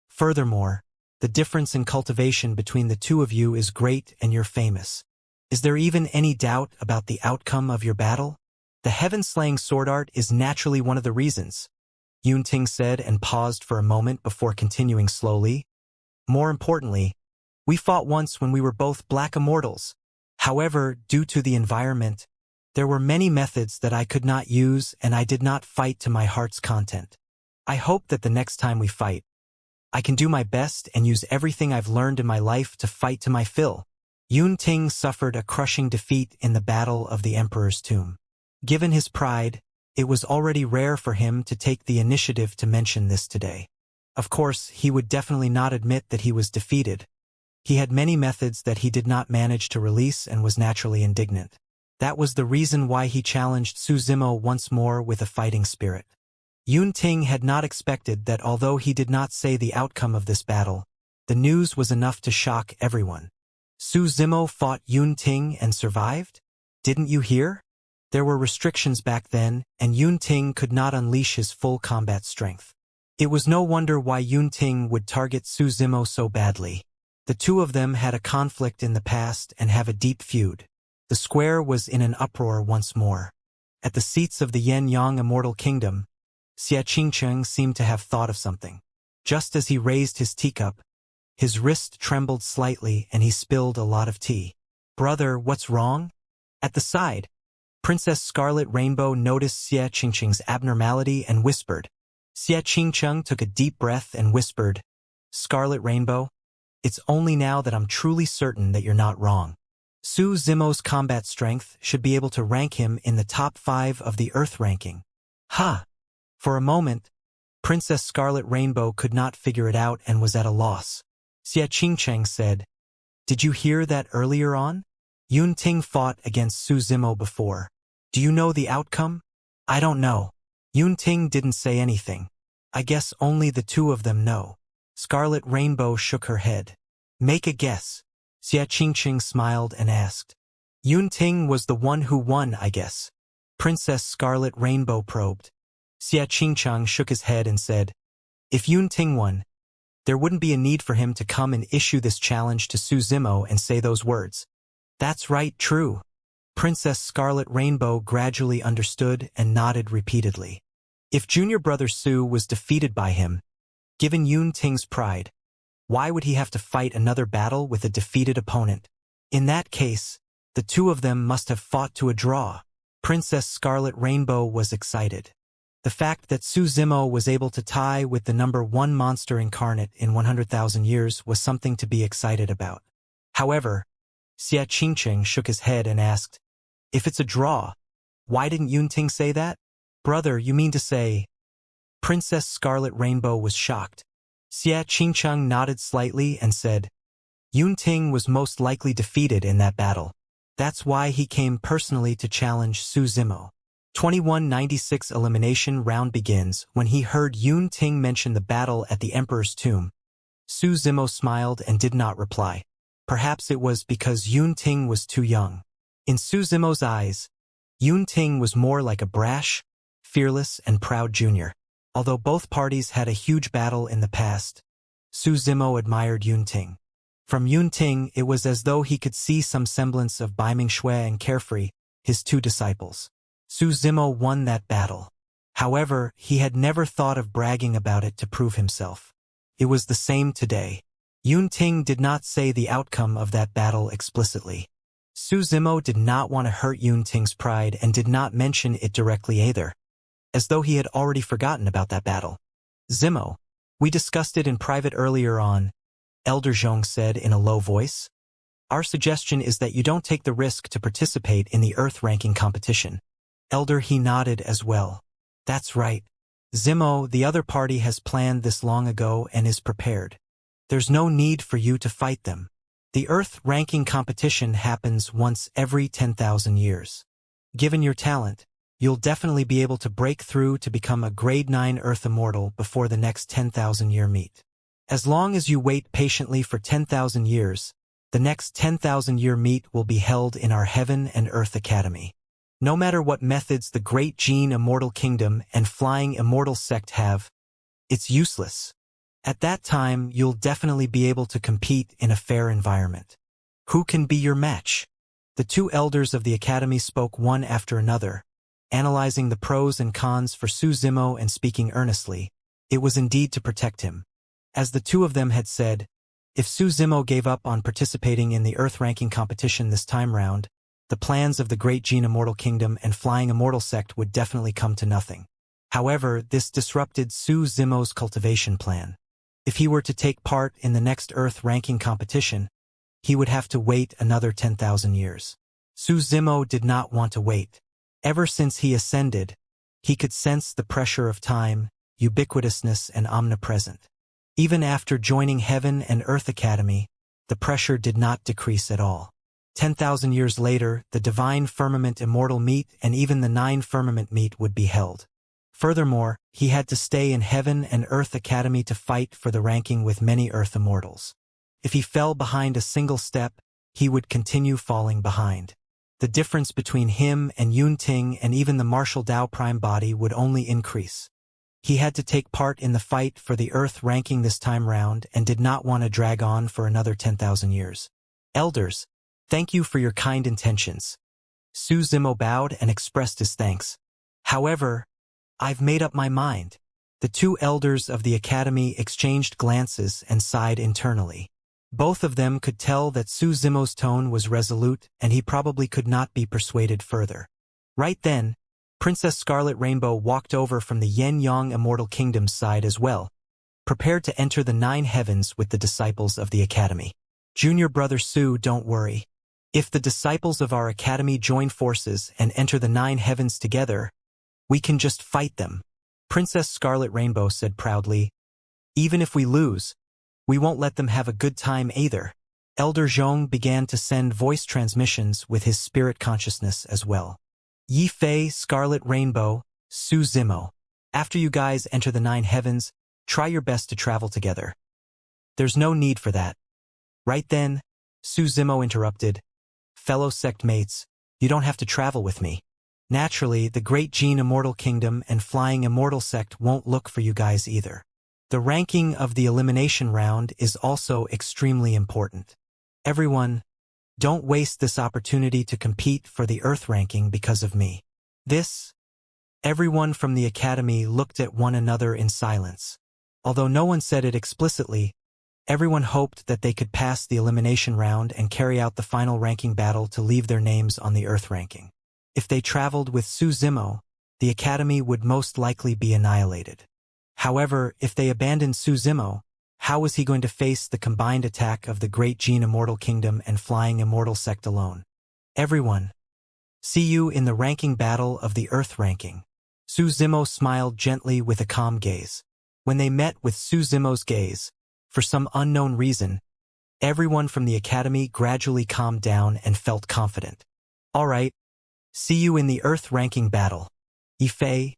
A: Furthermore, the difference in cultivation between the two of you is great and you're famous. Is there even any doubt about the outcome of your battle? The heaven-slaying sword art is naturally one of the reasons, Yun Ting said and paused for a moment before continuing slowly. More importantly, we fought once when we were both black immortals. However, due to the environment, there were many methods that I could not use and I did not fight to my heart's content. I hope that the next time we fight, I can do my best and use everything I've learned in my life to fight to my fill. Yun Ting suffered a crushing defeat in the Battle of the Emperor's Tomb. Given his pride, it was already rare for him to take the initiative to mention this today. Of course, he would definitely not admit that he was defeated. He had many methods that he did not manage to release and was naturally indignant. That was the reason why he challenged Su Zimo once more with a fighting spirit. Yun Ting had not expected that although he did not say the outcome of this battle, the news was enough to shock everyone. Su Zimo fought Yun Ting and survived? Didn't you hear? There were restrictions back then, and Yun Ting could not unleash his full combat strength. It was no wonder why Yun Ting would target Su Zimo so badly. The two of them had a conflict in the past and have a deep feud. The square was in an uproar once more. At the seats of the Yen-Yang Immortal Kingdom, Xianxia seemed to have thought of something. Just as he raised his teacup, his wrist trembled slightly and he spilled a lot of tea. Brother, what's wrong? At the side, Princess Scarlet Rainbow noticed Xianxia's abnormality and whispered. Xianxia took a deep breath and whispered, Scarlet Rainbow, It's only now that I'm truly certain that you're not wrong. Su Zimo's combat strength should be able to rank him in the top 5 of the Earth ranking. Ha! For a moment, Princess Scarlet Rainbow could not figure it out and was at a loss. Xianxia said, "Did you hear that earlier on? Yun Ting fought against Su Zimo before. Do you know the outcome?" "I don't know." Yun Ting didn't say anything. "I guess only the two of them know." Scarlet Rainbow shook her head. "Make a guess." Xianxia smiled and asked. "Yun Ting was the one who won, I guess." Princess Scarlet Rainbow probed. Xianxia shook his head and said, "If Yun Ting won, there wouldn't be a need for him to come and issue this challenge to Su Zimo and say those words." "That's right, true." Princess Scarlet Rainbow gradually understood and nodded repeatedly. If junior brother Su was defeated by him, given Yun Ting's pride, why would he have to fight another battle with a defeated opponent? In that case, the two of them must have fought to a draw. Princess Scarlet Rainbow was excited. The fact that Su Zimo was able to tie with the number 1 monster incarnate in 100,000 years was something to be excited about. However, Xianxia shook his head and asked, "If it's a draw, why didn't Yun Ting say that?" "Brother, you mean to say—" Princess Scarlet Rainbow was shocked. Xianxia nodded slightly and said, "Yun Ting was most likely defeated in that battle. That's why he came personally to challenge Su Zimo." 2196 elimination round begins when he heard Yun Ting mention the battle at the Emperor's tomb. Su Zimo smiled and did not reply. Perhaps it was because Yun Ting was too young. In Su Zimo's eyes, Yun Ting was more like a brash, fearless, and proud junior. Although both parties had a huge battle in the past, Su Zimo admired Yun Ting. From Yun Ting, it was as though he could see some semblance of Baiming Shui and Carefree, his two disciples. Su Zimo won that battle. However, he had never thought of bragging about it to prove himself. It was the same today. Yun Ting did not say the outcome of that battle explicitly. Su Zimo did not want to hurt Yun Ting's pride and did not mention it directly either, as though he had already forgotten about that battle. "Zimo, we discussed it in private earlier on," Elder Zhong said in a low voice. "Our suggestion is that you don't take the risk to participate in the Earth ranking competition." Elder He nodded as well. "That's right. Zimo, the other party has planned this long ago and is prepared. There's no need for you to fight them. The Earth ranking competition happens once every 10,000 years. Given your talent, you'll definitely be able to break through to become a grade 9 Earth Immortal before the next 10,000-year meet. As long as you wait patiently for 10,000 years, the next 10,000-year meet will be held in our Heaven and Earth Academy. No matter what methods the Great Gene Immortal Kingdom and Flying Immortal Sect have, it's useless. At that time, you'll definitely be able to compete in a fair environment. Who can be your match?" The two elders of the Academy spoke one after another, analyzing the pros and cons for Su Zimo and speaking earnestly. It was indeed to protect him. As the two of them had said, if Su Zimo gave up on participating in the Earth ranking competition this time round, the plans of the Great Gene Immortal Kingdom and Flying Immortal Sect would definitely come to nothing. However, this disrupted Su Zimo's cultivation plan. If he were to take part in the next Earth ranking competition, he would have to wait another 10,000 years. Su Zimo did not want to wait. Ever since he ascended, he could sense the pressure of time, ubiquitousness, and omnipresent. Even after joining Heaven and Earth Academy, the pressure did not decrease at all. 10,000 years later, the Divine Firmament Immortal Meet and even the 9 Firmament Meet would be held. Furthermore, he had to stay in Heaven and Earth Academy to fight for the ranking with many Earth Immortals. If he fell behind a single step, he would continue falling behind. The difference between him and Yun Ting and even the Martial Dao Prime body would only increase. He had to take part in the fight for the Earth ranking this time round and did not want to drag on for another 10,000 years. "Elders, thank you for your kind intentions." Su Zimo bowed and expressed his thanks. "However, I've made up my mind." The two elders of the Academy exchanged glances and sighed internally. Both of them could tell that Su Zimo's tone was resolute and he probably could not be persuaded further. Right then, Princess Scarlet Rainbow walked over from the Yen Yang Immortal Kingdom's side as well. Prepare to enter the 9 heavens with the disciples of the Academy. Junior brother Su, don't worry. If the disciples of our Academy join forces and enter the 9 heavens together, we can just fight them. Princess Scarlet Rainbow said proudly. Even if we lose, we won't let them have a good time either. Elder Zhong began to send voice transmissions with his spirit consciousness as well. Yi Fei, Scarlet Rainbow, Su Zimo. After you guys enter the 9 heavens, try your best to travel together. There's no need for that. Right then, Su Zimo interrupted. Fellow sect mates, you don't have to travel with me. Naturally, the Great Gene Immortal Kingdom and Flying Immortal Sect won't look for you guys either. The ranking of the elimination round is also extremely important. Everyone, don't waste this opportunity to compete for the Earth ranking because of me. Everyone from the Academy looked at one another in silence. Although no one said it explicitly, everyone hoped that they could pass the elimination round and carry out the final ranking battle to leave their names on the Earth ranking. If they traveled with Su Zimo, the Academy would most likely be annihilated. However, if they abandoned Su Zimo, how was he going to face the combined attack of the Great Gene Immortal Kingdom and Flying Immortal Sect alone? Everyone, see you in the ranking battle of the Earth ranking. Su Zimo smiled gently with a calm gaze. When they met with Su Zimo's gaze, for some unknown reason, everyone from the Academy gradually calmed down and felt confident. All right, see you in the Earth ranking battle. Yi Fei,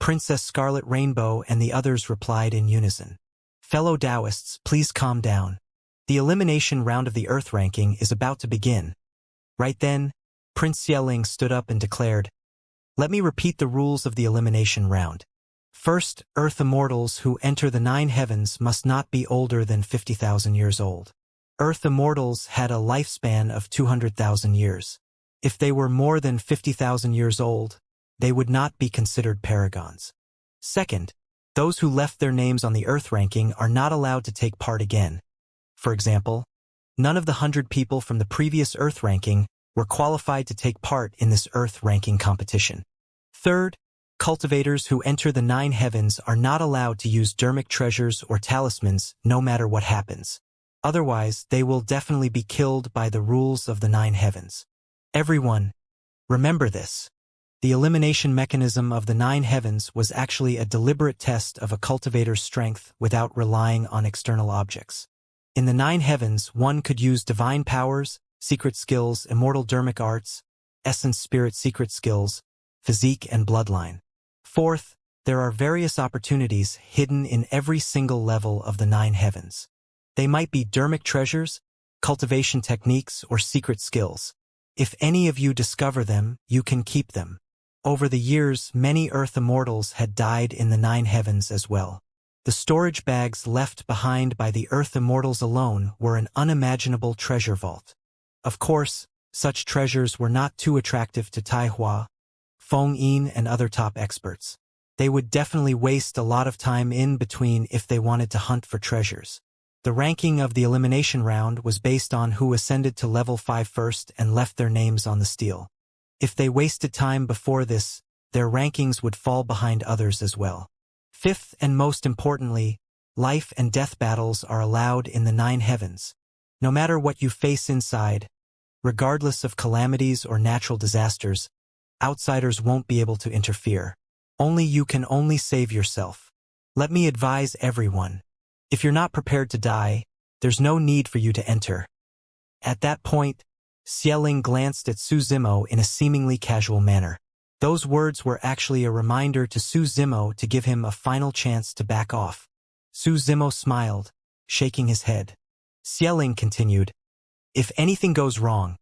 A: Princess Scarlet Rainbow and the others replied in unison. Fellow Taoists, please calm down. The elimination round of the Earth ranking is about to begin. Right then, Prince Xialing stood up and declared, let me repeat the rules of the elimination round. First, Earth Immortals who enter the 9 heavens must not be older than 50,000 years old. Earth Immortals had a lifespan of 200,000 years. If they were more than 50,000 years old, they would not be considered paragons. Second, those who left their names on the Earth ranking are not allowed to take part again. For example, none of the 100 people from the previous Earth ranking were qualified to take part in this Earth ranking competition. Third, cultivators who enter the 9 heavens are not allowed to use dermic treasures or talismans no matter what happens. Otherwise, they will definitely be killed by the rules of the 9 heavens. Everyone, remember this. The elimination mechanism of the 9 heavens was actually a deliberate test of a cultivator's strength without relying on external objects. In the 9 heavens, one could use divine powers, secret skills, immortal dermic arts, essence spirit secret skills, physique and bloodline. Fourth, there are various opportunities hidden in every single level of the 9 heavens. They might be dermic treasures, cultivation techniques, or secret skills. If any of you discover them, you can keep them. Over the years, many Earth Immortals had died in the 9 heavens as well. The storage bags left behind by the Earth Immortals alone were an unimaginable treasure vault. Of course, such treasures were not too attractive to Tai Hua, Feng Yin, and other top experts. They would definitely waste a lot of time in between if they wanted to hunt for treasures. The ranking of the elimination round was based on who ascended to level 5 first and left their names on the steel. If they wasted time before this, their rankings would fall behind others as well. Fifth and most importantly, life and death battles are allowed in the 9 heavens. No matter what you face inside, regardless of calamities or natural disasters, outsiders won't be able to interfere. Only you can save yourself. Let me advise everyone. If you're not prepared to die, there's no need for you to enter. At that point, Xialing glanced at Su Zimo in a seemingly casual manner. Those words were actually a reminder to Su Zimo to give him a final chance to back off. Su Zimo smiled, shaking his head. Xialing continued, if anything goes wrong,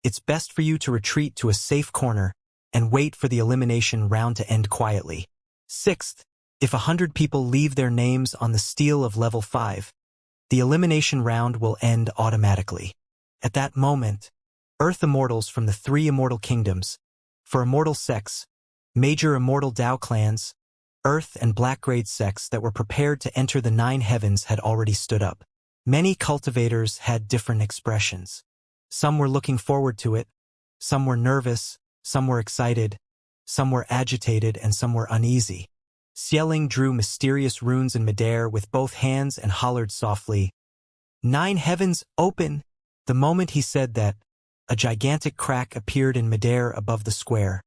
A: it's best for you to retreat to a safe corner and wait for the elimination round to end quietly. Sixth, if 100 people leave their names on the steel of level 5, the elimination round will end automatically. At that moment, Earth Immortals from the 3 Immortal Kingdoms, for Immortal sects, major Immortal Dao clans, Earth and Black Grade sects that were prepared to enter the 9 heavens had already stood up. Many cultivators had different expressions. Some were looking forward to it, some were nervous, some were excited, some were agitated, and some were uneasy. Xialing drew mysterious runes in midair with both hands and hollered softly, "Nine heavens, open!" The moment he said that, a gigantic crack appeared in midair above the square,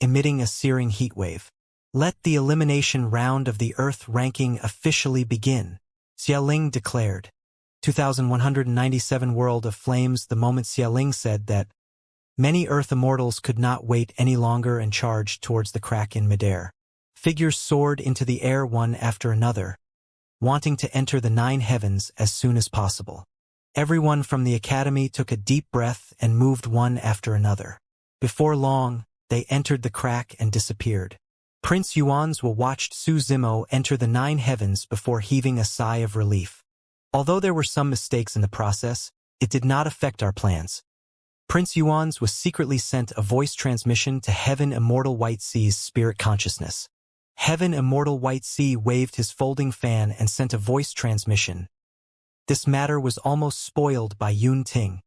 A: emitting a searing heatwave. "Let the elimination round of the Earth ranking officially begin," Xialing declared. 2197 World of Flames. The moment Xialing said that, many Earth immortals could not wait any longer and charged towards the crack in midair. Figures soared into the air one after another, wanting to enter the nine heavens as soon as possible. Everyone from the academy took a deep breath and moved one after another. Before long, they entered the crack and disappeared. Prince Yuanzhua watched Su Zimo enter the nine heavens before heaving a sigh of relief. Although there were some mistakes in the process, it did not affect our plans. Prince Yuanzhua secretly sent a voice transmission to Heaven Immortal White Sea's spirit consciousness. Heaven Immortal White Sea waved his folding fan and sent a voice transmission. This matter was almost spoiled by Yun Ting.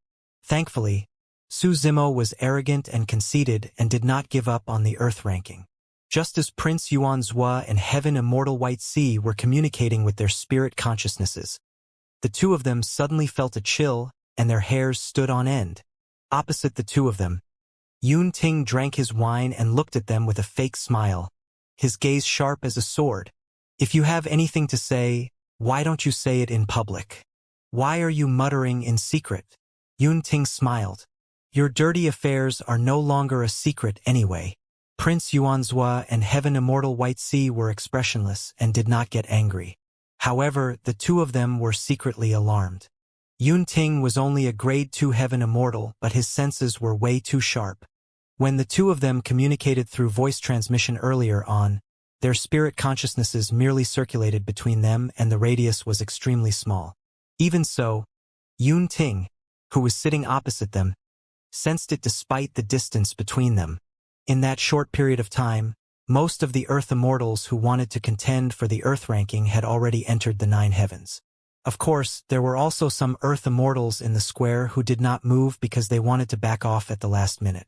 A: Thankfully, Su Zimo was arrogant and conceited and did not give up on the Earth ranking. Just as Prince Yuanzhua and Heaven Immortal White Sea were communicating with their spirit consciousnesses, the two of them suddenly felt a chill and their hairs stood on end. Opposite the two of them, Yun Ting drank his wine and looked at them with a fake smile, his gaze sharp as a sword. "If you have anything to say, why don't you say it in public? Why are you muttering in secret?" Yun Ting smiled. "Your dirty affairs are no longer a secret anyway." Prince Yuanzhua and Heaven Immortal White Sea were expressionless and did not get angry. However, the two of them were secretly alarmed. Yun Ting was only a grade 2 Heaven Immortal, but his senses were way too sharp. When the two of them communicated through voice transmission earlier on, their spirit consciousnesses merely circulated between them and the radius was extremely small. Even so, Yun Ting, who was sitting opposite them, sensed it despite the distance between them. In that short period of time, most of the Earth immortals who wanted to contend for the Earth ranking had already entered the nine heavens. Of course, there were also some Earth immortals in the square who did not move because they wanted to back off at the last minute.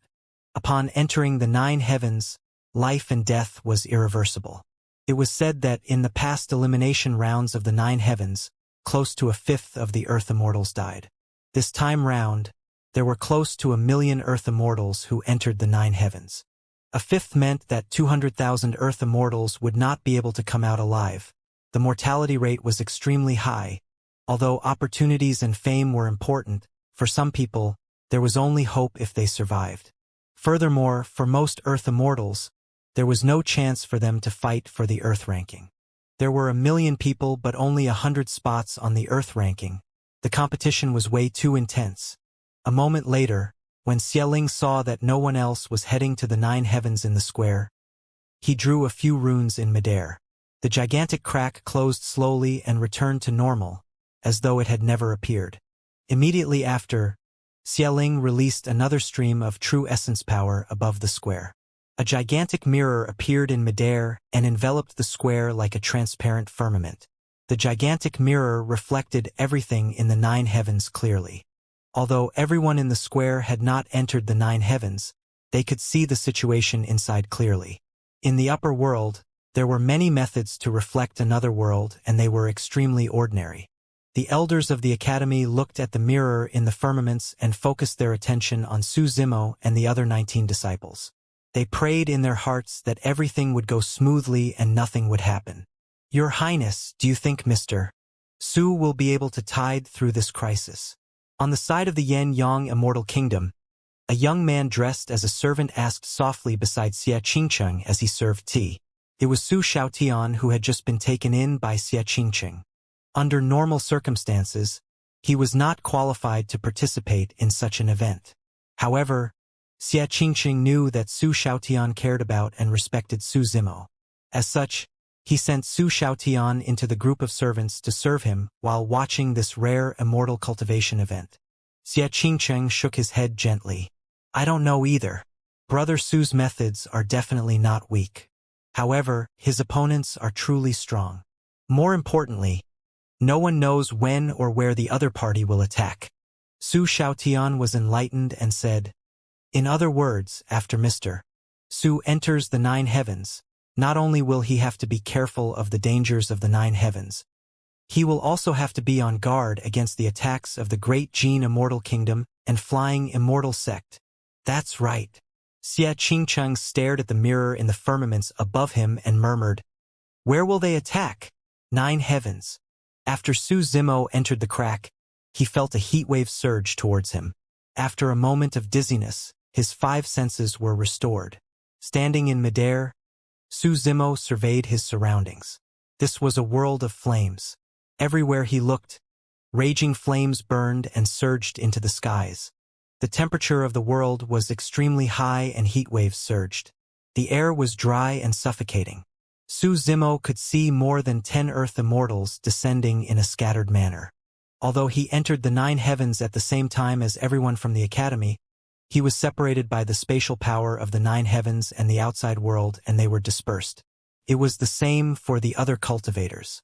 A: Upon entering the nine heavens, life and death was irreversible. It was said that in the past elimination rounds of the nine heavens, close to a fifth of the Earth immortals died. This time round, there were close to 1 million Earth immortals who entered the nine heavens. A fifth meant that 200,000 Earth immortals would not be able to come out alive. The mortality rate was extremely high. Although opportunities and fame were important, for some people, there was only hope if they survived. Furthermore, for most Earth immortals, there was no chance for them to fight for the Earth ranking. There were 1 million people but only 100 spots on the Earth ranking. The competition was way too intense. A moment later, when Xialing saw that no one else was heading to the nine heavens in the square, he drew a few runes in midair. The gigantic crack closed slowly and returned to normal, as though it had never appeared. Immediately after, Xialing released another stream of true essence power above the square. A gigantic mirror appeared in midair and enveloped the square like a transparent firmament. The gigantic mirror reflected everything in the nine heavens clearly. Although everyone in the square had not entered the nine heavens, they could see the situation inside clearly. In the upper world, there were many methods to reflect another world and they were extremely ordinary. The elders of the academy looked at the mirror in the firmaments and focused their attention on Su Zimo and the other 19 disciples. They prayed in their hearts that everything would go smoothly and nothing would happen. "Your Highness, do you think Mr. Su will be able to tide through this crisis?" On the side of the Yen-Yang Immortal Kingdom, a young man dressed as a servant asked softly beside Xia Qingcheng as he served tea. It was Su Xiaotian who had just been taken in by Xia Qingcheng. Under normal circumstances, he was not qualified to participate in such an event. However, Xia Qingqing knew that Su Xiaotian cared about and respected Su Zimo. As such, he sent Su Xiaotian into the group of servants to serve him while watching this rare immortal cultivation event. Xia Qingqing shook his head gently. "I don't know either. Brother Su's methods are definitely not weak. However, his opponents are truly strong. More importantly, no one knows when or where the other party will attack." Su Xiaotian was enlightened and said, "In other words, after Mr. Su enters the nine heavens, Not only will he have to be careful of the dangers of the nine heavens, he will also have to be on guard against the attacks of the great Jin Immortal Kingdom and flying Immortal sect. That's right. Xianxia stared at the mirror in the firmaments above him and murmured, "Where will they attack?" Nine heavens. After Su Zimo entered the crack, he felt a heatwave surge towards him. After a moment of dizziness, his five senses were restored. Standing in midair, Su Zimo surveyed his surroundings. This was a world of flames. Everywhere he looked, raging flames burned and surged into the skies. The temperature of the world was extremely high and heat waves surged. The air was dry and suffocating. Su Zimo could see more than 10 Earth Immortals descending in a scattered manner. Although he entered the nine heavens at the same time as everyone from the academy, he was separated by the spatial power of the nine heavens and the outside world, and they were dispersed. It was the same for the other cultivators.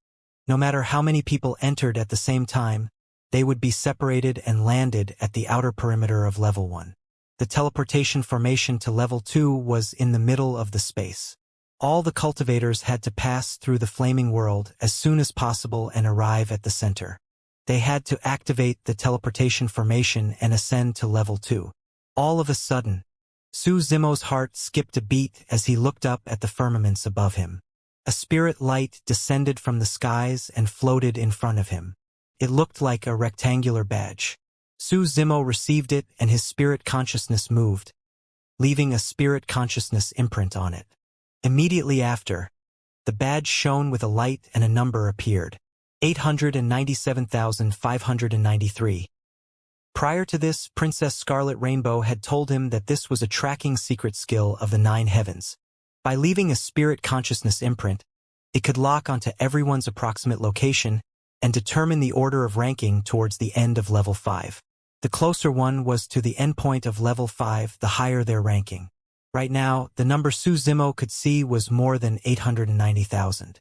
A: No matter how many people entered at the same time, they would be separated and landed at the outer perimeter of level 1. The teleportation formation to level 2 was in the middle of the space. All the cultivators had to pass through the flaming world as soon as possible and arrive at the center. They had to activate the teleportation formation and ascend to level 2. All of a sudden, Su Zimo's heart skipped a beat as he looked up at the firmaments above him. A spirit light descended from the skies and floated in front of him. It looked like a rectangular badge. Su Zimo received it and his spirit consciousness moved, leaving a spirit consciousness imprint on it. Immediately after, the badge shone with a light and a number appeared. 897,593. Prior to this, Princess Scarlet Rainbow had told him that this was a tracking secret skill of the nine heavens. By leaving a spirit consciousness imprint, it could lock onto everyone's approximate location and determine the order of ranking towards the end of level 5. The closer one was to the endpoint of level 5, the higher their ranking. Right now, the number Su Zimo could see was more than 890,000.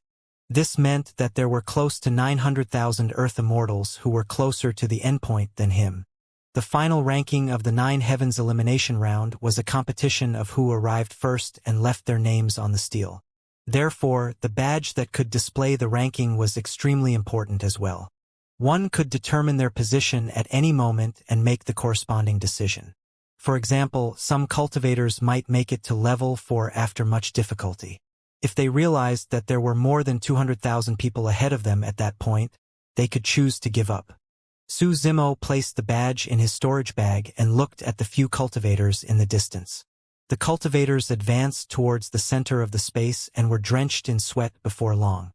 A: This meant that there were close to 900,000 Earth Immortals who were closer to the endpoint than him. The final ranking of the Nine Heavens elimination round was a competition of who arrived first and left their names on the stele. Therefore, the badge that could display the ranking was extremely important as well. One could determine their position at any moment and make the corresponding decision. For example, some cultivators might make it to level 4 after much difficulty. If they realized that there were more than 200,000 people ahead of them at that point, they could choose to give up. Su Zimo placed the badge in his storage bag and looked at the few cultivators in the distance. The cultivators advanced towards the center of the space and were drenched in sweat before long.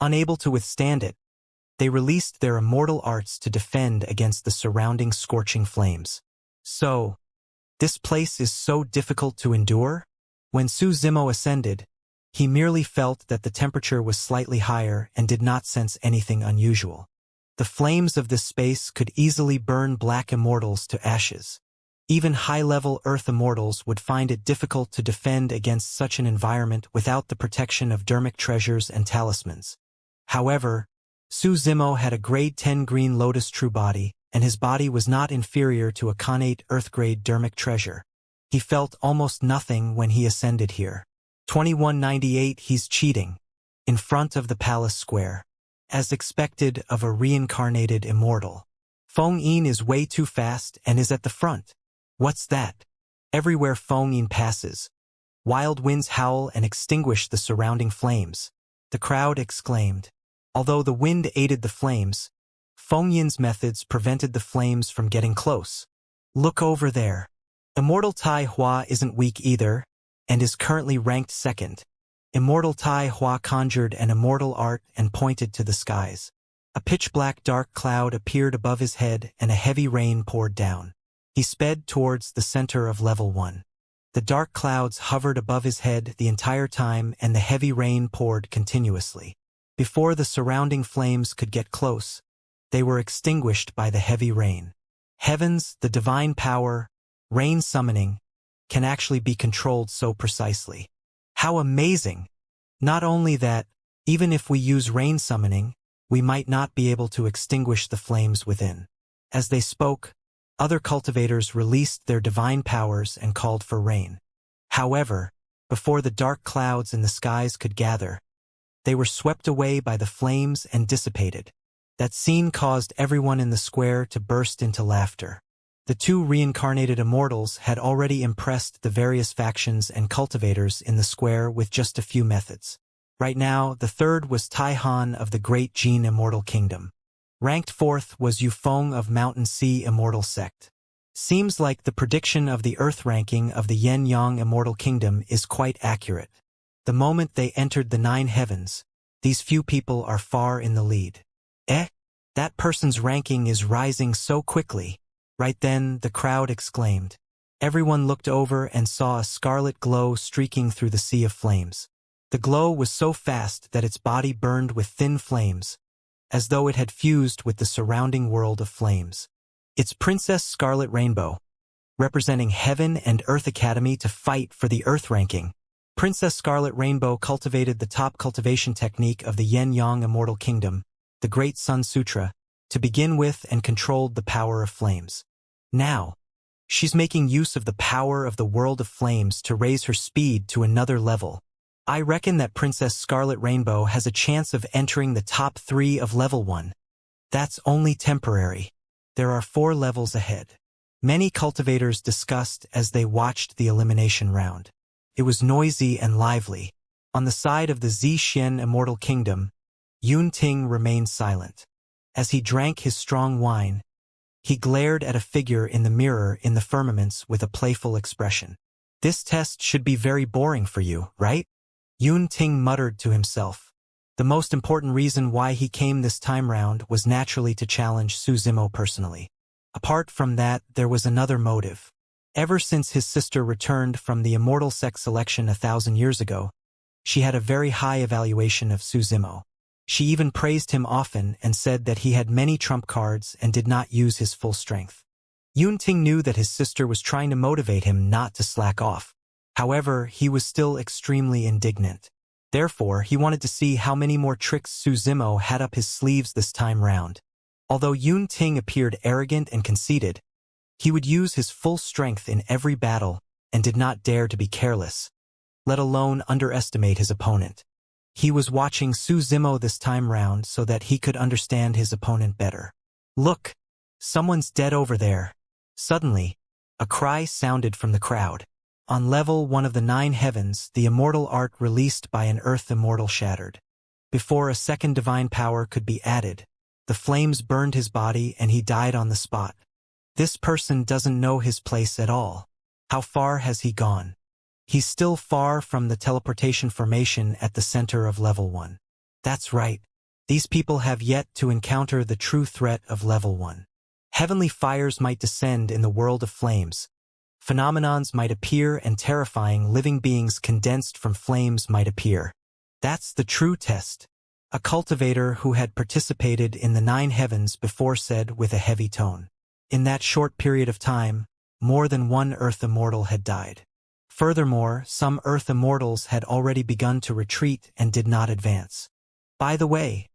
A: Unable to withstand it, they released their immortal arts to defend against the surrounding scorching flames. So, this place is so difficult to endure? When Su Zimo ascended, he merely felt that the temperature was slightly higher and did not sense anything unusual. The flames of this space could easily burn black immortals to ashes. Even high-level Earth Immortals would find it difficult to defend against such an environment without the protection of dermic treasures and talismans. However, Su Zimo had a grade 10 green lotus true body, and his body was not inferior to a connate Earth-grade dermic treasure. He felt almost nothing when he ascended here. 2198 He's cheating. In front of the palace square. As expected of a reincarnated immortal. Feng Yin is way too fast and is at the front. What's that? Everywhere Feng Yin passes, wild winds howl and extinguish the surrounding flames. The crowd exclaimed. Although the wind aided the flames, Feng Yin's methods prevented the flames from getting close. Look over there. Immortal Tai Hua isn't weak either, and is currently ranked second. Immortal Tai Hua conjured an immortal art and pointed to the skies. A pitch-black dark cloud appeared above his head and a heavy rain poured down. He sped towards the center of level 1. The dark clouds hovered above his head the entire time and the heavy rain poured continuously. Before the surrounding flames could get close, they were extinguished by the heavy rain. Heavens, the divine power, rain summoning, can actually be controlled so precisely. How amazing! Not only that, even if we use rain summoning, we might not be able to extinguish the flames within. As they spoke, other cultivators released their divine powers and called for rain. However, Before the dark clouds in the skies could gather, they were swept away by the flames and dissipated. That scene caused everyone in the square to burst into laughter. The two reincarnated immortals had already impressed the various factions and cultivators in the square with just a few methods. Right now, the third was Tai Han of the Great Jin Immortal Kingdom. Ranked fourth was Yufeng of Mountain Sea Immortal Sect. Seems like the prediction of the Earth ranking of the Yen Yang Immortal Kingdom is quite accurate. The moment they entered the 9 heavens, these few people are far in the lead. That person's ranking is rising so quickly. Right then, the crowd exclaimed. Everyone looked over and saw a scarlet glow streaking through the sea of flames. The glow was so fast that its body burned with thin flames, as though it had fused with the surrounding world of flames. It's Princess Scarlet Rainbow, representing Heaven and Earth Academy to fight for the Earth ranking. Princess Scarlet Rainbow cultivated the top cultivation technique of the Yen Yang Immortal Kingdom, the Great Sun Sutra, to begin with, and controlled the power of flames. Now, she's making use of the power of the world of flames to raise her speed to another level. I reckon that Princess Scarlet Rainbow has a chance of entering the top 3 of level 1. That's only temporary. There are 4 levels ahead. Many cultivators discussed as they watched the elimination round. It was noisy and lively. On the side of the Zixien Immortal Kingdom, Yun Ting remained silent. As he drank his strong wine, he glared at a figure in the mirror in the firmaments with a playful expression. This test should be very boring for you, right? Yun Ting muttered to himself. The most important reason why he came this time round was naturally to challenge Su Zimo personally. Apart from that, there was another motive. Ever since his sister returned from the Immortal Sect selection 1,000 years ago, she had a very high evaluation of Su Zimo. She even praised him often and said that he had many trump cards and did not use his full strength. Yun Ting knew that his sister was trying to motivate him not to slack off. However, he was still extremely indignant. Therefore, he wanted to see how many more tricks Su Zimo had up his sleeves this time round. Although Yun Ting appeared arrogant and conceited, he would use his full strength in every battle and did not dare to be careless, let alone underestimate his opponent. He was watching Su Zimo this time round so that he could understand his opponent better. Look! Someone's dead over there. Suddenly, a cry sounded from the crowd. On level 1 of the 9 heavens, the immortal art released by an earth immortal shattered. Before a second divine power could be added, the flames burned his body and he died on the spot. This person doesn't know his place at all. How far has he gone? He's still far from the teleportation formation at the center of level 1. That's right. These people have yet to encounter the true threat of level 1. Heavenly fires might descend in the world of flames. Phenomenons might appear and terrifying living beings condensed from flames might appear. That's the true test. A cultivator who had participated in the 9 heavens before said with a heavy tone. In that short period of time, more than one Earth Immortal had died. Furthermore, some Earth Immortals had already begun to retreat and did not advance. By the way,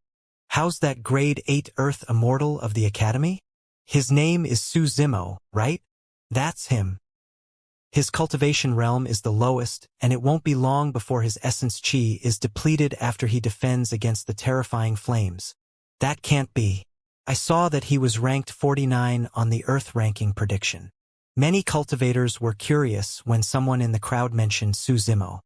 A: how's that grade 8 Earth Immortal of the Academy? His name is Su Zimo, right? That's him. His cultivation realm is the lowest, and it won't be long before his essence chi is depleted after he defends against the terrifying flames. That can't be. I saw that he was ranked 49 on the Earth ranking prediction. Many cultivators were curious when someone in the crowd mentioned Su Zimo.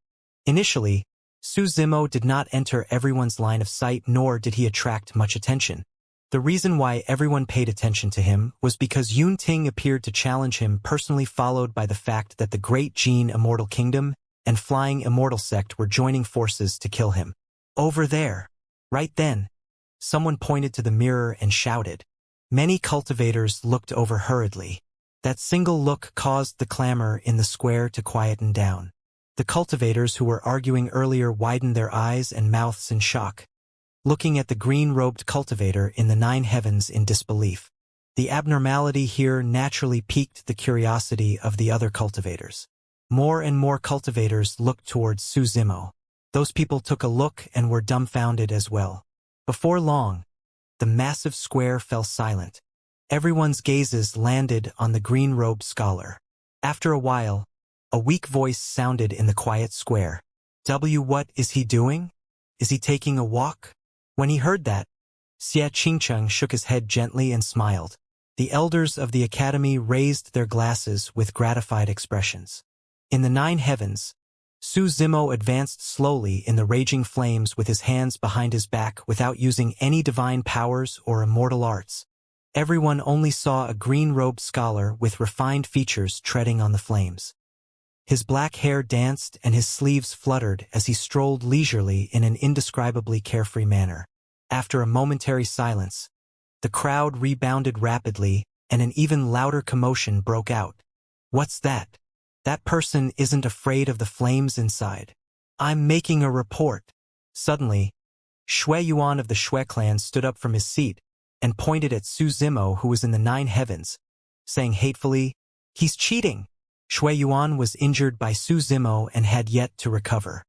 A: Initially, Su Zimo did not enter everyone's line of sight, nor did he attract much attention. The reason why everyone paid attention to him was because Yun Ting appeared to challenge him personally, followed by the fact that the Great Jin Immortal Kingdom and Flying Immortal Sect were joining forces to kill him. Over there. Right then, someone pointed to the mirror and shouted. Many cultivators looked over hurriedly. That single look caused the clamor in the square to quieten down. The cultivators who were arguing earlier widened their eyes and mouths in shock, looking at the green-robed cultivator in the 9 heavens in disbelief. The abnormality here naturally piqued the curiosity of the other cultivators. More and more cultivators looked towards Su Zimo. Those people took a look and were dumbfounded as well. Before long, the massive square fell silent. Everyone's gazes landed on the green-robed scholar. After a while, A weak voice sounded in the quiet square. What is he doing? Is he taking a walk? When he heard that, Xianxia shook his head gently and smiled. The elders of the academy raised their glasses with gratified expressions. In the 9 heavens, Su Zimo advanced slowly in the raging flames with his hands behind his back without using any divine powers or immortal arts. Everyone only saw a green-robed scholar with refined features treading on the flames. His black hair danced and his sleeves fluttered as he strolled leisurely in an indescribably carefree manner. After a momentary silence, the crowd rebounded rapidly and an even louder commotion broke out. What's that? That person isn't afraid of the flames inside. I'm making a report. Suddenly, Shui Yuan of the Shui clan stood up from his seat and pointed at Su Zimo, who was in the 9 heavens, saying hatefully, "He's cheating." Shui Yuan was injured by Su Zimo and had yet to recover.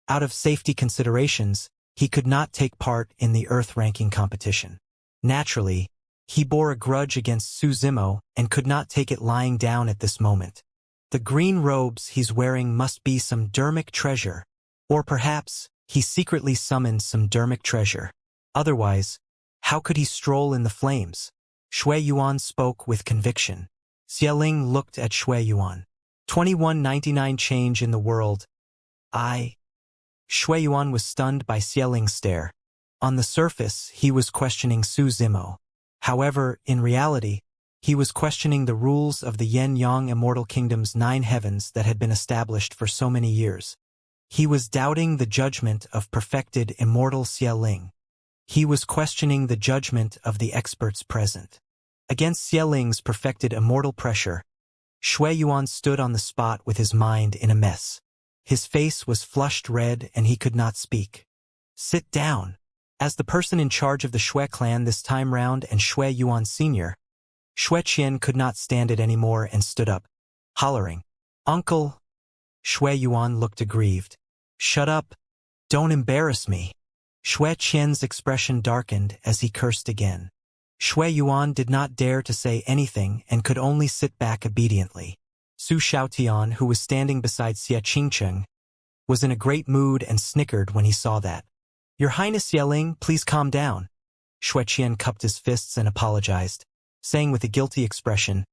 A: Out of safety considerations, he could not take part in the Earth ranking competition. Naturally, he bore a grudge against Su Zimo and could not take it lying down at this moment. The green robes he's wearing must be some dermic treasure, or perhaps he secretly summoned some dermic treasure. Otherwise, how could he stroll in the flames? Shui Yuan spoke with conviction. Xialing looked at Shui Yuan. 2199 change in the world. Shui Yuan was stunned by Xialing's stare. On the surface, he was questioning Su Zimo. However, in reality, he was questioning the rules of the Yin-Yang Immortal Kingdom's 9 heavens that had been established for so many years. He was doubting the judgment of perfected immortal Xialing. He was questioning the judgment of the experts present. Against Xialing's perfected immortal pressure, Shui Yuan stood on the spot with his mind in a mess. His face was flushed red and he could not speak. Sit down. As the person in charge of the Shui clan this time round and Shui Yuan Sr., Shui Qian could not stand it anymore and stood up, hollering, "Uncle!" Shui Yuan looked aggrieved. "Shut up. Don't embarrass me." Shui Qian's expression darkened as he cursed again. Shui Yuan did not dare to say anything and could only sit back obediently. Su Xiaotian, who was standing beside Xianxia, was in a great mood and snickered when he saw that. "Your Highness Xialing, please calm down." Shui Qian cupped his fists and apologized, saying with a guilty expression,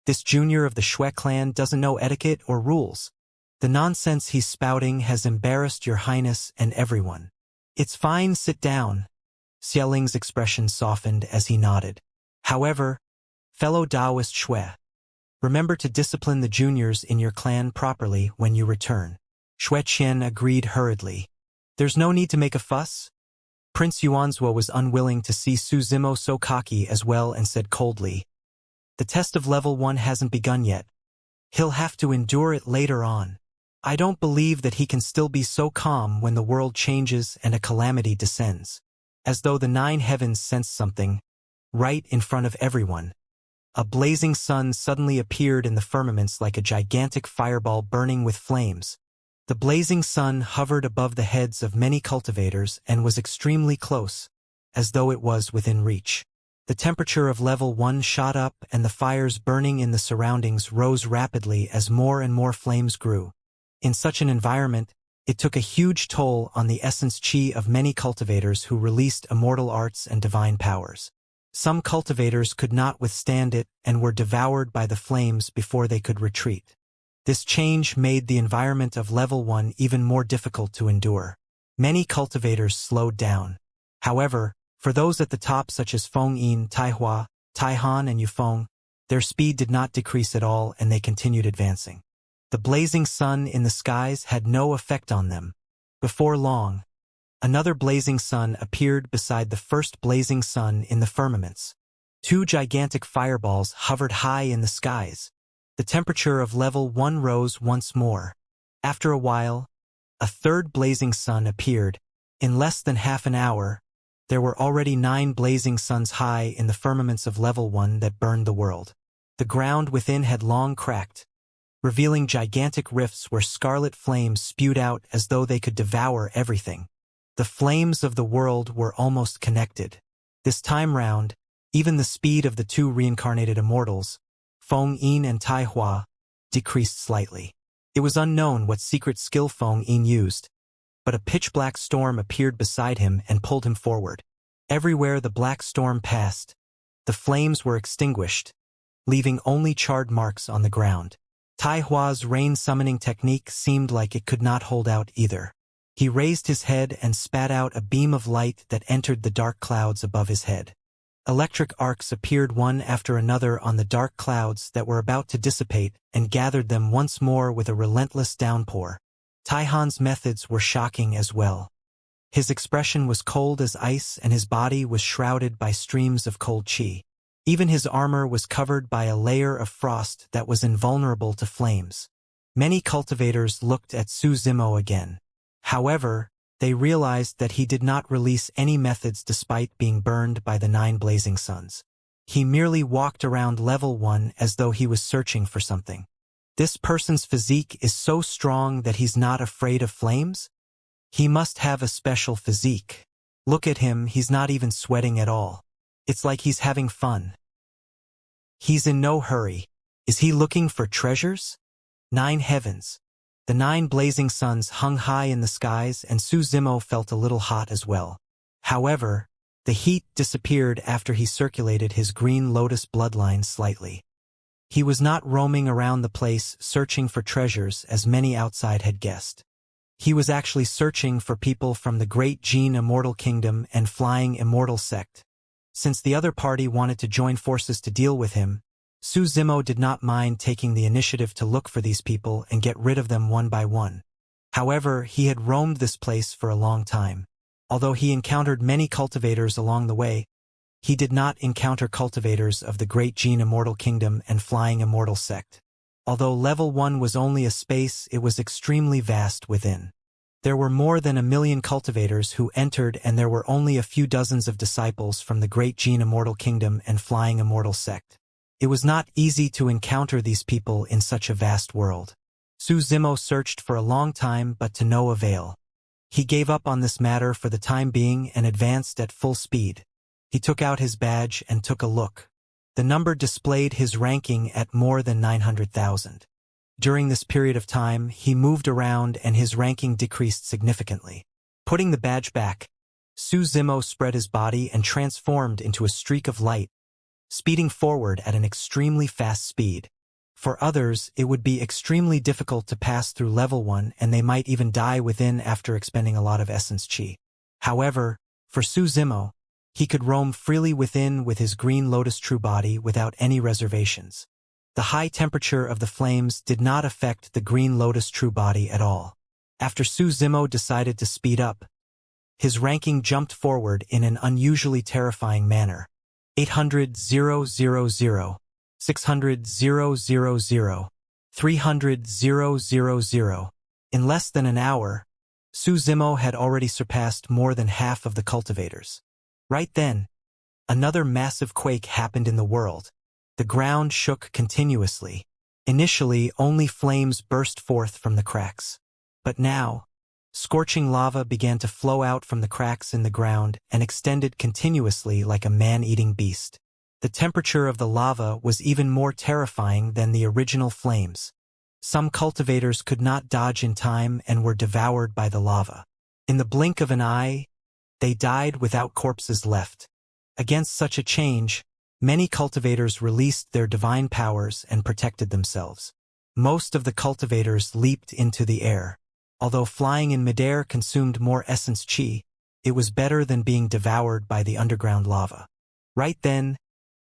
A: "This junior of the Shui clan doesn't know etiquette or rules. The nonsense he's spouting has embarrassed your Highness and everyone." "It's fine, sit down." Xialing's expression softened as he nodded. "However, fellow Taoist Shui, remember to discipline the juniors in your clan properly when you return." Shui Qian agreed hurriedly. "There's no need to make a fuss." Prince Yuanzhou was unwilling to see Su Zimo so cocky as well and said coldly, "The test of level 1 hasn't begun yet. He'll have to endure it later on. I don't believe that he can still be so calm when the world changes and a calamity descends." As though the 9 heavens sensed something, right in front of everyone, a blazing sun suddenly appeared in the firmaments like a gigantic fireball burning with flames. The blazing sun hovered above the heads of many cultivators and was extremely close, as though it was within reach. The temperature of level 1 shot up and the fires burning in the surroundings rose rapidly as more and more flames grew. In such an environment, it took a huge toll on the essence chi of many cultivators who released immortal arts and divine powers. Some cultivators could not withstand it and were devoured by the flames before they could retreat. This change made the environment of level 1 even more difficult to endure. Many cultivators slowed down. However, for those at the top such as Feng Yin, Taihua, Taihan and Yufeng, their speed did not decrease at all and they continued advancing. The blazing sun in the skies had no effect on them. Before long, another blazing sun appeared beside the first blazing sun in the firmaments. 2 gigantic fireballs hovered high in the skies. The temperature of level 1 rose once more. After a while, a third blazing sun appeared. In less than half an hour, there were already 9 blazing suns high in the firmaments of level 1 that burned the world. The ground within had long cracked, revealing gigantic rifts where scarlet flames spewed out as though they could devour everything. The flames of the world were almost connected. This time round, even the speed of the 2 reincarnated immortals, Feng Yin and Taihua, decreased slightly. It was unknown what secret skill Feng Yin used, but a pitch-black storm appeared beside him and pulled him forward. Everywhere the black storm passed, the flames were extinguished, leaving only charred marks on the ground. Tai Hua's rain-summoning technique seemed like it could not hold out either. He raised his head and spat out a beam of light that entered the dark clouds above his head. Electric arcs appeared one after another on the dark clouds that were about to dissipate and gathered them once more with a relentless downpour. Taihan's methods were shocking as well. His expression was cold as ice and his body was shrouded by streams of cold qi. Even his armor was covered by a layer of frost that was invulnerable to flames. Many cultivators looked at Su Zimo again. However, they realized that he did not release any methods despite being burned by the 9 blazing suns. He merely walked around level 1 as though he was searching for something. This person's physique is so strong that he's not afraid of flames? He must have a special physique. Look at him, he's not even sweating at all. It's like he's having fun. He's in no hurry. Is he looking for treasures? 9 heavens. The 9 blazing suns hung high in the skies and Su Zimo felt a little hot as well. However, the heat disappeared after he circulated his green lotus bloodline slightly. He was not roaming around the place searching for treasures as many outside had guessed. He was actually searching for people from the Great Jin Immortal Kingdom and Flying Immortal Sect. Since the other party wanted to join forces to deal with him, Su Zimo did not mind taking the initiative to look for these people and get rid of them one by one. However, he had roamed this place for a long time. Although he encountered many cultivators along the way, he did not encounter cultivators of the Great Jin Immortal Kingdom and Flying Immortal Sect. Although level 1 was only a space, it was extremely vast within. There were more than 1 million cultivators who entered and there were only a few dozens of disciples from the Great Jin Immortal Kingdom and Flying Immortal Sect. It was not easy to encounter these people in such a vast world. Su Zimo searched for a long time but to no avail. He gave up on this matter for the time being and advanced at full speed. He took out his badge and took a look. The number displayed his ranking at more than 900,000. During this period of time, he moved around and his ranking decreased significantly. Putting the badge back, Su Zimo spread his body and transformed into a streak of light, speeding forward at an extremely fast speed. For others, it would be extremely difficult to pass through level 1 and they might even die within after expending a lot of essence qi. However, for Su Zimo, he could roam freely within with his green lotus true body without any reservations. The high temperature of the flames did not affect the green lotus true body at all. After Su Zimo decided to speed up, his ranking jumped forward in an unusually terrifying manner. 800,000, 600,000, 300,000. In less than an hour, Su Zimo had already surpassed more than half of the cultivators. Right then, another massive quake happened in the world. The ground shook continuously. Initially, only flames burst forth from the cracks. But now, scorching lava began to flow out from the cracks in the ground and extended continuously like a man-eating beast. The temperature of the lava was even more terrifying than the original flames. Some cultivators could not dodge in time and were devoured by the lava. In the blink of an eye, they died without corpses left. Against such a change, many cultivators released their divine powers and protected themselves. Most of the cultivators leaped into the air. Although flying in midair consumed more essence qi, it was better than being devoured by the underground lava. Right then,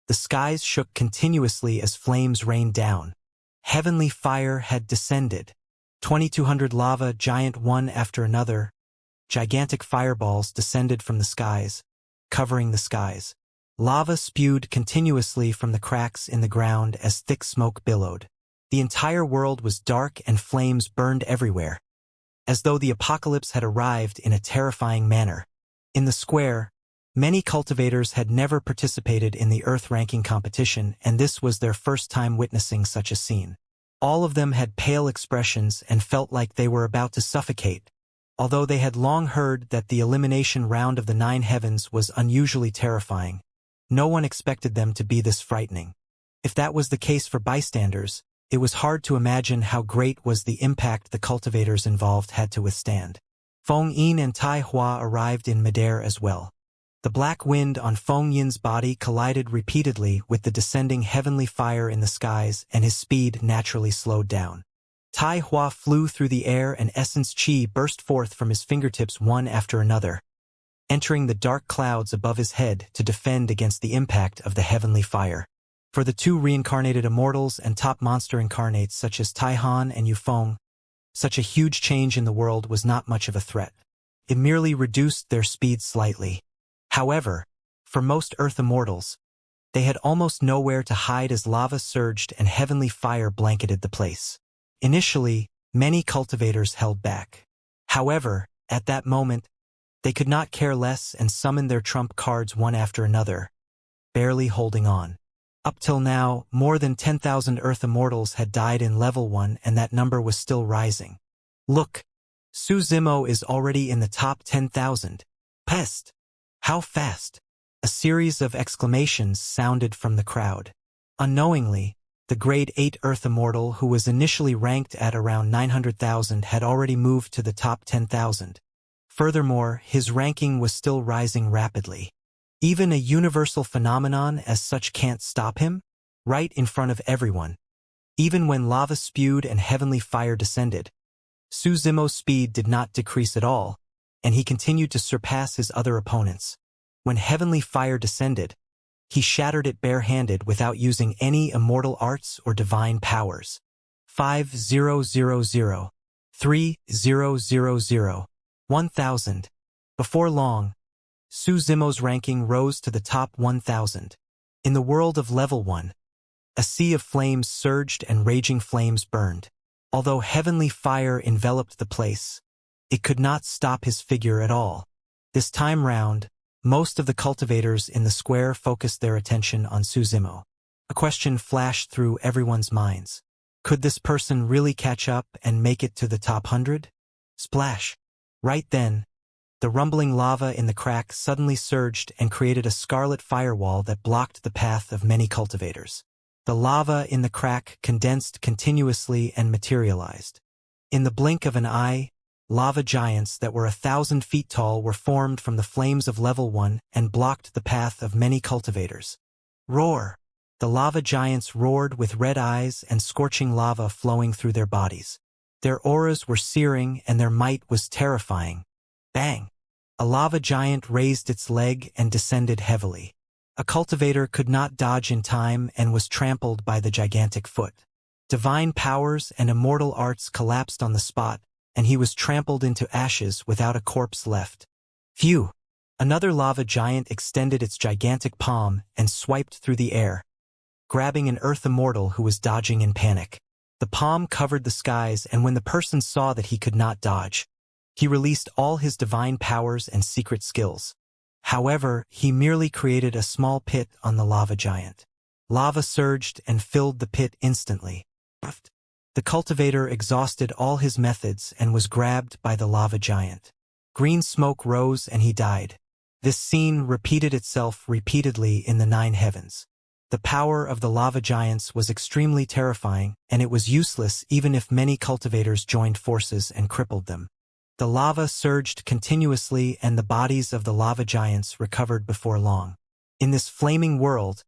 A: the skies shook continuously as flames rained down. Heavenly fire had descended. 2,200 lava giant one after another. Gigantic fireballs descended from the skies, covering the skies. Lava spewed continuously from the cracks in the ground as thick smoke billowed. The entire world was dark and flames burned everywhere, as though the apocalypse had arrived in a terrifying manner. In the square, many cultivators had never participated in the Earth ranking competition, and this was their first time witnessing such a scene. All of them had pale expressions and felt like they were about to suffocate. Although they had long heard that the elimination round of the 9 heavens was unusually terrifying, no one expected them to be this frightening. If that was the case for bystanders, It was hard to imagine how great was the impact the cultivators involved had to withstand. Feng Yin and Tai Hua arrived in midair as well. The black wind on Feng Yin's body collided repeatedly with the descending heavenly fire in the skies, and his speed naturally slowed down. Tai Hua flew through the air, and essence chi burst forth from his fingertips one after another, entering the dark clouds above his head to defend against the impact of the heavenly fire. For the two reincarnated immortals and top monster incarnates such as Taihan and Yufeng, such a huge change in the world was not much of a threat. It merely reduced their speed slightly. However, for most Earth immortals, they had almost nowhere to hide as lava surged and heavenly fire blanketed the place. Initially, many cultivators held back. However, at that moment, they could not care less and summoned their trump cards one after another, barely holding on. Up till now, more than 10,000 Earth immortals had died in level 1, and that number was still rising. Look, Su Zimo is already in the top 10,000. Pest! How fast! A series of exclamations sounded from the crowd. Unknowingly, the grade 8 Earth immortal, who was initially ranked at around 900,000, had already moved to the top 10,000. Furthermore, his ranking was still rising rapidly. Even a universal phenomenon as such can't stop him, right in front of everyone. Even when lava spewed and heavenly fire descended, Su Zimo's speed did not decrease at all, and he continued to surpass his other opponents. When heavenly fire descended, he shattered it barehanded without using any immortal arts or divine powers. 5000, 3000, 1000. Before long, Su Zimo's ranking rose to the top 1000. In the world of level 1, a sea of flames surged and raging flames burned. Although heavenly fire enveloped the place, it could not stop his figure at all. This time round, most of the cultivators in the square focused their attention on Su Zimo. A question flashed through everyone's minds. Could this person really catch up and make it to the top 100? Splash! Right then, the rumbling lava in the crack suddenly surged and created a scarlet firewall that blocked the path of many cultivators. The lava in the crack condensed continuously and materialized. In the blink of an eye, lava giants that were 1,000 feet tall were formed from the flames of level 1 and blocked the path of many cultivators. Roar! The lava giants roared with red eyes and scorching lava flowing through their bodies. Their auras were searing and their might was terrifying. Bang! A lava giant raised its leg and descended heavily. A cultivator could not dodge in time and was trampled by the gigantic foot. Divine powers and immortal arts collapsed on the spot, and he was trampled into ashes without a corpse left. Phew! Another lava giant extended its gigantic palm and swiped through the air, grabbing an Earth immortal who was dodging in panic. The palm covered the skies, and when the person saw that he could not dodge, he released all his divine powers and secret skills. However, he merely created a small pit on the lava giant. Lava surged and filled the pit instantly. The cultivator exhausted all his methods and was grabbed by the lava giant. Green smoke rose and he died. This scene repeated itself repeatedly in the 9 heavens. The power of the lava giants was extremely terrifying, and it was useless even if many cultivators joined forces and crippled them. The lava surged continuously and the bodies of the lava giants recovered before long. In this flaming world,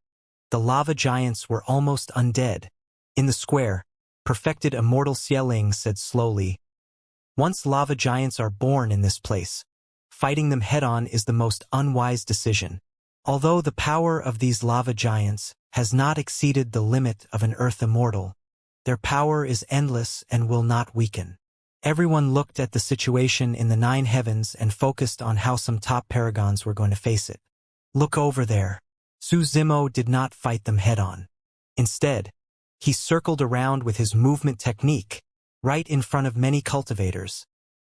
A: the lava giants were almost undead. In the square, perfected immortal Xialing said slowly, "Once lava giants are born in this place, fighting them head-on is the most unwise decision. Although the power of these lava giants has not exceeded the limit of an Earth immortal, their power is endless and will not weaken." Everyone looked at the situation in the 9 heavens and focused on how some top paragons were going to face it. Look over there. Su Zimo did not fight them head-on. Instead, he circled around with his movement technique, right in front of many cultivators.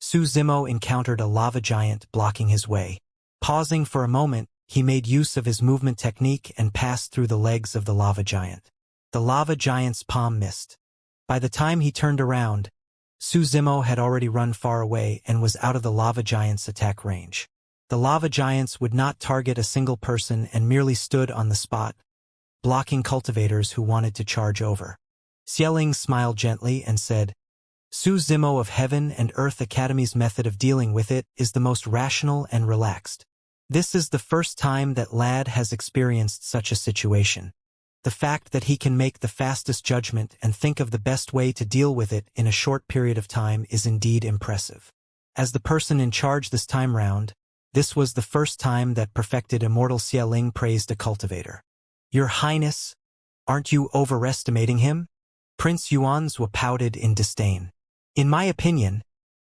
A: Su Zimo encountered a lava giant blocking his way. Pausing for a moment, he made use of his movement technique and passed through the legs of the lava giant. The lava giant's palm missed. By the time he turned around, Su Zimo had already run far away and was out of the lava giant's attack range. The lava giants would not target a single person and merely stood on the spot, blocking cultivators who wanted to charge over. Xialing smiled gently and said, Su Zimo of Heaven and Earth Academy's method of dealing with it is the most rational and relaxed. This is the first time that lad has experienced such a situation. The fact that he can make the fastest judgment and think of the best way to deal with it in a short period of time is indeed impressive. As the person in charge this time round, this was the first time that perfected Immortal Xialing praised a cultivator. Your Highness, aren't you overestimating him? Prince Yuanzhua pouted in disdain. In my opinion,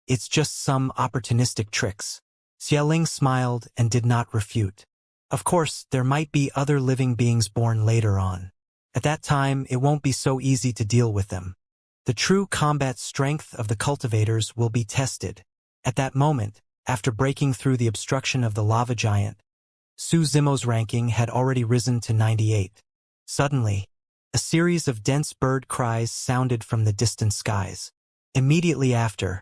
A: it's just some opportunistic tricks. Xialing smiled and did not refute. Of course, there might be other living beings born later on. At that time, it won't be so easy to deal with them. The true combat strength of the cultivators will be tested. At that moment, after breaking through the obstruction of the lava giant, Su Zimo's ranking had already risen to 98. Suddenly, a series of dense bird cries sounded from the distant skies. Immediately after,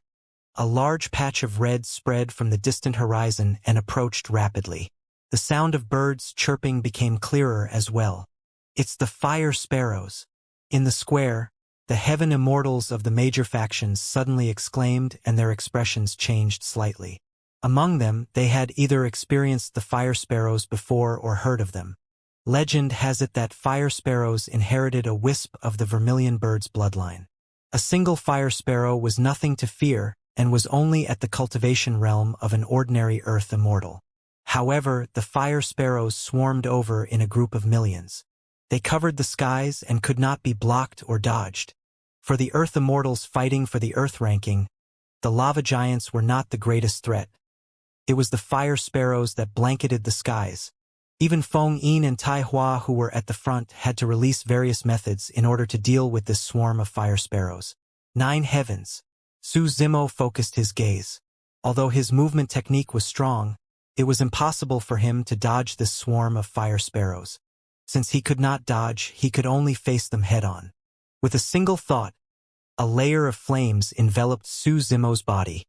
A: a large patch of red spread from the distant horizon and approached rapidly. The sound of birds chirping became clearer as well. It's the fire sparrows. In the square, the heaven immortals of the major factions suddenly exclaimed, and their expressions changed slightly. Among them, they had either experienced the fire sparrows before or heard of them. Legend has it that fire sparrows inherited a wisp of the vermilion bird's bloodline. A single fire sparrow was nothing to fear and was only at the cultivation realm of an ordinary earth immortal. However, the fire sparrows swarmed over in a group of millions. They covered the skies and could not be blocked or dodged. For the earth immortals fighting for the earth ranking, the lava giants were not the greatest threat. It was the fire sparrows that blanketed the skies. Even Feng Yin and Tai Hua, who were at the front, had to release various methods in order to deal with this swarm of fire sparrows. 9 heavens. Su Zimo focused his gaze. Although his movement technique was strong, it was impossible for him to dodge this swarm of fire sparrows. Since he could not dodge, he could only face them head-on. With a single thought, a layer of flames enveloped Su Zimo's body.